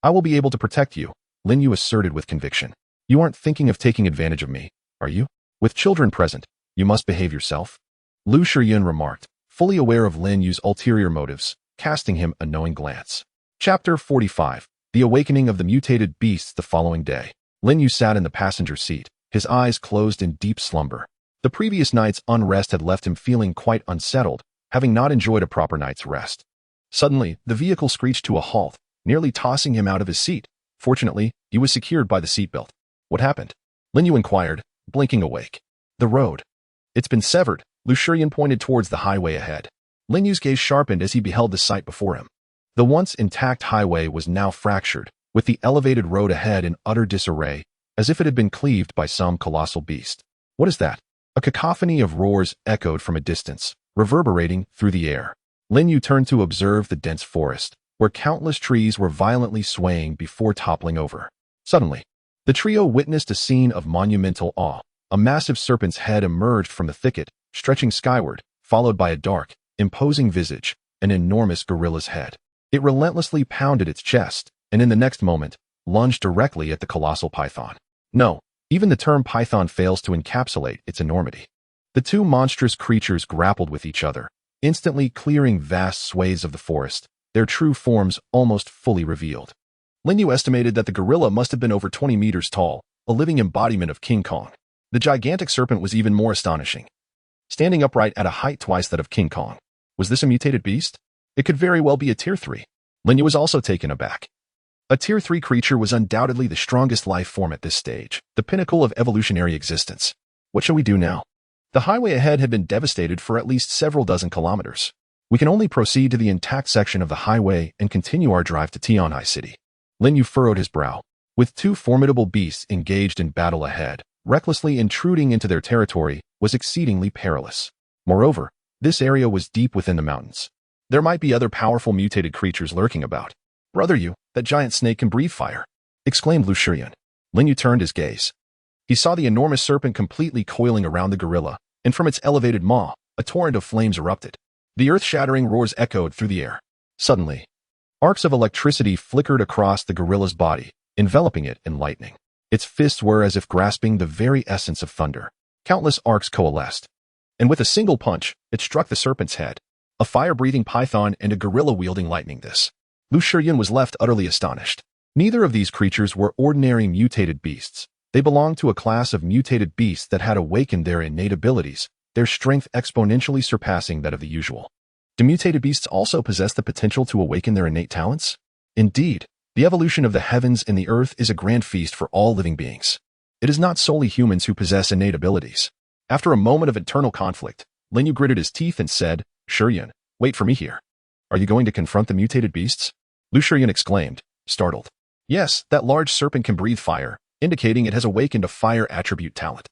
I will be able to protect you, Lin Yu asserted with conviction. You aren't thinking of taking advantage of me, are you? With children present, you must behave yourself. Lu Shiyan remarked, fully aware of Lin Yu's ulterior motives, casting him a knowing glance. Chapter 45. The Awakening of the Mutated Beasts. The following day, Lin Yu sat in the passenger seat, his eyes closed in deep slumber. The previous night's unrest had left him feeling quite unsettled, having not enjoyed a proper night's rest. Suddenly, the vehicle screeched to a halt, nearly tossing him out of his seat. Fortunately, he was secured by the seatbelt. What happened? Lin Yu inquired, blinking awake. The road. It's been severed. Lu Shiyan pointed towards the highway ahead. Lin Yu's gaze sharpened as he beheld the sight before him. The once intact highway was now fractured, with the elevated road ahead in utter disarray, as if it had been cleaved by some colossal beast. What is that? A cacophony of roars echoed from a distance, reverberating through the air. Lin Yu turned to observe the dense forest, where countless trees were violently swaying before toppling over. Suddenly, the trio witnessed a scene of monumental awe. A massive serpent's head emerged from the thicket, stretching skyward, followed by a dark, imposing visage, an enormous gorilla's head. It relentlessly pounded its chest, and in the next moment, lunged directly at the colossal python. No, even the term python fails to encapsulate its enormity. The two monstrous creatures grappled with each other, instantly clearing vast swathes of the forest, their true forms almost fully revealed. Lin Yu estimated that the gorilla must have been over 20 meters tall, a living embodiment of King Kong. The gigantic serpent was even more astonishing, standing upright at a height twice that of King Kong. Was this a mutated beast? It could very well be a Tier 3. Lin Yu was also taken aback. A Tier 3 creature was undoubtedly the strongest life form at this stage, the pinnacle of evolutionary existence. What shall we do now? The highway ahead had been devastated for at least several dozen kilometers. We can only proceed to the intact section of the highway and continue our drive to Tianhai City. Lin Yu furrowed his brow. With two formidable beasts engaged in battle ahead, recklessly intruding into their territory was exceedingly perilous. Moreover, this area was deep within the mountains. There might be other powerful mutated creatures lurking about. Brother Yu, that giant snake can breathe fire, exclaimed Lu Shiyan. Lin Yu turned his gaze. He saw the enormous serpent completely coiling around the gorilla, and from its elevated maw, a torrent of flames erupted. The earth-shattering roars echoed through the air. Suddenly, arcs of electricity flickered across the gorilla's body, enveloping it in lightning. Its fists were as if grasping the very essence of thunder. Countless arcs coalesced, and with a single punch, it struck the serpent's head. A fire-breathing python and a gorilla wielding lightning. Lu Shiyan was left utterly astonished. Neither of these creatures were ordinary mutated beasts. They belonged to a class of mutated beasts that had awakened their innate abilities, their strength exponentially surpassing that of the usual. Do mutated beasts also possess the potential to awaken their innate talents? Indeed, the evolution of the heavens and the earth is a grand feast for all living beings. It is not solely humans who possess innate abilities. After a moment of internal conflict, Lin Yu gritted his teeth and said, Shiyan, wait for me here. Are you going to confront the mutated beasts? Lu Shiyan exclaimed, startled. Yes, that large serpent can breathe fire, indicating it has awakened a fire attribute talent.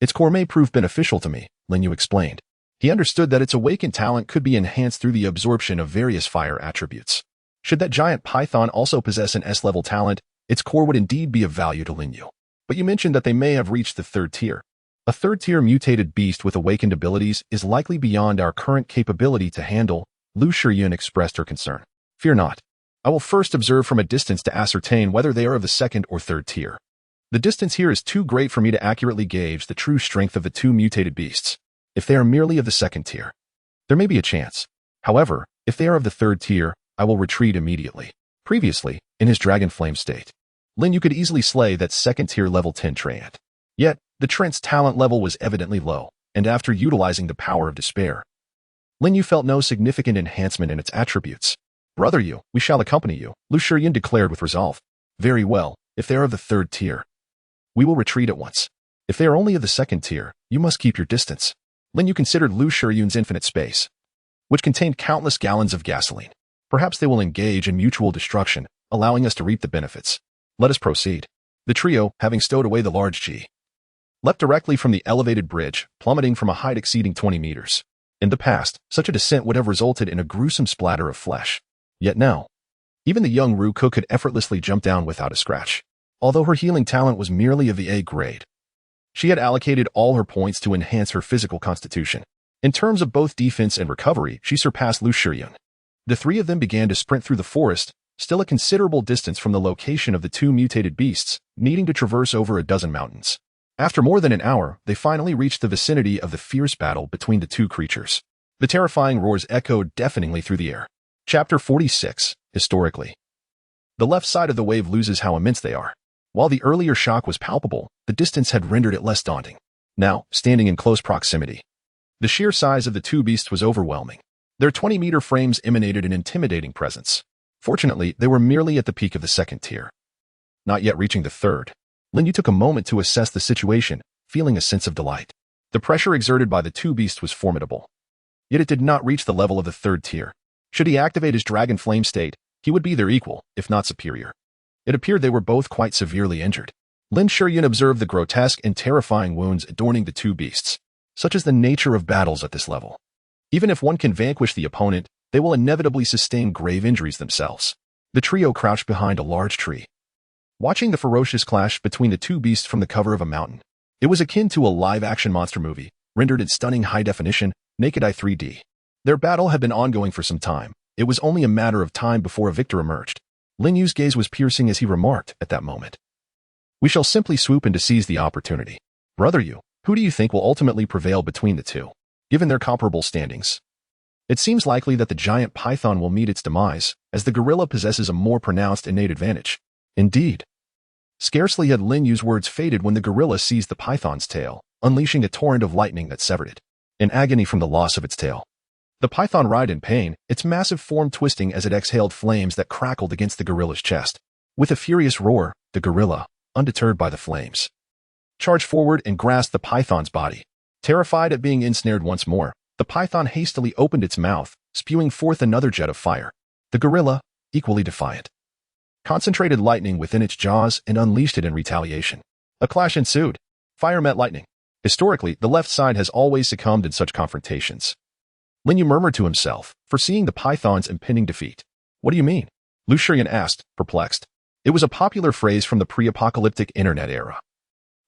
Its core may prove beneficial to me, Lin Yu explained. He understood that its awakened talent could be enhanced through the absorption of various fire attributes. Should that giant python also possess an S-level talent, its core would indeed be of value to Lin Yu. But you mentioned that they may have reached the 3rd tier. A 3rd-tier mutated beast with awakened abilities is likely beyond our current capability to handle, Lu Shiyan expressed her concern. Fear not. I will first observe from a distance to ascertain whether they are of the 2nd or 3rd tier. The distance here is too great for me to accurately gauge the true strength of the two mutated beasts. If they are merely of the 2nd tier, there may be a chance. However, if they are of the 3rd tier, I will retreat immediately. Previously, in his dragon flame state, Lin Yu could easily slay that 2nd-tier level 10 Treant. Yet, the Trent's talent level was evidently low, and after utilizing the power of despair, Lin Yu felt no significant enhancement in its attributes. Brother Yu, we shall accompany you, Lu Shiyan declared with resolve. Very well, if they are of the 3rd tier, we will retreat at once. If they are only of the 2nd tier, you must keep your distance. Lin Yu considered Lu Shiyan's infinite space, which contained countless gallons of gasoline. Perhaps they will engage in mutual destruction, allowing us to reap the benefits. Let us proceed. The trio, having stowed away the large G, leapt directly from the elevated bridge, plummeting from a height exceeding 20 meters. In the past, such a descent would have resulted in a gruesome splatter of flesh. Yet now, even the young Ruko could effortlessly jump down without a scratch. Although her healing talent was merely of the A grade, she had allocated all her points to enhance her physical constitution. In terms of both defense and recovery, she surpassed Lu Shiyan. The three of them began to sprint through the forest, still a considerable distance from the location of the two mutated beasts, needing to traverse over a dozen mountains. After more than an hour, they finally reached the vicinity of the fierce battle between the two creatures. The terrifying roars echoed deafeningly through the air. Chapter 46, Historically. The left side of the wave loses how immense they are. While the earlier shock was palpable, the distance had rendered it less daunting. Now, standing in close proximity, the sheer size of the two beasts was overwhelming. Their 20-meter frames emanated an intimidating presence. Fortunately, they were merely at the peak of the 2nd tier, not yet reaching the 3rd. Lin Yu took a moment to assess the situation, feeling a sense of delight. The pressure exerted by the two beasts was formidable. Yet it did not reach the level of the third tier. Should he activate his dragon flame state, he would be their equal, if not superior. It appeared they were both quite severely injured. Lin Shuryan observed the grotesque and terrifying wounds adorning the two beasts. Such is the nature of battles at this level. Even if one can vanquish the opponent, they will inevitably sustain grave injuries themselves. The trio crouched behind a large tree, watching the ferocious clash between the two beasts from the cover of a mountain. It was akin to a live-action monster movie, rendered in stunning high-definition, naked-eye 3D. Their battle had been ongoing for some time. It was only a matter of time before a victor emerged. Lin Yu's gaze was piercing as he remarked at that moment, "We shall simply swoop in to seize the opportunity. Brother Yu, who do you think will ultimately prevail between the two, given their comparable standings?" It seems likely that the giant python will meet its demise, as the gorilla possesses a more pronounced innate advantage. Indeed. Scarcely had Lin Yu's words faded when the gorilla seized the python's tail, unleashing a torrent of lightning that severed it, in agony from the loss of its tail. The python writhed in pain, its massive form twisting as it exhaled flames that crackled against the gorilla's chest. With a furious roar, the gorilla, undeterred by the flames, charged forward and grasped the python's body. Terrified at being ensnared once more, the python hastily opened its mouth, spewing forth another jet of fire. The gorilla, equally defiant, concentrated lightning within its jaws and unleashed it in retaliation. A clash ensued. Fire met lightning. Historically, the left side has always succumbed in such confrontations. Lin Yu murmured to himself, foreseeing the python's impending defeat. "What do you mean?" Lu Shuryan asked, perplexed. It was a popular phrase from the pre-apocalyptic internet era,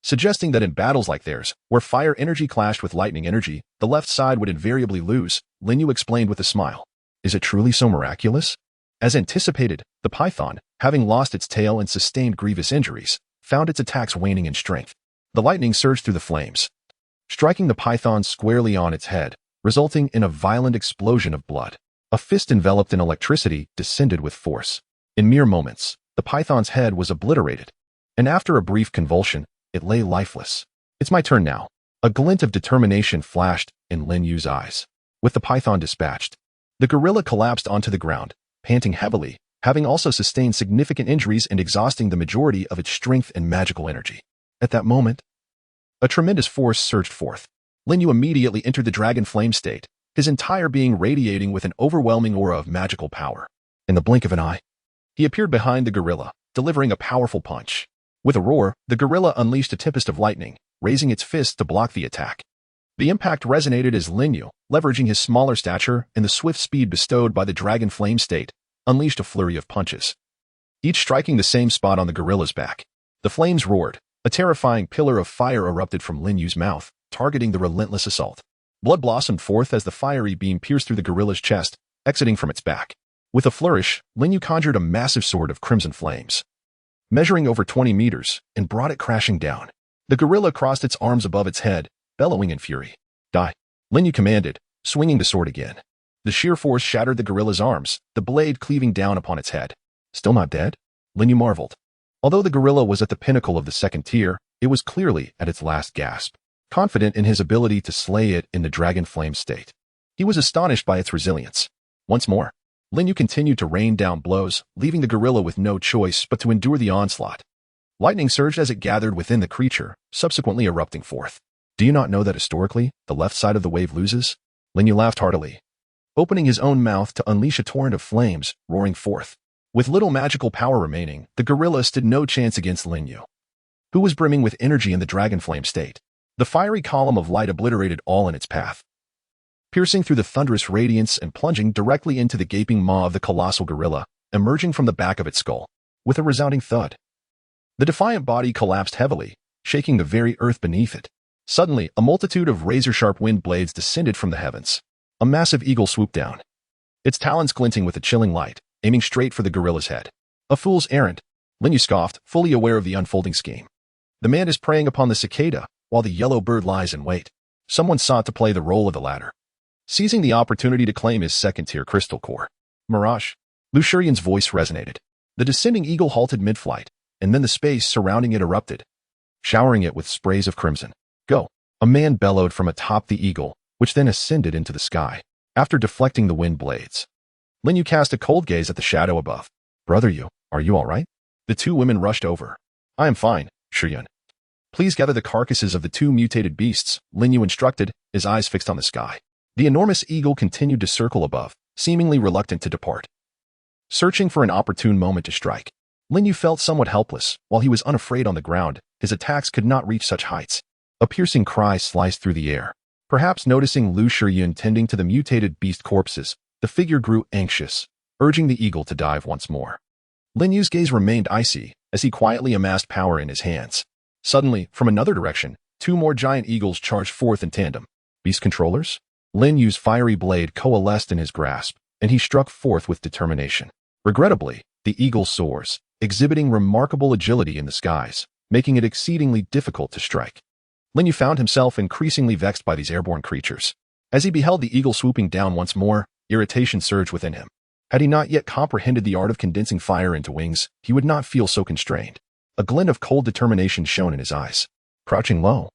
suggesting that in battles like theirs, where fire energy clashed with lightning energy, the left side would invariably lose. Lin Yu explained with a smile. "Is it truly so miraculous?" As anticipated, the python, having lost its tail and sustained grievous injuries, found its attacks waning in strength. The lightning surged through the flames, striking the python squarely on its head, resulting in a violent explosion of blood. A fist enveloped in electricity descended with force. In mere moments, the python's head was obliterated, and after a brief convulsion, it lay lifeless. "It's my turn now." A glint of determination flashed in Lin Yu's eyes. With the python dispatched, the gorilla collapsed onto the ground, panting heavily, having also sustained significant injuries and exhausting the majority of its strength and magical energy. At that moment, a tremendous force surged forth. Lin Yu immediately entered the dragon flame state, his entire being radiating with an overwhelming aura of magical power. In the blink of an eye, he appeared behind the gorilla, delivering a powerful punch. With a roar, the gorilla unleashed a tempest of lightning, raising its fist to block the attack. The impact resonated as Lin Yu, leveraging his smaller stature and the swift speed bestowed by the dragon flame state, unleashed a flurry of punches, each striking the same spot on the gorilla's back. The flames roared. A terrifying pillar of fire erupted from Lin Yu's mouth, targeting the relentless assault. Blood blossomed forth as the fiery beam pierced through the gorilla's chest, exiting from its back. With a flourish, Lin Yu conjured a massive sword of crimson flames, measuring over 20 meters, and brought it crashing down. The gorilla crossed its arms above its head, bellowing in fury. "Die!" Lin Yu commanded, swinging the sword again. The sheer force shattered the gorilla's arms, the blade cleaving down upon its head. "Still not dead?" Lin Yu marveled. Although the gorilla was at the pinnacle of the second tier, it was clearly at its last gasp. Confident in his ability to slay it in the dragon flame state, he was astonished by its resilience. Once more, Lin Yu continued to rain down blows, leaving the gorilla with no choice but to endure the onslaught. Lightning surged as it gathered within the creature, subsequently erupting forth. "Do you not know that historically, the left side of the wave loses?" Lin Yu laughed heartily, opening his own mouth to unleash a torrent of flames, roaring forth. With little magical power remaining, the gorilla stood no chance against Lin Yu, who was brimming with energy in the dragon flame state. The fiery column of light obliterated all in its path, piercing through the thunderous radiance and plunging directly into the gaping maw of the colossal gorilla, emerging from the back of its skull. With a resounding thud, the defiant body collapsed heavily, shaking the very earth beneath it. Suddenly, a multitude of razor-sharp wind blades descended from the heavens. A massive eagle swooped down, its talons glinting with a chilling light, aiming straight for the gorilla's head. "A fool's errand," Lin Yu scoffed, fully aware of the unfolding scheme. "The man is preying upon the cicada, while the yellow bird lies in wait." Someone sought to play the role of the latter, seizing the opportunity to claim his second-tier crystal core. "Mirage." Lu Shuryan's voice resonated. The descending eagle halted mid-flight, and then the space surrounding it erupted, showering it with sprays of crimson. "Go." A man bellowed from atop the eagle, which then ascended into the sky. After deflecting the wind blades, Lin Yu cast a cold gaze at the shadow above. "Brother Yu, are you all right?" The two women rushed over. "I am fine, Shuryan." Please gather the carcasses of the two mutated beasts, Lin Yu instructed, his eyes fixed on the sky. The enormous eagle continued to circle above, seemingly reluctant to depart. Searching for an opportune moment to strike, Lin Yu felt somewhat helpless. While he was unafraid on the ground, his attacks could not reach such heights. A piercing cry sliced through the air. Perhaps noticing Lu Shiyun tending to the mutated beast corpses, the figure grew anxious, urging the eagle to dive once more. Lin Yu's gaze remained icy as he quietly amassed power in his hands. Suddenly, from another direction, two more giant eagles charged forth in tandem. Beast controllers? Lin Yu's fiery blade coalesced in his grasp, and he struck forth with determination. Regrettably, the eagle soars, exhibiting remarkable agility in the skies, making it exceedingly difficult to strike. Lin Yu found himself increasingly vexed by these airborne creatures. As he beheld the eagle swooping down once more, irritation surged within him. Had he not yet comprehended the art of condensing fire into wings, he would not feel so constrained. A glint of cold determination shone in his eyes. Crouching low,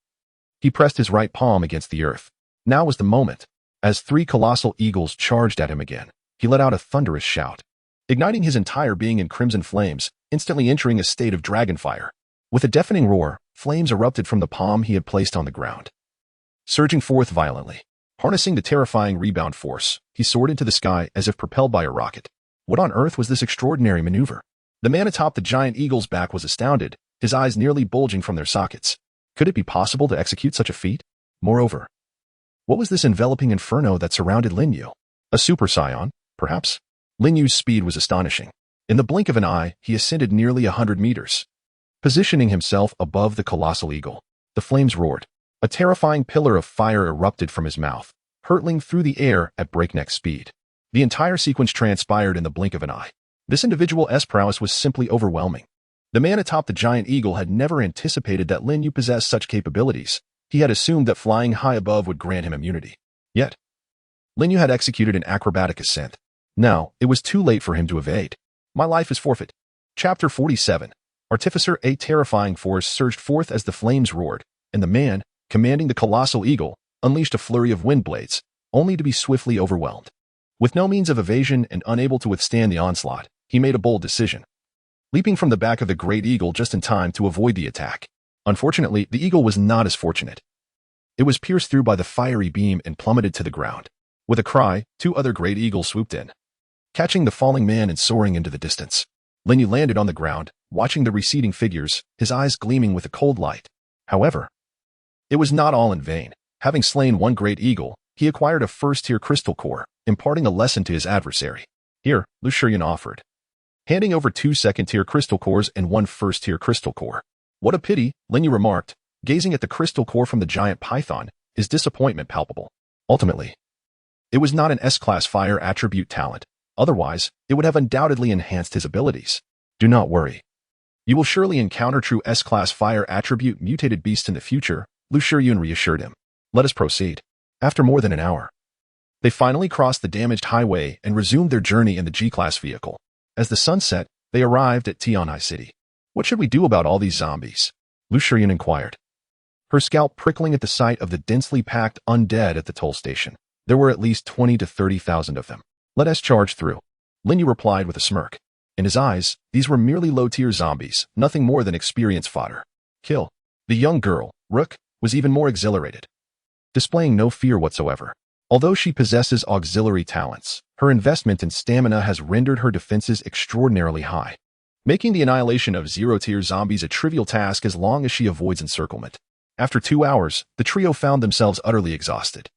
he pressed his right palm against the earth. Now was the moment. As three colossal eagles charged at him again, he let out a thunderous shout, igniting his entire being in crimson flames, instantly entering a state of dragon fire. With a deafening roar, flames erupted from the palm he had placed on the ground. Surging forth violently, harnessing the terrifying rebound force, he soared into the sky as if propelled by a rocket. What on earth was this extraordinary maneuver? The man atop the giant eagle's back was astounded, his eyes nearly bulging from their sockets. Could it be possible to execute such a feat? Moreover, what was this enveloping inferno that surrounded Lin Yu? A super scion, perhaps? Lin Yu's speed was astonishing. In the blink of an eye, he ascended nearly 100 meters. Positioning himself above the colossal eagle, the flames roared. A terrifying pillar of fire erupted from his mouth, hurtling through the air at breakneck speed. The entire sequence transpired in the blink of an eye. This individual's prowess was simply overwhelming. The man atop the giant eagle had never anticipated that Lin Yu possessed such capabilities. He had assumed that flying high above would grant him immunity. Yet, Lin Yu had executed an acrobatic ascent. Now, it was too late for him to evade. My life is forfeit. Chapter 47. Artificer. A terrifying force surged forth as the flames roared, and the man, commanding the colossal eagle, unleashed a flurry of wind blades, only to be swiftly overwhelmed. With no means of evasion and unable to withstand the onslaught, he made a bold decision, leaping from the back of the great eagle just in time to avoid the attack. Unfortunately, the eagle was not as fortunate. It was pierced through by the fiery beam and plummeted to the ground. With a cry, two other great eagles swooped in, catching the falling man and soaring into the distance. Lin Yu landed on the ground, watching the receding figures, his eyes gleaming with a cold light. However, it was not all in vain. Having slain one great eagle, he acquired a first-tier crystal core, imparting a lesson to his adversary. Here, Lu Shiyun offered, handing over 2 second-tier crystal cores and 1 first-tier crystal core. What a pity, Lin Yu remarked, gazing at the crystal core from the giant python, his disappointment palpable. Ultimately, it was not an S-class fire attribute talent. Otherwise, it would have undoubtedly enhanced his abilities. Do not worry. You will surely encounter true S-class fire attribute mutated beasts in the future, Lu Shiyun reassured him. Let us proceed. After more than an hour, they finally crossed the damaged highway and resumed their journey in the G-class vehicle. As the sun set, they arrived at Tianhai City. What should we do about all these zombies? Lu Shiyun inquired, her scalp prickling at the sight of the densely packed undead at the toll station. There were at least 20 to 30,000 of them. Let us charge through, Lin Yu replied with a smirk. In his eyes, these were merely low-tier zombies, nothing more than experience fodder. Kill. The young girl, Rook, was even more exhilarated, displaying no fear whatsoever. Although she possesses auxiliary talents, her investment in stamina has rendered her defenses extraordinarily high, making the annihilation of zero-tier zombies a trivial task as long as she avoids encirclement. After 2 hours, the trio found themselves utterly exhausted.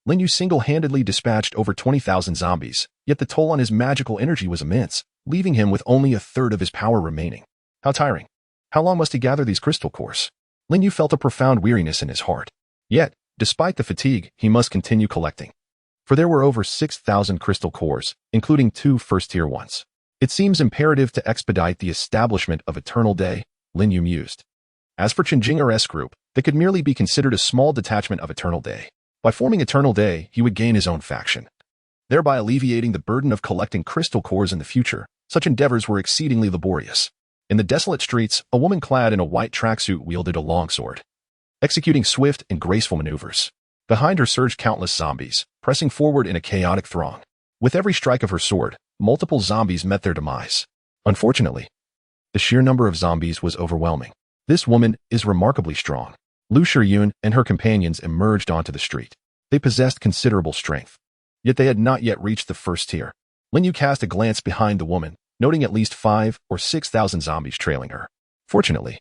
Lin Yu single-handedly dispatched over 20,000 zombies, yet the toll on his magical energy was immense, leaving him with only a third of his power remaining. How tiring. How long must he gather these crystal cores? Lin Yu felt a profound weariness in his heart. Yet, despite the fatigue, he must continue collecting. For there were over 6,000 crystal cores, including 2 first-tier ones. It seems imperative to expedite the establishment of Eternal Day, Lin Yu mused. As for Chenjinger's S group, they could merely be considered a small detachment of Eternal Day. By forming Eternal Day, he would gain his own faction, thereby alleviating the burden of collecting crystal cores in the future. Such endeavors were exceedingly laborious. In the desolate streets, a woman clad in a white tracksuit wielded a longsword, executing swift and graceful maneuvers. Behind her surged countless zombies, pressing forward in a chaotic throng. With every strike of her sword, multiple zombies met their demise. Unfortunately, the sheer number of zombies was overwhelming. This woman is remarkably strong. Lu Shiyun and her companions emerged onto the street. They possessed considerable strength, yet they had not yet reached the first tier. Lin Yu cast a glance behind the woman, noting at least 5,000 or 6,000 zombies trailing her. Fortunately,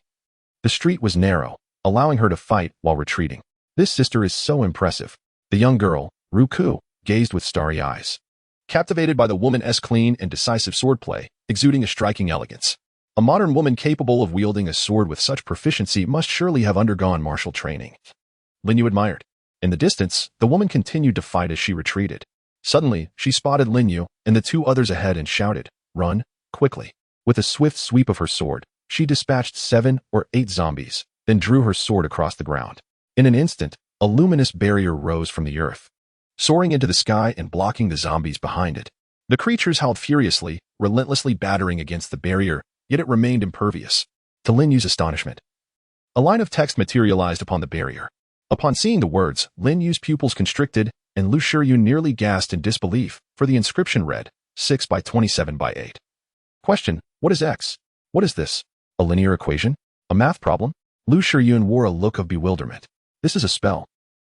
the street was narrow, allowing her to fight while retreating. This sister is so impressive. The young girl, Ruku, gazed with starry eyes, captivated by the woman's clean and decisive swordplay, exuding a striking elegance. A modern woman capable of wielding a sword with such proficiency must surely have undergone martial training. Lin Yu admired. In the distance, the woman continued to fight as she retreated. Suddenly, she spotted Lin Yu and the two others ahead and shouted, "Run, quickly." With a swift sweep of her sword, she dispatched 7 or 8 zombies, then drew her sword across the ground. In an instant, a luminous barrier rose from the earth, soaring into the sky and blocking the zombies behind it. The creatures howled furiously, relentlessly battering against the barrier, yet it remained impervious. To Lin Yu's astonishment, a line of text materialized upon the barrier. Upon seeing the words, Lin Yu's pupils constricted, and Lu Shiyun nearly gasped in disbelief, for the inscription read, 6 by 27 by 8. Question: what is X? What is this? A linear equation? A math problem? Lu Shiyun wore a look of bewilderment. This is a spell.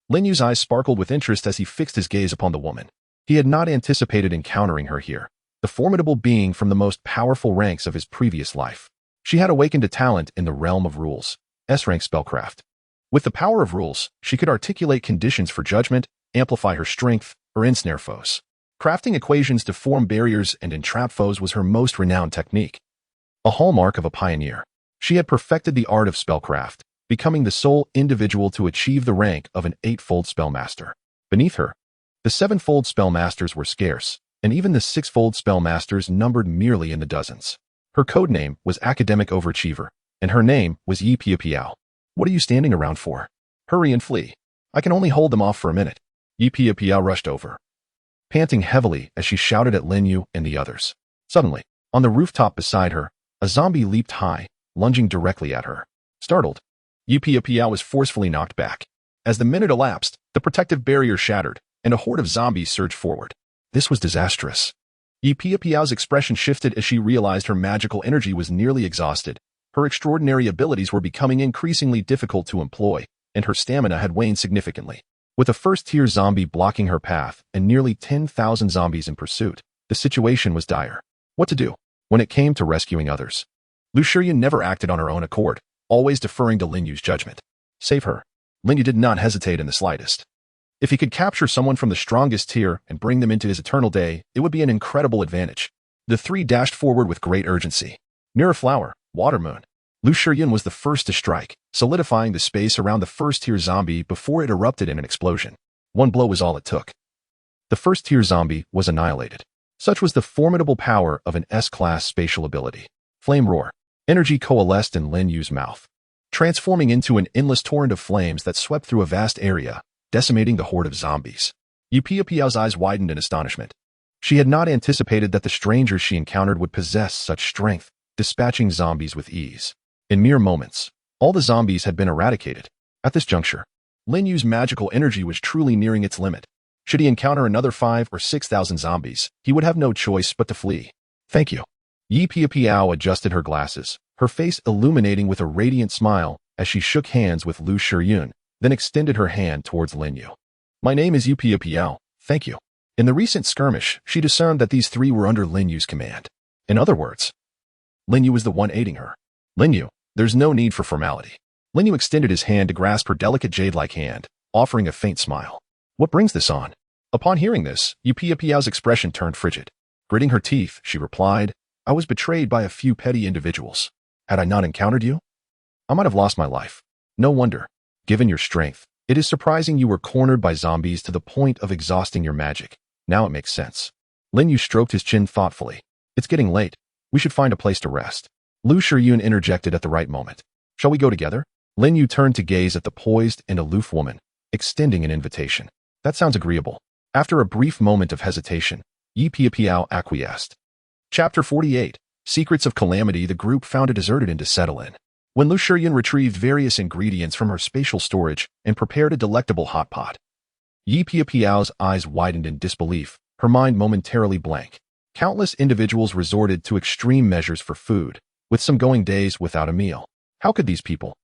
Lin Yu's eyes sparkled with interest as he fixed his gaze upon the woman. He had not anticipated encountering her here, the formidable being from the most powerful ranks of his previous life. She had awakened a talent in the realm of rules, S-rank spellcraft. With the power of rules, she could articulate conditions for judgment, amplify her strength, or ensnare foes. Crafting equations to form barriers and entrap foes was her most renowned technique. A hallmark of a pioneer, she had perfected the art of spellcraft, becoming the sole individual to achieve the rank of an 8-fold spellmaster. Beneath her, the 7-fold spellmasters were scarce, and even the 6-fold spellmasters numbered merely in the dozens. Her codename was Academic Overachiever, and her name was Yi Pia Piao. What are you standing around for? Hurry and flee. I can only hold them off for a minute. Yi Pia Piao rushed over, panting heavily as she shouted at Lin Yu and the others. Suddenly, on the rooftop beside her, a zombie leaped high, lunging directly at her. Startled, Yi Pia Piao was forcefully knocked back. As the minute elapsed, the protective barrier shattered, and a horde of zombies surged forward. This was disastrous. Yi Pia Piao's expression shifted as she realized her magical energy was nearly exhausted. Her extraordinary abilities were becoming increasingly difficult to employ, and her stamina had waned significantly. With a first-tier zombie blocking her path and nearly 10,000 zombies in pursuit, the situation was dire. What to do? When it came to rescuing others, Lu Shiyun never acted on her own accord, always deferring to Lin Yu's judgment. Save her. Lin Yu did not hesitate in the slightest. If he could capture someone from the strongest tier and bring them into his eternal day, it would be an incredible advantage. The three dashed forward with great urgency. Mirror Flower, Water Moon. Lu Shiyun was the first to strike, solidifying the space around the first-tier zombie before it erupted in an explosion. One blow was all it took. The first-tier zombie was annihilated. Such was the formidable power of an S-class spatial ability. Flame Roar. Energy coalesced in Lin Yu's mouth, transforming into an endless torrent of flames that swept through a vast area, decimating the horde of zombies. Yi Pia Piao's eyes widened in astonishment. She had not anticipated that the strangers she encountered would possess such strength, dispatching zombies with ease. In mere moments, all the zombies had been eradicated. At this juncture, Lin Yu's magical energy was truly nearing its limit. Should he encounter another 5,000 or 6,000 zombies, he would have no choice but to flee. Thank you. Yi Pia Piao adjusted her glasses, her face illuminating with a radiant smile as she shook hands with Lu Shiyun, then extended her hand towards Lin Yu. My name is Yi Pia Piao, thank you. In the recent skirmish, she discerned that these three were under Lin Yu's command. In other words, Lin Yu was the one aiding her. Lin Yu, there's no need for formality. Lin Yu extended his hand to grasp her delicate jade-like hand, offering a faint smile. What brings this on? Upon hearing this, Yi Pia Piao's expression turned frigid. Gritting her teeth, she replied, I was betrayed by a few petty individuals. Had I not encountered you, I might have lost my life. No wonder. Given your strength, it is surprising you were cornered by zombies to the point of exhausting your magic. Now it makes sense. Lin Yu stroked his chin thoughtfully. It's getting late. We should find a place to rest. Lu Shiyun interjected at the right moment. Shall we go together? Lin Yu turned to gaze at the poised and aloof woman, extending an invitation. That sounds agreeable. After a brief moment of hesitation, Yi Pia Piao acquiesced. Chapter 48. Secrets of Calamity. The group found a deserted inn to settle in. When Lu Shiyun retrieved various ingredients from her spatial storage and prepared a delectable hot pot, Yi Pia Piao's eyes widened in disbelief, her mind momentarily blank. Countless individuals resorted to extreme measures for food, with some going days without a meal. How could these people,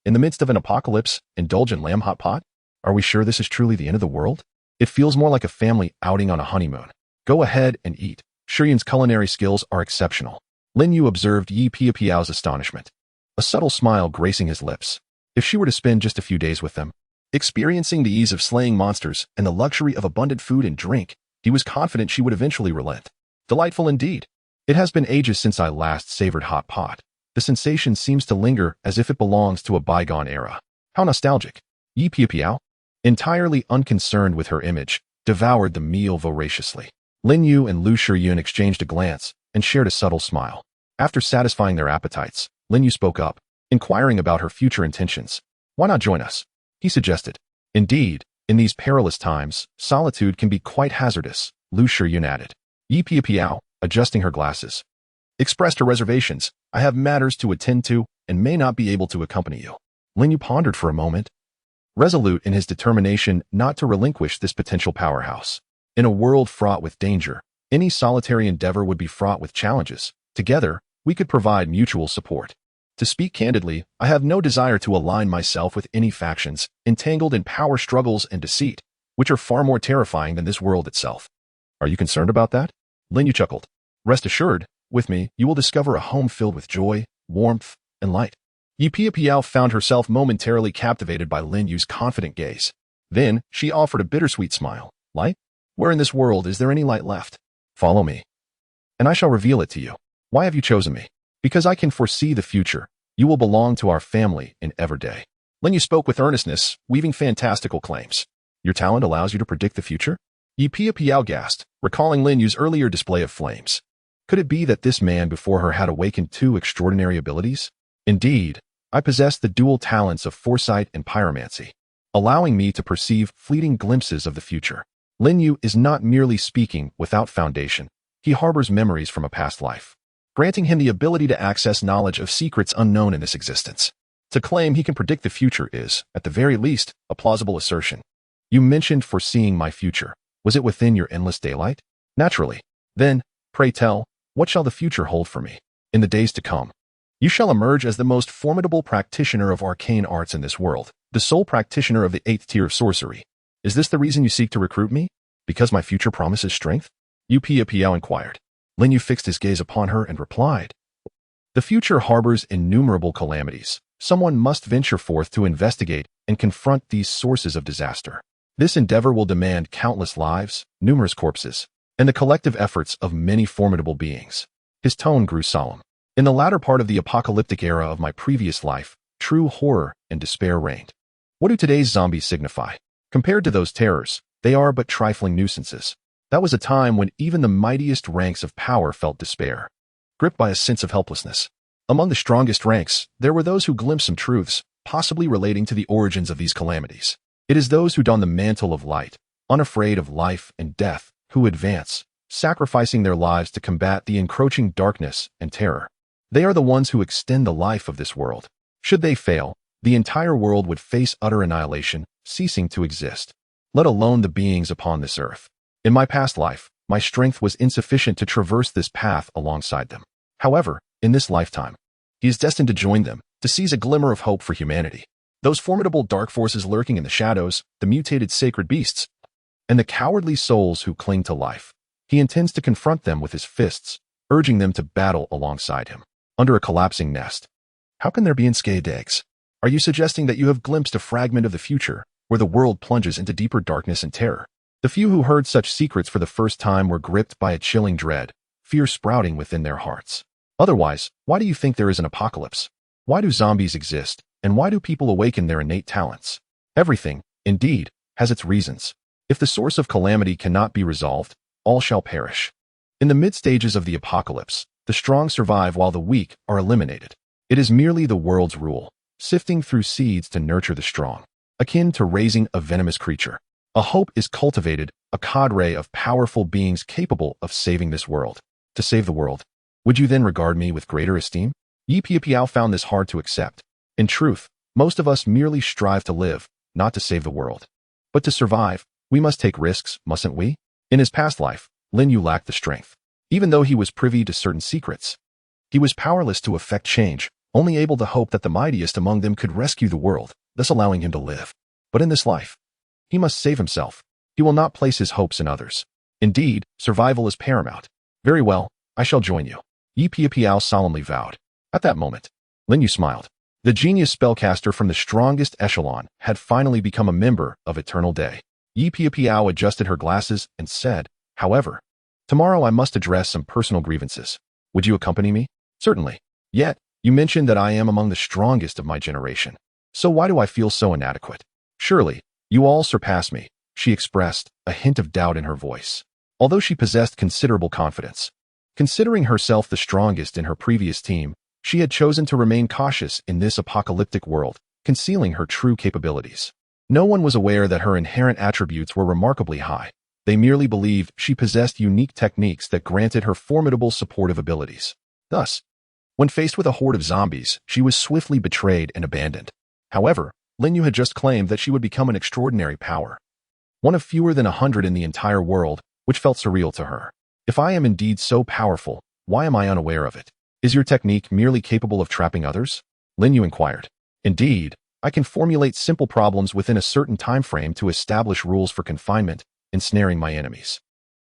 in the midst of an apocalypse, indulge in lamb hot pot? Are we sure this is truly the end of the world? It feels more like a family outing on a honeymoon. Go ahead and eat. Shiryun's culinary skills are exceptional. Lin Yu observed Yi Piapiao's astonishment, a subtle smile gracing his lips. If she were to spend just a few days with them, experiencing the ease of slaying monsters and the luxury of abundant food and drink, he was confident she would eventually relent. Delightful indeed. It has been ages since I last savored hot pot. The sensation seems to linger as if it belongs to a bygone era. How nostalgic. Yi Piapiao, entirely unconcerned with her image, devoured the meal voraciously. Lin Yu and Lu Shiryun exchanged a glance and shared a subtle smile. After satisfying their appetites, Lin Yu spoke up, inquiring about her future intentions. Why not join us? He suggested. Indeed, in these perilous times, solitude can be quite hazardous, Lu Shiryun added. Yi Piapiao, adjusting her glasses, expressed her reservations. I have matters to attend to and may not be able to accompany you. Lin Yu pondered for a moment, resolute in his determination not to relinquish this potential powerhouse. In a world fraught with danger, any solitary endeavor would be fraught with challenges. Together, we could provide mutual support. To speak candidly, I have no desire to align myself with any factions entangled in power struggles and deceit, which are far more terrifying than this world itself. Are you concerned about that? Lin Yu chuckled. Rest assured, with me, you will discover a home filled with joy, warmth, and light. Yi Piapiao found herself momentarily captivated by Lin Yu's confident gaze. Then, she offered a bittersweet smile. Light? Where in this world is there any light left? Follow me, and I shall reveal it to you. Why have you chosen me? Because I can foresee the future. You will belong to our family in Everday. Lin Yu spoke with earnestness, weaving fantastical claims. Your talent allows you to predict the future? Yi Piapiao gasped, recalling Lin Yu's earlier display of flames. Could it be that this man before her had awakened two extraordinary abilities? Indeed, I possess the dual talents of foresight and pyromancy, allowing me to perceive fleeting glimpses of the future. Lin Yu is not merely speaking without foundation. He harbors memories from a past life, granting him the ability to access knowledge of secrets unknown in this existence. To claim he can predict the future is, at the very least, a plausible assertion. You mentioned foreseeing my future. Was it within your endless daylight? Naturally. Then, pray tell, what shall the future hold for me? In the days to come, you shall emerge as the most formidable practitioner of arcane arts in this world, the sole practitioner of the 8th tier of sorcery. Is this the reason you seek to recruit me? Because my future promises strength? Yi Piapiao inquired. Lin Yu fixed his gaze upon her and replied. The future harbors innumerable calamities. Someone must venture forth to investigate and confront these sources of disaster. This endeavor will demand countless lives, numerous corpses, and the collective efforts of many formidable beings. His tone grew solemn. In the latter part of the apocalyptic era of my previous life, true horror and despair reigned. What do today's zombies signify? Compared to those terrors, they are but trifling nuisances. That was a time when even the mightiest ranks of power felt despair, gripped by a sense of helplessness. Among the strongest ranks, there were those who glimpsed some truths, possibly relating to the origins of these calamities. It is those who don the mantle of light, unafraid of life and death, who advance, sacrificing their lives to combat the encroaching darkness and terror. They are the ones who extend the life of this world. Should they fail, the entire world would face utter annihilation, ceasing to exist, let alone the beings upon this earth. In my past life, my strength was insufficient to traverse this path alongside them. However, in this lifetime, he is destined to join them, to seize a glimmer of hope for humanity. Those formidable dark forces lurking in the shadows, the mutated sacred beasts, and the cowardly souls who cling to life. He intends to confront them with his fists, urging them to battle alongside him. Under a collapsing nest. How can there be unscathed eggs? Are you suggesting that you have glimpsed a fragment of the future, where the world plunges into deeper darkness and terror? The few who heard such secrets for the first time were gripped by a chilling dread, fear sprouting within their hearts. Otherwise, why do you think there is an apocalypse? Why do zombies exist, and why do people awaken their innate talents? Everything, indeed, has its reasons. If the source of calamity cannot be resolved, all shall perish. In the mid-stages of the apocalypse, the strong survive while the weak are eliminated. It is merely the world's rule, sifting through seeds to nurture the strong, akin to raising a venomous creature. A hope is cultivated, a cadre of powerful beings capable of saving this world. To save the world, would you then regard me with greater esteem? Yi Piapiao found this hard to accept. In truth, most of us merely strive to live, not to save the world. But to survive, we must take risks, mustn't we? In his past life, Lin Yu lacked the strength. Even though he was privy to certain secrets, he was powerless to effect change, only able to hope that the mightiest among them could rescue the world, thus allowing him to live. But in this life, he must save himself. He will not place his hopes in others. Indeed, survival is paramount. Very well, I shall join you, Yi Piao solemnly vowed. At that moment, Lin Yu smiled. The genius spellcaster from the strongest echelon had finally become a member of Eternal Day. Yi Piao adjusted her glasses and said, however, tomorrow I must address some personal grievances. Would you accompany me? Certainly. Yet, you mentioned that I am among the strongest of my generation. So why do I feel so inadequate? Surely, you all surpass me, she expressed, a hint of doubt in her voice. Although she possessed considerable confidence, considering herself the strongest in her previous team, she had chosen to remain cautious in this apocalyptic world, concealing her true capabilities. No one was aware that her inherent attributes were remarkably high. They merely believed she possessed unique techniques that granted her formidable supportive abilities. Thus, when faced with a horde of zombies, she was swiftly betrayed and abandoned. However, Lin Yu had just claimed that she would become an extraordinary power, one of fewer than 100 in the entire world, which felt surreal to her. If I am indeed so powerful, why am I unaware of it? Is your technique merely capable of trapping others? Lin Yu inquired. Indeed, I can formulate simple problems within a certain time frame to establish rules for confinement, ensnaring my enemies.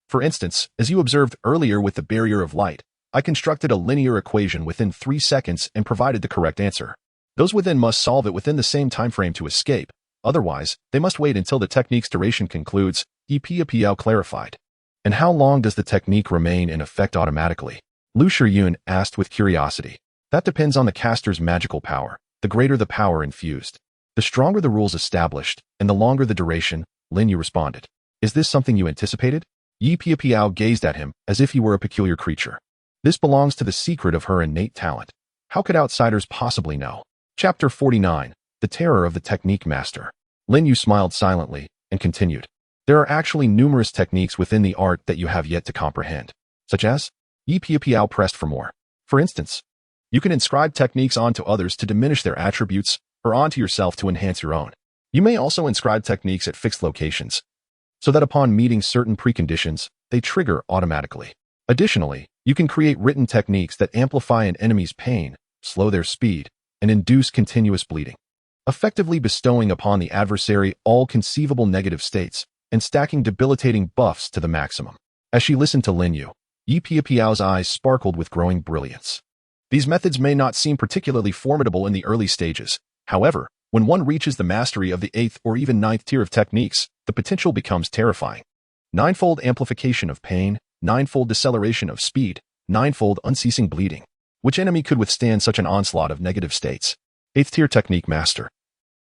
For instance, as you observed earlier with the barrier of light, I constructed a linear equation within 3 seconds and provided the correct answer. Those within must solve it within the same time frame to escape. Otherwise, they must wait until the technique's duration concludes, Yi Piao clarified. And how long does the technique remain in effect automatically? Lu Shiyun asked with curiosity. That depends on the caster's magical power. The greater the power infused, the stronger the rules established, and the longer the duration, Lin Yu responded. Is this something you anticipated? Yi Piao gazed at him as if he were a peculiar creature. This belongs to the secret of her innate talent. How could outsiders possibly know? Chapter 49, The Terror of the Technique Master. Lin Yu smiled silently and continued. There are actually numerous techniques within the art that you have yet to comprehend. Such as? Yi Piao pressed for more. For instance, you can inscribe techniques onto others to diminish their attributes or onto yourself to enhance your own. You may also inscribe techniques at fixed locations, so that upon meeting certain preconditions, they trigger automatically. Additionally, you can create written techniques that amplify an enemy's pain, slow their speed, and induce continuous bleeding, effectively bestowing upon the adversary all conceivable negative states and stacking debilitating buffs to the maximum. As she listened to Lin Yu, Yi Piao's eyes sparkled with growing brilliance. These methods may not seem particularly formidable in the early stages. However, when one reaches the mastery of the 8th or even 9th tier of techniques, the potential becomes terrifying. 9-fold amplification of pain, 9-fold deceleration of speed, 9-fold unceasing bleeding. Which enemy could withstand such an onslaught of negative states? 8th tier technique master.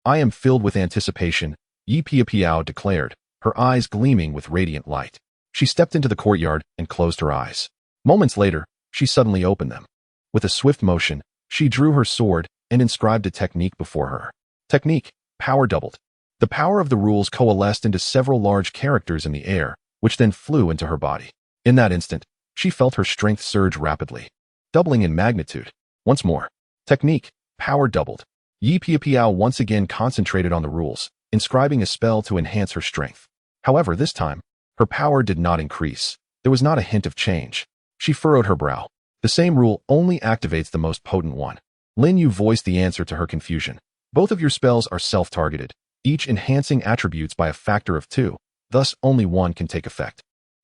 I am filled with anticipation, Yi Piao declared, her eyes gleaming with radiant light. She stepped into the courtyard and closed her eyes. Moments later, she suddenly opened them. With a swift motion, she drew her sword and inscribed a technique before her. Technique, power doubled. The power of the rules coalesced into several large characters in the air, which then flew into her body. In that instant, she felt her strength surge rapidly, doubling in magnitude. Once more, technique, power doubled. Yi Piao once again concentrated on the rules, inscribing a spell to enhance her strength. However, this time, her power did not increase. There was not a hint of change. She furrowed her brow. The same rule only activates the most potent one. Lin Yu voiced the answer to her confusion. Both of your spells are self-targeted, each enhancing attributes by a factor of 2, thus only one can take effect.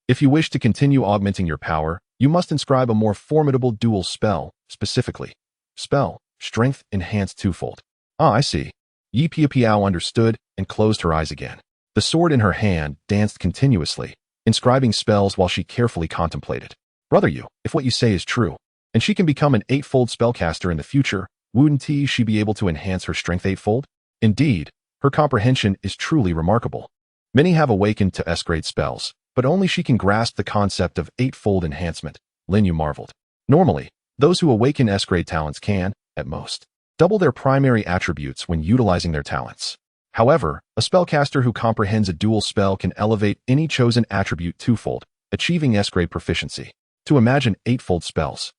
If you wish to continue augmenting your power, you must inscribe a more formidable dual spell, specifically. Spell, strength enhanced 2-fold. Ah, I see. Yi Piao understood and closed her eyes again. The sword in her hand danced continuously, inscribing spells while she carefully contemplated. Brother Yu, if what you say is true, and she can become an 8-fold spellcaster in the future, wouldn't she be able to enhance her strength 8-fold? Indeed, her comprehension is truly remarkable. Many have awakened to S-grade spells, but only she can grasp the concept of 8-fold enhancement, Lin Yu marveled. Normally, those who awaken S-grade talents can, at most, double their primary attributes when utilizing their talents. However, a spellcaster who comprehends a dual spell can elevate any chosen attribute 2-fold, achieving S-grade proficiency. To imagine 8-fold spells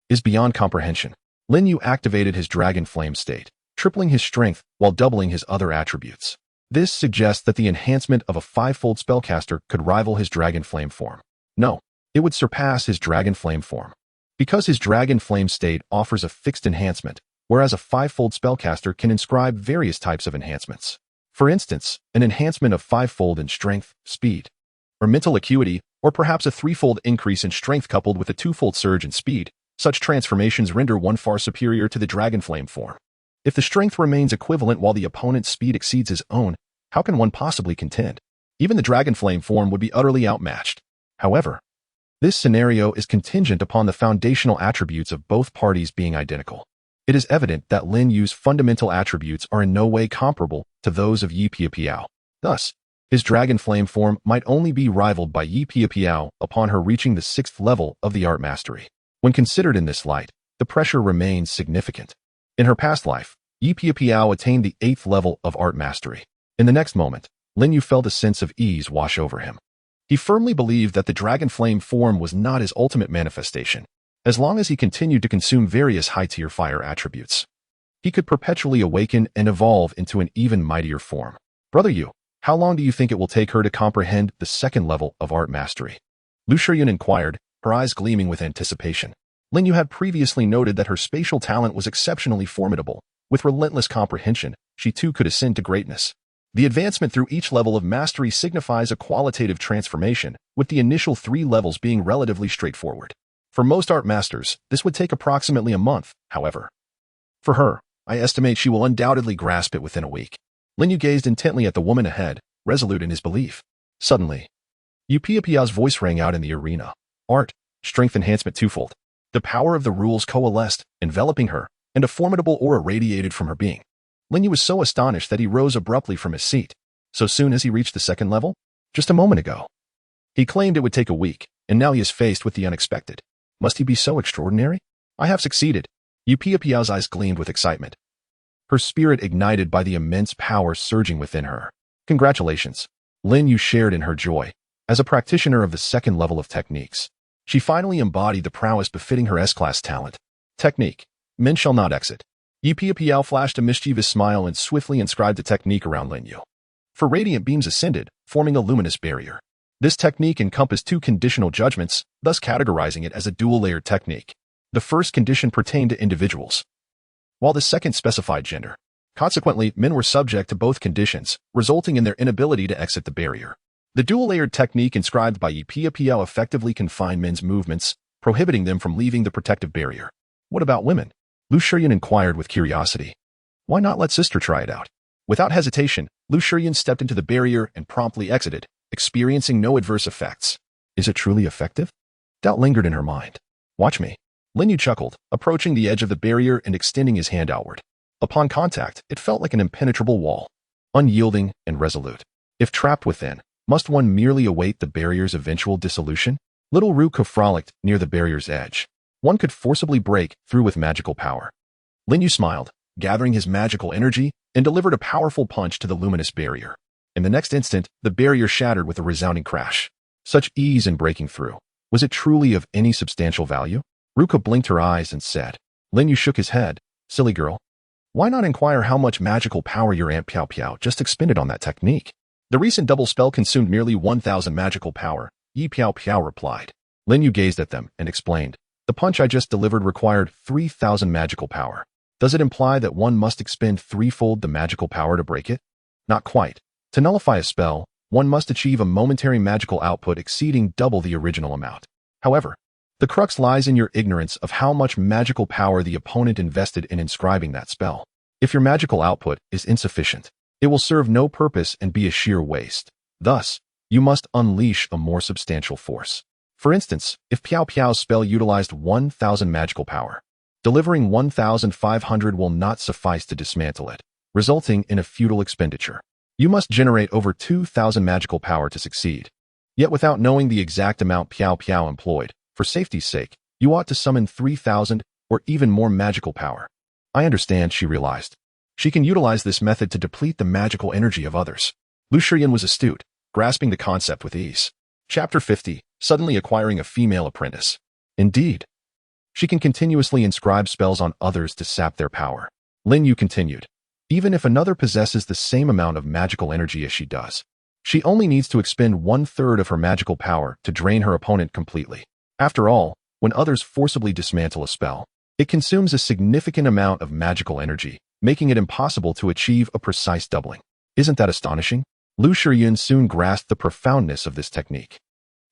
is beyond comprehension. Lin Yu activated his dragon flame state, tripling his strength while doubling his other attributes. This suggests that the enhancement of a 5-fold spellcaster could rival his dragon flame form. No, it would surpass his dragon flame form. Because his dragon flame state offers a fixed enhancement, whereas a five-fold spellcaster can inscribe various types of enhancements. For instance, an enhancement of five-fold in strength, speed, or mental acuity, or perhaps a threefold increase in strength coupled with a twofold surge in speed. Such transformations render one far superior to the Dragonflame form. If the strength remains equivalent while the opponent's speed exceeds his own, how can one possibly contend? Even the Dragonflame form would be utterly outmatched. However, this scenario is contingent upon the foundational attributes of both parties being identical. It is evident that Lin Yu's fundamental attributes are in no way comparable to those of Yi Piao. Thus, his Dragonflame form might only be rivaled by Yi Piao upon her reaching the 6th level of the art mastery. When considered in this light, the pressure remains significant. In her past life, Yi Piao attained the 8th level of art mastery. In the next moment, Lin Yu felt a sense of ease wash over him. He firmly believed that the Dragonflame form was not his ultimate manifestation. As long as he continued to consume various high-tier fire attributes, he could perpetually awaken and evolve into an even mightier form. Brother Yu, how long do you think it will take her to comprehend the 2nd level of art mastery? Lu Shiyun inquired, her eyes gleaming with anticipation. Lin Yu had previously noted that her spatial talent was exceptionally formidable. With relentless comprehension, she too could ascend to greatness. The advancement through each level of mastery signifies a qualitative transformation, with the initial 3 levels being relatively straightforward. For most art masters, this would take approximately a month, however. For her, I estimate she will undoubtedly grasp it within a week. Lin Yu gazed intently at the woman ahead, resolute in his belief. Suddenly, Yu Piao's voice rang out in the arena. Art, strength enhancement twofold. The power of the rules coalesced, enveloping her, and a formidable aura radiated from her being. Lin Yu was so astonished that he rose abruptly from his seat. So soon as he reached the 2nd level? Just a moment ago. He claimed it would take a week, and now he is faced with the unexpected. Must he be so extraordinary? I have succeeded. Yu Piao's eyes gleamed with excitement, her spirit ignited by the immense power surging within her. Congratulations. Lin Yu shared in her joy. As a practitioner of the 2nd level of techniques, she finally embodied the prowess befitting her S-class talent. Technique. Men shall not exit. Yi Piao flashed a mischievous smile and swiftly inscribed a technique around Lin Yu. For radiant beams ascended, forming a luminous barrier. This technique encompassed 2 conditional judgments, thus categorizing it as a dual-layered technique. The first condition pertained to individuals, while the second specified gender. Consequently, men were subject to both conditions, resulting in their inability to exit the barrier. The dual-layered technique inscribed by Yi Piao effectively confined men's movements, prohibiting them from leaving the protective barrier. What about women? Lu Shiyun inquired with curiosity. Why not let sister try it out? Without hesitation, Lu Shiyun stepped into the barrier and promptly exited, experiencing no adverse effects. Is it truly effective? Doubt lingered in her mind. Watch me. Lin Yu chuckled, approaching the edge of the barrier and extending his hand outward. Upon contact, it felt like an impenetrable wall, unyielding and resolute. If trapped within, must one merely await the barrier's eventual dissolution? Little Ruka frolicked near the barrier's edge. One could forcibly break through with magical power. Lin Yu smiled, gathering his magical energy, and delivered a powerful punch to the luminous barrier. In the next instant, the barrier shattered with a resounding crash. Such ease in breaking through. Was it truly of any substantial value? Ruka blinked her eyes and said. Lin Yu shook his head. Silly girl. Why not inquire how much magical power your Aunt Piao just expended on that technique? The recent double spell consumed merely 1,000 magical power, Yi Piao replied. Lin Yu gazed at them and explained. The punch I just delivered required 3,000 magical power. Does it imply that one must expend threefold the magical power to break it? Not quite. To nullify a spell, one must achieve a momentary magical output exceeding double the original amount. However, the crux lies in your ignorance of how much magical power the opponent invested in inscribing that spell. If your magical output is insufficient, it will serve no purpose and be a sheer waste. Thus, you must unleash a more substantial force. For instance, if Piao's spell utilized 1,000 magical power, delivering 1,500 will not suffice to dismantle it, resulting in a futile expenditure. You must generate over 2,000 magical power to succeed. Yet without knowing the exact amount Piao employed, for safety's sake, you ought to summon 3,000 or even more magical power. I understand, she realized. She can utilize this method to deplete the magical energy of others. Lu Shiyun was astute, grasping the concept with ease. Chapter 50, Suddenly Acquiring a Female Apprentice. Indeed. She can continuously inscribe spells on others to sap their power. Lin Yu continued. Even if another possesses the same amount of magical energy as she does, she only needs to expend 1/3 of her magical power to drain her opponent completely. After all, when others forcibly dismantle a spell, It consumes a significant amount of magical energy, making it impossible to achieve a precise doubling. Isn't that astonishing? Lu Shiyun soon grasped the profoundness of this technique.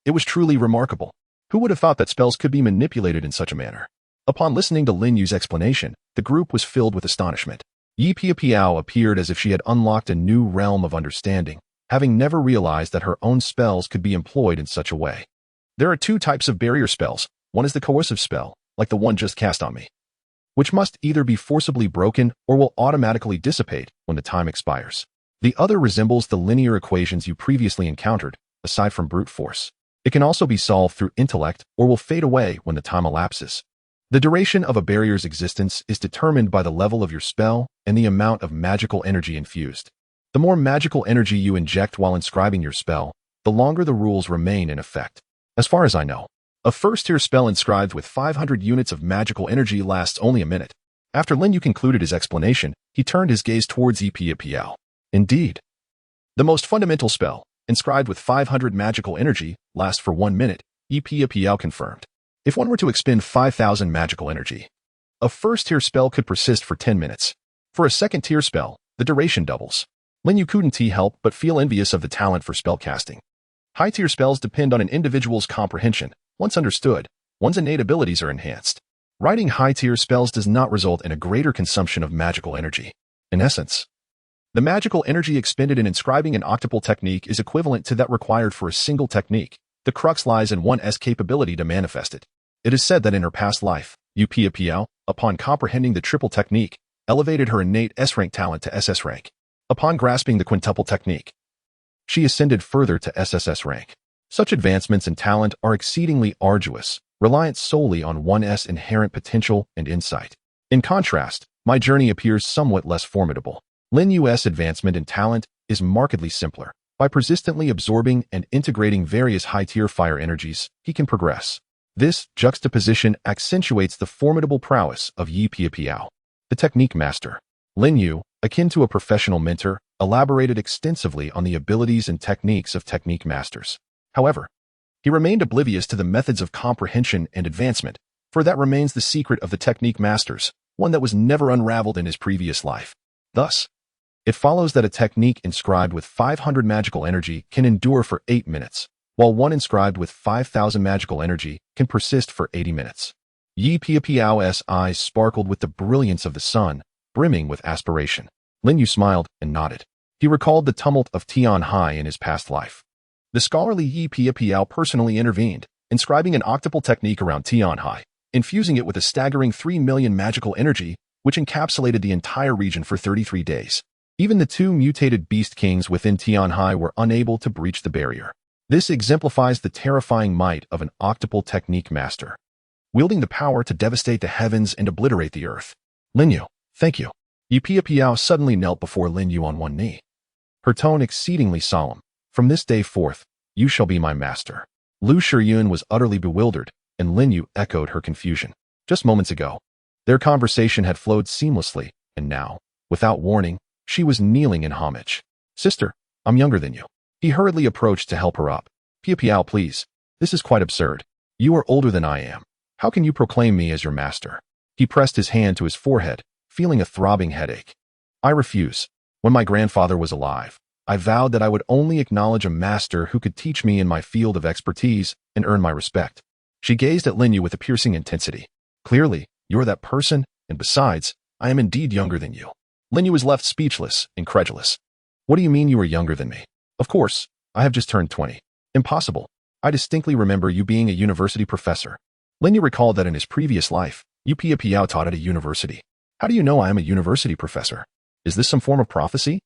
It was truly remarkable. Who would have thought that spells could be manipulated in such a manner? Upon listening to Lin Yu's explanation, the group was filled with astonishment. Yi Piao appeared as if she had unlocked a new realm of understanding, having never realized that her own spells could be employed in such a way. There are two types of barrier spells. One is the coercive spell, like the one just cast on me, which must either be forcibly broken or will automatically dissipate when the time expires. The other resembles the linear equations you previously encountered, aside from brute force. It can also be solved through intellect or will fade away when the time elapses. The duration of a barrier's existence is determined by the level of your spell and the amount of magical energy infused. The more magical energy you inject while inscribing your spell, the longer the rules remain in effect. As far as I know, a first-tier spell inscribed with 500 units of magical energy lasts only a minute. After Lin Yu concluded his explanation, he turned his gaze towards Yi Piao. Indeed, the most fundamental spell, inscribed with 500 magical energy, lasts for 1 minute, Yi Piao confirmed. If one were to expend 5,000 magical energy, a first-tier spell could persist for 10 minutes. For a second-tier spell, the duration doubles. Lin Yu couldn't help but feel envious of the talent for spellcasting. High-tier spells depend on an individual's comprehension. Once understood, one's innate abilities are enhanced. Writing high-tier spells does not result in a greater consumption of magical energy. In essence, the magical energy expended in inscribing an octuple technique is equivalent to that required for a single technique. The crux lies in one's capability to manifest it. It is said that in her past life, Yi Piao, upon comprehending the triple technique, elevated her innate S-rank talent to SS rank. Upon grasping the quintuple technique, she ascended further to SSS rank. Such advancements in talent are exceedingly arduous, reliant solely on one's inherent potential and insight. In contrast, my journey appears somewhat less formidable. Lin Yu's advancement in talent is markedly simpler. By persistently absorbing and integrating various high-tier fire energies, he can progress. This juxtaposition accentuates the formidable prowess of Yi Piao. The technique master, Lin Yu, akin to a professional mentor, elaborated extensively on the abilities and techniques of technique masters. However, he remained oblivious to the methods of comprehension and advancement, for that remains the secret of the technique masters, one that was never unraveled in his previous life. Thus, it follows that a technique inscribed with 500 magical energy can endure for 8 minutes, while one inscribed with 5,000 magical energy can persist for 80 minutes. Yi Piao's eyes sparkled with the brilliance of the sun, brimming with aspiration. Lin Yu smiled and nodded. He recalled the tumult of Tianhai in his past life. The scholarly Yi Piao personally intervened, inscribing an octuple technique around Tianhai, infusing it with a staggering 3 million magical energy, which encapsulated the entire region for 33 days. Even the 2 mutated beast kings within Tianhai were unable to breach the barrier. This exemplifies the terrifying might of an octuple technique master, wielding the power to devastate the heavens and obliterate the earth. Lin Yu, thank you. Yi Piao suddenly knelt before Lin Yu on one knee, her tone exceedingly solemn. From this day forth, you shall be my master. Lu Shiyun was utterly bewildered, and Lin Yu echoed her confusion. Just moments ago, their conversation had flowed seamlessly, and now, without warning, she was kneeling in homage. Sister, I'm younger than you. He hurriedly approached to help her up. Piao, please. This is quite absurd. You are older than I am. How can you proclaim me as your master? He pressed his hand to his forehead, feeling a throbbing headache. I refuse. When my grandfather was alive, I vowed that I would only acknowledge a master who could teach me in my field of expertise and earn my respect. She gazed at Lin Yu with a piercing intensity. Clearly, you're that person, and besides, I am indeed younger than you. Lin Yu was left speechless, incredulous. What do you mean you are younger than me? Of course, I have just turned 20. Impossible. I distinctly remember you being a university professor. Lin Yu recalled that in his previous life, Yi Piao taught at a university. How do you know I am a university professor? Is this some form of prophecy?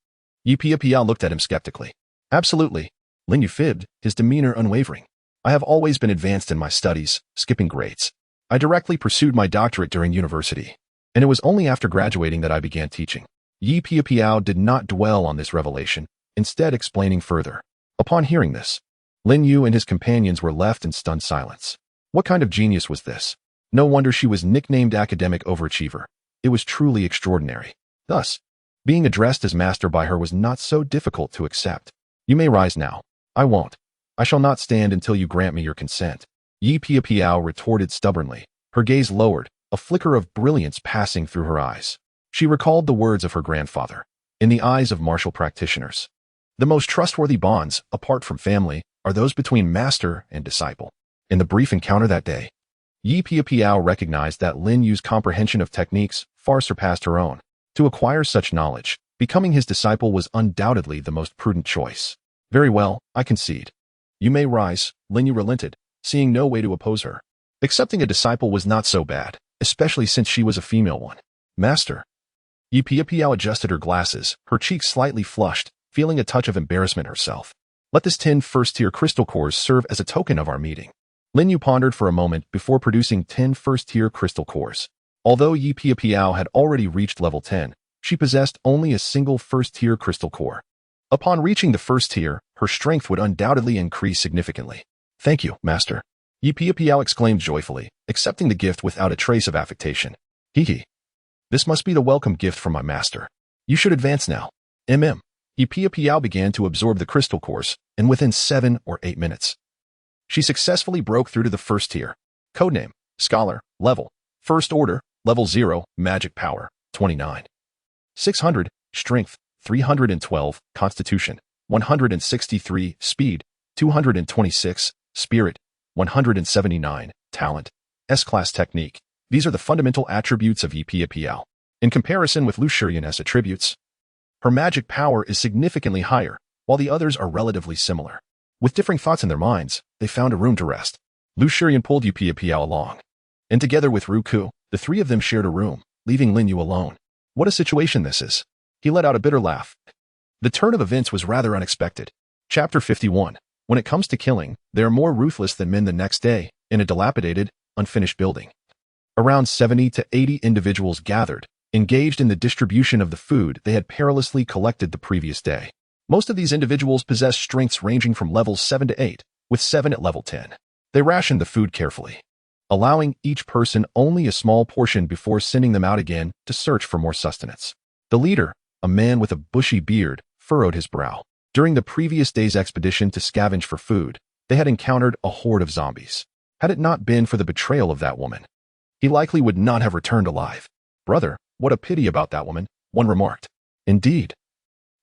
Yi Piao looked at him skeptically. Absolutely. Lin Yu fibbed, his demeanor unwavering. I have always been advanced in my studies, skipping grades. I directly pursued my doctorate during university, and it was only after graduating that I began teaching. Yi Piao did not dwell on this revelation, instead explaining further. Upon hearing this, Lin Yu and his companions were left in stunned silence. What kind of genius was this? No wonder she was nicknamed academic overachiever. It was truly extraordinary. Thus, being addressed as master by her was not so difficult to accept. You may rise now. I won't. I shall not stand until you grant me your consent. Yi Piao retorted stubbornly, her gaze lowered, a flicker of brilliance passing through her eyes. She recalled the words of her grandfather. In the eyes of martial practitioners, the most trustworthy bonds, apart from family, are those between master and disciple. In the brief encounter that day, Yi Piao recognized that Lin Yu's comprehension of techniques far surpassed her own. To acquire such knowledge, becoming his disciple was undoubtedly the most prudent choice. Very well, I concede. You may rise, Lin Yu relented, seeing no way to oppose her. Accepting a disciple was not so bad, especially since she was a female one. Master. Yi Piao adjusted her glasses, her cheeks slightly flushed, feeling a touch of embarrassment herself. Let this 10 first-tier crystal cores serve as a token of our meeting. Lin Yu pondered for a moment before producing 10 first-tier crystal cores. Although Yi Piao had already reached level 10, she possessed only a single first-tier crystal core. Upon reaching the first tier, her strength would undoubtedly increase significantly. Thank you, Master. Yi Piao exclaimed joyfully, accepting the gift without a trace of affectation. Hee. This must be the welcome gift from my master. You should advance now. Yi Piao began to absorb the crystal cores, and within 7 or 8 minutes, she successfully broke through to the first tier. Codename, Scholar, Level, First Order, Level 0, Magic Power, 29. 600, Strength, 312, Constitution, 163, Speed, 226, Spirit, 179, Talent, S-Class Technique. These are the fundamental attributes of Yi Piao. In comparison with Lu Shiren's attributes, her magic power is significantly higher, while the others are relatively similar. With differing thoughts in their minds, they found a room to rest. Lu Shiren pulled Yi Piao along, and together with Ru Ku, the three of them shared a room, leaving Lin Yu alone. What a situation this is. He let out a bitter laugh. The turn of events was rather unexpected. Chapter 51. When it comes to killing, they are more ruthless than men. The next day, in a dilapidated, unfinished building, around 70 to 80 individuals gathered, engaged in the distribution of the food they had perilously collected the previous day. Most of these individuals possessed strengths ranging from levels 7 to 8, with 7 at level 10. They rationed the food carefully, allowing each person only a small portion before sending them out again to search for more sustenance. The leader, a man with a bushy beard, furrowed his brow. During the previous day's expedition to scavenge for food, they had encountered a horde of zombies. Had it not been for the betrayal of that woman, he likely would not have returned alive. Brother, what a pity about that woman, one remarked. Indeed.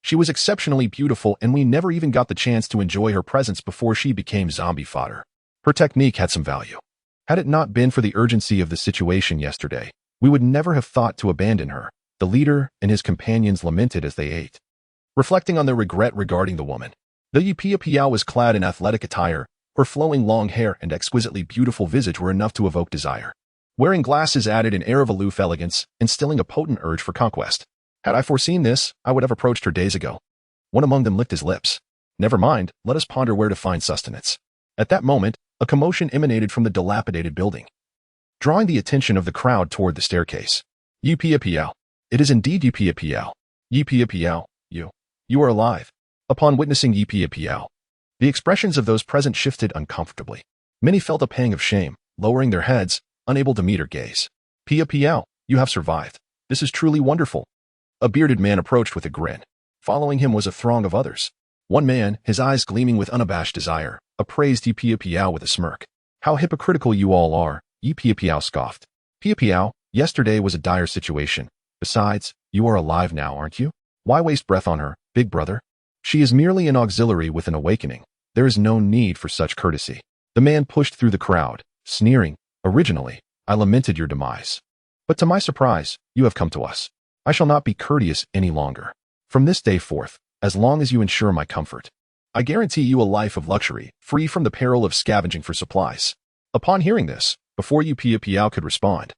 She was exceptionally beautiful, and we never even got the chance to enjoy her presence before she became zombie fodder. Her technique had some value. Had it not been for the urgency of the situation yesterday, we would never have thought to abandon her. The leader and his companions lamented as they ate, reflecting on their regret regarding the woman. The Yi Piao was clad in athletic attire. Her flowing long hair and exquisitely beautiful visage were enough to evoke desire. Wearing glasses added an air of aloof elegance, instilling a potent urge for conquest. Had I foreseen this, I would have approached her days ago. One among them licked his lips. Never mind, let us ponder where to find sustenance. At that moment, a commotion emanated from the dilapidated building, drawing the attention of the crowd toward the staircase. Yi Piao. It is indeed Yi Piao. Yi Piao, you are alive. Upon witnessing Yi Piao, the expressions of those present shifted uncomfortably. Many felt a pang of shame, lowering their heads, unable to meet her gaze. Piao, you have survived. This is truly wonderful. A bearded man approached with a grin. Following him was a throng of others. One man, his eyes gleaming with unabashed desire, appraised Yi Piao with a smirk. How hypocritical you all are, Yi Piao scoffed. Piao, yesterday was a dire situation. Besides, you are alive now, aren't you? Why waste breath on her, big brother? She is merely an auxiliary with an awakening. There is no need for such courtesy. The man pushed through the crowd, sneering. Originally, I lamented your demise. But to my surprise, you have come to us. I shall not be courteous any longer. From this day forth, as long as you ensure my comfort, I guarantee you a life of luxury, free from the peril of scavenging for supplies. Upon hearing this, before Yi Piao could respond,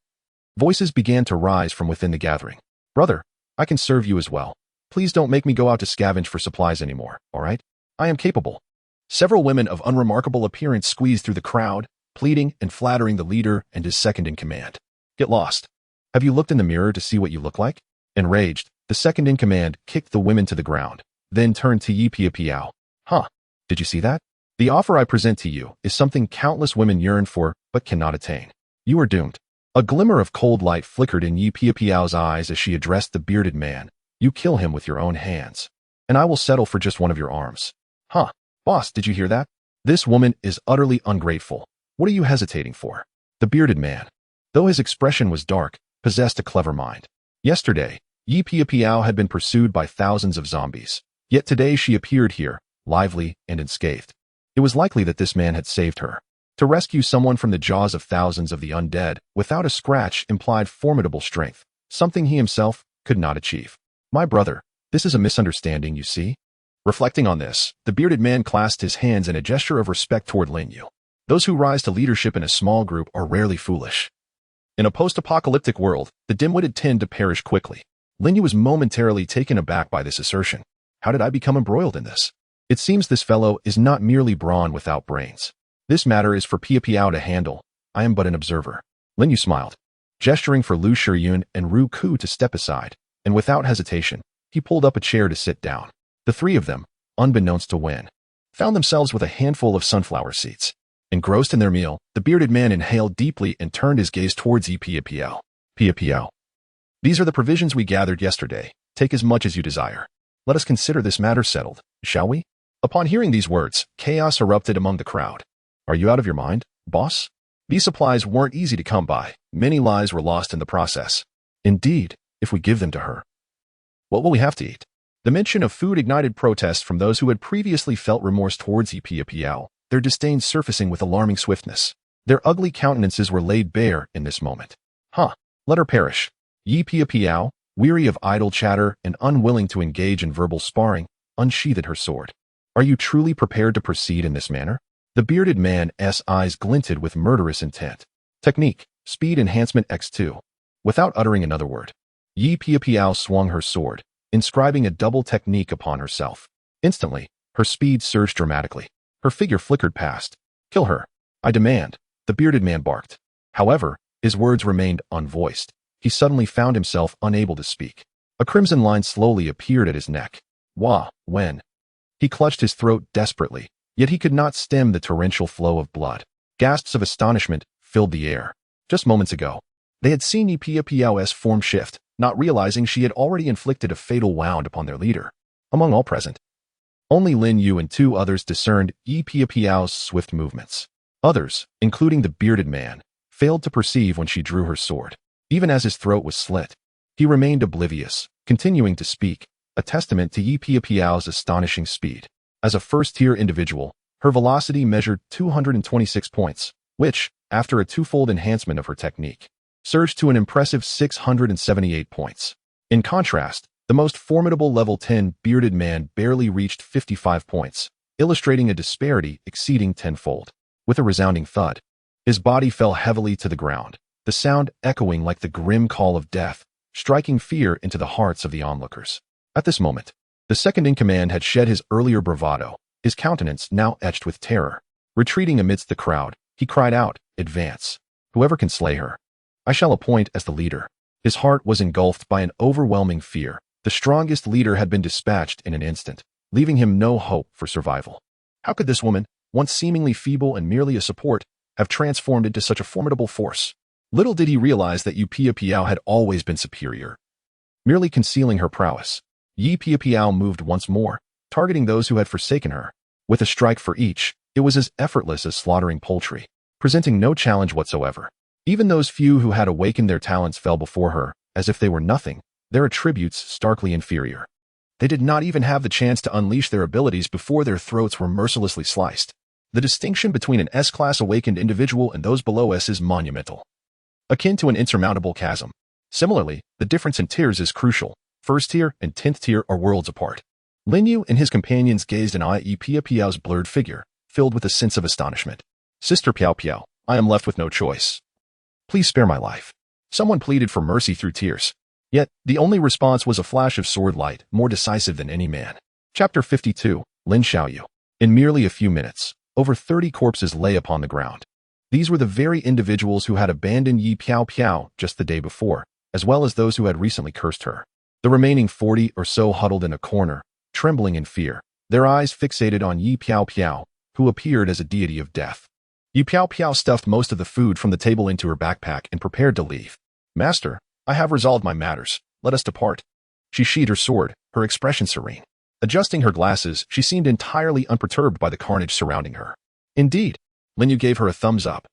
voices began to rise from within the gathering. Brother, I can serve you as well. Please don't make me go out to scavenge for supplies anymore, all right? I am capable. Several women of unremarkable appearance squeezed through the crowd, pleading and flattering the leader and his second-in-command. Get lost. Have you looked in the mirror to see what you look like? Enraged, the second-in-command kicked the women to the ground, then turned to Yi Piao. Huh, did you see that? The offer I present to you is something countless women yearn for but cannot attain. You are doomed. A glimmer of cold light flickered in Yi Piao's eyes as she addressed the bearded man. You kill him with your own hands, and I will settle for just one of your arms. Huh, boss, did you hear that? This woman is utterly ungrateful. What are you hesitating for? The bearded man, though his expression was dark, possessed a clever mind. Yesterday, Yi Piao had been pursued by thousands of zombies. Yet today she appeared here, lively and unscathed. It was likely that this man had saved her. To rescue someone from the jaws of thousands of the undead without a scratch implied formidable strength, something he himself could not achieve. My brother, this is a misunderstanding, you see? Reflecting on this, the bearded man clasped his hands in a gesture of respect toward Lin Yu. Those who rise to leadership in a small group are rarely foolish. In a post-apocalyptic world, the dim-witted tend to perish quickly. Lin Yu was momentarily taken aback by this assertion. How did I become embroiled in this? It seems this fellow is not merely brawn without brains. This matter is for Piao to handle. I am but an observer. Lin Yu smiled, gesturing for Lu Shiyun and Ru Ku to step aside, and without hesitation, he pulled up a chair to sit down. The three of them, unbeknownst to Wen, found themselves with a handful of sunflower seeds. Engrossed in their meal, the bearded man inhaled deeply and turned his gaze towards Piao. Piao. These are the provisions we gathered yesterday. Take as much as you desire. Let us consider this matter settled, shall we? Upon hearing these words, chaos erupted among the crowd. Are you out of your mind, boss? These supplies weren't easy to come by. Many lives were lost in the process. Indeed, if we give them to her, what will we have to eat? The mention of food ignited protests from those who had previously felt remorse towards Piao, their disdain surfacing with alarming swiftness. Their ugly countenances were laid bare in this moment. Let her perish. Yi Piao, weary of idle chatter and unwilling to engage in verbal sparring, unsheathed her sword. Are you truly prepared to proceed in this manner? The bearded man's eyes glinted with murderous intent. Technique, speed enhancement x2. Without uttering another word, Yi Piao swung her sword, inscribing a double technique upon herself. Instantly, her speed surged dramatically. Her figure flickered past. Kill her. I demand, the bearded man barked. However, his words remained unvoiced. He suddenly found himself unable to speak. A crimson line slowly appeared at his neck. When? He clutched his throat desperately, yet he could not stem the torrential flow of blood. Gasps of astonishment filled the air. Just moments ago, they had seen Yi Piao's form shift, not realizing she had already inflicted a fatal wound upon their leader. Among all present, only Lin Yu and two others discerned Yi Piao's swift movements. Others, including the bearded man, failed to perceive when she drew her sword. Even as his throat was slit, he remained oblivious, continuing to speak, a testament to Yi Piao's astonishing speed. As a first-tier individual, her velocity measured 226 points, which, after a twofold enhancement of her technique, surged to an impressive 678 points. In contrast, the most formidable level 10 bearded man barely reached 55 points, illustrating a disparity exceeding tenfold. With a resounding thud, his body fell heavily to the ground, the sound echoing like the grim call of death, striking fear into the hearts of the onlookers. At this moment, the second-in-command had shed his earlier bravado, his countenance now etched with terror. Retreating amidst the crowd, he cried out, "Advance! Whoever can slay her, I shall appoint as the leader." His heart was engulfed by an overwhelming fear. The strongest leader had been dispatched in an instant, leaving him no hope for survival. How could this woman, once seemingly feeble and merely a support, have transformed into such a formidable force? Little did he realize that Yi Piao had always been superior, merely concealing her prowess. Yi Piao moved once more, targeting those who had forsaken her. With a strike for each, it was as effortless as slaughtering poultry, presenting no challenge whatsoever. Even those few who had awakened their talents fell before her, as if they were nothing, their attributes starkly inferior. They did not even have the chance to unleash their abilities before their throats were mercilessly sliced. The distinction between an S-class awakened individual and those below S is monumental, akin to an insurmountable chasm. Similarly, the difference in tiers is crucial. First tier and 10th tier are worlds apart. Lin Yu and his companions gazed in Yi Piao's blurred figure, filled with a sense of astonishment. Sister Piao, I am left with no choice. Please spare my life. Someone pleaded for mercy through tears. Yet, the only response was a flash of sword light, more decisive than any man. Chapter 52, Lin Xiaoyu. In merely a few minutes, over 30 corpses lay upon the ground. These were the very individuals who had abandoned Yi Piao just the day before, as well as those who had recently cursed her. The remaining 40 or so huddled in a corner, trembling in fear, their eyes fixated on Yi Piao, who appeared as a deity of death. Yi Piao stuffed most of the food from the table into her backpack and prepared to leave. Master, I have resolved my matters. Let us depart. She sheathed her sword, her expression serene. Adjusting her glasses, she seemed entirely unperturbed by the carnage surrounding her. Indeed, Lin Yu gave her a thumbs up.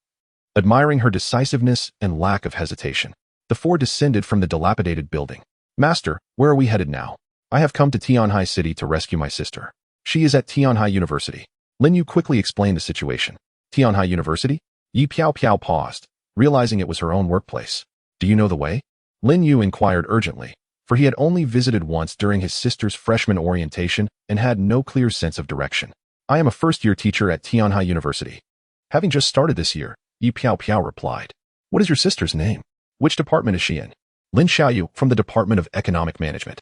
admiring her decisiveness and lack of hesitation. The four descended from the dilapidated building. Master, where are we headed now? I have come to Tianhai City to rescue my sister. She is at Tianhai University. Lin Yu quickly explained the situation. Tianhai University? Yi Piao Piao paused, realizing it was her own workplace. Do you know the way? Lin Yu inquired urgently, for he had only visited once during his sister's freshman orientation and had no clear sense of direction. I am a first-year teacher at Tianhai University. Having just started this year, Yi Piao Piao replied. What is your sister's name? Which department is she in? Lin Xiaoyu from the Department of Economic Management.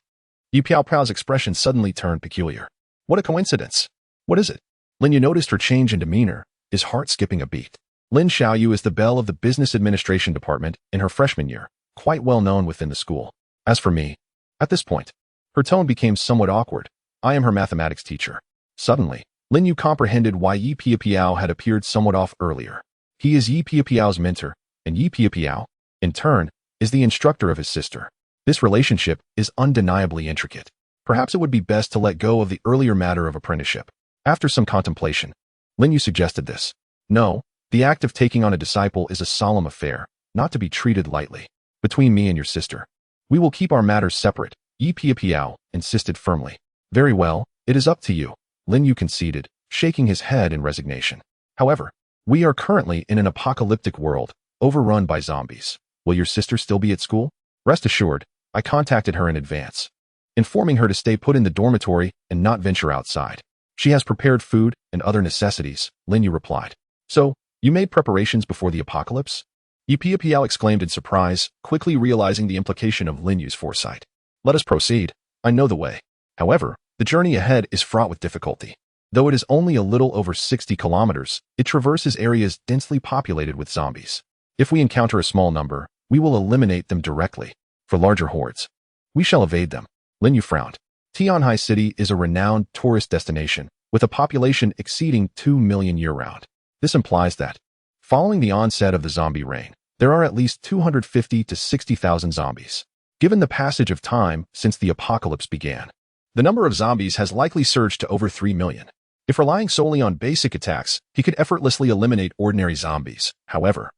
Yi Piao Piao's expression suddenly turned peculiar. What a coincidence. What is it? Lin Yu noticed her change in demeanor, his heart skipping a beat. Lin Xiaoyu is the belle of the Business Administration Department in her freshman year, quite well known within the school. As for me, at this point, her tone became somewhat awkward. I am her mathematics teacher. Suddenly, Lin Yu comprehended why Yi Piao Piao had appeared somewhat off earlier. He is Yi Piao Piao's mentor, and Yi Piao Piao, in turn, is the instructor of his sister. This relationship is undeniably intricate. Perhaps it would be best to let go of the earlier matter of apprenticeship. After some contemplation, Lin Yu suggested this. No, the act of taking on a disciple is a solemn affair, not to be treated lightly. Between me and your sister, we will keep our matters separate, Yi Piao Piao insisted firmly. Very well, it is up to you, Lin Yu conceded, shaking his head in resignation. However, we are currently in an apocalyptic world, overrun by zombies. Will your sister still be at school? Rest assured, I contacted her in advance, informing her to stay put in the dormitory and not venture outside. She has prepared food and other necessities, Lin Yu replied. So, you made preparations before the apocalypse? Yi Piao Piao exclaimed in surprise, quickly realizing the implication of Lin Yu's foresight. Let us proceed. I know the way. However, the journey ahead is fraught with difficulty. Though it is only a little over 60 kilometers, it traverses areas densely populated with zombies. If we encounter a small number, we will eliminate them directly. For larger hordes, we shall evade them. Lin Yu frowned. Tianhai City is a renowned tourist destination, with a population exceeding 2 million year-round. This implies that, following the onset of the zombie reign, there are at least 250 to 60,000 zombies. Given the passage of time since the apocalypse began, the number of zombies has likely surged to over 3 million. If relying solely on basic attacks, he could effortlessly eliminate ordinary zombies. However,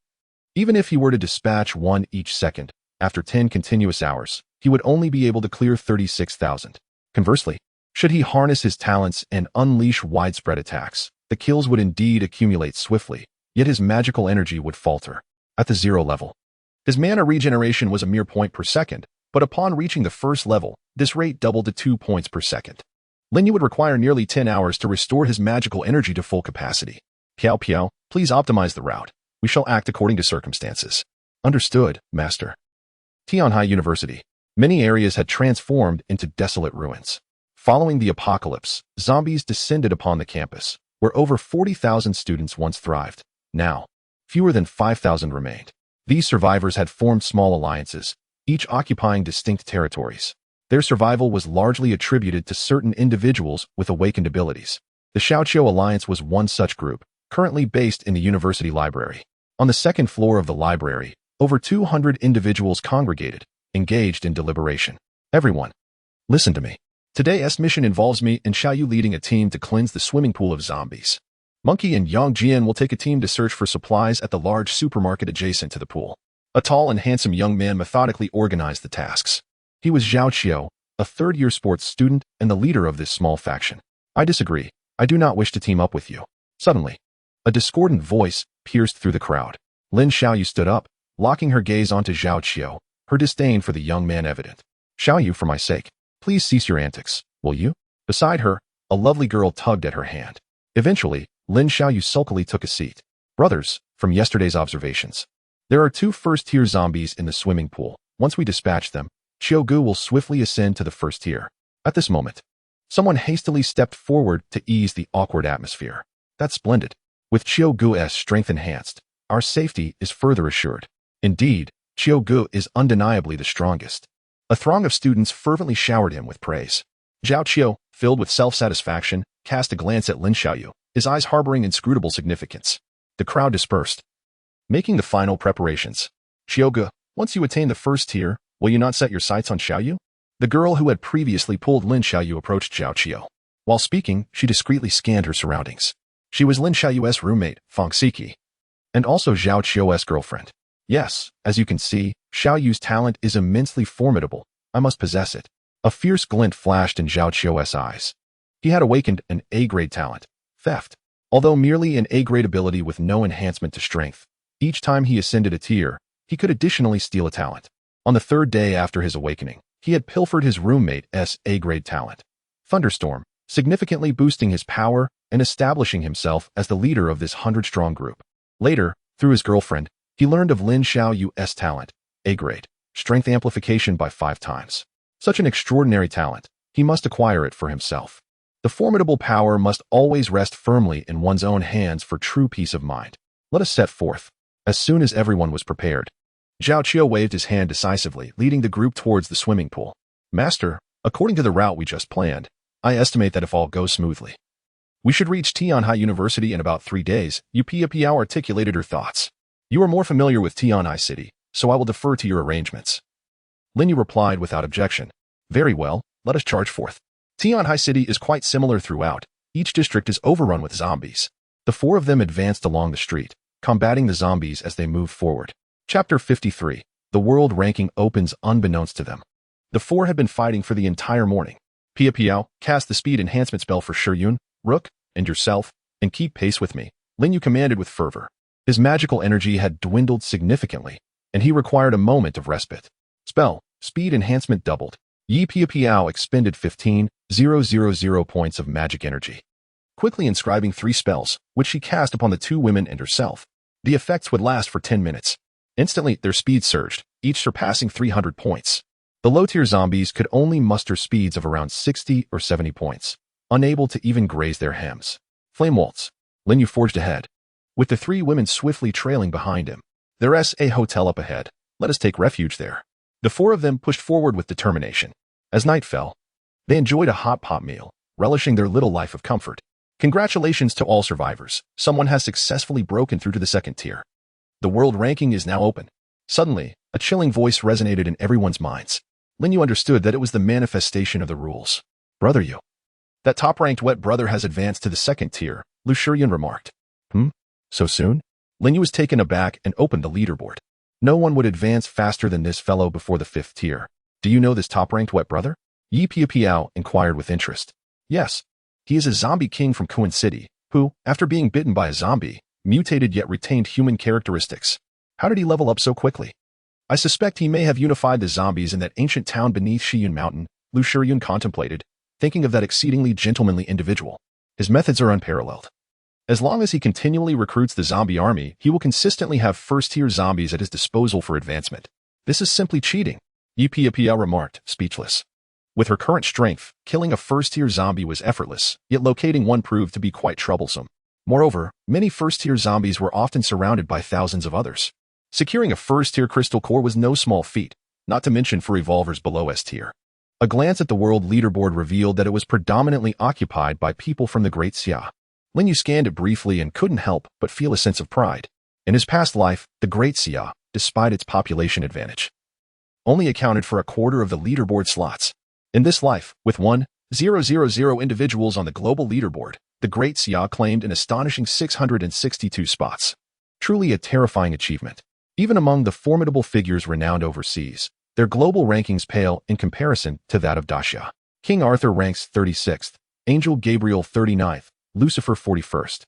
even if he were to dispatch one each second, after 10 continuous hours, he would only be able to clear 36,000. Conversely, should he harness his talents and unleash widespread attacks, the kills would indeed accumulate swiftly, yet his magical energy would falter. At the 0 level, his mana regeneration was a mere point per second, but upon reaching the first level, this rate doubled to 2 points per second. Lin Yu would require nearly 10 hours to restore his magical energy to full capacity. Piao Piao, please optimize the route. We shall act according to circumstances. Understood, Master. Tianhai University. Many areas had transformed into desolate ruins. Following the apocalypse, zombies descended upon the campus, where over 40,000 students once thrived. Now, fewer than 5,000 remained. These survivors had formed small alliances, each occupying distinct territories. Their survival was largely attributed to certain individuals with awakened abilities. The Xiaoqiu Alliance was one such group, currently based in the university library. On the second floor of the library, over 200 individuals congregated, engaged in deliberation. Everyone, listen to me. Today's mission involves me and Xiaoyu leading a team to cleanse the swimming pool of zombies. Monkey and Yang Jian will take a team to search for supplies at the large supermarket adjacent to the pool. A tall and handsome young man methodically organized the tasks. He was Zhao Qiu, a third-year sports student and the leader of this small faction. I disagree. I do not wish to team up with you. Suddenly, a discordant voice pierced through the crowd. Lin Xiaoyu stood up, locking her gaze onto Zhao Qiu, her disdain for the young man evident. Xiaoyu, for my sake, please cease your antics, will you? Beside her, a lovely girl tugged at her hand. Eventually, Lin Xiaoyu sulkily took a seat. Brothers, from yesterday's observations, there are 2 first-tier zombies in the swimming pool. Once we dispatch them, Qiugu will swiftly ascend to the first tier. At this moment, someone hastily stepped forward to ease the awkward atmosphere. That's splendid. With Qiugu's strength enhanced, our safety is further assured. Indeed, Qiugu is undeniably the strongest. A throng of students fervently showered him with praise. Zhao Qiu, filled with self-satisfaction, cast a glance at Lin Xiaoyu, his eyes harboring inscrutable significance. The crowd dispersed, making the final preparations. Qiugu, once you attain the first tier, will you not set your sights on Xiaoyu? The girl who had previously pulled Lin Xiaoyu approached Zhao Qiu. While speaking, she discreetly scanned her surroundings. She was Lin Xiaoyu's roommate, Feng Siki. and also Zhao Qiu's girlfriend. Yes, as you can see, Xiao Yu's talent is immensely formidable. I must possess it. A fierce glint flashed in Zhao Qiu's eyes. He had awakened an A-grade talent, theft. Although merely an A-grade ability with no enhancement to strength, each time he ascended a tier, he could additionally steal a talent. On the third day after his awakening, he had pilfered his roommate's A-grade talent, Thunderstorm, significantly boosting his power and establishing himself as the leader of this 100-strong group. Later, through his girlfriend, he learned of Lin Xiaoyu's talent, A-grade, strength amplification by 5 times. Such an extraordinary talent, he must acquire it for himself. The formidable power must always rest firmly in one's own hands for true peace of mind. Let us set forth. As soon as everyone was prepared, Zhao Qiu waved his hand decisively, leading the group towards the swimming pool. Master, according to the route we just planned, I estimate that if all goes smoothly, we should reach Tianhai University in about 3 days. Yu Piao articulated her thoughts. You are more familiar with Tianhai City, so I will defer to your arrangements. Lin Yu replied without objection. Very well, let us charge forth. Tianhai City is quite similar throughout. Each district is overrun with zombies. The 4 of them advanced along the street, combating the zombies as they moved forward. Chapter 53. The world ranking opens unbeknownst to them. The 4 had been fighting for the entire morning. Piao, cast the speed enhancement spell for Shiyun, Rook, and yourself, and keep pace with me, Lin Yu commanded with fervor. His magical energy had dwindled significantly, and he required a moment of respite. Spell, speed enhancement doubled. Yi Piao expended 15,000 points of magic energy, quickly inscribing 3 spells, which she cast upon the 2 women and herself. The effects would last for 10 minutes. Instantly, their speed surged, each surpassing 300 points. The low-tier zombies could only muster speeds of around 60 or 70 points, unable to even graze their hems. Flame Waltz. Lin Yu forged ahead, with the 3 women swiftly trailing behind him. There's a hotel up ahead. Let us take refuge there. The 4 of them pushed forward with determination. As night fell, they enjoyed a hot pot meal, relishing their little life of comfort. Congratulations to all survivors. Someone has successfully broken through to the 2nd tier. The world ranking is now open. Suddenly, a chilling voice resonated in everyone's minds. Lin Yu understood that it was the manifestation of the rules. Brother Yu. That top-ranked wet brother has advanced to the 2nd tier, Lu Shiyun remarked. So soon? Lin Yu was taken aback and opened the leaderboard. No one would advance faster than this fellow before the 5th tier. Do you know this top-ranked wet brother? Yi Piao inquired with interest. Yes. He is a zombie king from Kuan City, who, after being bitten by a zombie, mutated yet retained human characteristics. How did he level up so quickly? I suspect he may have unified the zombies in that ancient town beneath Shiyun Mountain, Lu Shiyun contemplated, thinking of that exceedingly gentlemanly individual. His methods are unparalleled. As long as he continually recruits the zombie army, he will consistently have 1st-tier zombies at his disposal for advancement. This is simply cheating, Yi Piao remarked, speechless. With her current strength, killing a 1st-tier zombie was effortless, yet locating one proved to be quite troublesome. Moreover, many 1st-tier zombies were often surrounded by thousands of others. Securing a 1st-tier crystal core was no small feat, not to mention for revolvers below S-tier. A glance at the world leaderboard revealed that it was predominantly occupied by people from the Great Xia. Lin Yu scanned it briefly and couldn't help but feel a sense of pride. In his past life, the Great Xia, despite its population advantage, only accounted for a quarter of the leaderboard slots. In this life, with 1,000 individuals on the global leaderboard, the Great Xia claimed an astonishing 662 spots. Truly a terrifying achievement. Even among the formidable figures renowned overseas, their global rankings pale in comparison to that of Daxia. King Arthur ranks 36th, Angel Gabriel 39th, Lucifer 41st,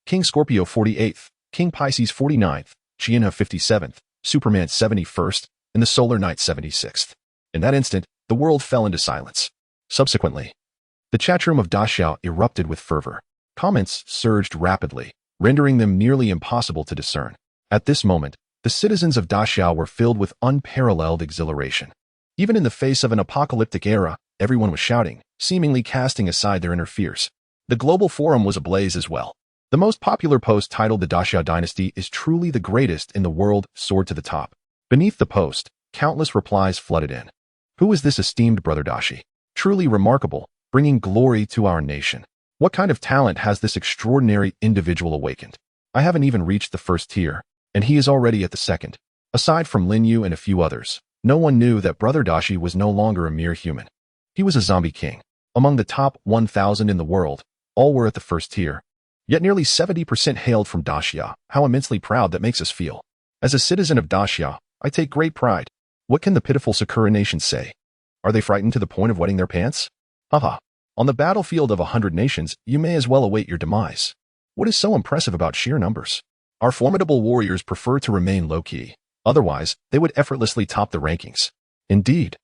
King Scorpio 48th, King Pisces 49th, Chienha 57th, Superman 71st, and the Solar Knight 76th. In that instant, the world fell into silence. Subsequently, the chatroom of Daxiao erupted with fervor. Comments surged rapidly, rendering them nearly impossible to discern. At this moment, the citizens of Daxiao were filled with unparalleled exhilaration. Even in the face of an apocalyptic era, everyone was shouting, seemingly casting aside their inner fears. The global forum was ablaze as well. The most popular post titled "The Daxiao Dynasty is truly the greatest in the world" soared to the top. Beneath the post, countless replies flooded in. Who is this esteemed brother Daxi? Truly remarkable, bringing glory to our nation. What kind of talent has this extraordinary individual awakened? I haven't even reached the 1st tier, and he is already at the 2nd. Aside from Lin Yu and a few others, no one knew that brother Daxi was no longer a mere human. He was a zombie king. Among the top 1,000 in the world, all were at the 1st tier. Yet nearly 70% hailed from Dacia. How immensely proud that makes us feel. As a citizen of Dacia, I take great pride. What can the pitiful Sakura nations say? Are they frightened to the point of wetting their pants? Haha. On the battlefield of 100 nations, you may as well await your demise. What is so impressive about sheer numbers? Our formidable warriors prefer to remain low-key. Otherwise, they would effortlessly top the rankings. Indeed.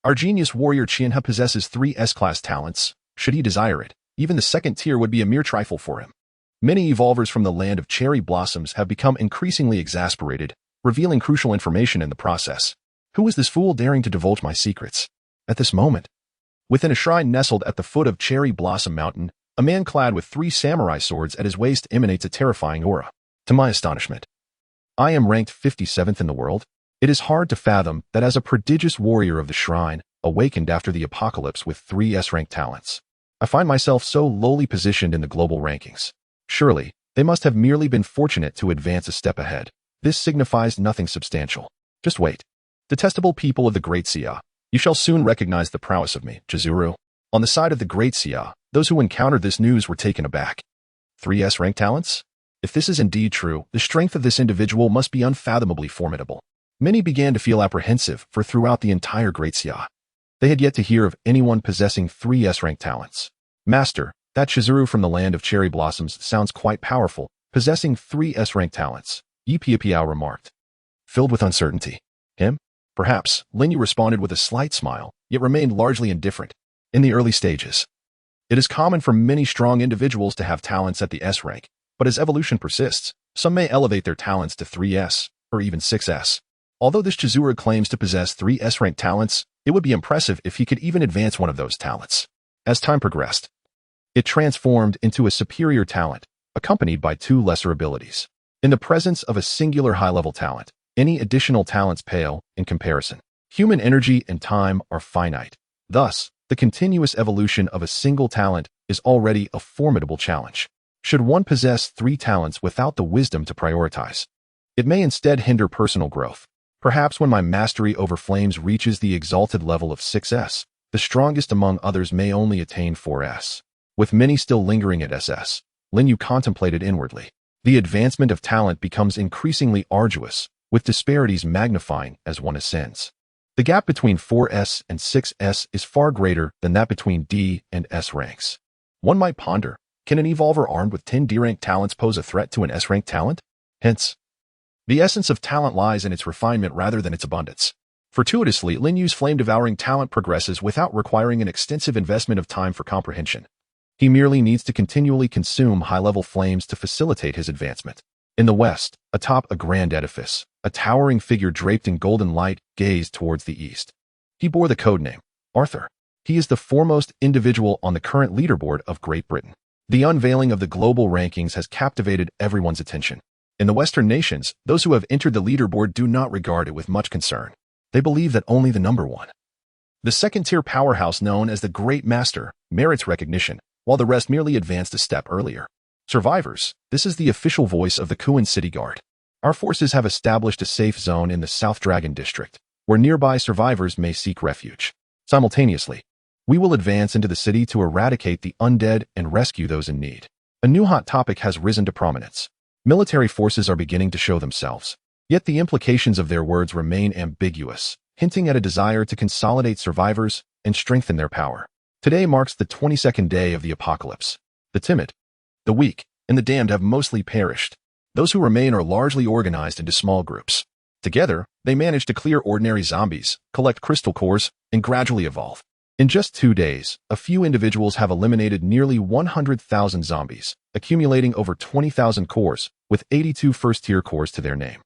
Our genius warrior Qianhe possesses 3 S-class talents. Should he desire it, even the second tier would be a mere trifle for him. Many evolvers from the land of cherry blossoms have become increasingly exasperated, revealing crucial information in the process. Who is this fool daring to divulge my secrets? At this moment, within a shrine nestled at the foot of Cherry Blossom Mountain, a man clad with 3 samurai swords at his waist emanates a terrifying aura. To my astonishment, I am ranked 57th in the world. It is hard to fathom that as a prodigious warrior of the shrine, awakened after the apocalypse with 3 S-rank talents, I find myself so lowly positioned in the global rankings. Surely, they must have merely been fortunate to advance a step ahead. This signifies nothing substantial. Just wait. Detestable people of the Great Xia, you shall soon recognize the prowess of me, Chizuru. On the side of the Great Xia, those who encountered this news were taken aback. 3 S-rank talents? If this is indeed true, the strength of this individual must be unfathomably formidable. Many began to feel apprehensive, for throughout the entire Great Xia, they had yet to hear of anyone possessing 3 S-rank talents. Master, that Chizuru from the land of cherry blossoms sounds quite powerful, possessing 3 S-rank talents, Yi Piao remarked. Filled with uncertainty. Him? Perhaps, Lin Yu responded with a slight smile, yet remained largely indifferent. In the early stages, it is common for many strong individuals to have talents at the S rank, but as evolution persists, some may elevate their talents to 3S, or even 6S. Although this Chizuru claims to possess 3 S-rank talents, it would be impressive if he could even advance one of those talents. As time progressed, it transformed into a superior talent, accompanied by 2 lesser abilities. In the presence of a singular high-level talent, any additional talents pale in comparison. Human energy and time are finite. Thus, the continuous evolution of a single talent is already a formidable challenge. Should one possess 3 talents without the wisdom to prioritize, it may instead hinder personal growth. Perhaps when my mastery over flames reaches the exalted level of 6S, the strongest among others may only attain 4S. With many still lingering at SS, Lin Yu contemplated inwardly. The advancement of talent becomes increasingly arduous, with disparities magnifying as one ascends. The gap between 4S and 6S is far greater than that between D and S ranks. One might ponder, can an evolver armed with 10 D-rank talents pose a threat to an S-rank talent? Hence, the essence of talent lies in its refinement rather than its abundance. Fortuitously, Lin Yu's flame-devouring talent progresses without requiring an extensive investment of time for comprehension. He merely needs to continually consume high-level flames to facilitate his advancement. In the west, atop a grand edifice, a towering figure draped in golden light gazed towards the east. He bore the codename Arthur. He is the foremost individual on the current leaderboard of Great Britain. The unveiling of the global rankings has captivated everyone's attention. In the Western nations, those who have entered the leaderboard do not regard it with much concern. They believe that only the number 1, the second-tier powerhouse known as the Great Master, merits recognition, while the rest merely advanced a step earlier. Survivors, this is the official voice of the Kuan City Guard. Our forces have established a safe zone in the South Dragon District, where nearby survivors may seek refuge. Simultaneously, we will advance into the city to eradicate the undead and rescue those in need. A new hot topic has risen to prominence. Military forces are beginning to show themselves, yet the implications of their words remain ambiguous, hinting at a desire to consolidate survivors and strengthen their power. Today marks the 22nd day of the apocalypse. The timid, the weak, and the damned have mostly perished. Those who remain are largely organized into small groups. Together, they manage to clear ordinary zombies, collect crystal cores, and gradually evolve. In just 2 days, a few individuals have eliminated nearly 100,000 zombies, accumulating over 20,000 cores, with 82 first-tier cores to their name.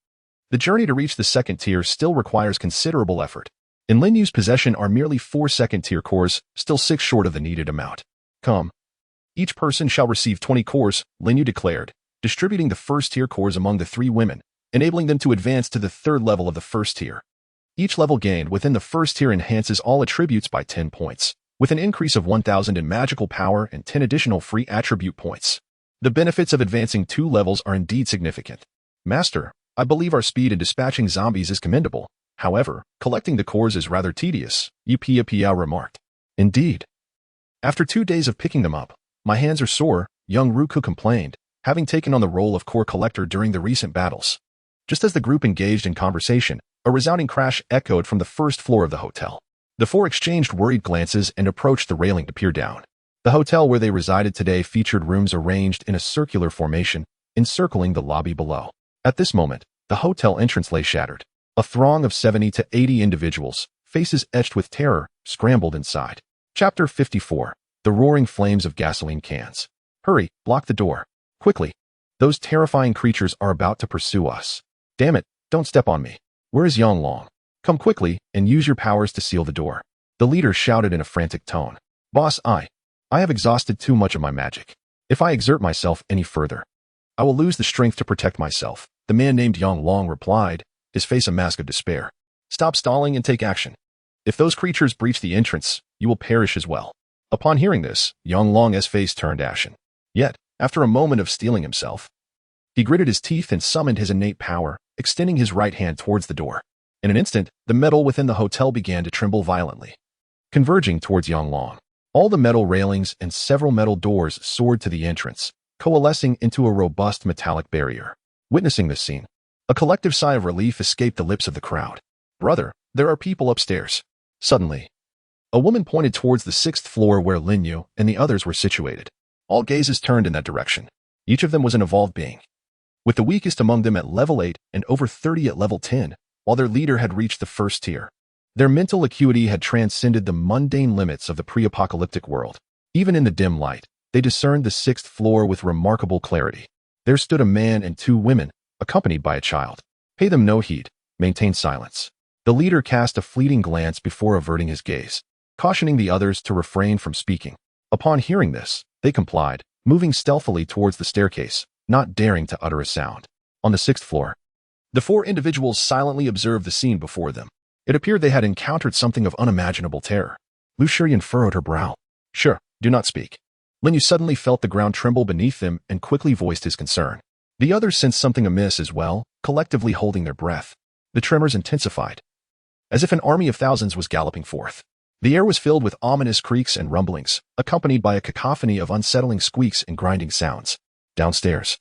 The journey to reach the second tier still requires considerable effort. In Lin Yu's possession are merely 4 second-tier cores, still 6 short of the needed amount. Come. Each person shall receive 20 cores, Lin Yu declared, distributing the first-tier cores among the 3 women, enabling them to advance to the 3rd level of the first tier. Each level gained within the first tier enhances all attributes by 10 points, with an increase of 1,000 in magical power and 10 additional free attribute points. The benefits of advancing 2 levels are indeed significant. Master, I believe our speed in dispatching zombies is commendable. However, collecting the cores is rather tedious, Yi Piao remarked. Indeed. After 2 days of picking them up, my hands are sore, young Ruku complained, having taken on the role of core collector during the recent battles. Just as the group engaged in conversation, a resounding crash echoed from the first floor of the hotel. The four exchanged worried glances and approached the railing to peer down. The hotel where they resided today featured rooms arranged in a circular formation, encircling the lobby below. At this moment, the hotel entrance lay shattered. A throng of 70 to 80 individuals, faces etched with terror, scrambled inside. Chapter 54. The roaring flames of gasoline cans. Hurry, block the door. Quickly. Those terrifying creatures are about to pursue us. Damn it, don't step on me. Where is Yonglong? Come quickly and use your powers to seal the door. The leader shouted in a frantic tone. Boss, I have exhausted too much of my magic. If I exert myself any further, I will lose the strength to protect myself. The man named Yonglong replied, his face a mask of despair. Stop stalling and take action. If those creatures breach the entrance, you will perish as well. Upon hearing this, Yonglong's face turned ashen. Yet, after a moment of steeling himself, he gritted his teeth and summoned his innate power, extending his right hand towards the door. In an instant, the metal within the hotel began to tremble violently, converging towards Yonglong. All the metal railings and several metal doors soared to the entrance, coalescing into a robust metallic barrier. Witnessing this scene, a collective sigh of relief escaped the lips of the crowd. Brother, there are people upstairs. Suddenly, a woman pointed towards the 6th floor where Linyu and the others were situated. All gazes turned in that direction. Each of them was an evolved being, with the weakest among them at level 8 and over 30 at level 10, while their leader had reached the 1st tier. Their mental acuity had transcended the mundane limits of the pre-apocalyptic world. Even in the dim light, they discerned the 6th floor with remarkable clarity. There stood a man and 2 women, accompanied by a child. Pay them no heed. Maintain silence. The leader cast a fleeting glance before averting his gaze, cautioning the others to refrain from speaking. Upon hearing this, they complied, moving stealthily towards the staircase, not daring to utter a sound. On the 6th floor, the 4 individuals silently observed the scene before them. It appeared they had encountered something of unimaginable terror. Lu Shiyan furrowed her brow. Sure, do not speak. Linyu suddenly felt the ground tremble beneath them and quickly voiced his concern. The others sensed something amiss as well, collectively holding their breath. The tremors intensified, as if an army of thousands was galloping forth. The air was filled with ominous creaks and rumblings, accompanied by a cacophony of unsettling squeaks and grinding sounds. Downstairs,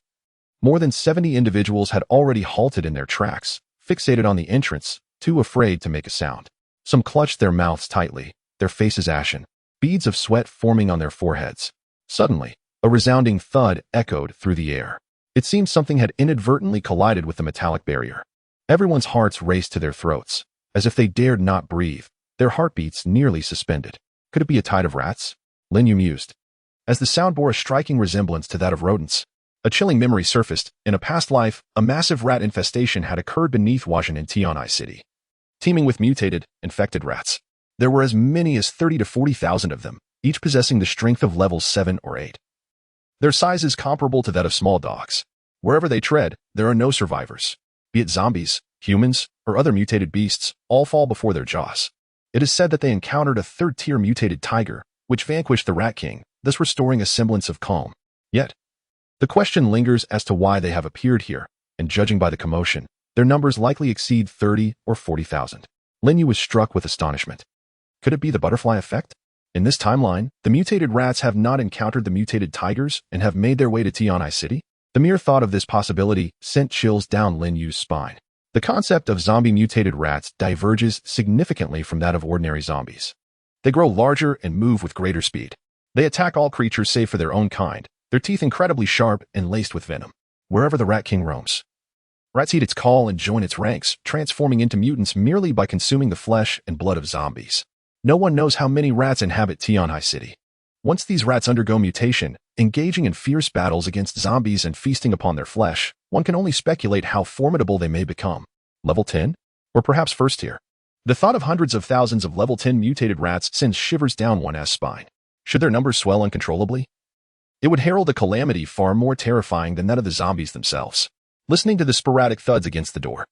more than 70 individuals had already halted in their tracks, fixated on the entrance, too afraid to make a sound. Some clutched their mouths tightly, their faces ashen, beads of sweat forming on their foreheads. Suddenly, a resounding thud echoed through the air. It seemed something had inadvertently collided with the metallic barrier. Everyone's hearts raced to their throats, as if they dared not breathe, their heartbeats nearly suspended. Could it be a tide of rats? Linyu mused, as the sound bore a striking resemblance to that of rodents. A chilling memory surfaced. In a past life, a massive rat infestation had occurred beneath Huajian in Tian'ai City, teeming with mutated, infected rats. There were as many as 30 to 40,000 of them, each possessing the strength of levels 7 or 8. Their size is comparable to that of small dogs. Wherever they tread, there are no survivors. Be it zombies, humans, or other mutated beasts, all fall before their jaws. It is said that they encountered a 3rd-tier mutated tiger, which vanquished the Rat King, thus restoring a semblance of calm. Yet, the question lingers as to why they have appeared here, and judging by the commotion, their numbers likely exceed 30 or 40,000. Linyu was struck with astonishment. Could it be the butterfly effect? In this timeline, the mutated rats have not encountered the mutated tigers and have made their way to Tian'ai City? The mere thought of this possibility sent chills down Linyu's spine. The concept of zombie mutated rats diverges significantly from that of ordinary zombies. They grow larger and move with greater speed. They attack all creatures save for their own kind, their teeth incredibly sharp and laced with venom. Wherever the Rat King roams, rats heed its call and join its ranks, transforming into mutants merely by consuming the flesh and blood of zombies. No one knows how many rats inhabit Tian'ai City. Once these rats undergo mutation, engaging in fierce battles against zombies and feasting upon their flesh, one can only speculate how formidable they may become. Level 10? Or perhaps 1st tier? The thought of hundreds of thousands of level 10 mutated rats sends shivers down one's spine. Should their numbers swell uncontrollably, it would herald a calamity far more terrifying than that of the zombies themselves. Listening to the sporadic thuds against the door,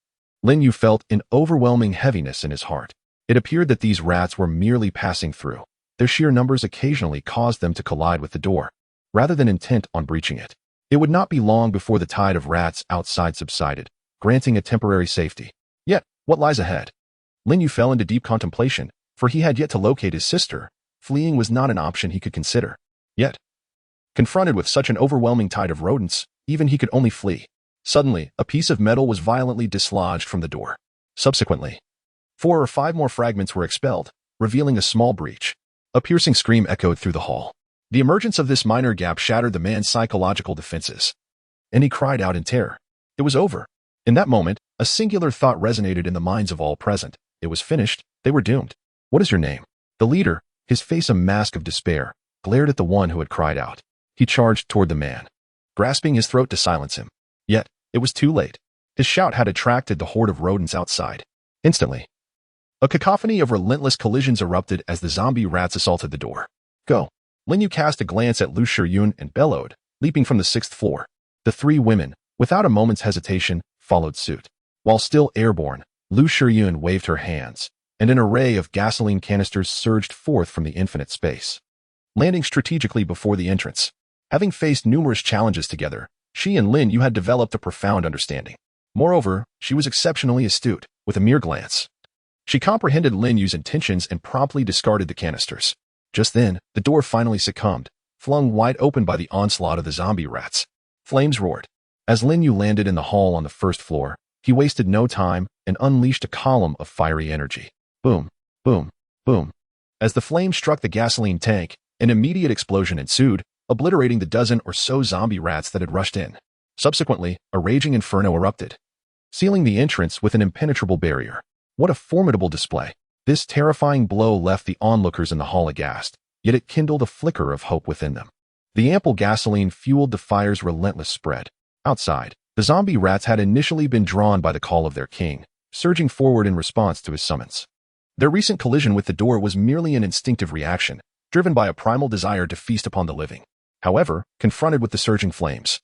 Linyu felt an overwhelming heaviness in his heart. It appeared that these rats were merely passing through. Their sheer numbers occasionally caused them to collide with the door, rather than intent on breaching it. It would not be long before the tide of rats outside subsided, granting a temporary safety. Yet, what lies ahead? Linyu fell into deep contemplation, for he had yet to locate his sister. Fleeing was not an option he could consider. Yet, Confronted with such an overwhelming tide of rodents, even he could only flee. Suddenly, a piece of metal was violently dislodged from the door. Subsequently, 4 or 5 more fragments were expelled, revealing a small breach. A piercing scream echoed through the hall. The emergence of this minor gap shattered the man's psychological defenses, and he cried out in terror. It was over. In that moment, a singular thought resonated in the minds of all present. It was finished. They were doomed. What is your name? The leader, his face a mask of despair, glared at the one who had cried out. He charged toward the man, grasping his throat to silence him. Yet, it was too late. His shout had attracted the horde of rodents outside. Instantly, a cacophony of relentless collisions erupted as the zombie rats assaulted the door. Go. Lin Yu cast a glance at Lu Shiyun and bellowed, leaping from the 6th floor. The 3 women, without a moment's hesitation, followed suit. While still airborne, Lu Shiyun waved her hands, and an array of gasoline canisters surged forth from the infinite space, landing strategically before the entrance. Having faced numerous challenges together, she and Lin Yu had developed a profound understanding. Moreover, she was exceptionally astute. With a mere glance, she comprehended Lin Yu's intentions and promptly discarded the canisters. Just then, the door finally succumbed, flung wide open by the onslaught of the zombie rats. Flames roared. As Lin Yu landed in the hall on the 1st floor, he wasted no time and unleashed a column of fiery energy. Boom, boom, boom. As the flames struck the gasoline tank, an immediate explosion ensued, obliterating the dozen or so zombie rats that had rushed in. Subsequently, a raging inferno erupted, sealing the entrance with an impenetrable barrier. What a formidable display! This terrifying blow left the onlookers in the hall aghast, yet it kindled a flicker of hope within them. The ample gasoline fueled the fire's relentless spread. Outside, the zombie rats had initially been drawn by the call of their king, surging forward in response to his summons. Their recent collision with the door was merely an instinctive reaction, driven by a primal desire to feast upon the living. However, confronted with the surging flames,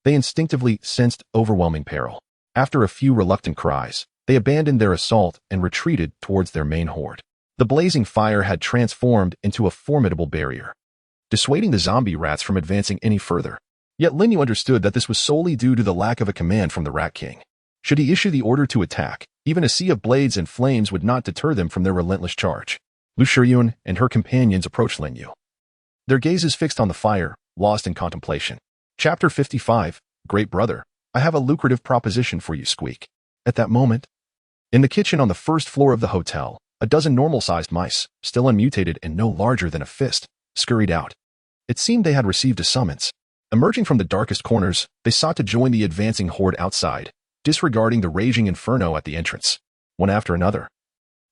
they instinctively sensed overwhelming peril. After a few reluctant cries, they abandoned their assault and retreated towards their main horde. The blazing fire had transformed into a formidable barrier, dissuading the zombie rats from advancing any further. Yet Lin Yu understood that this was solely due to the lack of a command from the Rat King. Should he issue the order to attack, even a sea of blades and flames would not deter them from their relentless charge. Lu Shiyun and her companions approached Lin Yu, their gazes fixed on the fire, lost in contemplation. Chapter 55, Great Brother, I have a lucrative proposition for you, Squeak. At that moment, in the kitchen on the 1st floor of the hotel, a dozen normal-sized mice, still unmutated and no larger than a fist, scurried out. It seemed they had received a summons. Emerging from the darkest corners, they sought to join the advancing horde outside, disregarding the raging inferno at the entrance. One after another,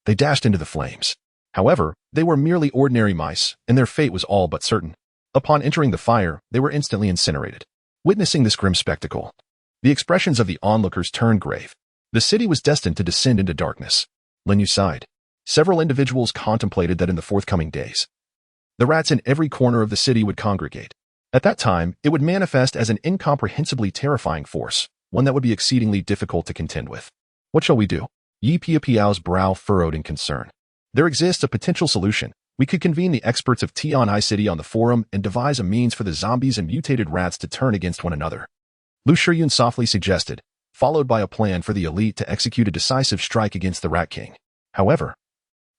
they dashed into the flames. However, they were merely ordinary mice, and their fate was all but certain. Upon entering the fire, they were instantly incinerated. Witnessing this grim spectacle, the expressions of the onlookers turned grave. The city was destined to descend into darkness. Lin Yu sighed. Several individuals contemplated that in the forthcoming days, the rats in every corner of the city would congregate. At that time, it would manifest as an incomprehensibly terrifying force, one that would be exceedingly difficult to contend with. What shall we do? Yi Piao's brow furrowed in concern. There exists a potential solution. We could convene the experts of Tian'ai City on the forum and devise a means for the zombies and mutated rats to turn against one another. Lu Shiyun softly suggested, followed by a plan for the elite to execute a decisive strike against the Rat King. However,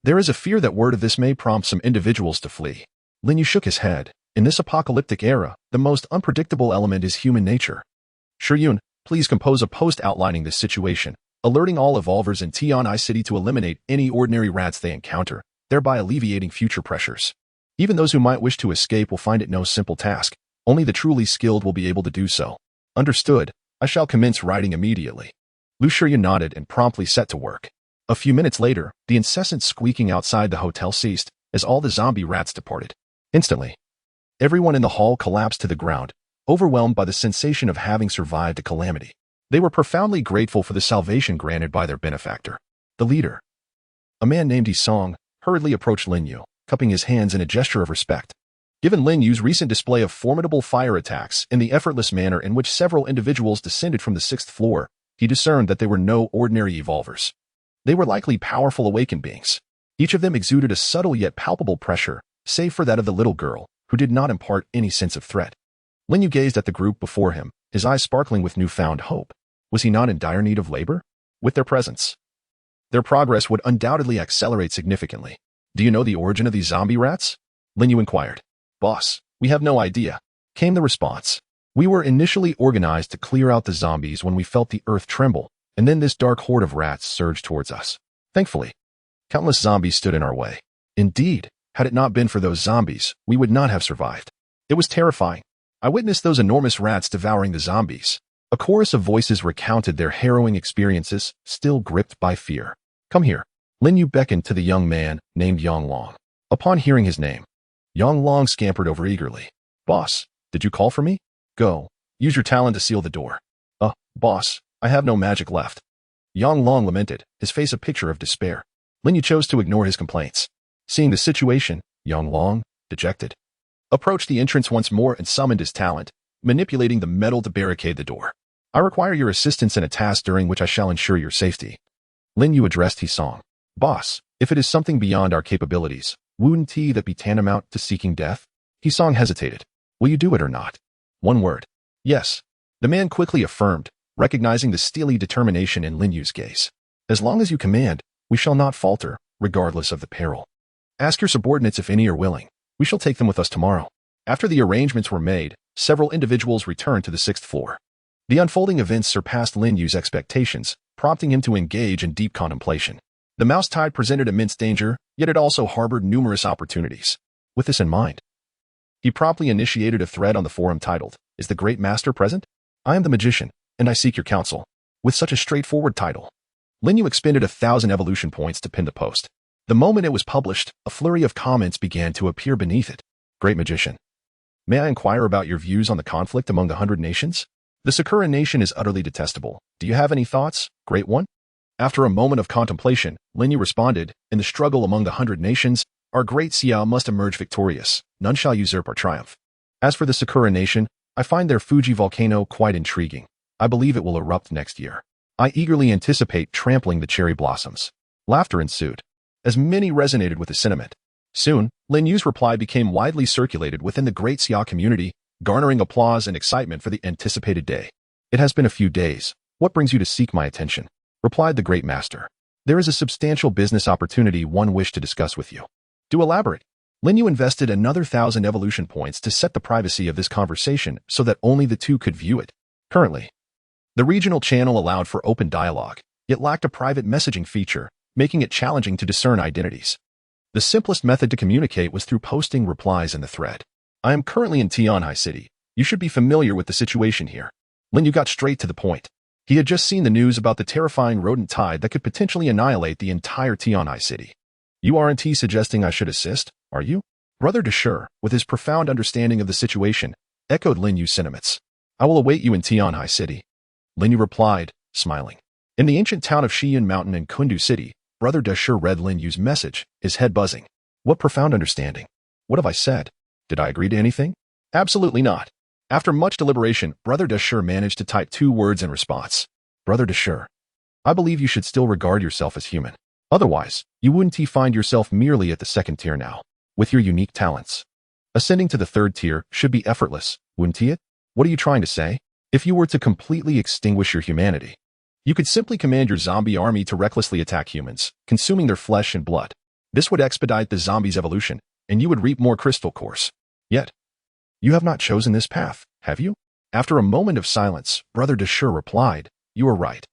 there is a fear that word of this may prompt some individuals to flee. Lin Yu shook his head. In this apocalyptic era, the most unpredictable element is human nature. Shiyun, please compose a post outlining this situation, alerting all evolvers in Tian'ai City to eliminate any ordinary rats they encounter, thereby alleviating future pressures. Even those who might wish to escape will find it no simple task. Only the truly skilled will be able to do so. Understood. I shall commence writing immediately. Lu Shiyun nodded and promptly set to work. A few minutes later, the incessant squeaking outside the hotel ceased as all the zombie rats departed. Instantly, everyone in the hall collapsed to the ground, overwhelmed by the sensation of having survived a calamity. They were profoundly grateful for the salvation granted by their benefactor. The leader, a man named Yisong, hurriedly approached Lin Yu, cupping his hands in a gesture of respect. Given Lin Yu's recent display of formidable fire attacks and the effortless manner in which several individuals descended from the 6th floor, he discerned that they were no ordinary evolvers. They were likely powerful awakened beings. Each of them exuded a subtle yet palpable pressure, save for that of the little girl, who did not impart any sense of threat. Lin Yu gazed at the group before him, his eyes sparkling with newfound hope. Was he not in dire need of labor? With their presence, their progress would undoubtedly accelerate significantly. Do you know the origin of these zombie rats? Lin Yu inquired. Boss, we have no idea. came the response. We were initially organized to clear out the zombies when we felt the earth tremble, and then this dark horde of rats surged towards us. Thankfully, countless zombies stood in our way. Indeed, had it not been for those zombies, we would not have survived. It was terrifying. I witnessed those enormous rats devouring the zombies. A chorus of voices recounted their harrowing experiences, still gripped by fear. Come here. Lin Yu beckoned to the young man named Yang Long. Upon hearing his name, Yang Long scampered over eagerly. Boss, did you call for me? Go. Use your talent to seal the door. Boss, I have no magic left. Yang Long lamented, his face a picture of despair. Lin Yu chose to ignore his complaints. Seeing the situation, Yang Long, dejected, approached the entrance once more and summoned his talent, manipulating the metal to barricade the door. I require your assistance in a task during which I shall ensure your safety. Lin Yu addressed Hisong. Boss, if it is something beyond our capabilities, wouldn't that be tantamount to seeking death? Hisong hesitated. Will you do it or not? One word. Yes. The man quickly affirmed, recognizing the steely determination in Lin Yu's gaze. As long as you command, we shall not falter, regardless of the peril. Ask your subordinates if any are willing. We shall take them with us tomorrow. After the arrangements were made, several individuals returned to the 6th floor. The unfolding events surpassed Lin Yu's expectations, prompting him to engage in deep contemplation. The mouse tide presented immense danger, yet it also harbored numerous opportunities. With this in mind, he promptly initiated a thread on the forum titled, Is the Great Master present? I am the magician, and I seek your counsel. With such a straightforward title, Lin Yu expended 1,000 evolution points to pin the post. The moment it was published, a flurry of comments began to appear beneath it. Great magician. May I inquire about your views on the conflict among the 100 nations? The Sakura nation is utterly detestable. Do you have any thoughts, Great One? After a moment of contemplation, Lin Yu responded, In the struggle among the 100 nations, our great Xiao must emerge victorious. None shall usurp our triumph. As for the Sakura nation, I find their Fuji volcano quite intriguing. I believe it will erupt next year. I eagerly anticipate trampling the cherry blossoms. Laughter ensued, as many resonated with the sentiment. Soon, Lin Yu's reply became widely circulated within the Great Xia community, garnering applause and excitement for the anticipated day. It has been a few days. What brings you to seek my attention? Replied the Great Master. There is a substantial business opportunity one wished to discuss with you. To elaborate, Lin Yu invested another 1,000 evolution points to set the privacy of this conversation so that only the two could view it. Currently, the regional channel allowed for open dialogue, yet lacked a private messaging feature, making it challenging to discern identities. The simplest method to communicate was through posting replies in the thread. I am currently in Tianhai City. You should be familiar with the situation here. Lin Yu got straight to the point. He had just seen the news about the terrifying rodent tide that could potentially annihilate the entire Tianhai City. You aren't suggesting I should assist, are you? Brother Deshur, with his profound understanding of the situation, echoed Lin Yu's sentiments. I will await you in Tianhai City. Lin Yu replied, smiling. In the ancient town of Shiyan Mountain in Kundu City, Brother Deshur read Lin Yu's message, his head buzzing. What profound understanding. What have I said? Did I agree to anything? Absolutely not. After much deliberation, Brother Deshur managed to type 2 words in response. Brother Deshur, I believe you should still regard yourself as human. Otherwise, you wouldn't find yourself merely at the 2nd tier now, with your unique talents. Ascending to the 3rd tier should be effortless, wouldn't it? What are you trying to say? If you were to completely extinguish your humanity, you could simply command your zombie army to recklessly attack humans, consuming their flesh and blood. This would expedite the zombie's evolution, and you would reap more crystal cores. Yet, you have not chosen this path, have you? After a moment of silence, Brother Deshur replied, You are right.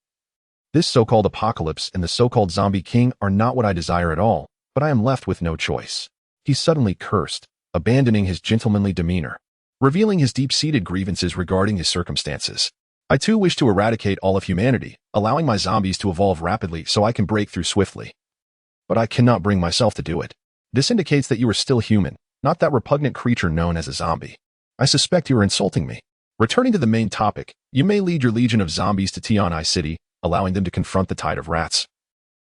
This so-called apocalypse and the so-called zombie king are not what I desire at all, but I am left with no choice. He suddenly cursed, abandoning his gentlemanly demeanor, revealing his deep-seated grievances regarding his circumstances. I too wish to eradicate all of humanity, allowing my zombies to evolve rapidly so I can break through swiftly. But I cannot bring myself to do it. This indicates that you are still human, not that repugnant creature known as a zombie. I suspect you are insulting me. Returning to the main topic, you may lead your legion of zombies to Tianhai City, allowing them to confront the tide of rats.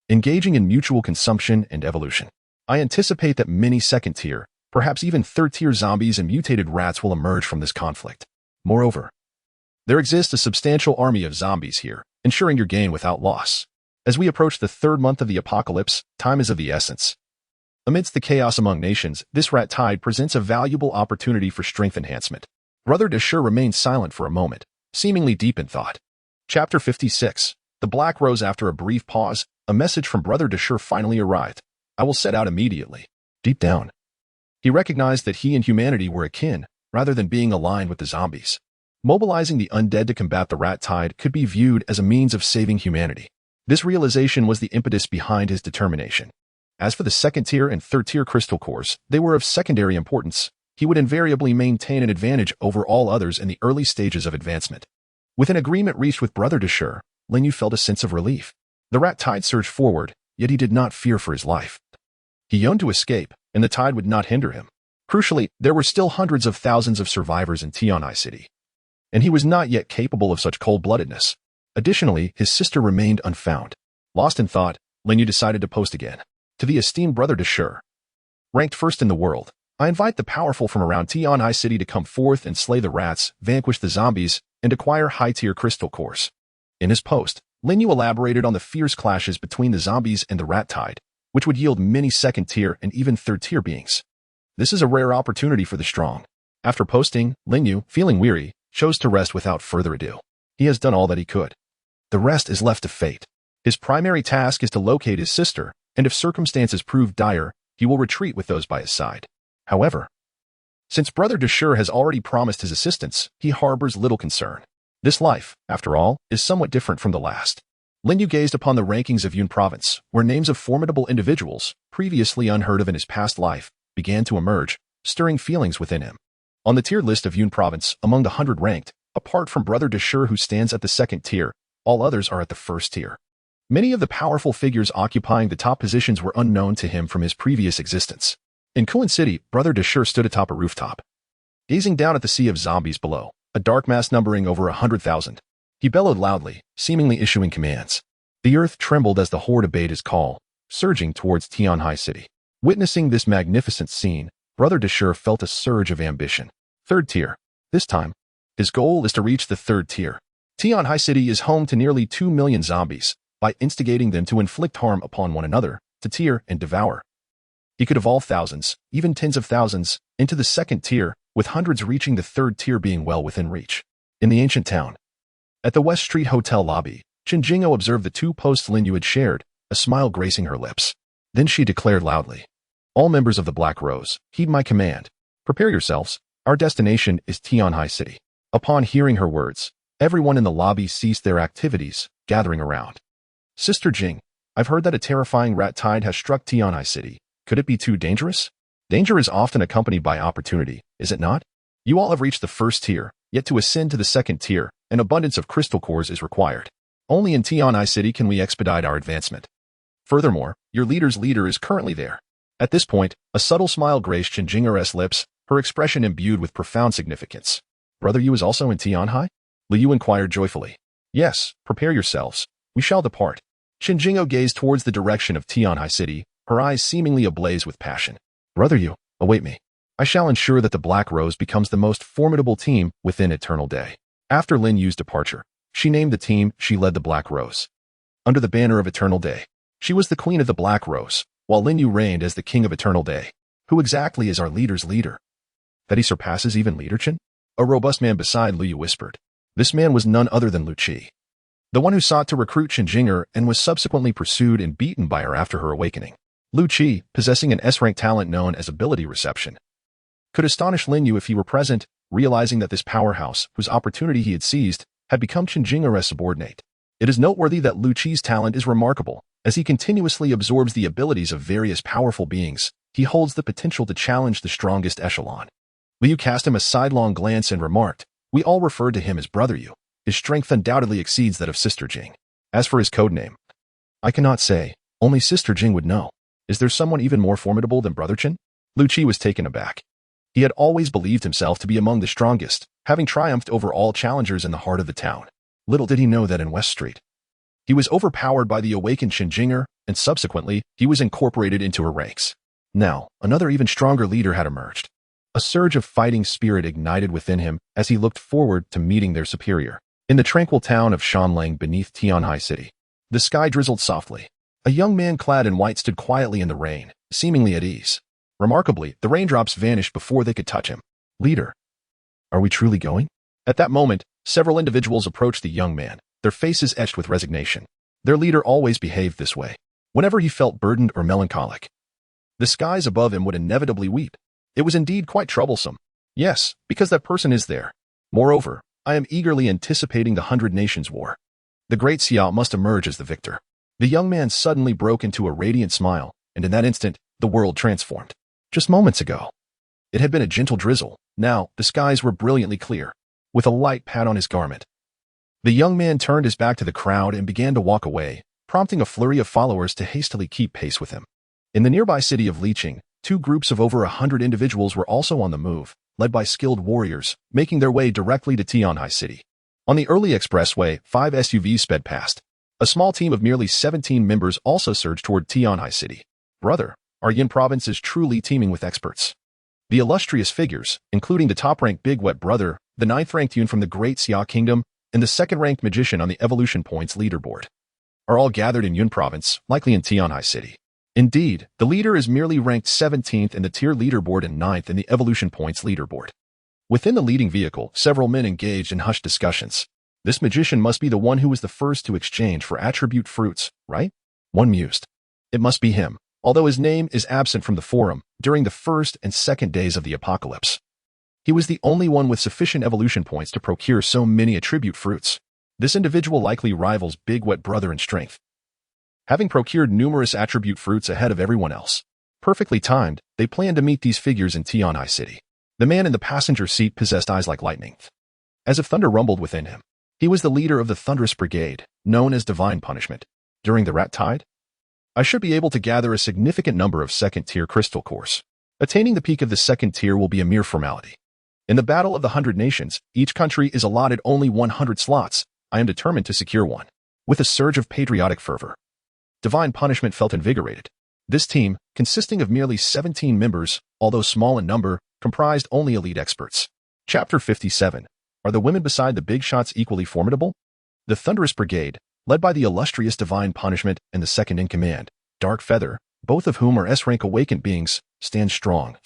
Engaging in mutual consumption and evolution. I anticipate that many 2nd tier, perhaps even 3rd tier zombies and mutated rats will emerge from this conflict. Moreover, there exists a substantial army of zombies here, ensuring your gain without loss. As we approach the 3rd month of the apocalypse, time is of the essence. Amidst the chaos among nations, this rat tide presents a valuable opportunity for strength enhancement. Brother Deshur remained silent for a moment, seemingly deep in thought. Chapter 56. The Black Rose. After a brief pause, a message from Brother Deshur finally arrived. I will set out immediately. Deep down, he recognized that he and humanity were akin, rather than being aligned with the zombies. Mobilizing the undead to combat the rat tide could be viewed as a means of saving humanity. This realization was the impetus behind his determination. As for the second-tier and third-tier crystal cores, they were of secondary importance. He would invariably maintain an advantage over all others in the early stages of advancement. With an agreement reached with Brother Deshur, Lin Yu felt a sense of relief. The rat tide surged forward, yet he did not fear for his life. He yearned to escape, and the tide would not hinder him. Crucially, there were still hundreds of thousands of survivors in Tianhai City, and he was not yet capable of such cold-bloodedness. Additionally, his sister remained unfound. Lost in thought, Lin Yu decided to post again. To the esteemed Brother Deshur, ranked first in the world, I invite the powerful from around Tianhai City to come forth and slay the rats, vanquish the zombies, and acquire high-tier crystal cores. In his post, Lin Yu elaborated on the fierce clashes between the zombies and the rat tide, which would yield many second-tier and even third-tier beings. This is a rare opportunity for the strong. After posting, Lin Yu, feeling weary, chose to rest without further ado. He has done all that he could. The rest is left to fate. His primary task is to locate his sister, and if circumstances prove dire, he will retreat with those by his side. However, since Brother Deshur has already promised his assistance, he harbors little concern. This life, after all, is somewhat different from the last. Lin Yu gazed upon the rankings of Yun Province, where names of formidable individuals, previously unheard of in his past life, began to emerge, stirring feelings within him. On the tier list of Yun Province, among the 100 ranked, apart from Brother Deshur who stands at the second tier, all others are at the first tier. Many of the powerful figures occupying the top positions were unknown to him from his previous existence. In Kuan City, Brother Deshur stood atop a rooftop, gazing down at the sea of zombies below, a dark mass numbering over 100,000. He bellowed loudly, seemingly issuing commands. The earth trembled as the horde obeyed his call, surging towards Tianhai City. Witnessing this magnificent scene, Brother Deshur felt a surge of ambition. Third tier. This time, his goal is to reach the third tier. Tianhai City is home to nearly 2 million zombies. By instigating them to inflict harm upon one another, to tear and devour, he could evolve thousands, even tens of thousands, into the second tier, with hundreds reaching the third tier being well within reach. In the ancient town, at the West Street Hotel lobby, Chen Jingo observed the 2 posts Lin Yu had shared, a smile gracing her lips. Then she declared loudly, "All members of the Black Rose, heed my command. Prepare yourselves. Our destination is Tianhai City." Upon hearing her words, everyone in the lobby ceased their activities, gathering around. "Sister Jing, I've heard that a terrifying rat tide has struck Tianhai City. Could it be too dangerous?" Danger is often accompanied by opportunity, is it not? You all have reached the first tier, yet to ascend to the second tier, an abundance of crystal cores is required. Only in Tianhai City can we expedite our advancement. Furthermore, your leader's leader is currently there. At this point, a subtle smile graced Chen Jinger's lips, her expression imbued with profound significance. "Brother Yu is also in Tianhai?" Li Yu inquired joyfully. "Yes, prepare yourselves. We shall depart." Chen Jingo gazed towards the direction of Tianhai City, her eyes seemingly ablaze with passion. "Brother Yu, await me. I shall ensure that the Black Rose becomes the most formidable team within Eternal Day." After Lin Yu's departure, she named the team she led the Black Rose. Under the banner of Eternal Day, she was the Queen of the Black Rose, while Lin Yu reigned as the King of Eternal Day. Who exactly is our leader's leader? That he surpasses even Leader Chen? A robust man beside Lu Yu whispered. This man was none other than Lu Qi, the one who sought to recruit Chen Jinger and was subsequently pursued and beaten by her after her awakening. Lu Qi, possessing an S-rank talent known as ability reception, could astonish Lin Yu if he were present, realizing that this powerhouse, whose opportunity he had seized, had become Chen Jinger's subordinate. It is noteworthy that Lu Qi's talent is remarkable. As he continuously absorbs the abilities of various powerful beings, he holds the potential to challenge the strongest echelon. Liu Yu cast him a sidelong glance and remarked, "We all referred to him as Brother Yu. His strength undoubtedly exceeds that of Sister Jing. As for his codename, I cannot say. Only Sister Jing would know. Is there someone even more formidable than Brother Chen?" Lu Qi was taken aback. He had always believed himself to be among the strongest, having triumphed over all challengers in the heart of the town. Little did he know that in West Street, he was overpowered by the awakened Chen Jinger, and subsequently, he was incorporated into her ranks. Now, another even stronger leader had emerged. A surge of fighting spirit ignited within him as he looked forward to meeting their superior. In the tranquil town of Shanlang beneath Tianhai City, the sky drizzled softly. A young man clad in white stood quietly in the rain, seemingly at ease. Remarkably, the raindrops vanished before they could touch him. "Leader, are we truly going?" At that moment, several individuals approached the young man, their faces etched with resignation. Their leader always behaved this way. Whenever he felt burdened or melancholic, the skies above him would inevitably weep. It was indeed quite troublesome. Yes, because that person is there. Moreover, I am eagerly anticipating the 100 Nations War. The Great Xiao must emerge as the victor. The young man suddenly broke into a radiant smile, and in that instant, the world transformed. Just moments ago, it had been a gentle drizzle. Now, the skies were brilliantly clear, with a light pat on his garment. The young man turned his back to the crowd and began to walk away, prompting a flurry of followers to hastily keep pace with him. In the nearby city of Liqing, two groups of over 100 individuals were also on the move, led by skilled warriors, making their way directly to Tianhai City. On the early expressway, 5 SUVs sped past. A small team of nearly 17 members also surged toward Tianhai City. Brother, our Yin province is truly teeming with experts. The illustrious figures, including the top-ranked Big Wet Brother, the 9th-ranked Yun from the Great Xia Kingdom, and the 2nd-ranked magician on the Evolution Points leaderboard, are all gathered in Yun province, likely in Tianhai City. Indeed, the leader is merely ranked 17th in the tier leaderboard and 9th in the Evolution Points leaderboard. Within the leading vehicle, several men engaged in hushed discussions. This magician must be the one who was the first to exchange for attribute fruits, right? One mused. It must be him, although his name is absent from the forum during the 1st and 2nd days of the apocalypse. He was the only one with sufficient evolution points to procure so many attribute fruits. This individual likely rivals Big Wet Brother in strength, having procured numerous attribute fruits ahead of everyone else. Perfectly timed, they planned to meet these figures in Tianhai City. The man in the passenger seat possessed eyes like lightning, as if thunder rumbled within him. He was the leader of the Thunderous Brigade, known as Divine Punishment. During the Rat Tide, I should be able to gather a significant number of 2nd-tier crystal cores. Attaining the peak of the 2nd tier will be a mere formality. In the Battle of the 100 Nations, each country is allotted only 100 slots. I am determined to secure one. With a surge of patriotic fervor, Divine Punishment felt invigorated. This team, consisting of merely 17 members, although small in number, comprised only elite experts. Chapter 57. Are the women beside the big shots equally formidable? The Thunderous Brigade, led by the illustrious Divine Punishment and the 2nd-in-command, Dark Feather, both of whom are S-rank awakened beings, stand strong,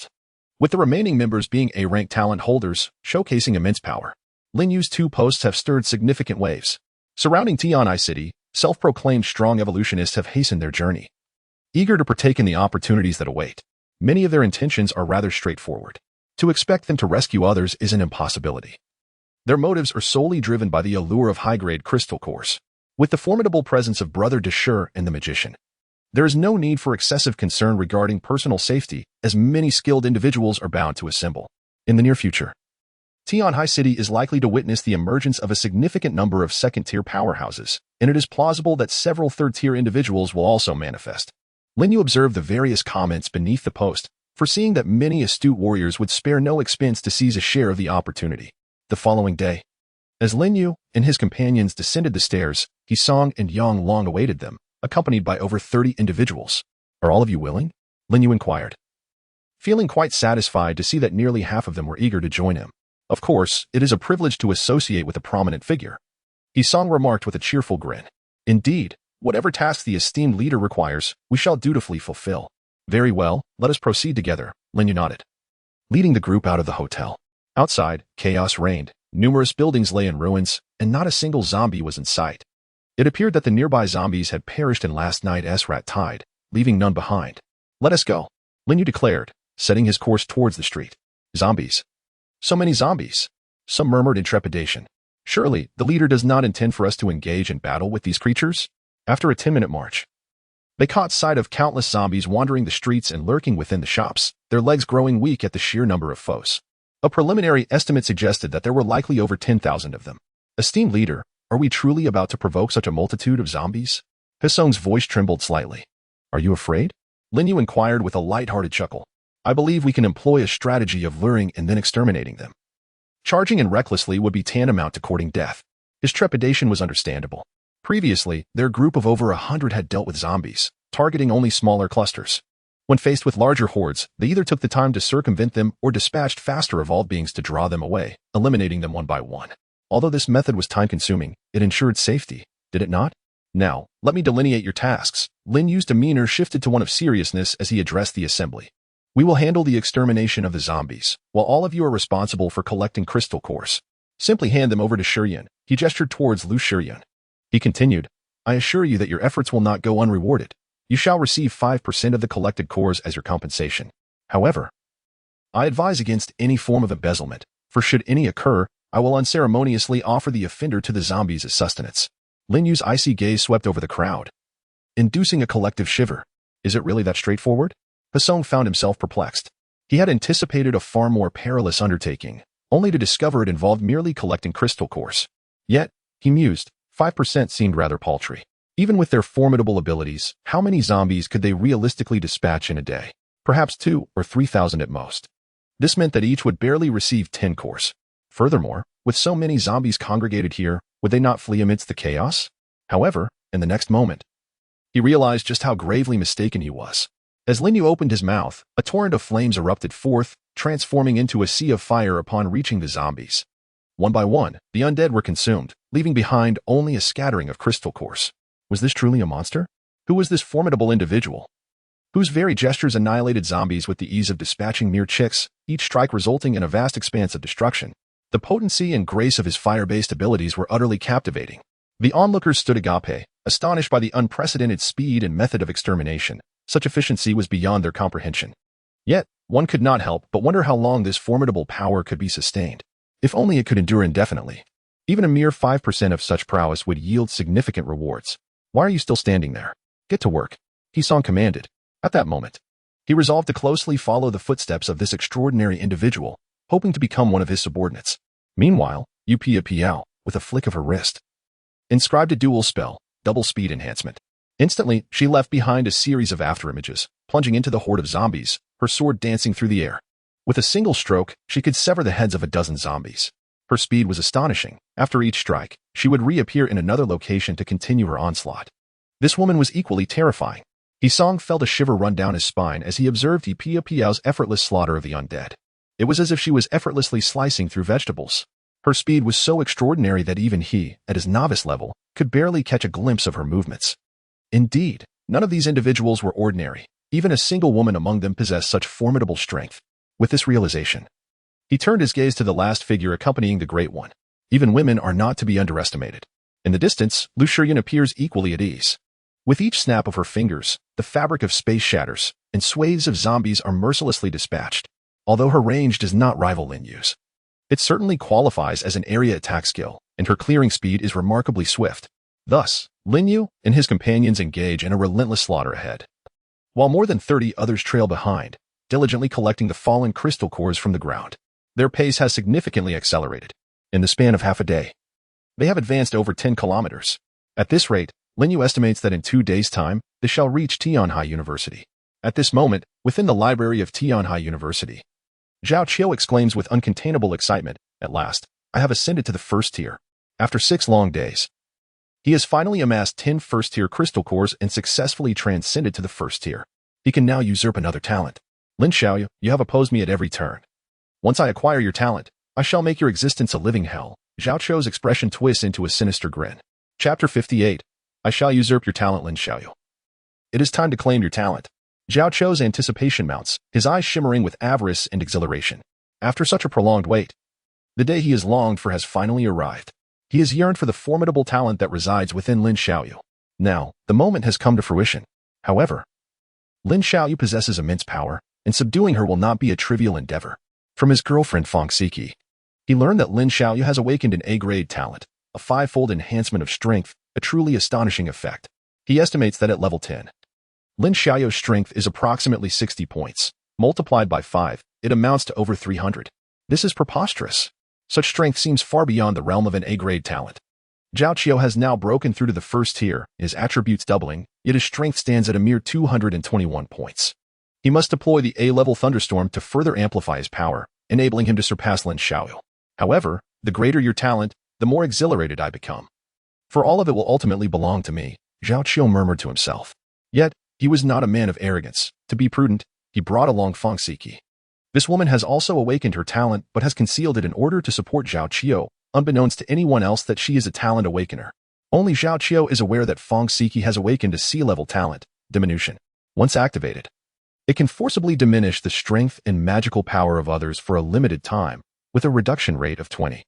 with the remaining members being A-rank talent holders, showcasing immense power. Lin Yu's 2 posts have stirred significant waves. Surrounding Tianhai City, self-proclaimed strong evolutionists have hastened their journey, eager to partake in the opportunities that await. Many of their intentions are rather straightforward. To expect them to rescue others is an impossibility. Their motives are solely driven by the allure of high-grade crystal cores. With the formidable presence of Brother Deshur and the Magician, there is no need for excessive concern regarding personal safety, as many skilled individuals are bound to assemble. In the near future, Tianhai City is likely to witness the emergence of a significant number of 2nd-tier powerhouses, and it is plausible that several 3rd-tier individuals will also manifest. Lin Yu observed the various comments beneath the post, foreseeing that many astute warriors would spare no expense to seize a share of the opportunity. The following day, as Lin Yu and his companions descended the stairs, Song and Yang Long awaited them, accompanied by over 30 individuals. Are all of you willing? Lin Yu inquired, feeling quite satisfied to see that nearly half of them were eager to join him. Of course, it is a privilege to associate with a prominent figure, Song remarked with a cheerful grin. Indeed, whatever task the esteemed leader requires, we shall dutifully fulfill. Very well, let us proceed together, Lin Yu nodded, leading the group out of the hotel. Outside, chaos reigned. Numerous buildings lay in ruins, and not a single zombie was in sight. It appeared that the nearby zombies had perished in last night's rat tide, leaving none behind. Let us go, Lin Yu declared, setting his course towards the street. Zombies. So many zombies. Some murmured in trepidation. Surely, the leader does not intend for us to engage in battle with these creatures? After a 10-minute march, they caught sight of countless zombies wandering the streets and lurking within the shops, their legs growing weak at the sheer number of foes. A preliminary estimate suggested that there were likely over 10,000 of them. Esteemed leader, are we truly about to provoke such a multitude of zombies? Song's voice trembled slightly. Are you afraid? Lin Yu inquired with a light-hearted chuckle. I believe we can employ a strategy of luring and then exterminating them. Charging in recklessly would be tantamount to courting death. His trepidation was understandable. Previously, their group of over 100 had dealt with zombies, targeting only smaller clusters. When faced with larger hordes, they either took the time to circumvent them or dispatched faster evolved beings to draw them away, eliminating them one by one. Although this method was time-consuming, it ensured safety, did it not? Now, let me delineate your tasks. Lin Yu's demeanor shifted to one of seriousness as he addressed the assembly. We will handle the extermination of the zombies, while all of you are responsible for collecting crystal cores. Simply hand them over to Shiryun. He gestured towards Lu Shiryun. He continued, I assure you that your efforts will not go unrewarded. You shall receive 5% of the collected cores as your compensation. However, I advise against any form of embezzlement, for should any occur, I will unceremoniously offer the offender to the zombies as sustenance. Lin Yu's icy gaze swept over the crowd, inducing a collective shiver. Is it really that straightforward? Hasong found himself perplexed. He had anticipated a far more perilous undertaking, only to discover it involved merely collecting crystal cores. Yet, he mused, 5% seemed rather paltry. Even with their formidable abilities, how many zombies could they realistically dispatch in a day? Perhaps 2 or 3,000 at most. This meant that each would barely receive 10 cores. Furthermore, with so many zombies congregated here, would they not flee amidst the chaos? However, in the next moment, he realized just how gravely mistaken he was. As Lin Yu opened his mouth, a torrent of flames erupted forth, transforming into a sea of fire upon reaching the zombies. One by one, the undead were consumed, leaving behind only a scattering of crystal cores. Was this truly a monster? Who was this formidable individual, whose very gestures annihilated zombies with the ease of dispatching mere chicks, each strike resulting in a vast expanse of destruction? The potency and grace of his fire-based abilities were utterly captivating. The onlookers stood agape, astonished by the unprecedented speed and method of extermination. Such efficiency was beyond their comprehension. Yet, one could not help but wonder how long this formidable power could be sustained. If only it could endure indefinitely. Even a mere 5% of such prowess would yield significant rewards. Why are you still standing there? Get to work, Hasong commanded. At that moment, he resolved to closely follow the footsteps of this extraordinary individual, hoping to become one of his subordinates. Meanwhile, UPAPL, with a flick of her wrist, inscribed a dual spell, double speed enhancement. Instantly, she left behind a series of afterimages, plunging into the horde of zombies, her sword dancing through the air. With a single stroke, she could sever the heads of a dozen zombies. Her speed was astonishing. After each strike, she would reappear in another location to continue her onslaught. This woman was equally terrifying. Hasong felt a shiver run down his spine as he observed UPAPL's effortless slaughter of the undead. It was as if she was effortlessly slicing through vegetables. Her speed was so extraordinary that even he, at his novice level, could barely catch a glimpse of her movements. Indeed, none of these individuals were ordinary. Even a single woman among them possessed such formidable strength. With this realization, he turned his gaze to the last figure accompanying the Great One. Even women are not to be underestimated. In the distance, Lu Shiyan appears equally at ease. With each snap of her fingers, the fabric of space shatters, and swathes of zombies are mercilessly dispatched. Although her range does not rival Lin Yu's, it certainly qualifies as an area attack skill, and her clearing speed is remarkably swift. Thus, Lin Yu and his companions engage in a relentless slaughter ahead, while more than 30 others trail behind, diligently collecting the fallen crystal cores from the ground. Their pace has significantly accelerated. In the span of half a day, they have advanced over 10 kilometers. At this rate, Lin Yu estimates that in 2 days' time, they shall reach Tianhai University. At this moment, within the library of Tianhai University, Zhao Qiu exclaims with uncontainable excitement, "At last, I have ascended to the first tier." After 6 long days, he has finally amassed 10 first-tier crystal cores and successfully transcended to the first tier. He can now usurp another talent. Lin Xiaoyu, you have opposed me at every turn. Once I acquire your talent, I shall make your existence a living hell. Zhao Qiu's expression twists into a sinister grin. Chapter 58. I shall usurp your talent, Lin Xiaoyu. It is time to claim your talent. Zhao Qiu's anticipation mounts, his eyes shimmering with avarice and exhilaration. After such a prolonged wait, the day he has longed for has finally arrived. He has yearned for the formidable talent that resides within Lin Xiaoyu. Now, the moment has come to fruition. However, Lin Xiaoyu possesses immense power, and subduing her will not be a trivial endeavor. From his girlfriend Fang Siki, he learned that Lin Xiaoyu has awakened an A-grade talent, a 5-fold enhancement of strength, a truly astonishing effect. He estimates that at level 10, Lin Xiaoyu's strength is approximately 60 points. Multiplied by 5, it amounts to over 300. This is preposterous. Such strength seems far beyond the realm of an A-grade talent. Zhao Qiu has now broken through to the first tier, his attributes doubling, yet his strength stands at a mere 221 points. He must deploy the A-level thunderstorm to further amplify his power, enabling him to surpass Lin Xiaoyu. However, the greater your talent, the more exhilarated I become. For all of it will ultimately belong to me, Zhao Qiu murmured to himself. Yet, he was not a man of arrogance. To be prudent, he brought along Fang Siki. This woman has also awakened her talent but has concealed it in order to support Zhao Qiu, unbeknownst to anyone else that she is a talent awakener. Only Zhao Qiu is aware that Fang Siki has awakened a C-level talent, diminution. Once activated, it can forcibly diminish the strength and magical power of others for a limited time, with a reduction rate of 20.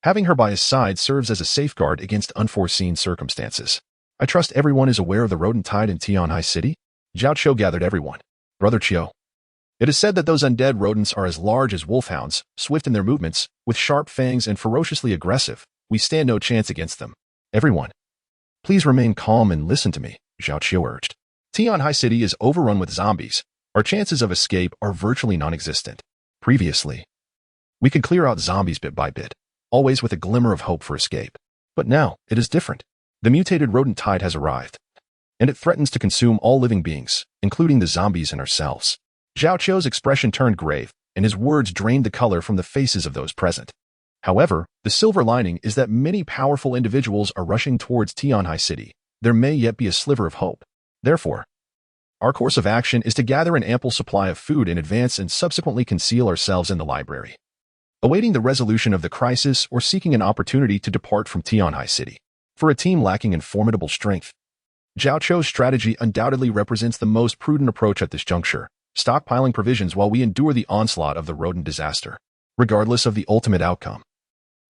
Having her by his side serves as a safeguard against unforeseen circumstances. I trust everyone is aware of the rodent tide in Tianhai City? Zhao Qiu gathered everyone. Brother Qiu, It is said that those undead rodents are as large as wolfhounds, swift in their movements, with sharp fangs and ferociously aggressive. We stand no chance against them. Everyone, please remain calm and listen to me, Zhao Qiu urged. Tian High City is overrun with zombies. Our chances of escape are virtually non-existent. Previously, we could clear out zombies bit by bit, always with a glimmer of hope for escape. But now, it is different. The mutated rodent tide has arrived, and it threatens to consume all living beings, including the zombies and ourselves. Zhao Qiu's expression turned grave, and his words drained the color from the faces of those present. However, the silver lining is that many powerful individuals are rushing towards Tian High City. There may yet be a sliver of hope. Therefore, our course of action is to gather an ample supply of food in advance and subsequently conceal ourselves in the library, awaiting the resolution of the crisis or seeking an opportunity to depart from Tian High City. For a team lacking in formidable strength, Zhao Qiu's strategy undoubtedly represents the most prudent approach at this juncture, stockpiling provisions while we endure the onslaught of the rodent disaster. Regardless of the ultimate outcome,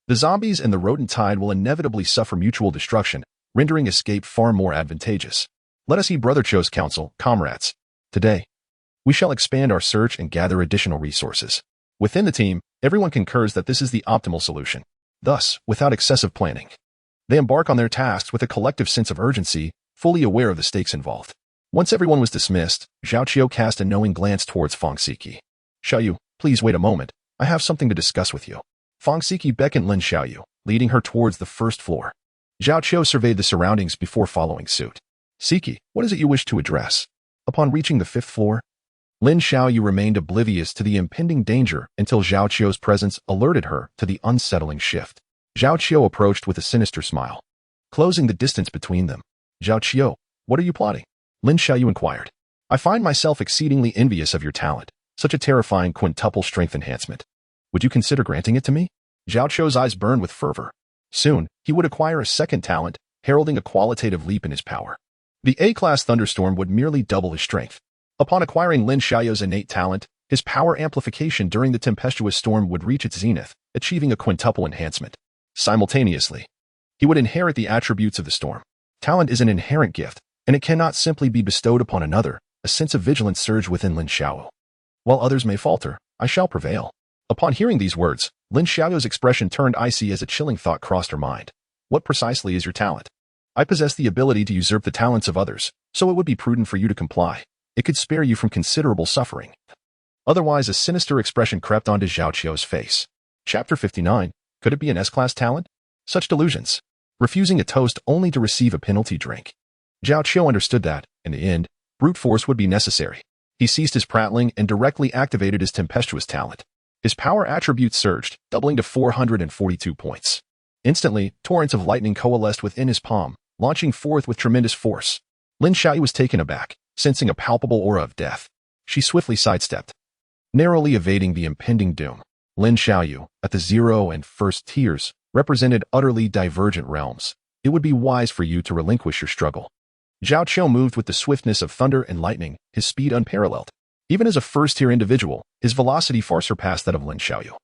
the zombies and the rodent tide will inevitably suffer mutual destruction, rendering escape far more advantageous. Let us heed Brother Qiu's counsel, comrades. Today, we shall expand our search and gather additional resources. Within the team, everyone concurs that this is the optimal solution. Thus, without excessive planning, they embark on their tasks with a collective sense of urgency, fully aware of the stakes involved. Once everyone was dismissed, Zhao Qiu cast a knowing glance towards Fang Siki. Xiaoyu, please wait a moment. I have something to discuss with you. Fang Siki beckoned Lin Xiaoyu, leading her towards the first floor. Zhao Qiu surveyed the surroundings before following suit. Siki, what is it you wish to address? Upon reaching the 5th floor, Lin Xiaoyu remained oblivious to the impending danger until Zhao Qiu's presence alerted her to the unsettling shift. Zhao Qiu approached with a sinister smile, closing the distance between them. Zhao Qiu, what are you plotting? Lin Xiaoyu inquired. I find myself exceedingly envious of your talent, such a terrifying quintuple strength enhancement. Would you consider granting it to me? Zhao Qiu's eyes burned with fervor. Soon, he would acquire a second talent, heralding a qualitative leap in his power. The A-class thunderstorm would merely double his strength. Upon acquiring Lin Xiaoyu's innate talent, his power amplification during the tempestuous storm would reach its zenith, achieving a quintuple enhancement. Simultaneously, he would inherit the attributes of the storm. Talent is an inherent gift, and it cannot simply be bestowed upon another. A sense of vigilance surged within Lin Xiaoyu. While others may falter, I shall prevail. Upon hearing these words, Lin Xiaoyu's expression turned icy as a chilling thought crossed her mind. What precisely is your talent? I possess the ability to usurp the talents of others, so it would be prudent for you to comply. It could spare you from considerable suffering. Otherwise, a sinister expression crept onto Zhao Qiu's face. Chapter 59. Could it be an S-class talent? Such delusions. Refusing a toast only to receive a penalty drink. Zhao Qiu understood that, in the end, brute force would be necessary. He ceased his prattling and directly activated his tempestuous talent. His power attribute surged, doubling to 442 points. Instantly, torrents of lightning coalesced within his palm, launching forth with tremendous force. Lin Xiaoyu was taken aback, sensing a palpable aura of death. She swiftly sidestepped, narrowly evading the impending doom. Lin Xiaoyu, at the 0 and 1st tiers, represented utterly divergent realms. It would be wise for you to relinquish your struggle. Zhao Qiu moved with the swiftness of thunder and lightning, his speed unparalleled. Even as a first-tier individual, his velocity far surpassed that of Lin Xiaoyu.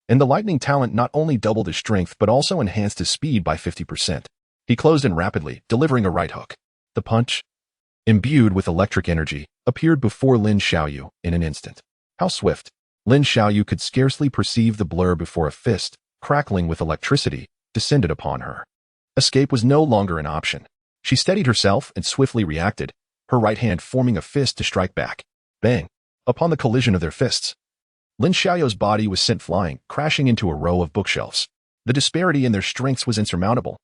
And the lightning talent not only doubled his strength but also enhanced his speed by 50%. He closed in rapidly, delivering a right hook. The punch, imbued with electric energy, appeared before Lin Xiaoyu in an instant. How swift! Lin Xiaoyu could scarcely perceive the blur before a fist, crackling with electricity, descended upon her. Escape was no longer an option. She steadied herself and swiftly reacted, her right hand forming a fist to strike back. Bang! Upon the collision of their fists, Lin Xiaoyu's body was sent flying, crashing into a row of bookshelves. The disparity in their strengths was insurmountable.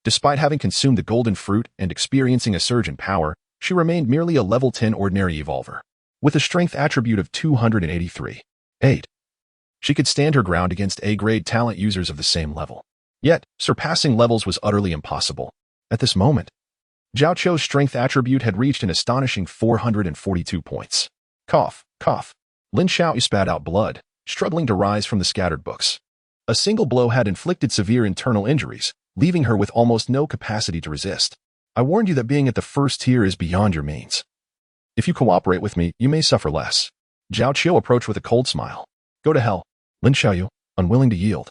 Despite having consumed the golden fruit and experiencing a surge in power, she remained merely a level 10 ordinary evolver, with a strength attribute of 283. 8. She could stand her ground against A-grade talent users of the same level. Yet, surpassing levels was utterly impossible. At this moment, Zhao Qiu's strength attribute had reached an astonishing 442 points. Cough, cough. Lin Xiaoyu spat out blood, struggling to rise from the scattered books. A single blow had inflicted severe internal injuries, leaving her with almost no capacity to resist. I warned you that being at the 1st tier is beyond your means. If you cooperate with me, you may suffer less. Zhao Qiu approached with a cold smile. Go to hell. Lin Xiaoyu, unwilling to yield,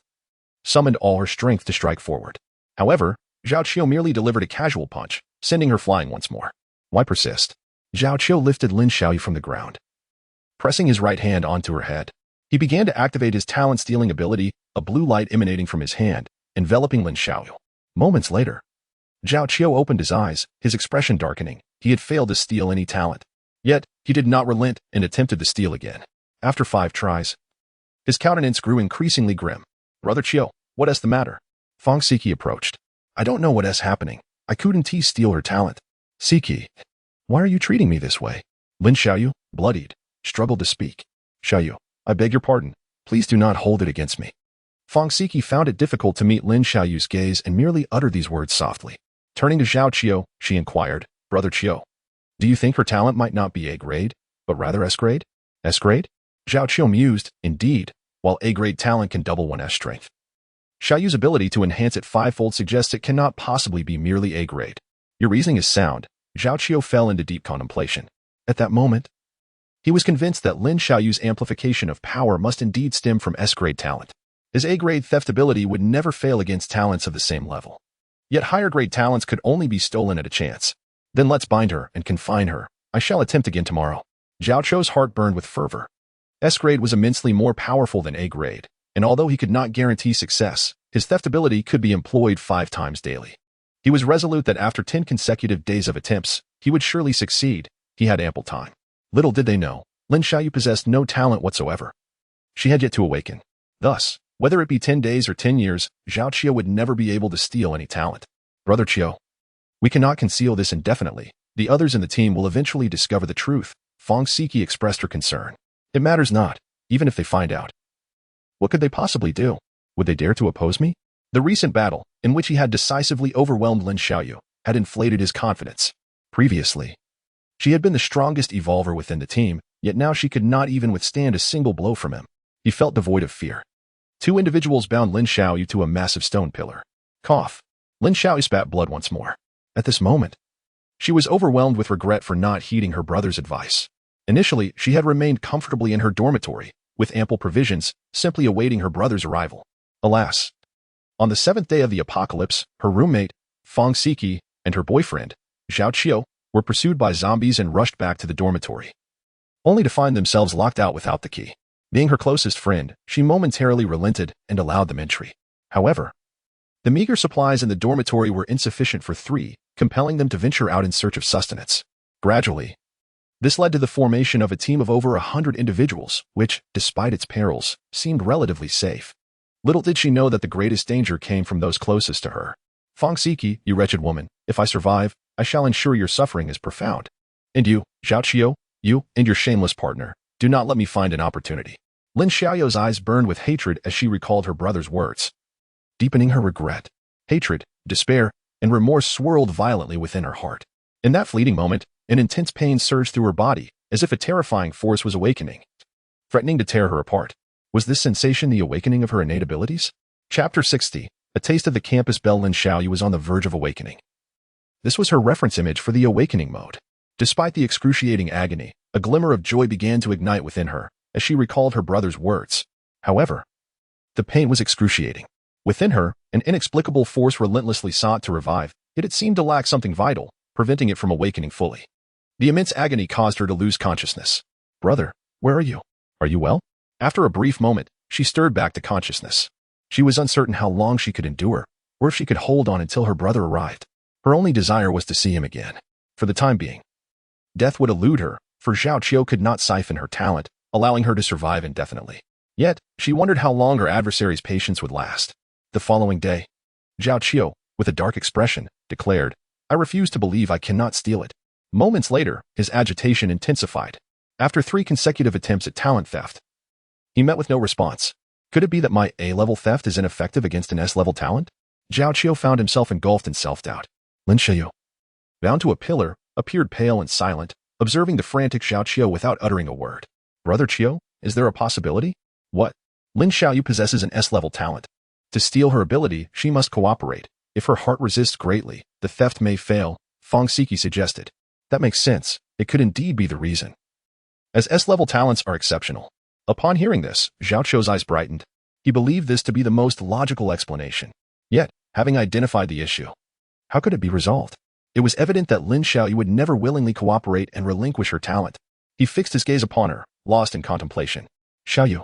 summoned all her strength to strike forward. However, Zhao Qiu merely delivered a casual punch, sending her flying once more. Why persist? Zhao Qiu lifted Lin Xiaoyu from the ground, pressing his right hand onto her head. He began to activate his talent-stealing ability, a blue light emanating from his hand, enveloping Lin Xiaoyu. Moments later, Zhao Qiu opened his eyes, his expression darkening. He had failed to steal any talent. Yet, he did not relent and attempted to steal again. After 5 tries, his countenance grew increasingly grim. Brother Qiu, what is the matter? Fang Siki approached. I don't know what is happening. I couldn't steal her talent. Siki, why are you treating me this way? Lin Xiaoyu, bloodied, struggled to speak. Xiaoyu, I beg your pardon. Please do not hold it against me. Fang Siki found it difficult to meet Lin Xiaoyu's gaze and merely uttered these words softly. Turning to Zhao Qiu, she inquired, Brother Qiu, do you think her talent might not be A-grade, but rather S-grade? S-grade? Zhao Qiu mused, indeed, while A-grade talent can double one's strength. Xiaoyu's ability to enhance it 5-fold suggests it cannot possibly be merely A-grade. Your reasoning is sound. Zhao Qiu fell into deep contemplation. At that moment, he was convinced that Lin Xiaoyu's amplification of power must indeed stem from S-grade talent. His A-grade theft ability would never fail against talents of the same level. Yet higher-grade talents could only be stolen at a chance. Then let's bind her and confine her. I shall attempt again tomorrow. Zhao Qiu's heart burned with fervor. S-grade was immensely more powerful than A-grade, and although he could not guarantee success, his theft ability could be employed 5 times daily. He was resolute that after 10 consecutive days of attempts, he would surely succeed. He had ample time. Little did they know, Lin Xiaoyu possessed no talent whatsoever. She had yet to awaken. Thus, whether it be 10 days or 10 years, Zhao Qiu would never be able to steal any talent. Brother Qiu, we cannot conceal this indefinitely. The others in the team will eventually discover the truth. Fang Siki expressed her concern. It matters not, even if they find out. What could they possibly do? Would they dare to oppose me? The recent battle, in which he had decisively overwhelmed Lin Xiaoyu, had inflated his confidence. Previously, she had been the strongest evolver within the team, yet now she could not even withstand a single blow from him. He felt devoid of fear. 2 individuals bound Lin Xiaoyu to a massive stone pillar. Cough. Lin Xiaoyu spat blood once more. At this moment, she was overwhelmed with regret for not heeding her brother's advice. Initially, she had remained comfortably in her dormitory, with ample provisions, simply awaiting her brother's arrival. Alas, on the 7th day of the apocalypse, her roommate, Fang Siki, and her boyfriend, Zhao Qiu, were pursued by zombies and rushed back to the dormitory, only to find themselves locked out without the key. Being her closest friend, she momentarily relented and allowed them entry. However, the meager supplies in the dormitory were insufficient for 3, compelling them to venture out in search of sustenance. Gradually, this led to the formation of a team of over 100 individuals, which, despite its perils, seemed relatively safe. Little did she know that the greatest danger came from those closest to her. Fang Siki, you wretched woman, if I survive, I shall ensure your suffering is profound. And you, Zhao Qiu, you and your shameless partner, do not let me find an opportunity. Lin Xiaoyu's eyes burned with hatred as she recalled her brother's words. Deepening her regret, hatred, despair, and remorse swirled violently within her heart. In that fleeting moment, an intense pain surged through her body, as if a terrifying force was awakening, threatening to tear her apart. Was this sensation the awakening of her innate abilities? Chapter 60. A taste of the campus bell. Lin Xiaoyu was on the verge of awakening. This was her reference image for the awakening mode. Despite the excruciating agony, a glimmer of joy began to ignite within her as she recalled her brother's words. However, the pain was excruciating. Within her, an inexplicable force relentlessly sought to revive, yet it seemed to lack something vital, preventing it from awakening fully. The immense agony caused her to lose consciousness. Brother, where are you? Are you well? After a brief moment, she stirred back to consciousness. She was uncertain how long she could endure, or if she could hold on until her brother arrived. Her only desire was to see him again. For the time being, death would elude her, for Zhao Qiu could not siphon her talent, allowing her to survive indefinitely. Yet, she wondered how long her adversary's patience would last. The following day, Zhao Qiu, with a dark expression, declared, I refuse to believe I cannot steal it. Moments later, his agitation intensified. After 3 consecutive attempts at talent theft, he met with no response. Could it be that my A-level theft is ineffective against an S-level talent? Zhao Qiu found himself engulfed in self-doubt. Lin Xiaoyu, bound to a pillar, appeared pale and silent, observing the frantic Zhao Qiu without uttering a word. Brother Qiu, is there a possibility? What? Lin Xiaoyu possesses an S-level talent. To steal her ability, she must cooperate. If her heart resists greatly, the theft may fail, Fang Siki suggested. That makes sense. It could indeed be the reason, as S-level talents are exceptional. Upon hearing this, Zhao Qiu's eyes brightened. He believed this to be the most logical explanation. Yet, having identified the issue, how could it be resolved? It was evident that Lin Xiaoyu would never willingly cooperate and relinquish her talent. He fixed his gaze upon her, lost in contemplation. Xiaoyu,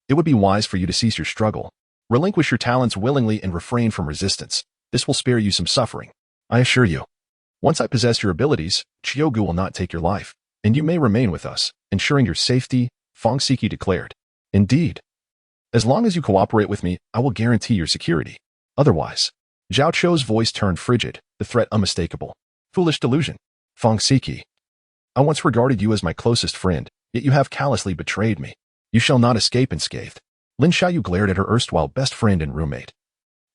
it would be wise for you to cease your struggle. Relinquish your talents willingly and refrain from resistance. This will spare you some suffering. I assure you. Once I possess your abilities, Qiugu will not take your life, and you may remain with us, ensuring your safety, Feng Siki declared. Indeed. As long as you cooperate with me, I will guarantee your security. Otherwise, Zhao Chou's voice turned frigid, the threat unmistakable. Foolish delusion. Feng Siki. I once regarded you as my closest friend, yet you have callously betrayed me. You shall not escape unscathed. Lin Xiaoyu glared at her erstwhile best friend and roommate.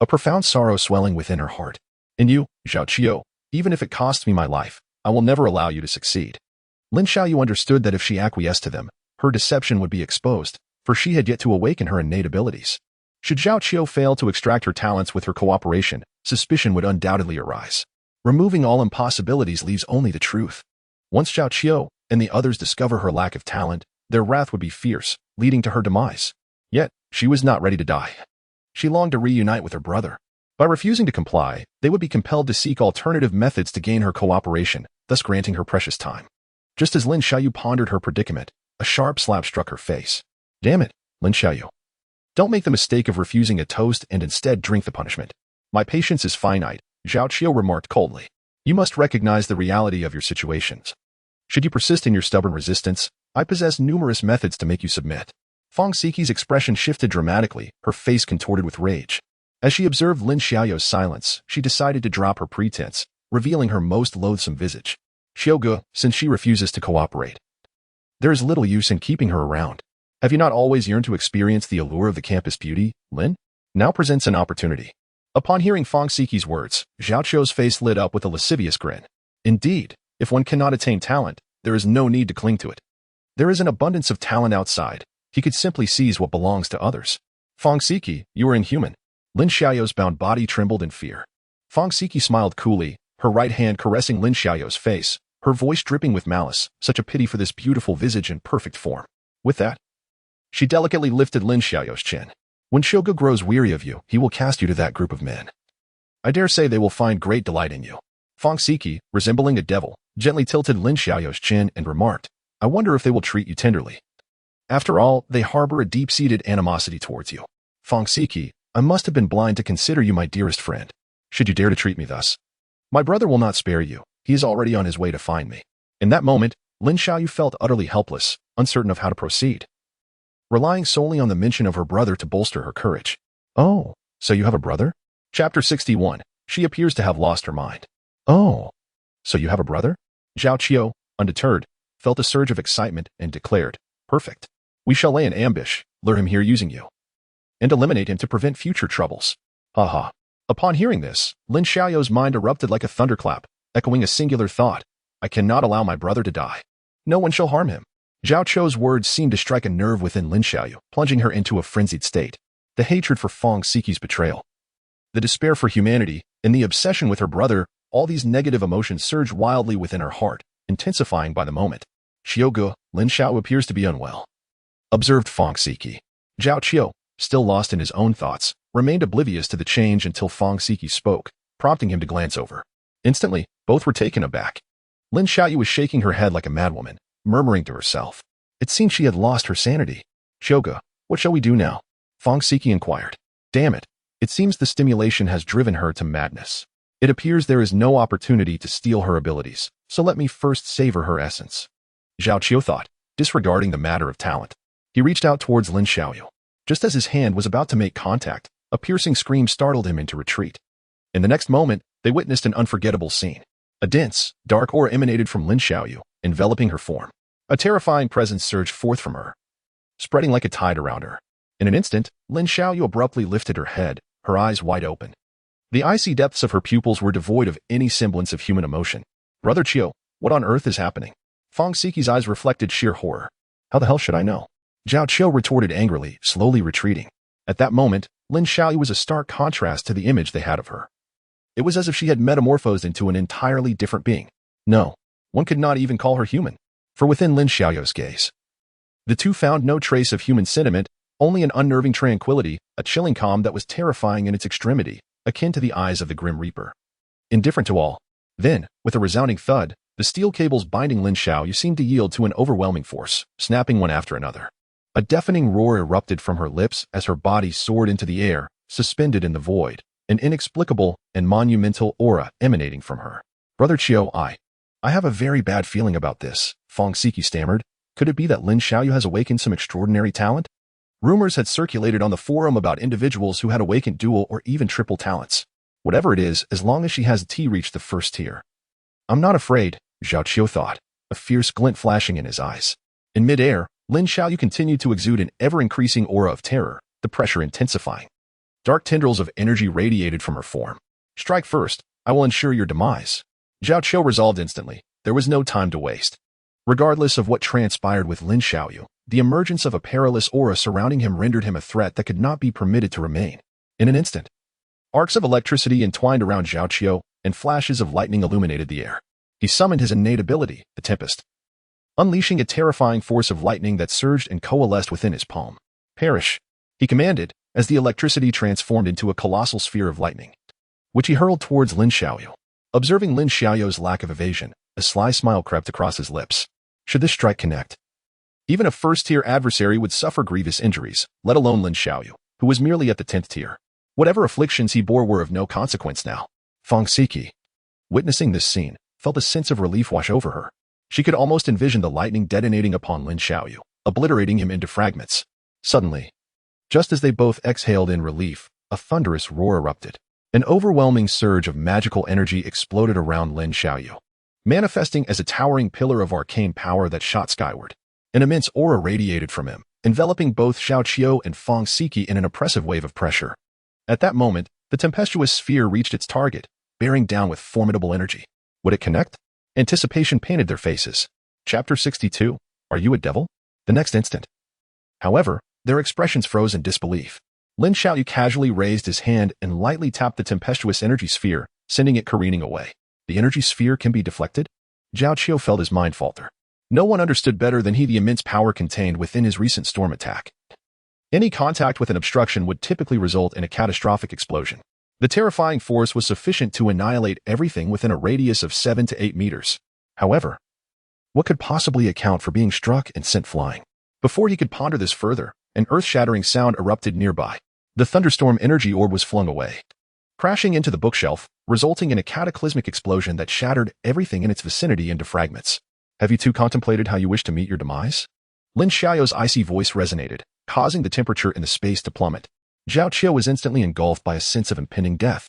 A profound sorrow swelling within her heart. And you, Zhao Qiu, even if it costs me my life, I will never allow you to succeed. Lin Xiaoyu understood that if she acquiesced to them, her deception would be exposed, for she had yet to awaken her innate abilities. Should Zhao Qiu fail to extract her talents with her cooperation, suspicion would undoubtedly arise. Removing all impossibilities leaves only the truth. Once Zhao Qiu and the others discover her lack of talent, their wrath would be fierce, leading to her demise. Yet, she was not ready to die. She longed to reunite with her brother. By refusing to comply, they would be compelled to seek alternative methods to gain her cooperation, thus granting her precious time. Just as Lin Xiaoyu pondered her predicament, a sharp slap struck her face. Damn it, Lin Xiaoyu. Don't make the mistake of refusing a toast and instead drink the punishment. My patience is finite, Zhao Qiu remarked coldly. You must recognize the reality of your situations. Should you persist in your stubborn resistance, I possess numerous methods to make you submit. Feng Siki's expression shifted dramatically, her face contorted with rage. As she observed Lin Xiaoyu's silence, she decided to drop her pretense, revealing her most loathsome visage. Xiuge, since she refuses to cooperate, there is little use in keeping her around. Have you not always yearned to experience the allure of the campus beauty, Lin? Now presents an opportunity. Upon hearing Feng Siki's words, Zhao Qiu's face lit up with a lascivious grin. Indeed, if one cannot attain talent, there is no need to cling to it. There is an abundance of talent outside. He could simply seize what belongs to others. Feng Siki, you are inhuman. Lin Xiaoyu's bound body trembled in fear. Feng Siki smiled coolly, her right hand caressing Lin Xiaoyu's face, her voice dripping with malice, such a pity for this beautiful visage and perfect form. With that, she delicately lifted Lin Xiaoyu's chin. When Xiuge grows weary of you, he will cast you to that group of men. I dare say they will find great delight in you. Feng Siki, resembling a devil, gently tilted Lin Xiaoyu's chin and remarked, I wonder if they will treat you tenderly. After all, they harbor a deep-seated animosity towards you. Feng Siki, I must have been blind to consider you my dearest friend. Should you dare to treat me thus, my brother will not spare you. He is already on his way to find me. In that moment, Lin Xiaoyu felt utterly helpless, uncertain of how to proceed, relying solely on the mention of her brother to bolster her courage. Oh, so you have a brother? Chapter 61. She appears to have lost her mind. Oh, so you have a brother? Zhao Qiu, undeterred, felt a surge of excitement and declared, Perfect. We shall lay an ambush, lure him here using you, and eliminate him to prevent future troubles. Haha. Upon hearing this, Lin Xiaoyu's mind erupted like a thunderclap, echoing a singular thought. I cannot allow my brother to die. No one shall harm him. Zhao Chou's words seemed to strike a nerve within Lin Xiaoyu, plunging her into a frenzied state. The hatred for Feng Siki's betrayal, the despair for humanity, and the obsession with her brother, all these negative emotions surged wildly within her heart, intensifying by the moment. Xiuge, Lin Xiaoyu appears to be unwell, observed Feng Siki. Zhao Qiu, still lost in his own thoughts, remained oblivious to the change until Feng Siki spoke, prompting him to glance over. Instantly, both were taken aback. Lin Xiaoyu was shaking her head like a madwoman, murmuring to herself. It seemed she had lost her sanity. Xiuge, what shall we do now? Feng Siki inquired. Damn it. It seems the stimulation has driven her to madness. It appears there is no opportunity to steal her abilities, so let me first savor her essence. Zhao Qiu thought, disregarding the matter of talent. He reached out towards Lin Xiaoyu. Just as his hand was about to make contact, a piercing scream startled him into retreat. In the next moment, they witnessed an unforgettable scene. A dense, dark aura emanated from Lin Xiaoyu, enveloping her form. A terrifying presence surged forth from her, spreading like a tide around her. In an instant, Lin Xiaoyu abruptly lifted her head, her eyes wide open. The icy depths of her pupils were devoid of any semblance of human emotion. Brother Qiu, what on earth is happening? Feng Siki's eyes reflected sheer horror. How the hell should I know? Zhao Qiu retorted angrily, slowly retreating. At that moment, Lin Xiaoyu was a stark contrast to the image they had of her. It was as if she had metamorphosed into an entirely different being. No, one could not even call her human. For within Lin Xiaoyu's gaze, the two found no trace of human sentiment, only an unnerving tranquility, a chilling calm that was terrifying in its extremity, akin to the eyes of the Grim Reaper. Indifferent to all. Then, with a resounding thud, The steel cables binding Lin Xiaoyu seemed to yield to an overwhelming force, snapping one after another. A deafening roar erupted from her lips as her body soared into the air, suspended in the void, an inexplicable and monumental aura emanating from her. Brother Qiu, I have a very bad feeling about this, Fong Siki stammered. Could it be that Lin Xiaoyu has awakened some extraordinary talent? Rumors had circulated on the forum about individuals who had awakened dual or even triple talents. Whatever it is, as long as she has reached the first tier. I'm not afraid, Zhao Qiu thought, a fierce glint flashing in his eyes. In midair, Lin Xiaoyu continued to exude an ever-increasing aura of terror, the pressure intensifying. Dark tendrils of energy radiated from her form. Strike first, I will ensure your demise. Zhao Qiu resolved instantly. There was no time to waste. Regardless of what transpired with Lin Xiaoyu, the emergence of a perilous aura surrounding him rendered him a threat that could not be permitted to remain. In an instant, arcs of electricity entwined around Zhao Qiu, and flashes of lightning illuminated the air. He summoned his innate ability, the Tempest, unleashing a terrifying force of lightning that surged and coalesced within his palm. Perish, he commanded, as the electricity transformed into a colossal sphere of lightning, which he hurled towards Lin Xiaoyu. Observing Lin Xiaoyu's lack of evasion, a sly smile crept across his lips. Should this strike connect, even a first-tier adversary would suffer grievous injuries, let alone Lin Xiaoyu, who was merely at the 10th tier. Whatever afflictions he bore were of no consequence now. Fong Siki, witnessing this scene, felt a sense of relief wash over her. She could almost envision the lightning detonating upon Lin Xiaoyu, obliterating him into fragments. Suddenly, just as they both exhaled in relief, a thunderous roar erupted. An overwhelming surge of magical energy exploded around Lin Xiaoyu, manifesting as a towering pillar of arcane power that shot skyward. An immense aura radiated from him, enveloping both Zhao Qiu and Fong Siki in an oppressive wave of pressure. At that moment, the tempestuous sphere reached its target, bearing down with formidable energy. Would it connect? Anticipation painted their faces. Chapter 62. Are you a devil? The next instant, however, their expressions froze in disbelief. Lin Xiaoyu casually raised his hand and lightly tapped the tempestuous energy sphere, sending it careening away. The energy sphere can be deflected? Zhao Qiu felt his mind falter. No one understood better than he the immense power contained within his recent storm attack. Any contact with an obstruction would typically result in a catastrophic explosion. The terrifying force was sufficient to annihilate everything within a radius of 7 to 8 meters. However, what could possibly account for being struck and sent flying? Before he could ponder this further, an earth-shattering sound erupted nearby. The thunderstorm energy orb was flung away, crashing into the bookshelf, resulting in a cataclysmic explosion that shattered everything in its vicinity into fragments. Have you two contemplated how you wish to meet your demise? Lin Xiaoyu's icy voice resonated, causing the temperature in the space to plummet. Zhao Qiu was instantly engulfed by a sense of impending death.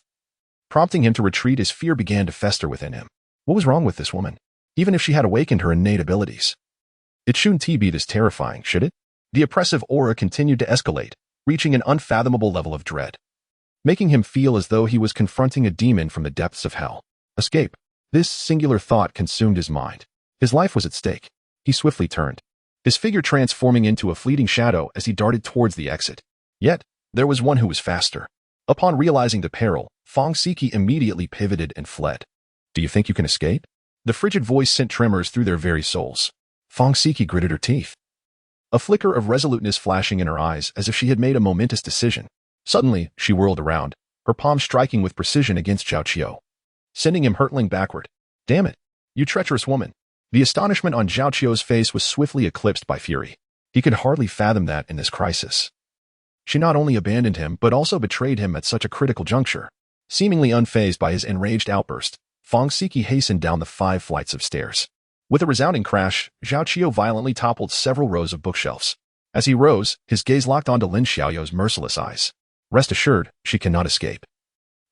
Prompting him to retreat, his fear began to fester within him. What was wrong with this woman? Even if she had awakened her innate abilities, it shouldn't be this terrifying, should it? The oppressive aura continued to escalate, reaching an unfathomable level of dread, making him feel as though he was confronting a demon from the depths of hell. Escape. This singular thought consumed his mind. His life was at stake. He swiftly turned, his figure transforming into a fleeting shadow as he darted towards the exit. Yet, there was one who was faster. Upon realizing the peril, Fong Siki immediately pivoted and fled. Do you think you can escape? The frigid voice sent tremors through their very souls. Fong Siki gritted her teeth, a flicker of resoluteness flashing in her eyes as if she had made a momentous decision. Suddenly, she whirled around, her palm striking with precision against Zhao Qiu, sending him hurtling backward. Damn it, you treacherous woman. The astonishment on Zhao Qiu's face was swiftly eclipsed by fury. He could hardly fathom that in this crisis, she not only abandoned him but also betrayed him at such a critical juncture. Seemingly unfazed by his enraged outburst, Fong Siki hastened down the 5 flights of stairs. With a resounding crash, Zhao Qiu violently toppled several rows of bookshelves. As he rose, his gaze locked onto Lin Xiaoyu's merciless eyes. Rest assured, she cannot escape.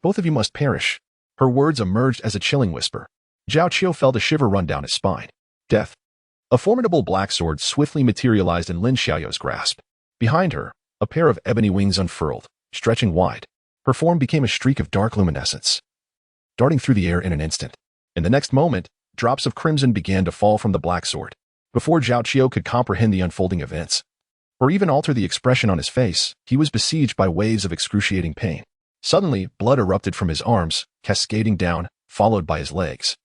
Both of you must perish. Her words emerged as a chilling whisper. Zhao Qiu felt a shiver run down his spine. Death. A formidable black sword swiftly materialized in Lin Xiaoyu's grasp. Behind her, a pair of ebony wings unfurled, stretching wide. Her form became a streak of dark luminescence, darting through the air in an instant. In the next moment, drops of crimson began to fall from the black sword. Before Zhao Qiu could comprehend the unfolding events, or even alter the expression on his face, he was besieged by waves of excruciating pain. Suddenly, blood erupted from his arms, cascading down, followed by his legs,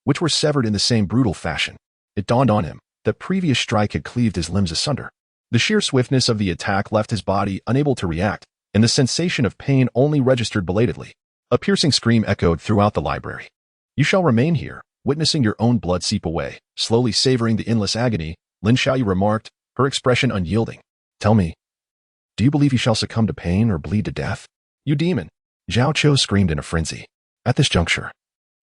which were severed in the same brutal fashion. It dawned on him that previous strike had cleaved his limbs asunder. The sheer swiftness of the attack left his body unable to react, and the sensation of pain only registered belatedly. A piercing scream echoed throughout the library. You shall remain here, Witnessing your own blood seep away, slowly savoring the endless agony, Lin Xiaoyu remarked, her expression unyielding. Tell me, do you believe he shall succumb to pain or bleed to death? You demon! Zhao Qiu screamed in a frenzy. At this juncture,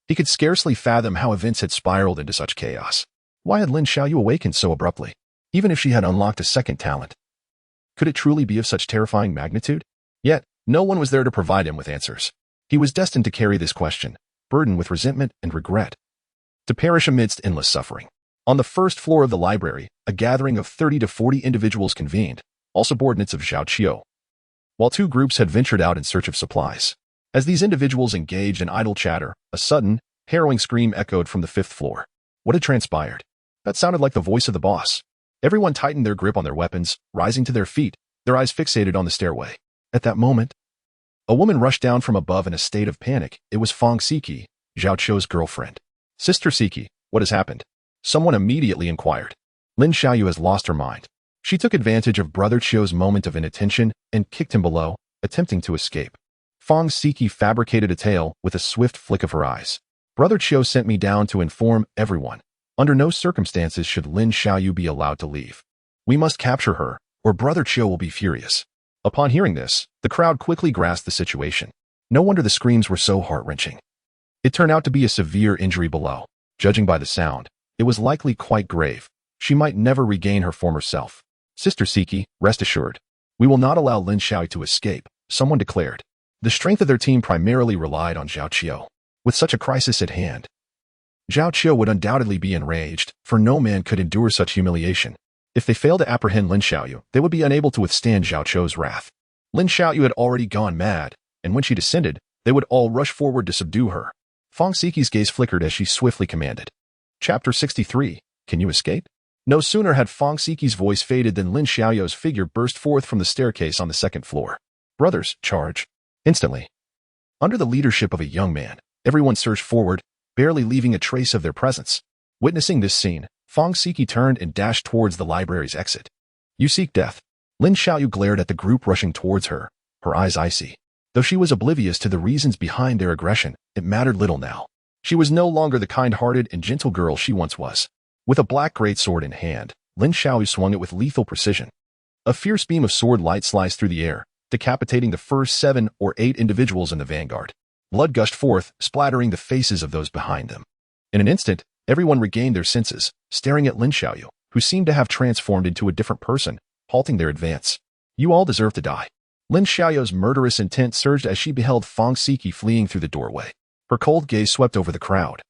he could scarcely fathom how events had spiraled into such chaos. Why had Lin Xiaoyu awakened so abruptly? Even if she had unlocked a second talent, could it truly be of such terrifying magnitude? Yet, no one was there to provide him with answers. He was destined to carry this question, burdened with resentment and regret, to perish amidst endless suffering. On the first floor of the library, a gathering of 30 to 40 individuals convened, all subordinates of Zhao Qiu, while two groups had ventured out in search of supplies. As these individuals engaged in idle chatter, a sudden, harrowing scream echoed from the 5th floor. What had transpired? That sounded like the voice of the boss. Everyone tightened their grip on their weapons, rising to their feet, their eyes fixated on the stairway. At that moment, a woman rushed down from above in a state of panic. It was Feng Siki, Zhao Qiu's girlfriend. Sister Siki, what has happened? Someone immediately inquired. Lin Xiaoyu has lost her mind. She took advantage of Brother Qiu's moment of inattention and kicked him below, attempting to escape. Feng Siki fabricated a tale with a swift flick of her eyes. Brother Qiu sent me down to inform everyone. Under no circumstances should Lin Xiaoyu be allowed to leave. We must capture her, or Brother Qiu will be furious. Upon hearing this, the crowd quickly grasped the situation. No wonder the screams were so heart-wrenching. It turned out to be a severe injury below. Judging by the sound, it was likely quite grave. She might never regain her former self. Sister Siki, rest assured, we will not allow Lin Xiaoyu to escape, someone declared. The strength of their team primarily relied on Zhao Qiu. With such a crisis at hand, Zhao Qiu would undoubtedly be enraged, for no man could endure such humiliation. If they failed to apprehend Lin Xiaoyu, they would be unable to withstand Zhao Qiu's wrath. Lin Xiaoyu had already gone mad, and when she descended, they would all rush forward to subdue her. Feng Siki's gaze flickered as she swiftly commanded. Chapter 63. Can you escape? No sooner had Feng Siki's voice faded than Lin Xiaoyu's figure burst forth from the staircase on the 2nd floor. Brothers, charge. Instantly. Under the leadership of a young man, everyone surged forward, barely leaving a trace of their presence. Witnessing this scene, Feng Siki turned and dashed towards the library's exit. You seek death. Lin Xiaoyu glared at the group rushing towards her, her eyes icy. Though she was oblivious to the reasons behind their aggression, it mattered little now. She was no longer the kind-hearted and gentle girl she once was. With a black greatsword in hand, Lin Xiaoyu swung it with lethal precision. A fierce beam of sword light sliced through the air, decapitating the first 7 or 8 individuals in the vanguard. Blood gushed forth, splattering the faces of those behind them. In an instant, everyone regained their senses, staring at Lin Xiaoyu, who seemed to have transformed into a different person, halting their advance. You all deserve to die. Lin Xiaoyu's murderous intent surged as she beheld Feng Siki fleeing through the doorway. Her cold gaze swept over the crowd,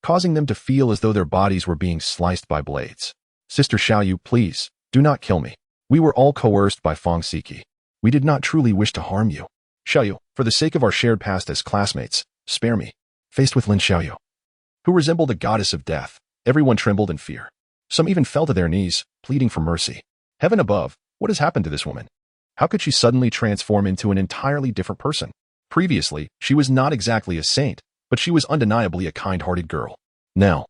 causing them to feel as though their bodies were being sliced by blades. Sister Xiaoyu, please, do not kill me. We were all coerced by Feng Siki. We did not truly wish to harm you. Xiaoyu, for the sake of our shared past as classmates, spare me. Faced with Lin Xiaoyu, who resembled a goddess of death, everyone trembled in fear. Some even fell to their knees, pleading for mercy. Heaven above, what has happened to this woman? How could she suddenly transform into an entirely different person? Previously, she was not exactly a saint, but she was undeniably a kind-hearted girl. Now,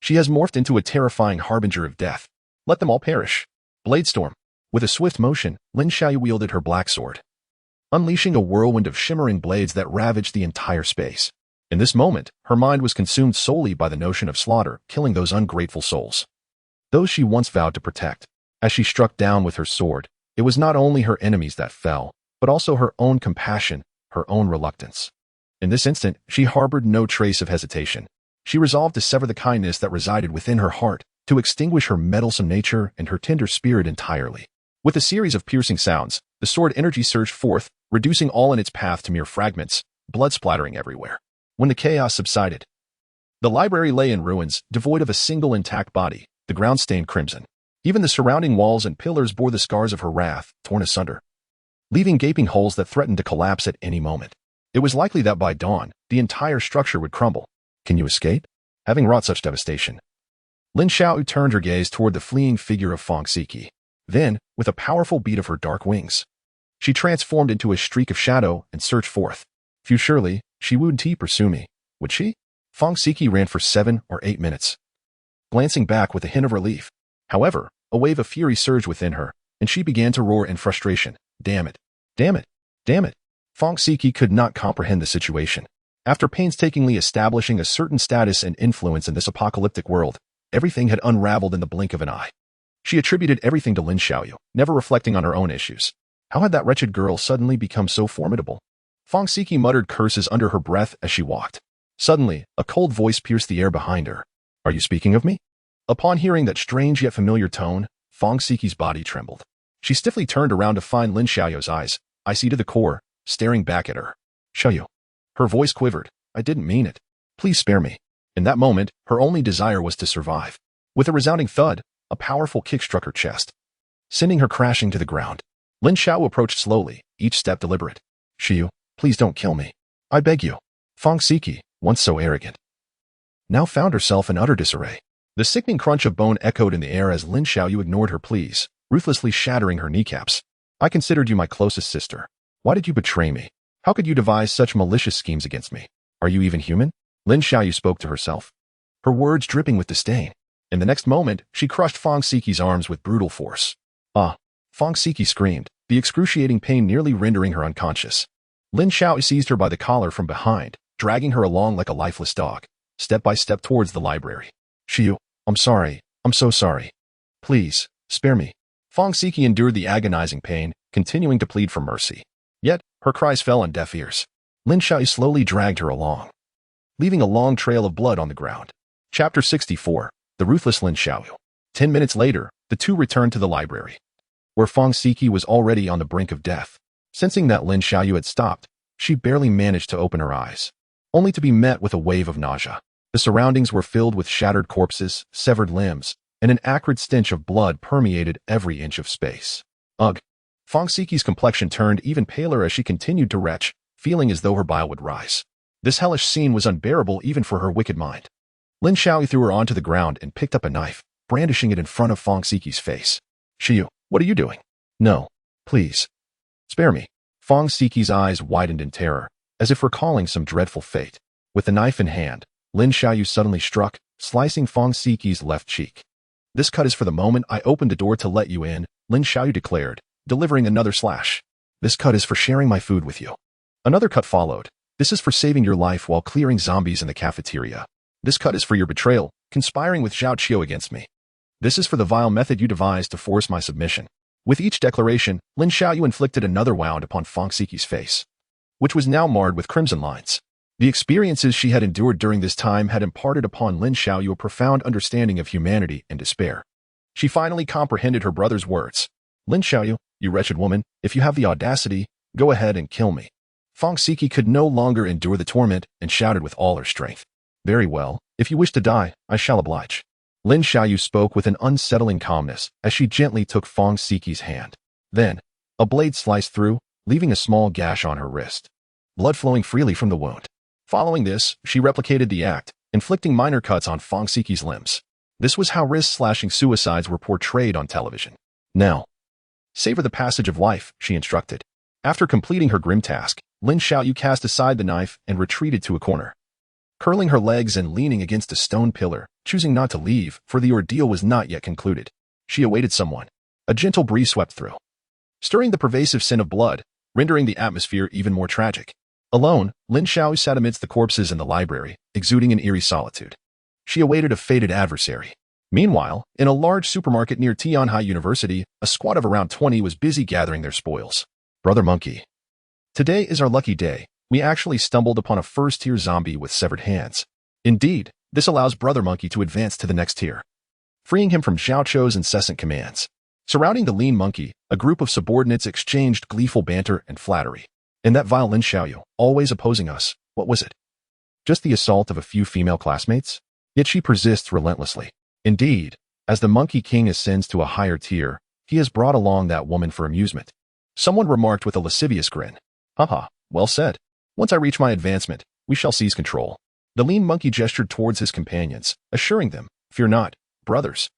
she has morphed into a terrifying harbinger of death. Let them all perish. Bladestorm. With a swift motion, Lin Xiaoyu wielded her black sword, unleashing a whirlwind of shimmering blades that ravaged the entire space. In this moment, her mind was consumed solely by the notion of slaughter, killing those ungrateful souls, those she once vowed to protect. As she struck down with her sword, it was not only her enemies that fell, but also her own compassion, her own reluctance. In this instant, she harbored no trace of hesitation. She resolved to sever the kindness that resided within her heart, to extinguish her meddlesome nature and her tender spirit entirely. With a series of piercing sounds, the sword energy surged forth, reducing all in its path to mere fragments, blood splattering everywhere. When the chaos subsided, the library lay in ruins, devoid of a single intact body, the ground stained crimson. Even the surrounding walls and pillars bore the scars of her wrath, torn asunder, leaving gaping holes that threatened to collapse at any moment. It was likely that by dawn, the entire structure would crumble. Can you escape? Having wrought such devastation, Lin Xiaoyu turned her gaze toward the fleeing figure of Feng Siki. Then, with a powerful beat of her dark wings, she transformed into a streak of shadow and surged forth. Few surely, she wouldn't pursue me, would she? Feng Siki ran for 7 or 8 minutes, glancing back with a hint of relief. However, a wave of fury surged within her, and she began to roar in frustration. Damn it! Damn it! Damn it! Feng Siki could not comprehend the situation. After painstakingly establishing a certain status and influence in this apocalyptic world, everything had unraveled in the blink of an eye. She attributed everything to Lin Xiaoyu, never reflecting on her own issues. How had that wretched girl suddenly become so formidable? Fong Siki muttered curses under her breath as she walked. Suddenly, a cold voice pierced the air behind her. "Are you speaking of me?" Upon hearing that strange yet familiar tone, Fong Siki's body trembled. She stiffly turned around to find Lin Xiaoyu's eyes, icy to the core, staring back at her. "Xiaoyu." Her voice quivered. "I didn't mean it. Please spare me." In that moment, her only desire was to survive. With a resounding thud, a powerful kick struck her chest, sending her crashing to the ground. Lin Xiao approached slowly, each step deliberate. "Xiaoyu, please don't kill me. I beg you." Fong Siki, once so arrogant, now found herself in utter disarray. The sickening crunch of bone echoed in the air as Lin Xiaoyu ignored her pleas, ruthlessly shattering her kneecaps. "I considered you my closest sister. Why did you betray me? How could you devise such malicious schemes against me? Are you even human?" Lin Xiaoyu spoke to herself, her words dripping with disdain. In the next moment, she crushed Fong Siki's arms with brutal force. "Ah!" Fong Siki screamed, the excruciating pain nearly rendering her unconscious. Lin Xiaoyu seized her by the collar from behind, dragging her along like a lifeless dog, step by step towards the library. "Xiaoyu, I'm sorry. I'm so sorry. Please, spare me." Fong Siki endured the agonizing pain, continuing to plead for mercy. Yet, her cries fell on deaf ears. Lin Xiaoyu slowly dragged her along, leaving a long trail of blood on the ground. Chapter 64. The Ruthless Lin Xiaoyu. 10 minutes later, the two returned to the library, where Fong Siki was already on the brink of death. Sensing that Lin Xiaoyu had stopped, she barely managed to open her eyes, only to be met with a wave of nausea. The surroundings were filled with shattered corpses, severed limbs, and an acrid stench of blood permeated every inch of space. Ugh! Fong Siki's complexion turned even paler as she continued to retch, feeling as though her bile would rise. This hellish scene was unbearable even for her wicked mind. Lin Xiaoyu threw her onto the ground and picked up a knife, brandishing it in front of Fong Siki's face. "Xiaoyu, what are you doing?" "No. Please. Spare me." Fong Siki's eyes widened in terror, as if recalling some dreadful fate. With the knife in hand, Lin Xiaoyu suddenly struck, slicing Fong Siki's left cheek. "This cut is for the moment I opened the door to let you in," Lin Xiaoyu declared, delivering another slash. "This cut is for sharing my food with you." Another cut followed. "This is for saving your life while clearing zombies in the cafeteria." "This cut is for your betrayal, conspiring with Zhao Qiu against me." "This is for the vile method you devised to force my submission." With each declaration, Lin Xiaoyu inflicted another wound upon Fong Siki's face, which was now marred with crimson lines. The experiences she had endured during this time had imparted upon Lin Xiaoyu a profound understanding of humanity and despair. She finally comprehended her brother's words. "Lin Xiaoyu, you wretched woman, if you have the audacity, go ahead and kill me." Fong Siki could no longer endure the torment and shouted with all her strength. "Very well, if you wish to die, I shall oblige." Lin Xiaoyu spoke with an unsettling calmness as she gently took Fong Siki's hand. Then, a blade sliced through, leaving a small gash on her wrist, blood flowing freely from the wound. Following this, she replicated the act, inflicting minor cuts on Fong Siki's limbs. This was how wrist-slashing suicides were portrayed on television. "Now, savor the passage of life," she instructed. After completing her grim task, Lin Xiaoyu cast aside the knife and retreated to a corner, curling her legs and leaning against a stone pillar, choosing not to leave, for the ordeal was not yet concluded. She awaited someone. A gentle breeze swept through, stirring the pervasive scent of blood, rendering the atmosphere even more tragic. Alone, Lin Xiaoyu sat amidst the corpses in the library, exuding an eerie solitude. She awaited a fated adversary. Meanwhile, in a large supermarket near Tianhai University, a squad of around 20 was busy gathering their spoils. "Brother Monkey. Today is our lucky day. We actually stumbled upon a first-tier zombie with severed hands. Indeed, this allows Brother Monkey to advance to the next tier, freeing him from Zhao Qiu's incessant commands." Surrounding the lean monkey, a group of subordinates exchanged gleeful banter and flattery. "And that vile Lin Xiaoyu, always opposing us, what was it? Just the assault of a few female classmates? Yet she persists relentlessly. Indeed, as the Monkey King ascends to a higher tier, he has brought along that woman for amusement." Someone remarked with a lascivious grin. "Haha, well said. Once I reach my advancement, we shall seize control." The lean monkey gestured towards his companions, assuring them, "Fear not, brothers.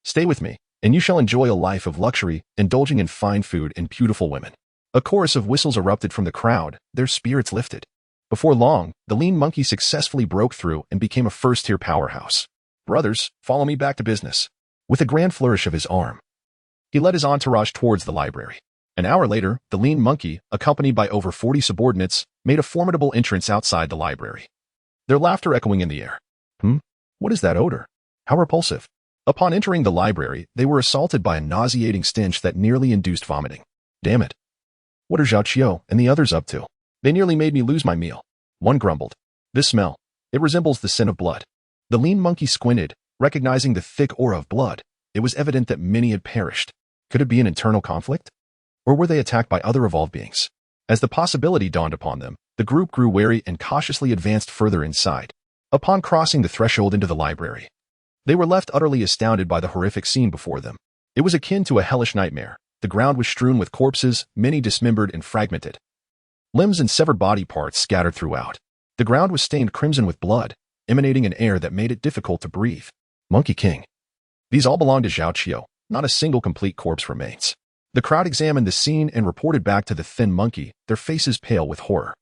Stay with me, and you shall enjoy a life of luxury, indulging in fine food and beautiful women." A chorus of whistles erupted from the crowd, their spirits lifted. Before long, the lean monkey successfully broke through and became a first-tier powerhouse. "Brothers, follow me back to business." With a grand flourish of his arm, he led his entourage towards the library. An hour later, the lean monkey, accompanied by over 40 subordinates, made a formidable entrance outside the library. Their laughter echoing in the air. What is that odor? How repulsive. Upon entering the library, they were assaulted by a nauseating stench that nearly induced vomiting. Damn it. What are Zhao Qiu and the others up to? They nearly made me lose my meal. One grumbled. This smell. It resembles the scent of blood. The lean monkey squinted, recognizing the thick aura of blood. It was evident that many had perished. Could it be an internal conflict? Or were they attacked by other evolved beings? As the possibility dawned upon them, the group grew wary and cautiously advanced further inside. Upon crossing the threshold into the library, they were left utterly astounded by the horrific scene before them. It was akin to a hellish nightmare. The ground was strewn with corpses, many dismembered and fragmented. Limbs and severed body parts scattered throughout. The ground was stained crimson with blood, emanating an air that made it difficult to breathe. Monkey King. These all belonged to Zhao Qiu. Not a single complete corpse remains. The crowd examined the scene and reported back to the thin monkey, their faces pale with horror.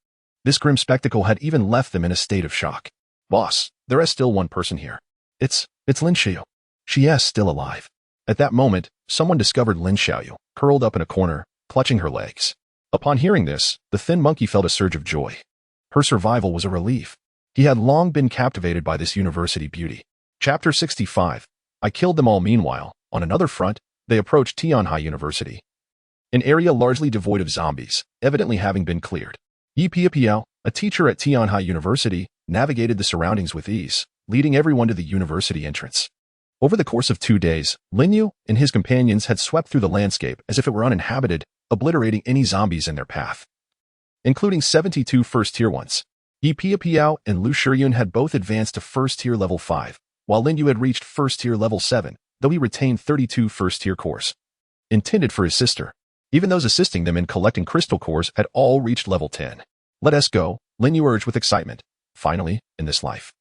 This grim spectacle had even left them in a state of shock. Boss, there is still one person here. It's Lin Xiaoyu. She is still alive. At that moment, someone discovered Lin Xiaoyu, curled up in a corner, clutching her legs. Upon hearing this, the thin monkey felt a surge of joy. Her survival was a relief. He had long been captivated by this university beauty. Chapter 65. I killed them all. Meanwhile, on another front, they approached Tianhai University. An area largely devoid of zombies, evidently having been cleared. Yi Piapiao, a teacher at Tianhai University, navigated the surroundings with ease, leading everyone to the university entrance. Over the course of 2 days, Lin Yu and his companions had swept through the landscape as if it were uninhabited, obliterating any zombies in their path, including 72 first-tier ones. Yi Piapiao and Lu Shiyun had both advanced to first-tier level 5, while Lin Yu had reached first-tier level 7, though he retained 32 first-tier cores, intended for his sister. Even those assisting them in collecting crystal cores had all reached level 10. Let us go, Lin Yu urged with excitement. Finally, in this life,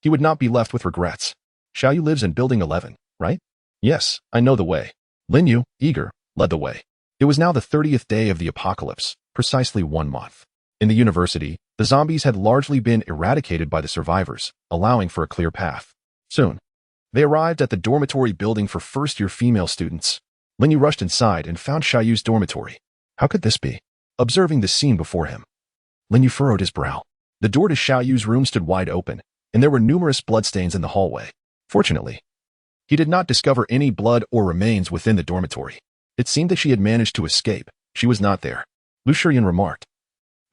he would not be left with regrets. Xiaoyu lives in building 11, right? Yes, I know the way. Lin Yu, eager, led the way. It was now the 30th day of the apocalypse, precisely 1 month. In the university, the zombies had largely been eradicated by the survivors, allowing for a clear path. Soon, they arrived at the dormitory building for first-year female students. Lin Yu rushed inside and found Xiaoyu's dormitory. How could this be? Observing the scene before him, Lin Yu furrowed his brow. The door to Xiaoyu's room stood wide open, and there were numerous bloodstains in the hallway. Fortunately, he did not discover any blood or remains within the dormitory. It seemed that she had managed to escape. She was not there. Lu Shiyun remarked.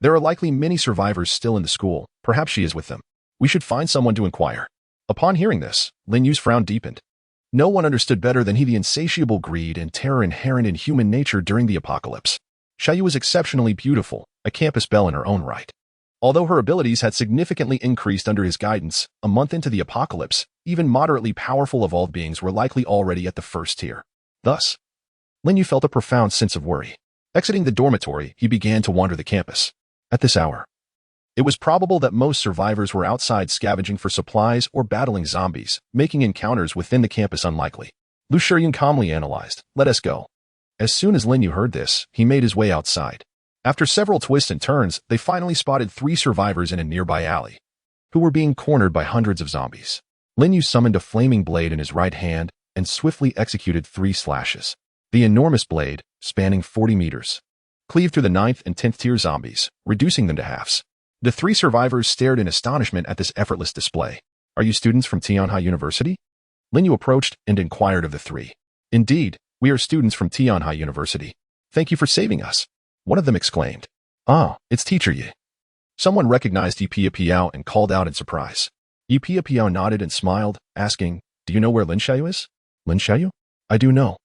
There are likely many survivors still in the school. Perhaps she is with them. We should find someone to inquire. Upon hearing this, Lin Yu's frown deepened. No one understood better than he the insatiable greed and terror inherent in human nature during the apocalypse. Xiaoyu was exceptionally beautiful, a campus belle in her own right. Although her abilities had significantly increased under his guidance, a month into the apocalypse, even moderately powerful evolved beings were likely already at the first tier. Thus, Lin Yu felt a profound sense of worry. Exiting the dormitory, he began to wander the campus. At this hour, it was probable that most survivors were outside scavenging for supplies or battling zombies, making encounters within the campus unlikely. Lu Shiyun calmly analyzed. Let us go. As soon as Lin Yu heard this, he made his way outside. After several twists and turns, they finally spotted 3 survivors in a nearby alley, who were being cornered by hundreds of zombies. Lin Yu summoned a flaming blade in his right hand and swiftly executed 3 slashes. The enormous blade, spanning 40 meters, cleaved through the 9th and 10th tier zombies, reducing them to halves. The 3 survivors stared in astonishment at this effortless display. Are you students from Tianhai University? Lin Yu approached and inquired of the 3. Indeed, we are students from Tianhai University. Thank you for saving us. One of them exclaimed. Ah, it's Teacher Yi. Someone recognized Yi Piapiao and called out in surprise. Yi Piapiao nodded and smiled, asking, Do you know where Lin Xiaoyu is? Lin Xiaoyu? I do know.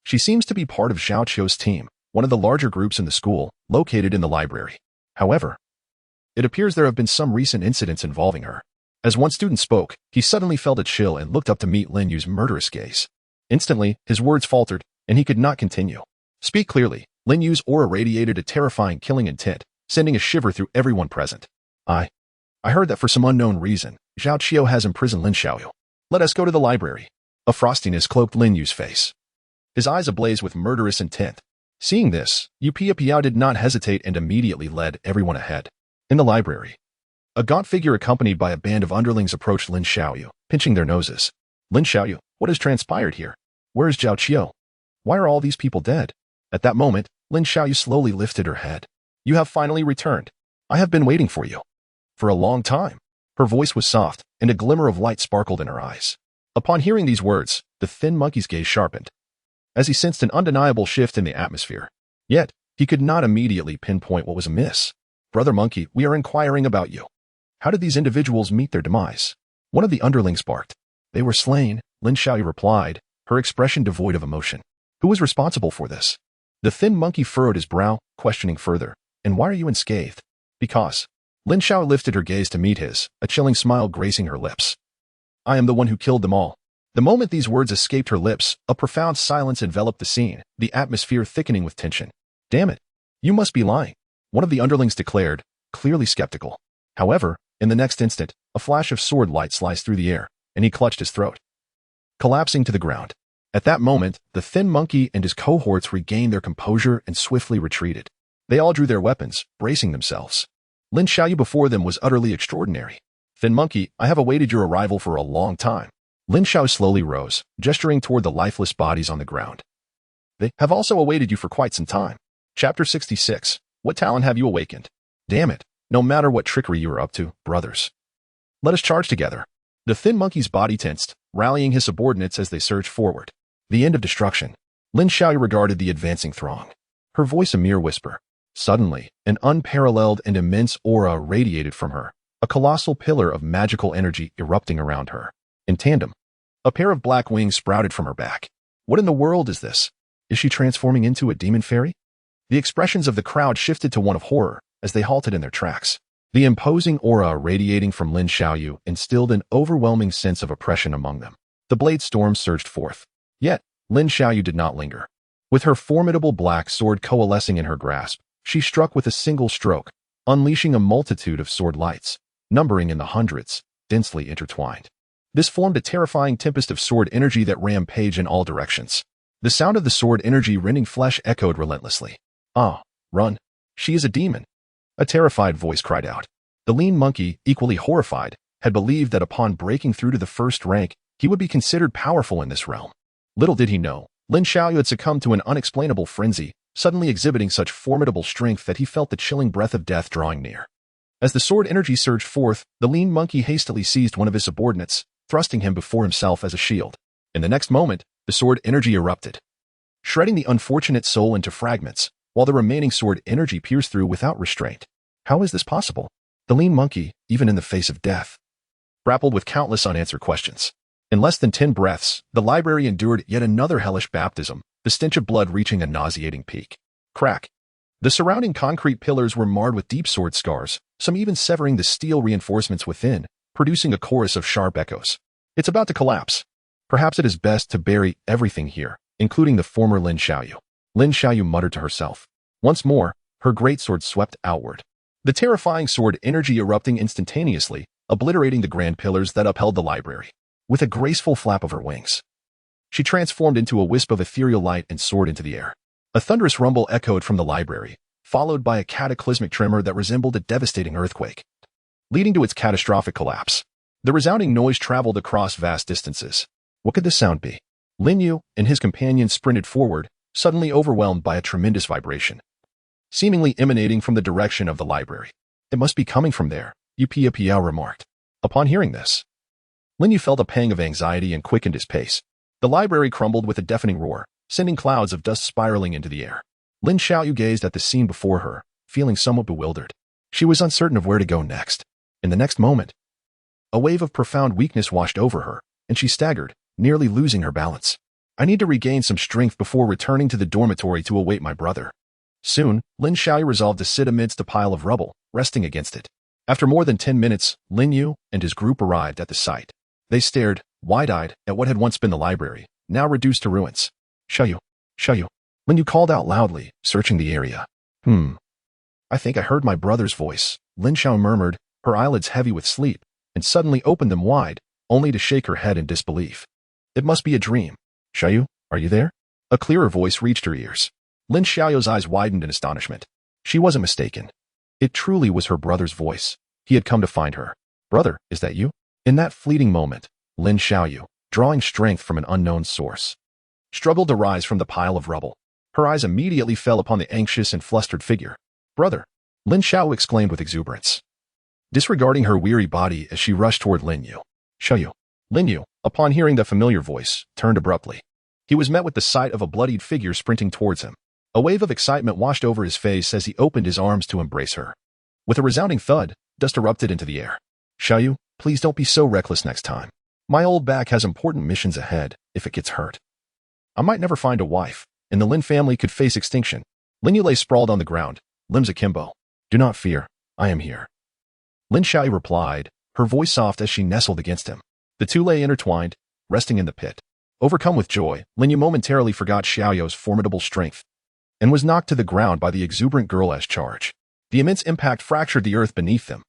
She seems to be part of Zhao Qiu's team, one of the larger groups in the school, located in the library. However, it appears there have been some recent incidents involving her. As one student spoke, he suddenly felt a chill and looked up to meet Lin Yu's murderous gaze. Instantly, his words faltered, and he could not continue. Speak clearly. Lin Yu's aura radiated a terrifying killing intent, sending a shiver through everyone present. I heard that for some unknown reason, Zhao Qiu has imprisoned Lin Xiaoyu. Let us go to the library. A frostiness cloaked Lin Yu's face, his eyes ablaze with murderous intent. Seeing this, Yi Piapiao did not hesitate and immediately led everyone ahead. In the library, a gaunt figure accompanied by a band of underlings approached Lin Xiaoyu, pinching their noses. Lin Xiaoyu, what has transpired here? Where is Zhao Qiu? Why are all these people dead? At that moment, Lin Xiaoyu slowly lifted her head. You have finally returned. I have been waiting for you. For a long time. Her voice was soft, and a glimmer of light sparkled in her eyes. Upon hearing these words, the thin monkey's gaze sharpened, as he sensed an undeniable shift in the atmosphere. Yet, he could not immediately pinpoint what was amiss. Brother Monkey, we are inquiring about you. How did these individuals meet their demise? One of the underlings barked. They were slain, Lin Xiaoyu replied, her expression devoid of emotion. Who was responsible for this? The thin monkey furrowed his brow, questioning further. And why are you unscathed? Because. Lin Xiaoyu lifted her gaze to meet his, a chilling smile gracing her lips. I am the one who killed them all. The moment these words escaped her lips, a profound silence enveloped the scene, the atmosphere thickening with tension. Damn it. You must be lying. One of the underlings declared, clearly skeptical. However, in the next instant, a flash of sword light sliced through the air, and he clutched his throat, collapsing to the ground. At that moment, the thin monkey and his cohorts regained their composure and swiftly retreated. They all drew their weapons, bracing themselves. Lin Xiaoyu before them was utterly extraordinary. Thin monkey, I have awaited your arrival for a long time. Lin Xiaoyu slowly rose, gesturing toward the lifeless bodies on the ground. They have also awaited you for quite some time. Chapter 66. What talent have you awakened? Damn it. No matter what trickery you are up to, brothers. Let us charge together. The thin monkey's body tensed, rallying his subordinates as they surged forward. The end of destruction. Lin Xiaoyu regarded the advancing throng, her voice a mere whisper. Suddenly, an unparalleled and immense aura radiated from her, a colossal pillar of magical energy erupting around her. In tandem, a pair of black wings sprouted from her back. What in the world is this? Is she transforming into a demon fairy? The expressions of the crowd shifted to one of horror as they halted in their tracks. The imposing aura radiating from Lin Xiaoyu instilled an overwhelming sense of oppression among them. The blade storm surged forth. Yet, Lin Xiaoyu did not linger. With her formidable black sword coalescing in her grasp, she struck with a single stroke, unleashing a multitude of sword lights, numbering in the hundreds, densely intertwined. This formed a terrifying tempest of sword energy that rampaged in all directions. The sound of the sword energy rending flesh echoed relentlessly. Ah, run. She is a demon. A terrified voice cried out. The lean monkey, equally horrified, had believed that upon breaking through to the first rank, he would be considered powerful in this realm. Little did he know, Lin Xiaoyu had succumbed to an unexplainable frenzy, suddenly exhibiting such formidable strength that he felt the chilling breath of death drawing near. As the sword energy surged forth, the lean monkey hastily seized one of his subordinates, thrusting him before himself as a shield. In the next moment, the sword energy erupted, shredding the unfortunate soul into fragments, while the remaining sword energy pierced through without restraint. How is this possible? The lean monkey, even in the face of death, grappled with countless unanswered questions. In less than 10 breaths, the library endured yet another hellish baptism, the stench of blood reaching a nauseating peak. Crack. The surrounding concrete pillars were marred with deep sword scars, some even severing the steel reinforcements within, producing a chorus of sharp echoes. It's about to collapse. Perhaps it is best to bury everything here, including the former Lin Xiaoyu. Lin Xiaoyu muttered to herself. Once more, her greatsword swept outward, the terrifying sword energy erupting instantaneously, obliterating the grand pillars that upheld the library. With a graceful flap of her wings, she transformed into a wisp of ethereal light and soared into the air. A thunderous rumble echoed from the library, followed by a cataclysmic tremor that resembled a devastating earthquake, leading to its catastrophic collapse. The resounding noise traveled across vast distances. What could this sound be? Lin Yu and his companions sprinted forward, suddenly overwhelmed by a tremendous vibration, seemingly emanating from the direction of the library. It must be coming from there, Yu Piao remarked. Upon hearing this, Lin Yu felt a pang of anxiety and quickened his pace. The library crumbled with a deafening roar, sending clouds of dust spiraling into the air. Lin Xiaoyu gazed at the scene before her, feeling somewhat bewildered. She was uncertain of where to go next. In the next moment, a wave of profound weakness washed over her, and she staggered, nearly losing her balance. I need to regain some strength before returning to the dormitory to await my brother. Soon, Lin Xiaoyu resolved to sit amidst a pile of rubble, resting against it. After more than 10 minutes, Lin Yu and his group arrived at the site. They stared, wide-eyed, at what had once been the library, now reduced to ruins. Xiaoyu. Lin Yu called out loudly, searching the area. I think I heard my brother's voice, Lin Xiaoyu murmured, her eyelids heavy with sleep, and suddenly opened them wide, only to shake her head in disbelief. It must be a dream. Xiaoyu, are you there? A clearer voice reached her ears. Lin Xiaoyu's eyes widened in astonishment. She wasn't mistaken. It truly was her brother's voice. He had come to find her. Brother, is that you? In that fleeting moment, Lin Xiaoyu, drawing strength from an unknown source, struggled to rise from the pile of rubble. Her eyes immediately fell upon the anxious and flustered figure. "Brother!" Lin Xiao exclaimed with exuberance, disregarding her weary body as she rushed toward Lin Yu. "Xiaoyu." Lin Yu, upon hearing the familiar voice, turned abruptly. He was met with the sight of a bloodied figure sprinting towards him. A wave of excitement washed over his face as he opened his arms to embrace her. With a resounding thud, dust erupted into the air. "Xiaoyu, please don't be so reckless next time. My old back has important missions ahead if it gets hurt. I might never find a wife, and the Lin family could face extinction." Lin Yu lay sprawled on the ground, limbs akimbo. "Do not fear, I am here." Lin Xiaoyu replied, her voice soft as she nestled against him. The two lay intertwined, resting in the pit. Overcome with joy, Lin Yu momentarily forgot Xiaoyu's formidable strength and was knocked to the ground by the exuberant girl-ass charge. The immense impact fractured the earth beneath them,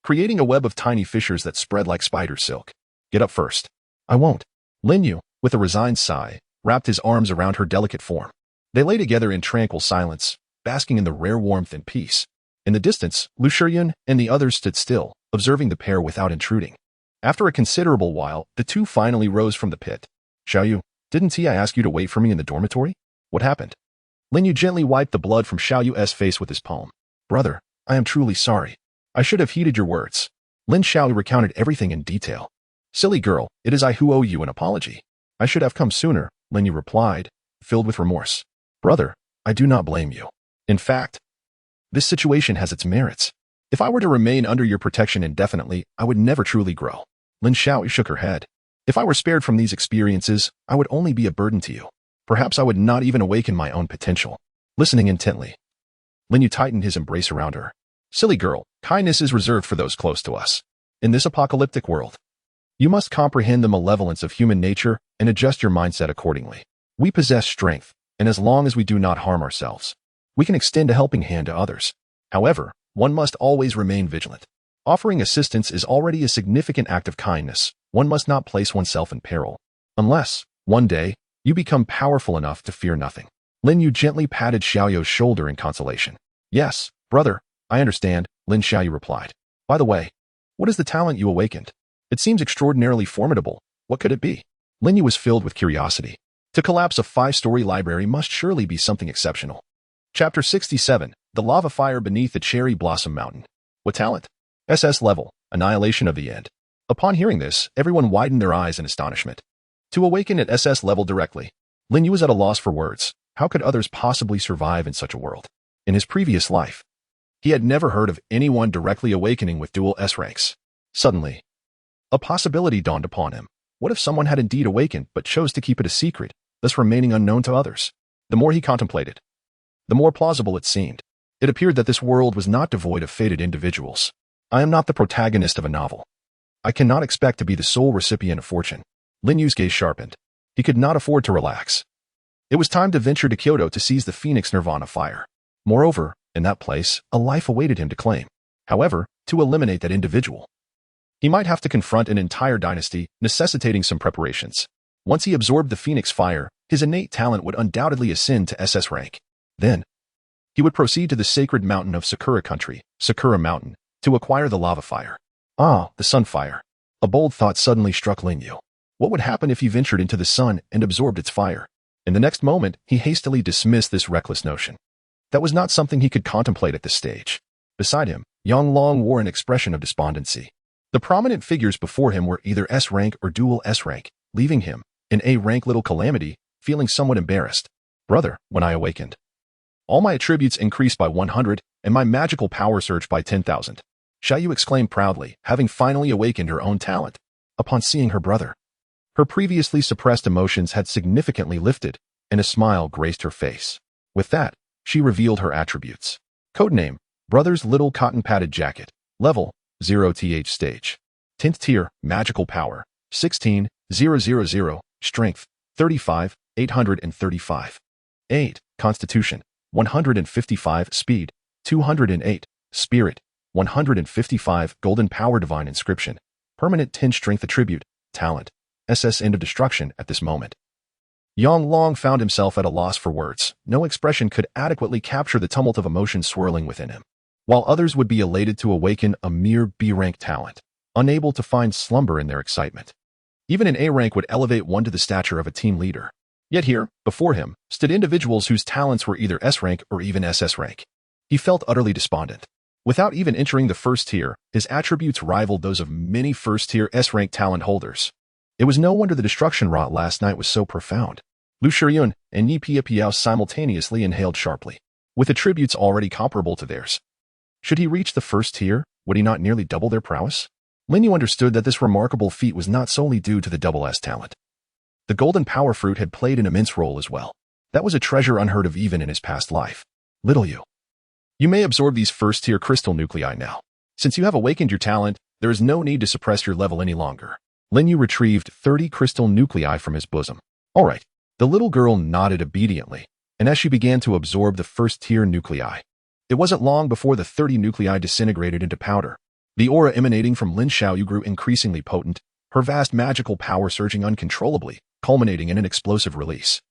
creating a web of tiny fissures that spread like spider silk. "Get up first." "I won't." Lin Yu, with a resigned sigh, wrapped his arms around her delicate form. They lay together in tranquil silence, basking in the rare warmth and peace. In the distance, Lu Shiyun and the others stood still, observing the pair without intruding. After a considerable while, the two finally rose from the pit. "Xiaoyu, didn't I ask you to wait for me in the dormitory? What happened?" Lin Yu gently wiped the blood from Xiaoyu's face with his palm. "Brother, I am truly sorry. I should have heeded your words." Lin Xiaoyu recounted everything in detail. "Silly girl, it is I who owe you an apology. I should have come sooner," Lin Yu replied, filled with remorse. "Brother, I do not blame you. In fact, this situation has its merits. If I were to remain under your protection indefinitely, I would never truly grow." Lin Xiaoyu shook her head. "If I were spared from these experiences, I would only be a burden to you. Perhaps I would not even awaken my own potential." Listening intently, Lin Yu tightened his embrace around her. "Silly girl, kindness is reserved for those close to us. In this apocalyptic world, you must comprehend the malevolence of human nature and adjust your mindset accordingly. We possess strength, and as long as we do not harm ourselves, we can extend a helping hand to others. However, one must always remain vigilant. Offering assistance is already a significant act of kindness. One must not place oneself in peril, unless, one day, you become powerful enough to fear nothing." Lin Yu gently patted Xiaoyu's shoulder in consolation. "Yes, brother, I understand," Lin Xiaoyu replied. "By the way, what is the talent you awakened? It seems extraordinarily formidable. What could it be?" Lin Yu was filled with curiosity. To collapse a 5-story library must surely be something exceptional. Chapter 67, The Lava Fire Beneath the Cherry Blossom Mountain. What talent? SS level, Annihilation of the End. Upon hearing this, everyone widened their eyes in astonishment. To awaken at SS level directly, Lin Yu was at a loss for words. How could others possibly survive in such a world? In his previous life, he had never heard of anyone directly awakening with dual S ranks. Suddenly, a possibility dawned upon him. What if someone had indeed awakened but chose to keep it a secret, thus remaining unknown to others? The more he contemplated, the more plausible it seemed. It appeared that this world was not devoid of fated individuals. I am not the protagonist of a novel. I cannot expect to be the sole recipient of fortune. Lin Yu's gaze sharpened. He could not afford to relax. It was time to venture to Kyoto to seize the Phoenix Nirvana fire. Moreover, in that place, a life awaited him to claim. However, to eliminate that individual, he might have to confront an entire dynasty, necessitating some preparations. Once he absorbed the Phoenix fire, his innate talent would undoubtedly ascend to SS rank. Then, he would proceed to the sacred mountain of Sakura country, Sakura Mountain, to acquire the lava fire. Ah, the sun fire. A bold thought suddenly struck Lin Yu. What would happen if he ventured into the sun and absorbed its fire? In the next moment, he hastily dismissed this reckless notion. That was not something he could contemplate at this stage. Beside him, Yang Long wore an expression of despondency. The prominent figures before him were either S rank or dual S rank, leaving him, in A rank Little Calamity, feeling somewhat embarrassed. Brother, when I awakened, all my attributes increased by 100, and my magical power surged by 10,000. Xiaoyu exclaimed proudly, having finally awakened her own talent. Upon seeing her brother, her previously suppressed emotions had significantly lifted, and a smile graced her face. With that, she revealed her attributes. Codename, Brother's Little Cotton Padded Jacket. Level, 0th stage. 10th tier, Magical Power, 16,000. Strength, 35, 835. 8. Constitution, 155. Speed, 208. Spirit, 155. Golden Power Divine Inscription. Permanent 10 Strength Attribute. Talent, SS End of Destruction at this moment. Yang Long found himself at a loss for words. No expression could adequately capture the tumult of emotion swirling within him. While others would be elated to awaken a mere B-rank talent, unable to find slumber in their excitement. Even an A rank would elevate one to the stature of a team leader. Yet here, before him, stood individuals whose talents were either S rank or even SS rank. He felt utterly despondent. Without even entering the first tier, his attributes rivaled those of many first-tier S-rank talent holders. It was no wonder the destruction wrought last night was so profound. Lu Shiyun and Yi Piao simultaneously inhaled sharply, with attributes already comparable to theirs. Should he reach the first tier, would he not nearly double their prowess? Lin Yu understood that this remarkable feat was not solely due to the double S talent. The golden power fruit had played an immense role as well. That was a treasure unheard of even in his past life. Little Yu. You may absorb these first-tier crystal nuclei now. Since you have awakened your talent, there is no need to suppress your level any longer. Lin Yu retrieved 30 crystal nuclei from his bosom. All right. The little girl nodded obediently, and as she began to absorb the first-tier nuclei, it wasn't long before the 30 nuclei disintegrated into powder. The aura emanating from Lin Xiaoyu grew increasingly potent, her vast magical power surging uncontrollably, culminating in an explosive release.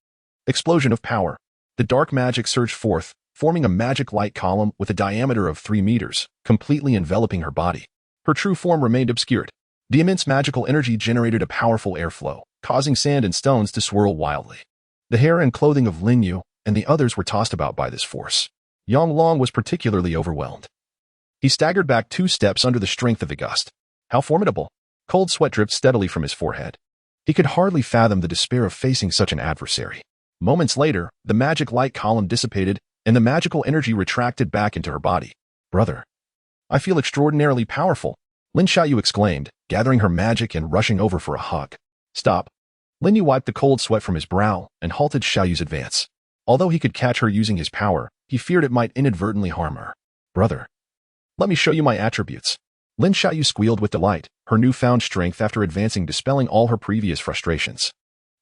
Explosion of power. The dark magic surged forth, forming a magic light column with a diameter of 3 meters, completely enveloping her body. Her true form remained obscured. The immense magical energy generated a powerful airflow, causing sand and stones to swirl wildly. The hair and clothing of Lin Yu and the others were tossed about by this force. Yang Long was particularly overwhelmed. He staggered back 2 steps under the strength of the gust. How formidable! Cold sweat dripped steadily from his forehead. He could hardly fathom the despair of facing such an adversary. Moments later, the magic light column dissipated, and the magical energy retracted back into her body. Brother, I feel extraordinarily powerful, Lin Xiaoyu exclaimed, gathering her magic and rushing over for a hug. Stop. Lin Yu wiped the cold sweat from his brow and halted Xiaoyu's advance. Although he could catch her using his power, he feared it might inadvertently harm her. Brother, let me show you my attributes. Lin Xiaoyu squealed with delight, her newfound strength after advancing dispelling all her previous frustrations.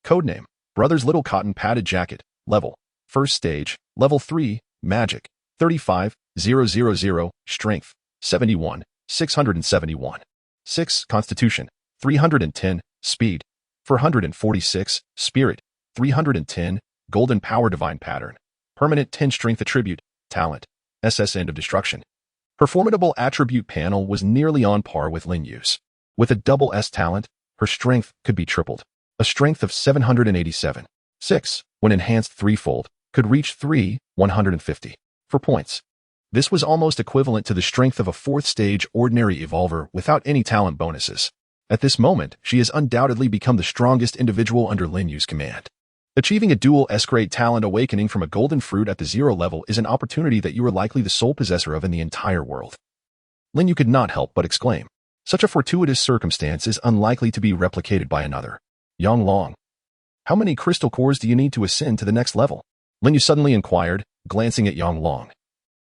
Codename, Brother's Little Cotton Padded Jacket, Level. First Stage, Level 3, Magic, 35,000, Strength, 71, 671. 6. Constitution, 310, Speed, 446, Spirit, 310, Golden Power Divine Pattern, Permanent 10 Strength Attribute, Talent, SS End of Destruction. Her formidable attribute panel was nearly on par with Lin Yu's. With a double S talent, her strength could be tripled. A strength of 787. 6, when enhanced threefold, could reach 150. For points. This was almost equivalent to the strength of a 4th stage ordinary evolver without any talent bonuses. At this moment, she has undoubtedly become the strongest individual under Lin Yu's command. Achieving a dual S-grade talent awakening from a golden fruit at the 0 level is an opportunity that you are likely the sole possessor of in the entire world. Lin Yu could not help but exclaim. Such a fortuitous circumstance is unlikely to be replicated by another. Yang Long. How many crystal cores do you need to ascend to the next level? Lin Yu suddenly inquired, glancing at Yang Long,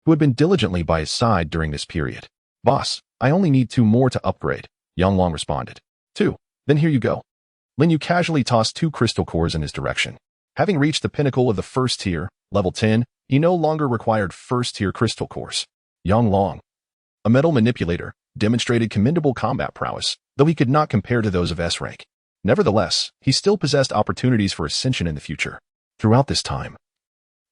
who had been diligently by his side during this period. Boss, I only need 2 more to upgrade, Yang Long responded. 2. Then here you go. Lin Yu casually tossed 2 crystal cores in his direction. Having reached the pinnacle of the first tier, level 10, he no longer required first-tier crystal cores. Yang Long, a metal manipulator, demonstrated commendable combat prowess, though he could not compare to those of S rank. Nevertheless, he still possessed opportunities for ascension in the future. Throughout this time,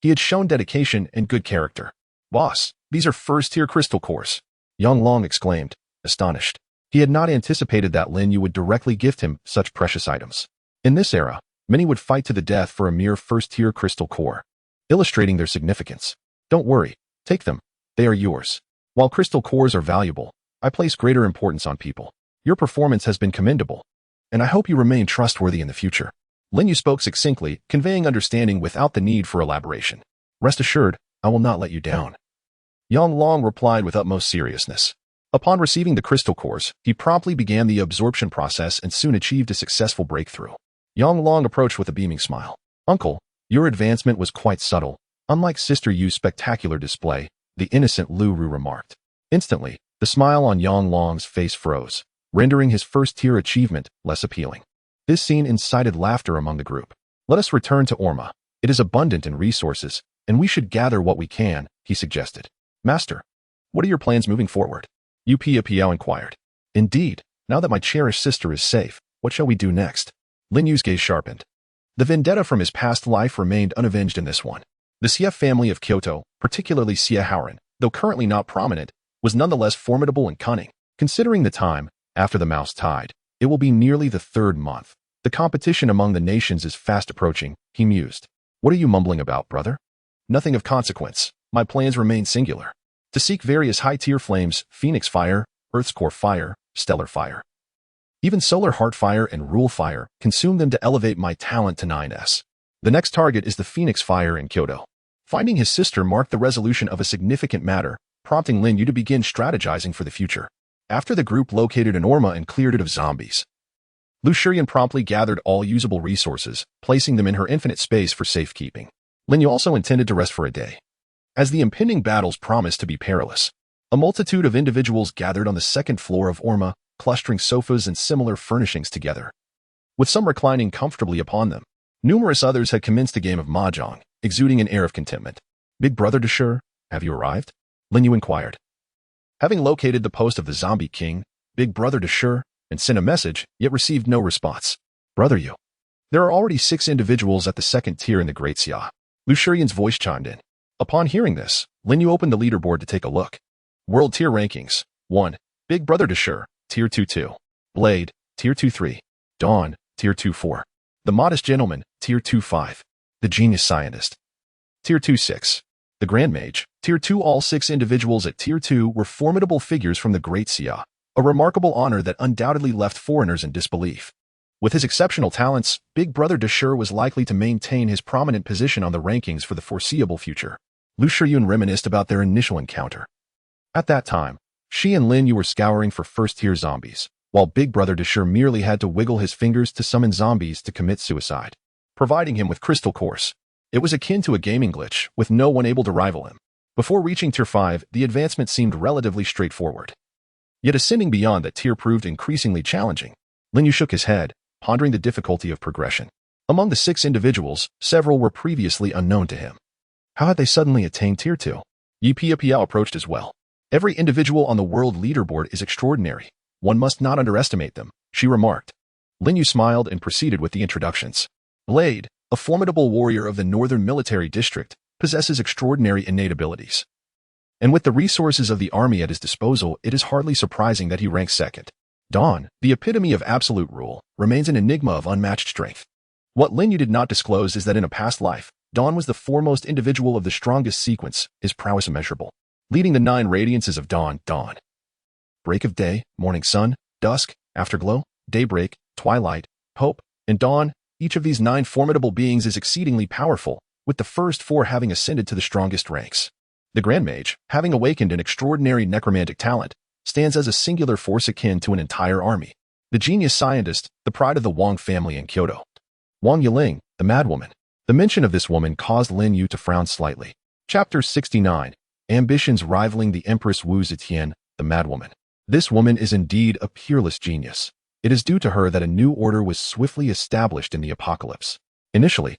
he had shown dedication and good character. Boss, these are first-tier crystal cores, Yang Long exclaimed, astonished. He had not anticipated that Lin Yu would directly gift him such precious items. In this era, many would fight to the death for a mere first-tier crystal core, illustrating their significance. Don't worry, take them. They are yours. While crystal cores are valuable, I place greater importance on people. Your performance has been commendable, and I hope you remain trustworthy in the future. Lin Yu spoke succinctly, conveying understanding without the need for elaboration. Rest assured, I will not let you down. Yang Long replied with utmost seriousness. Upon receiving the crystal cores, he promptly began the absorption process and soon achieved a successful breakthrough. Yang Long approached with a beaming smile. Uncle, your advancement was quite subtle. Unlike Sister Yu's spectacular display, the innocent Lu Ru remarked. Instantly, the smile on Yang Long's face froze, rendering his first-tier achievement less appealing. This scene incited laughter among the group. Let us return to Orma. It is abundant in resources, and we should gather what we can, he suggested. Master, what are your plans moving forward? Yu Piao inquired. Indeed, now that my cherished sister is safe, what shall we do next? Lin Yu's gaze sharpened. The vendetta from his past life remained unavenged in this one. The Xie family of Kyoto, particularly Xie Haoran, though currently not prominent, was nonetheless formidable and cunning. Considering the time, after the mouse tide, it will be nearly the 3rd month. The competition among the nations is fast approaching, he mused. What are you mumbling about, brother? Nothing of consequence. My plans remain singular. To seek various high-tier flames, Phoenix Fire, Earth's Core Fire, Stellar Fire. Even Solar Heart Fire and Rule Fire, consume them to elevate my talent to 9S. The next target is the Phoenix Fire in Kyoto. Finding his sister marked the resolution of a significant matter, prompting Lin Yu to begin strategizing for the future. After the group located an Orma and cleared it of zombies, Lu Shiyan promptly gathered all usable resources, placing them in her infinite space for safekeeping. Lin Yu also intended to rest for a day. As the impending battles promised to be perilous, a multitude of individuals gathered on the second floor of Orma, clustering sofas and similar furnishings together. With some reclining comfortably upon them, numerous others had commenced a game of mahjong, exuding an air of contentment. Big brother Deshur, have you arrived? Lin Yu inquired. Having located the post of the Zombie King, Big brother Deshur, and sent a message, yet received no response. Brother Yu. There are already 6 individuals at the second tier in the Great Xia. Lu Shiyan's voice chimed in. Upon hearing this, Lin Yu opened the leaderboard to take a look. World Tier Rankings. 1. Big brother Deshur, Tier 2-2. Blade, Tier 2-3. Dawn, Tier 2-4. The Modest Gentleman, Tier 2-5. The Genius Scientist, Tier 2-6. The Grand Mage, Tier 2. All 6 individuals at Tier 2 were formidable figures from the Great Xia, a remarkable honor that undoubtedly left foreigners in disbelief. With his exceptional talents, Big brother Deshur was likely to maintain his prominent position on the rankings for the foreseeable future. Lu Shiyan reminisced about their initial encounter. At that time, she and Lin Yu were scouring for first-tier zombies, while Big brother Deshur merely had to wiggle his fingers to summon zombies to commit suicide, providing him with crystal cores. It was akin to a gaming glitch, with no one able to rival him. Before reaching Tier 5, the advancement seemed relatively straightforward. Yet ascending beyond that tier proved increasingly challenging. Lin Yu shook his head, pondering the difficulty of progression. Among the 6 individuals, several were previously unknown to him. How had they suddenly attained Tier 2? Yi Piao approached as well. Every individual on the world leaderboard is extraordinary. One must not underestimate them, she remarked. Lin Yu smiled and proceeded with the introductions. Blade, a formidable warrior of the Northern Military District, possesses extraordinary innate abilities. And with the resources of the army at his disposal, it is hardly surprising that he ranks second. Dawn, the epitome of absolute rule, remains an enigma of unmatched strength. What Lin Yu did not disclose is that in a past life, Dawn was the foremost individual of the strongest sequence, his prowess immeasurable, leading the 9 radiances of dawn. Break of day, morning sun, dusk, afterglow, daybreak, twilight, hope, and dawn. Each of these 9 formidable beings is exceedingly powerful, with the first 4 having ascended to the strongest ranks. The Grand Mage, having awakened an extraordinary necromantic talent, stands as a singular force akin to an entire army. The Genius Scientist, the pride of the Wang family in Kyoto. Wang Yiling, the Madwoman. The mention of this woman caused Lin Yu to frown slightly. Chapter 69. Ambitions rivaling the Empress Wu Zetian, the Madwoman. This woman is indeed a peerless genius. It is due to her that a new order was swiftly established in the apocalypse. Initially,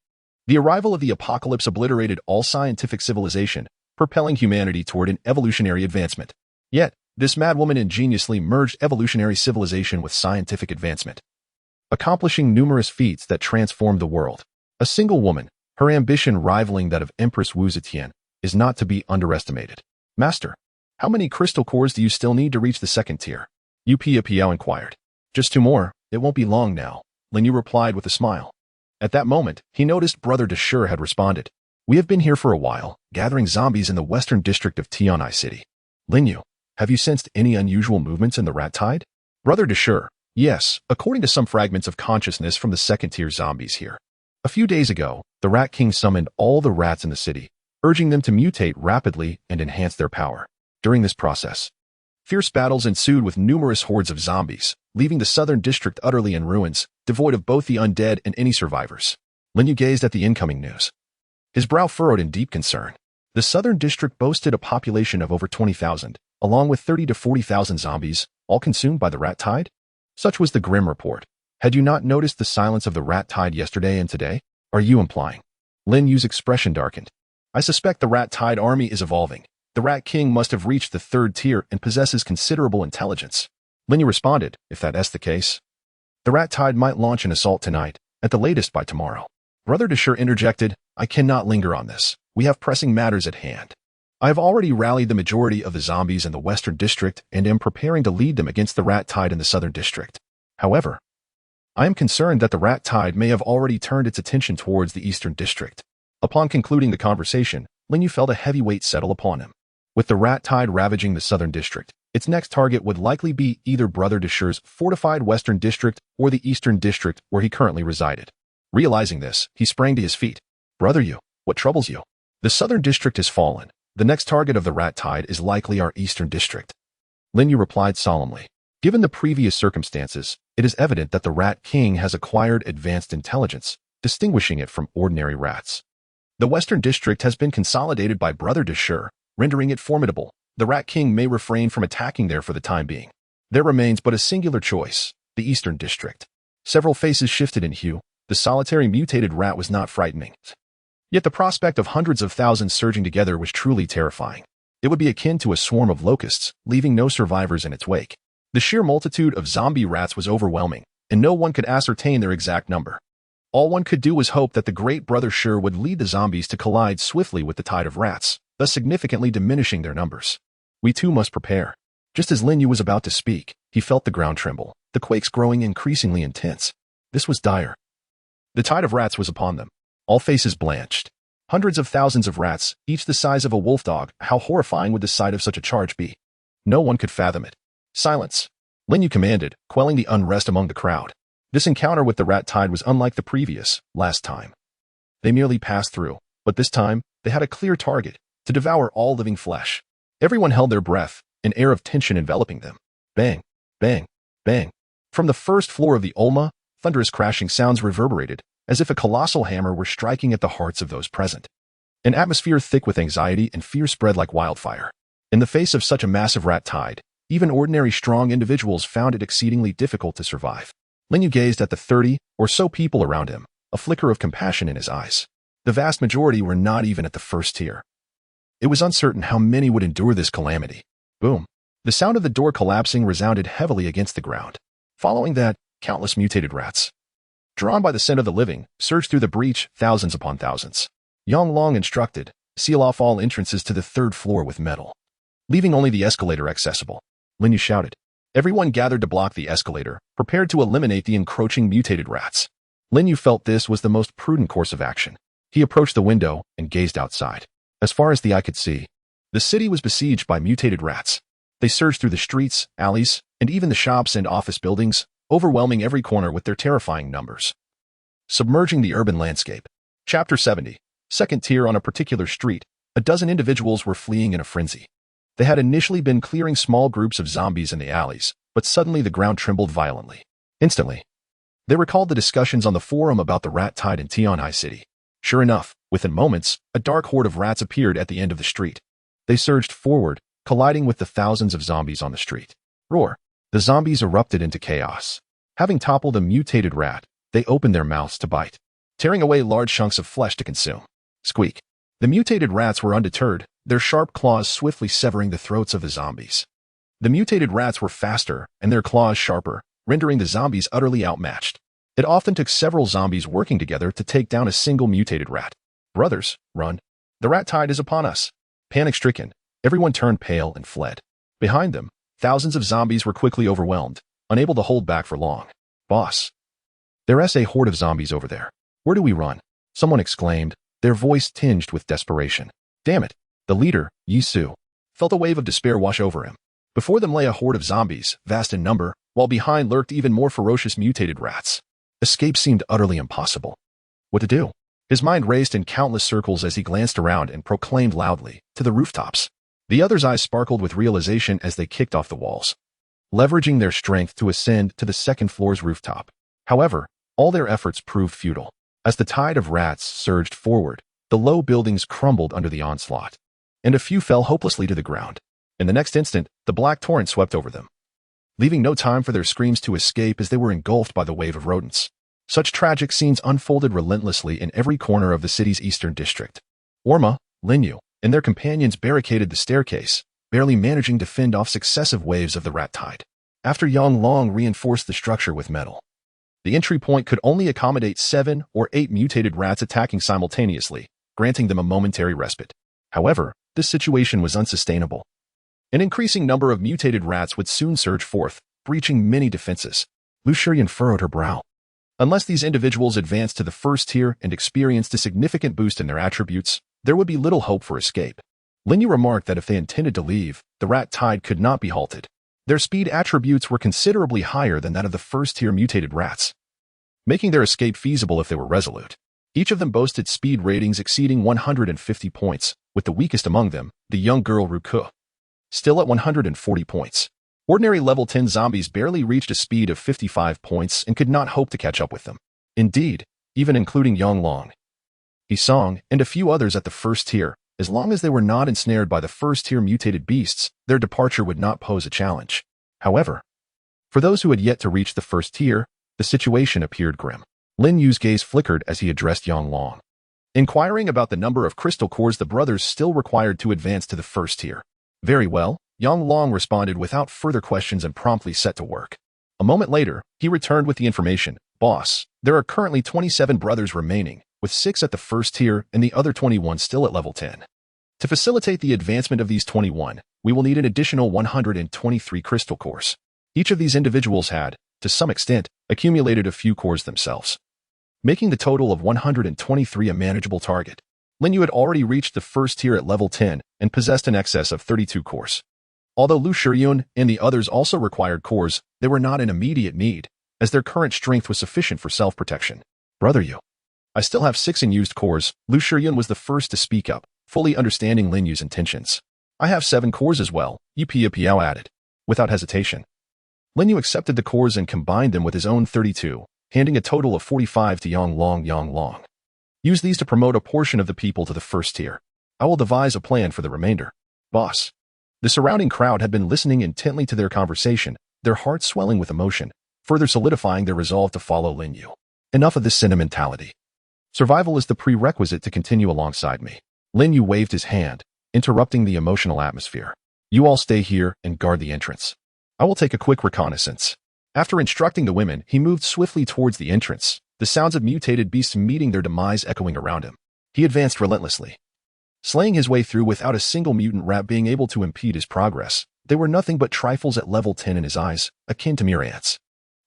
the arrival of the apocalypse obliterated all scientific civilization, propelling humanity toward an evolutionary advancement. Yet, this madwoman ingeniously merged evolutionary civilization with scientific advancement, accomplishing numerous feats that transformed the world. A single woman, her ambition rivaling that of Empress Wu Zetian, is not to be underestimated. Master, how many crystal cores do you still need to reach the second tier? Yu Piao inquired. Just 2 more, it won't be long now, Lin Yu replied with a smile. At that moment, he noticed brother Deshur had responded. We have been here for a while, gathering zombies in the western district of Tianai City. Lin Yu, have you sensed any unusual movements in the rat tide? Brother Deshur, yes, according to some fragments of consciousness from the second tier zombies here. A few days ago, the Rat King summoned all the rats in the city, urging them to mutate rapidly and enhance their power. During this process, fierce battles ensued with numerous hordes of zombies, leaving the southern district utterly in ruins, devoid of both the undead and any survivors. Lin Yu gazed at the incoming news, his brow furrowed in deep concern. The southern district boasted a population of over 20,000, along with 30 to 40,000 zombies, all consumed by the rat tide? Such was the grim report. Had you not noticed the silence of the rat tide yesterday and today? Are you implying? Lin Yu's expression darkened. I suspect the rat tide army is evolving. The Rat King must have reached the 3rd tier and possesses considerable intelligence. Lin Yu responded, if that's the case, the rat tide might launch an assault tonight, at the latest by tomorrow. Brother Deshur interjected, I cannot linger on this. We have pressing matters at hand. I have already rallied the majority of the zombies in the western district and am preparing to lead them against the rat tide in the southern district. However, I am concerned that the rat tide may have already turned its attention towards the eastern district. Upon concluding the conversation, Lin Yu felt a heavy weight settle upon him. With the rat tide ravaging the southern district, its next target would likely be either Brother Deshire's fortified western district or the eastern district where he currently resided. Realizing this, he sprang to his feet. Brother Yu, what troubles you? The southern district has fallen. The next target of the rat tide is likely our eastern district. Lin Yu replied solemnly. Given the previous circumstances, it is evident that the Rat King has acquired advanced intelligence, distinguishing it from ordinary rats. The western district has been consolidated by Brother Deshire, rendering it formidable. The Rat King may refrain from attacking there for the time being. There remains but a singular choice, the eastern district. Several faces shifted in hue. The solitary mutated rat was not frightening. Yet the prospect of hundreds of thousands surging together was truly terrifying. It would be akin to a swarm of locusts, leaving no survivors in its wake. The sheer multitude of zombie rats was overwhelming, and no one could ascertain their exact number. All one could do was hope that the great Brother Shire would lead the zombies to collide swiftly with the tide of rats, thus significantly diminishing their numbers. We too must prepare. Just as Lin Yu was about to speak, he felt the ground tremble, the quakes growing increasingly intense. This was dire. The tide of rats was upon them. All faces blanched. Hundreds of thousands of rats, each the size of a wolf dog. How horrifying would the sight of such a charge be? No one could fathom it. Silence, Lin Yu commanded, quelling the unrest among the crowd. This encounter with the rat tide was unlike the previous, last time. They merely passed through, but this time, they had a clear target, to devour all living flesh. Everyone held their breath, an air of tension enveloping them. Bang, bang, bang. From the first floor of the Ulma, thunderous crashing sounds reverberated, as if a colossal hammer were striking at the hearts of those present. An atmosphere thick with anxiety and fear spread like wildfire. In the face of such a massive rat tide, even ordinary strong individuals found it exceedingly difficult to survive. Lin Yu gazed at the 30 or so people around him, a flicker of compassion in his eyes. The vast majority were not even at the first tier. It was uncertain how many would endure this calamity. Boom. The sound of the door collapsing resounded heavily against the ground. Following that, countless mutated rats, drawn by the scent of the living, surged through the breach, thousands upon thousands. Yang Long instructed, seal off all entrances to the third floor with metal, leaving only the escalator accessible. Lin Yu shouted. Everyone gathered to block the escalator, prepared to eliminate the encroaching mutated rats. Lin Yu felt this was the most prudent course of action. He approached the window and gazed outside. As far as the eye could see, the city was besieged by mutated rats. They surged through the streets, alleys, and even the shops and office buildings, overwhelming every corner with their terrifying numbers. Submerging the urban landscape. Chapter 70. Second tier. On a particular street, a dozen individuals were fleeing in a frenzy. They had initially been clearing small groups of zombies in the alleys, but suddenly the ground trembled violently. Instantly, they recalled the discussions on the forum about the rat tide in Tianhai City. Sure enough, within moments, a dark horde of rats appeared at the end of the street. They surged forward, colliding with the thousands of zombies on the street. Roar! The zombies erupted into chaos. Having toppled a mutated rat, they opened their mouths to bite, tearing away large chunks of flesh to consume. Squeak! The mutated rats were undeterred, their sharp claws swiftly severing the throats of the zombies. The mutated rats were faster, and their claws sharper, rendering the zombies utterly outmatched. It often took several zombies working together to take down a single mutated rat. Brothers, run. The rat tide is upon us. Panic-stricken, everyone turned pale and fled. Behind them, thousands of zombies were quickly overwhelmed, unable to hold back for long. Boss, there's a horde of zombies over there. Where do we run? Someone exclaimed, their voice tinged with desperation. Damn it. The leader, Yi Su, felt a wave of despair wash over him. Before them lay a horde of zombies, vast in number, while behind lurked even more ferocious mutated rats. Escape seemed utterly impossible. What to do? His mind raced in countless circles as he glanced around and proclaimed loudly, to the rooftops. The others' eyes sparkled with realization as they kicked off the walls, leveraging their strength to ascend to the second floor's rooftop. However, all their efforts proved futile. As the tide of rats surged forward, the low buildings crumbled under the onslaught, and a few fell hopelessly to the ground. In the next instant, the black torrent swept over them, leaving no time for their screams to escape as they were engulfed by the wave of rodents. Such tragic scenes unfolded relentlessly in every corner of the city's eastern district. Orma, Lin Yu, and their companions barricaded the staircase, barely managing to fend off successive waves of the rat tide. After Yang Long reinforced the structure with metal, the entry point could only accommodate 7 or 8 mutated rats attacking simultaneously, granting them a momentary respite. However, this situation was unsustainable. An increasing number of mutated rats would soon surge forth, breaching many defenses. Lu Shiyan furrowed her brow. Unless these individuals advanced to the first tier and experienced a significant boost in their attributes, there would be little hope for escape. Lin Yu remarked that if they intended to leave, the rat tide could not be halted. Their speed attributes were considerably higher than that of the first-tier mutated rats, making their escape feasible if they were resolute. Each of them boasted speed ratings exceeding 150 points, with the weakest among them, the young girl Ruku, still at 140 points. Ordinary level 10 zombies barely reached a speed of 55 points and could not hope to catch up with them. Indeed, even including Yang Long, Song, and a few others at the first tier, as long as they were not ensnared by the first-tier mutated beasts, their departure would not pose a challenge. However, for those who had yet to reach the first tier, the situation appeared grim. Lin Yu's gaze flickered as he addressed Yang Long, inquiring about the number of crystal cores the brothers still required to advance to the first tier. Very well, Yang Long responded without further questions and promptly set to work. A moment later, he returned with the information. Boss, there are currently 27 brothers remaining, with 6 at the first tier and the other 21 still at level 10. To facilitate the advancement of these 21, we will need an additional 123 crystal cores. Each of these individuals had, to some extent, accumulated a few cores themselves, making the total of 123 a manageable target. Lin Yu had already reached the first tier at level 10 and possessed an excess of 32 cores. Although Lu Shiyun and the others also required cores, they were not in immediate need, as their current strength was sufficient for self-protection. Brother Yu, I still have 6 unused cores. Lu Shiyun was the first to speak up, fully understanding Lin Yu's intentions. I have 7 cores as well, Yu Piao added. Without hesitation, Lin Yu accepted the cores and combined them with his own 32, handing a total of 45 to Yang Long. Use these to promote a portion of the people to the first tier. I will devise a plan for the remainder. Boss. The surrounding crowd had been listening intently to their conversation, their hearts swelling with emotion, further solidifying their resolve to follow Lin Yu. Enough of this sentimentality. Survival is the prerequisite to continue alongside me. Lin Yu waved his hand, interrupting the emotional atmosphere. You all stay here and guard the entrance. I will take a quick reconnaissance. After instructing the women, he moved swiftly towards the entrance, the sounds of mutated beasts meeting their demise echoing around him. He advanced relentlessly, slaying his way through without a single mutant rat being able to impede his progress. They were nothing but trifles at level 10 in his eyes, akin to mere ants.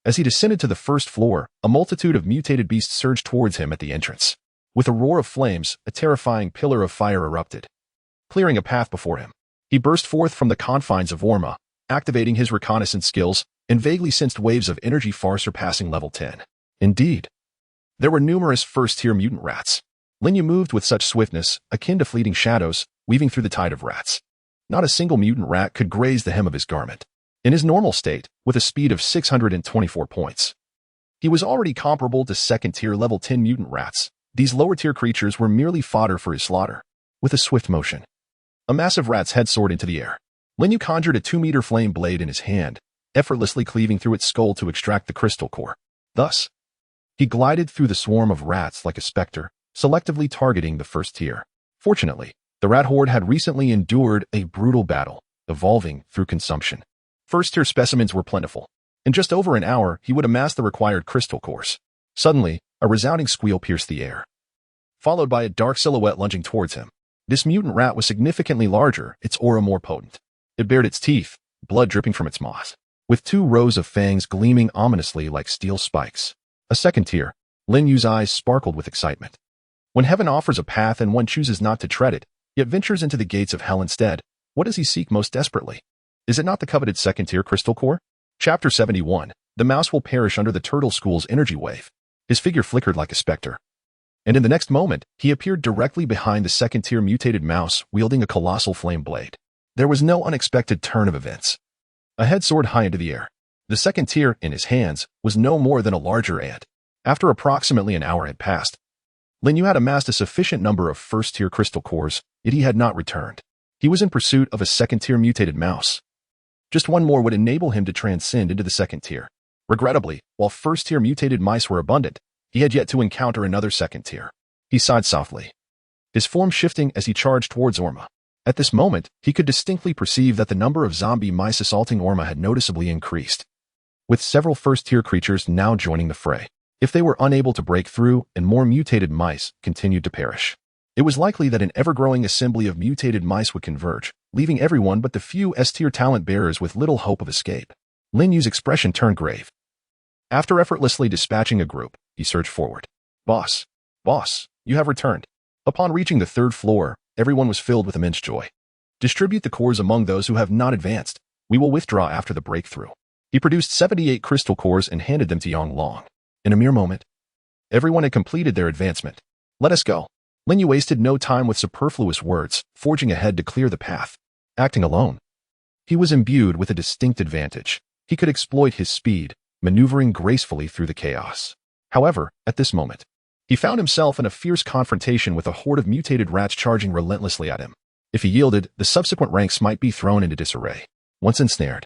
As he descended to the first floor, a multitude of mutated beasts surged towards him at the entrance. With a roar of flames, a terrifying pillar of fire erupted, clearing a path before him. He burst forth from the confines of Orma, activating his reconnaissance skills, and vaguely sensed waves of energy far surpassing level 10. Indeed, there were numerous first-tier mutant rats. Lin Yu moved with such swiftness, akin to fleeting shadows, weaving through the tide of rats. Not a single mutant rat could graze the hem of his garment. In his normal state, with a speed of 624 points, he was already comparable to second-tier level 10 mutant rats. These lower-tier creatures were merely fodder for his slaughter. With a swift motion, a massive rat's head soared into the air. Lin Yu conjured a 2-meter flame blade in his hand, effortlessly cleaving through its skull to extract the crystal core. Thus, he glided through the swarm of rats like a specter, selectively targeting the first tier. Fortunately, the rat horde had recently endured a brutal battle, evolving through consumption. First-tier specimens were plentiful. In just over an hour, he would amass the required crystal cores. Suddenly, a resounding squeal pierced the air, followed by a dark silhouette lunging towards him. This mutant rat was significantly larger, its aura more potent. It bared its teeth, blood dripping from its maws, with 2 rows of fangs gleaming ominously like steel spikes. A second tier. Lin Yu's eyes sparkled with excitement. When heaven offers a path and one chooses not to tread it, yet ventures into the gates of hell instead, what does he seek most desperately? Is it not the coveted second-tier crystal core? Chapter 71. The mouse will perish under the turtle school's energy wave. His figure flickered like a specter, and in the next moment, he appeared directly behind the second-tier mutated mouse, wielding a colossal flame blade. There was no unexpected turn of events. A head soared high into the air. The second tier, in his hands, was no more than a larger ant. After approximately an hour had passed, Lin Yu had amassed a sufficient number of first-tier crystal cores, yet he had not returned. He was in pursuit of a second-tier mutated mouse. Just one more would enable him to transcend into the second tier. Regrettably, while first-tier mutated mice were abundant, he had yet to encounter another second tier. He sighed softly, his form shifting as he charged towards Orma. At this moment, he could distinctly perceive that the number of zombie mice assaulting Orma had noticeably increased, with several first-tier creatures now joining the fray. If they were unable to break through and more mutated mice continued to perish, it was likely that an ever-growing assembly of mutated mice would converge, leaving everyone but the few S-tier talent bearers with little hope of escape. Lin Yu's expression turned grave. After effortlessly dispatching a group, he surged forward. Boss, boss, you have returned. Upon reaching the third floor, everyone was filled with immense joy. Distribute the cores among those who have not advanced. We will withdraw after the breakthrough. He produced 78 crystal cores and handed them to Yang Long. In a mere moment, everyone had completed their advancement. Let us go. Lin Yu wasted no time with superfluous words, forging ahead to clear the path. Acting alone, he was imbued with a distinct advantage. He could exploit his speed, maneuvering gracefully through the chaos. However, at this moment, he found himself in a fierce confrontation with a horde of mutated rats charging relentlessly at him. If he yielded, the subsequent ranks might be thrown into disarray. Once ensnared,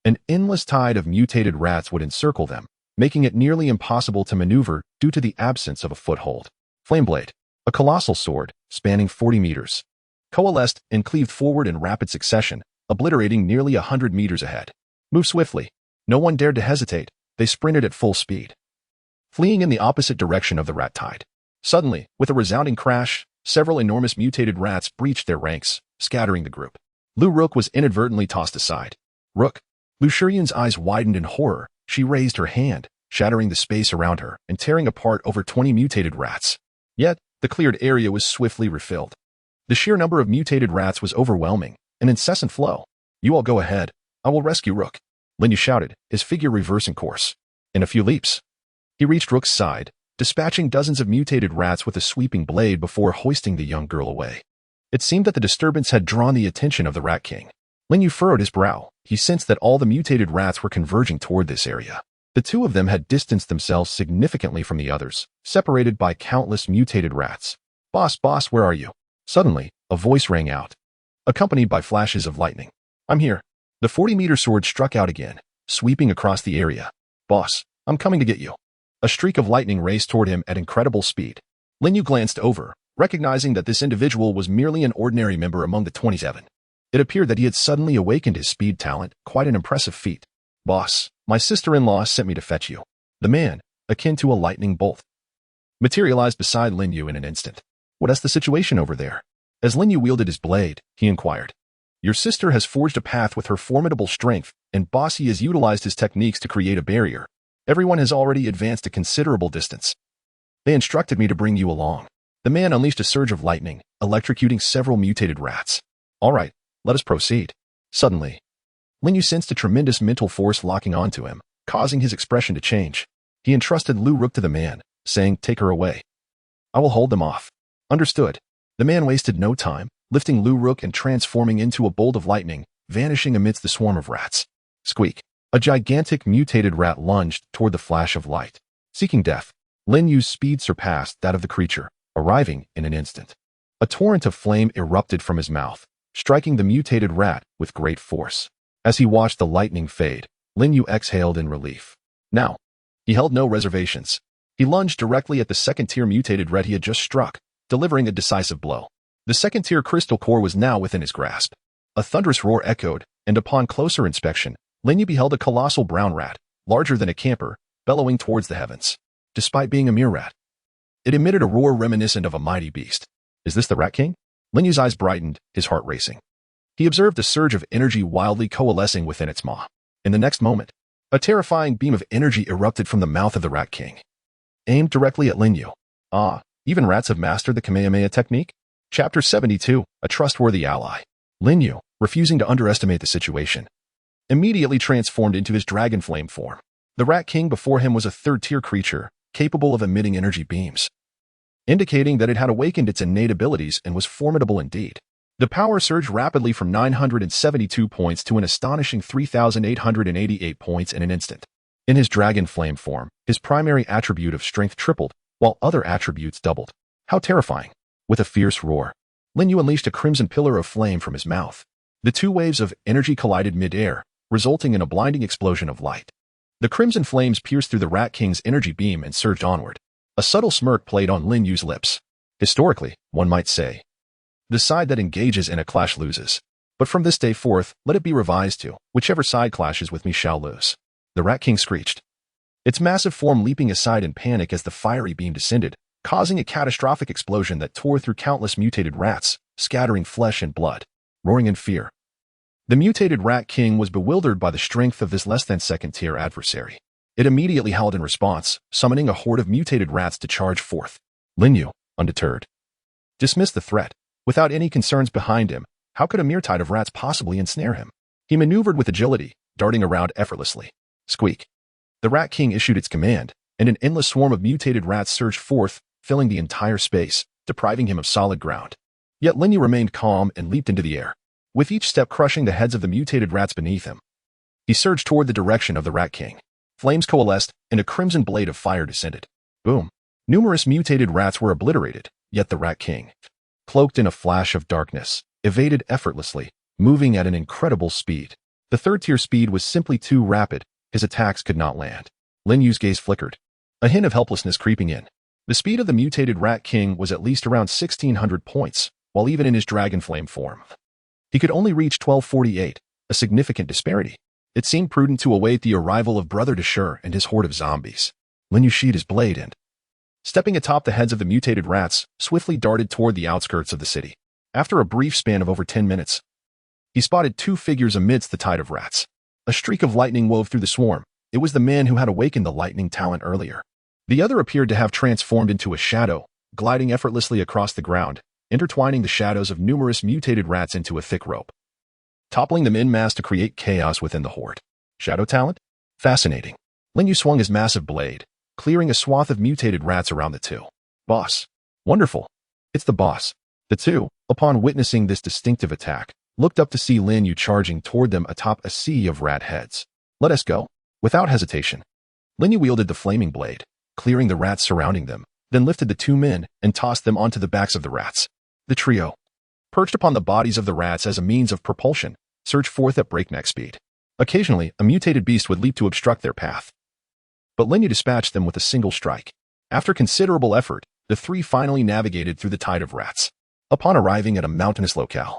an endless tide of mutated rats would encircle them, making it nearly impossible to maneuver due to the absence of a foothold. Flameblade, a colossal sword, spanning 40 meters, coalesced and cleaved forward in rapid succession, obliterating nearly 100 meters ahead. Move swiftly. No one dared to hesitate. They sprinted at full speed, fleeing in the opposite direction of the rat tide. Suddenly, with a resounding crash, several enormous mutated rats breached their ranks, scattering the group. Lu Rook was inadvertently tossed aside. Rook. Lu Shiryun's eyes widened in horror. She raised her hand, shattering the space around her and tearing apart over 20 mutated rats. Yet, the cleared area was swiftly refilled. The sheer number of mutated rats was overwhelming, an incessant flow. You all go ahead. I will rescue Rook. Lin Yu shouted, his figure reversing course. In a few leaps, he reached Rook's side, dispatching dozens of mutated rats with a sweeping blade before hoisting the young girl away. It seemed that the disturbance had drawn the attention of the Rat King. Lin Yu furrowed his brow. He sensed that all the mutated rats were converging toward this area. The two of them had distanced themselves significantly from the others, separated by countless mutated rats. Boss, where are you? Suddenly, a voice rang out, accompanied by flashes of lightning. I'm here. The 40-meter sword struck out again, sweeping across the area. Boss, I'm coming to get you. A streak of lightning raced toward him at incredible speed. Lin Yu glanced over, recognizing that this individual was merely an ordinary member among the 27. It appeared that he had suddenly awakened his speed talent, quite an impressive feat. Boss, my sister-in-law sent me to fetch you. The man, akin to a lightning bolt, materialized beside Lin Yu in an instant. What's the situation over there? As Lin Yu wielded his blade, he inquired. Your sister has forged a path with her formidable strength, and Bossy has utilized his techniques to create a barrier. Everyone has already advanced a considerable distance. They instructed me to bring you along. The man unleashed a surge of lightning, electrocuting several mutated rats. All right, let us proceed. Suddenly, Lin Yu sensed a tremendous mental force locking onto him, causing his expression to change. He entrusted Lu Rook to the man, saying, take her away. I will hold them off. Understood. The man wasted no time, lifting Lu Rook and transforming into a bolt of lightning, vanishing amidst the swarm of rats. Squeak. A gigantic mutated rat lunged toward the flash of light. Seeking death, Lin Yu's speed surpassed that of the creature, arriving in an instant. A torrent of flame erupted from his mouth, striking the mutated rat with great force. As he watched the lightning fade, Lin Yu exhaled in relief. Now, he held no reservations. He lunged directly at the second-tier mutated rat he had just struck, delivering a decisive blow. The second-tier crystal core was now within his grasp. A thunderous roar echoed, and upon closer inspection, Lin Yu beheld a colossal brown rat, larger than a camper, bellowing towards the heavens. Despite being a mere rat, it emitted a roar reminiscent of a mighty beast. Is this the Rat King? Lin Yu's eyes brightened, his heart racing. He observed a surge of energy wildly coalescing within its maw. In the next moment, a terrifying beam of energy erupted from the mouth of the Rat King, aimed directly at Lin Yu. Even rats have mastered the Kamehameha technique? Chapter 72, A Trustworthy Ally. Lin Yu, refusing to underestimate the situation, immediately transformed into his dragon flame form. The Rat King before him was a third-tier creature, capable of emitting energy beams, indicating that it had awakened its innate abilities and was formidable indeed. The power surged rapidly from 972 points to an astonishing 3,888 points in an instant. In his dragon flame form, his primary attribute of strength tripled, while other attributes doubled. How terrifying! With a fierce roar, Lin Yu unleashed a crimson pillar of flame from his mouth. The two waves of energy collided mid-air, resulting in a blinding explosion of light. The crimson flames pierced through the Rat King's energy beam and surged onward. A subtle smirk played on Lin Yu's lips. Historically, one might say, the side that engages in a clash loses. But from this day forth, let it be revised to, whichever side clashes with me shall lose. The Rat King screeched, its massive form leaping aside in panic as the fiery beam descended, causing a catastrophic explosion that tore through countless mutated rats, scattering flesh and blood. Roaring in fear, the mutated Rat King was bewildered by the strength of this less-than-second-tier adversary. It immediately howled in response, summoning a horde of mutated rats to charge forth. Lin Yu, undeterred, dismissed the threat. Without any concerns behind him, how could a mere tide of rats possibly ensnare him? He maneuvered with agility, darting around effortlessly. Squeak. The Rat King issued its command, and an endless swarm of mutated rats surged forth, filling the entire space, depriving him of solid ground. Yet Lin Yu remained calm and leaped into the air, with each step crushing the heads of the mutated rats beneath him. He surged toward the direction of the Rat King. Flames coalesced, and a crimson blade of fire descended. Boom. Numerous mutated rats were obliterated, yet the Rat King, cloaked in a flash of darkness, evaded effortlessly, moving at an incredible speed. The third-tier speed was simply too rapid. His attacks could not land. Lin Yu's gaze flickered, a hint of helplessness creeping in. The speed of the mutated Rat King was at least around 1,600 points, while even in his dragon flame form, he could only reach 1248, a significant disparity. It seemed prudent to await the arrival of Brother Deshur and his horde of zombies. Lin Yu sheathed his blade and, stepping atop the heads of the mutated rats, swiftly darted toward the outskirts of the city. After a brief span of over 10 minutes, he spotted two figures amidst the tide of rats. A streak of lightning wove through the swarm. It was the man who had awakened the lightning talent earlier. The other appeared to have transformed into a shadow, gliding effortlessly across the ground, intertwining the shadows of numerous mutated rats into a thick rope, toppling them en masse to create chaos within the horde. Shadow talent? Fascinating. Lin Yu swung his massive blade, clearing a swath of mutated rats around the two. Boss. Wonderful. It's the boss. The two, upon witnessing this distinctive attack, looked up to see Lin Yu charging toward them atop a sea of rat heads. Let us go. Without hesitation, Lin Yu wielded the flaming blade, clearing the rats surrounding them, then lifted the two men and tossed them onto the backs of the rats. The trio, perched upon the bodies of the rats as a means of propulsion, surged forth at breakneck speed. Occasionally, a mutated beast would leap to obstruct their path, but Lin Yu dispatched them with a single strike. After considerable effort, the three finally navigated through the tide of rats. Upon arriving at a mountainous locale,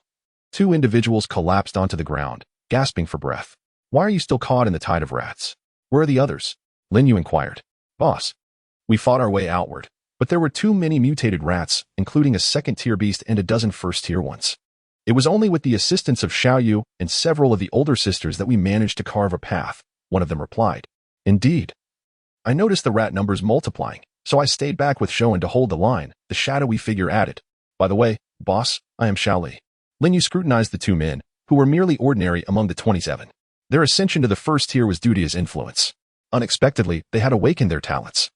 two individuals collapsed onto the ground, gasping for breath. Why are you still caught in the tide of rats? Where are the others? Lin Yu inquired. Boss, we fought our way outward, but there were too many mutated rats, including a second-tier beast and a dozen first-tier ones. It was only with the assistance of Xiaoyu and several of the older sisters that we managed to carve a path, one of them replied. Indeed. I noticed the rat numbers multiplying, so I stayed back with Shoun to hold the line, the shadowy figure added. By the way, boss, I am Xiaoli. Lin Yu scrutinized the two men, who were merely ordinary among the 27. Their ascension to the first tier was due to his influence. Unexpectedly, they had awakened their talents,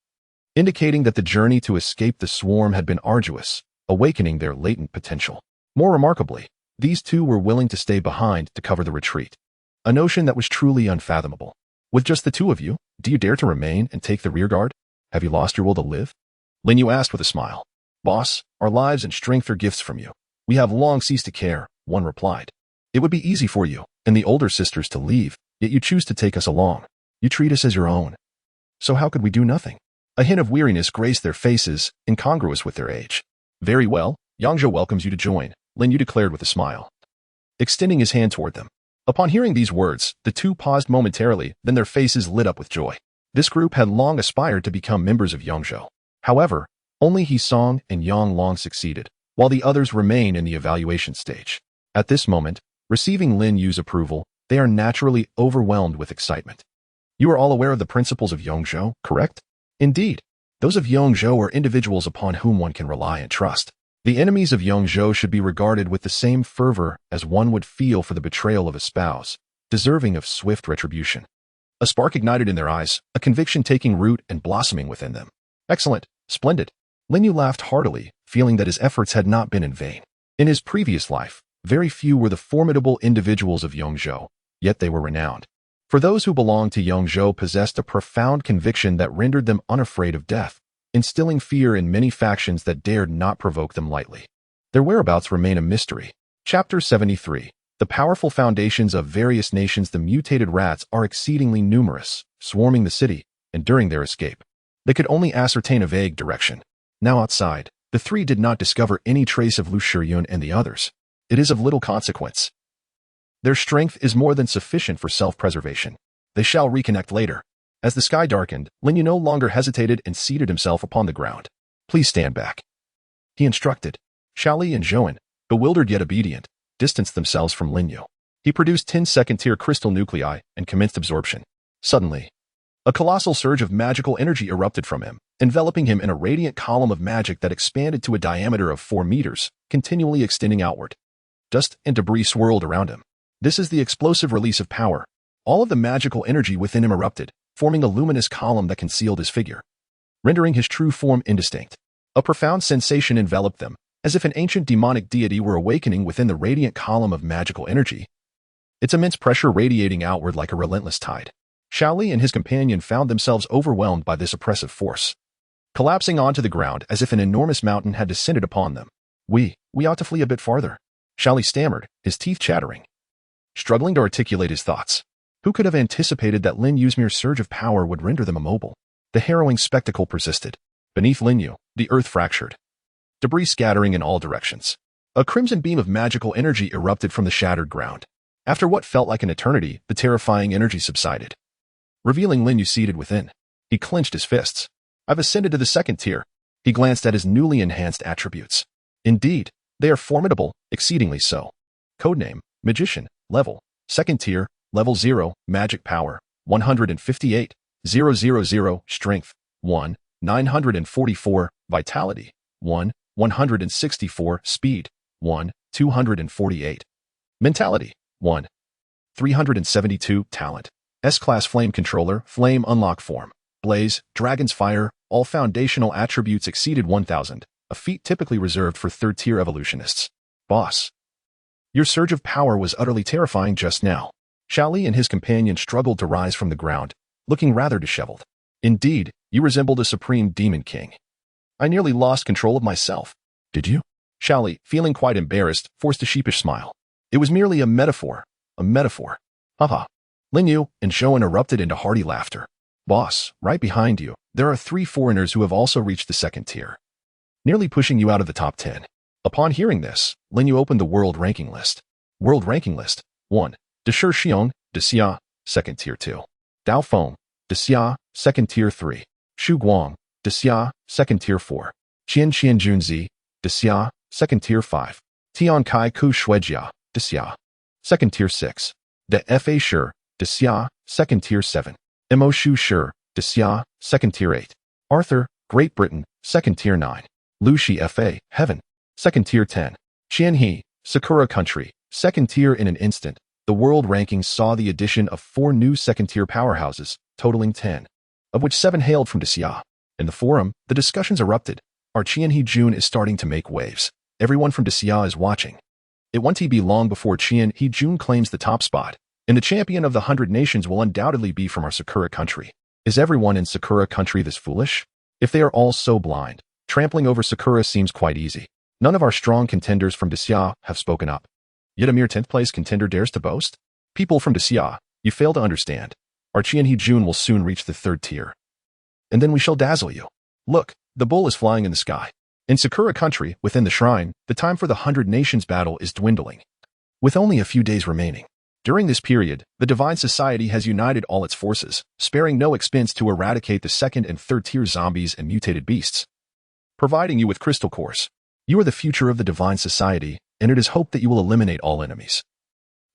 indicating that the journey to escape the swarm had been arduous, awakening their latent potential. More remarkably, these two were willing to stay behind to cover the retreat, a notion that was truly unfathomable. With just the two of you, do you dare to remain and take the rear guard? Have you lost your will to live? Lin Yu asked with a smile. Boss, our lives and strength are gifts from you. We have long ceased to care, one replied. It would be easy for you and the older sisters to leave, yet you choose to take us along. You treat us as your own. So how could we do nothing? A hint of weariness graced their faces, incongruous with their age. Very well, Yangzhou welcomes you to join, Lin Yu declared with a smile, extending his hand toward them. Upon hearing these words, the two paused momentarily, then their faces lit up with joy. This group had long aspired to become members of Yangzhou. However, only Hisong and Yang Long succeeded, while the others remain in the evaluation stage. At this moment, receiving Lin Yu's approval, they are naturally overwhelmed with excitement. You are all aware of the principles of Yangzhou, correct? Indeed, those of Yangzhou are individuals upon whom one can rely and trust. The enemies of Yangzhou should be regarded with the same fervor as one would feel for the betrayal of a spouse, deserving of swift retribution. A spark ignited in their eyes, a conviction taking root and blossoming within them. Excellent, splendid. Lin Yu laughed heartily, feeling that his efforts had not been in vain. In his previous life, very few were the formidable individuals of Yangzhou, yet they were renowned. For those who belonged to Yangzhou possessed a profound conviction that rendered them unafraid of death, instilling fear in many factions that dared not provoke them lightly. Their whereabouts remain a mystery. Chapter 73. The powerful foundations of various nations. The mutated rats are exceedingly numerous, swarming the city, and during their escape, they could only ascertain a vague direction. Now outside, the three did not discover any trace of Lu Shiyun and the others. It is of little consequence. Their strength is more than sufficient for self-preservation. They shall reconnect later. As the sky darkened, Lin Yu no longer hesitated and seated himself upon the ground. Please stand back, he instructed. Xiaoli and Zhouan, bewildered yet obedient, distanced themselves from Lin Yu. He produced 10 second-tier crystal nuclei and commenced absorption. Suddenly, A colossal surge of magical energy erupted from him, enveloping him in a radiant column of magic that expanded to a diameter of 4 meters, continually extending outward. Dust and debris swirled around him. This is the explosive release of power. All of the magical energy within him erupted, forming a luminous column that concealed his figure, rendering his true form indistinct. A profound sensation enveloped them, as if an ancient demonic deity were awakening within the radiant column of magical energy, its immense pressure radiating outward like a relentless tide. Shaoli and his companion found themselves overwhelmed by this oppressive force, collapsing onto the ground as if an enormous mountain had descended upon them. We ought to flee a bit farther," Shaoli stammered, his teeth chattering, struggling to articulate his thoughts. Who could have anticipated that Lin Yu's mere surge of power would render them immobile? The harrowing spectacle persisted. Beneath Lin Yu, the earth fractured, debris scattering in all directions. A crimson beam of magical energy erupted from the shattered ground. After what felt like an eternity, the terrifying energy subsided, revealing Lin Yu seated within. He clenched his fists. "I've ascended to the second tier." He glanced at his newly enhanced attributes. Indeed, they are formidable, exceedingly so. Codename, Magician, level, second tier, level 0, magic power, 158,000, strength, 1, 944, vitality, 1, 164, speed, 1, 248, mentality, 1, 372, talent. S-Class Flame Controller, Flame Unlock Form, Blaze, Dragon's Fire, all foundational attributes exceeded 1,000, a feat typically reserved for third-tier evolutionists. Boss. Your surge of power was utterly terrifying just now. Shaoli and his companion struggled to rise from the ground, looking rather disheveled. Indeed, you resembled a supreme demon king. I nearly lost control of myself. Did you? Shaoli, feeling quite embarrassed, forced a sheepish smile. It was merely a metaphor. A metaphor. Haha. Lin Yu and Zhouan erupted into hearty laughter. Boss, right behind you, there are 3 foreigners who have also reached the second tier, nearly pushing you out of the top 10. Upon hearing this, Lin Yu opened the world ranking list. World ranking list. 1. Deshi Xiong, Xia, second tier 2. Dao Feng, Xia, second tier 3. Xu Guang, Xia, second tier 4. Qian Junzi, Xia, second tier 5. Tian Kai Ku Shuijia, Xia, second tier 6. De Fa Shi, Xia, second tier 7. Mo Shu Shi, Xia, second tier 8. Arthur, Great Britain, second tier 9. Lu Shi Fa, Heaven, second tier 10. Qian He, Sakura Country, second tier. In an instant, the world rankings saw the addition of 4 new second-tier powerhouses, totaling 10, of which 7 hailed from Xia. In the forum, the discussions erupted. Our Qian He Jun is starting to make waves. Everyone from Xia is watching. It won't be long before Qian He Jun claims the top spot, and the champion of the 100 nations will undoubtedly be from our Sakura Country. Is everyone in Sakura Country this foolish? If they are all so blind, trampling over Sakura seems quite easy. None of our strong contenders from Xia have spoken up. Yet a mere 10th place contender dares to boast? People from Xia, you fail to understand. Our Qian He Jun will soon reach the 3rd tier. And then we shall dazzle you. Look, the bull is flying in the sky. In Sakura Country, within the shrine, the time for the 100 nations battle is dwindling, with only a few days remaining. During this period, the Divine Society has united all its forces, sparing no expense to eradicate the 2nd and 3rd tier zombies and mutated beasts, providing you with crystal cores. You are the future of the Divine Society, and it is hoped that you will eliminate all enemies,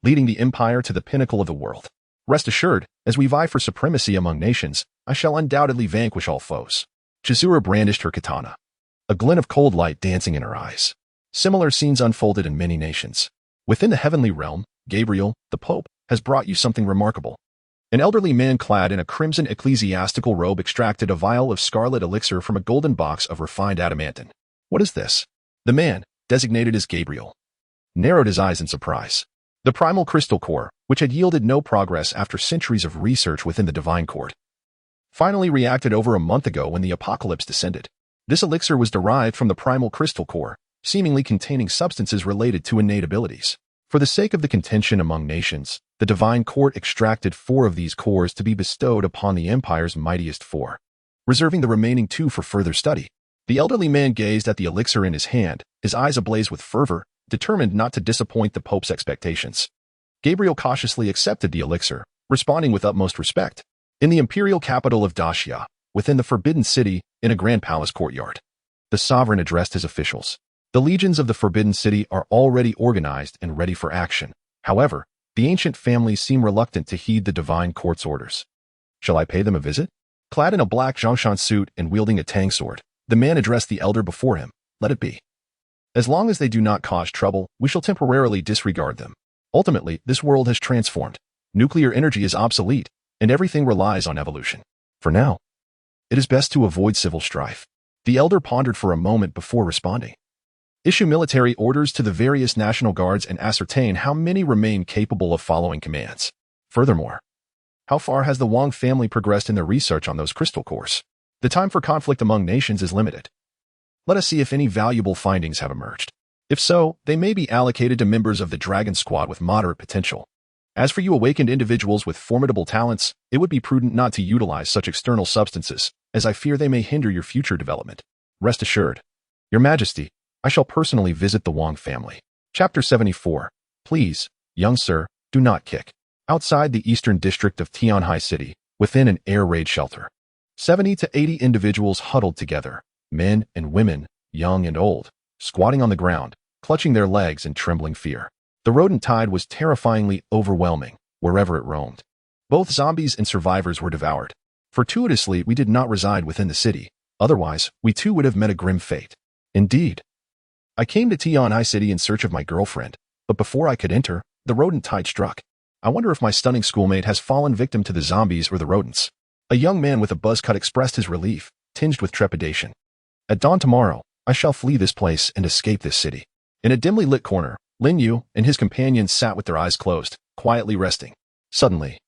leading the Empire to the pinnacle of the world. Rest assured, as we vie for supremacy among nations, I shall undoubtedly vanquish all foes. Chizuru brandished her katana, a glint of cold light dancing in her eyes. Similar scenes unfolded in many nations. Within the heavenly realm, Gabriel, the Pope, has brought you something remarkable. An elderly man clad in a crimson ecclesiastical robe extracted a vial of scarlet elixir from a golden box of refined adamantine. What is this? The man, designated as Gabriel, narrowed his eyes in surprise. The primal crystal core, which had yielded no progress after centuries of research within the divine court, finally reacted over a month ago when the apocalypse descended. This elixir was derived from the primal crystal core, seemingly containing substances related to innate abilities. For the sake of the contention among nations, the divine court extracted 4 of these cores to be bestowed upon the Empire's mightiest 4, reserving the remaining 2 for further study. The elderly man gazed at the elixir in his hand, his eyes ablaze with fervor, determined not to disappoint the Pope's expectations. Gabriel cautiously accepted the elixir, responding with utmost respect. In the imperial capital of Daxia, within the Forbidden City, in a grand palace courtyard, the sovereign addressed his officials. The legions of the Forbidden City are already organized and ready for action. However, the ancient families seem reluctant to heed the divine court's orders. Shall I pay them a visit? Clad in a black Zhongshan suit and wielding a tang sword, the man addressed the elder before him. Let it be. As long as they do not cause trouble, we shall temporarily disregard them. Ultimately, this world has transformed. Nuclear energy is obsolete, and everything relies on evolution. For now, it is best to avoid civil strife. The elder pondered for a moment before responding. Issue military orders to the various national guards and ascertain how many remain capable of following commands. Furthermore, how far has the Wang family progressed in their research on those crystal cores? The time for conflict among nations is limited. Let us see if any valuable findings have emerged. If so, they may be allocated to members of the Dragon Squad with moderate potential. As for you awakened individuals with formidable talents, it would be prudent not to utilize such external substances, as I fear they may hinder your future development. Rest assured, Your Majesty, I shall personally visit the Wang family. Chapter 74. Please, young sir, do not kick. Outside the eastern district of Tianhai City, within an air raid shelter, 70 to 80 individuals huddled together, men and women, young and old, squatting on the ground, clutching their legs in trembling fear. The rodent tide was terrifyingly overwhelming wherever it roamed. Both zombies and survivors were devoured. Fortuitously, we did not reside within the city. Otherwise, we too would have met a grim fate. Indeed. I came to Tianhai City in search of my girlfriend, but before I could enter, the rodent tide struck. I wonder if my stunning schoolmate has fallen victim to the zombies or the rodents. A young man with a buzz cut expressed his relief, tinged with trepidation. At dawn tomorrow, I shall flee this place and escape this city. In a dimly lit corner, Lin Yu and his companions sat with their eyes closed, quietly resting. Suddenly,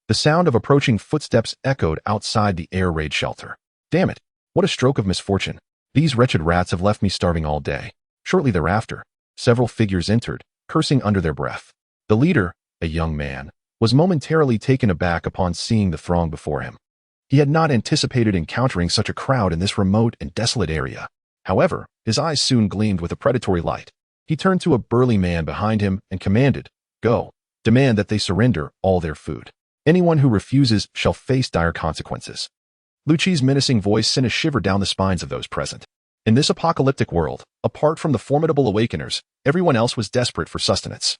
the sound of approaching footsteps echoed outside the air raid shelter. Damn it, what a stroke of misfortune. These wretched rats have left me starving all day. Shortly thereafter, several figures entered, cursing under their breath. The leader, a young man, was momentarily taken aback upon seeing the throng before him. He had not anticipated encountering such a crowd in this remote and desolate area. However, his eyes soon gleamed with a predatory light. He turned to a burly man behind him and commanded, "Go, demand that they surrender all their food. Anyone who refuses shall face dire consequences." Lu Qi's menacing voice sent a shiver down the spines of those present. In this apocalyptic world, apart from the formidable awakeners, everyone else was desperate for sustenance.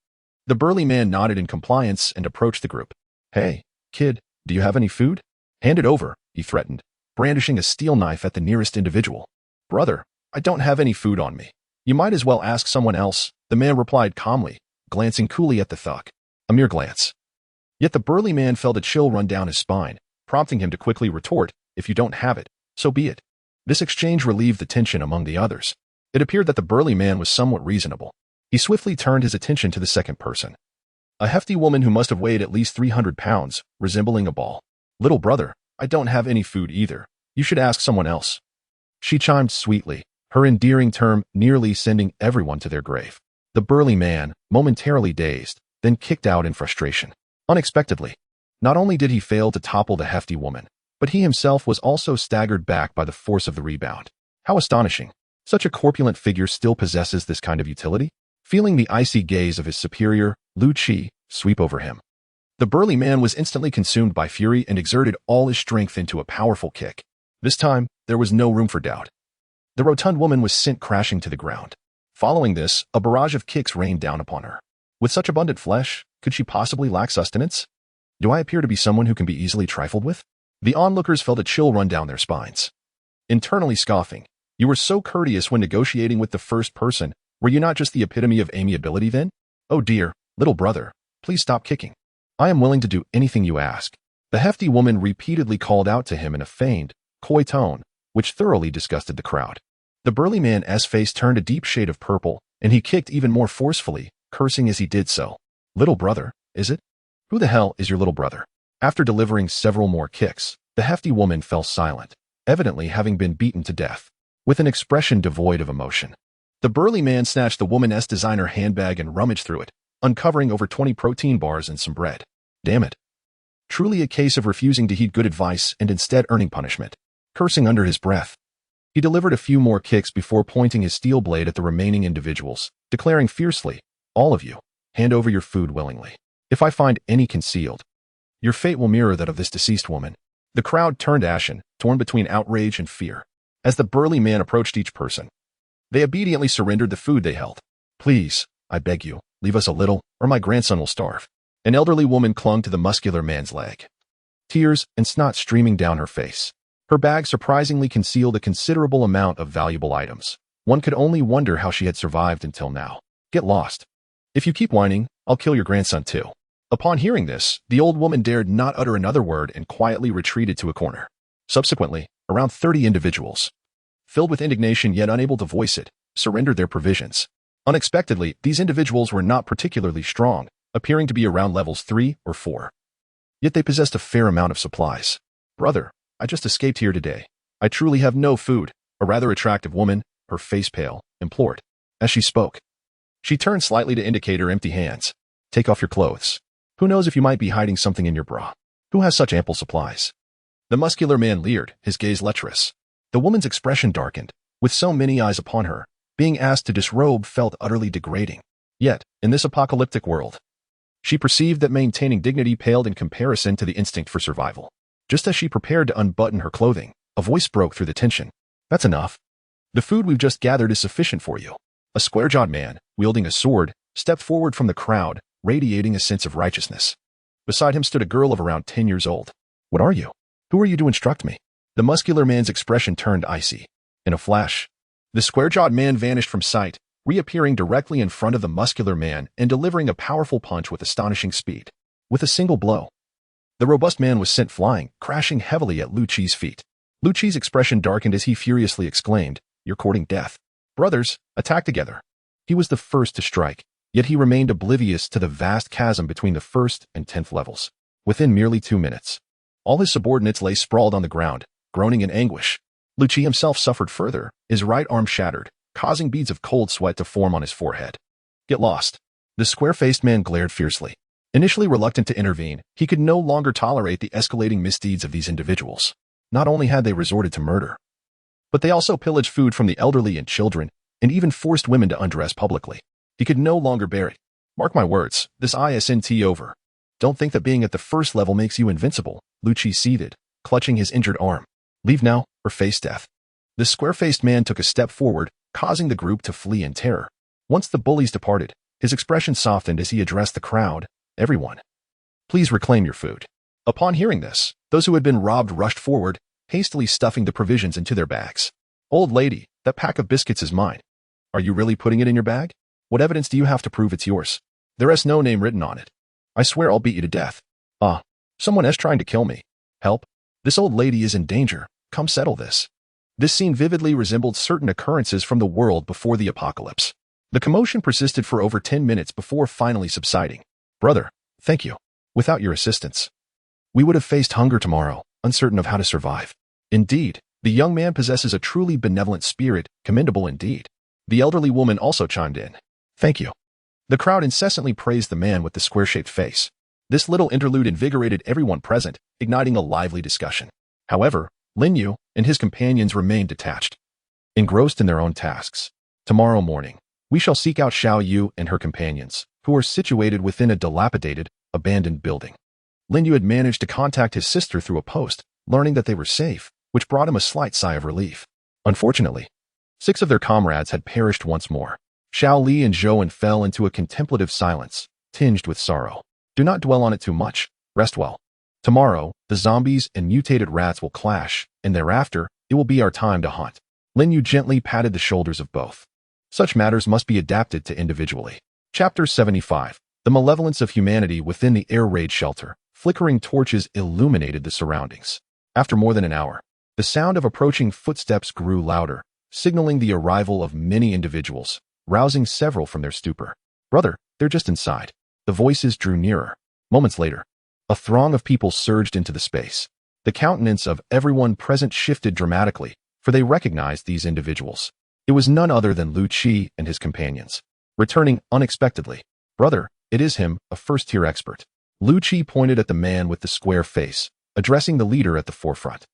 The burly man nodded in compliance and approached the group. "Hey, kid, do you have any food? Hand it over," he threatened, brandishing a steel knife at the nearest individual. "Brother, I don't have any food on me. You might as well ask someone else," the man replied calmly, glancing coolly at the thug. A mere glance. Yet the burly man felt a chill run down his spine, prompting him to quickly retort, "If you don't have it, so be it." This exchange relieved the tension among the others. It appeared that the burly man was somewhat reasonable. He swiftly turned his attention to the second person. A hefty woman who must have weighed at least 300 pounds, resembling a ball. "Little brother, I don't have any food either. You should ask someone else." She chimed sweetly, her endearing term nearly sending everyone to their grave. The burly man, momentarily dazed, then kicked out in frustration. Unexpectedly, not only did he fail to topple the hefty woman, but he himself was also staggered back by the force of the rebound. How astonishing. Such a corpulent figure still possesses this kind of utility? Feeling the icy gaze of his superior, Lu Qi, sweep over him, the burly man was instantly consumed by fury and exerted all his strength into a powerful kick. This time, there was no room for doubt. The rotund woman was sent crashing to the ground. Following this, a barrage of kicks rained down upon her. With such abundant flesh, could she possibly lack sustenance? Do I appear to be someone who can be easily trifled with? The onlookers felt a chill run down their spines. Internally scoffing, "You were so courteous when negotiating with the first person. Were you not just the epitome of amiability then? Oh dear, little brother, please stop kicking. I am willing to do anything you ask." The hefty woman repeatedly called out to him in a feigned, coy tone, which thoroughly disgusted the crowd. The burly man's face turned a deep shade of purple, and he kicked even more forcefully, cursing as he did so. "Little brother, is it? Who the hell is your little brother?" After delivering several more kicks, the hefty woman fell silent, evidently having been beaten to death. With an expression devoid of emotion, the burly man snatched the woman's designer handbag and rummaged through it, uncovering over 20 protein bars and some bread. Damn it. Truly a case of refusing to heed good advice and instead earning punishment. Cursing under his breath, he delivered a few more kicks before pointing his steel blade at the remaining individuals, declaring fiercely, "All of you, hand over your food willingly. If I find any concealed, your fate will mirror that of this deceased woman." The crowd turned ashen, torn between outrage and fear. As the burly man approached each person, they obediently surrendered the food they held. "Please, I beg you, leave us a little, or my grandson will starve." An elderly woman clung to the muscular man's leg. tears and snot streaming down her face. Her bag surprisingly concealed a considerable amount of valuable items. One could only wonder how she had survived until now. Get lost. If you keep whining, I'll kill your grandson too. Upon hearing this, the old woman dared not utter another word and quietly retreated to a corner. Subsequently, around 30 individuals, filled with indignation yet unable to voice it, surrendered their provisions. Unexpectedly, these individuals were not particularly strong, appearing to be around levels 3 or 4. Yet they possessed a fair amount of supplies. Brother, I just escaped here today. I truly have no food, a rather attractive woman, her face pale, implored. As she spoke, she turned slightly to indicate her empty hands. Take off your clothes. Who knows if you might be hiding something in your bra? Who has such ample supplies? The muscular man leered, his gaze lecherous. The woman's expression darkened. With so many eyes upon her, being asked to disrobe felt utterly degrading. Yet, in this apocalyptic world, she perceived that maintaining dignity paled in comparison to the instinct for survival. Just as she prepared to unbutton her clothing, a voice broke through the tension. That's enough. The food we've just gathered is sufficient for you. A square-jawed man, wielding a sword, stepped forward from the crowd, radiating a sense of righteousness. Beside him stood a girl of around 10 years old. What are you? Who are you to instruct me? The muscular man's expression turned icy. In a flash, the square-jawed man vanished from sight, reappearing directly in front of the muscular man and delivering a powerful punch with astonishing speed. With a single blow, the robust man was sent flying, crashing heavily at Lu Chi's feet. Lu Chi's expression darkened as he furiously exclaimed, You're courting death. Brothers, attack together. He was the first to strike, yet he remained oblivious to the vast chasm between the 1st and 10th levels. Within merely 2 minutes, all his subordinates lay sprawled on the ground, groaning in anguish. Lu Chi himself suffered further, his right arm shattered, causing beads of cold sweat to form on his forehead. Get lost. The square-faced man glared fiercely. Initially reluctant to intervene, he could no longer tolerate the escalating misdeeds of these individuals. Not only had they resorted to murder, but they also pillaged food from the elderly and children, and even forced women to undress publicly. He could no longer bear it. Mark my words, this ISNT over. Don't think that being at the 1st level makes you invincible, Lu Chi seethed, clutching his injured arm. Leave now, or face death. The square-faced man took a step forward, causing the group to flee in terror. Once the bullies departed, his expression softened as he addressed the crowd. Everyone, please reclaim your food. Upon hearing this, those who had been robbed rushed forward, hastily stuffing the provisions into their bags. Old lady, that pack of biscuits is mine. Are you really putting it in your bag? What evidence do you have to prove it's yours? There is no name written on it. I swear I'll beat you to death. Ah, someone is trying to kill me. Help. This old lady is in danger. Come settle this. This scene vividly resembled certain occurrences from the world before the apocalypse. The commotion persisted for over 10 minutes before finally subsiding. Brother, thank you. Without your assistance, we would have faced hunger tomorrow, uncertain of how to survive. Indeed, the young man possesses a truly benevolent spirit, commendable indeed. The elderly woman also chimed in. Thank you. The crowd incessantly praised the man with the square-shaped face. This little interlude invigorated everyone present, igniting a lively discussion. However, Lin Yu and his companions remained detached, engrossed in their own tasks. Tomorrow morning, we shall seek out Xiao Yu and her companions, who are situated within a dilapidated, abandoned building. Lin Yu had managed to contact his sister through a post, learning that they were safe, which brought him a slight sigh of relief. Unfortunately, 6 of their comrades had perished once more. Xiao Li and Zhou fell into a contemplative silence, tinged with sorrow. Do not dwell on it too much. Rest well. Tomorrow, the zombies and mutated rats will clash, and thereafter, it will be our time to hunt. Lin Yu gently patted the shoulders of both. Such matters must be adapted to individually. Chapter 75. The malevolence of humanity within the air raid shelter. Flickering torches illuminated the surroundings. After more than an hour, the sound of approaching footsteps grew louder, signaling the arrival of many individuals, rousing several from their stupor. Brother, they're just inside. The voices drew nearer. Moments later, a throng of people surged into the space. The countenance of everyone present shifted dramatically, for they recognized these individuals. It was none other than Lu Chi and his companions. Returning unexpectedly. Brother, it is him, a first-tier expert. Lu Chi pointed at the man with the square face, addressing the leader at the forefront.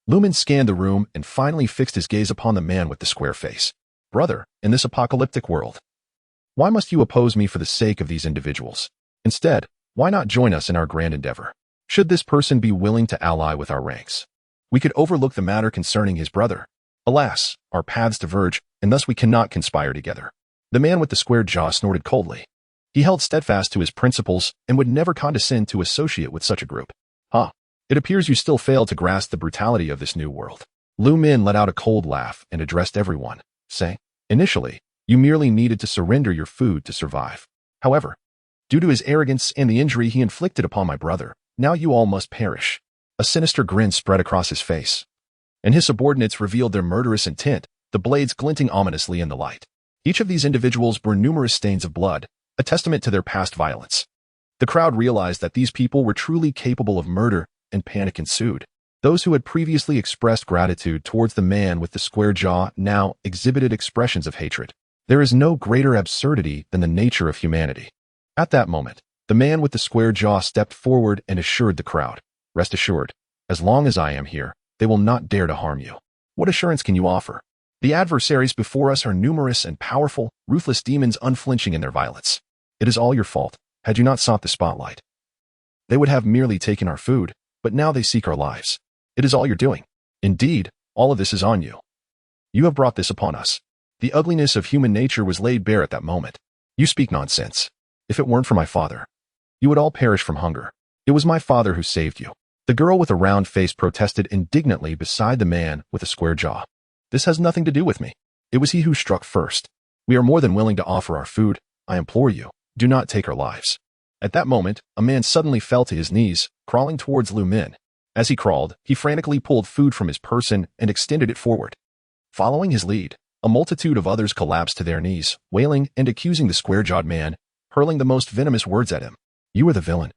Lumen scanned the room and finally fixed his gaze upon the man with the square face. Brother, in this apocalyptic world, why must you oppose me for the sake of these individuals? Instead, why not join us in our grand endeavor? Should this person be willing to ally with our ranks, we could overlook the matter concerning his brother. Alas, our paths diverge, and thus we cannot conspire together. The man with the square jaw snorted coldly. He held steadfast to his principles and would never condescend to associate with such a group. It appears you still fail to grasp the brutality of this new world. Lu Min let out a cold laugh and addressed everyone, saying, initially, you merely needed to surrender your food to survive. However, due to his arrogance and the injury he inflicted upon my brother, now you all must perish. A sinister grin spread across his face, and his subordinates revealed their murderous intent, the blades glinting ominously in the light. Each of these individuals bore numerous stains of blood, a testament to their past violence. The crowd realized that these people were truly capable of murder, and panic ensued. Those who had previously expressed gratitude towards the man with the square jaw now exhibited expressions of hatred. There is no greater absurdity than the nature of humanity. At that moment, the man with the square jaw stepped forward and assured the crowd, rest assured, as long as I am here, they will not dare to harm you. What assurance can you offer? The adversaries before us are numerous and powerful, ruthless demons unflinching in their violence. It is all your fault. Had you not sought the spotlight, they would have merely taken our food, but now they seek our lives. It is all you're doing. Indeed, all of this is on you. You have brought this upon us. The ugliness of human nature was laid bare at that moment. You speak nonsense. If it weren't for my father, you would all perish from hunger. It was my father who saved you. The girl with a round face protested indignantly beside the man with a square jaw. This has nothing to do with me. It was he who struck first. We are more than willing to offer our food. I implore you, do not take our lives. At that moment, a man suddenly fell to his knees, crawling towards Lu Min. As he crawled, he frantically pulled food from his person and extended it forward. Following his lead, a multitude of others collapsed to their knees, wailing and accusing the square-jawed man, hurling the most venomous words at him. You are the villain.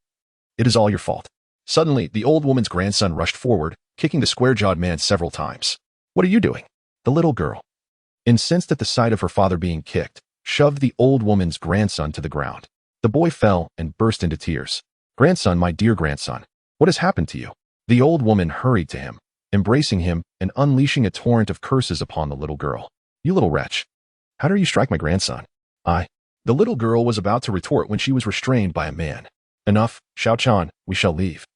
It is all your fault. Suddenly, the old woman's grandson rushed forward, kicking the square-jawed man several times. What are you doing? The little girl, incensed at the sight of her father being kicked, shoved the old woman's grandson to the ground. The boy fell and burst into tears. Grandson, my dear grandson, what has happened to you? The old woman hurried to him, embracing him and unleashing a torrent of curses upon the little girl. You little wretch. How dare you strike my grandson? The little girl was about to retort when she was restrained by a man. Enough, Xiao Chan, we shall leave.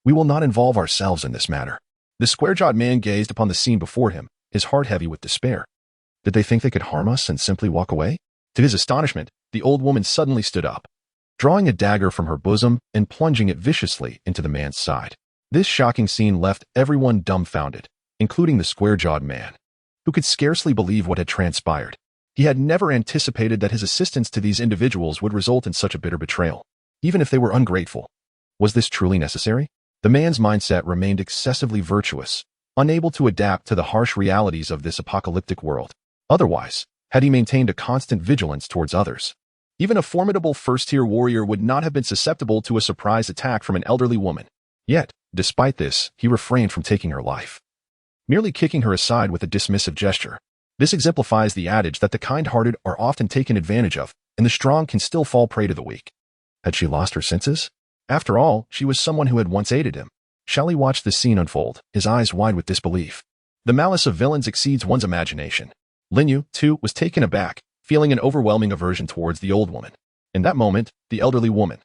We will not involve ourselves in this matter. The square-jawed man gazed upon the scene before him, his heart heavy with despair. Did they think they could harm us and simply walk away? To his astonishment, the old woman suddenly stood up, drawing a dagger from her bosom and plunging it viciously into the man's side. This shocking scene left everyone dumbfounded, including the square-jawed man, who could scarcely believe what had transpired. He had never anticipated that his assistance to these individuals would result in such a bitter betrayal, even if they were ungrateful. Was this truly necessary? The man's mindset remained excessively virtuous, unable to adapt to the harsh realities of this apocalyptic world. Otherwise, had he maintained a constant vigilance towards others, even a formidable first-tier warrior would not have been susceptible to a surprise attack from an elderly woman. Yet, despite this, he refrained from taking her life, merely kicking her aside with a dismissive gesture. This exemplifies the adage that the kind-hearted are often taken advantage of, and the strong can still fall prey to the weak. Had she lost her senses? After all, she was someone who had once aided him. Shall he watch this scene unfold, his eyes wide with disbelief? The malice of villains exceeds one's imagination. Lin Yu, too, was taken aback, feeling an overwhelming aversion towards the old woman. In that moment, the elderly woman,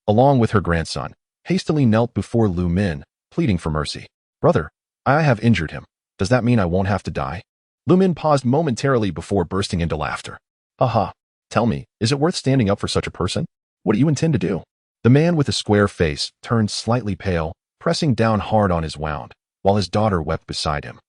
along with her grandson, hastily knelt before Lu Min, pleading for mercy. Brother, I have injured him. Does that mean I won't have to die? Lu Min paused momentarily before bursting into laughter. Aha. Tell me, is it worth standing up for such a person? What do you intend to do? The man with the square face turned slightly pale, pressing down hard on his wound, while his daughter wept beside him,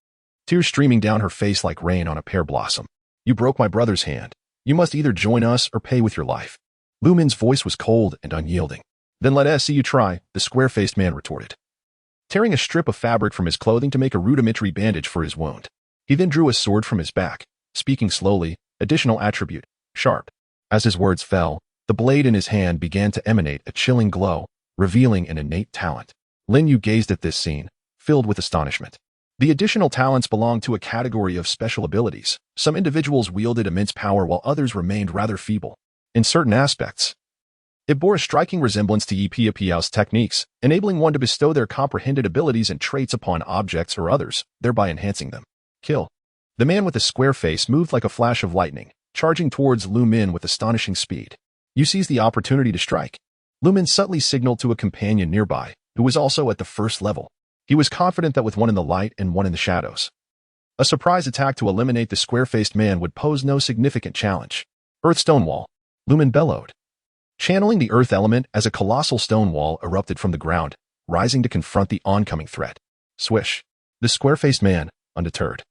tears streaming down her face like rain on a pear blossom. You broke my brother's hand. You must either join us or pay with your life. Lu Min's voice was cold and unyielding. Then let us see you try, the square-faced man retorted, tearing a strip of fabric from his clothing to make a rudimentary bandage for his wound. He then drew a sword from his back, speaking slowly, additional attribute, sharp. As his words fell, the blade in his hand began to emanate a chilling glow, revealing an innate talent. Lin Yu gazed at this scene, filled with astonishment. The additional talents belonged to a category of special abilities. Some individuals wielded immense power while others remained rather feeble. In certain aspects, it bore a striking resemblance to Piao's techniques, enabling one to bestow their comprehended abilities and traits upon objects or others, thereby enhancing them. Kill. The man with the square face moved like a flash of lightning, charging towards Lu Min with astonishing speed. You seized the opportunity to strike. Lu Min subtly signaled to a companion nearby, who was also at the first level. He was confident that with one in the light and one in the shadows, a surprise attack to eliminate the square-faced man would pose no significant challenge. Earth stone wall. Lu Min bellowed, channeling the earth element as a colossal stone wall erupted from the ground, rising to confront the oncoming threat. Swish. The square-faced man, undeterred,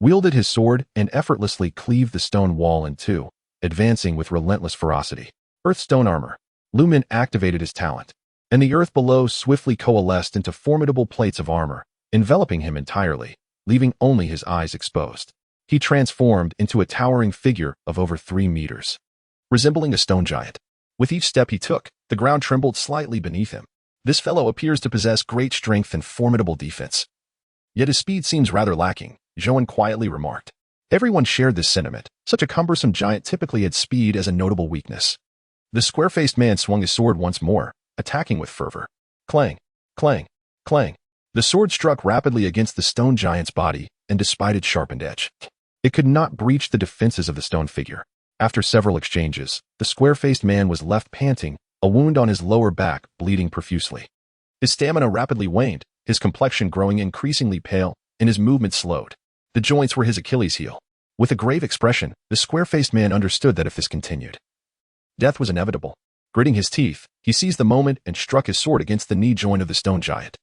wielded his sword and effortlessly cleaved the stone wall in two, advancing with relentless ferocity. Earth stone armor. Lu Min activated his talent, and the earth below swiftly coalesced into formidable plates of armor, enveloping him entirely, leaving only his eyes exposed. He transformed into a towering figure of over 3 meters, resembling a stone giant. With each step he took, the ground trembled slightly beneath him. This fellow appears to possess great strength and formidable defense. Yet his speed seems rather lacking, Zhouan quietly remarked. Everyone shared this sentiment. Such a cumbersome giant typically had speed as a notable weakness. The square-faced man swung his sword once more, attacking with fervor. Clang, clang, clang. The sword struck rapidly against the stone giant's body, and despite its sharpened edge, it could not breach the defenses of the stone figure. After several exchanges, the square-faced man was left panting, a wound on his lower back bleeding profusely. His stamina rapidly waned, his complexion growing increasingly pale, and his movement slowed. The joints were his Achilles heel. With a grave expression, the square-faced man understood that if this continued, death was inevitable. Gritting his teeth, he seized the moment and struck his sword against the knee joint of the stone giant.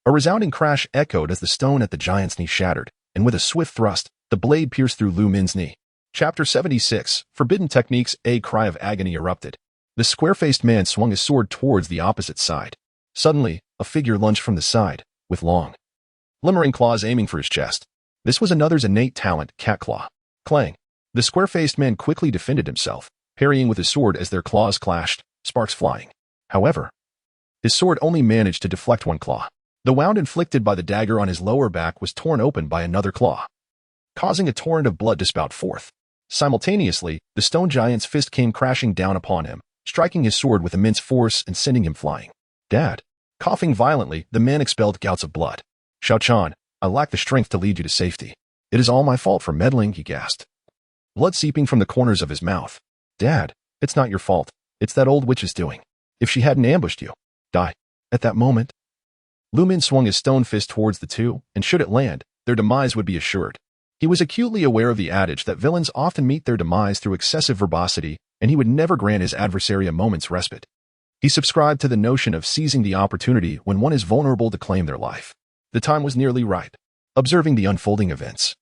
A resounding crash echoed as the stone at the giant's knee shattered, and with a swift thrust, the blade pierced through Lu Min's knee. Chapter 76, Forbidden Techniques. A cry of agony erupted. The square-faced man swung his sword towards the opposite side. Suddenly, a figure lunged from the side, with long, glimmering claws aiming for his chest. This was another's innate talent, cat claw. Clang. The square-faced man quickly defended himself, parrying with his sword as their claws clashed, sparks flying. However, his sword only managed to deflect one claw. The wound inflicted by the dagger on his lower back was torn open by another claw, causing a torrent of blood to spout forth. Simultaneously, the stone giant's fist came crashing down upon him, striking his sword with immense force and sending him flying. Dad. Coughing violently, the man expelled gouts of blood. Xiao Chan, I lack the strength to lead you to safety. It is all my fault for meddling, he gasped, blood seeping from the corners of his mouth. Dad, it's not your fault. It's that old witch's doing. If she hadn't ambushed you, die. At that moment, Lu Min swung his stone fist towards the two, and should it land, their demise would be assured. He was acutely aware of the adage that villains often meet their demise through excessive verbosity, and he would never grant his adversary a moment's respite. He subscribed to the notion of seizing the opportunity when one is vulnerable to claim their life. The time was nearly right. Observing the unfolding events,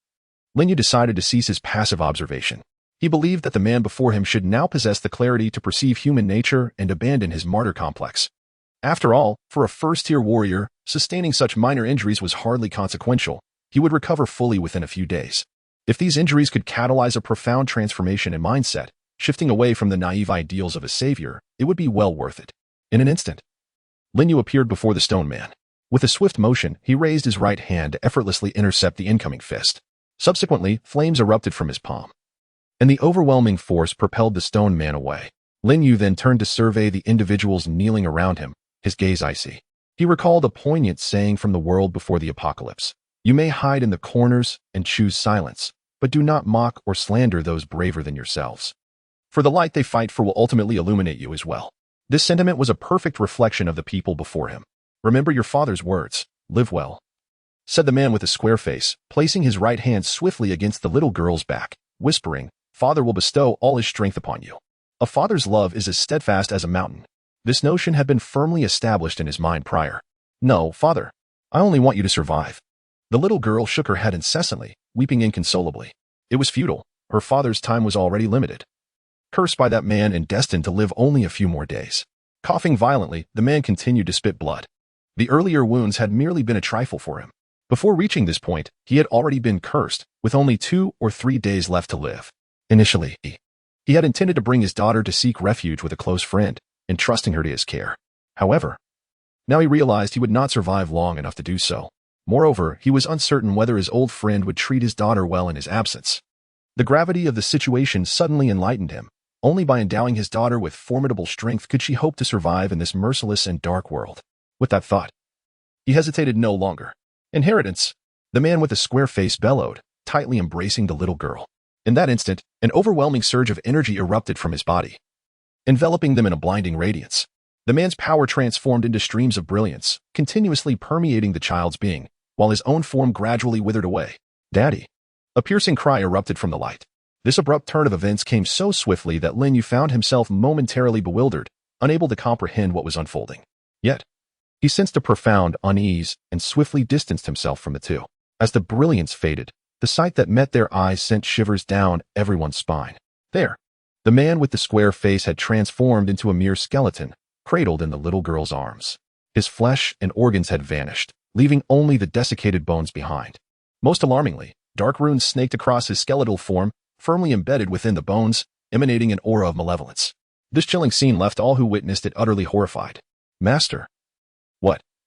Lin Yu decided to cease his passive observation. He believed that the man before him should now possess the clarity to perceive human nature and abandon his martyr complex. After all, for a first-tier warrior, sustaining such minor injuries was hardly consequential. He would recover fully within a few days. If these injuries could catalyze a profound transformation in mindset, shifting away from the naive ideals of a savior, it would be well worth it. In an instant, Lin Yu appeared before the stone man. With a swift motion, he raised his right hand to effortlessly intercept the incoming fist. Subsequently, flames erupted from his palm, and the overwhelming force propelled the stone man away. Lin Yu then turned to survey the individuals kneeling around him, his gaze icy. He recalled a poignant saying from the world before the apocalypse. You may hide in the corners and choose silence, but do not mock or slander those braver than yourselves. For the light they fight for will ultimately illuminate you as well. This sentiment was a perfect reflection of the people before him. Remember your father's words, live well, said the man with a square face, placing his right hand swiftly against the little girl's back, whispering, Father will bestow all his strength upon you. A father's love is as steadfast as a mountain. This notion had been firmly established in his mind prior. No, father, I only want you to survive. The little girl shook her head incessantly, weeping inconsolably. It was futile. Her father's time was already limited. Cursed by that man and destined to live only a few more days. Coughing violently, the man continued to spit blood. The earlier wounds had merely been a trifle for him. Before reaching this point, he had already been cursed, with only 2 or 3 days left to live. Initially, he had intended to bring his daughter to seek refuge with a close friend, entrusting her to his care. However, now he realized he would not survive long enough to do so. Moreover, he was uncertain whether his old friend would treat his daughter well in his absence. The gravity of the situation suddenly enlightened him. Only by endowing his daughter with formidable strength could she hope to survive in this merciless and dark world. With that thought, he hesitated no longer. Inheritance, the man with the square face bellowed, tightly embracing the little girl. In that instant, an overwhelming surge of energy erupted from his body, enveloping them in a blinding radiance. The man's power transformed into streams of brilliance, continuously permeating the child's being, while his own form gradually withered away. Daddy! A piercing cry erupted from the light. This abrupt turn of events came so swiftly that Lin Yu found himself momentarily bewildered, unable to comprehend what was unfolding. Yet, He sensed a profound unease and swiftly distanced himself from the two. As the brilliance faded, the sight that met their eyes sent shivers down everyone's spine. There, the man with the square face had transformed into a mere skeleton, cradled in the little girl's arms. His flesh and organs had vanished, leaving only the desiccated bones behind. Most alarmingly, dark runes snaked across his skeletal form, firmly embedded within the bones, emanating an aura of malevolence. This chilling scene left all who witnessed it utterly horrified. Master.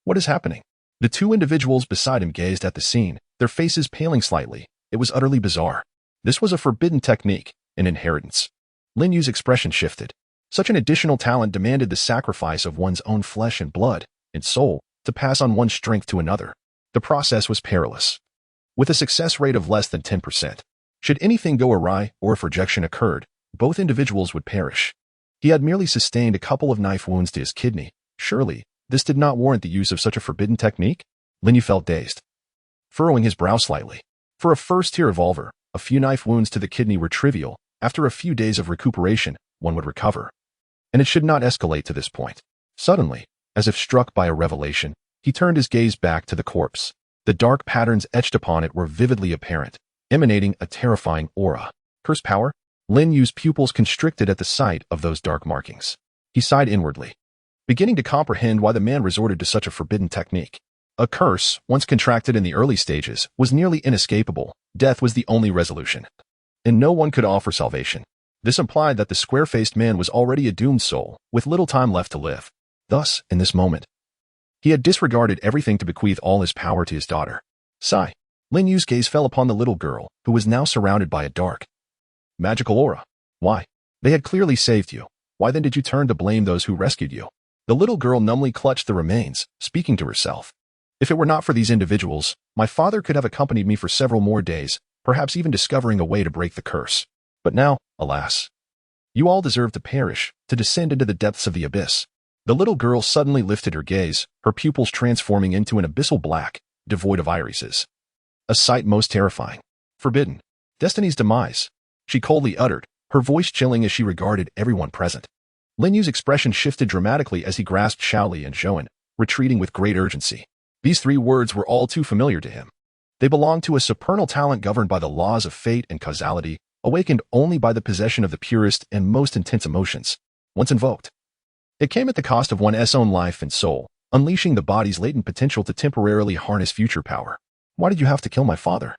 What is happening? The two individuals beside him gazed at the scene, their faces paling slightly. It was utterly bizarre. This was a forbidden technique, an inheritance. Lin Yu's expression shifted. Such an additional talent demanded the sacrifice of one's own flesh and blood, and soul, to pass on one's strength to another. The process was perilous, with a success rate of less than 10%. Should anything go awry or if rejection occurred, both individuals would perish. He had merely sustained a couple of knife wounds to his kidney. Surely, this did not warrant the use of such a forbidden technique? Lin Yu felt dazed, furrowing his brow slightly. For a first-tier evolver, a few knife wounds to the kidney were trivial. After a few days of recuperation, one would recover. And it should not escalate to this point. Suddenly, as if struck by a revelation, he turned his gaze back to the corpse. The dark patterns etched upon it were vividly apparent, emanating a terrifying aura. Curse power? Lin Yu's pupils constricted at the sight of those dark markings. He sighed inwardly, beginning to comprehend why the man resorted to such a forbidden technique. A curse, once contracted in the early stages, was nearly inescapable. Death was the only resolution, and no one could offer salvation. This implied that the square-faced man was already a doomed soul, with little time left to live. Thus, in this moment, he had disregarded everything to bequeath all his power to his daughter. Sigh. Lin Yu's gaze fell upon the little girl, who was now surrounded by a dark, magical aura. Why? They had clearly saved you. Why then did you turn to blame those who rescued you? The little girl numbly clutched the remains, speaking to herself. If it were not for these individuals, my father could have accompanied me for several more days, perhaps even discovering a way to break the curse. But now, alas, you all deserve to perish, to descend into the depths of the abyss. The little girl suddenly lifted her gaze, her pupils transforming into an abyssal black, devoid of irises. A sight most terrifying. Forbidden. Destiny's demise. She coldly uttered, her voice chilling as she regarded everyone present. Lin Yu's expression shifted dramatically as he grasped Xiaoli and Zhouan, retreating with great urgency. These three words were all too familiar to him. They belonged to a supernal talent governed by the laws of fate and causality, awakened only by the possession of the purest and most intense emotions. Once invoked, it came at the cost of one's own life and soul, unleashing the body's latent potential to temporarily harness future power. Why did you have to kill my father?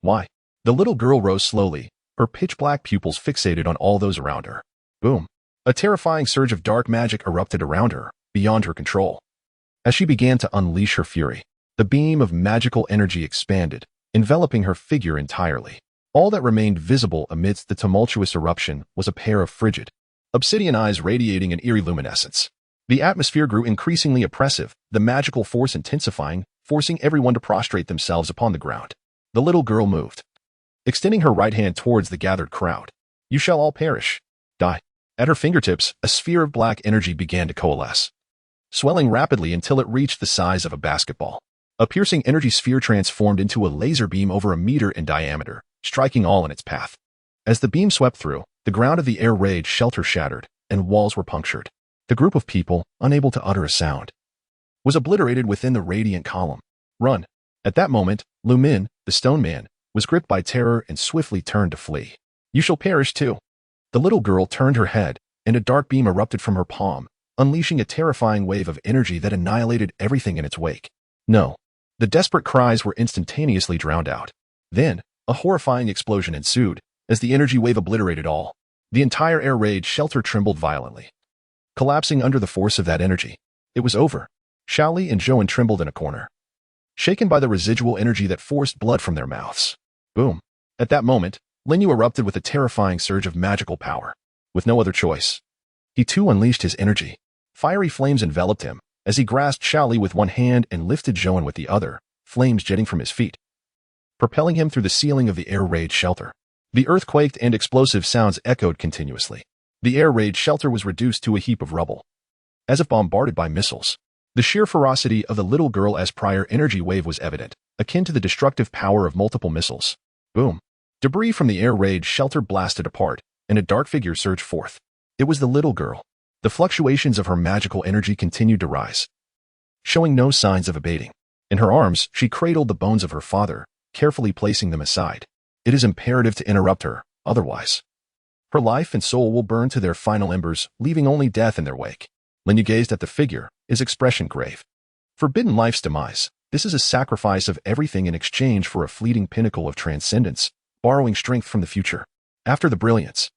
Why? The little girl rose slowly, her pitch-black pupils fixated on all those around her. Boom. A terrifying surge of dark magic erupted around her, beyond her control. As she began to unleash her fury, the beam of magical energy expanded, enveloping her figure entirely. All that remained visible amidst the tumultuous eruption was a pair of frigid, obsidian eyes radiating an eerie luminescence. The atmosphere grew increasingly oppressive, the magical force intensifying, forcing everyone to prostrate themselves upon the ground. The little girl moved, extending her right hand towards the gathered crowd. You shall all perish. Die. At her fingertips, a sphere of black energy began to coalesce, swelling rapidly until it reached the size of a basketball. A piercing energy sphere transformed into a laser beam over a meter in diameter, striking all in its path. As the beam swept through, the ground of the air raid shelter shattered, and walls were punctured. The group of people, unable to utter a sound, was obliterated within the radiant column. Run. At that moment, Lu Min, the stone man, was gripped by terror and swiftly turned to flee. You shall perish too. The little girl turned her head, and a dark beam erupted from her palm, unleashing a terrifying wave of energy that annihilated everything in its wake. No. The desperate cries were instantaneously drowned out. Then, a horrifying explosion ensued, as the energy wave obliterated all. The entire air raid shelter trembled violently, collapsing under the force of that energy. It was over. Xiaoli and Zhouan trembled in a corner, shaken by the residual energy that forced blood from their mouths. Boom. At that moment, Lin Yu erupted with a terrifying surge of magical power. With no other choice, he too unleashed his energy. Fiery flames enveloped him, as he grasped Xiaoli with one hand and lifted Zhouan with the other, flames jetting from his feet, propelling him through the ceiling of the air raid shelter. The earth quaked and explosive sounds echoed continuously. The air raid shelter was reduced to a heap of rubble, as if bombarded by missiles. The sheer ferocity of the little girl as prior energy wave was evident, akin to the destructive power of multiple missiles. Boom. Debris from the air raid shelter blasted apart, and a dark figure surged forth. It was the little girl. The fluctuations of her magical energy continued to rise, showing no signs of abating. In her arms, she cradled the bones of her father, carefully placing them aside. It is imperative to interrupt her, otherwise her life and soul will burn to their final embers, leaving only death in their wake. Linyu gazed at the figure, his expression grave. Forbidden life's demise. This is a sacrifice of everything in exchange for a fleeting pinnacle of transcendence, borrowing strength from the future. After the brilliance,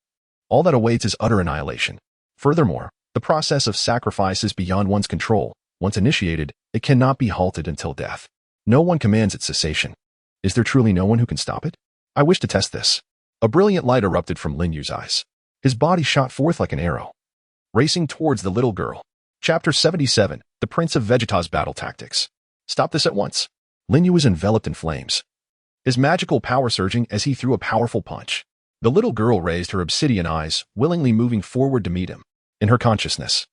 all that awaits is utter annihilation. Furthermore, the process of sacrifice is beyond one's control. Once initiated, it cannot be halted until death. No one commands its cessation. Is there truly no one who can stop it? I wish to test this. A brilliant light erupted from Linyu's eyes. His body shot forth like an arrow, racing towards the little girl. Chapter 77, The Prince of Vegeta's Battle Tactics. Stop this at once. Linyu was enveloped in flames, his magical power surging as he threw a powerful punch. The little girl raised her obsidian eyes, willingly moving forward to meet him. In her consciousness,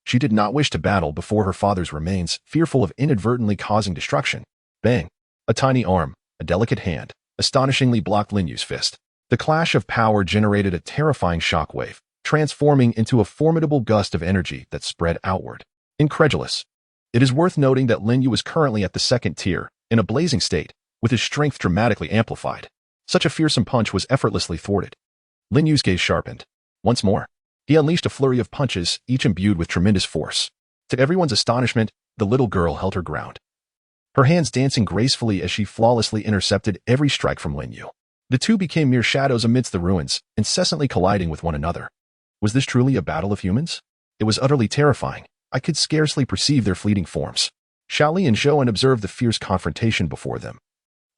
she did not wish to battle before her father's remains, fearful of inadvertently causing destruction. Bang! A tiny arm, a delicate hand, astonishingly blocked Linyu's fist. The clash of power generated a terrifying shockwave, transforming into a formidable gust of energy that spread outward. Incredulous. It is worth noting that Linyu was currently at the second tier, in a blazing state, with his strength dramatically amplified. Such a fearsome punch was effortlessly thwarted. Linyu's gaze sharpened. Once more, he unleashed a flurry of punches, each imbued with tremendous force. To everyone's astonishment, the little girl held her ground, her hands dancing gracefully as she flawlessly intercepted every strike from Linyu. The two became mere shadows amidst the ruins, incessantly colliding with one another. Was this truly a battle of humans? It was utterly terrifying. I could scarcely perceive their fleeting forms. Xiaoli and Zhouan observed the fierce confrontation before them,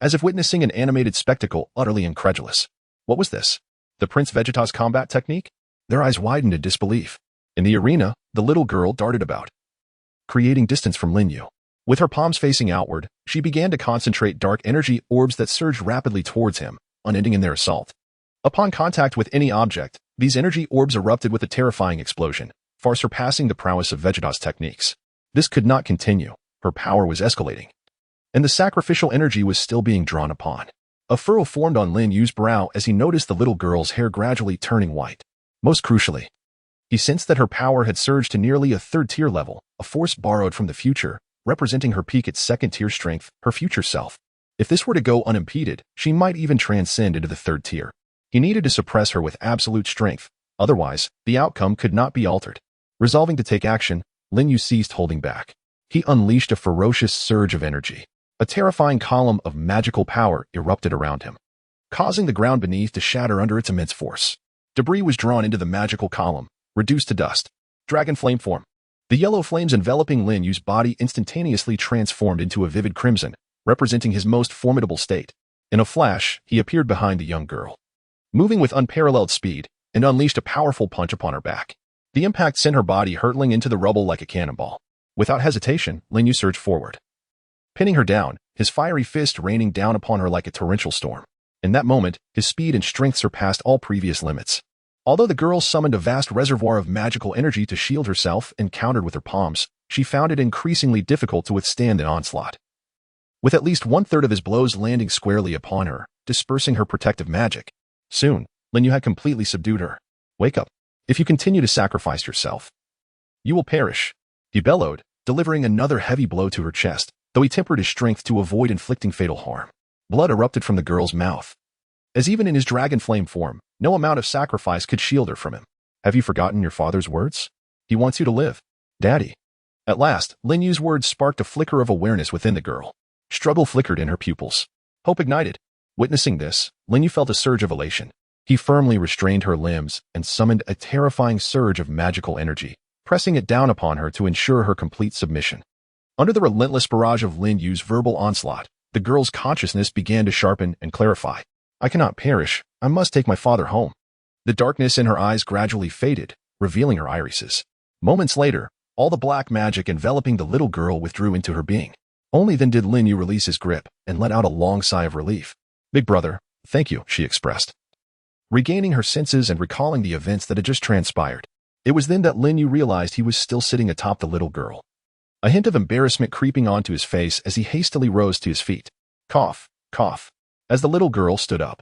as if witnessing an animated spectacle, utterly incredulous. What was this? The Prince Vegeta's combat technique? Their eyes widened in disbelief. In the arena, the little girl darted about, creating distance from Linyu. With her palms facing outward, she began to concentrate dark energy orbs that surged rapidly towards him, unending in their assault. Upon contact with any object, these energy orbs erupted with a terrifying explosion, far surpassing the prowess of Vegeta's techniques. This could not continue. Her power was escalating, and the sacrificial energy was still being drawn upon. A furrow formed on Linyu's brow as he noticed the little girl's hair gradually turning white. Most crucially, he sensed that her power had surged to nearly a third-tier level, a force borrowed from the future, representing her peak at second-tier strength, her future self. If this were to go unimpeded, she might even transcend into the third tier. He needed to suppress her with absolute strength, otherwise, the outcome could not be altered. Resolving to take action, Linyu ceased holding back. He unleashed a ferocious surge of energy. A terrifying column of magical power erupted around him, causing the ground beneath to shatter under its immense force. Debris was drawn into the magical column, reduced to dust. Dragon flame form. The yellow flames enveloping Linyu's body instantaneously transformed into a vivid crimson, representing his most formidable state. In a flash, he appeared behind the young girl, moving with unparalleled speed, and unleashed a powerful punch upon her back. The impact sent her body hurtling into the rubble like a cannonball. Without hesitation, Linyu surged forward, pinning her down, his fiery fist raining down upon her like a torrential storm. In that moment, his speed and strength surpassed all previous limits. Although the girl summoned a vast reservoir of magical energy to shield herself and countered with her palms, she found it increasingly difficult to withstand the onslaught. With at least one-third of his blows landing squarely upon her, dispersing her protective magic. Soon, Linyu had completely subdued her. Wake up. If you continue to sacrifice yourself, you will perish, he bellowed, delivering another heavy blow to her chest, though he tempered his strength to avoid inflicting fatal harm. Blood erupted from the girl's mouth, as even in his dragon flame form, no amount of sacrifice could shield her from him. Have you forgotten your father's words? He wants you to live, Daddy. At last, Linyu's words sparked a flicker of awareness within the girl. Struggle flickered in her pupils. Hope ignited. Witnessing this, Linyu felt a surge of elation. He firmly restrained her limbs and summoned a terrifying surge of magical energy, pressing it down upon her to ensure her complete submission. Under the relentless barrage of Linyu's verbal onslaught, the girl's consciousness began to sharpen and clarify. I cannot perish. I must take my father home. The darkness in her eyes gradually faded, revealing her irises. Moments later, all the black magic enveloping the little girl withdrew into her being. Only then did Linyu release his grip and let out a long sigh of relief. Big brother, thank you, she expressed, regaining her senses and recalling the events that had just transpired. It was then that Linyu realized he was still sitting atop the little girl, a hint of embarrassment creeping onto his face as he hastily rose to his feet. Cough, cough. As the little girl stood up,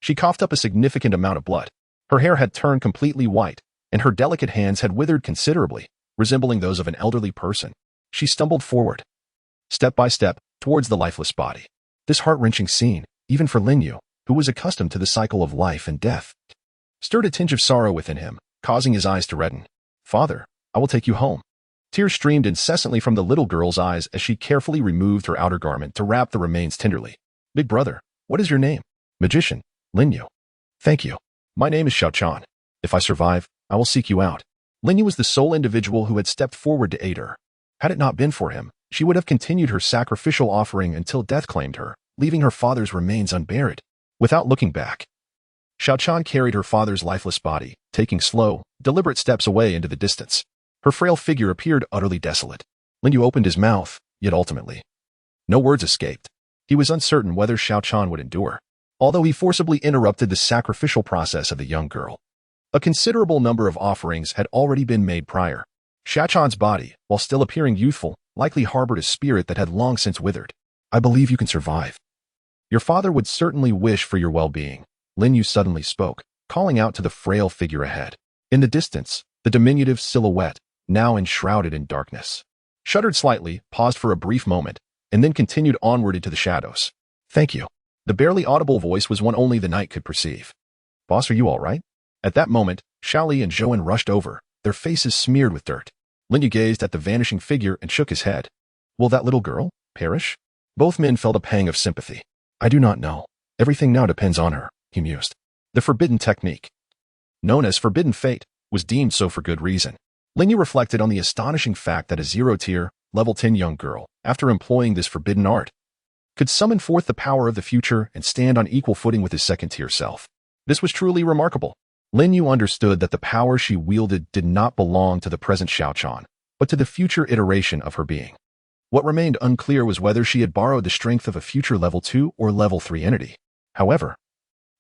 she coughed up a significant amount of blood. Her hair had turned completely white, and her delicate hands had withered considerably, resembling those of an elderly person. she stumbled forward, step by step, towards the lifeless body. This heart-wrenching scene, even for Linyu, who was accustomed to the cycle of life and death, stirred a tinge of sorrow within him, causing his eyes to redden. "Father, I will take you home." Tears streamed incessantly from the little girl's eyes as she carefully removed her outer garment to wrap the remains tenderly. "Big brother, what is your name?" "Magician, Linyu." "Thank you. My name is Xiaochan. If I survive, I will seek you out." Linyu was the sole individual who had stepped forward to aid her. Had it not been for him, she would have continued her sacrificial offering until death claimed her, leaving her father's remains unburied. Without looking back, Xiaochan carried her father's lifeless body, taking slow, deliberate steps away into the distance. Her frail figure appeared utterly desolate. Linyu opened his mouth, yet ultimately, no words escaped. He was uncertain whether Xiaochan would endure, although he forcibly interrupted the sacrificial process of the young girl. A considerable number of offerings had already been made prior. Xiaochan's body, while still appearing youthful, likely harbored a spirit that had long since withered. "I believe you can survive. Your father would certainly wish for your well-being." Linyu suddenly spoke, calling out to the frail figure ahead. In the distance, the diminutive silhouette, now enshrouded in darkness, shuddered slightly, paused for a brief moment, and then continued onward into the shadows. "Thank you." The barely audible voice was one only the night could perceive. "Boss, are you all right?" At that moment, Xiaoli and Zhouan rushed over, their faces smeared with dirt. Linyu gazed at the vanishing figure and shook his head. "Will that little girl perish?" Both men felt a pang of sympathy. "I do not know. Everything now depends on her," he mused. The forbidden technique, known as Forbidden Fate, was deemed so for good reason. Linyu reflected on the astonishing fact that a zero-tier, level 10 young girl, after employing this forbidden art, could summon forth the power of the future and stand on equal footing with his second-tier self. This was truly remarkable. Linyu understood that the power she wielded did not belong to the present Xiaochan, but to the future iteration of her being. What remained unclear was whether she had borrowed the strength of a future level 2 or level 3 entity. However,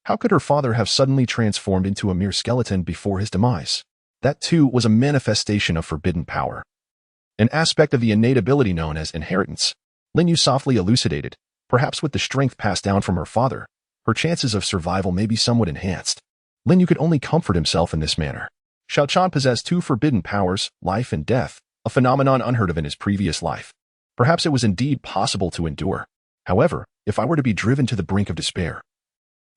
how could her father have suddenly transformed into a mere skeleton before his demise? That too was a manifestation of forbidden power, an aspect of the innate ability known as inheritance. Linyu softly elucidated, perhaps with the strength passed down from her father, her chances of survival may be somewhat enhanced. Linyu could only comfort himself in this manner. Xiaochan possessed two forbidden powers, life and death, a phenomenon unheard of in his previous life. Perhaps it was indeed possible to endure. However, if I were to be driven to the brink of despair,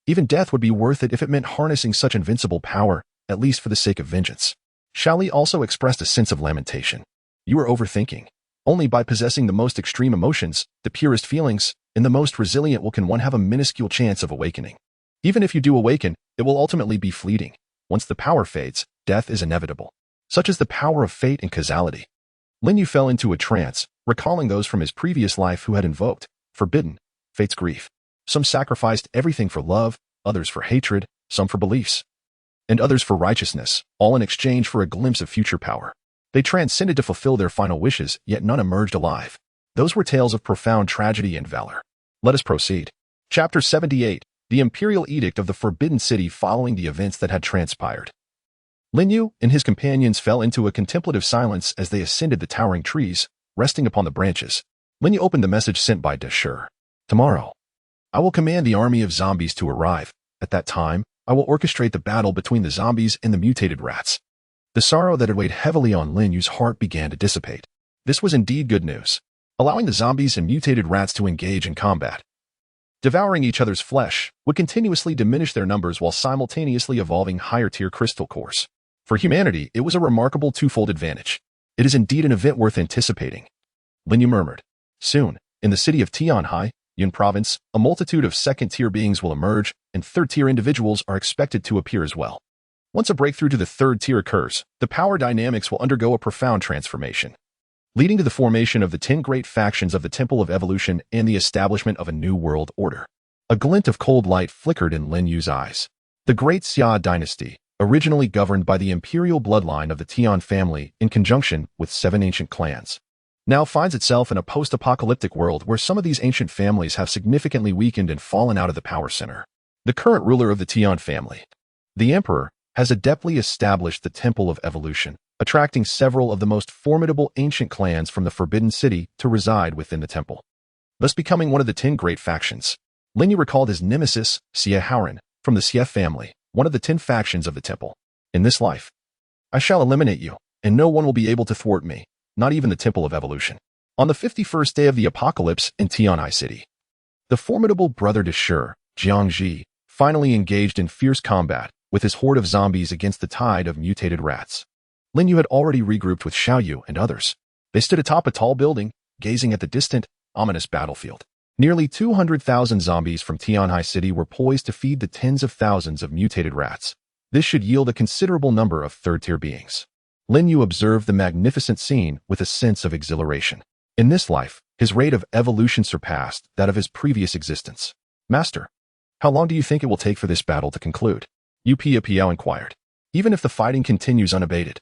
even death would be worth it if it meant harnessing such invincible power, at least for the sake of vengeance. Xiaoli also expressed a sense of lamentation. "You are overthinking. Only by possessing the most extreme emotions, the purest feelings, and the most resilient will can one have a minuscule chance of awakening. Even if you do awaken, it will ultimately be fleeting. Once the power fades, death is inevitable. Such is the power of fate and causality." Linyu fell into a trance, recalling those from his previous life who had invoked, forbidden, fate's grief. Some sacrificed everything for love, others for hatred, some for beliefs, and others for righteousness, all in exchange for a glimpse of future power. They transcended to fulfill their final wishes, yet none emerged alive. Those were tales of profound tragedy and valor. Let us proceed. Chapter 78, the Imperial Edict of the Forbidden City following the events that had transpired. Linyu and his companions fell into a contemplative silence as they ascended the towering trees, resting upon the branches. Linyu opened the message sent by Deshur. "Tomorrow, I will command the army of zombies to arrive. At that time, I will orchestrate the battle between the zombies and the mutated rats." The sorrow that had weighed heavily on Linyu's heart began to dissipate. This was indeed good news. Allowing the zombies and mutated rats to engage in combat, devouring each other's flesh, would continuously diminish their numbers while simultaneously evolving higher-tier crystal cores. For humanity, it was a remarkable twofold advantage. "It is indeed an event worth anticipating," Linyu murmured. "Soon, in the city of Tianhai, Yun Province, a multitude of second-tier beings will emerge, and third-tier individuals are expected to appear as well. Once a breakthrough to the third tier occurs, the power dynamics will undergo a profound transformation, leading to the formation of the 10 great factions of the Temple of Evolution and the establishment of a new world order." A glint of cold light flickered in Linyu's eyes. The Great Xia dynasty, originally governed by the imperial bloodline of the Tian family in conjunction with 7 ancient clans, now finds itself in a post-apocalyptic world where some of these ancient families have significantly weakened and fallen out of the power center. The current ruler of the Tian family, the Emperor, has adeptly established the Temple of Evolution, attracting several of the most formidable ancient clans from the Forbidden City to reside within the temple, thus becoming one of the 10 great factions. Linyu recalled his nemesis, Xie Haoran, from the Xie family, one of the 10 factions of the temple. "In this life, I shall eliminate you, and no one will be able to thwart me, not even the Temple of Evolution." On the 51st day of the apocalypse in Tianhai City, the formidable brother de Shi, Jiangji, finally engaged in fierce combat with his horde of zombies against the tide of mutated rats. Lin Yu had already regrouped with Xiaoyu and others. They stood atop a tall building, gazing at the distant, ominous battlefield. Nearly 200,000 zombies from Tianhai City were poised to feed the tens of thousands of mutated rats. This should yield a considerable number of third-tier beings. Lin Yu observed the magnificent scene with a sense of exhilaration. In this life, his rate of evolution surpassed that of his previous existence. Master, how long do you think it will take for this battle to conclude? Yu Piao inquired. Even if the fighting continues unabated,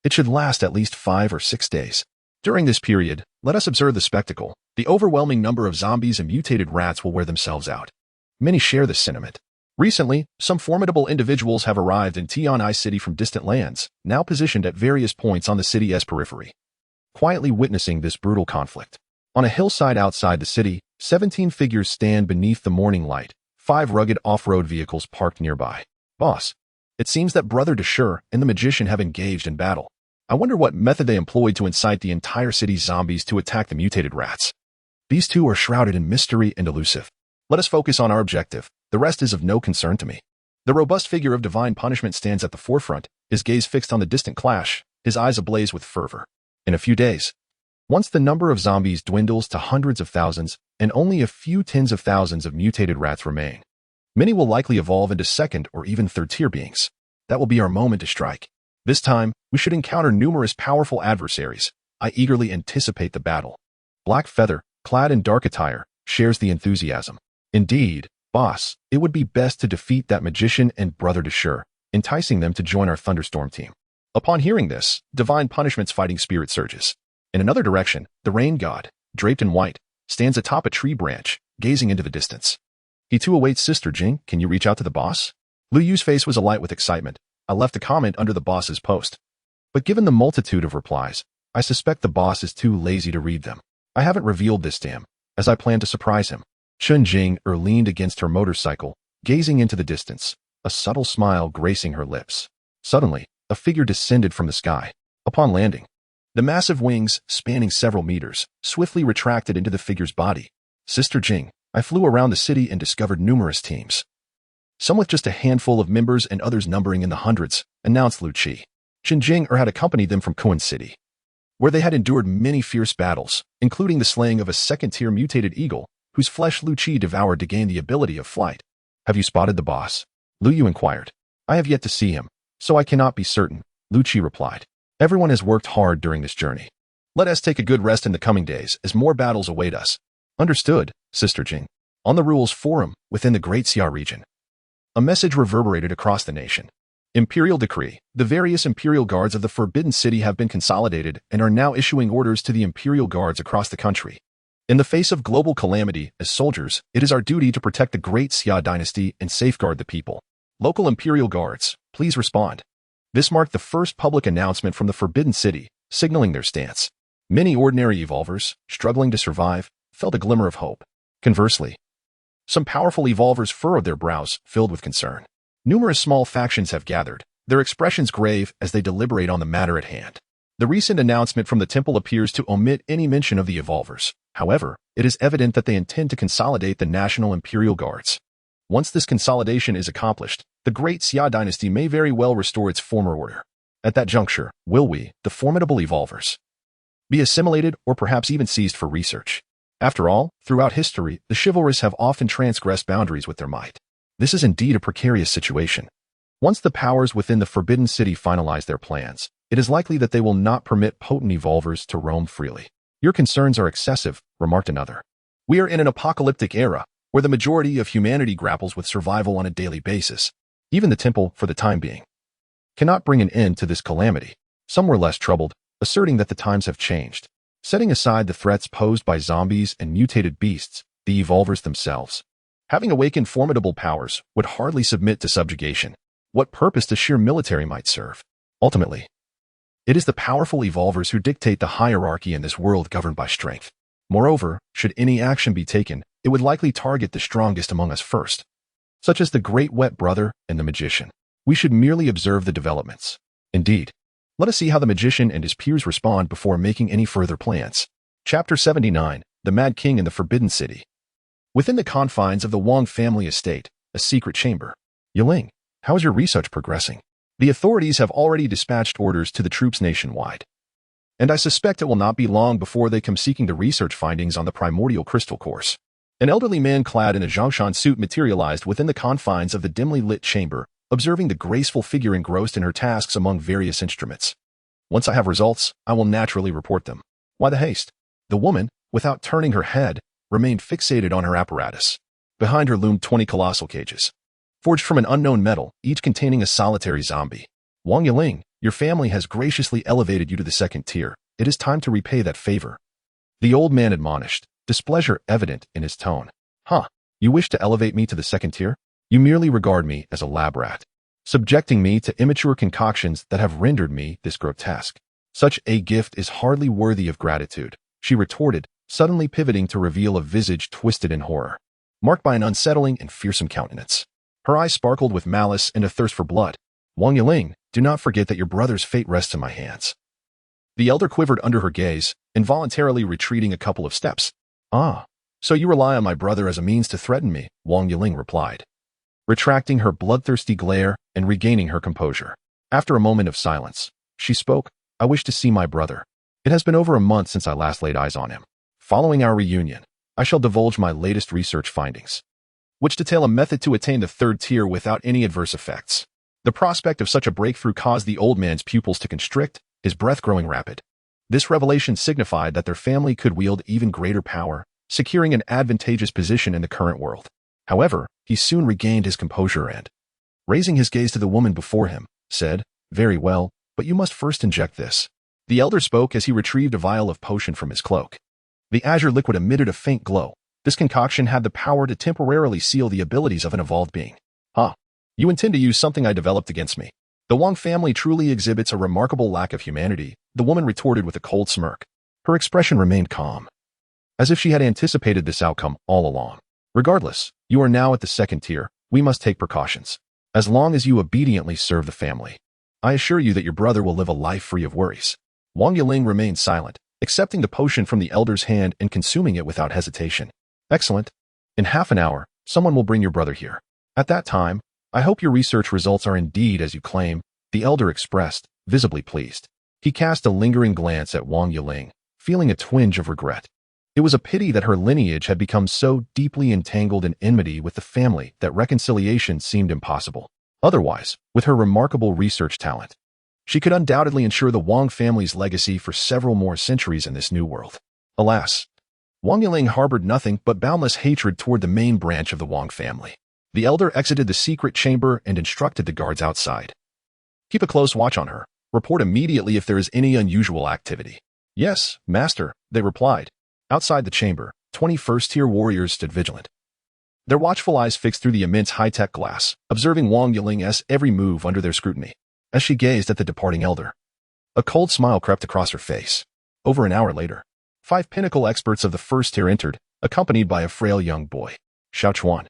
it should last at least 5 or 6 days. During this period, let us observe the spectacle. The overwhelming number of zombies and mutated rats will wear themselves out. Many share this sentiment. Recently, some formidable individuals have arrived in Tianhai City from distant lands, now positioned at various points on the city's periphery, quietly witnessing this brutal conflict. On a hillside outside the city, 17 figures stand beneath the morning light, 5 rugged off-road vehicles parked nearby. Boss, it seems that Brother de Shi and the magician have engaged in battle. I wonder what method they employed to incite the entire city's zombies to attack the mutated rats. These two are shrouded in mystery and elusive. Let us focus on our objective. The rest is of no concern to me. The robust figure of divine punishment stands at the forefront, his gaze fixed on the distant clash, his eyes ablaze with fervor. In a few days, once the number of zombies dwindles to hundreds of thousands and only a few tens of thousands of mutated rats remain, many will likely evolve into second or even third-tier beings. That will be our moment to strike. This time, we should encounter numerous powerful adversaries. I eagerly anticipate the battle. Black Feather, clad in dark attire, shares the enthusiasm. Indeed, boss, it would be best to defeat that magician and Brother de Shi, enticing them to join our thunderstorm team. Upon hearing this, divine punishment's fighting spirit surges. In another direction, the rain god, draped in white, stands atop a tree branch, gazing into the distance. He too awaits Sister Jing. Can you reach out to the boss? Lu Yu's face was alight with excitement. I left a comment under the boss's post. But given the multitude of replies, I suspect the boss is too lazy to read them. I haven't revealed this to him, as I plan to surprise him. Chun Jing leaned against her motorcycle, gazing into the distance, a subtle smile gracing her lips. Suddenly, a figure descended from the sky. Upon landing, the massive wings, spanning several meters, swiftly retracted into the figure's body. Sister Jing, I flew around the city and discovered numerous teams. Some with just a handful of members and others numbering in the hundreds, announced Lu Qi. Chen Jing had accompanied them from Kuan City, where they had endured many fierce battles, including the slaying of a second-tier mutated eagle, whose flesh Lu Qi devoured to gain the ability of flight. Have you spotted the boss? Lu Yu inquired. I have yet to see him, so I cannot be certain, Lu Qi replied. Everyone has worked hard during this journey. Let us take a good rest in the coming days as more battles await us. Understood, Sister Jing. On the Rules Forum, within the Great Xia region, a message reverberated across the nation. Imperial decree. The various Imperial Guards of the Forbidden City have been consolidated and are now issuing orders to the Imperial Guards across the country. In the face of global calamity, as soldiers, it is our duty to protect the Great Xia dynasty and safeguard the people. Local Imperial Guards, please respond. This marked the first public announcement from the Forbidden City, signaling their stance. Many ordinary evolvers, struggling to survive, felt a glimmer of hope. Conversely, some powerful evolvers furrowed their brows, filled with concern. Numerous small factions have gathered, their expressions grave as they deliberate on the matter at hand. The recent announcement from the temple appears to omit any mention of the evolvers. However, it is evident that they intend to consolidate the national Imperial Guards. Once this consolidation is accomplished, the Great Xia dynasty may very well restore its former order. At that juncture, will we, the formidable evolvers, be assimilated or perhaps even seized for research? After all, throughout history, the chivalrous have often transgressed boundaries with their might. This is indeed a precarious situation. Once the powers within the Forbidden City finalize their plans, it is likely that they will not permit potent evolvers to roam freely. Your concerns are excessive, remarked another. We are in an apocalyptic era, where the majority of humanity grapples with survival on a daily basis. Even the temple, for the time being, cannot bring an end to this calamity. Some were less troubled, asserting that the times have changed. Setting aside the threats posed by zombies and mutated beasts, the evolvers themselves, having awakened formidable powers, would hardly submit to subjugation. What purpose the sheer military might serve? Ultimately, it is the powerful evolvers who dictate the hierarchy in this world governed by strength. Moreover, should any action be taken, it would likely target the strongest among us first, such as the Great Wet Brother and the Magician. We should merely observe the developments. Indeed, let us see how the Magician and his peers respond before making any further plans. Chapter 79, The Mad King in the Forbidden City. Within the confines of the Wang family estate, a secret chamber. Yiling, how is your research progressing? The authorities have already dispatched orders to the troops nationwide. And I suspect it will not be long before they come seeking the research findings on the primordial crystal course. An elderly man clad in a Zhongshan suit materialized within the confines of the dimly lit chamber, observing the graceful figure engrossed in her tasks among various instruments. Once I have results, I will naturally report them. Why the haste? The woman, without turning her head, remained fixated on her apparatus. Behind her loomed 20 colossal cages, forged from an unknown metal, each containing a solitary zombie. Wang Yiling, your family has graciously elevated you to the second tier. It is time to repay that favor. The old man admonished, displeasure evident in his tone. You wish to elevate me to the second tier? You merely regard me as a lab rat, subjecting me to immature concoctions that have rendered me this grotesque. Such a gift is hardly worthy of gratitude, she retorted, suddenly pivoting to reveal a visage twisted in horror, marked by an unsettling and fearsome countenance. Her eyes sparkled with malice and a thirst for blood. Wang Yiling, do not forget that your brother's fate rests in my hands. The elder quivered under her gaze, involuntarily retreating a couple of steps. So you rely on my brother as a means to threaten me, Wang Yiling replied, retracting her bloodthirsty glare and regaining her composure. After a moment of silence, she spoke, I wish to see my brother. It has been over a month since I last laid eyes on him. Following our reunion, I shall divulge my latest research findings, which detail a method to attain the third tier without any adverse effects. The prospect of such a breakthrough caused the old man's pupils to constrict, his breath growing rapid. This revelation signified that their family could wield even greater power, securing an advantageous position in the current world. However, he soon regained his composure and, raising his gaze to the woman before him, said, Very well, but you must first inject this. The elder spoke as he retrieved a vial of potion from his cloak. The azure liquid emitted a faint glow. This concoction had the power to temporarily seal the abilities of an evolved being. You intend to use something I developed against me. The Wang family truly exhibits a remarkable lack of humanity, the woman retorted with a cold smirk. Her expression remained calm, as if she had anticipated this outcome all along. Regardless, you are now at the second tier. We must take precautions. As long as you obediently serve the family, I assure you that your brother will live a life free of worries. Wang Yiling remained silent, accepting the potion from the elder's hand and consuming it without hesitation. Excellent. In half an hour, someone will bring your brother here. At that time, I hope your research results are indeed as you claim, the elder expressed, visibly pleased. He cast a lingering glance at Wang Yiling, feeling a twinge of regret. It was a pity that her lineage had become so deeply entangled in enmity with the family that reconciliation seemed impossible. Otherwise, with her remarkable research talent, she could undoubtedly ensure the Wang family's legacy for several more centuries in this new world. Alas, Wang Yiling harbored nothing but boundless hatred toward the main branch of the Wang family. The elder exited the secret chamber and instructed the guards outside. Keep a close watch on her. Report immediately if there is any unusual activity. Yes, master, they replied. Outside the chamber, 21st-tier warriors stood vigilant, their watchful eyes fixed through the immense high-tech glass, observing Wang Yiling's every move under their scrutiny. As she gazed at the departing elder, a cold smile crept across her face. Over an hour later, 5 pinnacle experts of the first tier entered, accompanied by a frail young boy, Xiao Chuan.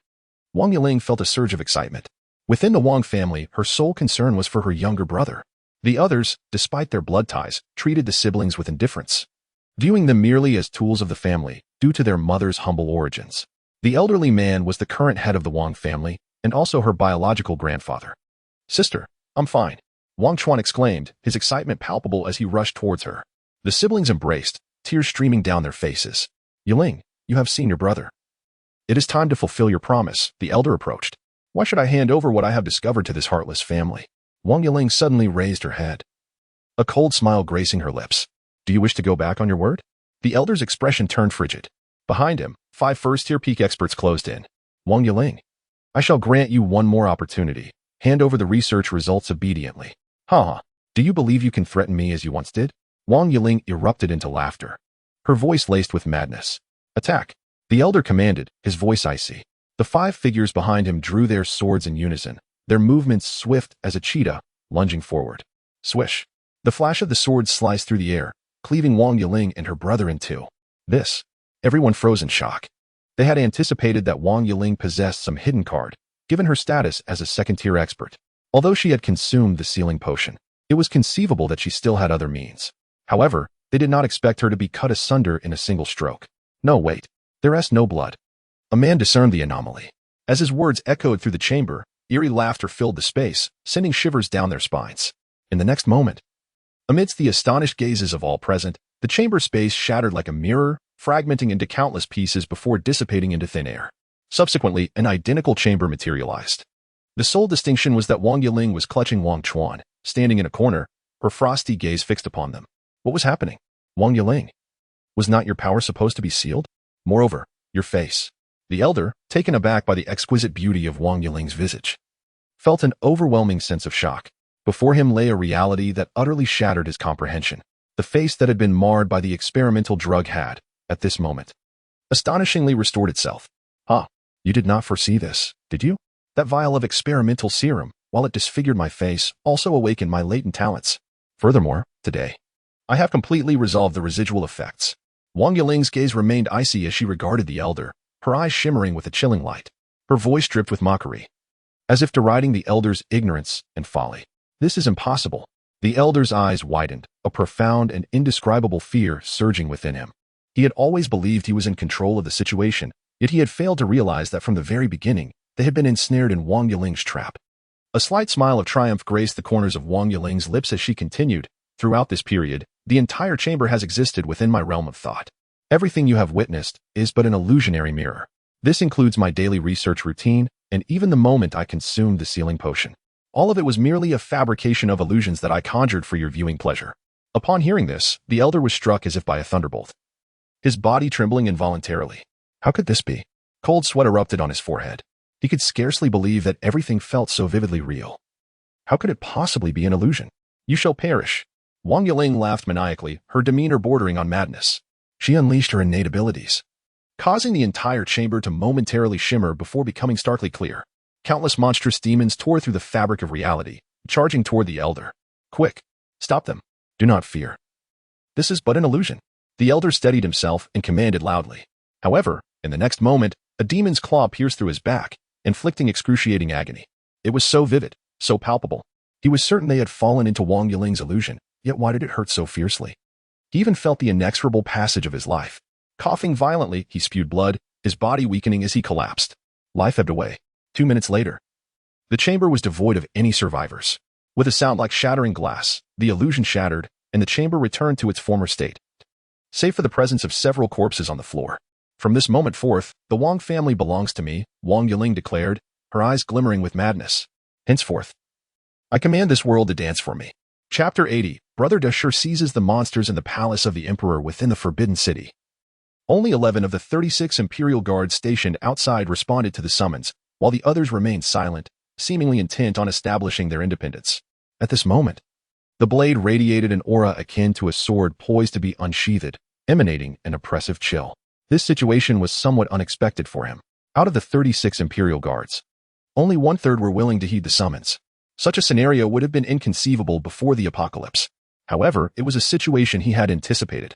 Wang Yiling felt a surge of excitement. Within the Wang family, her sole concern was for her younger brother. The others, despite their blood ties, treated the siblings with indifference, viewing them merely as tools of the family due to their mother's humble origins. The elderly man was the current head of the Wang family and also her biological grandfather. Sister, I'm fine, Wang Chuan exclaimed, his excitement palpable as he rushed towards her. The siblings embraced, tears streaming down their faces. Yiling, you have seen your brother. It is time to fulfill your promise, the elder approached. Why should I hand over what I have discovered to this heartless family? Wang Yiling suddenly raised her head, a cold smile gracing her lips. Do you wish to go back on your word? The elder's expression turned frigid. Behind him, 5 first-tier peak experts closed in. Wang Yiling, I shall grant you one more opportunity. Hand over the research results obediently. Do you believe you can threaten me as you once did? Wang Yiling erupted into laughter, her voice laced with madness. Attack! The elder commanded, his voice icy. The 5 figures behind him drew their swords in unison, their movements swift as a cheetah, lunging forward. Swish! The flash of the sword sliced through the air, cleaving Wang Yiling and her brother in two. Everyone froze in shock. They had anticipated that Wang Yiling possessed some hidden card, given her status as a second-tier expert. Although she had consumed the sealing potion, it was conceivable that she still had other means. However, They did not expect her to be cut asunder in a single stroke. No, wait. There's no blood. A man discerned the anomaly. As his words echoed through the chamber, eerie laughter filled the space, sending shivers down their spines. In the next moment, amidst the astonished gazes of all present, the chamber space shattered like a mirror, fragmenting into countless pieces before dissipating into thin air. Subsequently, an identical chamber materialized. The sole distinction was that Wang Yiling was clutching Wang Chuan, standing in a corner, her frosty gaze fixed upon them. What was happening? Wang Yiling, was not your power supposed to be sealed? Moreover, your face. The elder, taken aback by the exquisite beauty of Wang Yiling's visage, felt an overwhelming sense of shock. Before him lay a reality that utterly shattered his comprehension. The face that had been marred by the experimental drug had, at this moment, astonishingly restored itself. You did not foresee this, did you? That vial of experimental serum, while it disfigured my face, also awakened my latent talents. Furthermore, today, I have completely resolved the residual effects. Wang Yiling's gaze remained icy as she regarded the elder, her eyes shimmering with a chilling light. Her voice dripped with mockery, as if deriding the elder's ignorance and folly. This is impossible. The elder's eyes widened, a profound and indescribable fear surging within him. He had always believed he was in control of the situation, yet he had failed to realize that from the very beginning, they had been ensnared in Wang Yiling's trap. A slight smile of triumph graced the corners of Wang Yiling's lips as she continued, throughout this period, the entire chamber has existed within my realm of thought. Everything you have witnessed is but an illusionary mirror. This includes my daily research routine, and even the moment I consumed the sealing potion. All of it was merely a fabrication of illusions that I conjured for your viewing pleasure. Upon hearing this, the elder was struck as if by a thunderbolt, his body trembling involuntarily. How could this be? Cold sweat erupted on his forehead. He could scarcely believe that everything felt so vividly real. How could it possibly be an illusion? You shall perish. Wang Yiling laughed maniacally, her demeanor bordering on madness. She unleashed her innate abilities, causing the entire chamber to momentarily shimmer before becoming starkly clear. Countless monstrous demons tore through the fabric of reality, charging toward the elder. Quick! Stop them. Do not fear. This is but an illusion. The elder steadied himself and commanded loudly. However, in the next moment, a demon's claw pierced through his back, inflicting excruciating agony. It was so vivid, so palpable. He was certain they had fallen into Wang Yiling's illusion, yet why did it hurt so fiercely? He even felt the inexorable passage of his life. Coughing violently, he spewed blood, his body weakening as he collapsed. Life ebbed away. 2 minutes later, the chamber was devoid of any survivors. With a sound like shattering glass, the illusion shattered, and the chamber returned to its former state, save for the presence of several corpses on the floor. From this moment forth, the Wang family belongs to me, Wang Yiling declared, her eyes glimmering with madness. Henceforth, I command this world to dance for me. Chapter 80, Brother Dashur seizes the monsters in the palace of the Emperor within the Forbidden City. Only 11 of the 36 Imperial Guards stationed outside responded to the summons, while the others remained silent, seemingly intent on establishing their independence. At this moment, the blade radiated an aura akin to a sword poised to be unsheathed, emanating an oppressive chill. This situation was somewhat unexpected for him. Out of the 36 Imperial Guards, only 1/3 were willing to heed the summons. Such a scenario would have been inconceivable before the apocalypse. However, it was a situation he had anticipated.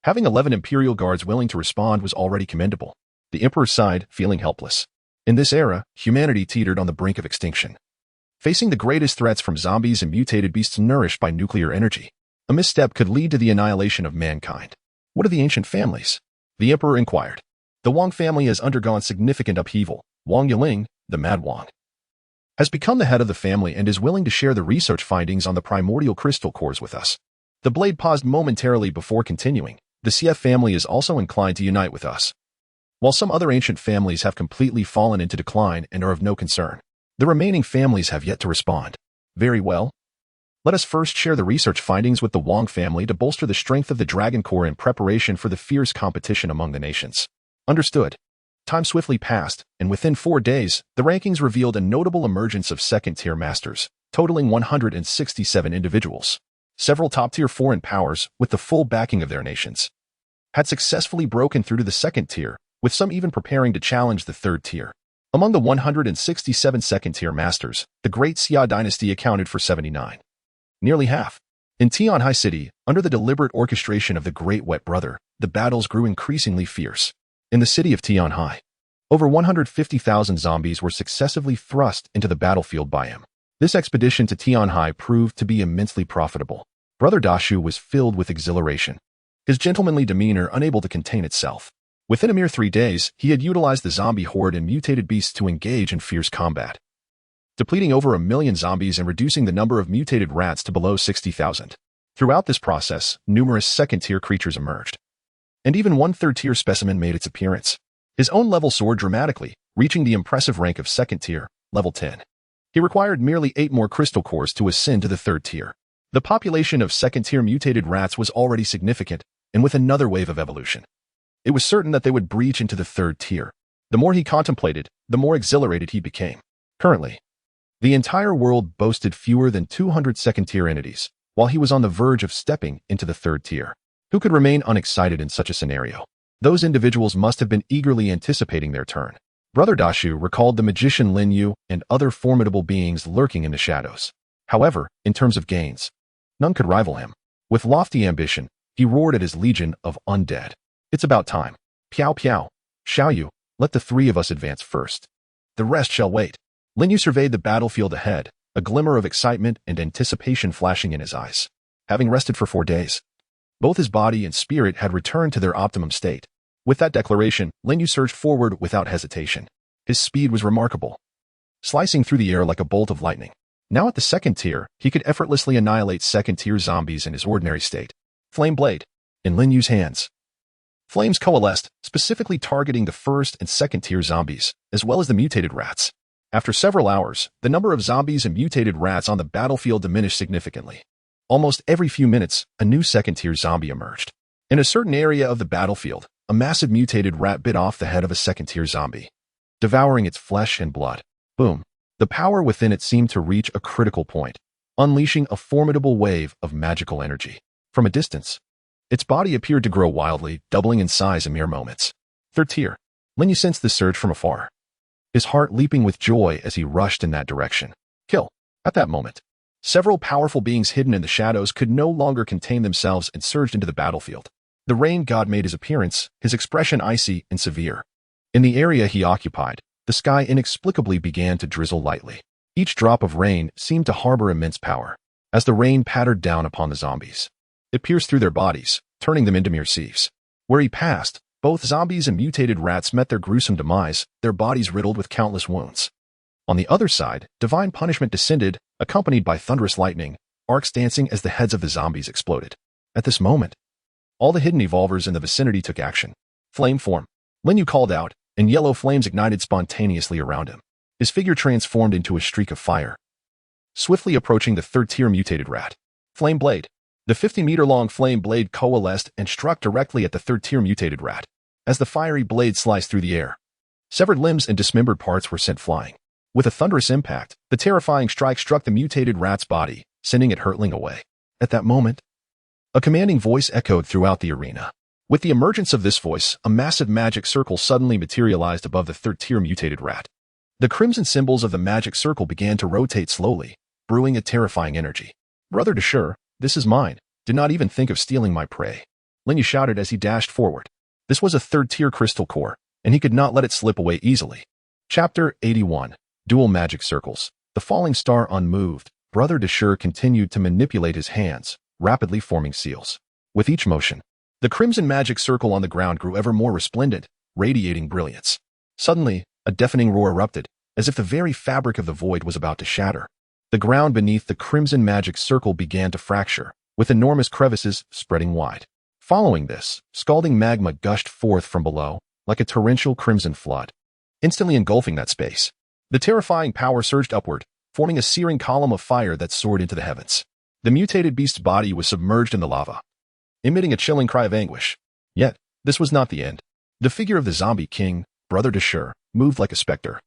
Having 11 Imperial Guards willing to respond was already commendable. The Emperor sighed, feeling helpless. In this era, humanity teetered on the brink of extinction, facing the greatest threats from zombies and mutated beasts nourished by nuclear energy. A misstep could lead to the annihilation of mankind. What are the ancient families? The Emperor inquired. The Wang family has undergone significant upheaval. Wang Yiling, the Mad Wang, has become the head of the family and is willing to share the research findings on the primordial crystal cores with us. The blade paused momentarily before continuing. The CF family is also inclined to unite with us. While some other ancient families have completely fallen into decline and are of no concern, the remaining families have yet to respond. Very well. Let us first share the research findings with the Wang family to bolster the strength of the Dragon Core in preparation for the fierce competition among the nations. Understood. Time swiftly passed, and within 4 days, the rankings revealed a notable emergence of second-tier masters, totaling 167 individuals. Several top-tier foreign powers, with the full backing of their nations, had successfully broken through to the second tier, with some even preparing to challenge the third tier. Among the 167 second-tier masters, the Great Xia dynasty accounted for 79. Nearly half. In Tianhai City, under the deliberate orchestration of the Great Wet Brother, the battles grew increasingly fierce. In the city of Tianhai, over 150,000 zombies were successively thrust into the battlefield by him. This expedition to Tianhai proved to be immensely profitable. Brother Dashu was filled with exhilaration, his gentlemanly demeanor unable to contain itself. Within a mere 3 days, he had utilized the zombie horde and mutated beasts to engage in fierce combat, depleting over 1 million zombies and reducing the number of mutated rats to below 60,000. Throughout this process, numerous second-tier creatures emerged, and even one third-tier specimen made its appearance. His own level soared dramatically, reaching the impressive rank of second tier, level 10. He required merely 8 more crystal cores to ascend to the third tier. The population of second-tier mutated rats was already significant, and with another wave of evolution, it was certain that they would breach into the third tier. The more he contemplated, the more exhilarated he became. Currently, the entire world boasted fewer than 200 second-tier entities, while he was on the verge of stepping into the third tier. Who could remain unexcited in such a scenario? Those individuals must have been eagerly anticipating their turn. Brother Dashu recalled the magician Lin Yu and other formidable beings lurking in the shadows. However, in terms of gains, none could rival him. With lofty ambition, he roared at his legion of undead. It's about time. Piao piao. Xiaoyu, let the 3 of us advance first. The rest shall wait. Lin Yu surveyed the battlefield ahead, a glimmer of excitement and anticipation flashing in his eyes. Having rested for 4 days, both his body and spirit had returned to their optimum state. With that declaration, Lin Yu surged forward without hesitation. His speed was remarkable, slicing through the air like a bolt of lightning. Now at the second tier, he could effortlessly annihilate second-tier zombies in his ordinary state. Flame Blade. In Lin Yu's hands, flames coalesced, specifically targeting the first and second-tier zombies, as well as the mutated rats. After several hours, the number of zombies and mutated rats on the battlefield diminished significantly. Almost every few minutes, a new second-tier zombie emerged. In a certain area of the battlefield, a massive mutated rat bit off the head of a second-tier zombie, devouring its flesh and blood. Boom. The power within it seemed to reach a critical point, unleashing a formidable wave of magical energy. From a distance, its body appeared to grow wildly, doubling in size in mere moments. Third tier. Lin Yu sensed this surge from afar, his heart leaping with joy as he rushed in that direction. Kill. At that moment, several powerful beings hidden in the shadows could no longer contain themselves and surged into the battlefield. The rain god made his appearance, his expression icy and severe. In the area he occupied, the sky inexplicably began to drizzle lightly. Each drop of rain seemed to harbor immense power. As the rain pattered down upon the zombies, it pierced through their bodies, turning them into mere sieves. Where he passed, both zombies and mutated rats met their gruesome demise, their bodies riddled with countless wounds. On the other side, divine punishment descended, accompanied by thunderous lightning, arcs dancing as the heads of the zombies exploded. At this moment, all the hidden evolvers in the vicinity took action. Flame form. Lin Yu called out, and yellow flames ignited spontaneously around him. His figure transformed into a streak of fire, swiftly approaching the third-tier mutated rat. Flame blade. The 50-meter-long flame blade coalesced and struck directly at the third-tier mutated rat. As the fiery blade sliced through the air, severed limbs and dismembered parts were sent flying. With a thunderous impact, the terrifying strike struck the mutated rat's body, sending it hurtling away. At that moment, a commanding voice echoed throughout the arena. With the emergence of this voice, a massive magic circle suddenly materialized above the third-tier mutated rat. The crimson symbols of the magic circle began to rotate slowly, brewing a terrifying energy. Brother Dashu, this is mine. Do not even think of stealing my prey. Lin Yu shouted as he dashed forward. This was a third-tier crystal core, and he could not let it slip away easily. Chapter 81. Dual Magic Circles. The falling star unmoved, Brother Dashu continued to manipulate his hands, rapidly forming seals. With each motion, the crimson magic circle on the ground grew ever more resplendent, radiating brilliance. Suddenly, a deafening roar erupted, as if the very fabric of the void was about to shatter. The ground beneath the crimson magic circle began to fracture, with enormous crevices spreading wide. Following this, scalding magma gushed forth from below, like a torrential crimson flood, instantly engulfing that space. The terrifying power surged upward, forming a searing column of fire that soared into the heavens. The mutated beast's body was submerged in the lava, emitting a chilling cry of anguish. Yet, this was not the end. The figure of the zombie king, Brother Dashu, moved like a specter,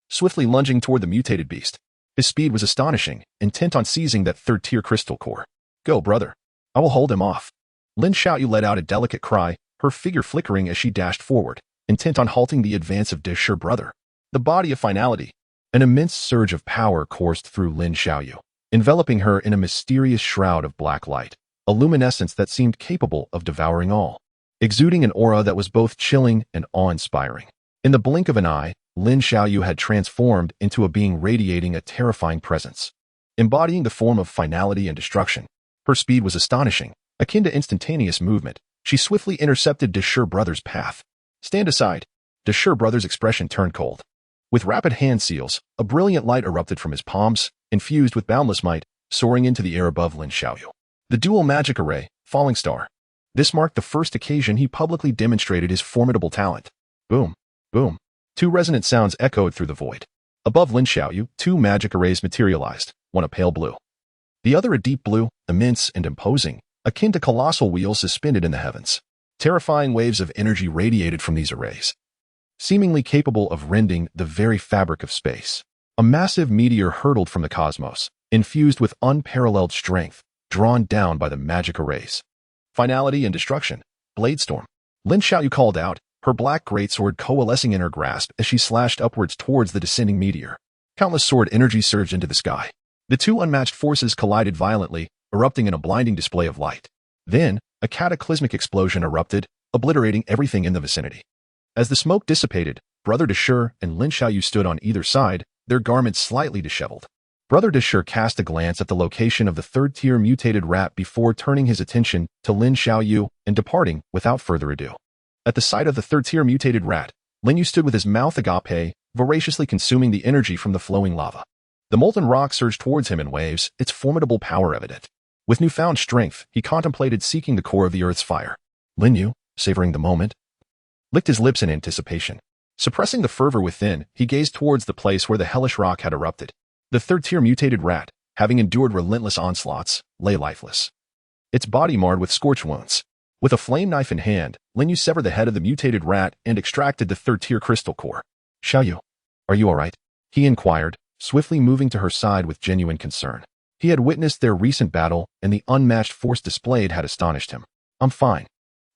swiftly lunging toward the mutated beast. His speed was astonishing, intent on seizing that third-tier crystal core. Go, brother. I will hold him off. Lin Xiaoyu let out a delicate cry, her figure flickering as she dashed forward, intent on halting the advance of Dashu brother. The body of finality. An immense surge of power coursed through Lin Xiaoyu, enveloping her in a mysterious shroud of black light, a luminescence that seemed capable of devouring all, exuding an aura that was both chilling and awe-inspiring. In the blink of an eye, Lin Xiaoyu had transformed into a being radiating a terrifying presence, embodying the form of finality and destruction. Her speed was astonishing, akin to instantaneous movement. She swiftly intercepted Deshur Brothers' path. "Stand aside." Deshur Brothers' expression turned cold. With rapid hand seals, a brilliant light erupted from his palms, infused with boundless might, soaring into the air above Lin Xiaoyu. The dual magic array, Falling Star. This marked the first occasion he publicly demonstrated his formidable talent. Boom, boom. Two resonant sounds echoed through the void. Above Lin Xiaoyu, two magic arrays materialized, one a pale blue, the other a deep blue, immense and imposing, akin to colossal wheels suspended in the heavens. Terrifying waves of energy radiated from these arrays, seemingly capable of rending the very fabric of space. A massive meteor hurtled from the cosmos, infused with unparalleled strength, drawn down by the magic arrays. Finality and destruction. Bladestorm. Lin Xiaoyu called out, her black greatsword coalescing in her grasp as she slashed upwards towards the descending meteor. Countless sword energy surged into the sky. The two unmatched forces collided violently, erupting in a blinding display of light. Then, a cataclysmic explosion erupted, obliterating everything in the vicinity. As the smoke dissipated, Brother Deshur and Lin Xiaoyu stood on either side, their garments slightly disheveled. Brother Deshur cast a glance at the location of the third-tier mutated rat before turning his attention to Lin Xiaoyu and departing without further ado. At the sight of the third-tier mutated rat, Lin Yu stood with his mouth agape, voraciously consuming the energy from the flowing lava. The molten rock surged towards him in waves, its formidable power evident. With newfound strength, he contemplated seeking the core of the earth's fire. Lin Yu, savoring the moment, licked his lips in anticipation. Suppressing the fervor within, he gazed towards the place where the hellish rock had erupted. The third-tier mutated rat, having endured relentless onslaughts, lay lifeless, its body marred with scorch wounds. With a flame knife in hand, Lin Yu severed the head of the mutated rat and extracted the third-tier crystal core. "Xiaoyu, are you all right?" he inquired, swiftly moving to her side with genuine concern. He had witnessed their recent battle, and the unmatched force displayed had astonished him. "I'm fine."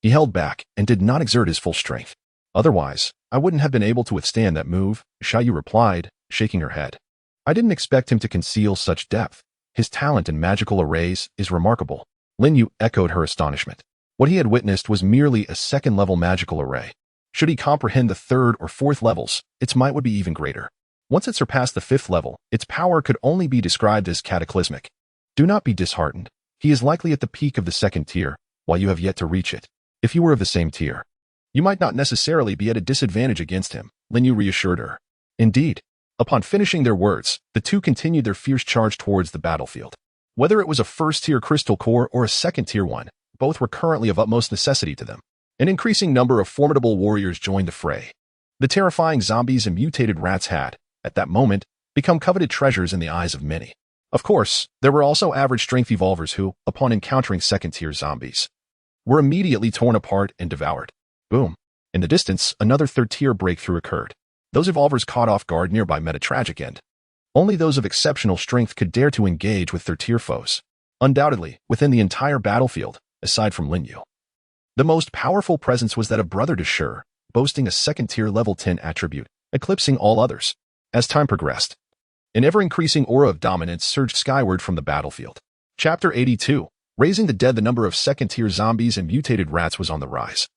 He held back and did not exert his full strength. "Otherwise, I wouldn't have been able to withstand that move," Xiaoyu replied, shaking her head. "I didn't expect him to conceal such depth. His talent in magical arrays is remarkable." Lin Yu echoed her astonishment. What he had witnessed was merely a second-level magical array. Should he comprehend the third or fourth levels, its might would be even greater. Once it surpassed the fifth level, its power could only be described as cataclysmic. Do not be disheartened. He is likely at the peak of the second tier, while you have yet to reach it. If you were of the same tier, you might not necessarily be at a disadvantage against him, Lin Yu reassured her. Indeed. Upon finishing their words, the two continued their fierce charge towards the battlefield. Whether it was a first-tier crystal core or a second-tier one, both were currently of utmost necessity to them. An increasing number of formidable warriors joined the fray. The terrifying zombies and mutated rats had, at that moment, become coveted treasures in the eyes of many. Of course, there were also average strength evolvers who, upon encountering second-tier zombies, were immediately torn apart and devoured. Boom. In the distance, another third-tier breakthrough occurred. Those evolvers caught off guard nearby met a tragic end. Only those of exceptional strength could dare to engage with third-tier foes. Undoubtedly, within the entire battlefield, aside from Lin Yu, the most powerful presence was that of Brother Deshur, boasting a second-tier level 10 attribute, eclipsing all others. As time progressed, an ever-increasing aura of dominance surged skyward from the battlefield. Chapter 82. Raising the dead. The number of second-tier zombies and mutated rats was on the rise,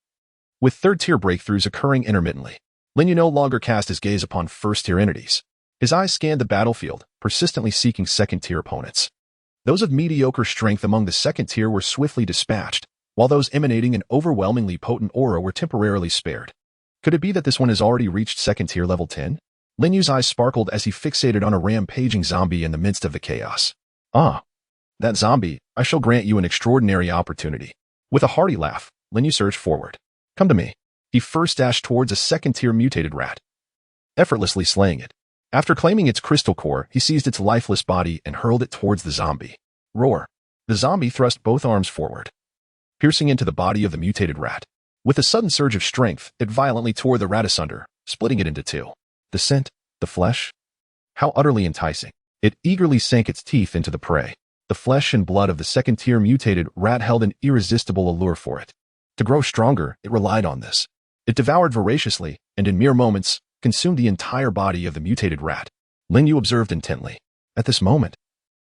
with third-tier breakthroughs occurring intermittently. Lin Yu no longer cast his gaze upon first-tier entities. His eyes scanned the battlefield, persistently seeking second-tier opponents. Those of mediocre strength among the second tier were swiftly dispatched, while those emanating an overwhelmingly potent aura were temporarily spared. Could it be that this one has already reached second-tier level 10? Lin Yu's eyes sparkled as he fixated on a rampaging zombie in the midst of the chaos. "Ah, that zombie, I shall grant you an extraordinary opportunity." With a hearty laugh, Lin Yu surged forward. "Come to me." He first dashed towards a second-tier mutated rat, effortlessly slaying it. After claiming its crystal core, he seized its lifeless body and hurled it towards the zombie. Roar. The zombie thrust both arms forward, piercing into the body of the mutated rat. With a sudden surge of strength, it violently tore the rat asunder, splitting it into two. The scent, the flesh. How utterly enticing. It eagerly sank its teeth into the prey. The flesh and blood of the second-tier mutated rat held an irresistible allure for it. To grow stronger, it relied on this. It devoured voraciously, and in mere moments, consumed the entire body of the mutated rat. Lin Yu observed intently. At this moment,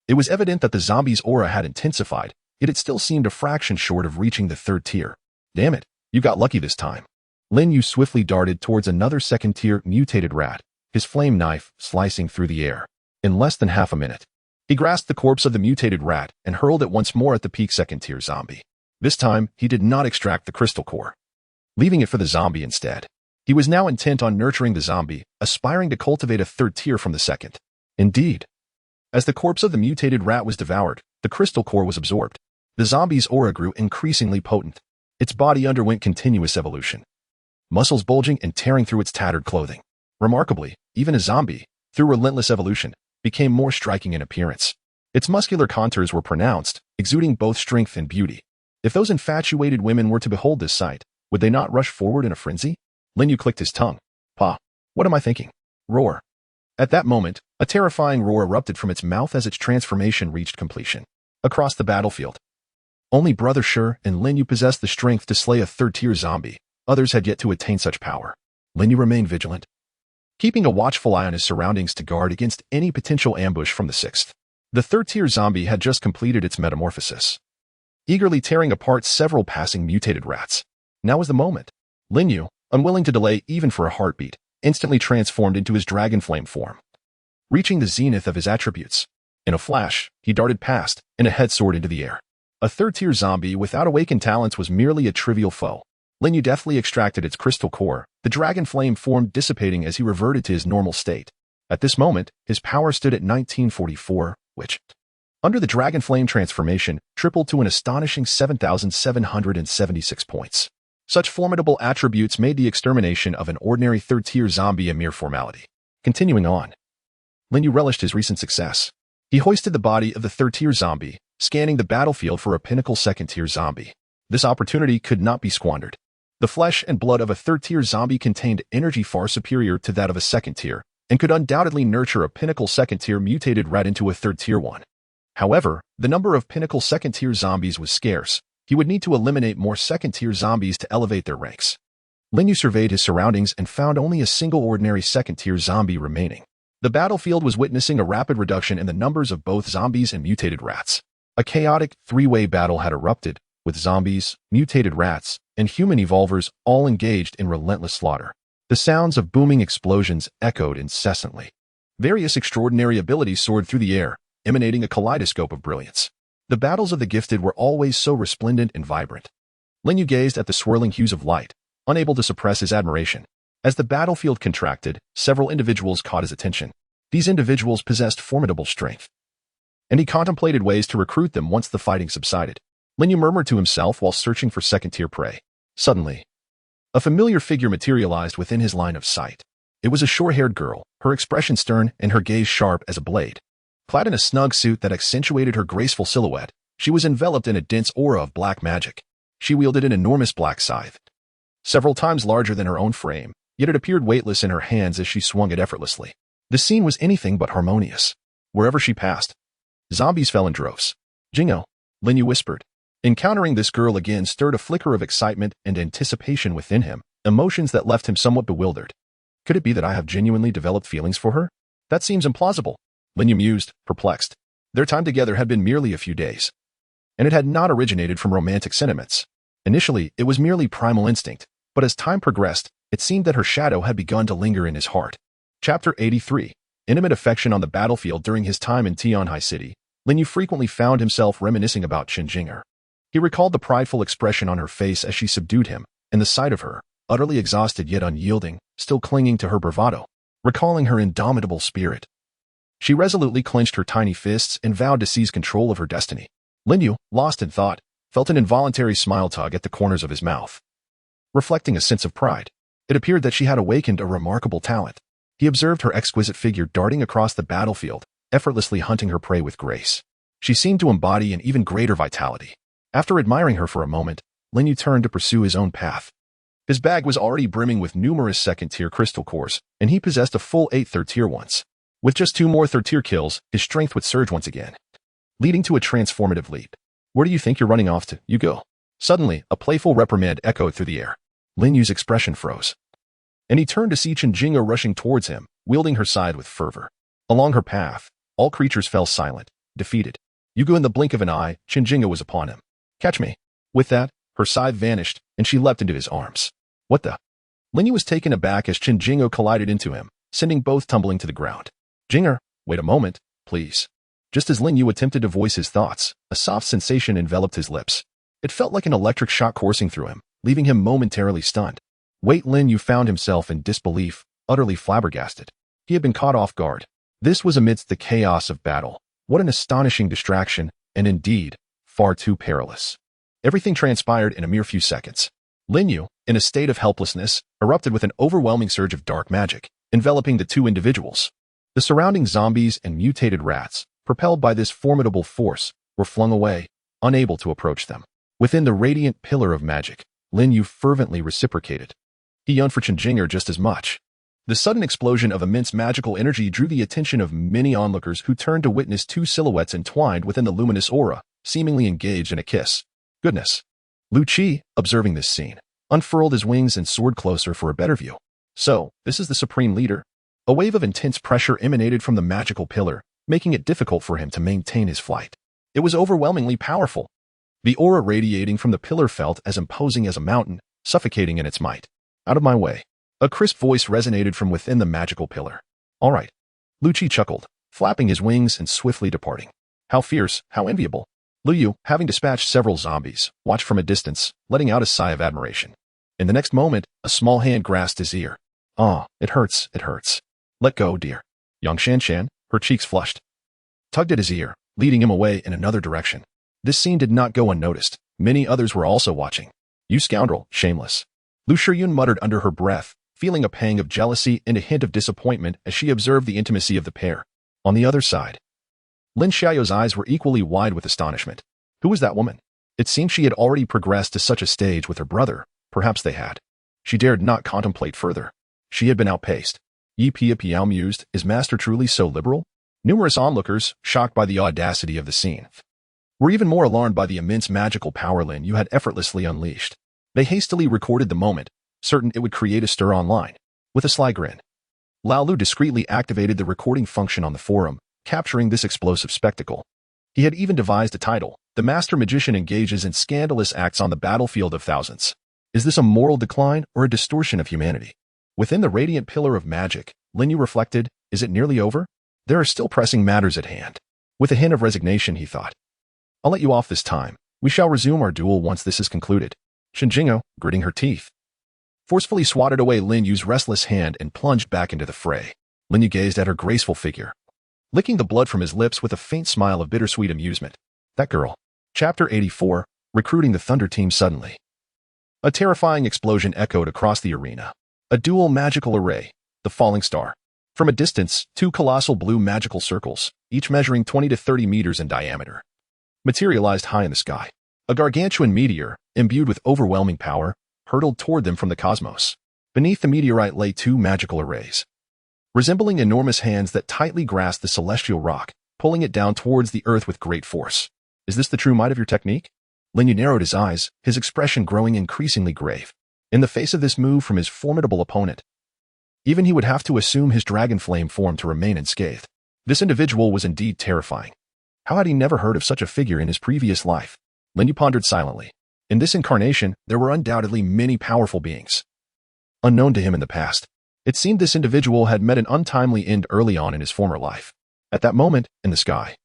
it was evident that the zombie's aura had intensified, yet it still seemed a fraction short of reaching the third tier. Damn it, you got lucky this time. Lin Yu swiftly darted towards another second-tier mutated rat, his flame knife slicing through the air. In less than half a minute, He grasped the corpse of the mutated rat and hurled it once more at the peak second-tier zombie. This time, he did not extract the crystal core, leaving it for the zombie instead. He was now intent on nurturing the zombie, aspiring to cultivate a third tier from the second. Indeed, as the corpse of the mutated rat was devoured, the crystal core was absorbed. The zombie's aura grew increasingly potent. Its body underwent continuous evolution, muscles bulging and tearing through its tattered clothing. Remarkably, even a zombie, through relentless evolution, became more striking in appearance. Its muscular contours were pronounced, exuding both strength and beauty. If those infatuated women were to behold this sight, would they not rush forward in a frenzy? Lin Yu clicked his tongue. Pa, what am I thinking? Roar. At that moment, a terrifying roar erupted from its mouth as its transformation reached completion. Across the battlefield, only Brother Shi and Lin Yu possessed the strength to slay a third-tier zombie. Others had yet to attain such power. Lin Yu remained vigilant, keeping a watchful eye on his surroundings to guard against any potential ambush from the sixth. The third-tier zombie had just completed its metamorphosis, eagerly tearing apart several passing mutated rats. Now was the moment. Lin Yu, unwilling to delay even for a heartbeat, instantly transformed into his dragon flame form, reaching the zenith of his attributes. In a flash, he darted past, and a head soared into the air. A third-tier zombie without awakened talents was merely a trivial foe. Lin Yu deftly extracted its crystal core, the dragon flame form dissipating as he reverted to his normal state. At this moment, his power stood at 1944, which, under the dragon flame transformation, tripled to an astonishing 7,776 points. Such formidable attributes made the extermination of an ordinary third-tier zombie a mere formality. Continuing on, Lin Yu relished his recent success. He hoisted the body of the third-tier zombie, scanning the battlefield for a pinnacle second-tier zombie. This opportunity could not be squandered. The flesh and blood of a third-tier zombie contained energy far superior to that of a second-tier, and could undoubtedly nurture a pinnacle second-tier mutated rat into a third-tier one. However, the number of pinnacle second-tier zombies was scarce. He would need to eliminate more second-tier zombies to elevate their ranks. Lin Yu surveyed his surroundings and found only a single ordinary second-tier zombie remaining. The battlefield was witnessing a rapid reduction in the numbers of both zombies and mutated rats. A chaotic, three-way battle had erupted, with zombies, mutated rats, and human evolvers all engaged in relentless slaughter. The sounds of booming explosions echoed incessantly. Various extraordinary abilities soared through the air, emanating a kaleidoscope of brilliance. The battles of the gifted were always so resplendent and vibrant. Lin Yu gazed at the swirling hues of light, unable to suppress his admiration. As the battlefield contracted, several individuals caught his attention. These individuals possessed formidable strength, and he contemplated ways to recruit them once the fighting subsided. Lin Yu murmured to himself while searching for second-tier prey. Suddenly, a familiar figure materialized within his line of sight. It was a short-haired girl, her expression stern and her gaze sharp as a blade. Clad in a snug suit that accentuated her graceful silhouette, she was enveloped in a dense aura of black magic. She wielded an enormous black scythe, several times larger than her own frame, yet it appeared weightless in her hands as she swung it effortlessly. The scene was anything but harmonious. Wherever she passed, zombies fell in droves. Jingo, Lin Yu whispered. Encountering this girl again stirred a flicker of excitement and anticipation within him, emotions that left him somewhat bewildered. Could it be that I have genuinely developed feelings for her? That seems implausible. Lin Yu mused, perplexed. Their time together had been merely a few days, and it had not originated from romantic sentiments. Initially, it was merely primal instinct, but as time progressed, it seemed that her shadow had begun to linger in his heart. Chapter 83. Intimate affection on the battlefield. During his time in Tianhai City, Lin Yu frequently found himself reminiscing about Chen Jing'er. He recalled the prideful expression on her face as she subdued him, and the sight of her, utterly exhausted yet unyielding, still clinging to her bravado, recalling her indomitable spirit. She resolutely clenched her tiny fists and vowed to seize control of her destiny. Lin Yu, lost in thought, felt an involuntary smile tug at the corners of his mouth, reflecting a sense of pride. It appeared that she had awakened a remarkable talent. He observed her exquisite figure darting across the battlefield, effortlessly hunting her prey with grace. She seemed to embody an even greater vitality. After admiring her for a moment, Lin Yu turned to pursue his own path. His bag was already brimming with numerous second-tier crystal cores, and he possessed a full 8 third-tier ones. With just 2 more third-tier kills, his strength would surge once again, leading to a transformative leap. Where do you think you're running off to? You go. Suddenly, a playful reprimand echoed through the air. Lin Yu's expression froze, and he turned to see Chen Jing'er rushing towards him, wielding her scythe with fervor. Along her path, all creatures fell silent, defeated. Yugo, in the blink of an eye, Chen Jing'er was upon him. Catch me. With that, her scythe vanished, and she leapt into his arms. What the? Lin Yu was taken aback as Chen Jing'er collided into him, sending both tumbling to the ground. Jing'er, wait a moment, please. Just as Lin Yu attempted to voice his thoughts, a soft sensation enveloped his lips. It felt like an electric shock coursing through him, leaving him momentarily stunned. Wait, Lin Yu found himself in disbelief, utterly flabbergasted. He had been caught off guard. This was amidst the chaos of battle. What an astonishing distraction, and indeed, far too perilous. Everything transpired in a mere few seconds. Lin Yu, in a state of helplessness, erupted with an overwhelming surge of dark magic, enveloping the two individuals. The surrounding zombies and mutated rats, propelled by this formidable force, were flung away, unable to approach them. Within the radiant pillar of magic, Lin Yu fervently reciprocated. He yearned for Chen Jing'er just as much. The sudden explosion of immense magical energy drew the attention of many onlookers who turned to witness two silhouettes entwined within the luminous aura, seemingly engaged in a kiss. Goodness. Lu Qi, observing this scene, unfurled his wings and soared closer for a better view. So, this is the supreme leader? A wave of intense pressure emanated from the magical pillar, making it difficult for him to maintain his flight. It was overwhelmingly powerful. The aura radiating from the pillar felt as imposing as a mountain, suffocating in its might. Out of my way. A crisp voice resonated from within the magical pillar. All right. Lu Qi chuckled, flapping his wings and swiftly departing. How fierce, how enviable. Lu Yu, having dispatched several zombies, watched from a distance, letting out a sigh of admiration. In the next moment, a small hand grasped his ear. Ah, it hurts, it hurts. Let go, dear. Yang Shanshan, her cheeks flushed, tugged at his ear, leading him away in another direction. This scene did not go unnoticed. Many others were also watching. You scoundrel, shameless. Lu Shiyun muttered under her breath, feeling a pang of jealousy and a hint of disappointment as she observed the intimacy of the pair. On the other side, Lin Xiao's eyes were equally wide with astonishment. Who was that woman? It seemed she had already progressed to such a stage with her brother. Perhaps they had. She dared not contemplate further. She had been outpaced. Yi Piao mused, is Master truly so liberal? Numerous onlookers, shocked by the audacity of the scene, were even more alarmed by the immense magical power Lin Yu had effortlessly unleashed. They hastily recorded the moment, certain it would create a stir online. With a sly grin, Lao Lu discreetly activated the recording function on the forum, capturing this explosive spectacle. He had even devised a title, The Master Magician Engages in Scandalous Acts on the Battlefield of Thousands. Is this a moral decline or a distortion of humanity? Within the radiant pillar of magic, Lin Yu reflected, is it nearly over? There are still pressing matters at hand. With a hint of resignation, he thought, I'll let you off this time. We shall resume our duel once this is concluded. Chen Jing'er, gritting her teeth, forcefully swatted away Lin Yu's restless hand and plunged back into the fray. Lin Yu gazed at her graceful figure, licking the blood from his lips with a faint smile of bittersweet amusement. That girl. Chapter 84, Recruiting the Thunder Team Suddenly. A terrifying explosion echoed across the arena. A dual magical array, the falling star. From a distance, two colossal blue magical circles, each measuring 20 to 30 meters in diameter, materialized high in the sky. A gargantuan meteor, imbued with overwhelming power, hurtled toward them from the cosmos. Beneath the meteorite lay two magical arrays, resembling enormous hands that tightly grasped the celestial rock, pulling it down towards the earth with great force. Is this the true might of your technique? Lin Yu narrowed his eyes, his expression growing increasingly grave. In the face of this move from his formidable opponent, even he would have to assume his dragon flame form to remain unscathed. This individual was indeed terrifying. How had he never heard of such a figure in his previous life? Lin Yu pondered silently. In this incarnation, there were undoubtedly many powerful beings, unknown to him in the past. It seemed this individual had met an untimely end early on in his former life. At that moment, in the sky,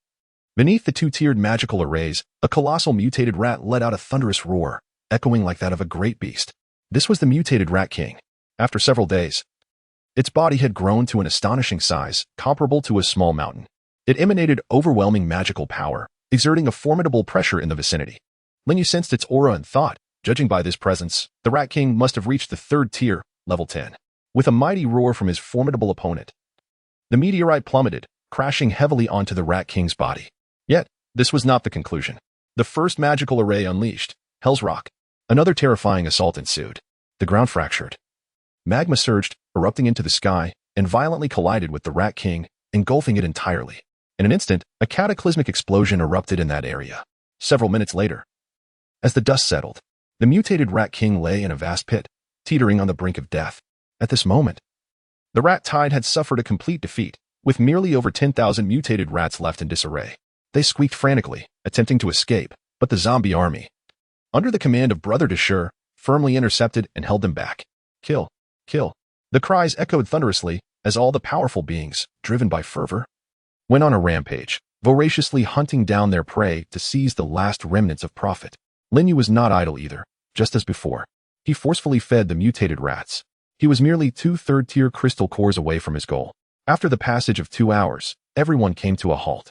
beneath the two-tiered magical arrays, a colossal mutated rat let out a thunderous roar, echoing like that of a great beast. This was the mutated Rat King. After several days, its body had grown to an astonishing size, comparable to a small mountain. It emanated overwhelming magical power, exerting a formidable pressure in the vicinity. Lin Yu sensed its aura and thought, judging by this presence, the Rat King must have reached the third tier, level 10. With a mighty roar from his formidable opponent, the meteorite plummeted, crashing heavily onto the Rat King's body. Yet, this was not the conclusion. The first magical array unleashed, Hell's Rock. Another terrifying assault ensued. The ground fractured. Magma surged, erupting into the sky, and violently collided with the Rat King, engulfing it entirely. In an instant, a cataclysmic explosion erupted in that area. Several minutes later, as the dust settled, the mutated Rat King lay in a vast pit, teetering on the brink of death. At this moment, the rat tide had suffered a complete defeat, with merely over 10,000 mutated rats left in disarray. They squeaked frantically, attempting to escape, but the zombie army, under the command of Brother Deshur, firmly intercepted and held them back. Kill, kill. The cries echoed thunderously as all the powerful beings, driven by fervor, went on a rampage. voraciously hunting down their prey to seize the last remnants of profit. Lin Yu was not idle either. Just as before, he forcefully fed the mutated rats. He was merely 2 third-tier crystal cores away from his goal. After the passage of 2 hours, everyone came to a halt.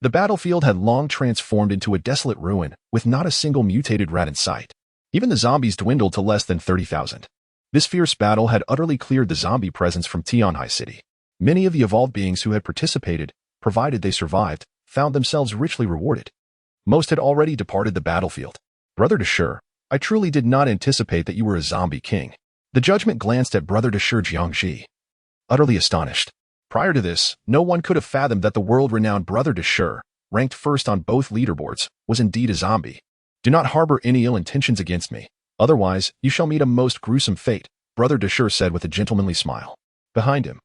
The battlefield had long transformed into a desolate ruin, with not a single mutated rat in sight. Even the zombies dwindled to less than 30,000. This fierce battle had utterly cleared the zombie presence from Tianhai City. Many of the evolved beings who had participated, provided they survived, found themselves richly rewarded. Most had already departed the battlefield. Brother Deshur, I truly did not anticipate that you were a zombie king. The judgment glanced at Brother Deshur Jiangxi, utterly astonished. Prior to this, no one could have fathomed that the world-renowned Brother Deshur, ranked first on both leaderboards, was indeed a zombie. Do not harbor any ill intentions against me. Otherwise, you shall meet a most gruesome fate, Brother Deshur said with a gentlemanly smile. Behind him,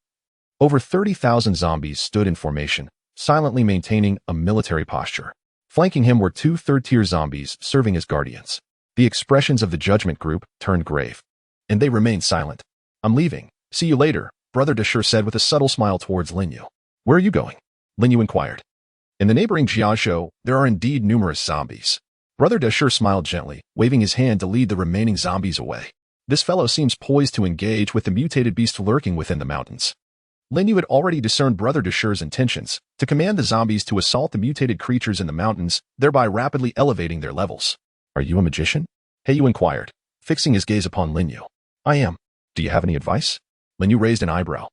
over 30,000 zombies stood in formation, silently maintaining a military posture. Flanking him were 2 third-tier zombies serving as guardians. The expressions of the judgment group turned grave, and they remained silent. I'm leaving. See you later, Brother Deshur said with a subtle smile towards Lin Yu. Where are you going? Lin Yu inquired. In the neighboring Jiazhou, there are indeed numerous zombies. Brother Deshur smiled gently, waving his hand to lead the remaining zombies away. This fellow seems poised to engage with the mutated beast lurking within the mountains. Lin Yu had already discerned Brother Deshur's intentions, to command the zombies to assault the mutated creatures in the mountains, thereby rapidly elevating their levels. Are you a magician? He Yu inquired, fixing his gaze upon Lin Yu. I am. Do you have any advice? Lin Yu raised an eyebrow.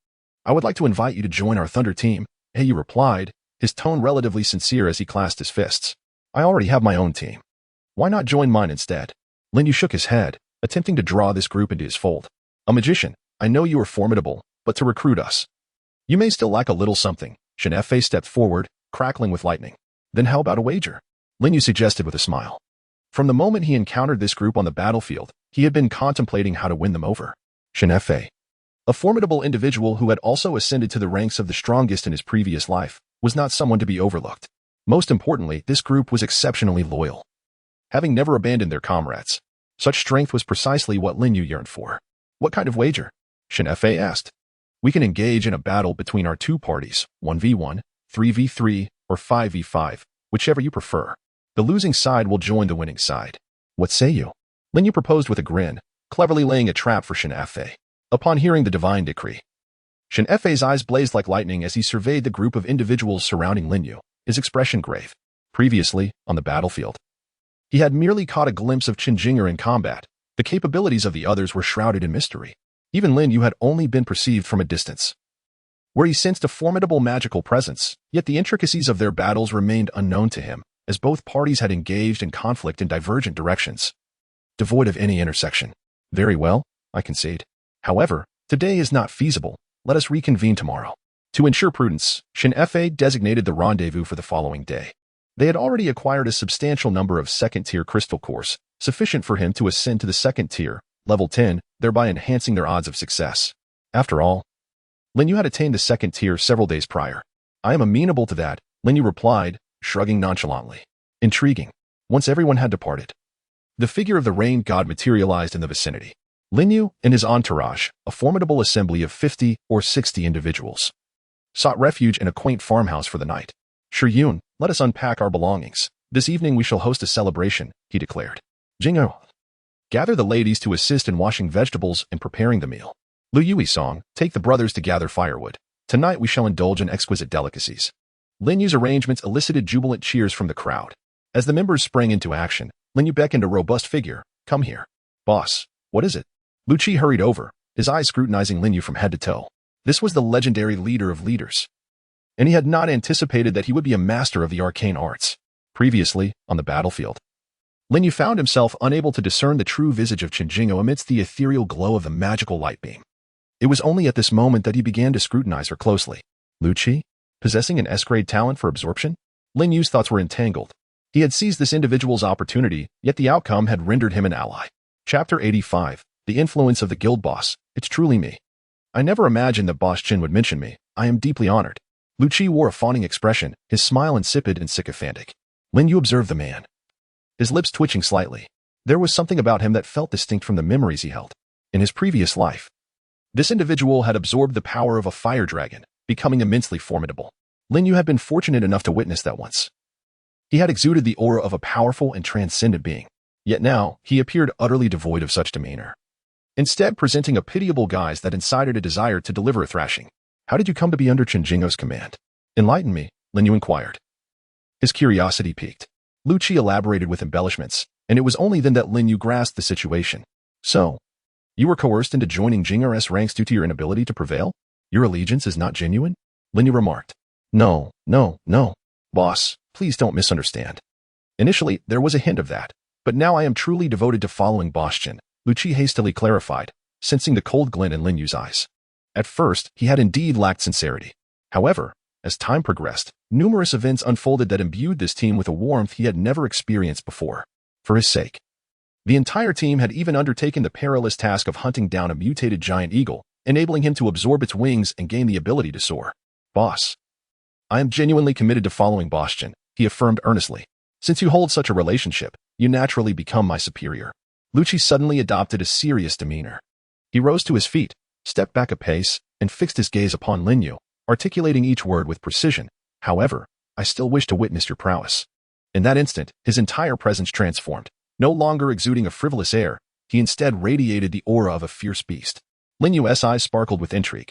I would like to invite you to join our Thunder team, He Yu replied, his tone relatively sincere as he clasped his fists. I already have my own team. Why not join mine instead? Lin Yu shook his head, attempting to draw this group into his fold. A magician, I know you are formidable, but to recruit us, you may still lack a little something. Shen Fei stepped forward, crackling with lightning. Then how about a wager? Lin Yu suggested with a smile. From the moment he encountered this group on the battlefield, he had been contemplating how to win them over. Shen Fei, a formidable individual who had also ascended to the ranks of the strongest in his previous life, was not someone to be overlooked. Most importantly, this group was exceptionally loyal, having never abandoned their comrades. Such strength was precisely what Lin Yu yearned for. What kind of wager? Shen Fei asked. We can engage in a battle between our 2 parties, 1v1, 3v3, or 5v5, whichever you prefer. The losing side will join the winning side. What say you? Lin Yu proposed with a grin, cleverly laying a trap for Shen Fei. Upon hearing the divine decree, Shen Fei's eyes blazed like lightning as he surveyed the group of individuals surrounding Lin Yu, his expression grave. Previously, on the battlefield, he had merely caught a glimpse of Qin Jinger in combat. The capabilities of the others were shrouded in mystery. Even Lin Yu had only been perceived from a distance, where he sensed a formidable magical presence, yet the intricacies of their battles remained unknown to him, as both parties had engaged in conflict in divergent directions, devoid of any intersection. Very well, I concede. However, today is not feasible. Let us reconvene tomorrow. To ensure prudence, Shen Fei designated the rendezvous for the following day. They had already acquired a substantial number of second-tier crystal cores, sufficient for him to ascend to the second tier, level 10, thereby enhancing their odds of success. After all, Lin Yu had attained the second tier several days prior. I am amenable to that, Lin Yu replied, shrugging nonchalantly. Intriguing. Once everyone had departed, the figure of the rain god materialized in the vicinity. Lin Yu and his entourage, a formidable assembly of 50 or 60 individuals, sought refuge in a quaint farmhouse for the night. Yun, let us unpack our belongings. This evening we shall host a celebration, he declared. Jing'o, gather the ladies to assist in washing vegetables and preparing the meal. Lu Yui Song, take the brothers to gather firewood. Tonight we shall indulge in exquisite delicacies. Lin Yu's arrangements elicited jubilant cheers from the crowd. As the members sprang into action, Lin Yu beckoned a robust figure. Come here. Boss, what is it? Lu Qi hurried over, his eyes scrutinizing Lin Yu from head to toe. This was the legendary leader of leaders, and he had not anticipated that he would be a master of the arcane arts. Previously, on the battlefield, Lin Yu found himself unable to discern the true visage of Qin Jingo amidst the ethereal glow of the magical light beam. It was only at this moment that he began to scrutinize her closely. Lu Qi, possessing an S-grade talent for absorption? Lin Yu's thoughts were entangled. He had seized this individual's opportunity, yet the outcome had rendered him an ally. Chapter 85. The Influence of the Guild Boss. It's truly me. I never imagined that Boss Qin would mention me. I am deeply honored. Lu Qi wore a fawning expression, his smile insipid and sycophantic. Lin Yu observed the man, his lips twitching slightly. There was something about him that felt distinct from the memories he held. In his previous life, this individual had absorbed the power of a fire dragon, becoming immensely formidable. Lin Yu had been fortunate enough to witness that once. He had exuded the aura of a powerful and transcendent being, yet now he appeared utterly devoid of such demeanor, instead presenting a pitiable guise that incited a desire to deliver a thrashing. How did you come to be under Chen Jingou's command? Enlighten me, Lin Yu inquired. His curiosity piqued. Lu Qi elaborated with embellishments, and it was only then that Lin Yu grasped the situation. So, you were coerced into joining Jing'er's ranks due to your inability to prevail? Your allegiance is not genuine? Lin Yu remarked. No, boss, please don't misunderstand. Initially, there was a hint of that, but now I am truly devoted to following Boss Chen, Lu Qi hastily clarified, sensing the cold glint in Lin Yu's eyes. At first, he had indeed lacked sincerity. However, as time progressed, numerous events unfolded that imbued this team with a warmth he had never experienced before. For his sake, the entire team had even undertaken the perilous task of hunting down a mutated giant eagle, enabling him to absorb its wings and gain the ability to soar. Boss, I am genuinely committed to following Boss Chen, he affirmed earnestly. Since you hold such a relationship, you naturally become my superior. Lu Qi suddenly adopted a serious demeanor. He rose to his feet, stepped back a pace, and fixed his gaze upon Lin Yu, articulating each word with precision. However, I still wish to witness your prowess. In that instant, his entire presence transformed. No longer exuding a frivolous air, he instead radiated the aura of a fierce beast. Lin Yu's eyes sparkled with intrigue.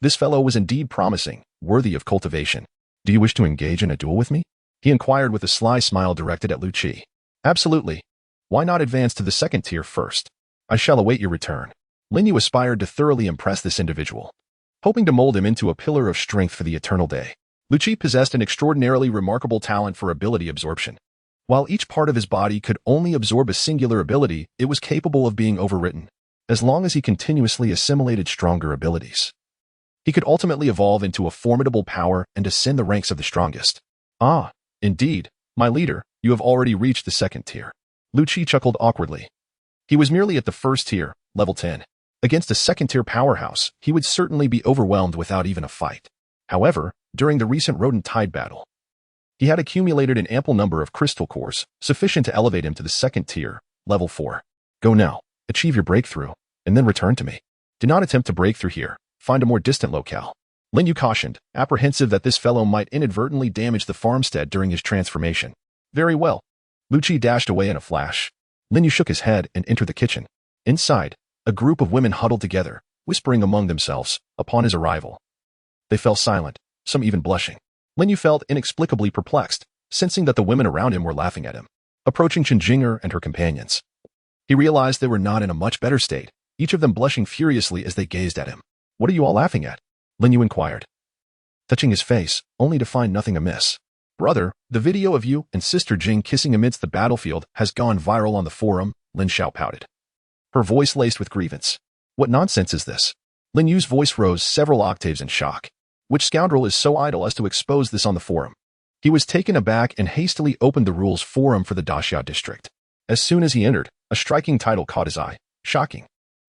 This fellow was indeed promising, worthy of cultivation. Do you wish to engage in a duel with me? He inquired with a sly smile directed at Lu Qi. Absolutely. Why not advance to the second tier first? I shall await your return. Lin Yu aspired to thoroughly impress this individual, hoping to mold him into a pillar of strength for the eternal day. Lu Qi possessed an extraordinarily remarkable talent for ability absorption. While each part of his body could only absorb a singular ability, it was capable of being overwritten, as long as he continuously assimilated stronger abilities. He could ultimately evolve into a formidable power and ascend the ranks of the strongest. Ah, indeed, my leader, you have already reached the second tier. Lu Qi chuckled awkwardly. He was merely at the first tier, level 10. Against a second-tier powerhouse, he would certainly be overwhelmed without even a fight. However, during the recent rodent tide battle, he had accumulated an ample number of crystal cores, sufficient to elevate him to the second tier, level 4. Go now, achieve your breakthrough, and then return to me. Do not attempt to break through here. Find a more distant locale. Lin Yu cautioned, apprehensive that this fellow might inadvertently damage the farmstead during his transformation. Very well. Lu Qi dashed away in a flash. Lin Yu shook his head and entered the kitchen. Inside, a group of women huddled together, whispering among themselves, upon his arrival. They fell silent, some even blushing. Lin Yu felt inexplicably perplexed, sensing that the women around him were laughing at him. Approaching Chen Jing'er and her companions, he realized they were not in a much better state, each of them blushing furiously as they gazed at him. What are you all laughing at? Lin Yu inquired, touching his face, only to find nothing amiss. Brother, the video of you and Sister Jing kissing amidst the battlefield has gone viral on the forum, Lin Xiao pouted, her voice laced with grievance. What nonsense is this? Lin Yu's voice rose several octaves in shock. Which scoundrel is so idle as to expose this on the forum? He was taken aback and hastily opened the rules forum for the Daxia district. As soon as he entered, a striking title caught his eye. Shocking.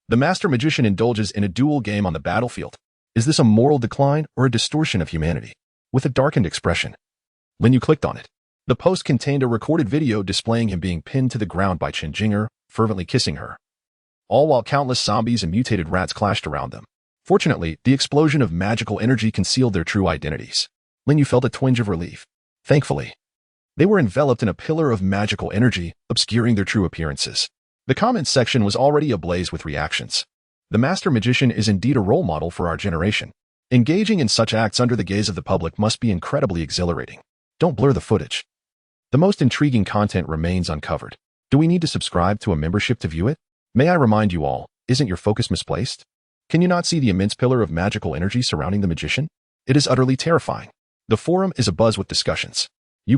The master magician indulges in a duel game on the battlefield. Is this a moral decline or a distortion of humanity? With a darkened expression, Lin Yu clicked on it. The post contained a recorded video displaying him being pinned to the ground by Chen Jing'er, fervently kissing her, all while countless zombies and mutated rats clashed around them. Fortunately, the explosion of magical energy concealed their true identities. Lin Yu felt a twinge of relief. Thankfully, they were enveloped in a pillar of magical energy, obscuring their true appearances. The comments section was already ablaze with reactions. The master magician is indeed a role model for our generation. Engaging in such acts under the gaze of the public must be incredibly exhilarating. Don't blur the footage. The most intriguing content remains uncovered. Do we need to subscribe to a membership to view it? May I remind you all, isn't your focus misplaced? Can you not see the immense pillar of magical energy surrounding the magician? It is utterly terrifying. The forum is abuzz with discussions. You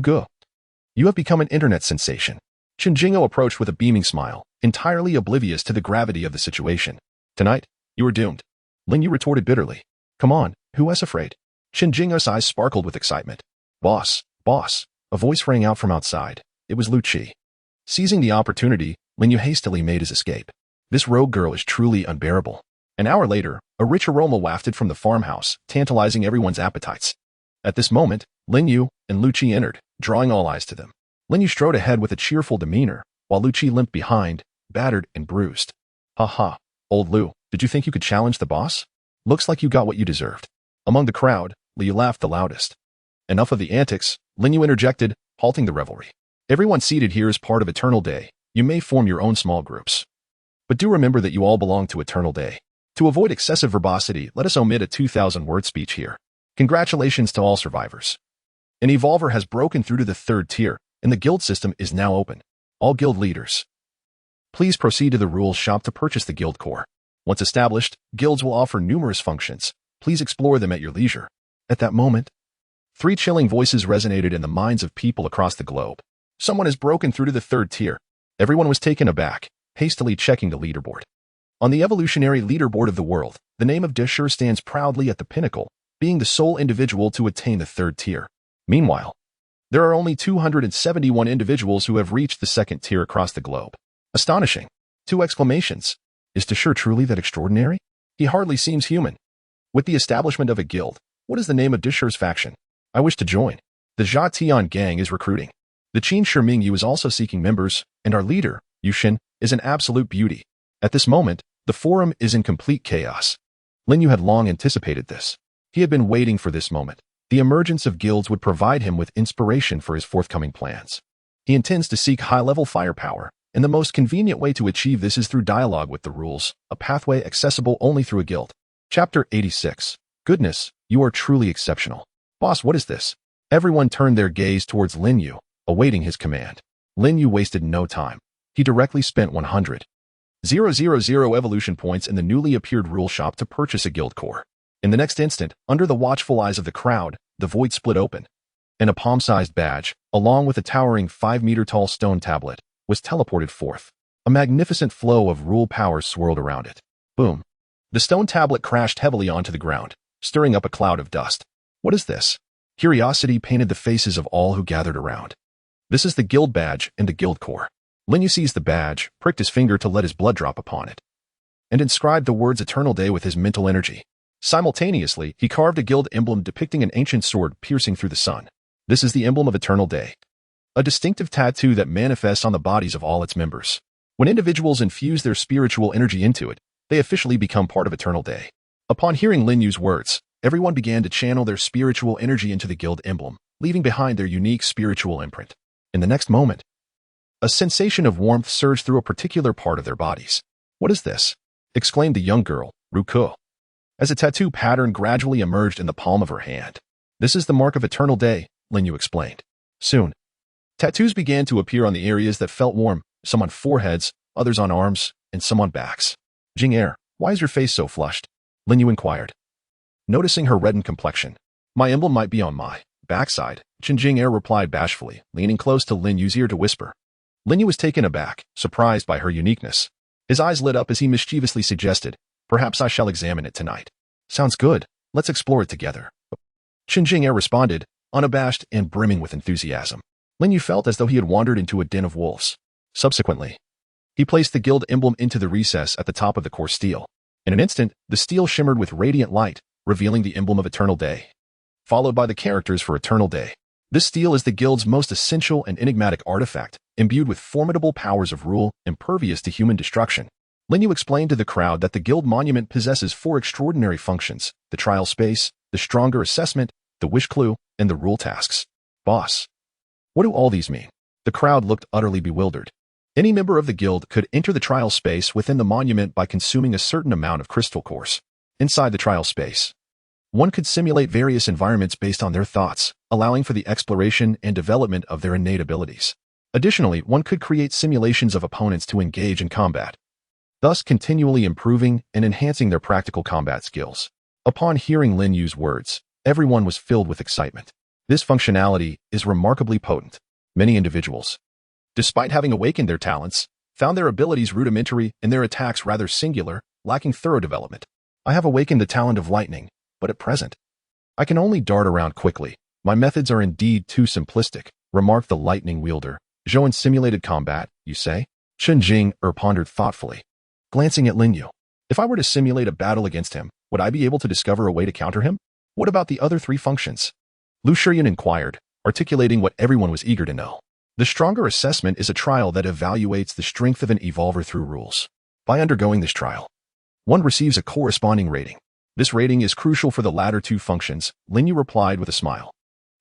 have become an internet sensation. Chen Jing'o approached with a beaming smile, entirely oblivious to the gravity of the situation. Tonight, you are doomed. Lin Yu retorted bitterly. Come on, who is afraid? Chen Jing'o's eyes sparkled with excitement. Boss, a voice rang out from outside. It was Lu Qi. Seizing the opportunity, Lin Yu hastily made his escape. This rogue girl is truly unbearable. An hour later, a rich aroma wafted from the farmhouse, tantalizing everyone's appetites. At this moment, Lin Yu and Lu Qi entered, drawing all eyes to them. Lin Yu strode ahead with a cheerful demeanor, while Lu Qi limped behind, battered and bruised. Ha ha, old Lu, did you think you could challenge the boss? Looks like you got what you deserved. Among the crowd, Liu laughed the loudest. Enough of the antics, Lin Yu interjected, halting the revelry. Everyone seated here is part of Eternal Day. You may form your own small groups. But do remember that you all belong to Eternal Day. To avoid excessive verbosity, let us omit a 2,000-word speech here. Congratulations to all survivors. An evolver has broken through to the 3rd tier, and the guild system is now open. All guild leaders, please proceed to the rules shop to purchase the guild core. Once established, guilds will offer numerous functions. Please explore them at your leisure. At that moment, 3 chilling voices resonated in the minds of people across the globe. Someone has broken through to the 3rd tier. Everyone was taken aback, hastily checking the leaderboard. On the evolutionary leaderboard of the world, the name of Deshur stands proudly at the pinnacle, being the sole individual to attain the 3rd tier. Meanwhile, there are only 271 individuals who have reached the 2nd tier across the globe. Astonishing. 2 exclamations. Is Deshur truly that extraordinary? He hardly seems human. With the establishment of a guild, what is the name of Deshur's faction? I wish to join. The Jia Tian gang is recruiting. The Qin Shi Mingyu is also seeking members, and our leader, Yushin, is an absolute beauty. At this moment, the forum is in complete chaos. Lin Yu had long anticipated this. He had been waiting for this moment. The emergence of guilds would provide him with inspiration for his forthcoming plans. He intends to seek high-level firepower, and the most convenient way to achieve this is through dialogue with the rules, a pathway accessible only through a guild. Chapter 86. Goodness, you are truly exceptional. Boss, what is this? Everyone turned their gaze towards Lin Yu, awaiting his command. Lin Yu wasted no time. He directly spent 100,000 evolution points in the newly appeared rule shop to purchase a guild core. In the next instant, under the watchful eyes of the crowd, the void split open, and a palm-sized badge, along with a towering 5-meter-tall stone tablet, was teleported forth. A magnificent flow of rule power swirled around it. Boom. The stone tablet crashed heavily onto the ground, stirring up a cloud of dust. What is this? Curiosity painted the faces of all who gathered around. This is the guild badge and the guild core. Lin Yu seized the badge, pricked his finger to let his blood drop upon it, and inscribed the words Eternal Day with his mental energy. Simultaneously, he carved a guild emblem depicting an ancient sword piercing through the sun. This is the emblem of Eternal Day, a distinctive tattoo that manifests on the bodies of all its members. When individuals infuse their spiritual energy into it, they officially become part of Eternal Day. Upon hearing Lin Yu's words, everyone began to channel their spiritual energy into the guild emblem, leaving behind their unique spiritual imprint. In the next moment, a sensation of warmth surged through a particular part of their bodies. What is this? Exclaimed the young girl, Ruko, as a tattoo pattern gradually emerged in the palm of her hand. This is the mark of Eternal Day, Lin Yu explained. Soon, tattoos began to appear on the areas that felt warm, some on foreheads, others on arms, and some on backs. Jing-er, why is your face so flushed? Lin Yu inquired, noticing her reddened complexion. My emblem might be on my backside, Jing-er replied bashfully, leaning close to Lin Yu's ear to whisper. Lin Yu was taken aback, surprised by her uniqueness. His eyes lit up as he mischievously suggested, perhaps I shall examine it tonight. Sounds good. Let's explore it together. Jing-er responded, unabashed and brimming with enthusiasm. Lin Yu felt as though he had wandered into a den of wolves. Subsequently, he placed the guild emblem into the recess at the top of the core steel. In an instant, the steel shimmered with radiant light, revealing the emblem of Eternal Day, followed by the characters for Eternal Day. This steel is the guild's most essential and enigmatic artifact, imbued with formidable powers of rule, impervious to human destruction. Lin Yu explained to the crowd that the guild monument possesses 4 extraordinary functions: the trial space, the stronger assessment, the wish clue, and the rule tasks. Boss, what do all these mean? The crowd looked utterly bewildered. Any member of the guild could enter the trial space within the monument by consuming a certain amount of crystal cores. Inside the trial space, one could simulate various environments based on their thoughts, allowing for the exploration and development of their innate abilities. Additionally, one could create simulations of opponents to engage in combat, thus continually improving and enhancing their practical combat skills. Upon hearing Lin Yu's words, everyone was filled with excitement. This functionality is remarkably potent. Many individuals, despite having awakened their talents, found their abilities rudimentary and their attacks rather singular, lacking thorough development. I have awakened the talent of lightning, but at present, I can only dart around quickly. My methods are indeed too simplistic, remarked the lightning wielder. Zhou in simulated combat, you say? Jing-er pondered thoughtfully, glancing at Lin Yu. If I were to simulate a battle against him, would I be able to discover a way to counter him? What about the other 3 functions? Lu Shiyan inquired, articulating what everyone was eager to know. The stronger assessment is a trial that evaluates the strength of an evolver through rules. By undergoing this trial, one receives a corresponding rating. This rating is crucial for the latter 2 functions, Lin Yu replied with a smile.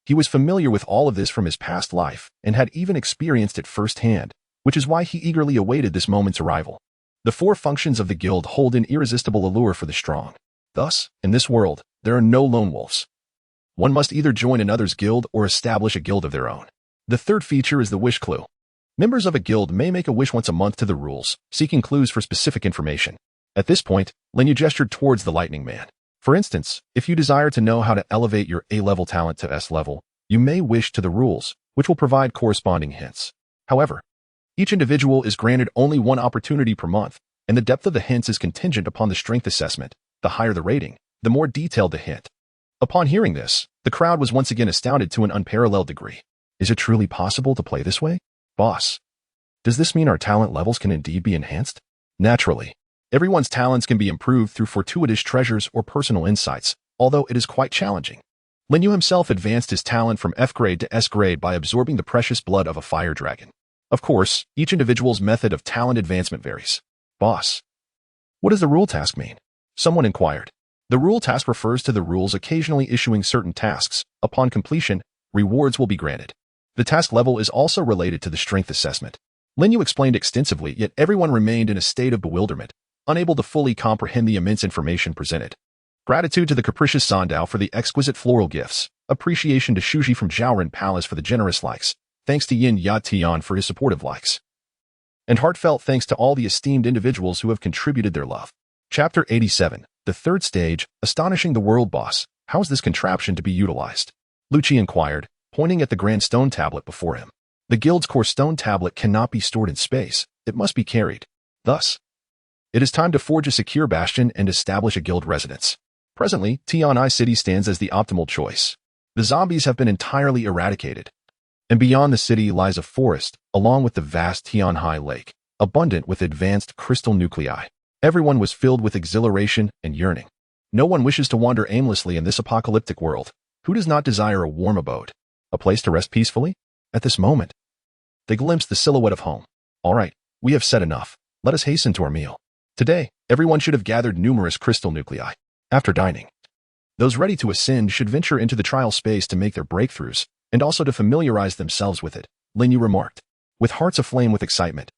He was familiar with all of this from his past life and had even experienced it firsthand, which is why he eagerly awaited this moment's arrival. The four functions of the guild hold an irresistible allure for the strong. Thus, in this world, there are no lone wolves. One must either join another's guild or establish a guild of their own. The third feature is the wish clue. Members of a guild may make a wish once a month to the rules, seeking clues for specific information. At this point, Linyu gestured towards the Lightning Man. For instance, if you desire to know how to elevate your A-level talent to S-level, you may wish to the rules, which will provide corresponding hints. However, each individual is granted only one opportunity per month, and the depth of the hints is contingent upon the strength assessment. The higher the rating, the more detailed the hint. Upon hearing this, the crowd was once again astounded to an unparalleled degree. Is it truly possible to play this way? Boss, does this mean our talent levels can indeed be enhanced? Naturally. Everyone's talents can be improved through fortuitous treasures or personal insights, although it is quite challenging. Linyu himself advanced his talent from F grade to S grade by absorbing the precious blood of a fire dragon. Of course, each individual's method of talent advancement varies. Boss, what does the rule task mean? Someone inquired. The rule task refers to the rules occasionally issuing certain tasks. Upon completion, rewards will be granted. The task level is also related to the strength assessment. Linyu explained extensively, yet everyone remained in a state of bewilderment, unable to fully comprehend the immense information presented. Gratitude to the capricious Sandao for the exquisite floral gifts. Appreciation to Shuji from Zhaoren Palace for the generous likes. Thanks to Yin Ya Tian for his supportive likes. And heartfelt thanks to all the esteemed individuals who have contributed their love. Chapter 87. The third stage, Astonishing the World Boss. How is this contraption to be utilized? Lucci inquired, pointing at the grand stone tablet before him. The guild's core stone tablet cannot be stored in space. It must be carried. Thus, it is time to forge a secure bastion and establish a guild residence. Presently, Tian'ai City stands as the optimal choice. The zombies have been entirely eradicated, and beyond the city lies a forest, along with the vast Tian'ai Lake, abundant with advanced crystal nuclei. Everyone was filled with exhilaration and yearning. No one wishes to wander aimlessly in this apocalyptic world. Who does not desire a warm abode? A place to rest peacefully? At this moment, they glimpsed the silhouette of home. All right, we have said enough. Let us hasten to our meal. Today, everyone should have gathered numerous crystal nuclei. After dining, those ready to ascend should venture into the trial space to make their breakthroughs, and also to familiarize themselves with it, Linyu remarked. With hearts aflame with excitement,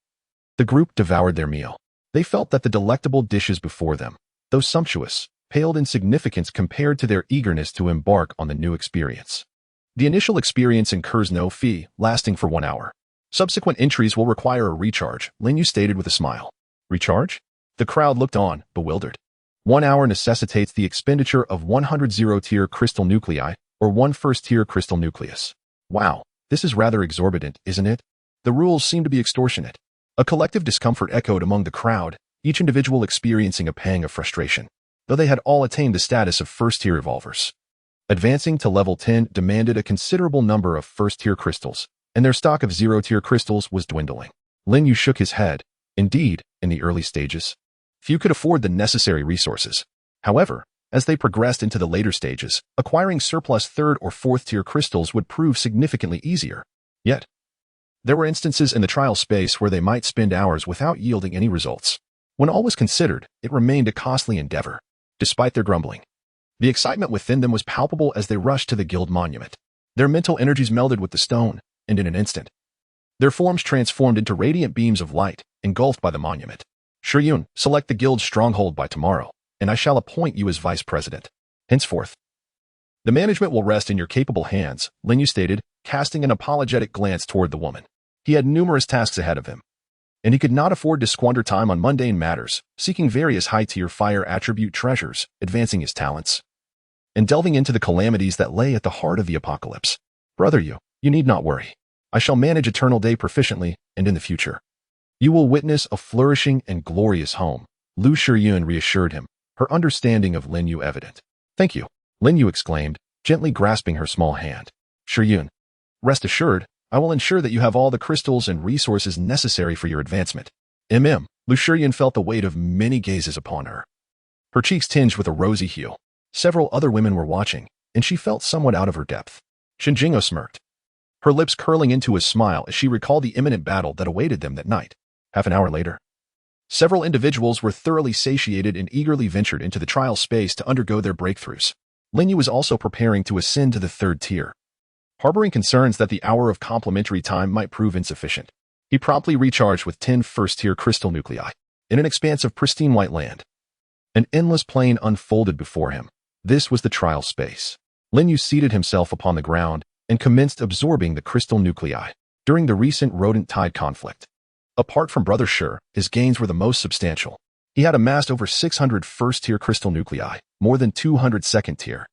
the group devoured their meal. They felt that the delectable dishes before them, though sumptuous, paled in significance compared to their eagerness to embark on the new experience. The initial experience incurs no fee, lasting for 1 hour. Subsequent entries will require a recharge, Linyu stated with a smile. Recharge? The crowd looked on, bewildered. 1 hour necessitates the expenditure of 100 zero-tier crystal nuclei, or 1 first-tier crystal nucleus. Wow, this is rather exorbitant, isn't it? The rules seem to be extortionate. A collective discomfort echoed among the crowd, each individual experiencing a pang of frustration, though they had all attained the status of first-tier revolvers. Advancing to level 10 demanded a considerable number of first-tier crystals, and their stock of zero-tier crystals was dwindling. Linyu shook his head. Indeed, in the early stages, few could afford the necessary resources. However, as they progressed into the later stages, acquiring surplus third or fourth-tier crystals would prove significantly easier. Yet, there were instances in the trial space where they might spend hours without yielding any results. When all was considered, it remained a costly endeavor. Despite their grumbling, the excitement within them was palpable as they rushed to the guild monument. Their mental energies melded with the stone, and in an instant, their forms transformed into radiant beams of light, engulfed by the monument. Shiryun, select the guild's stronghold by tomorrow, and I shall appoint you as vice president. Henceforth, the management will rest in your capable hands, Linyu stated, casting an apologetic glance toward the woman. He had numerous tasks ahead of him, and he could not afford to squander time on mundane matters, seeking various high-tier fire attribute treasures, advancing his talents, and delving into the calamities that lay at the heart of the apocalypse. Brother, you need not worry. I shall manage Eternal Day proficiently, and in the future, you will witness a flourishing and glorious home. Lu Shiryun reassured him, her understanding of Linyu evident. Thank you, Linyu exclaimed, gently grasping her small hand. Shiryun, rest assured, I will ensure that you have all the crystals and resources necessary for your advancement. Lu Shiryun felt the weight of many gazes upon her. Her cheeks tinged with a rosy hue. Several other women were watching, and she felt somewhat out of her depth. Shinjingo smirked, her lips curling into a smile as she recalled the imminent battle that awaited them that night. Half an hour later, several individuals were thoroughly satiated and eagerly ventured into the trial space to undergo their breakthroughs. Linyu was also preparing to ascend to the third tier. Harboring concerns that the hour of complementary time might prove insufficient, he promptly recharged with 10 first-tier crystal nuclei. In an expanse of pristine white land, an endless plain unfolded before him. This was the trial space. Lin Yu seated himself upon the ground and commenced absorbing the crystal nuclei. During the recent rodent tide conflict, apart from Brother Shi, his gains were the most substantial. He had amassed over 600 first-tier crystal nuclei, more than 200 second-tier,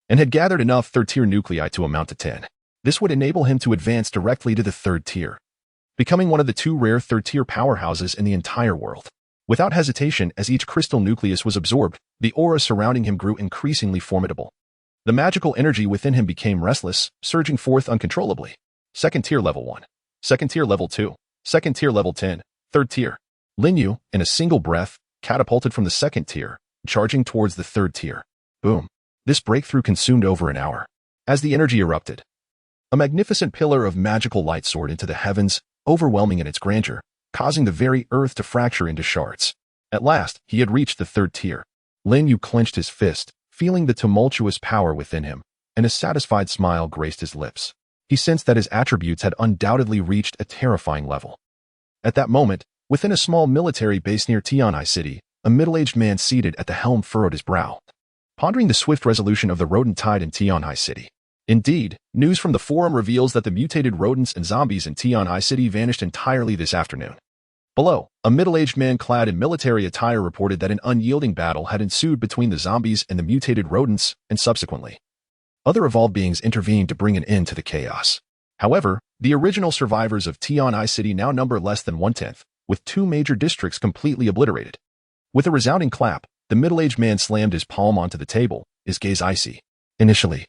and had gathered enough third-tier nuclei to amount to 10. This would enable him to advance directly to the third tier, becoming one of the 2 rare third-tier powerhouses in the entire world. Without hesitation, as each crystal nucleus was absorbed, the aura surrounding him grew increasingly formidable. The magical energy within him became restless, surging forth uncontrollably. Second tier level 1. Second tier level 2. Second tier level 10. Third tier. Lin Yu, in a single breath, catapulted from the second tier, charging towards the third tier. Boom. This breakthrough consumed over an hour. As the energy erupted, a magnificent pillar of magical light soared into the heavens, overwhelming in its grandeur, causing the very earth to fracture into shards. At last, he had reached the third tier. Lin Yu clenched his fist, feeling the tumultuous power within him, and a satisfied smile graced his lips. He sensed that his attributes had undoubtedly reached a terrifying level. At that moment, within a small military base near Tianhai City, a middle-aged man seated at the helm furrowed his brow, pondering the swift resolution of the rodent tide in Tianhai City. Indeed, news from the forum reveals that the mutated rodents and zombies in Tianhai City vanished entirely this afternoon. Below, a middle-aged man clad in military attire reported that an unyielding battle had ensued between the zombies and the mutated rodents, and subsequently, other evolved beings intervened to bring an end to the chaos. However, the original survivors of Tianhai City now number less than 1/10, with 2 major districts completely obliterated. With a resounding clap, the middle-aged man slammed his palm onto the table, his gaze icy. Initially,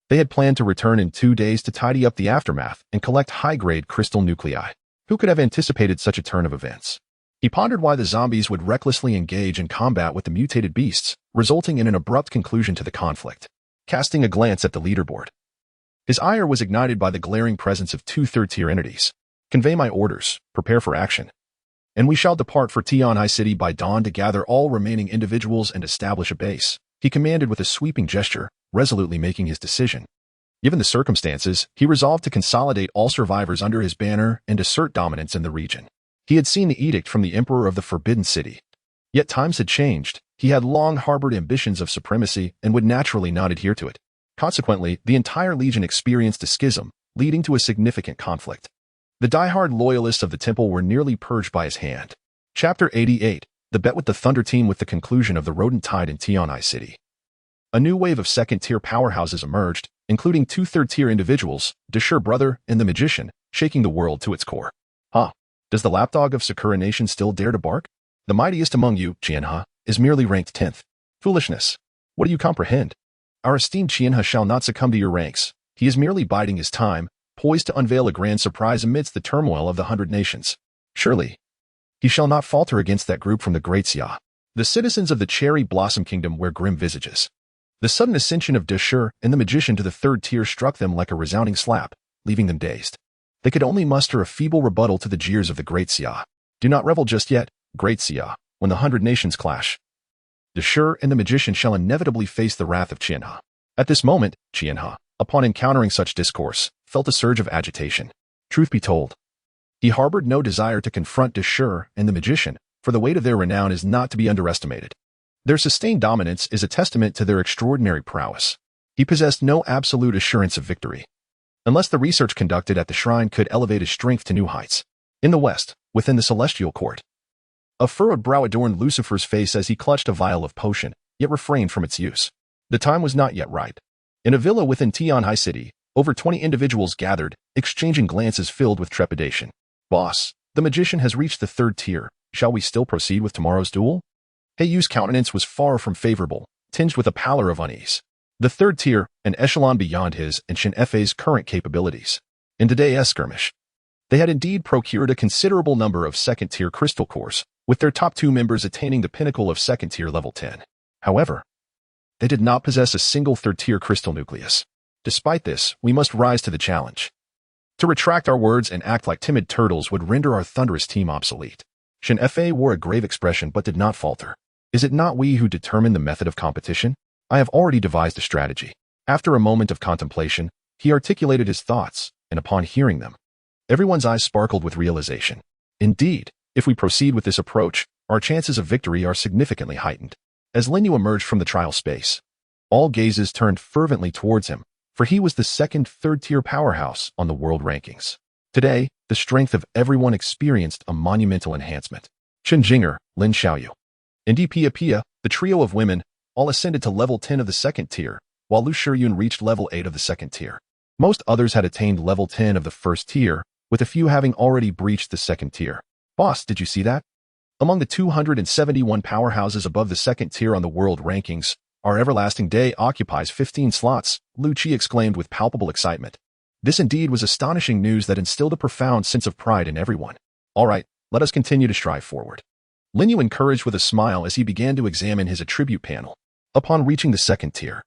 they had planned to return in 2 days to tidy up the aftermath and collect high-grade crystal nuclei. Who could have anticipated such a turn of events? He pondered why the zombies would recklessly engage in combat with the mutated beasts, resulting in an abrupt conclusion to the conflict. Casting a glance at the leaderboard, his ire was ignited by the glaring presence of 2 third-tier entities. Convey my orders, prepare for action, and we shall depart for Tianhai City by dawn to gather all remaining individuals and establish a base, he commanded with a sweeping gesture, resolutely making his decision. Given the circumstances, he resolved to consolidate all survivors under his banner and assert dominance in the region. He had seen the edict from the Emperor of the Forbidden City. Yet times had changed. He had long harbored ambitions of supremacy and would naturally not adhere to it. Consequently, the entire legion experienced a schism, leading to a significant conflict. The die-hard loyalists of the temple were nearly purged by his hand. Chapter 88, The Bet with the Thunder Team. With the conclusion of the rodent tide in Tianhai City, a new wave of second-tier powerhouses emerged, including 2 third-tier individuals, Deshir Brother and the Magician, shaking the world to its core. Does the lapdog of Sakura Nation still dare to bark? The mightiest among you, Qianhe, is merely ranked 10th. Foolishness. What do you comprehend? Our esteemed Qianhe shall not succumb to your ranks. He is merely biding his time, poised to unveil a grand surprise amidst the turmoil of the 100 nations. Surely, he shall not falter against that group from the Great Xia. The citizens of the Cherry Blossom Kingdom wear grim visages. The sudden ascension of Deshir and the Magician to the third tier struck them like a resounding slap, leaving them dazed. They could only muster a feeble rebuttal to the jeers of the Great Xia. Do not revel just yet, Great Xia, when the 100 nations clash. Deshir and the Magician shall inevitably face the wrath of Qianhe. At this moment, Qianhe, upon encountering such discourse, felt a surge of agitation. Truth be told, he harbored no desire to confront Deshir and the Magician, for the weight of their renown is not to be underestimated. Their sustained dominance is a testament to their extraordinary prowess. He possessed no absolute assurance of victory, unless the research conducted at the shrine could elevate his strength to new heights. In the west, within the celestial court, a furrowed brow adorned Lucifer's face as he clutched a vial of potion, yet refrained from its use. The time was not yet right. In a villa within Tianhai City, over 20 individuals gathered, exchanging glances filled with trepidation. Boss, the Magician has reached the third tier. Shall we still proceed with tomorrow's duel? Heiyu's countenance was far from favorable, tinged with a pallor of unease. The third tier, an echelon beyond his and Shen Fe's current capabilities. In today's skirmish, they had indeed procured a considerable number of second-tier crystal cores, with their top 2 members attaining the pinnacle of second-tier level 10. However, they did not possess a single third-tier crystal nucleus. Despite this, we must rise to the challenge. To retract our words and act like timid turtles would render our thunderous team obsolete. Shen Fe wore a grave expression but did not falter. Is it not we who determine the method of competition? I have already devised a strategy. After a moment of contemplation, He articulated his thoughts, and upon hearing them, everyone's eyes sparkled with realization. Indeed, if we proceed with this approach, our chances of victory are significantly heightened. As Lin Yu emerged from the trial space, all gazes turned fervently towards him, for he was the second third-tier powerhouse on the world rankings. Today, the strength of everyone experienced a monumental enhancement. Chen Jinger, Lin Xiaoyu, and Pia Pia, the trio of women, all ascended to level 10 of the second tier, while Lu Shiyun reached level 8 of the second tier. Most others had attained level 10 of the first tier, with a few having already breached the second tier. Boss, did you see that? Among the 271 powerhouses above the second tier on the world rankings, our everlasting day occupies 15 slots, Lu Qi exclaimed with palpable excitement. This indeed was astonishing news that instilled a profound sense of pride in everyone. All right, let us continue to strive forward. Lin Yu encouraged with a smile as he began to examine his attribute panel. Upon reaching the second tier,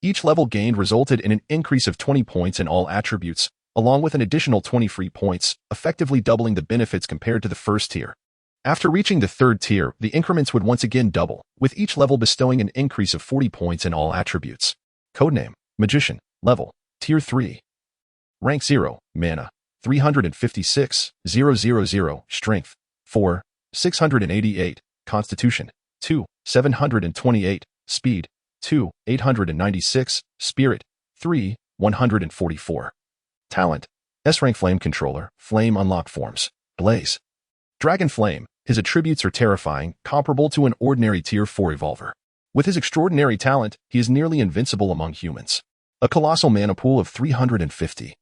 each level gained resulted in an increase of 20 points in all attributes, along with an additional 20 free points, effectively doubling the benefits compared to the first tier. After reaching the third tier, the increments would once again double, with each level bestowing an increase of 40 points in all attributes. Codename, Magician, Level, Tier 3. Rank 0, Mana, 356, 000, Strength, 4, 688, Constitution, 2, 728, Speed, 2, 896, Spirit, 3, 144. Talent, S-Rank Flame Controller, Flame Unlocked Forms, Blaze. Dragon Flame, his attributes are terrifying, comparable to an ordinary Tier 4 Evolver. With his extraordinary talent, he is nearly invincible among humans. A colossal mana pool of 350.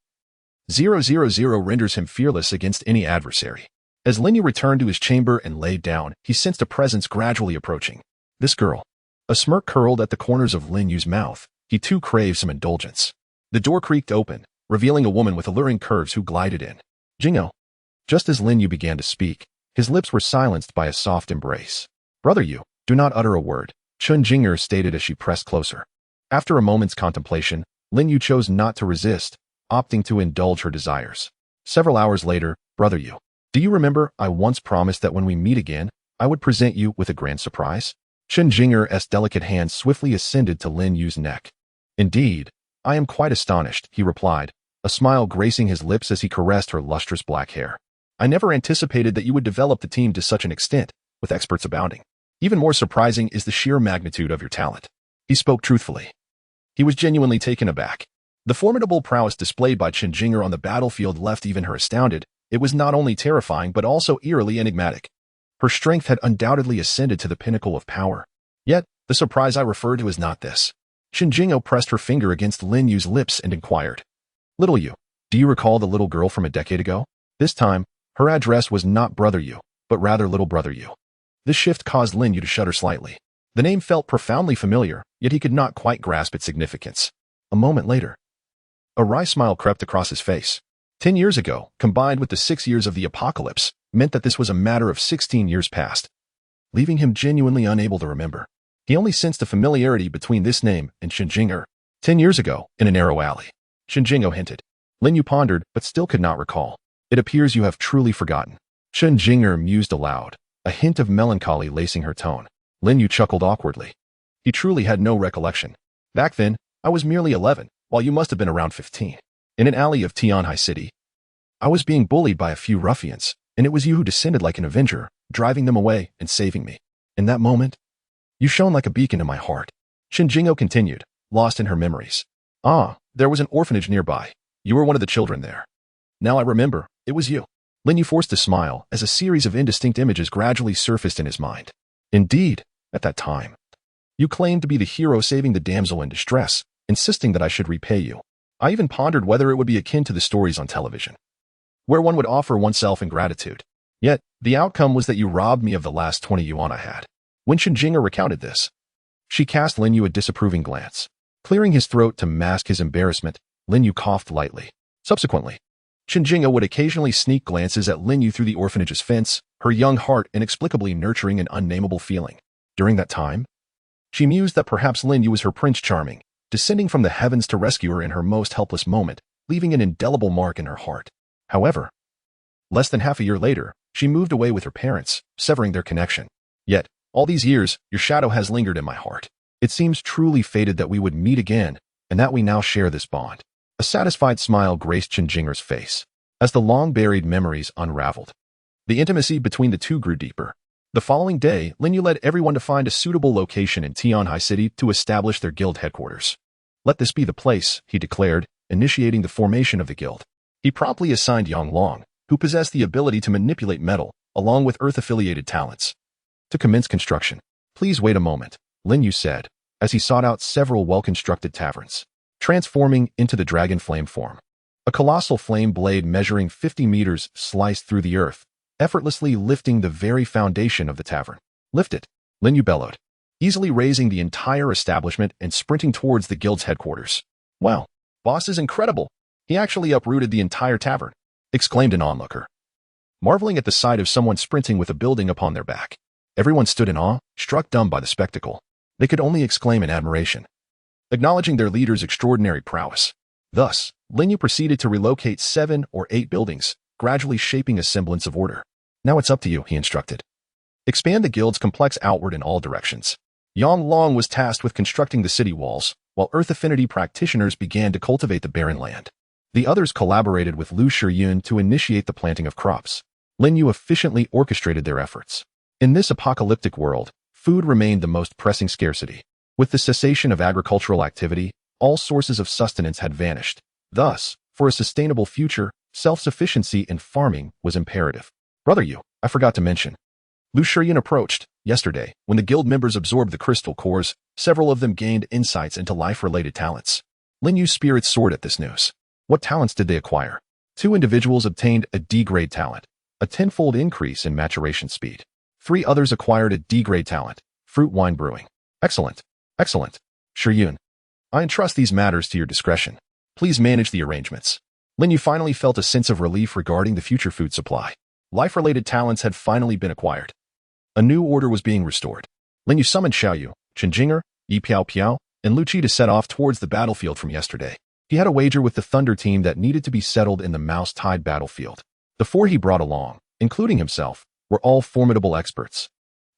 000 renders him fearless against any adversary. As Lin Yu returned to his chamber and laid down, he sensed a presence gradually approaching. This girl. A smirk curled at the corners of Lin Yu's mouth. He too craved some indulgence. The door creaked open, revealing a woman with alluring curves who glided in. Jingo. Just as Lin Yu began to speak, his lips were silenced by a soft embrace. Brother Yu, do not utter a word, Chen Jinger stated as she pressed closer. After a moment's contemplation, Lin Yu chose not to resist, opting to indulge her desires. Several hours later, Brother Yu, do you remember I once promised that when we meet again, I would present you with a grand surprise? Chen Jinger's delicate hand swiftly ascended to Lin Yu's neck. Indeed, I am quite astonished, he replied, a smile gracing his lips as he caressed her lustrous black hair. I never anticipated that you would develop the team to such an extent, with experts abounding. Even more surprising is the sheer magnitude of your talent. He spoke truthfully. He was genuinely taken aback. The formidable prowess displayed by Chen Jinger on the battlefield left even her astounded. It was not only terrifying but also eerily enigmatic. Her strength had undoubtedly ascended to the pinnacle of power. Yet, the surprise I refer to is not this. Chen Jingo pressed her finger against Lin Yu's lips and inquired. Little Yu, do you recall the little girl from a decade ago? This time, her address was not Brother Yu, but rather Little Brother Yu. This shift caused Lin Yu to shudder slightly. The name felt profoundly familiar, yet he could not quite grasp its significance. A moment later, a wry smile crept across his face. 10 years ago, combined with the 6 years of the apocalypse, meant that this was a matter of 16 years past, leaving him genuinely unable to remember. He only sensed a familiarity between this name and Chen Jinger. 10 years ago, in a narrow alley, Chen Jingo hinted. Lin Yu pondered, but still could not recall. It appears you have truly forgotten. Chen Jinger mused aloud, a hint of melancholy lacing her tone. Lin Yu chuckled awkwardly. He truly had no recollection. Back then, I was merely 11, while you must have been around 15. In an alley of Tianhai City, I was being bullied by a few ruffians, and it was you who descended like an avenger, driving them away and saving me. In that moment, you shone like a beacon in my heart. Chen Jingo continued, lost in her memories. Ah, there was an orphanage nearby. You were one of the children there. Now I remember, it was you. Lin Yu forced a smile as a series of indistinct images gradually surfaced in his mind. Indeed, at that time, you claimed to be the hero saving the damsel in distress, insisting that I should repay you. I even pondered whether it would be akin to the stories on television, where one would offer oneself in gratitude. Yet, the outcome was that you robbed me of the last 20 yuan I had. When Chen Jinger recounted this, she cast Lin Yu a disapproving glance. Clearing his throat to mask his embarrassment, Lin Yu coughed lightly. Subsequently, Chen Jingo would occasionally sneak glances at Lin Yu through the orphanage's fence, her young heart inexplicably nurturing an unnameable feeling. During that time, she mused that perhaps Lin Yu was her Prince Charming, descending from the heavens to rescue her in her most helpless moment, leaving an indelible mark in her heart. However, less than half a year later, she moved away with her parents, severing their connection. Yet, all these years, your shadow has lingered in my heart. It seems truly fated that we would meet again, and that we now share this bond. A satisfied smile graced Chen Jinger's face as the long-buried memories unraveled. The intimacy between the two grew deeper. The following day, Lin Yu led everyone to find a suitable location in Tianhai City to establish their guild headquarters. "Let this be the place," he declared, initiating the formation of the guild. He promptly assigned Yang Long, who possessed the ability to manipulate metal, along with Earth-affiliated talents, to commence construction. "Please wait a moment," Lin Yu said, as he sought out several well-constructed taverns, transforming into the dragon flame form. A colossal flame blade measuring 50 meters sliced through the earth, effortlessly lifting the very foundation of the tavern. "Lift it," Lin Yu bellowed, easily raising the entire establishment and sprinting towards the guild's headquarters. "Wow, boss is incredible. He actually uprooted the entire tavern," exclaimed an onlooker, marveling at the sight of someone sprinting with a building upon their back. Everyone stood in awe, struck dumb by the spectacle. They could only exclaim in admiration, acknowledging their leader's extraordinary prowess. Thus, Lin Yu proceeded to relocate 7 or 8 buildings, gradually shaping a semblance of order. "Now it's up to you," he instructed. "Expand the guild's complex outward in all directions." Yang Long was tasked with constructing the city walls, while Earth Affinity practitioners began to cultivate the barren land. The others collaborated with Lu Shiyun to initiate the planting of crops. Lin Yu efficiently orchestrated their efforts. In this apocalyptic world, food remained the most pressing scarcity. With the cessation of agricultural activity, all sources of sustenance had vanished. Thus, for a sustainable future, self-sufficiency in farming was imperative. "Brother Yu, I forgot to mention." Lu Shiyun approached. Yesterday, when the guild members absorbed the crystal cores, several of them gained insights into life-related talents. Lin Yu's spirits soared at this news. What talents did they acquire? 2 individuals obtained a D-grade talent, a 10-fold increase in maturation speed. 3 others acquired a D-grade talent, fruit wine brewing. Excellent. Excellent. Shiyun, I entrust these matters to your discretion. Please manage the arrangements. Lin Yu finally felt a sense of relief regarding the future food supply. Life-related talents had finally been acquired. A new order was being restored. Lin Yu summoned Xiaoyu, Chen Jinger, Yi Piao Piao, and Lu Qi to set off towards the battlefield from yesterday. He had a wager with the Thunder team that needed to be settled in the Mouse-Tide battlefield. The 4 he brought along, including himself, were all formidable experts.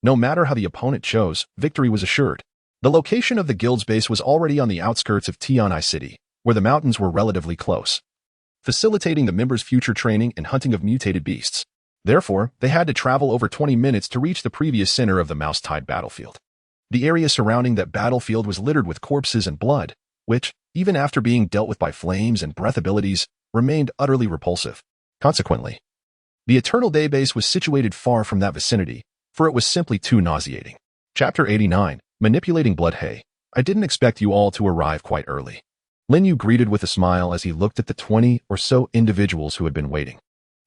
No matter how the opponent chose, victory was assured. The location of the guild's base was already on the outskirts of Tianhai City, where the mountains were relatively close, facilitating the members' future training and hunting of mutated beasts. Therefore, they had to travel over 20 minutes to reach the previous center of the Mouse-Tide battlefield. The area surrounding that battlefield was littered with corpses and blood, which, even after being dealt with by flames and breath abilities, remained utterly repulsive. Consequently, the Eternal Day base was situated far from that vicinity, for it was simply too nauseating. Chapter 89, Manipulating Blood. "Hey, I didn't expect you all to arrive quite early." Lin Yu greeted with a smile as he looked at the 20 or so individuals who had been waiting.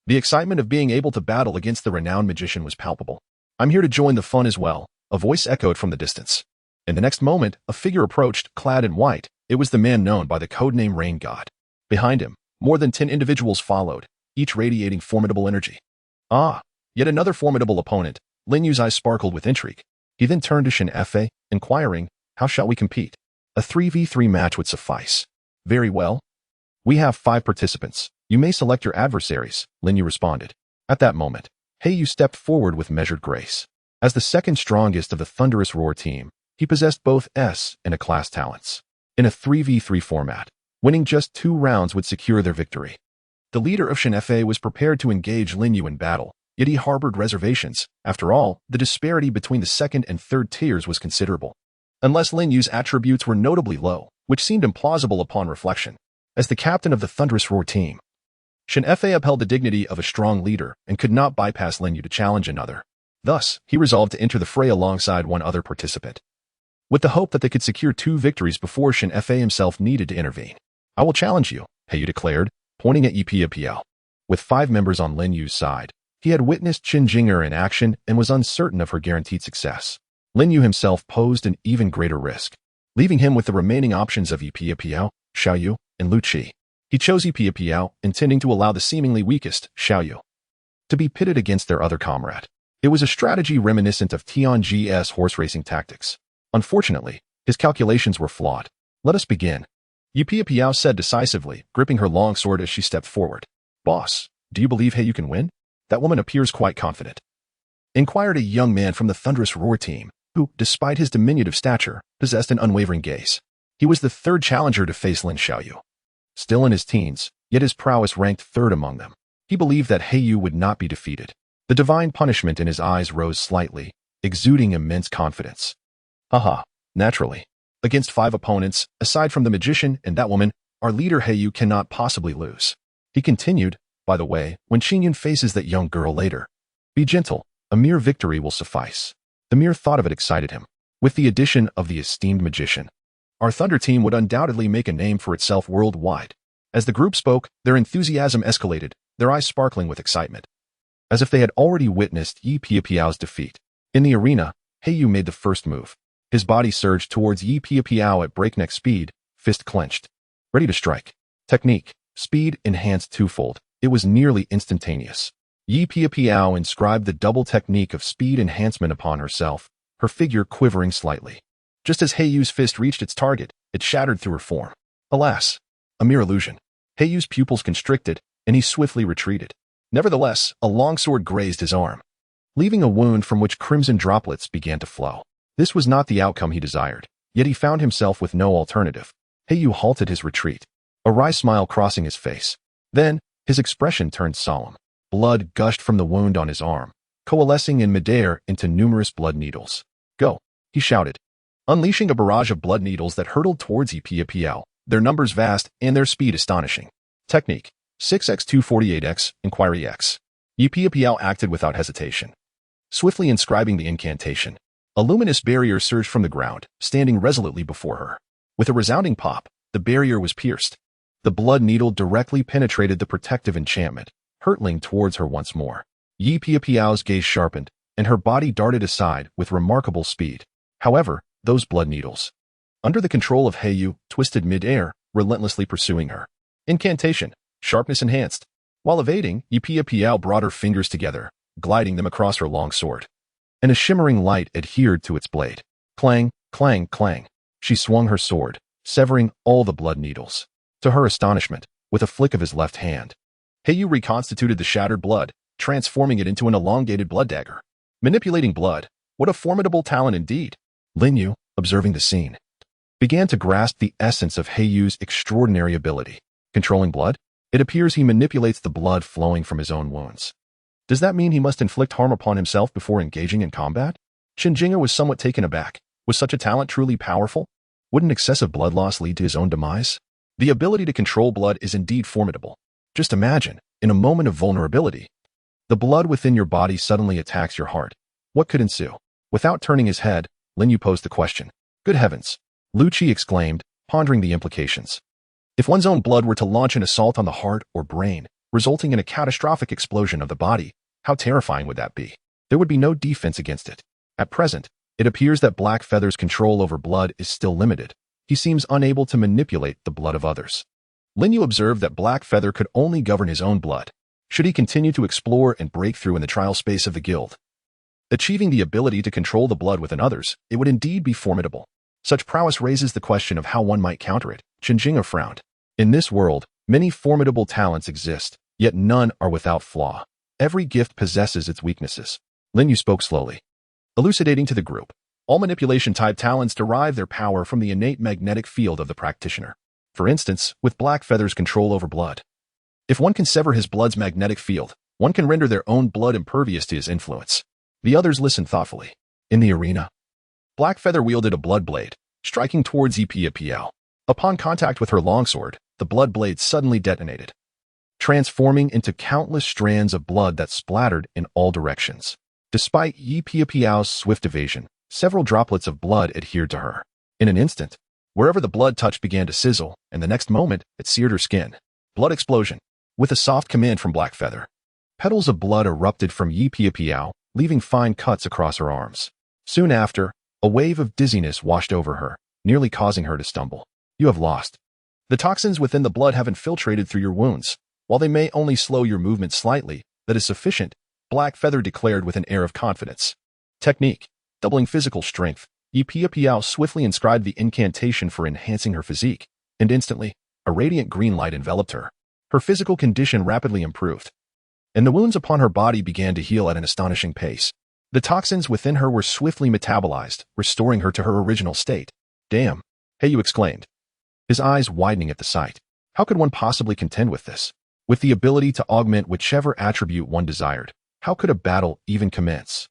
The excitement of being able to battle against the renowned magician was palpable. "I'm here to join the fun as well," a voice echoed from the distance. In the next moment, a figure approached, clad in white. It was the man known by the codename Rain God. Behind him, more than 10 individuals followed, each radiating formidable energy. "Ah, yet another formidable opponent." Lin Yu's eyes sparkled with intrigue. He then turned to Shen Fei, inquiring, "How shall we compete?" "A 3v3 match would suffice." "Very well. We have 5 participants. You may select your adversaries," Lin Yu responded. At that moment, He Yu stepped forward with measured grace. As the second strongest of the Thunderous Roar team, he possessed both S and A class talents. In a 3v3 format, winning just 2 rounds would secure their victory. The leader of Shen Fei was prepared to engage Lin Yu in battle, yet he harbored reservations. After all, the disparity between the second and third tiers was considerable. Unless Lin Yu's attributes were notably low, which seemed implausible upon reflection. As the captain of the Thunderous Roar team, Shen Fei upheld the dignity of a strong leader and could not bypass Lin Yu to challenge another. Thus, he resolved to enter the fray alongside one other participant, with the hope that they could secure 2 victories before Shen Fei himself needed to intervene. "I will challenge you," He Yu declared, pointing at Yi Piao. With 5 members on Lin Yu's side, he had witnessed Chen Jinger in action and was uncertain of her guaranteed success. Lin Yu himself posed an even greater risk, leaving him with the remaining options of Yi Piao, Xiaoyu, and Lu Qi. He chose Yi Piao, intending to allow the seemingly weakest, Xiaoyu, to be pitted against their other comrade. It was a strategy reminiscent of Tianji's horse racing tactics. Unfortunately, his calculations were flawed. "Let us begin," Yi Piao said decisively, gripping her long sword as she stepped forward. "Boss, do you believe He Yu can win? That woman appears quite confident," inquired a young man from the Thunderous Roar team, who, despite his diminutive stature, possessed an unwavering gaze. He was the 3rd challenger to face Lin Xiaoyu. still in his teens, yet his prowess ranked third among them. He believed that Heiyu would not be defeated. The divine punishment in his eyes rose slightly, exuding immense confidence. Haha, naturally. Against 5 opponents, aside from the magician and that woman, our leader Heiyu cannot possibly lose. He continued, by the way, when Xinyan faces that young girl later. Be gentle, a mere victory will suffice. The mere thought of it excited him. With the addition of the esteemed magician, our Thunder team would undoubtedly make a name for itself worldwide. As the group spoke, their enthusiasm escalated, their eyes sparkling with excitement, as if they had already witnessed Yi Piapiao's defeat. In the arena, Heiyu made the first move. His body surged towards Yi Piapiao at breakneck speed, fist clenched, ready to strike. Technique, speed enhanced twofold. It was nearly instantaneous. Yi Piapiao inscribed the double technique of speed enhancement upon herself, her figure quivering slightly. Just as Heiyu's fist reached its target, it shattered through her form. Alas, a mere illusion. Heiyu's pupils constricted, and he swiftly retreated. Nevertheless, a longsword grazed his arm, leaving a wound from which crimson droplets began to flow. This was not the outcome he desired, yet he found himself with no alternative. Heiyu halted his retreat, a wry smile crossing his face. Then, his expression turned solemn. Blood gushed from the wound on his arm, coalescing in midair into numerous blood needles. Go, he shouted, unleashing a barrage of blood needles that hurtled towards Yi Piapiao, their numbers vast and their speed astonishing. Technique, 6x248x, Inquiry X. Yi Piapiao acted without hesitation, swiftly inscribing the incantation. A luminous barrier surged from the ground, standing resolutely before her. With a resounding pop, the barrier was pierced. The blood needle directly penetrated the protective enchantment, hurtling towards her once more. Yi Piapiao's gaze sharpened, and her body darted aside with remarkable speed. However, those blood needles, under the control of Heiyu, twisted mid-air, relentlessly pursuing her. Incantation, sharpness enhanced. While evading, Yi Piapiao brought her fingers together, gliding them across her long sword, and a shimmering light adhered to its blade. Clang, clang, clang. She swung her sword, severing all the blood needles. To her astonishment, with a flick of his left hand, Heiyu reconstituted the shattered blood, transforming it into an elongated blood dagger. Manipulating blood, what a formidable talent indeed. Linyu, observing the scene, began to grasp the essence of Heiyu's extraordinary ability. Controlling blood? It appears he manipulates the blood flowing from his own wounds. Does that mean he must inflict harm upon himself before engaging in combat? Qinjinga was somewhat taken aback. Was such a talent truly powerful? Wouldn't excessive blood loss lead to his own demise? The ability to control blood is indeed formidable. Just imagine, in a moment of vulnerability, the blood within your body suddenly attacks your heart. What could ensue? Without turning his head, Linyu posed the question. Good heavens! Lu Qi exclaimed, pondering the implications. If one's own blood were to launch an assault on the heart or brain, resulting in a catastrophic explosion of the body, how terrifying would that be? There would be no defense against it. At present, it appears that Black Feather's control over blood is still limited. He seems unable to manipulate the blood of others. Linyu observed that Black Feather could only govern his own blood. Should he continue to explore and break through in the trial space of the guild, achieving the ability to control the blood within others, it would indeed be formidable. Such prowess raises the question of how one might counter it. Qinjinga frowned. In this world, many formidable talents exist, yet none are without flaw. Every gift possesses its weaknesses. Linyu spoke slowly, elucidating to the group. All manipulation-type talents derive their power from the innate magnetic field of the practitioner. For instance, with Black Feather's control over blood. If one can sever his blood's magnetic field, one can render their own blood impervious to his influence. The others listened thoughtfully. In the arena, Black Feather wielded a blood blade, striking towards Yi Piapiao. Upon contact with her longsword, the blood blade suddenly detonated, transforming into countless strands of blood that splattered in all directions. Despite Yi Piapiao's swift evasion, several droplets of blood adhered to her. In an instant, wherever the blood touched began to sizzle, and the next moment, it seared her skin. Blood explosion. With a soft command from Black Feather, petals of blood erupted from Yi Piapiao, leaving fine cuts across her arms. Soon after, a wave of dizziness washed over her, nearly causing her to stumble. You have lost. The toxins within the blood have infiltrated through your wounds. While they may only slow your movement slightly, that is sufficient, Black Feather declared with an air of confidence. Technique. Doubling physical strength. Yi Piapiao swiftly inscribed the incantation for enhancing her physique, and instantly, a radiant green light enveloped her. Her physical condition rapidly improved, and the wounds upon her body began to heal at an astonishing pace. The toxins within her were swiftly metabolized, restoring her to her original state. Damn, Heiyu exclaimed, his eyes widening at the sight. How could one possibly contend with this? With the ability to augment whichever attribute one desired, how could a battle even commence?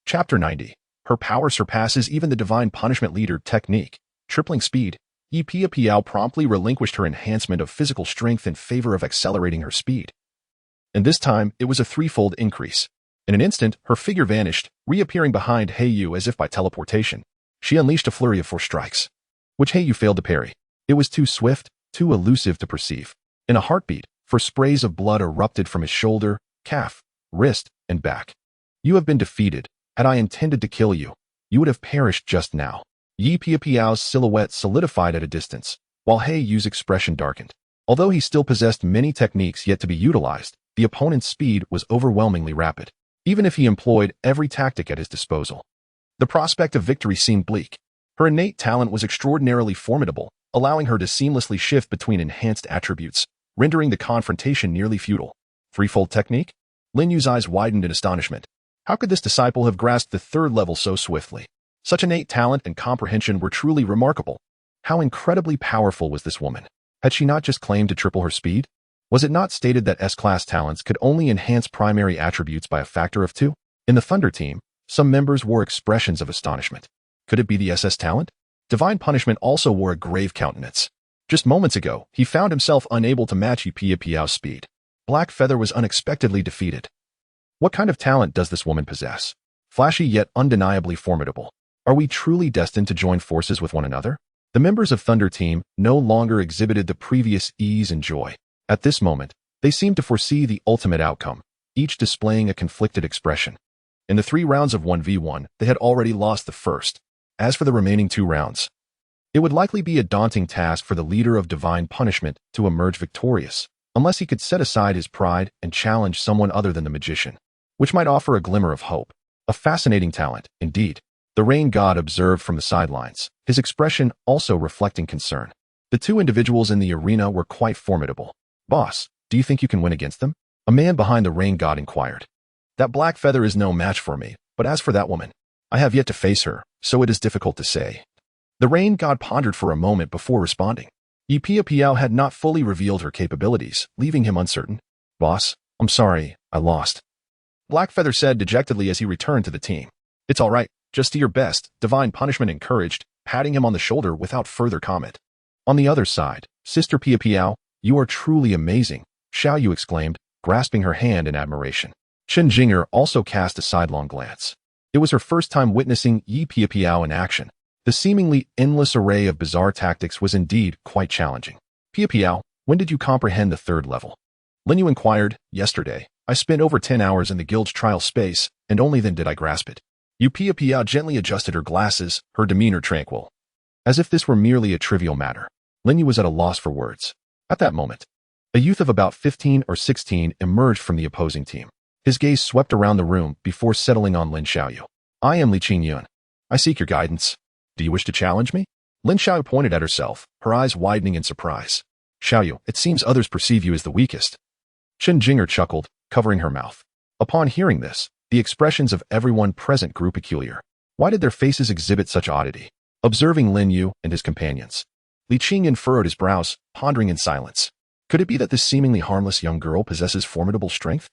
Chapter 90. Her power surpasses even the divine punishment leader technique. Tripling speed, Yipia Piao promptly relinquished her enhancement of physical strength in favor of accelerating her speed. And this time, it was a threefold increase. In an instant, her figure vanished, reappearing behind Heiyu as if by teleportation. She unleashed a flurry of 4 strikes, which Heiyu failed to parry. It was too swift, too elusive to perceive. In a heartbeat, 4 sprays of blood erupted from his shoulder, calf, wrist, and back. You have been defeated. Had I intended to kill you, you would have perished just now. Yipia Piao's silhouette solidified at a distance, while Heiyu's expression darkened. Although he still possessed many techniques yet to be utilized, the opponent's speed was overwhelmingly rapid, even if he employed every tactic at his disposal. The prospect of victory seemed bleak. Her innate talent was extraordinarily formidable, allowing her to seamlessly shift between enhanced attributes, rendering the confrontation nearly futile. Threefold technique? Lin Yu's eyes widened in astonishment. How could this disciple have grasped the 3rd level so swiftly? Such innate talent and comprehension were truly remarkable. How incredibly powerful was this woman? Had she not just claimed to triple her speed? Was it not stated that S-class talents could only enhance primary attributes by a factor of 2? In the Thunder team, some members wore expressions of astonishment. Could it be the SS talent? Divine Punishment also wore a grave countenance. Just moments ago, he found himself unable to match Yipia Piao's speed. Black Feather was unexpectedly defeated. What kind of talent does this woman possess? Flashy yet undeniably formidable. Are we truly destined to join forces with one another? The members of Thunder Team no longer exhibited the previous ease and joy. At this moment, they seemed to foresee the ultimate outcome, each displaying a conflicted expression. In the 3 rounds of 1v1, they had already lost the first. As for the remaining 2 rounds, it would likely be a daunting task for the leader of Divine Punishment to emerge victorious, unless he could set aside his pride and challenge someone other than the magician, which might offer a glimmer of hope. A fascinating talent, indeed. The Rain God observed from the sidelines, his expression also reflecting concern. The 2 individuals in the arena were quite formidable. Boss, do you think you can win against them? A man behind the Rain God inquired. That Black Feather is no match for me, but as for that woman, I have yet to face her, so it is difficult to say. The Rain God pondered for a moment before responding. Yipia Piao had not fully revealed her capabilities, leaving him uncertain. Boss, I'm sorry, I lost. Black Feather said dejectedly as he returned to the team. It's all right, just do your best, Divine Punishment encouraged, patting him on the shoulder without further comment. On the other side, Sister Pia Piao, you are truly amazing, Xiaoyu exclaimed, grasping her hand in admiration. Chen Jinger also cast a sidelong glance. It was her first time witnessing Yipia Piao in action. The seemingly endless array of bizarre tactics was indeed quite challenging. Pia Piao, when did you comprehend the 3rd level? Lin Yu inquired. Yesterday. I spent over 10 hours in the guild's trial space, and only then did I grasp it. Yipia Piao gently adjusted her glasses, her demeanor tranquil. As if this were merely a trivial matter, Lin Yu was at a loss for words. At that moment, a youth of about 15 or 16 emerged from the opposing team. His gaze swept around the room before settling on Lin Xiaoyu. I am Li Qingyun. I seek your guidance. Do you wish to challenge me? Lin Xiaoyu pointed at herself, her eyes widening in surprise. Xiaoyu, it seems others perceive you as the weakest. Chen Jinger chuckled, covering her mouth. Upon hearing this, the expressions of everyone present grew peculiar. Why did their faces exhibit such oddity? Observing Lin Yu and his companions, Li Qingyun furrowed his brows, pondering in silence. Could it be that this seemingly harmless young girl possesses formidable strength?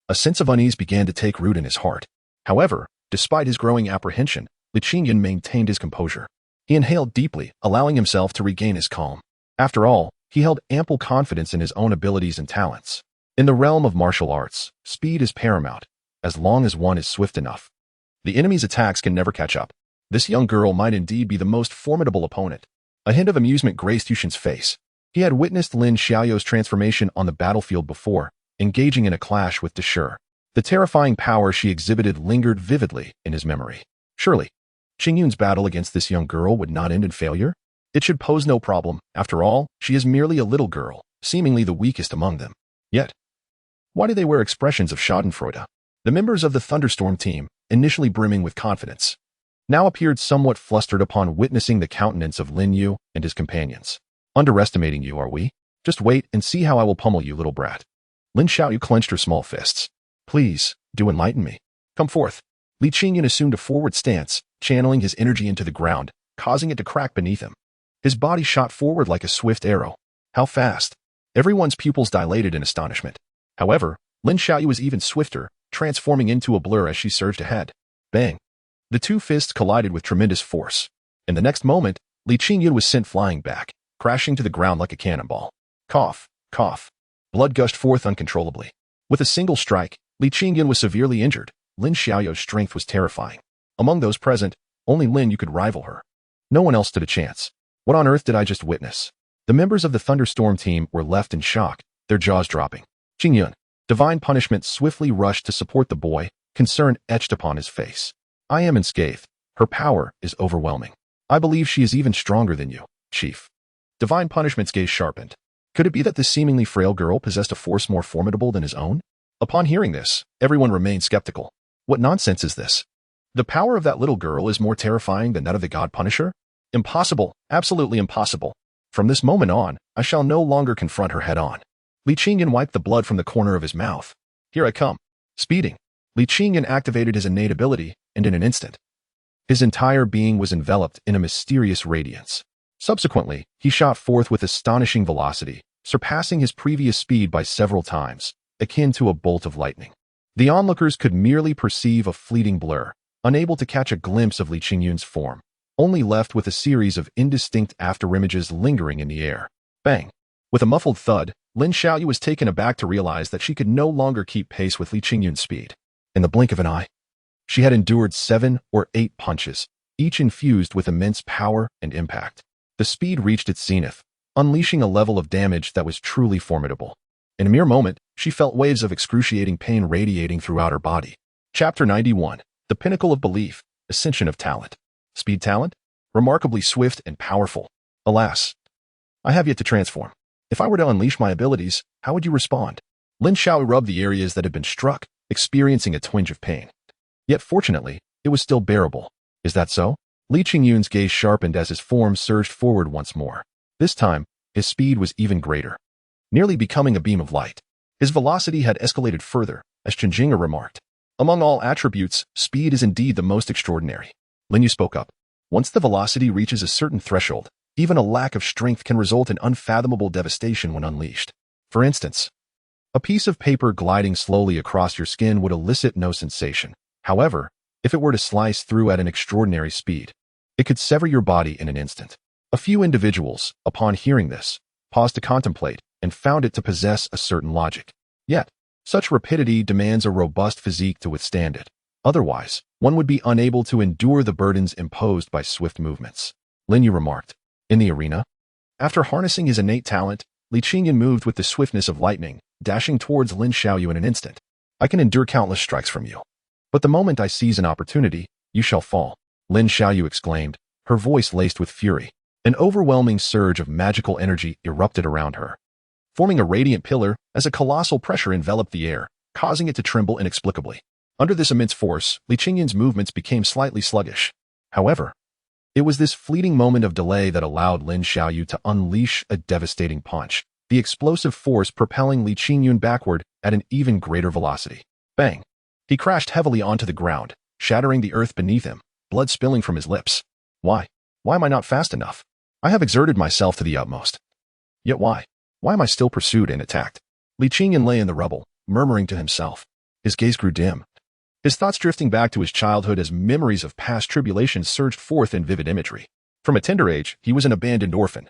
A sense of unease began to take root in his heart. However, despite his growing apprehension, Li Qingyun maintained his composure. He inhaled deeply, allowing himself to regain his calm. After all, he held ample confidence in his own abilities and talents. In the realm of martial arts, speed is paramount, as long as one is swift enough. The enemy's attacks can never catch up. This young girl might indeed be the most formidable opponent. A hint of amusement graced Yushin's face. He had witnessed Lin Xiaoyu's transformation on the battlefield before, engaging in a clash with Deshur. The terrifying power she exhibited lingered vividly in his memory. Surely, Qingyun's battle against this young girl would not end in failure? It should pose no problem. After all, she is merely a little girl, seemingly the weakest among them. Yet, why do they wear expressions of schadenfreude? The members of the Thunderstorm team, initially brimming with confidence, now appeared somewhat flustered upon witnessing the countenance of Lin Yu and his companions. Underestimating you, are we? Just wait and see how I will pummel you, little brat. Lin Xiaoyu clenched her small fists. Please, do enlighten me. Come forth. Li Qingyun assumed a forward stance, channeling his energy into the ground, causing it to crack beneath him. His body shot forward like a swift arrow. How fast? Everyone's pupils dilated in astonishment. However, Lin Xiaoyu was even swifter, transforming into a blur as she surged ahead. Bang! The two fists collided with tremendous force. In the next moment, Li Qingyun was sent flying back, crashing to the ground like a cannonball. Cough, cough. Blood gushed forth uncontrollably. With a single strike, Li Qingyun was severely injured. Lin Xiaoyu's strength was terrifying. Among those present, only Lin Yu could rival her. No one else stood a chance. What on earth did I just witness? The members of the Thunderstorm team were left in shock, their jaws dropping. Qingyun, divine punishment, swiftly rushed to support the boy, concern etched upon his face. I am unscathed. Her power is overwhelming. I believe she is even stronger than you, Chief. Divine punishment's gaze sharpened. Could it be that this seemingly frail girl possessed a force more formidable than his own? Upon hearing this, everyone remained skeptical. What nonsense is this? The power of that little girl is more terrifying than that of the God Punisher? Impossible, absolutely impossible. From this moment on, I shall no longer confront her head-on. Li Qingyun wiped the blood from the corner of his mouth. Here I come. Speeding. Li Qingyun activated his innate ability, and in an instant, his entire being was enveloped in a mysterious radiance. Subsequently, he shot forth with astonishing velocity, surpassing his previous speed by several times, akin to a bolt of lightning. The onlookers could merely perceive a fleeting blur, unable to catch a glimpse of Li Qingyun's form, only left with a series of indistinct afterimages lingering in the air. Bang! With a muffled thud, Lin Xiaoyu was taken aback to realize that she could no longer keep pace with Li Qingyun's speed. In the blink of an eye, she had endured 7 or 8 punches, each infused with immense power and impact. The speed reached its zenith, unleashing a level of damage that was truly formidable. In a mere moment, she felt waves of excruciating pain radiating throughout her body. Chapter 91. The Pinnacle of Belief, Ascension of Talent. Speed talent? Remarkably swift and powerful. Alas, I have yet to transform. If I were to unleash my abilities, how would you respond? Lin Xiaoyu rubbed the areas that had been struck, experiencing a twinge of pain. Yet fortunately, it was still bearable. Is that so? Li Qingyun's gaze sharpened as his form surged forward once more. This time, his speed was even greater, nearly becoming a beam of light. His velocity had escalated further, as Chen Jing'er remarked. Among all attributes, speed is indeed the most extraordinary. Lin Yu spoke up. Once the velocity reaches a certain threshold, even a lack of strength can result in unfathomable devastation when unleashed. For instance, a piece of paper gliding slowly across your skin would elicit no sensation. However, if it were to slice through at an extraordinary speed, it could sever your body in an instant. A few individuals, upon hearing this, paused to contemplate and found it to possess a certain logic. Yet, such rapidity demands a robust physique to withstand it. Otherwise, one would be unable to endure the burdens imposed by swift movements. Lin Yu remarked. In the arena, after harnessing his innate talent, Li Qingyun moved with the swiftness of lightning, dashing towards Lin Xiaoyu in an instant. I can endure countless strikes from you. But the moment I seize an opportunity, you shall fall. Lin Xiaoyu exclaimed, her voice laced with fury. An overwhelming surge of magical energy erupted around her, forming a radiant pillar as a colossal pressure enveloped the air, causing it to tremble inexplicably. Under this immense force, Li Qingyun's movements became slightly sluggish. However, it was this fleeting moment of delay that allowed Lin Xiaoyu to unleash a devastating punch, the explosive force propelling Li Qingyun backward at an even greater velocity. Bang! He crashed heavily onto the ground, shattering the earth beneath him, blood spilling from his lips. Why? Why am I not fast enough? I have exerted myself to the utmost. Yet why? Why am I still pursued and attacked? Li Qingyun lay in the rubble, murmuring to himself. His gaze grew dim, his thoughts drifting back to his childhood as memories of past tribulations surged forth in vivid imagery. From a tender age, he was an abandoned orphan,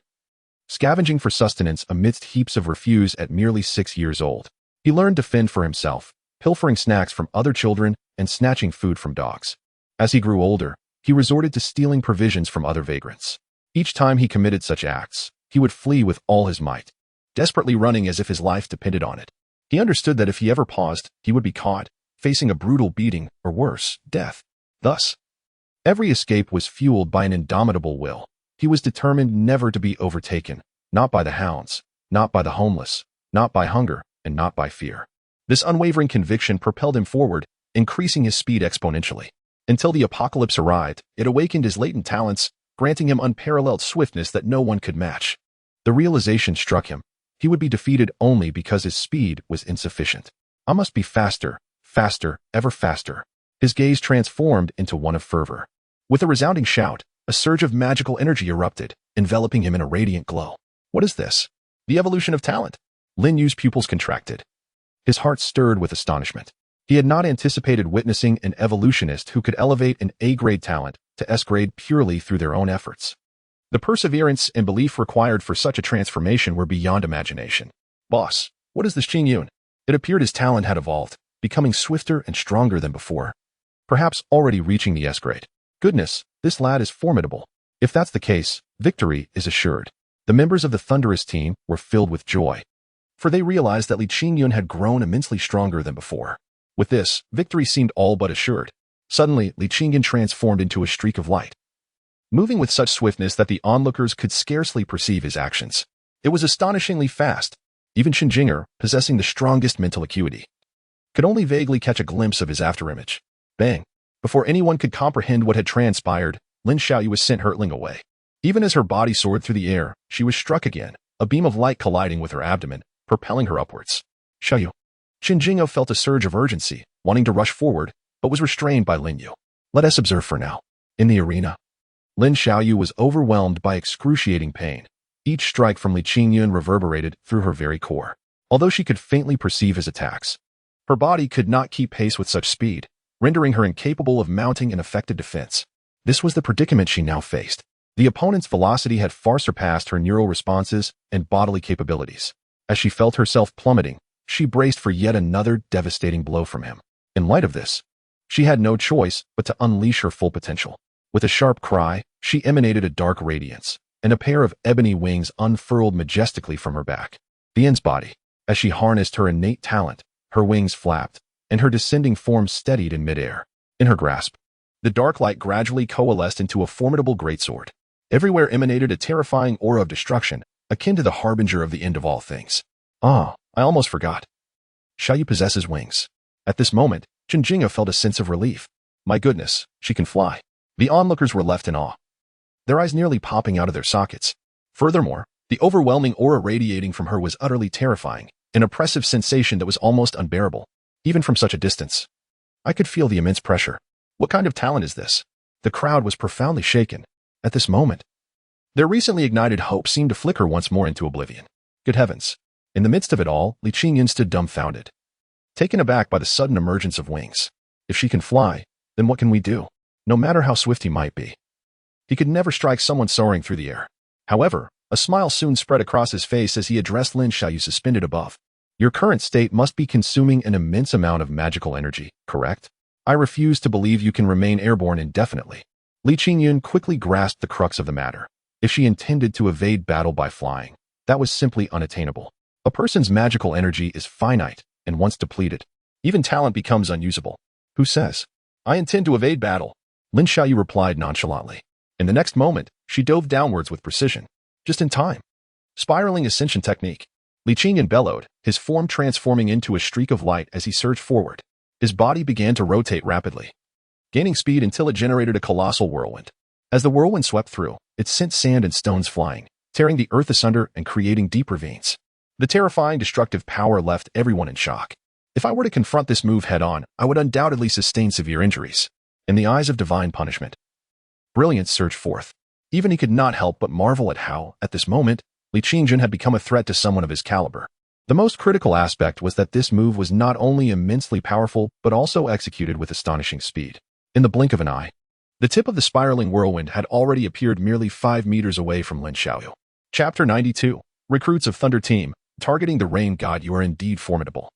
scavenging for sustenance amidst heaps of refuse at merely 6 years old. He learned to fend for himself, pilfering snacks from other children and snatching food from dogs. As he grew older, he resorted to stealing provisions from other vagrants. Each time he committed such acts, he would flee with all his might, desperately running as if his life depended on it. He understood that if he ever paused, he would be caught, facing a brutal beating, or worse, death. Thus, every escape was fueled by an indomitable will. He was determined never to be overtaken, not by the hounds, not by the homeless, not by hunger, and not by fear. This unwavering conviction propelled him forward, increasing his speed exponentially. Until the apocalypse arrived, it awakened his latent talents, granting him unparalleled swiftness that no one could match. The realization struck him. He would be defeated only because his speed was insufficient. I must be faster, faster, ever faster. His gaze transformed into one of fervor. With a resounding shout, a surge of magical energy erupted, enveloping him in a radiant glow. What is this? The evolution of talent. Lin Yu's pupils contracted. His heart stirred with astonishment. He had not anticipated witnessing an evolutionist who could elevate an A-grade talent to S-grade purely through their own efforts. The perseverance and belief required for such a transformation were beyond imagination. Boss, what is this Qingyun? It appeared his talent had evolved, becoming swifter and stronger than before. Perhaps already reaching the S-grade. Goodness, this lad is formidable. If that's the case, victory is assured. The members of the Thunderous team were filled with joy, for they realized that Li Qingyun had grown immensely stronger than before. With this, victory seemed all but assured. Suddenly, Li Qingyun transformed into a streak of light, moving with such swiftness that the onlookers could scarcely perceive his actions. It was astonishingly fast. Even Shinjinger, possessing the strongest mental acuity, could only vaguely catch a glimpse of his afterimage. Bang! Before anyone could comprehend what had transpired, Lin Xiaoyu was sent hurtling away. Even as her body soared through the air, she was struck again, a beam of light colliding with her abdomen, propelling her upwards. Xiaoyu. Shinjingo felt a surge of urgency, wanting to rush forward, but was restrained by Lin Yu. Let us observe for now. In the arena, Lin Xiaoyu was overwhelmed by excruciating pain. Each strike from Li Qingyun reverberated through her very core. Although she could faintly perceive his attacks, her body could not keep pace with such speed, rendering her incapable of mounting an effective defense. This was the predicament she now faced. The opponent's velocity had far surpassed her neural responses and bodily capabilities. As she felt herself plummeting, she braced for yet another devastating blow from him. In light of this, she had no choice but to unleash her full potential. With a sharp cry, she emanated a dark radiance, and a pair of ebony wings unfurled majestically from her back. The end's body. As she harnessed her innate talent, her wings flapped, and her descending form steadied in midair. In her grasp, the dark light gradually coalesced into a formidable greatsword. Everywhere emanated a terrifying aura of destruction, akin to the harbinger of the end of all things. Ah, I almost forgot. Xiaoyu possesses wings. At this moment, Jinjinga felt a sense of relief. My goodness, she can fly. The onlookers were left in awe, their eyes nearly popping out of their sockets. Furthermore, the overwhelming aura radiating from her was utterly terrifying, an oppressive sensation that was almost unbearable, even from such a distance. I could feel the immense pressure. What kind of talent is this? The crowd was profoundly shaken. At this moment, their recently ignited hope seemed to flicker once more into oblivion. Good heavens! In the midst of it all, Li Qingyun stood dumbfounded, taken aback by the sudden emergence of wings. If she can fly, then what can we do? No matter how swift he might be, he could never strike someone soaring through the air. However, a smile soon spread across his face as he addressed Lin Xiaoyu suspended above. Your current state must be consuming an immense amount of magical energy, correct? I refuse to believe you can remain airborne indefinitely. Li Qingyun quickly grasped the crux of the matter. If she intended to evade battle by flying, that was simply unattainable. A person's magical energy is finite, and once depleted, even talent becomes unusable. Who says? I intend to evade battle. Lin Xiaoyu replied nonchalantly. In the next moment, she dove downwards with precision. Just in time. Spiraling ascension technique. Li Qingyun bellowed, his form transforming into a streak of light as he surged forward. His body began to rotate rapidly, gaining speed until it generated a colossal whirlwind. As the whirlwind swept through, it sent sand and stones flying, tearing the earth asunder and creating deep ravines. The terrifying destructive power left everyone in shock. If I were to confront this move head-on, I would undoubtedly sustain severe injuries. In the eyes of divine punishment, brilliance surged forth. Even he could not help but marvel at how, at this moment, Li Qingyun had become a threat to someone of his caliber. The most critical aspect was that this move was not only immensely powerful, but also executed with astonishing speed. In the blink of an eye, the tip of the spiraling whirlwind had already appeared merely 5 meters away from Lin Xiaoyu. Chapter 92. Recruits of Thunder Team. Targeting the rain god, you are indeed formidable.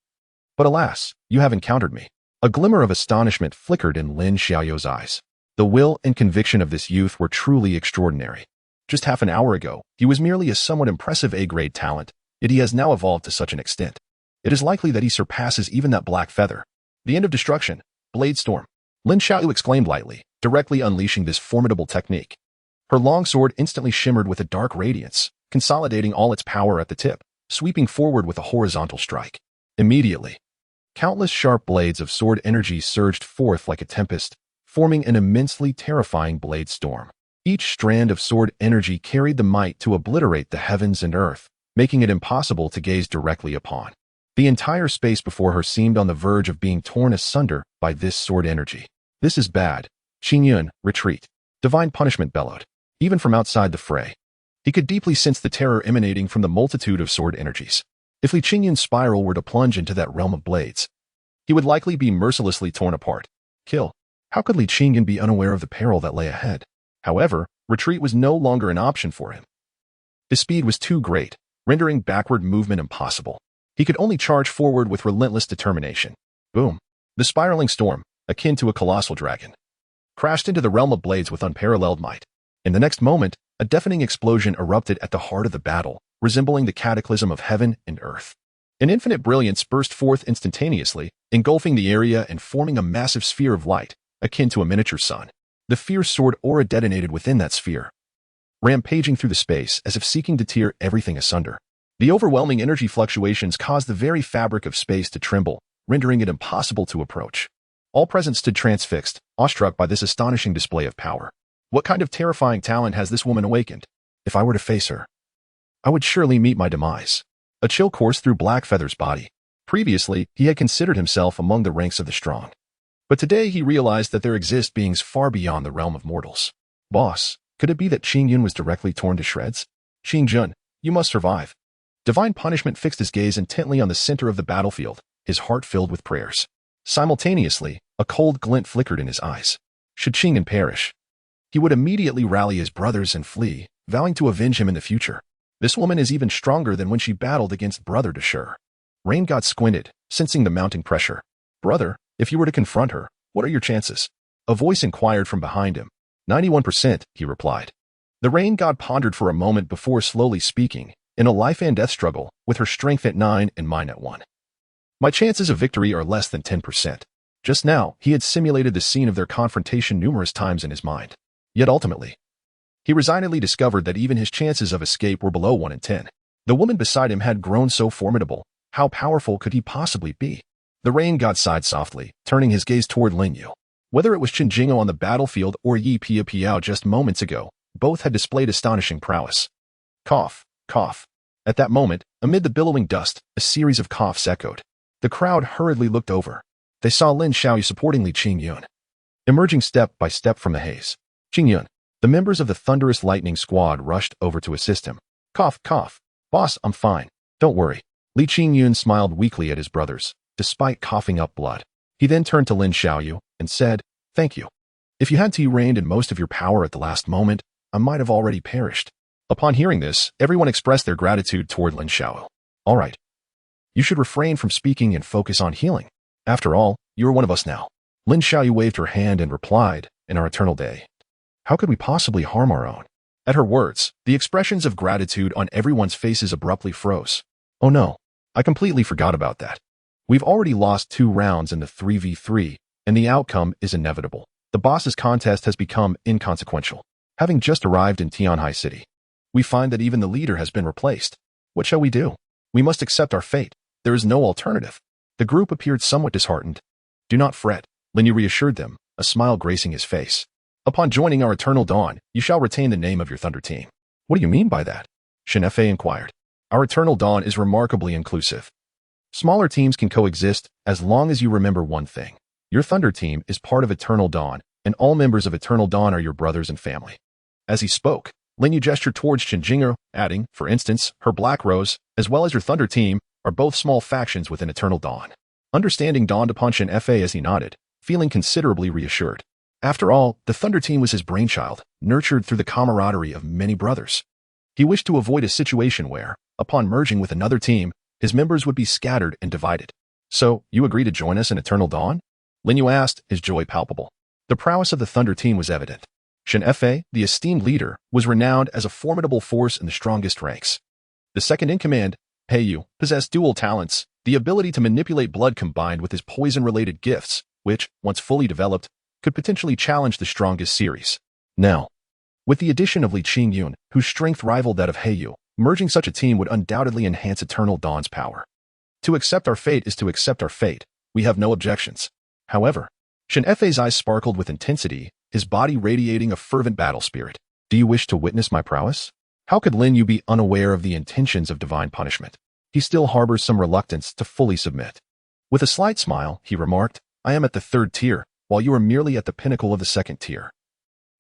But alas, you have encountered me. A glimmer of astonishment flickered in Lin Xiaoyu's eyes. The will and conviction of this youth were truly extraordinary. Just half an hour ago, he was merely a somewhat impressive A-grade talent, yet he has now evolved to such an extent. It is likely that he surpasses even that black feather. The end of destruction. Blade Storm. Lin Xiaoyu exclaimed lightly, directly unleashing this formidable technique. Her long sword instantly shimmered with a dark radiance, consolidating all its power at the tip, sweeping forward with a horizontal strike. Immediately, countless sharp blades of sword energy surged forth like a tempest, forming an immensely terrifying blade storm. Each strand of sword energy carried the might to obliterate the heavens and earth, making it impossible to gaze directly upon. The entire space before her seemed on the verge of being torn asunder by this sword energy. This is bad. Qingyun, retreat. Divine punishment bellowed. Even from outside the fray, he could deeply sense the terror emanating from the multitude of sword energies. If Li Qingyun's spiral were to plunge into that realm of blades, he would likely be mercilessly torn apart. Kill. How could Li Qingyun be unaware of the peril that lay ahead? However, retreat was no longer an option for him. His speed was too great, rendering backward movement impossible. He could only charge forward with relentless determination. Boom. The spiraling storm, akin to a colossal dragon, crashed into the realm of blades with unparalleled might. In the next moment, a deafening explosion erupted at the heart of the battle, resembling the cataclysm of heaven and earth. An infinite brilliance burst forth instantaneously, engulfing the area and forming a massive sphere of light, akin to a miniature sun. The fierce sword aura detonated within that sphere, rampaging through the space as if seeking to tear everything asunder. The overwhelming energy fluctuations caused the very fabric of space to tremble, rendering it impossible to approach. All present stood transfixed, awestruck by this astonishing display of power. What kind of terrifying talent has this woman awakened? If I were to face her, I would surely meet my demise. A chill coursed through Blackfeather's body. Previously, he had considered himself among the ranks of the strong. But today he realized that there exist beings far beyond the realm of mortals. Boss, could it be that Qingyun was directly torn to shreds? Qingyun, you must survive. Divine Punishment fixed his gaze intently on the center of the battlefield, his heart filled with prayers. Simultaneously, a cold glint flickered in his eyes. Should Qingyun perish, he would immediately rally his brothers and flee, vowing to avenge him in the future. This woman is even stronger than when she battled against Brother Deshur. Rain God squinted, sensing the mounting pressure. Brother, if you were to confront her, what are your chances? A voice inquired from behind him. 91%, he replied. The Rain God pondered for a moment before slowly speaking, in a life and death struggle, with her strength at 9 and mine at 1. My chances of victory are less than 10%. Just now, he had simulated the scene of their confrontation numerous times in his mind. Yet ultimately, he resignedly discovered that even his chances of escape were below 1 in 10. The woman beside him had grown so formidable. How powerful could he possibly be? The Rain God sighed softly, turning his gaze toward Lin Yu. Whether it was Chen Jing'o on the battlefield or Yi Piao just moments ago, both had displayed astonishing prowess. Cough, cough. At that moment, amid the billowing dust, a series of coughs echoed. The crowd hurriedly looked over. They saw Lin Xiaoyu supporting Li Qingyun, emerging step by step from the haze. Qingyun. The members of the Thunderous Lightning Squad rushed over to assist him. Cough, cough. Boss, I'm fine. Don't worry. Li Qingyun smiled weakly at his brothers, despite coughing up blood. He then turned to Lin Xiaoyu and said, Thank you. If you hadn't reigned in most of your power at the last moment, I might have already perished. Upon hearing this, everyone expressed their gratitude toward Lin Xiaoyu. All right. You should refrain from speaking and focus on healing. After all, you are one of us now. Lin Xiaoyu waved her hand and replied, In our eternal day, how could we possibly harm our own? At her words, the expressions of gratitude on everyone's faces abruptly froze. Oh no, I completely forgot about that. We've already lost 2 rounds in the 3v3, and the outcome is inevitable. The boss's contest has become inconsequential. Having just arrived in Tianhai City, we find that even the leader has been replaced. What shall we do? We must accept our fate. There is no alternative. The group appeared somewhat disheartened. Do not fret, Lin Yu reassured them, a smile gracing his face. Upon joining our Eternal Dawn, you shall retain the name of your Thunder Team. What do you mean by that? Shen Fei inquired. Our Eternal Dawn is remarkably inclusive. Smaller teams can coexist as long as you remember one thing. Your Thunder Team is part of Eternal Dawn, and all members of Eternal Dawn are your brothers and family. As he spoke, Lin Yu gestured towards Chen Jing'o, adding, for instance, her Black Rose, as well as your Thunder Team, are both small factions within Eternal Dawn. Understanding dawned upon Shen Fei as he nodded, feeling considerably reassured. After all, the Thunder Team was his brainchild, nurtured through the camaraderie of many brothers. He wished to avoid a situation where, upon merging with another team, his members would be scattered and divided. So, you agree to join us in Eternal Dawn? Lin Yu asked, his joy palpable. The prowess of the Thunder Team was evident. Shen Fei, the esteemed leader, was renowned as a formidable force in the strongest ranks. The second-in-command, Pei Yu, possessed dual talents, the ability to manipulate blood combined with his poison-related gifts, which, once fully developed, could potentially challenge the strongest series. Now, with the addition of Li Qingyun, whose strength rivaled that of Heiyu, merging such a team would undoubtedly enhance Eternal Dawn's power. To accept our fate is to accept our fate. We have no objections. However, Shen Fei's eyes sparkled with intensity, his body radiating a fervent battle spirit. Do you wish to witness my prowess? How could Lin Yu be unaware of the intentions of divine punishment? He still harbors some reluctance to fully submit. With a slight smile, he remarked, I am at the 3rd tier, while you are merely at the pinnacle of the 2nd tier.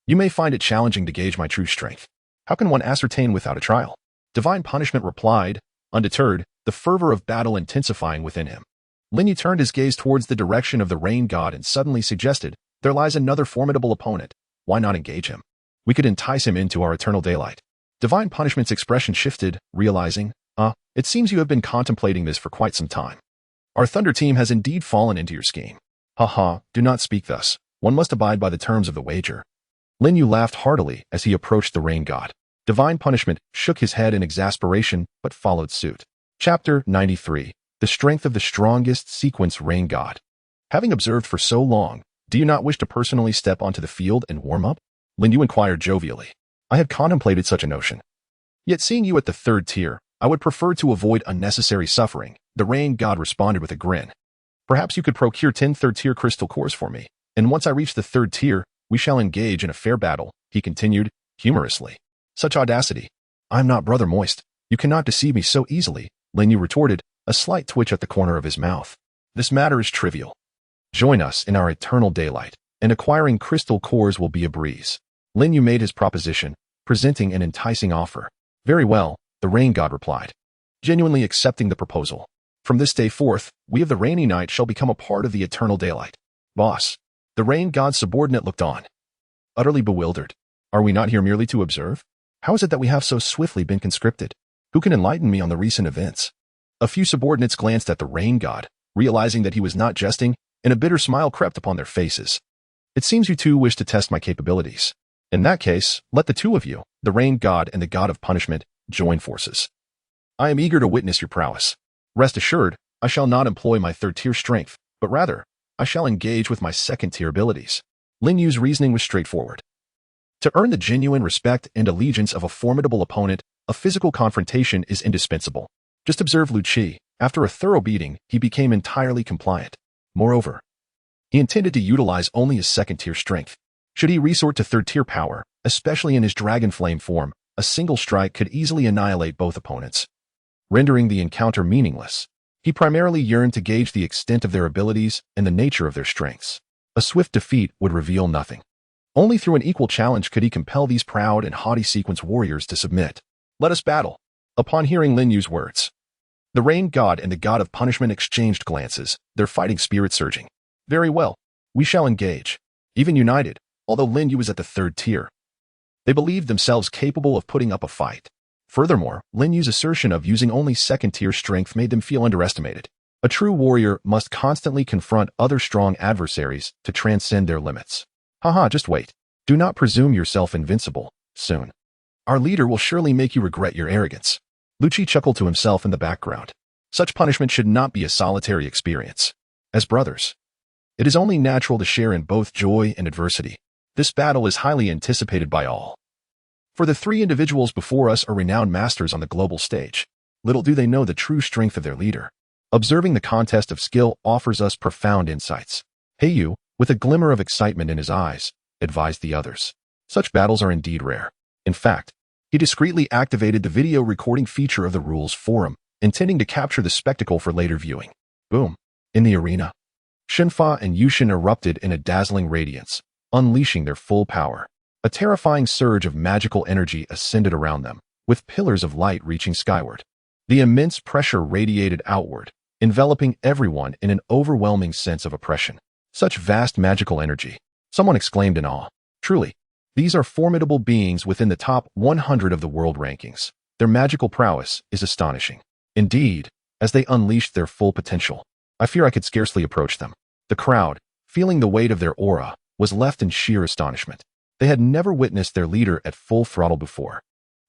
You may find it challenging to gauge my true strength. How can one ascertain without a trial? Divine Punishment replied, undeterred, the fervor of battle intensifying within him. Lin Yu turned his gaze towards the direction of the rain god and suddenly suggested, "There lies another formidable opponent. Why not engage him? We could entice him into our eternal daylight." Divine Punishment's expression shifted, realizing, it seems you have been contemplating this for quite some time. Our Thunder team has indeed fallen into your scheme. Haha, do not speak thus. One must abide by the terms of the wager. Lin Yu laughed heartily as he approached the rain god. Divine Punishment shook his head in exasperation, but followed suit. Chapter 93. The Strength of the Strongest Sequence Rain God. Having observed for so long, do you not wish to personally step onto the field and warm up? Lin Yu inquired jovially. I had contemplated such a notion. Yet seeing you at the third tier, I would prefer to avoid unnecessary suffering, the rain god responded with a grin. Perhaps you could procure 10 third-tier crystal cores for me, and once I reach the third tier, we shall engage in a fair battle, he continued, humorously. Such audacity. I am not Brother Moist. You cannot deceive me so easily, Lin Yu retorted, a slight twitch at the corner of his mouth. This matter is trivial. Join us in our eternal daylight, and acquiring crystal cores will be a breeze. Lin Yu made his proposition, presenting an enticing offer. Very well, the rain god replied, genuinely accepting the proposal. From this day forth, we of the rainy night shall become a part of the eternal daylight. Boss. The rain god's subordinate looked on, utterly bewildered. Are we not here merely to observe? How is it that we have so swiftly been conscripted? Who can enlighten me on the recent events? A few subordinates glanced at the rain god, realizing that he was not jesting, and a bitter smile crept upon their faces. It seems you two wish to test my capabilities. In that case, let the two of you, the rain god and the god of punishment, join forces. I am eager to witness your prowess. Rest assured, I shall not employ my third-tier strength, but rather, I shall engage with my second-tier abilities. Lin Yu's reasoning was straightforward. To earn the genuine respect and allegiance of a formidable opponent, a physical confrontation is indispensable. Just observe Lu Qi. After a thorough beating, he became entirely compliant. Moreover, he intended to utilize only his second-tier strength. Should he resort to third-tier power, especially in his dragon flame form, a single strike could easily annihilate both opponents, rendering the encounter meaningless. He primarily yearned to gauge the extent of their abilities and the nature of their strengths. A swift defeat would reveal nothing. Only through an equal challenge could he compel these proud and haughty sequence warriors to submit. Let us battle. Upon hearing Lin Yu's words, the rain god and the god of punishment exchanged glances, their fighting spirit surging. Very well. We shall engage. Even united, although Lin Yu was at the third tier, they believed themselves capable of putting up a fight. Furthermore, Lin Yu's assertion of using only second-tier strength made them feel underestimated. A true warrior must constantly confront other strong adversaries to transcend their limits. Haha, just wait. Do not presume yourself invincible. Soon, our leader will surely make you regret your arrogance. Lu Qi chuckled to himself in the background. Such punishment should not be a solitary experience. As brothers, it is only natural to share in both joy and adversity. This battle is highly anticipated by all. For the three individuals before us are renowned masters on the global stage. Little do they know the true strength of their leader. Observing the contest of skill offers us profound insights. Hey you, with a glimmer of excitement in his eyes, advised the others. Such battles are indeed rare. In fact, he discreetly activated the video recording feature of the rules forum, intending to capture the spectacle for later viewing. Boom. In the arena, Shenfa and Yushin erupted in a dazzling radiance, unleashing their full power. A terrifying surge of magical energy ascended around them, with pillars of light reaching skyward. The immense pressure radiated outward, enveloping everyone in an overwhelming sense of oppression. Such vast magical energy. Someone exclaimed in awe. Truly, these are formidable beings within the top 100 of the world rankings. Their magical prowess is astonishing. Indeed, as they unleashed their full potential, I fear I could scarcely approach them. The crowd, feeling the weight of their aura, was left in sheer astonishment. They had never witnessed their leader at full throttle before.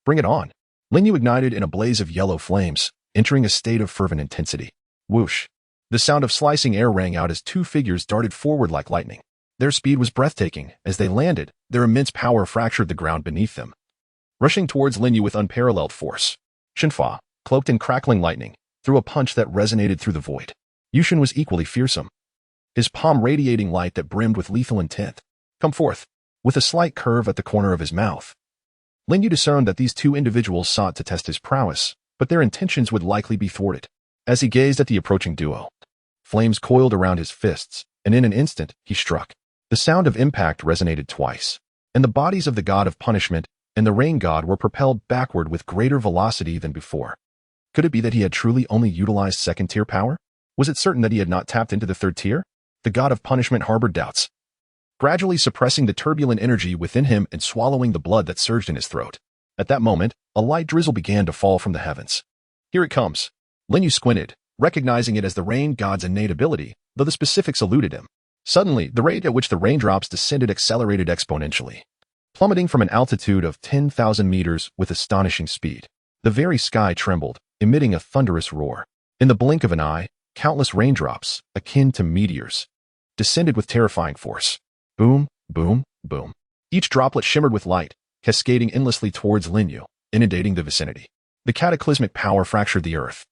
Bring it on. Lin Yu ignited in a blaze of yellow flames, entering a state of fervent intensity. Whoosh. The sound of slicing air rang out as two figures darted forward like lightning. Their speed was breathtaking. As they landed, their immense power fractured the ground beneath them. Rushing towards Lin Yu with unparalleled force, Shenfa, cloaked in crackling lightning, threw a punch that resonated through the void. Yushin was equally fearsome, his palm radiating light that brimmed with lethal intent. Come forth. With a slight curve at the corner of his mouth, Lin Yu discerned that these two individuals sought to test his prowess, but their intentions would likely be thwarted. As he gazed at the approaching duo, flames coiled around his fists, and in an instant, he struck. The sound of impact resonated twice, and the bodies of the god of punishment and the rain god were propelled backward with greater velocity than before. Could it be that he had truly only utilized second-tier power? Was it certain that he had not tapped into the third tier? The god of punishment harbored doubts, gradually suppressing the turbulent energy within him and swallowing the blood that surged in his throat. At that moment, a light drizzle began to fall from the heavens. Here it comes. Lin Yu squinted, recognizing it as the rain god's innate ability, though the specifics eluded him. Suddenly, the rate at which the raindrops descended accelerated exponentially, plummeting from an altitude of 10,000 meters with astonishing speed. The very sky trembled, emitting a thunderous roar. In the blink of an eye, countless raindrops, akin to meteors, descended with terrifying force. Boom, boom, boom. Each droplet shimmered with light, cascading endlessly towards Lin Yu, inundating the vicinity. The cataclysmic power fractured the earth,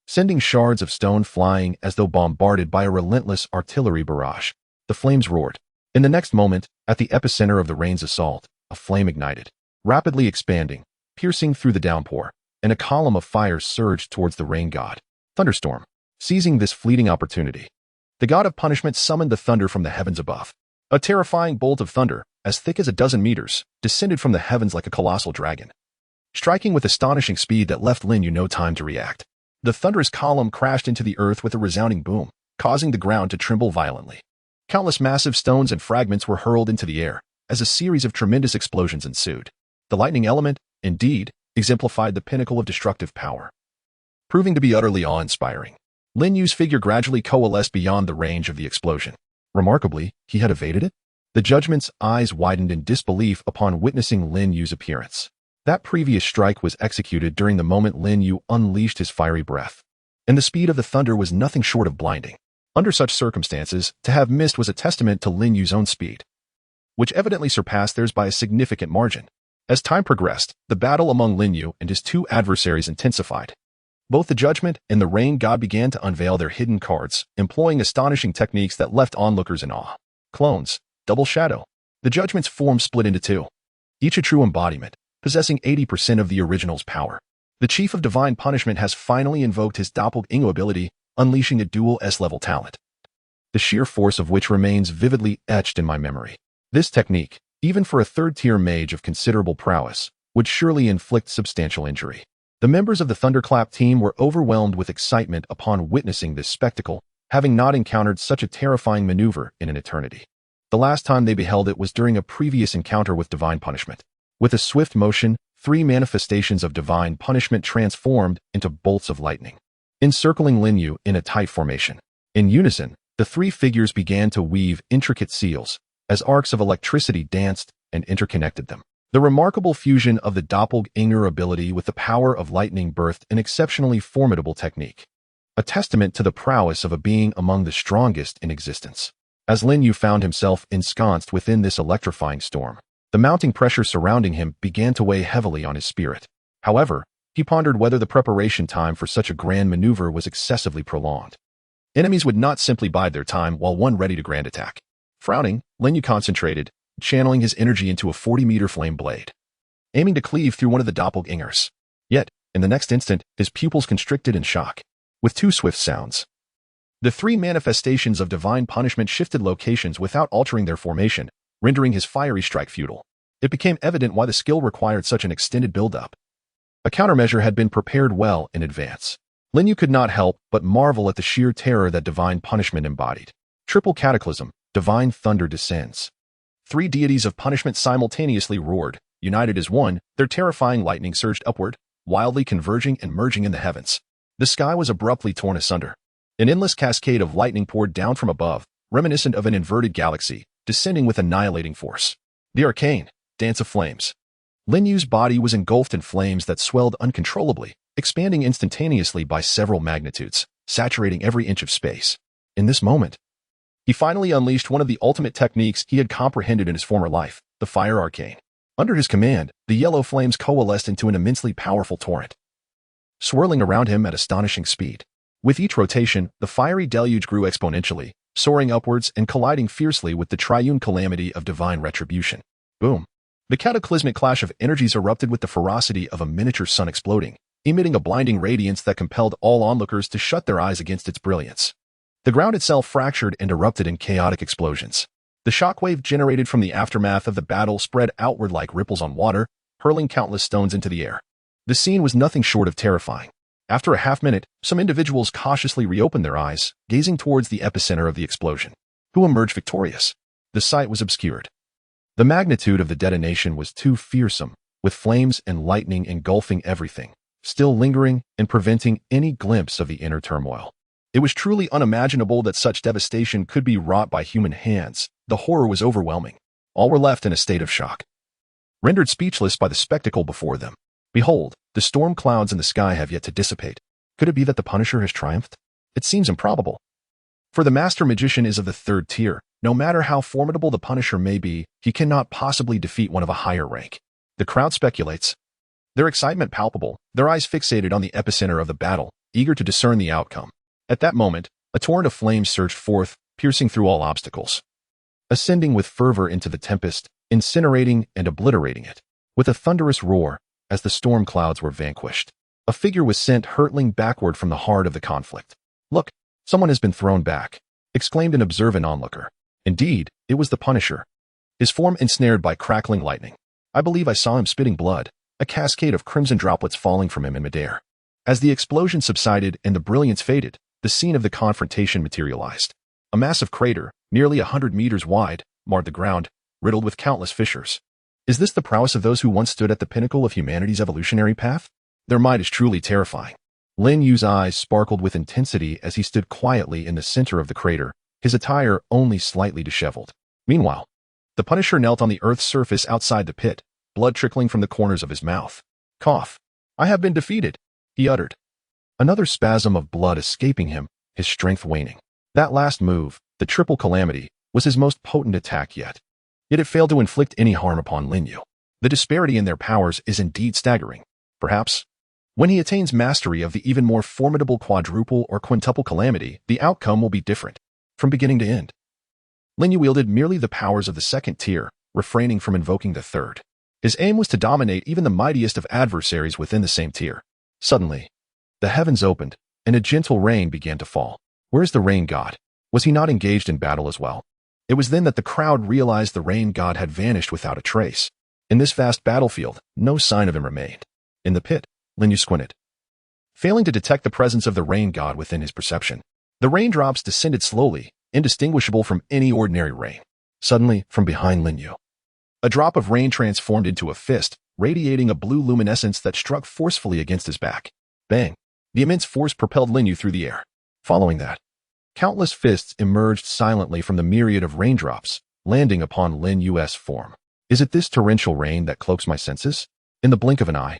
sending shards of stone flying as though bombarded by a relentless artillery barrage. The flames roared. In the next moment, at the epicenter of the rain's assault, a flame ignited, rapidly expanding, piercing through the downpour, and a column of fire surged towards the rain god. Thunderstorm. Seizing this fleeting opportunity, the god of punishment summoned the thunder from the heavens above. A terrifying bolt of thunder, as thick as a dozen meters, descended from the heavens like a colossal dragon, striking with astonishing speed that left Lin Yu no time to react. The thunderous column crashed into the earth with a resounding boom, causing the ground to tremble violently. Countless massive stones and fragments were hurled into the air, as a series of tremendous explosions ensued. The lightning element, indeed, exemplified the pinnacle of destructive power, proving to be utterly awe-inspiring. Lin Yu's figure gradually coalesced beyond the range of the explosion. Remarkably, he had evaded it? The judgment's eyes widened in disbelief upon witnessing Lin Yu's appearance. That previous strike was executed during the moment Lin Yu unleashed his fiery breath, and the speed of the thunder was nothing short of blinding. Under such circumstances, to have missed was a testament to Lin Yu's own speed, which evidently surpassed theirs by a significant margin. As time progressed, the battle among Lin Yu and his two adversaries intensified. Both the Judgment and the Rain God began to unveil their hidden cards, employing astonishing techniques that left onlookers in awe. Clones, double shadow. The Judgment's form split into two, each a true embodiment, possessing 80% of the original's power. The Chief of Divine Punishment has finally invoked his doppelganger ability, unleashing a dual S-level talent, the sheer force of which remains vividly etched in my memory. This technique, even for a third-tier mage of considerable prowess, would surely inflict substantial injury. The members of the Thunderclap team were overwhelmed with excitement upon witnessing this spectacle, having not encountered such a terrifying maneuver in an eternity. The last time they beheld it was during a previous encounter with Divine Punishment. With a swift motion, 3 manifestations of Divine Punishment transformed into bolts of lightning, encircling Lin Yu in a tight formation. In unison, the 3 figures began to weave intricate seals, as arcs of electricity danced and interconnected them. The remarkable fusion of the doppelganger ability with the power of lightning birthed an exceptionally formidable technique, a testament to the prowess of a being among the strongest in existence. As Lin Yu found himself ensconced within this electrifying storm, the mounting pressure surrounding him began to weigh heavily on his spirit. However, he pondered whether the preparation time for such a grand maneuver was excessively prolonged. Enemies would not simply bide their time while one ready to grand attack. Frowning, Lin Yu concentrated, channeling his energy into a 40-meter flame blade, aiming to cleave through one of the doppelgangers. Yet, in the next instant, his pupils constricted in shock. With 2 swift sounds, the 3 manifestations of Divine Punishment shifted locations without altering their formation, rendering his fiery strike futile. It became evident why the skill required such an extended build-up. A countermeasure had been prepared well in advance. Lin Yu could not help but marvel at the sheer terror that Divine Punishment embodied. Triple Cataclysm, Divine Thunder descends. 3 deities of punishment simultaneously roared, united as one. Their terrifying lightning surged upward, wildly converging and merging in the heavens. The sky was abruptly torn asunder. An endless cascade of lightning poured down from above, reminiscent of an inverted galaxy, descending with annihilating force. The arcane dance of flames. Lin Yu's body was engulfed in flames that swelled uncontrollably, expanding instantaneously by several magnitudes, saturating every inch of space. In this moment, he finally unleashed one of the ultimate techniques he had comprehended in his former life, the Fire Arcane. Under his command, the yellow flames coalesced into an immensely powerful torrent, swirling around him at astonishing speed. With each rotation, the fiery deluge grew exponentially, soaring upwards and colliding fiercely with the triune calamity of divine retribution. Boom! The cataclysmic clash of energies erupted with the ferocity of a miniature sun exploding, emitting a blinding radiance that compelled all onlookers to shut their eyes against its brilliance. The ground itself fractured and erupted in chaotic explosions. The shockwave generated from the aftermath of the battle spread outward like ripples on water, hurling countless stones into the air. The scene was nothing short of terrifying. After a half-minute, some individuals cautiously reopened their eyes, gazing towards the epicenter of the explosion. Who emerged victorious? The sight was obscured. The magnitude of the detonation was too fearsome, with flames and lightning engulfing everything, still lingering and preventing any glimpse of the inner turmoil. It was truly unimaginable that such devastation could be wrought by human hands. The horror was overwhelming. All were left in a state of shock, rendered speechless by the spectacle before them. Behold, the storm clouds in the sky have yet to dissipate. Could it be that the Punisher has triumphed? It seems improbable. For the Master Magician is of the third tier. No matter how formidable the Punisher may be, he cannot possibly defeat one of a higher rank. The crowd speculates, their excitement palpable, their eyes fixated on the epicenter of the battle, eager to discern the outcome. At that moment, a torrent of flames surged forth, piercing through all obstacles, ascending with fervor into the tempest, incinerating and obliterating it. With a thunderous roar, as the storm clouds were vanquished, a figure was sent hurtling backward from the heart of the conflict. "Look, someone has been thrown back," exclaimed an observant onlooker. Indeed, it was the Punisher, his form ensnared by crackling lightning. I believe I saw him spitting blood, a cascade of crimson droplets falling from him in midair. As the explosion subsided and the brilliance faded, the scene of the confrontation materialized. A massive crater, nearly 100 meters wide, marred the ground, riddled with countless fissures. Is this the prowess of those who once stood at the pinnacle of humanity's evolutionary path? Their might is truly terrifying. Lin Yu's eyes sparkled with intensity as he stood quietly in the center of the crater, his attire only slightly disheveled. Meanwhile, the Punisher knelt on the earth's surface outside the pit, blood trickling from the corners of his mouth. "Cough. I have been defeated," he uttered. Another spasm of blood escaping him, his strength waning. That last move, the triple calamity, was his most potent attack yet. Yet it failed to inflict any harm upon Lin Yu. The disparity in their powers is indeed staggering. Perhaps, when he attains mastery of the even more formidable quadruple or quintuple calamity, the outcome will be different, from beginning to end. Lin Yu wielded merely the powers of the second tier, refraining from invoking the third. His aim was to dominate even the mightiest of adversaries within the same tier. Suddenly, the heavens opened, and a gentle rain began to fall. Where is the rain god? Was he not engaged in battle as well? It was then that the crowd realized the rain god had vanished without a trace. In this vast battlefield, no sign of him remained. In the pit, Lin Yu squinted, failing to detect the presence of the rain god within his perception. The raindrops descended slowly, indistinguishable from any ordinary rain. Suddenly, from behind Lin Yu, a drop of rain transformed into a fist, radiating a blue luminescence that struck forcefully against his back. Bang! The immense force propelled Lin Yu through the air. Following that, countless fists emerged silently from the myriad of raindrops, landing upon Lin Yu's form. Is it this torrential rain that cloaks my senses? In the blink of an eye,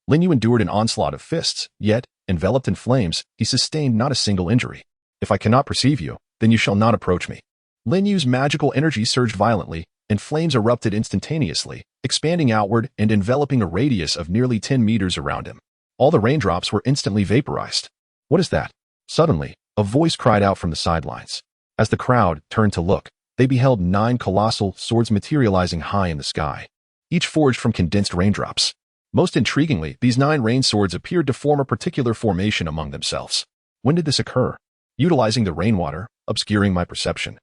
Lin Yu endured an onslaught of fists, yet, enveloped in flames, he sustained not a single injury. If I cannot perceive you, then you shall not approach me. Lin Yu's magical energy surged violently, and flames erupted instantaneously, expanding outward and enveloping a radius of nearly 10 meters around him. All the raindrops were instantly vaporized. What is that? Suddenly, a voice cried out from the sidelines. As the crowd turned to look, they beheld 9 colossal swords materializing high in the sky, each forged from condensed raindrops. Most intriguingly, these 9 rain swords appeared to form a particular formation among themselves. When did this occur? Utilizing the rainwater, obscuring my perception.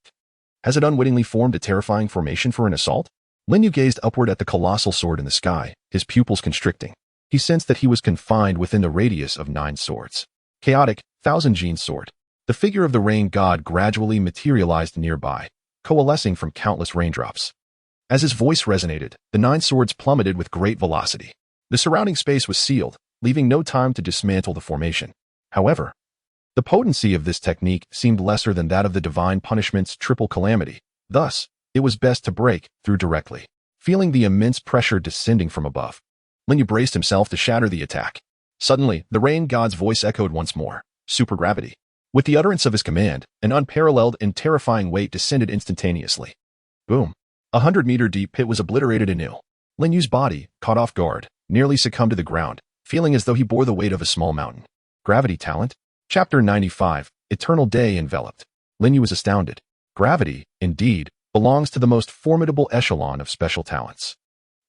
Has it unwittingly formed a terrifying formation for an assault? Lin Yu gazed upward at the colossal sword in the sky, his pupils constricting. He sensed that he was confined within the radius of 9 swords. Chaotic, thousand-gene sword. The figure of the rain god gradually materialized nearby, coalescing from countless raindrops. As his voice resonated, the 9 swords plummeted with great velocity. The surrounding space was sealed, leaving no time to dismantle the formation. However, the potency of this technique seemed lesser than that of the divine punishment's triple calamity. Thus, it was best to break through directly. Feeling the immense pressure descending from above, Lin Yu braced himself to shatter the attack. Suddenly, the rain god's voice echoed once more. Supergravity. With the utterance of his command, an unparalleled and terrifying weight descended instantaneously. Boom. 100-meter deep pit was obliterated anew. Lin Yu's body, caught off guard, nearly succumbed to the ground, feeling as though he bore the weight of a small mountain. Gravity talent? Chapter 95, Eternal Day enveloped. Lin Yu was astounded. Gravity, indeed, belongs to the most formidable echelon of special talents.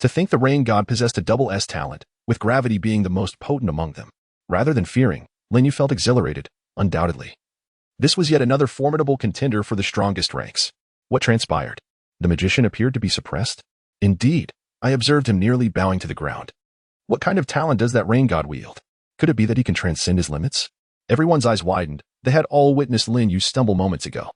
To think the rain god possessed a double S talent, with gravity being the most potent among them. Rather than fearing, Lin Yu felt exhilarated, undoubtedly. This was yet another formidable contender for the strongest ranks. What transpired? The magician appeared to be suppressed? Indeed, I observed him nearly bowing to the ground. What kind of talent does that rain god wield? Could it be that he can transcend his limits? Everyone's eyes widened. They had all witnessed Lin Yu stumble moments ago.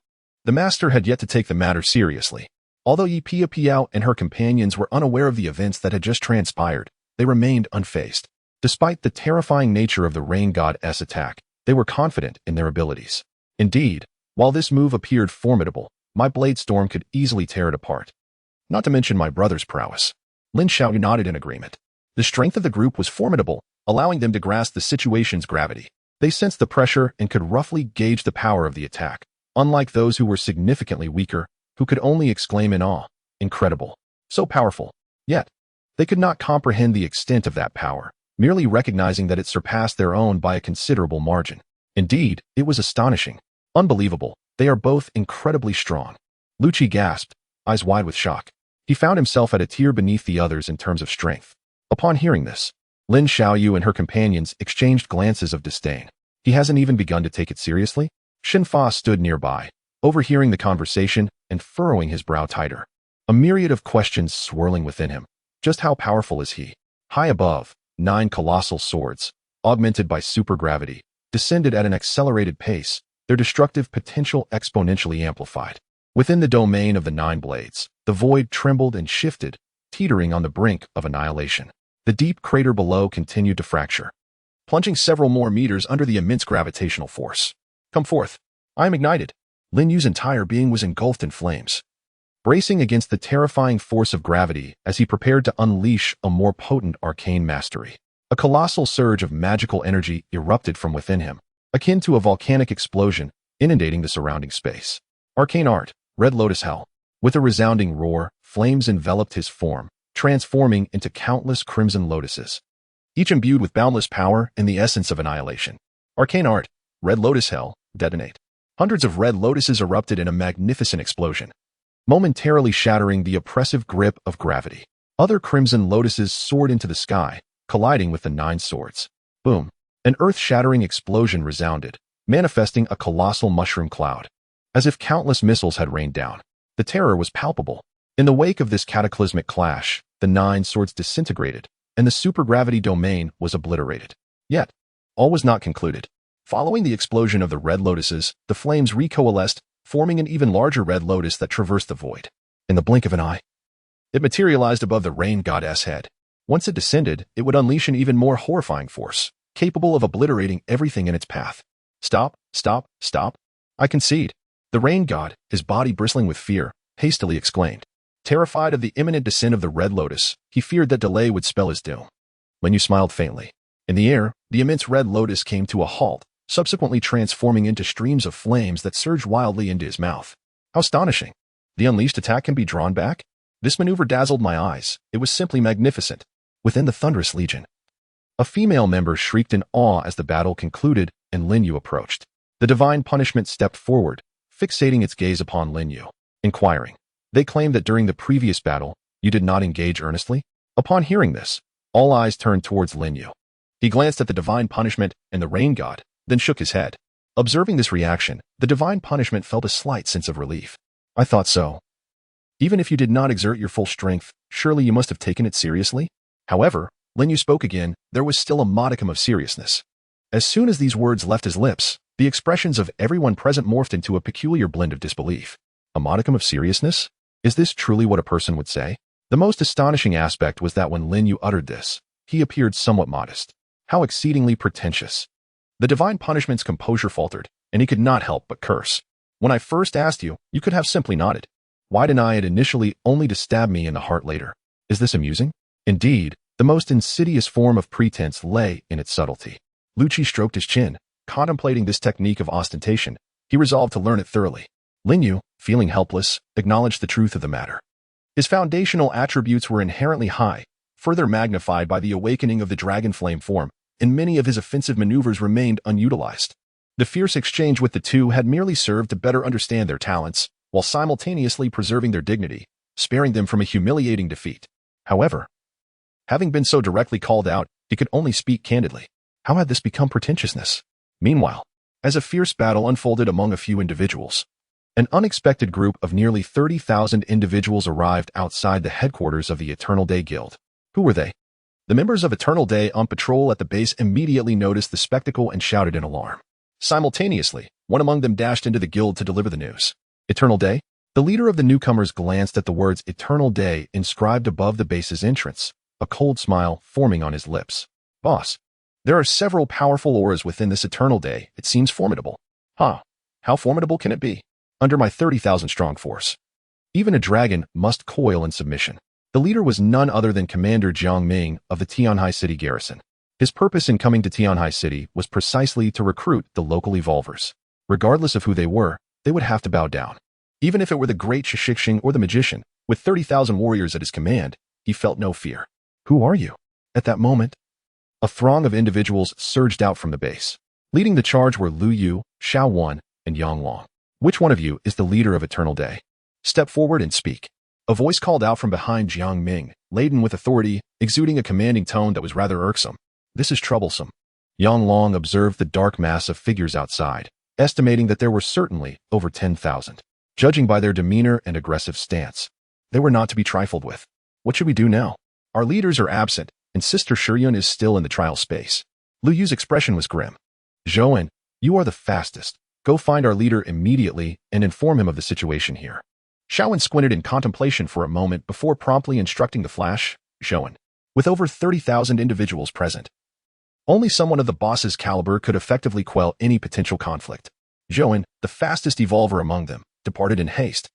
The master had yet to take the matter seriously. Although Yi Pia Piao and her companions were unaware of the events that had just transpired, they remained unfazed. Despite the terrifying nature of the rain god's attack, they were confident in their abilities. Indeed, while this move appeared formidable, my blade storm could easily tear it apart. Not to mention my brother's prowess. Lin Xiaoyu nodded in agreement. The strength of the group was formidable, allowing them to grasp the situation's gravity. They sensed the pressure and could roughly gauge the power of the attack, unlike those who were significantly weaker, who could only exclaim in awe, "Incredible! So powerful!" Yet, they could not comprehend the extent of that power, merely recognizing that it surpassed their own by a considerable margin. Indeed, it was astonishing. Unbelievable. They are both incredibly strong. Lu Qi gasped, eyes wide with shock. He found himself at a tier beneath the others in terms of strength. Upon hearing this, Lin Xiaoyu and her companions exchanged glances of disdain. He hasn't even begun to take it seriously? Xin Fa stood nearby, overhearing the conversation and furrowing his brow tighter. A myriad of questions swirling within him. Just how powerful is he? High above, 9 colossal swords, augmented by supergravity, descended at an accelerated pace, their destructive potential exponentially amplified. Within the domain of the 9 blades, the void trembled and shifted, teetering on the brink of annihilation. The deep crater below continued to fracture, plunging several more meters under the immense gravitational force. "Come forth. I am ignited." Lin Yu's entire being was engulfed in flames, bracing against the terrifying force of gravity as he prepared to unleash a more potent arcane mastery. A colossal surge of magical energy erupted from within him, akin to a volcanic explosion, inundating the surrounding space. Arcane art, Red Lotus Hell. With a resounding roar, flames enveloped his form, transforming into countless crimson lotuses, each imbued with boundless power and the essence of annihilation. Arcane art, Red Lotus Hell, detonate. Hundreds of red lotuses erupted in a magnificent explosion, momentarily shattering the oppressive grip of gravity. Other crimson lotuses soared into the sky, colliding with the 9 swords. Boom! An earth-shattering explosion resounded, manifesting a colossal mushroom cloud. As if countless missiles had rained down, the terror was palpable. In the wake of this cataclysmic clash, the 9 swords disintegrated, and the supergravity domain was obliterated. Yet, all was not concluded. Following the explosion of the red lotuses, the flames recoalesced, forming an even larger red lotus that traversed the void. In the blink of an eye, it materialized above the rain god's head. Once it descended, it would unleash an even more horrifying force, capable of obliterating everything in its path. "Stop, stop, stop. I concede." The rain god, his body bristling with fear, hastily exclaimed. Terrified of the imminent descent of the red lotus, he feared that delay would spell his doom. Lin Yu smiled faintly. In the air, the immense red lotus came to a halt, subsequently transforming into streams of flames that surged wildly into his mouth. How astonishing! The unleashed attack can be drawn back? This maneuver dazzled my eyes. It was simply magnificent. Within the Thunderous Legion, a female member shrieked in awe as the battle concluded and Lin Yu approached. The divine punishment stepped forward, fixating its gaze upon Lin Yu, inquiring. They claimed that during the previous battle, you did not engage earnestly? Upon hearing this, all eyes turned towards Lin Yu. He glanced at the divine punishment and the rain god, then shook his head. Observing this reaction, the divine punishment felt a slight sense of relief. I thought so. Even if you did not exert your full strength, surely you must have taken it seriously? However, Lin Yu spoke again. There was still a modicum of seriousness. As soon as these words left his lips, the expressions of everyone present morphed into a peculiar blend of disbelief. A modicum of seriousness? Is this truly what a person would say? The most astonishing aspect was that when Lin Yu uttered this, he appeared somewhat modest. How exceedingly pretentious. The divine punishment's composure faltered, and he could not help but curse. When I first asked you, you could have simply nodded. Why deny it initially only to stab me in the heart later? Is this amusing? Indeed, the most insidious form of pretense lay in its subtlety. Lu Qi stroked his chin, contemplating this technique of ostentation. He resolved to learn it thoroughly. Lin Yu, feeling helpless, acknowledged the truth of the matter. His foundational attributes were inherently high, further magnified by the awakening of the dragon flame form, and many of his offensive maneuvers remained unutilized. The fierce exchange with the two had merely served to better understand their talents, while simultaneously preserving their dignity, sparing them from a humiliating defeat. However, having been so directly called out, he could only speak candidly. How had this become pretentiousness? Meanwhile, as a fierce battle unfolded among a few individuals, an unexpected group of nearly 30,000 individuals arrived outside the headquarters of the Eternal Day Guild. Who were they? The members of Eternal Day on patrol at the base immediately noticed the spectacle and shouted in alarm. Simultaneously, one among them dashed into the guild to deliver the news. Eternal Day? The leader of the newcomers glanced at the words Eternal Day inscribed above the base's entrance, a cold smile forming on his lips. Boss, there are several powerful auras within this Eternal Day. It seems formidable. Huh. How formidable can it be? Under my 30,000 strong force. Even a dragon must coil in submission. The leader was none other than Commander Jiang Ming of the Tianhai City garrison. His purpose in coming to Tianhai City was precisely to recruit the local evolvers. Regardless of who they were, they would have to bow down. Even if it were the great Shishixing or the magician, with 30,000 warriors at his command, he felt no fear. Who are you? At that moment, a throng of individuals surged out from the base. Leading the charge were Lu Yu, Xiao Wan, and Yang Long. Which one of you is the leader of Eternal Day? Step forward and speak. A voice called out from behind Jiang Ming, laden with authority, exuding a commanding tone that was rather irksome. This is troublesome. Yang Long observed the dark mass of figures outside, estimating that there were certainly over 10,000. Judging by their demeanor and aggressive stance, they were not to be trifled with. What should we do now? Our leaders are absent, and Sister Shiyun is still in the trial space. Lu Yu's expression was grim. Zhouan, you are the fastest. Go find our leader immediately and inform him of the situation here. Xiaowen squinted in contemplation for a moment before promptly instructing the flash, Zhouan. With over 30,000 individuals present, only someone of the boss's caliber could effectively quell any potential conflict. Zhouan, the fastest evolver among them, departed in haste,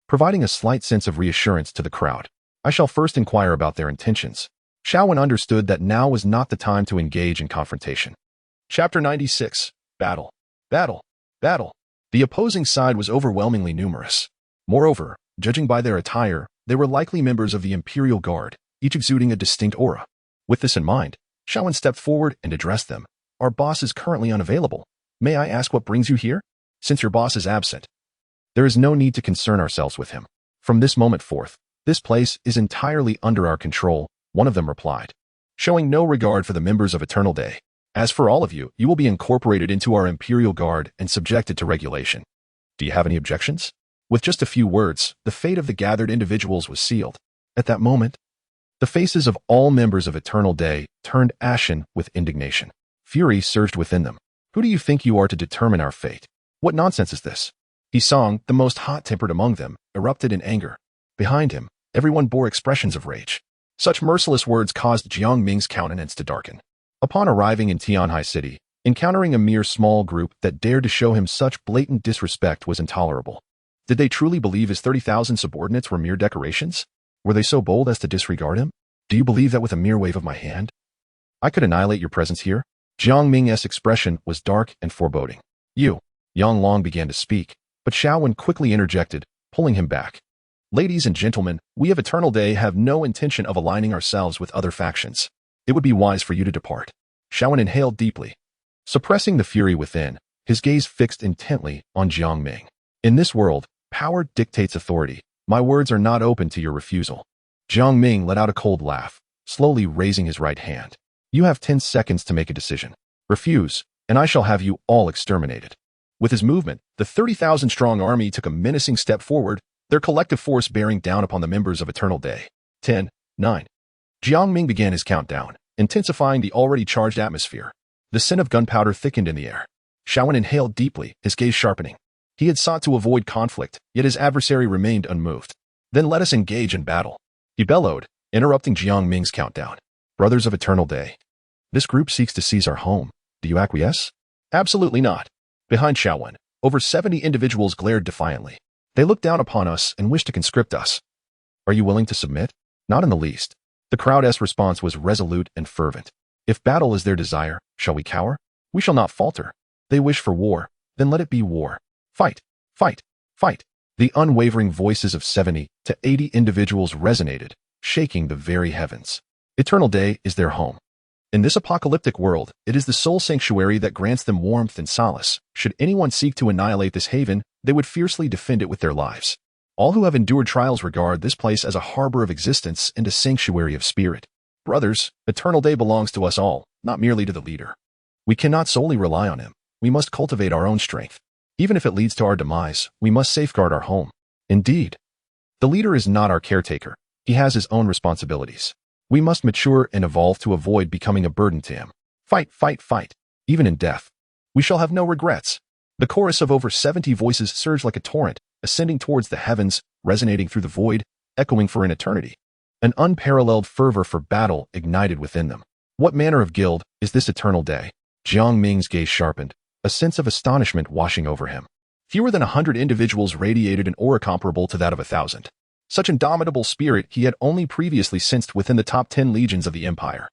providing a slight sense of reassurance to the crowd. I shall first inquire about their intentions. Xiaowen understood that now was not the time to engage in confrontation. Chapter 96. Battle. Battle. Battle. The opposing side was overwhelmingly numerous. Moreover, judging by their attire, they were likely members of the Imperial Guard, each exuding a distinct aura. With this in mind, Xiaowen stepped forward and addressed them. Our boss is currently unavailable. May I ask what brings you here? Since your boss is absent, there is no need to concern ourselves with him. From this moment forth, this place is entirely under our control, one of them replied, showing no regard for the members of Eternal Day. As for all of you, you will be incorporated into our Imperial Guard and subjected to regulation. Do you have any objections? With just a few words, the fate of the gathered individuals was sealed. At that moment, the faces of all members of Eternal Day turned ashen with indignation. Fury surged within them. Who do you think you are to determine our fate? What nonsense is this? Hisong, the most hot-tempered among them, erupted in anger. Behind him, everyone bore expressions of rage. Such merciless words caused Jiang Ming's countenance to darken. Upon arriving in Tianhai City, encountering a mere small group that dared to show him such blatant disrespect was intolerable. Did they truly believe his 30,000 subordinates were mere decorations? Were they so bold as to disregard him? Do you believe that with a mere wave of my hand, I could annihilate your presence here? Jiang Ming's expression was dark and foreboding. Yang Long began to speak, but Xiaowen quickly interjected, pulling him back. Ladies and gentlemen, we of Eternal Day have no intention of aligning ourselves with other factions. It would be wise for you to depart. Xiaowen inhaled deeply. Suppressing the fury within, his gaze fixed intently on Jiang Ming. In this world, power dictates authority. My words are not open to your refusal. Jiang Ming let out a cold laugh, slowly raising his right hand. You have 10 seconds to make a decision. Refuse, and I shall have you all exterminated. With his movement, the 30,000-strong army took a menacing step forward, their collective force bearing down upon the members of Eternal Day. 10, 9. Jiang Ming began his countdown, intensifying the already charged atmosphere. The scent of gunpowder thickened in the air. Xiaowen inhaled deeply, his gaze sharpening. He had sought to avoid conflict, yet his adversary remained unmoved. Then let us engage in battle, he bellowed, interrupting Jiang Ming's countdown. Brothers of Eternal Day, this group seeks to seize our home. Do you acquiesce? Absolutely not. Behind Xiaowen, over 70 individuals glared defiantly. They looked down upon us and wished to conscript us. Are you willing to submit? Not in the least. The crowd's response was resolute and fervent. If battle is their desire, shall we cower? We shall not falter. They wish for war, then let it be war. Fight, fight, fight. The unwavering voices of 70 to 80 individuals resonated, shaking the very heavens. Eternal Day is their home. In this apocalyptic world, it is the sole sanctuary that grants them warmth and solace. Should anyone seek to annihilate this haven, they would fiercely defend it with their lives. All who have endured trials regard this place as a harbor of existence and a sanctuary of spirit. Brothers, Eternal Day belongs to us all, not merely to the leader. We cannot solely rely on him. We must cultivate our own strength. Even if it leads to our demise, we must safeguard our home. Indeed, the leader is not our caretaker. He has his own responsibilities. We must mature and evolve to avoid becoming a burden to him. Fight, fight, fight. Even in death. We shall have no regrets. The chorus of over 70 voices surged like a torrent, ascending towards the heavens, resonating through the void, echoing for an eternity. An unparalleled fervor for battle ignited within them. What manner of guild is this eternal day? Jiang Ming's gaze sharpened, a sense of astonishment washing over him. Fewer than 100 individuals radiated an aura comparable to that of 1,000. Such indomitable spirit he had only previously sensed within the top 10 legions of the Empire.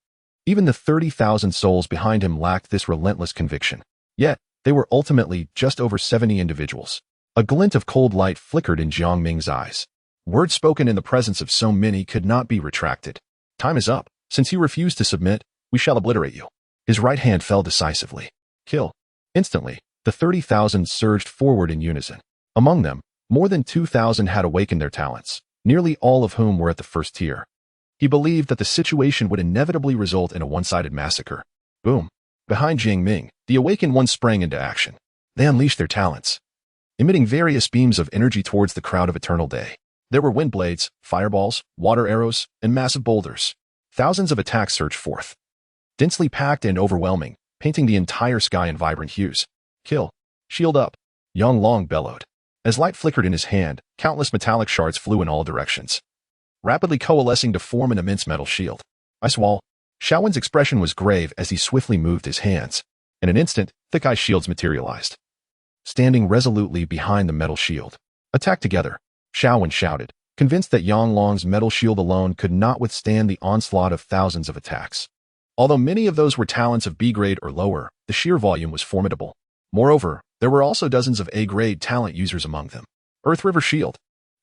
Even the 30,000 souls behind him lacked this relentless conviction. Yet, they were ultimately just over 70 individuals. A glint of cold light flickered in Jiang Ming's eyes. Words spoken in the presence of so many could not be retracted. Time is up. Since you refuse to submit, we shall obliterate you. His right hand fell decisively. Kill. Instantly, the 30,000 surged forward in unison. Among them, more than 2,000 had awakened their talents, nearly all of whom were at the first tier. He believed that the situation would inevitably result in a one-sided massacre. Boom. Behind Jiang Ming, the awakened ones sprang into action. They unleashed their talents, emitting various beams of energy towards the crowd of Eternal Day. There were wind blades, fireballs, water arrows, and massive boulders. Thousands of attacks surged forth, densely packed and overwhelming, painting the entire sky in vibrant hues. Kill. Shield up. Yang Long bellowed. As light flickered in his hand, countless metallic shards flew in all directions, rapidly coalescing to form an immense metal shield. Ice wall. Shaowen's expression was grave as he swiftly moved his hands. In an instant, thick ice shields materialized, standing resolutely behind the metal shield. Attack together. Shaowen shouted, convinced that Yang Long's metal shield alone could not withstand the onslaught of thousands of attacks. Although many of those were talents of B-grade or lower, the sheer volume was formidable. Moreover, there were also dozens of A-grade talent users among them. Earth River Shield,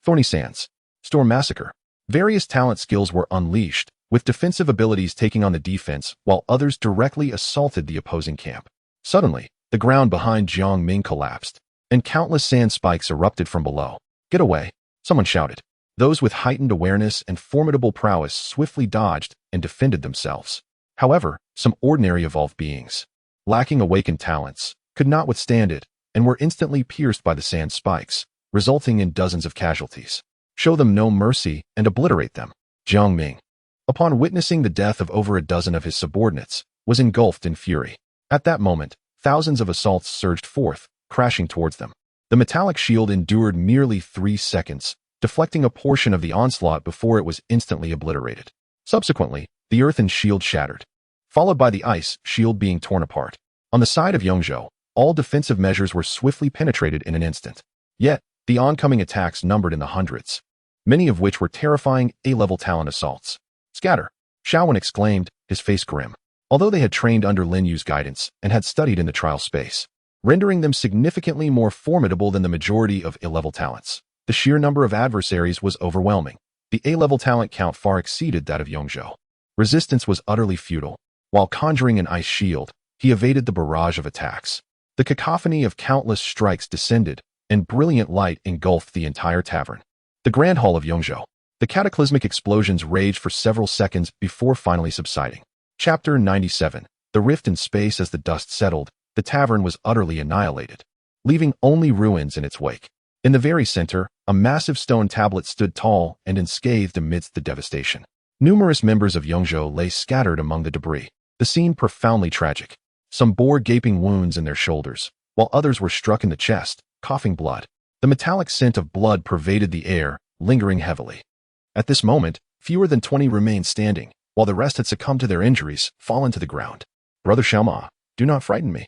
Thorny Sands, Storm Massacre. Various talent skills were unleashed, with defensive abilities taking on the defense, while others directly assaulted the opposing camp. Suddenly, the ground behind Jiang Ming collapsed, and countless sand spikes erupted from below. Get away, someone shouted. Those with heightened awareness and formidable prowess swiftly dodged and defended themselves. However, some ordinary evolved beings, lacking awakened talents, could not withstand it and were instantly pierced by the sand spikes, resulting in dozens of casualties. Show them no mercy and obliterate them. Jiang Ming, upon witnessing the death of over a dozen of his subordinates, was engulfed in fury. At that moment, thousands of assaults surged forth, crashing towards them. The metallic shield endured merely 3 seconds, deflecting a portion of the onslaught before it was instantly obliterated. Subsequently, the earthen shield shattered, followed by the ice shield being torn apart. On the side of Yongzhou, all defensive measures were swiftly penetrated in an instant. Yet, the oncoming attacks numbered in the hundreds, many of which were terrifying A-level talent assaults. Scatter, Shaowen exclaimed, his face grim. Although they had trained under Lin Yu's guidance and had studied in the trial space, rendering them significantly more formidable than the majority of A-level talents, the sheer number of adversaries was overwhelming. The A-level talent count far exceeded that of Yongzhou. Resistance was utterly futile. While conjuring an ice shield, he evaded the barrage of attacks. The cacophony of countless strikes descended, and brilliant light engulfed the entire tavern. The Grand Hall of Yongzhou. The cataclysmic explosions raged for several seconds before finally subsiding. Chapter 97. The rift in space. As the dust settled, the tavern was utterly annihilated, leaving only ruins in its wake. In the very center, a massive stone tablet stood tall and unscathed amidst the devastation. Numerous members of Yongzhou lay scattered among the debris, the scene profoundly tragic. Some bore gaping wounds in their shoulders, while others were struck in the chest, coughing blood. The metallic scent of blood pervaded the air, lingering heavily. At this moment, fewer than 20 remained standing, while the rest had succumbed to their injuries, fallen to the ground. Brother Xiaoma, do not frighten me.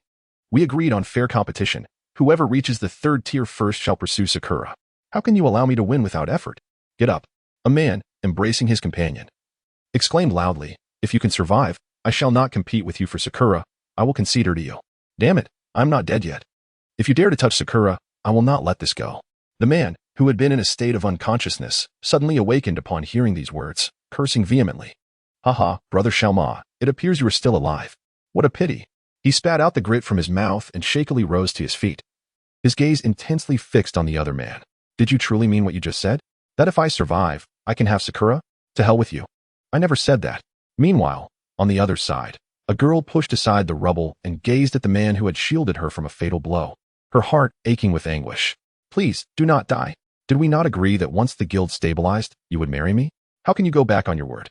We agreed on fair competition. Whoever reaches the 3rd tier first shall pursue Sakura. How can you allow me to win without effort? Get up. A man, embracing his companion, exclaimed loudly, if you can survive, I shall not compete with you for Sakura. I will concede her to you. Damn it, I'm not dead yet. If you dare to touch Sakura, I will not let this go. The man, who had been in a state of unconsciousness, suddenly awakened upon hearing these words, cursing vehemently. Haha, Brother Xiaoma, it appears you are still alive. What a pity. He spat out the grit from his mouth and shakily rose to his feet, his gaze intensely fixed on the other man. Did you truly mean what you just said? That if I survive, I can have Sakura? To hell with you. I never said that. Meanwhile, on the other side, a girl pushed aside the rubble and gazed at the man who had shielded her from a fatal blow, her heart aching with anguish. Please, do not die. Did we not agree that once the guild stabilized, you would marry me? How can you go back on your word?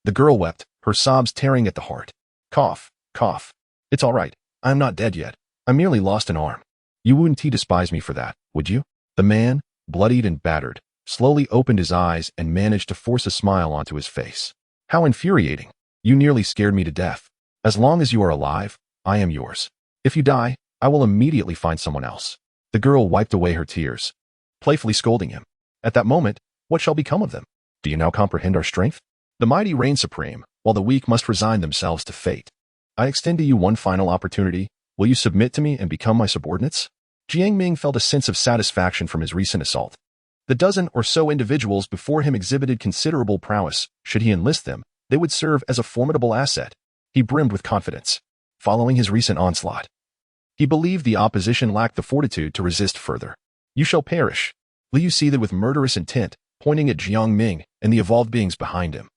The girl wept, her sobs tearing at the heart. Cough, cough. It's all right. I'm not dead yet. I merely lost an arm. You wouldn't despise me for that, would you? The man, bloodied and battered, slowly opened his eyes and managed to force a smile onto his face. How infuriating. You nearly scared me to death. As long as you are alive, I am yours. If you die, I will immediately find someone else. The girl wiped away her tears, playfully scolding him. At that moment, what shall become of them? Do you now comprehend our strength? The mighty reign supreme, while the weak must resign themselves to fate. I extend to you one final opportunity. Will you submit to me and become my subordinates? Jiang Ming felt a sense of satisfaction from his recent assault. The dozen or so individuals before him exhibited considerable prowess. Should he enlist them, they would serve as a formidable asset. He brimmed with confidence. Following his recent onslaught, he believed the opposition lacked the fortitude to resist further. You shall perish. Liu seethed with murderous intent, pointing at Jiang Ming and the evolved beings behind him.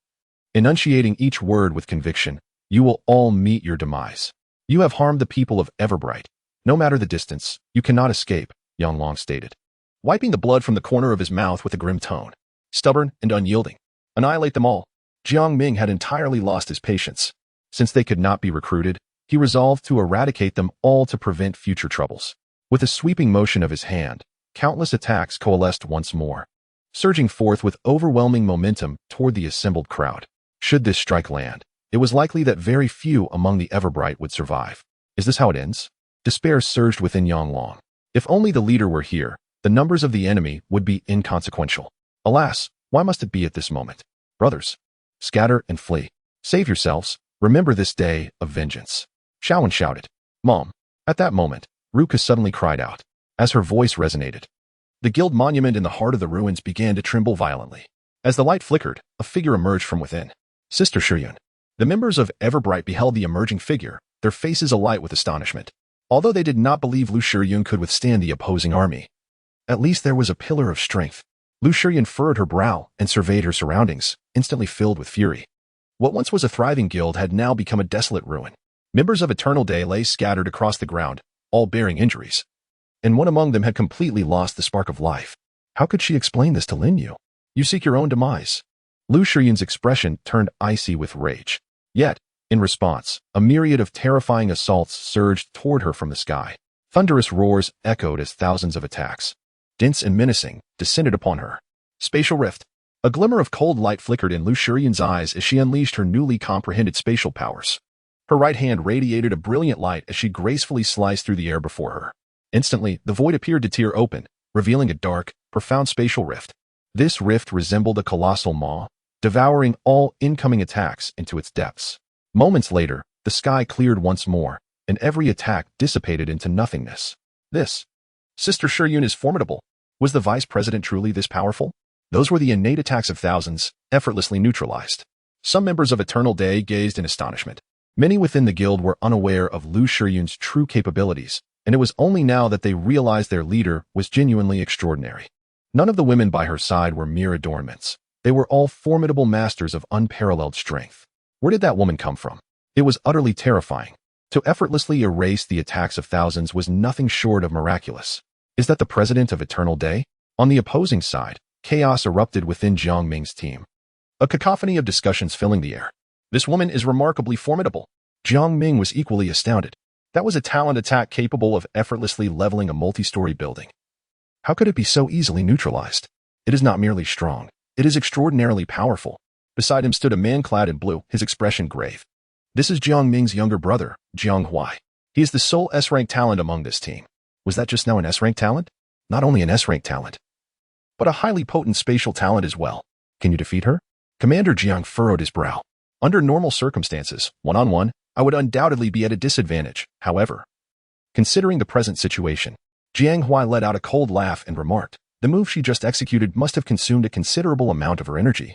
Enunciating each word with conviction, you will all meet your demise. You have harmed the people of Everbright. No matter the distance, you cannot escape, Yang Long stated, wiping the blood from the corner of his mouth with a grim tone. Stubborn and unyielding. Annihilate them all. Jiang Ming had entirely lost his patience. Since they could not be recruited, he resolved to eradicate them all to prevent future troubles. With a sweeping motion of his hand, countless attacks coalesced once more, surging forth with overwhelming momentum toward the assembled crowd. Should this strike land, it was likely that very few among the Everbright would survive. Is this how it ends? Despair surged within Yang Long. If only the leader were here, the numbers of the enemy would be inconsequential. Alas, why must it be at this moment? Brothers, scatter and flee. Save yourselves. Remember this day of vengeance. Shaowen shouted. Mom. At that moment, Ruka suddenly cried out. As her voice resonated, the guild monument in the heart of the ruins began to tremble violently. As the light flickered, a figure emerged from within. Sister Shuyun. The members of Everbright beheld the emerging figure, their faces alight with astonishment. Although they did not believe Lu Shuyun could withstand the opposing army, at least there was a pillar of strength. Lu Shuyun furrowed her brow and surveyed her surroundings, instantly filled with fury. What once was a thriving guild had now become a desolate ruin. Members of Eternal Day lay scattered across the ground, all bearing injuries. And one among them had completely lost the spark of life. How could she explain this to Lin Yu? You seek your own demise. Lu Shuyun's expression turned icy with rage. Yet, in response, a myriad of terrifying assaults surged toward her from the sky. Thunderous roars echoed as thousands of attacks, dense and menacing, descended upon her. Spatial rift. A glimmer of cold light flickered in Lu Shuyun's eyes as she unleashed her newly comprehended spatial powers. Her right hand radiated a brilliant light as she gracefully sliced through the air before her. Instantly, the void appeared to tear open, revealing a dark, profound spatial rift. This rift resembled a colossal maw, devouring all incoming attacks into its depths. Moments later, the sky cleared once more, and every attack dissipated into nothingness. This. Sister Shuyun is formidable. Was the vice president truly this powerful? Those were the innate attacks of thousands, effortlessly neutralized. Some members of Eternal Day gazed in astonishment. Many within the guild were unaware of Lu Shuyun's true capabilities, and it was only now that they realized their leader was genuinely extraordinary. None of the women by her side were mere adornments. They were all formidable masters of unparalleled strength. Where did that woman come from? It was utterly terrifying. To effortlessly erase the attacks of thousands was nothing short of miraculous. Is that the president of Eternal Day? On the opposing side, chaos erupted within Jiang Ming's team. A cacophony of discussions filling the air. This woman is remarkably formidable. Jiang Ming was equally astounded. That was a talent attack capable of effortlessly leveling a multi-story building. How could it be so easily neutralized? It is not merely strong. It is extraordinarily powerful. Beside him stood a man clad in blue, his expression grave. This is Jiang Ming's younger brother, Jiang Huai. He is the sole S-rank talent among this team. Was that just now an S-rank talent? Not only an S-rank talent, but a highly potent spatial talent as well. Can you defeat her? Commander Jiang furrowed his brow. Under normal circumstances, one-on-one, I would undoubtedly be at a disadvantage. However, considering the present situation, Jiang Huai let out a cold laugh and remarked, the move she just executed must have consumed a considerable amount of her energy.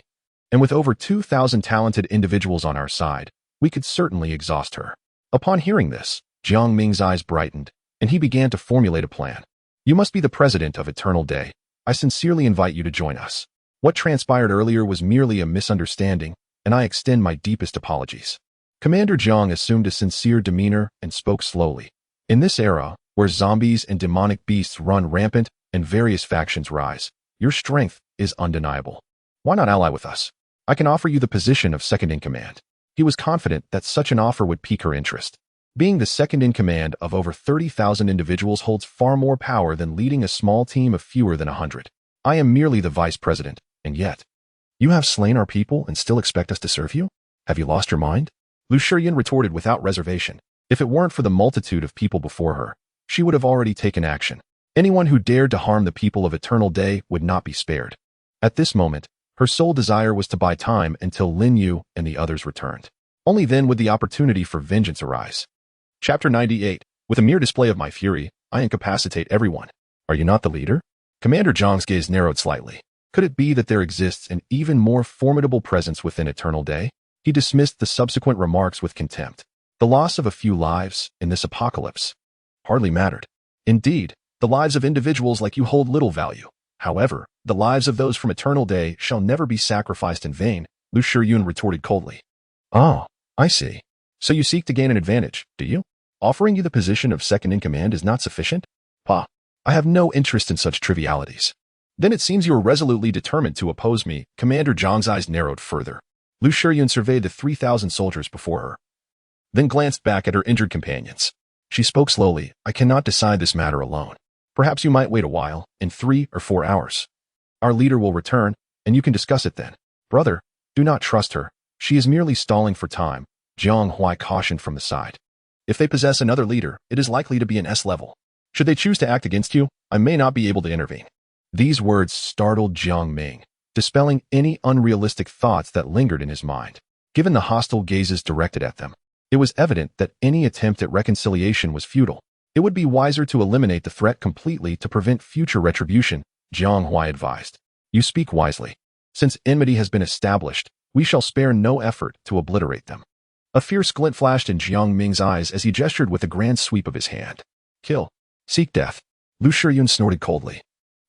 And with over 2,000 talented individuals on our side, we could certainly exhaust her. Upon hearing this, Jiang Ming's eyes brightened, and he began to formulate a plan. You must be the president of Eternal Day. I sincerely invite you to join us. What transpired earlier was merely a misunderstanding, and I extend my deepest apologies. Commander Jiang assumed a sincere demeanor and spoke slowly. In this era, where zombies and demonic beasts run rampant and various factions rise, your strength is undeniable. Why not ally with us? I can offer you the position of second-in-command. He was confident that such an offer would pique her interest. Being the second-in-command of over 30,000 individuals holds far more power than leading a small team of fewer than 100. I am merely the vice president, and yet, you have slain our people and still expect us to serve you? Have you lost your mind? Lu Shiyan retorted without reservation. If it weren't for the multitude of people before her, she would have already taken action. Anyone who dared to harm the people of Eternal Day would not be spared. At this moment, her sole desire was to buy time until Lin Yu and the others returned. Only then would the opportunity for vengeance arise. Chapter 98. With a mere display of my fury, I incapacitate everyone. Are you not the leader? Commander Zhang's gaze narrowed slightly. Could it be that there exists an even more formidable presence within Eternal Day? He dismissed the subsequent remarks with contempt. The loss of a few lives in this apocalypse hardly mattered. Indeed, the lives of individuals like you hold little value. However, the lives of those from Eternal Day shall never be sacrificed in vain, Lu Shiyun retorted coldly. Oh, I see. So you seek to gain an advantage, do you? Offering you the position of second-in-command is not sufficient? Pa, I have no interest in such trivialities. Then it seems you are resolutely determined to oppose me. Commander Zhang's eyes narrowed further. Lu Shiyun surveyed the 3,000 soldiers before her, then glanced back at her injured companions. She spoke slowly. I cannot decide this matter alone. Perhaps you might wait a while, in 3 or 4 hours. Our leader will return, and you can discuss it then. Brother, do not trust her. She is merely stalling for time, Jiang Huai cautioned from the side. If they possess another leader, it is likely to be an S level. Should they choose to act against you, I may not be able to intervene. These words startled Jiang Ming, dispelling any unrealistic thoughts that lingered in his mind. Given the hostile gazes directed at them, it was evident that any attempt at reconciliation was futile. It would be wiser to eliminate the threat completely to prevent future retribution, Jiang Huai advised. You speak wisely. Since enmity has been established, we shall spare no effort to obliterate them. A fierce glint flashed in Jiang Ming's eyes as he gestured with a grand sweep of his hand. Kill. Seek death. Lu Shiyun snorted coldly.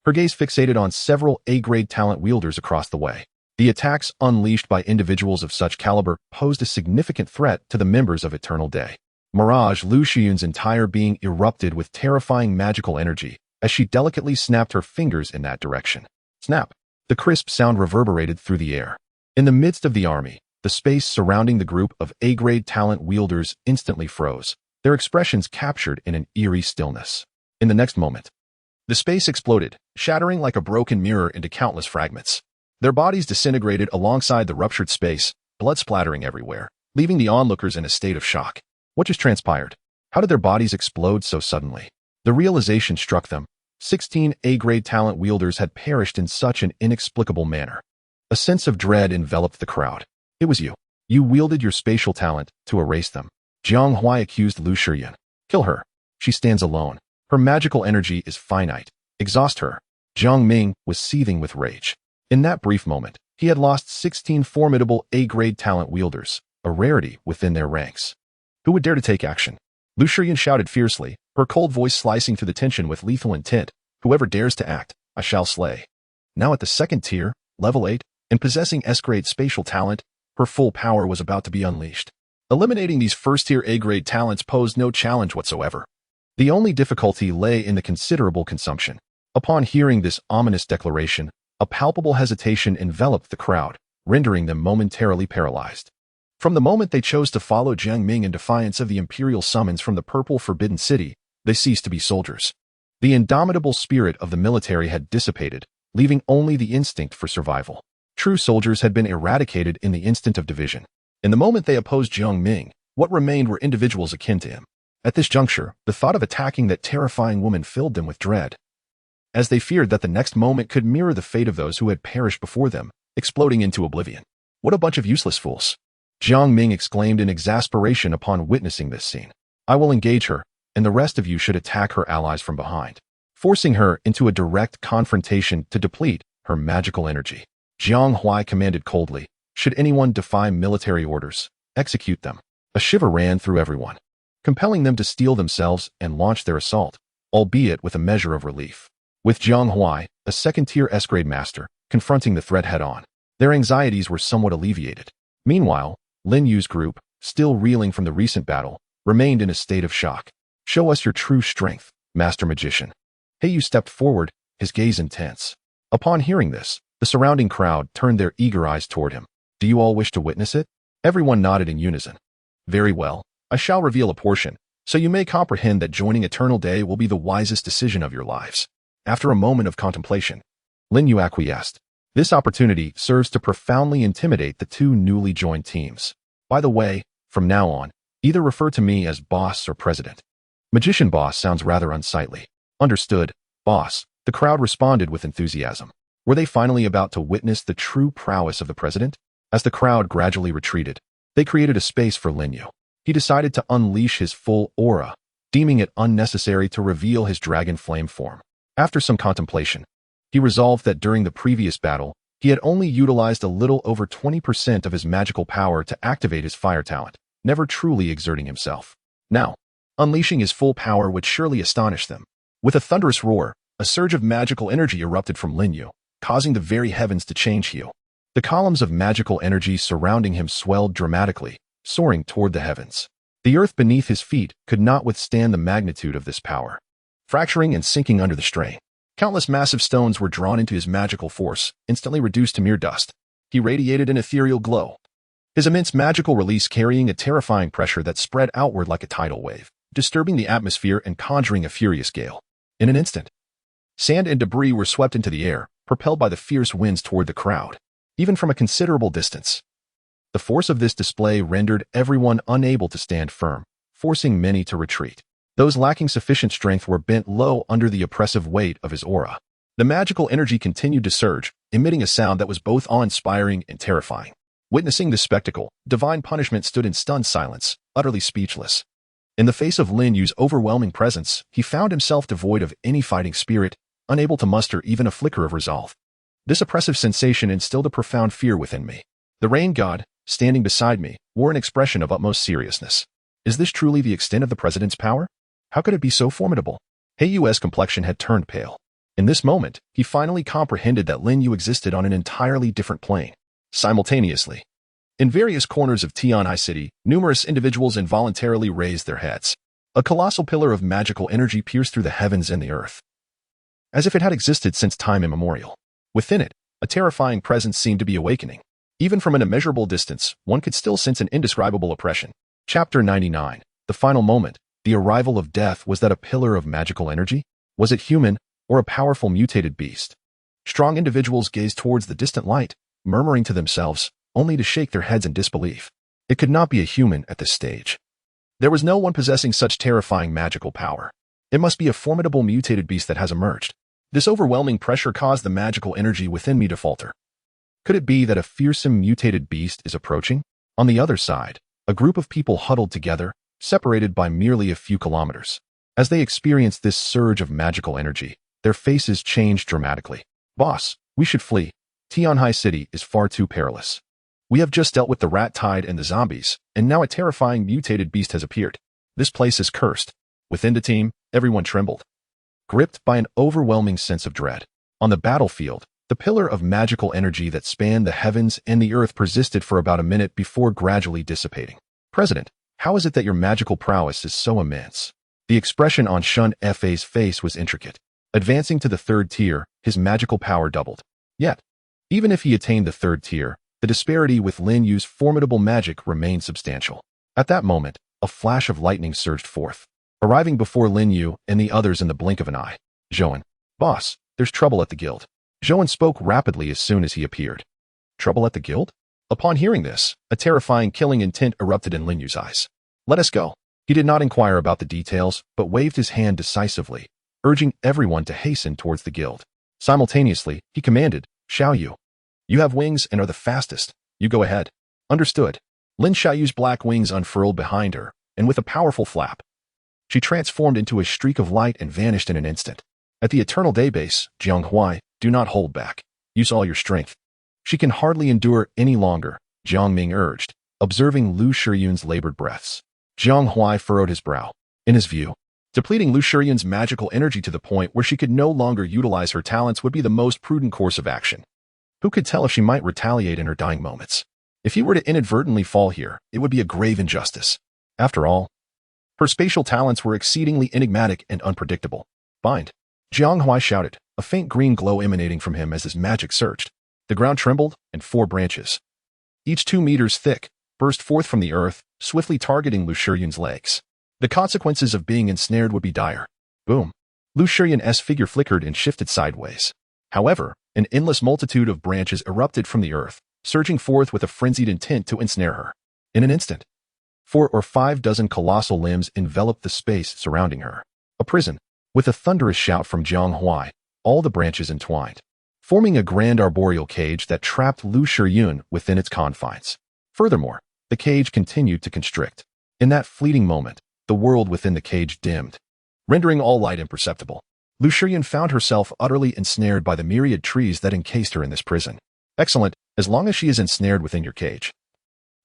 Her gaze fixated on several A-grade talent wielders across the way. The attacks unleashed by individuals of such caliber posed a significant threat to the members of Eternal Day. Mirage, Lu Shiyun's entire being erupted with terrifying magical energy as she delicately snapped her fingers in that direction. Snap! The crisp sound reverberated through the air. In the midst of the army, the space surrounding the group of A-grade talent wielders instantly froze, their expressions captured in an eerie stillness. In the next moment, the space exploded, shattering like a broken mirror into countless fragments. Their bodies disintegrated alongside the ruptured space, blood splattering everywhere, leaving the onlookers in a state of shock. What just transpired? How did their bodies explode so suddenly? The realization struck them. 16 A-grade talent wielders had perished in such an inexplicable manner. A sense of dread enveloped the crowd. It was you. You wielded your spatial talent to erase them. Jiang Huai accused Lu Shiyun. Kill her. She stands alone. Her magical energy is finite. Exhaust her. Jiang Ming was seething with rage. In that brief moment, he had lost 16 formidable A-grade talent wielders, a rarity within their ranks. Who would dare to take action? Lu Shiyun shouted fiercely, her cold voice slicing through the tension with lethal intent. Whoever dares to act, I shall slay. Now at the second tier, level 8, and possessing S-grade spatial talent, her full power was about to be unleashed. Eliminating these first-tier A-grade talents posed no challenge whatsoever. The only difficulty lay in the considerable consumption. Upon hearing this ominous declaration, a palpable hesitation enveloped the crowd, rendering them momentarily paralyzed. From the moment they chose to follow Jiang Ming in defiance of the imperial summons from the Purple Forbidden City, they ceased to be soldiers. The indomitable spirit of the military had dissipated, leaving only the instinct for survival. True soldiers had been eradicated in the instant of division. In the moment they opposed Jiang Ming, what remained were individuals akin to him. At this juncture, the thought of attacking that terrifying woman filled them with dread, as they feared that the next moment could mirror the fate of those who had perished before them, exploding into oblivion. What a bunch of useless fools! Jiang Ming exclaimed in exasperation upon witnessing this scene. I will engage her, and the rest of you should attack her allies from behind, forcing her into a direct confrontation to deplete her magical energy. Jiang Huai commanded coldly, should anyone defy military orders, execute them. A shiver ran through everyone, compelling them to steel themselves and launch their assault, albeit with a measure of relief. With Jiang Huai, a second-tier S-grade master, confronting the threat head-on, their anxieties were somewhat alleviated. Meanwhile, Lin Yu's group, still reeling from the recent battle, remained in a state of shock. Show us your true strength, Master Magician. He Yu stepped forward, his gaze intense. Upon hearing this, the surrounding crowd turned their eager eyes toward him. Do you all wish to witness it? Everyone nodded in unison. Very well, I shall reveal a portion, so you may comprehend that joining Eternal Day will be the wisest decision of your lives. After a moment of contemplation, Lin Yu acquiesced. This opportunity serves to profoundly intimidate the two newly joined teams. By the way, from now on, either refer to me as boss or president. Magician boss sounds rather unsightly. Understood, boss. The crowd responded with enthusiasm. Were they finally about to witness the true prowess of the president? As the crowd gradually retreated, they created a space for Lin Yu. He decided to unleash his full aura, deeming it unnecessary to reveal his dragon flame form. After some contemplation, he resolved that during the previous battle, he had only utilized a little over 20% of his magical power to activate his fire talent, never truly exerting himself. Now, unleashing his full power would surely astonish them. With a thunderous roar, a surge of magical energy erupted from Lin Yu, causing the very heavens to change hue. The columns of magical energy surrounding him swelled dramatically, soaring toward the heavens. The earth beneath his feet could not withstand the magnitude of this power, fracturing and sinking under the strain. Countless massive stones were drawn into his magical force, instantly reduced to mere dust. He radiated an ethereal glow, his immense magical release carrying a terrifying pressure that spread outward like a tidal wave, disturbing the atmosphere and conjuring a furious gale. In an instant, sand and debris were swept into the air, propelled by the fierce winds toward the crowd, even from a considerable distance. The force of this display rendered everyone unable to stand firm, forcing many to retreat. Those lacking sufficient strength were bent low under the oppressive weight of his aura. The magical energy continued to surge, emitting a sound that was both awe-inspiring and terrifying. Witnessing this spectacle, divine punishment stood in stunned silence, utterly speechless. In the face of Lin Yu's overwhelming presence, he found himself devoid of any fighting spirit, unable to muster even a flicker of resolve. This oppressive sensation instilled a profound fear within me. The rain god, standing beside me, wore an expression of utmost seriousness. Is this truly the extent of the president's power? How could it be so formidable? Heiyu's complexion had turned pale. In this moment, he finally comprehended that Lin Yu existed on an entirely different plane. Simultaneously, in various corners of Tianhai City, numerous individuals involuntarily raised their heads. A colossal pillar of magical energy pierced through the heavens and the earth, as if it had existed since time immemorial. Within it, a terrifying presence seemed to be awakening. Even from an immeasurable distance, one could still sense an indescribable oppression. Chapter 99. The final moment. The arrival of death. Was that a pillar of magical energy? Was it human, or a powerful mutated beast? Strong individuals gazed towards the distant light, murmuring to themselves, only to shake their heads in disbelief. It could not be a human at this stage. There was no one possessing such terrifying magical power. It must be a formidable mutated beast that has emerged. This overwhelming pressure caused the magical energy within me to falter. Could it be that a fearsome mutated beast is approaching? On the other side, a group of people huddled together, separated by merely a few kilometers. As they experienced this surge of magical energy, their faces changed dramatically. Boss, we should flee. Tianhai City is far too perilous. We have just dealt with the rat tide and the zombies, and now a terrifying mutated beast has appeared. This place is cursed. Within the team, everyone trembled, gripped by an overwhelming sense of dread. On the battlefield, the pillar of magical energy that spanned the heavens and the earth persisted for about a minute before gradually dissipating. President, how is it that your magical prowess is so immense? The expression on Shun Fa's face was intricate. Advancing to the third tier, his magical power doubled. Yet, even if he attained the third tier, the disparity with Lin Yu's formidable magic remained substantial. At that moment, a flash of lightning surged forth, arriving before Lin Yu and the others in the blink of an eye. Zhouan, boss, there's trouble at the guild. Zhouan spoke rapidly as soon as he appeared. Trouble at the guild? Upon hearing this, a terrifying killing intent erupted in Lin Yu's eyes. Let us go. He did not inquire about the details, but waved his hand decisively, urging everyone to hasten towards the guild. Simultaneously, he commanded, Xiaoyu, you have wings and are the fastest. You go ahead. Understood. Lin Xiaoyu's black wings unfurled behind her, and with a powerful flap, she transformed into a streak of light and vanished in an instant. At the Eternal Day base, Jianghuai, do not hold back. Use all your strength. She can hardly endure any longer, Jiang Ming urged, observing Lu Shiyun's labored breaths. Jiang Huai furrowed his brow. In his view, depleting Lu Shiyun's magical energy to the point where she could no longer utilize her talents would be the most prudent course of action. Who could tell if she might retaliate in her dying moments? If he were to inadvertently fall here, it would be a grave injustice. After all, her spatial talents were exceedingly enigmatic and unpredictable. Bind. Jiang Huai shouted, a faint green glow emanating from him as his magic surged. The ground trembled, and 4 branches, each 2 meters thick, burst forth from the earth, swiftly targeting Lu Shiyun's legs. The consequences of being ensnared would be dire. Boom. Lu Shiyun's figure flickered and shifted sideways. However, an endless multitude of branches erupted from the earth, surging forth with a frenzied intent to ensnare her. In an instant, 4 or 5 dozen colossal limbs enveloped the space surrounding her. A prison. With a thunderous shout from Jiang Huai, all the branches entwined, forming a grand arboreal cage that trapped Lu Shiyun within its confines. Furthermore, the cage continued to constrict. In that fleeting moment, the world within the cage dimmed, rendering all light imperceptible. Lu Shiyun found herself utterly ensnared by the myriad trees that encased her in this prison. Excellent, as long as she is ensnared within your cage.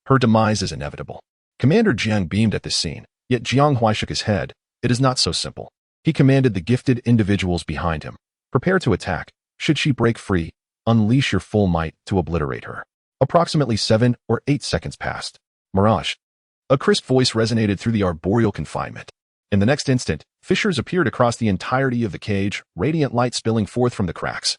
Her demise is inevitable. Commander Jiang beamed at this scene, yet Jiang Huai shook his head. It is not so simple. He commanded the gifted individuals behind him. Prepare to attack. Should she break free, unleash your full might to obliterate her. Approximately 7 or 8 seconds passed. Mirage. A crisp voice resonated through the arboreal confinement. In the next instant, fissures appeared across the entirety of the cage, radiant light spilling forth from the cracks,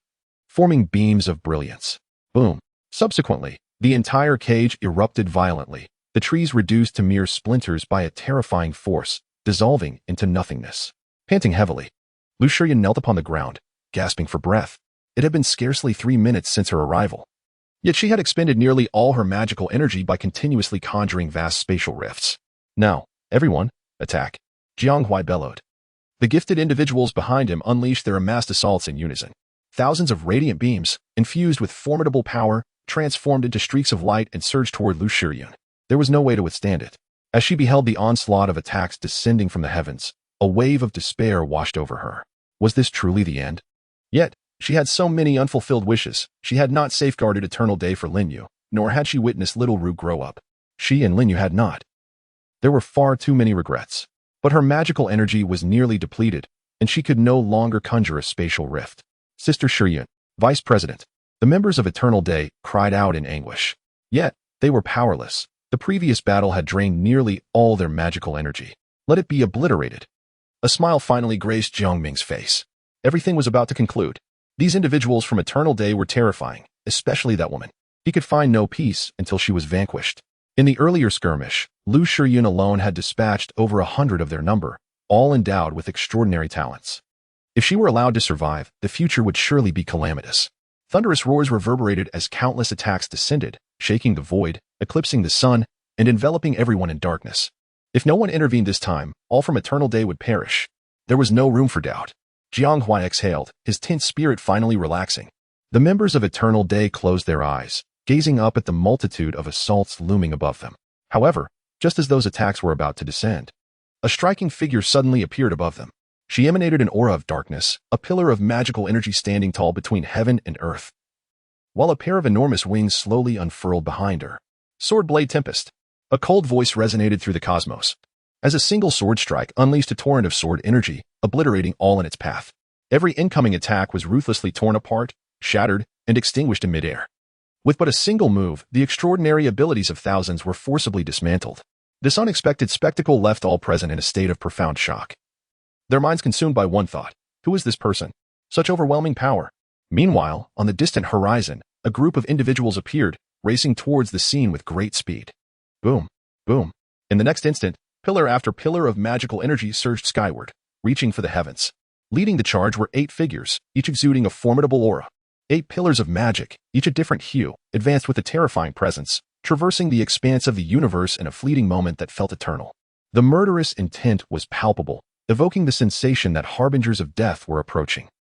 forming beams of brilliance. Boom. Subsequently, the entire cage erupted violently, the trees reduced to mere splinters by a terrifying force, dissolving into nothingness. Panting heavily, Lu Shiyun knelt upon the ground, gasping for breath. It had been scarcely 3 minutes since her arrival. Yet she had expended nearly all her magical energy by continuously conjuring vast spatial rifts. Now, everyone, attack. Jiang Huai bellowed. The gifted individuals behind him unleashed their amassed assaults in unison. Thousands of radiant beams, infused with formidable power, transformed into streaks of light and surged toward Lu Shiyun. There was no way to withstand it. As she beheld the onslaught of attacks descending from the heavens, a wave of despair washed over her. Was this truly the end? Yet, she had so many unfulfilled wishes. She had not safeguarded Eternal Day for Linyu, nor had she witnessed little Ru grow up. She and Linyu had not. There were far too many regrets. But her magical energy was nearly depleted, and she could no longer conjure a spatial rift. Sister Shiyun, Vice President, the members of Eternal Day cried out in anguish. Yet, they were powerless. The previous battle had drained nearly all their magical energy. Let it be obliterated. A smile finally graced Jiang Ming's face. Everything was about to conclude. These individuals from Eternal Day were terrifying, especially that woman. He could find no peace until she was vanquished. In the earlier skirmish, Lu Shiyun alone had dispatched over 100 of their number, all endowed with extraordinary talents. If she were allowed to survive, the future would surely be calamitous. Thunderous roars reverberated as countless attacks descended, shaking the void, eclipsing the sun, and enveloping everyone in darkness. If no one intervened this time, all from Eternal Day would perish. There was no room for doubt. Jiang Huai exhaled, his tense spirit finally relaxing. The members of Eternal Day closed their eyes, gazing up at the multitude of assaults looming above them. However, just as those attacks were about to descend, a striking figure suddenly appeared above them. She emanated an aura of darkness, a pillar of magical energy standing tall between heaven and earth, while a pair of enormous wings slowly unfurled behind her. Sword Blade Tempest. A cold voice resonated through the cosmos, as a single sword strike unleashed a torrent of sword energy, obliterating all in its path. Every incoming attack was ruthlessly torn apart, shattered, and extinguished in midair. With but a single move, the extraordinary abilities of thousands were forcibly dismantled. This unexpected spectacle left all present in a state of profound shock. Their minds consumed by one thought: who is this person? Such overwhelming power. Meanwhile, on the distant horizon, a group of individuals appeared, racing towards the scene with great speed. Boom, boom. In the next instant, pillar after pillar of magical energy surged skyward, reaching for the heavens. Leading the charge were 8 figures, each exuding a formidable aura. 8 pillars of magic, each a different hue, advanced with a terrifying presence, traversing the expanse of the universe in a fleeting moment that felt eternal. The murderous intent was palpable, evoking the sensation that harbingers of death were approaching.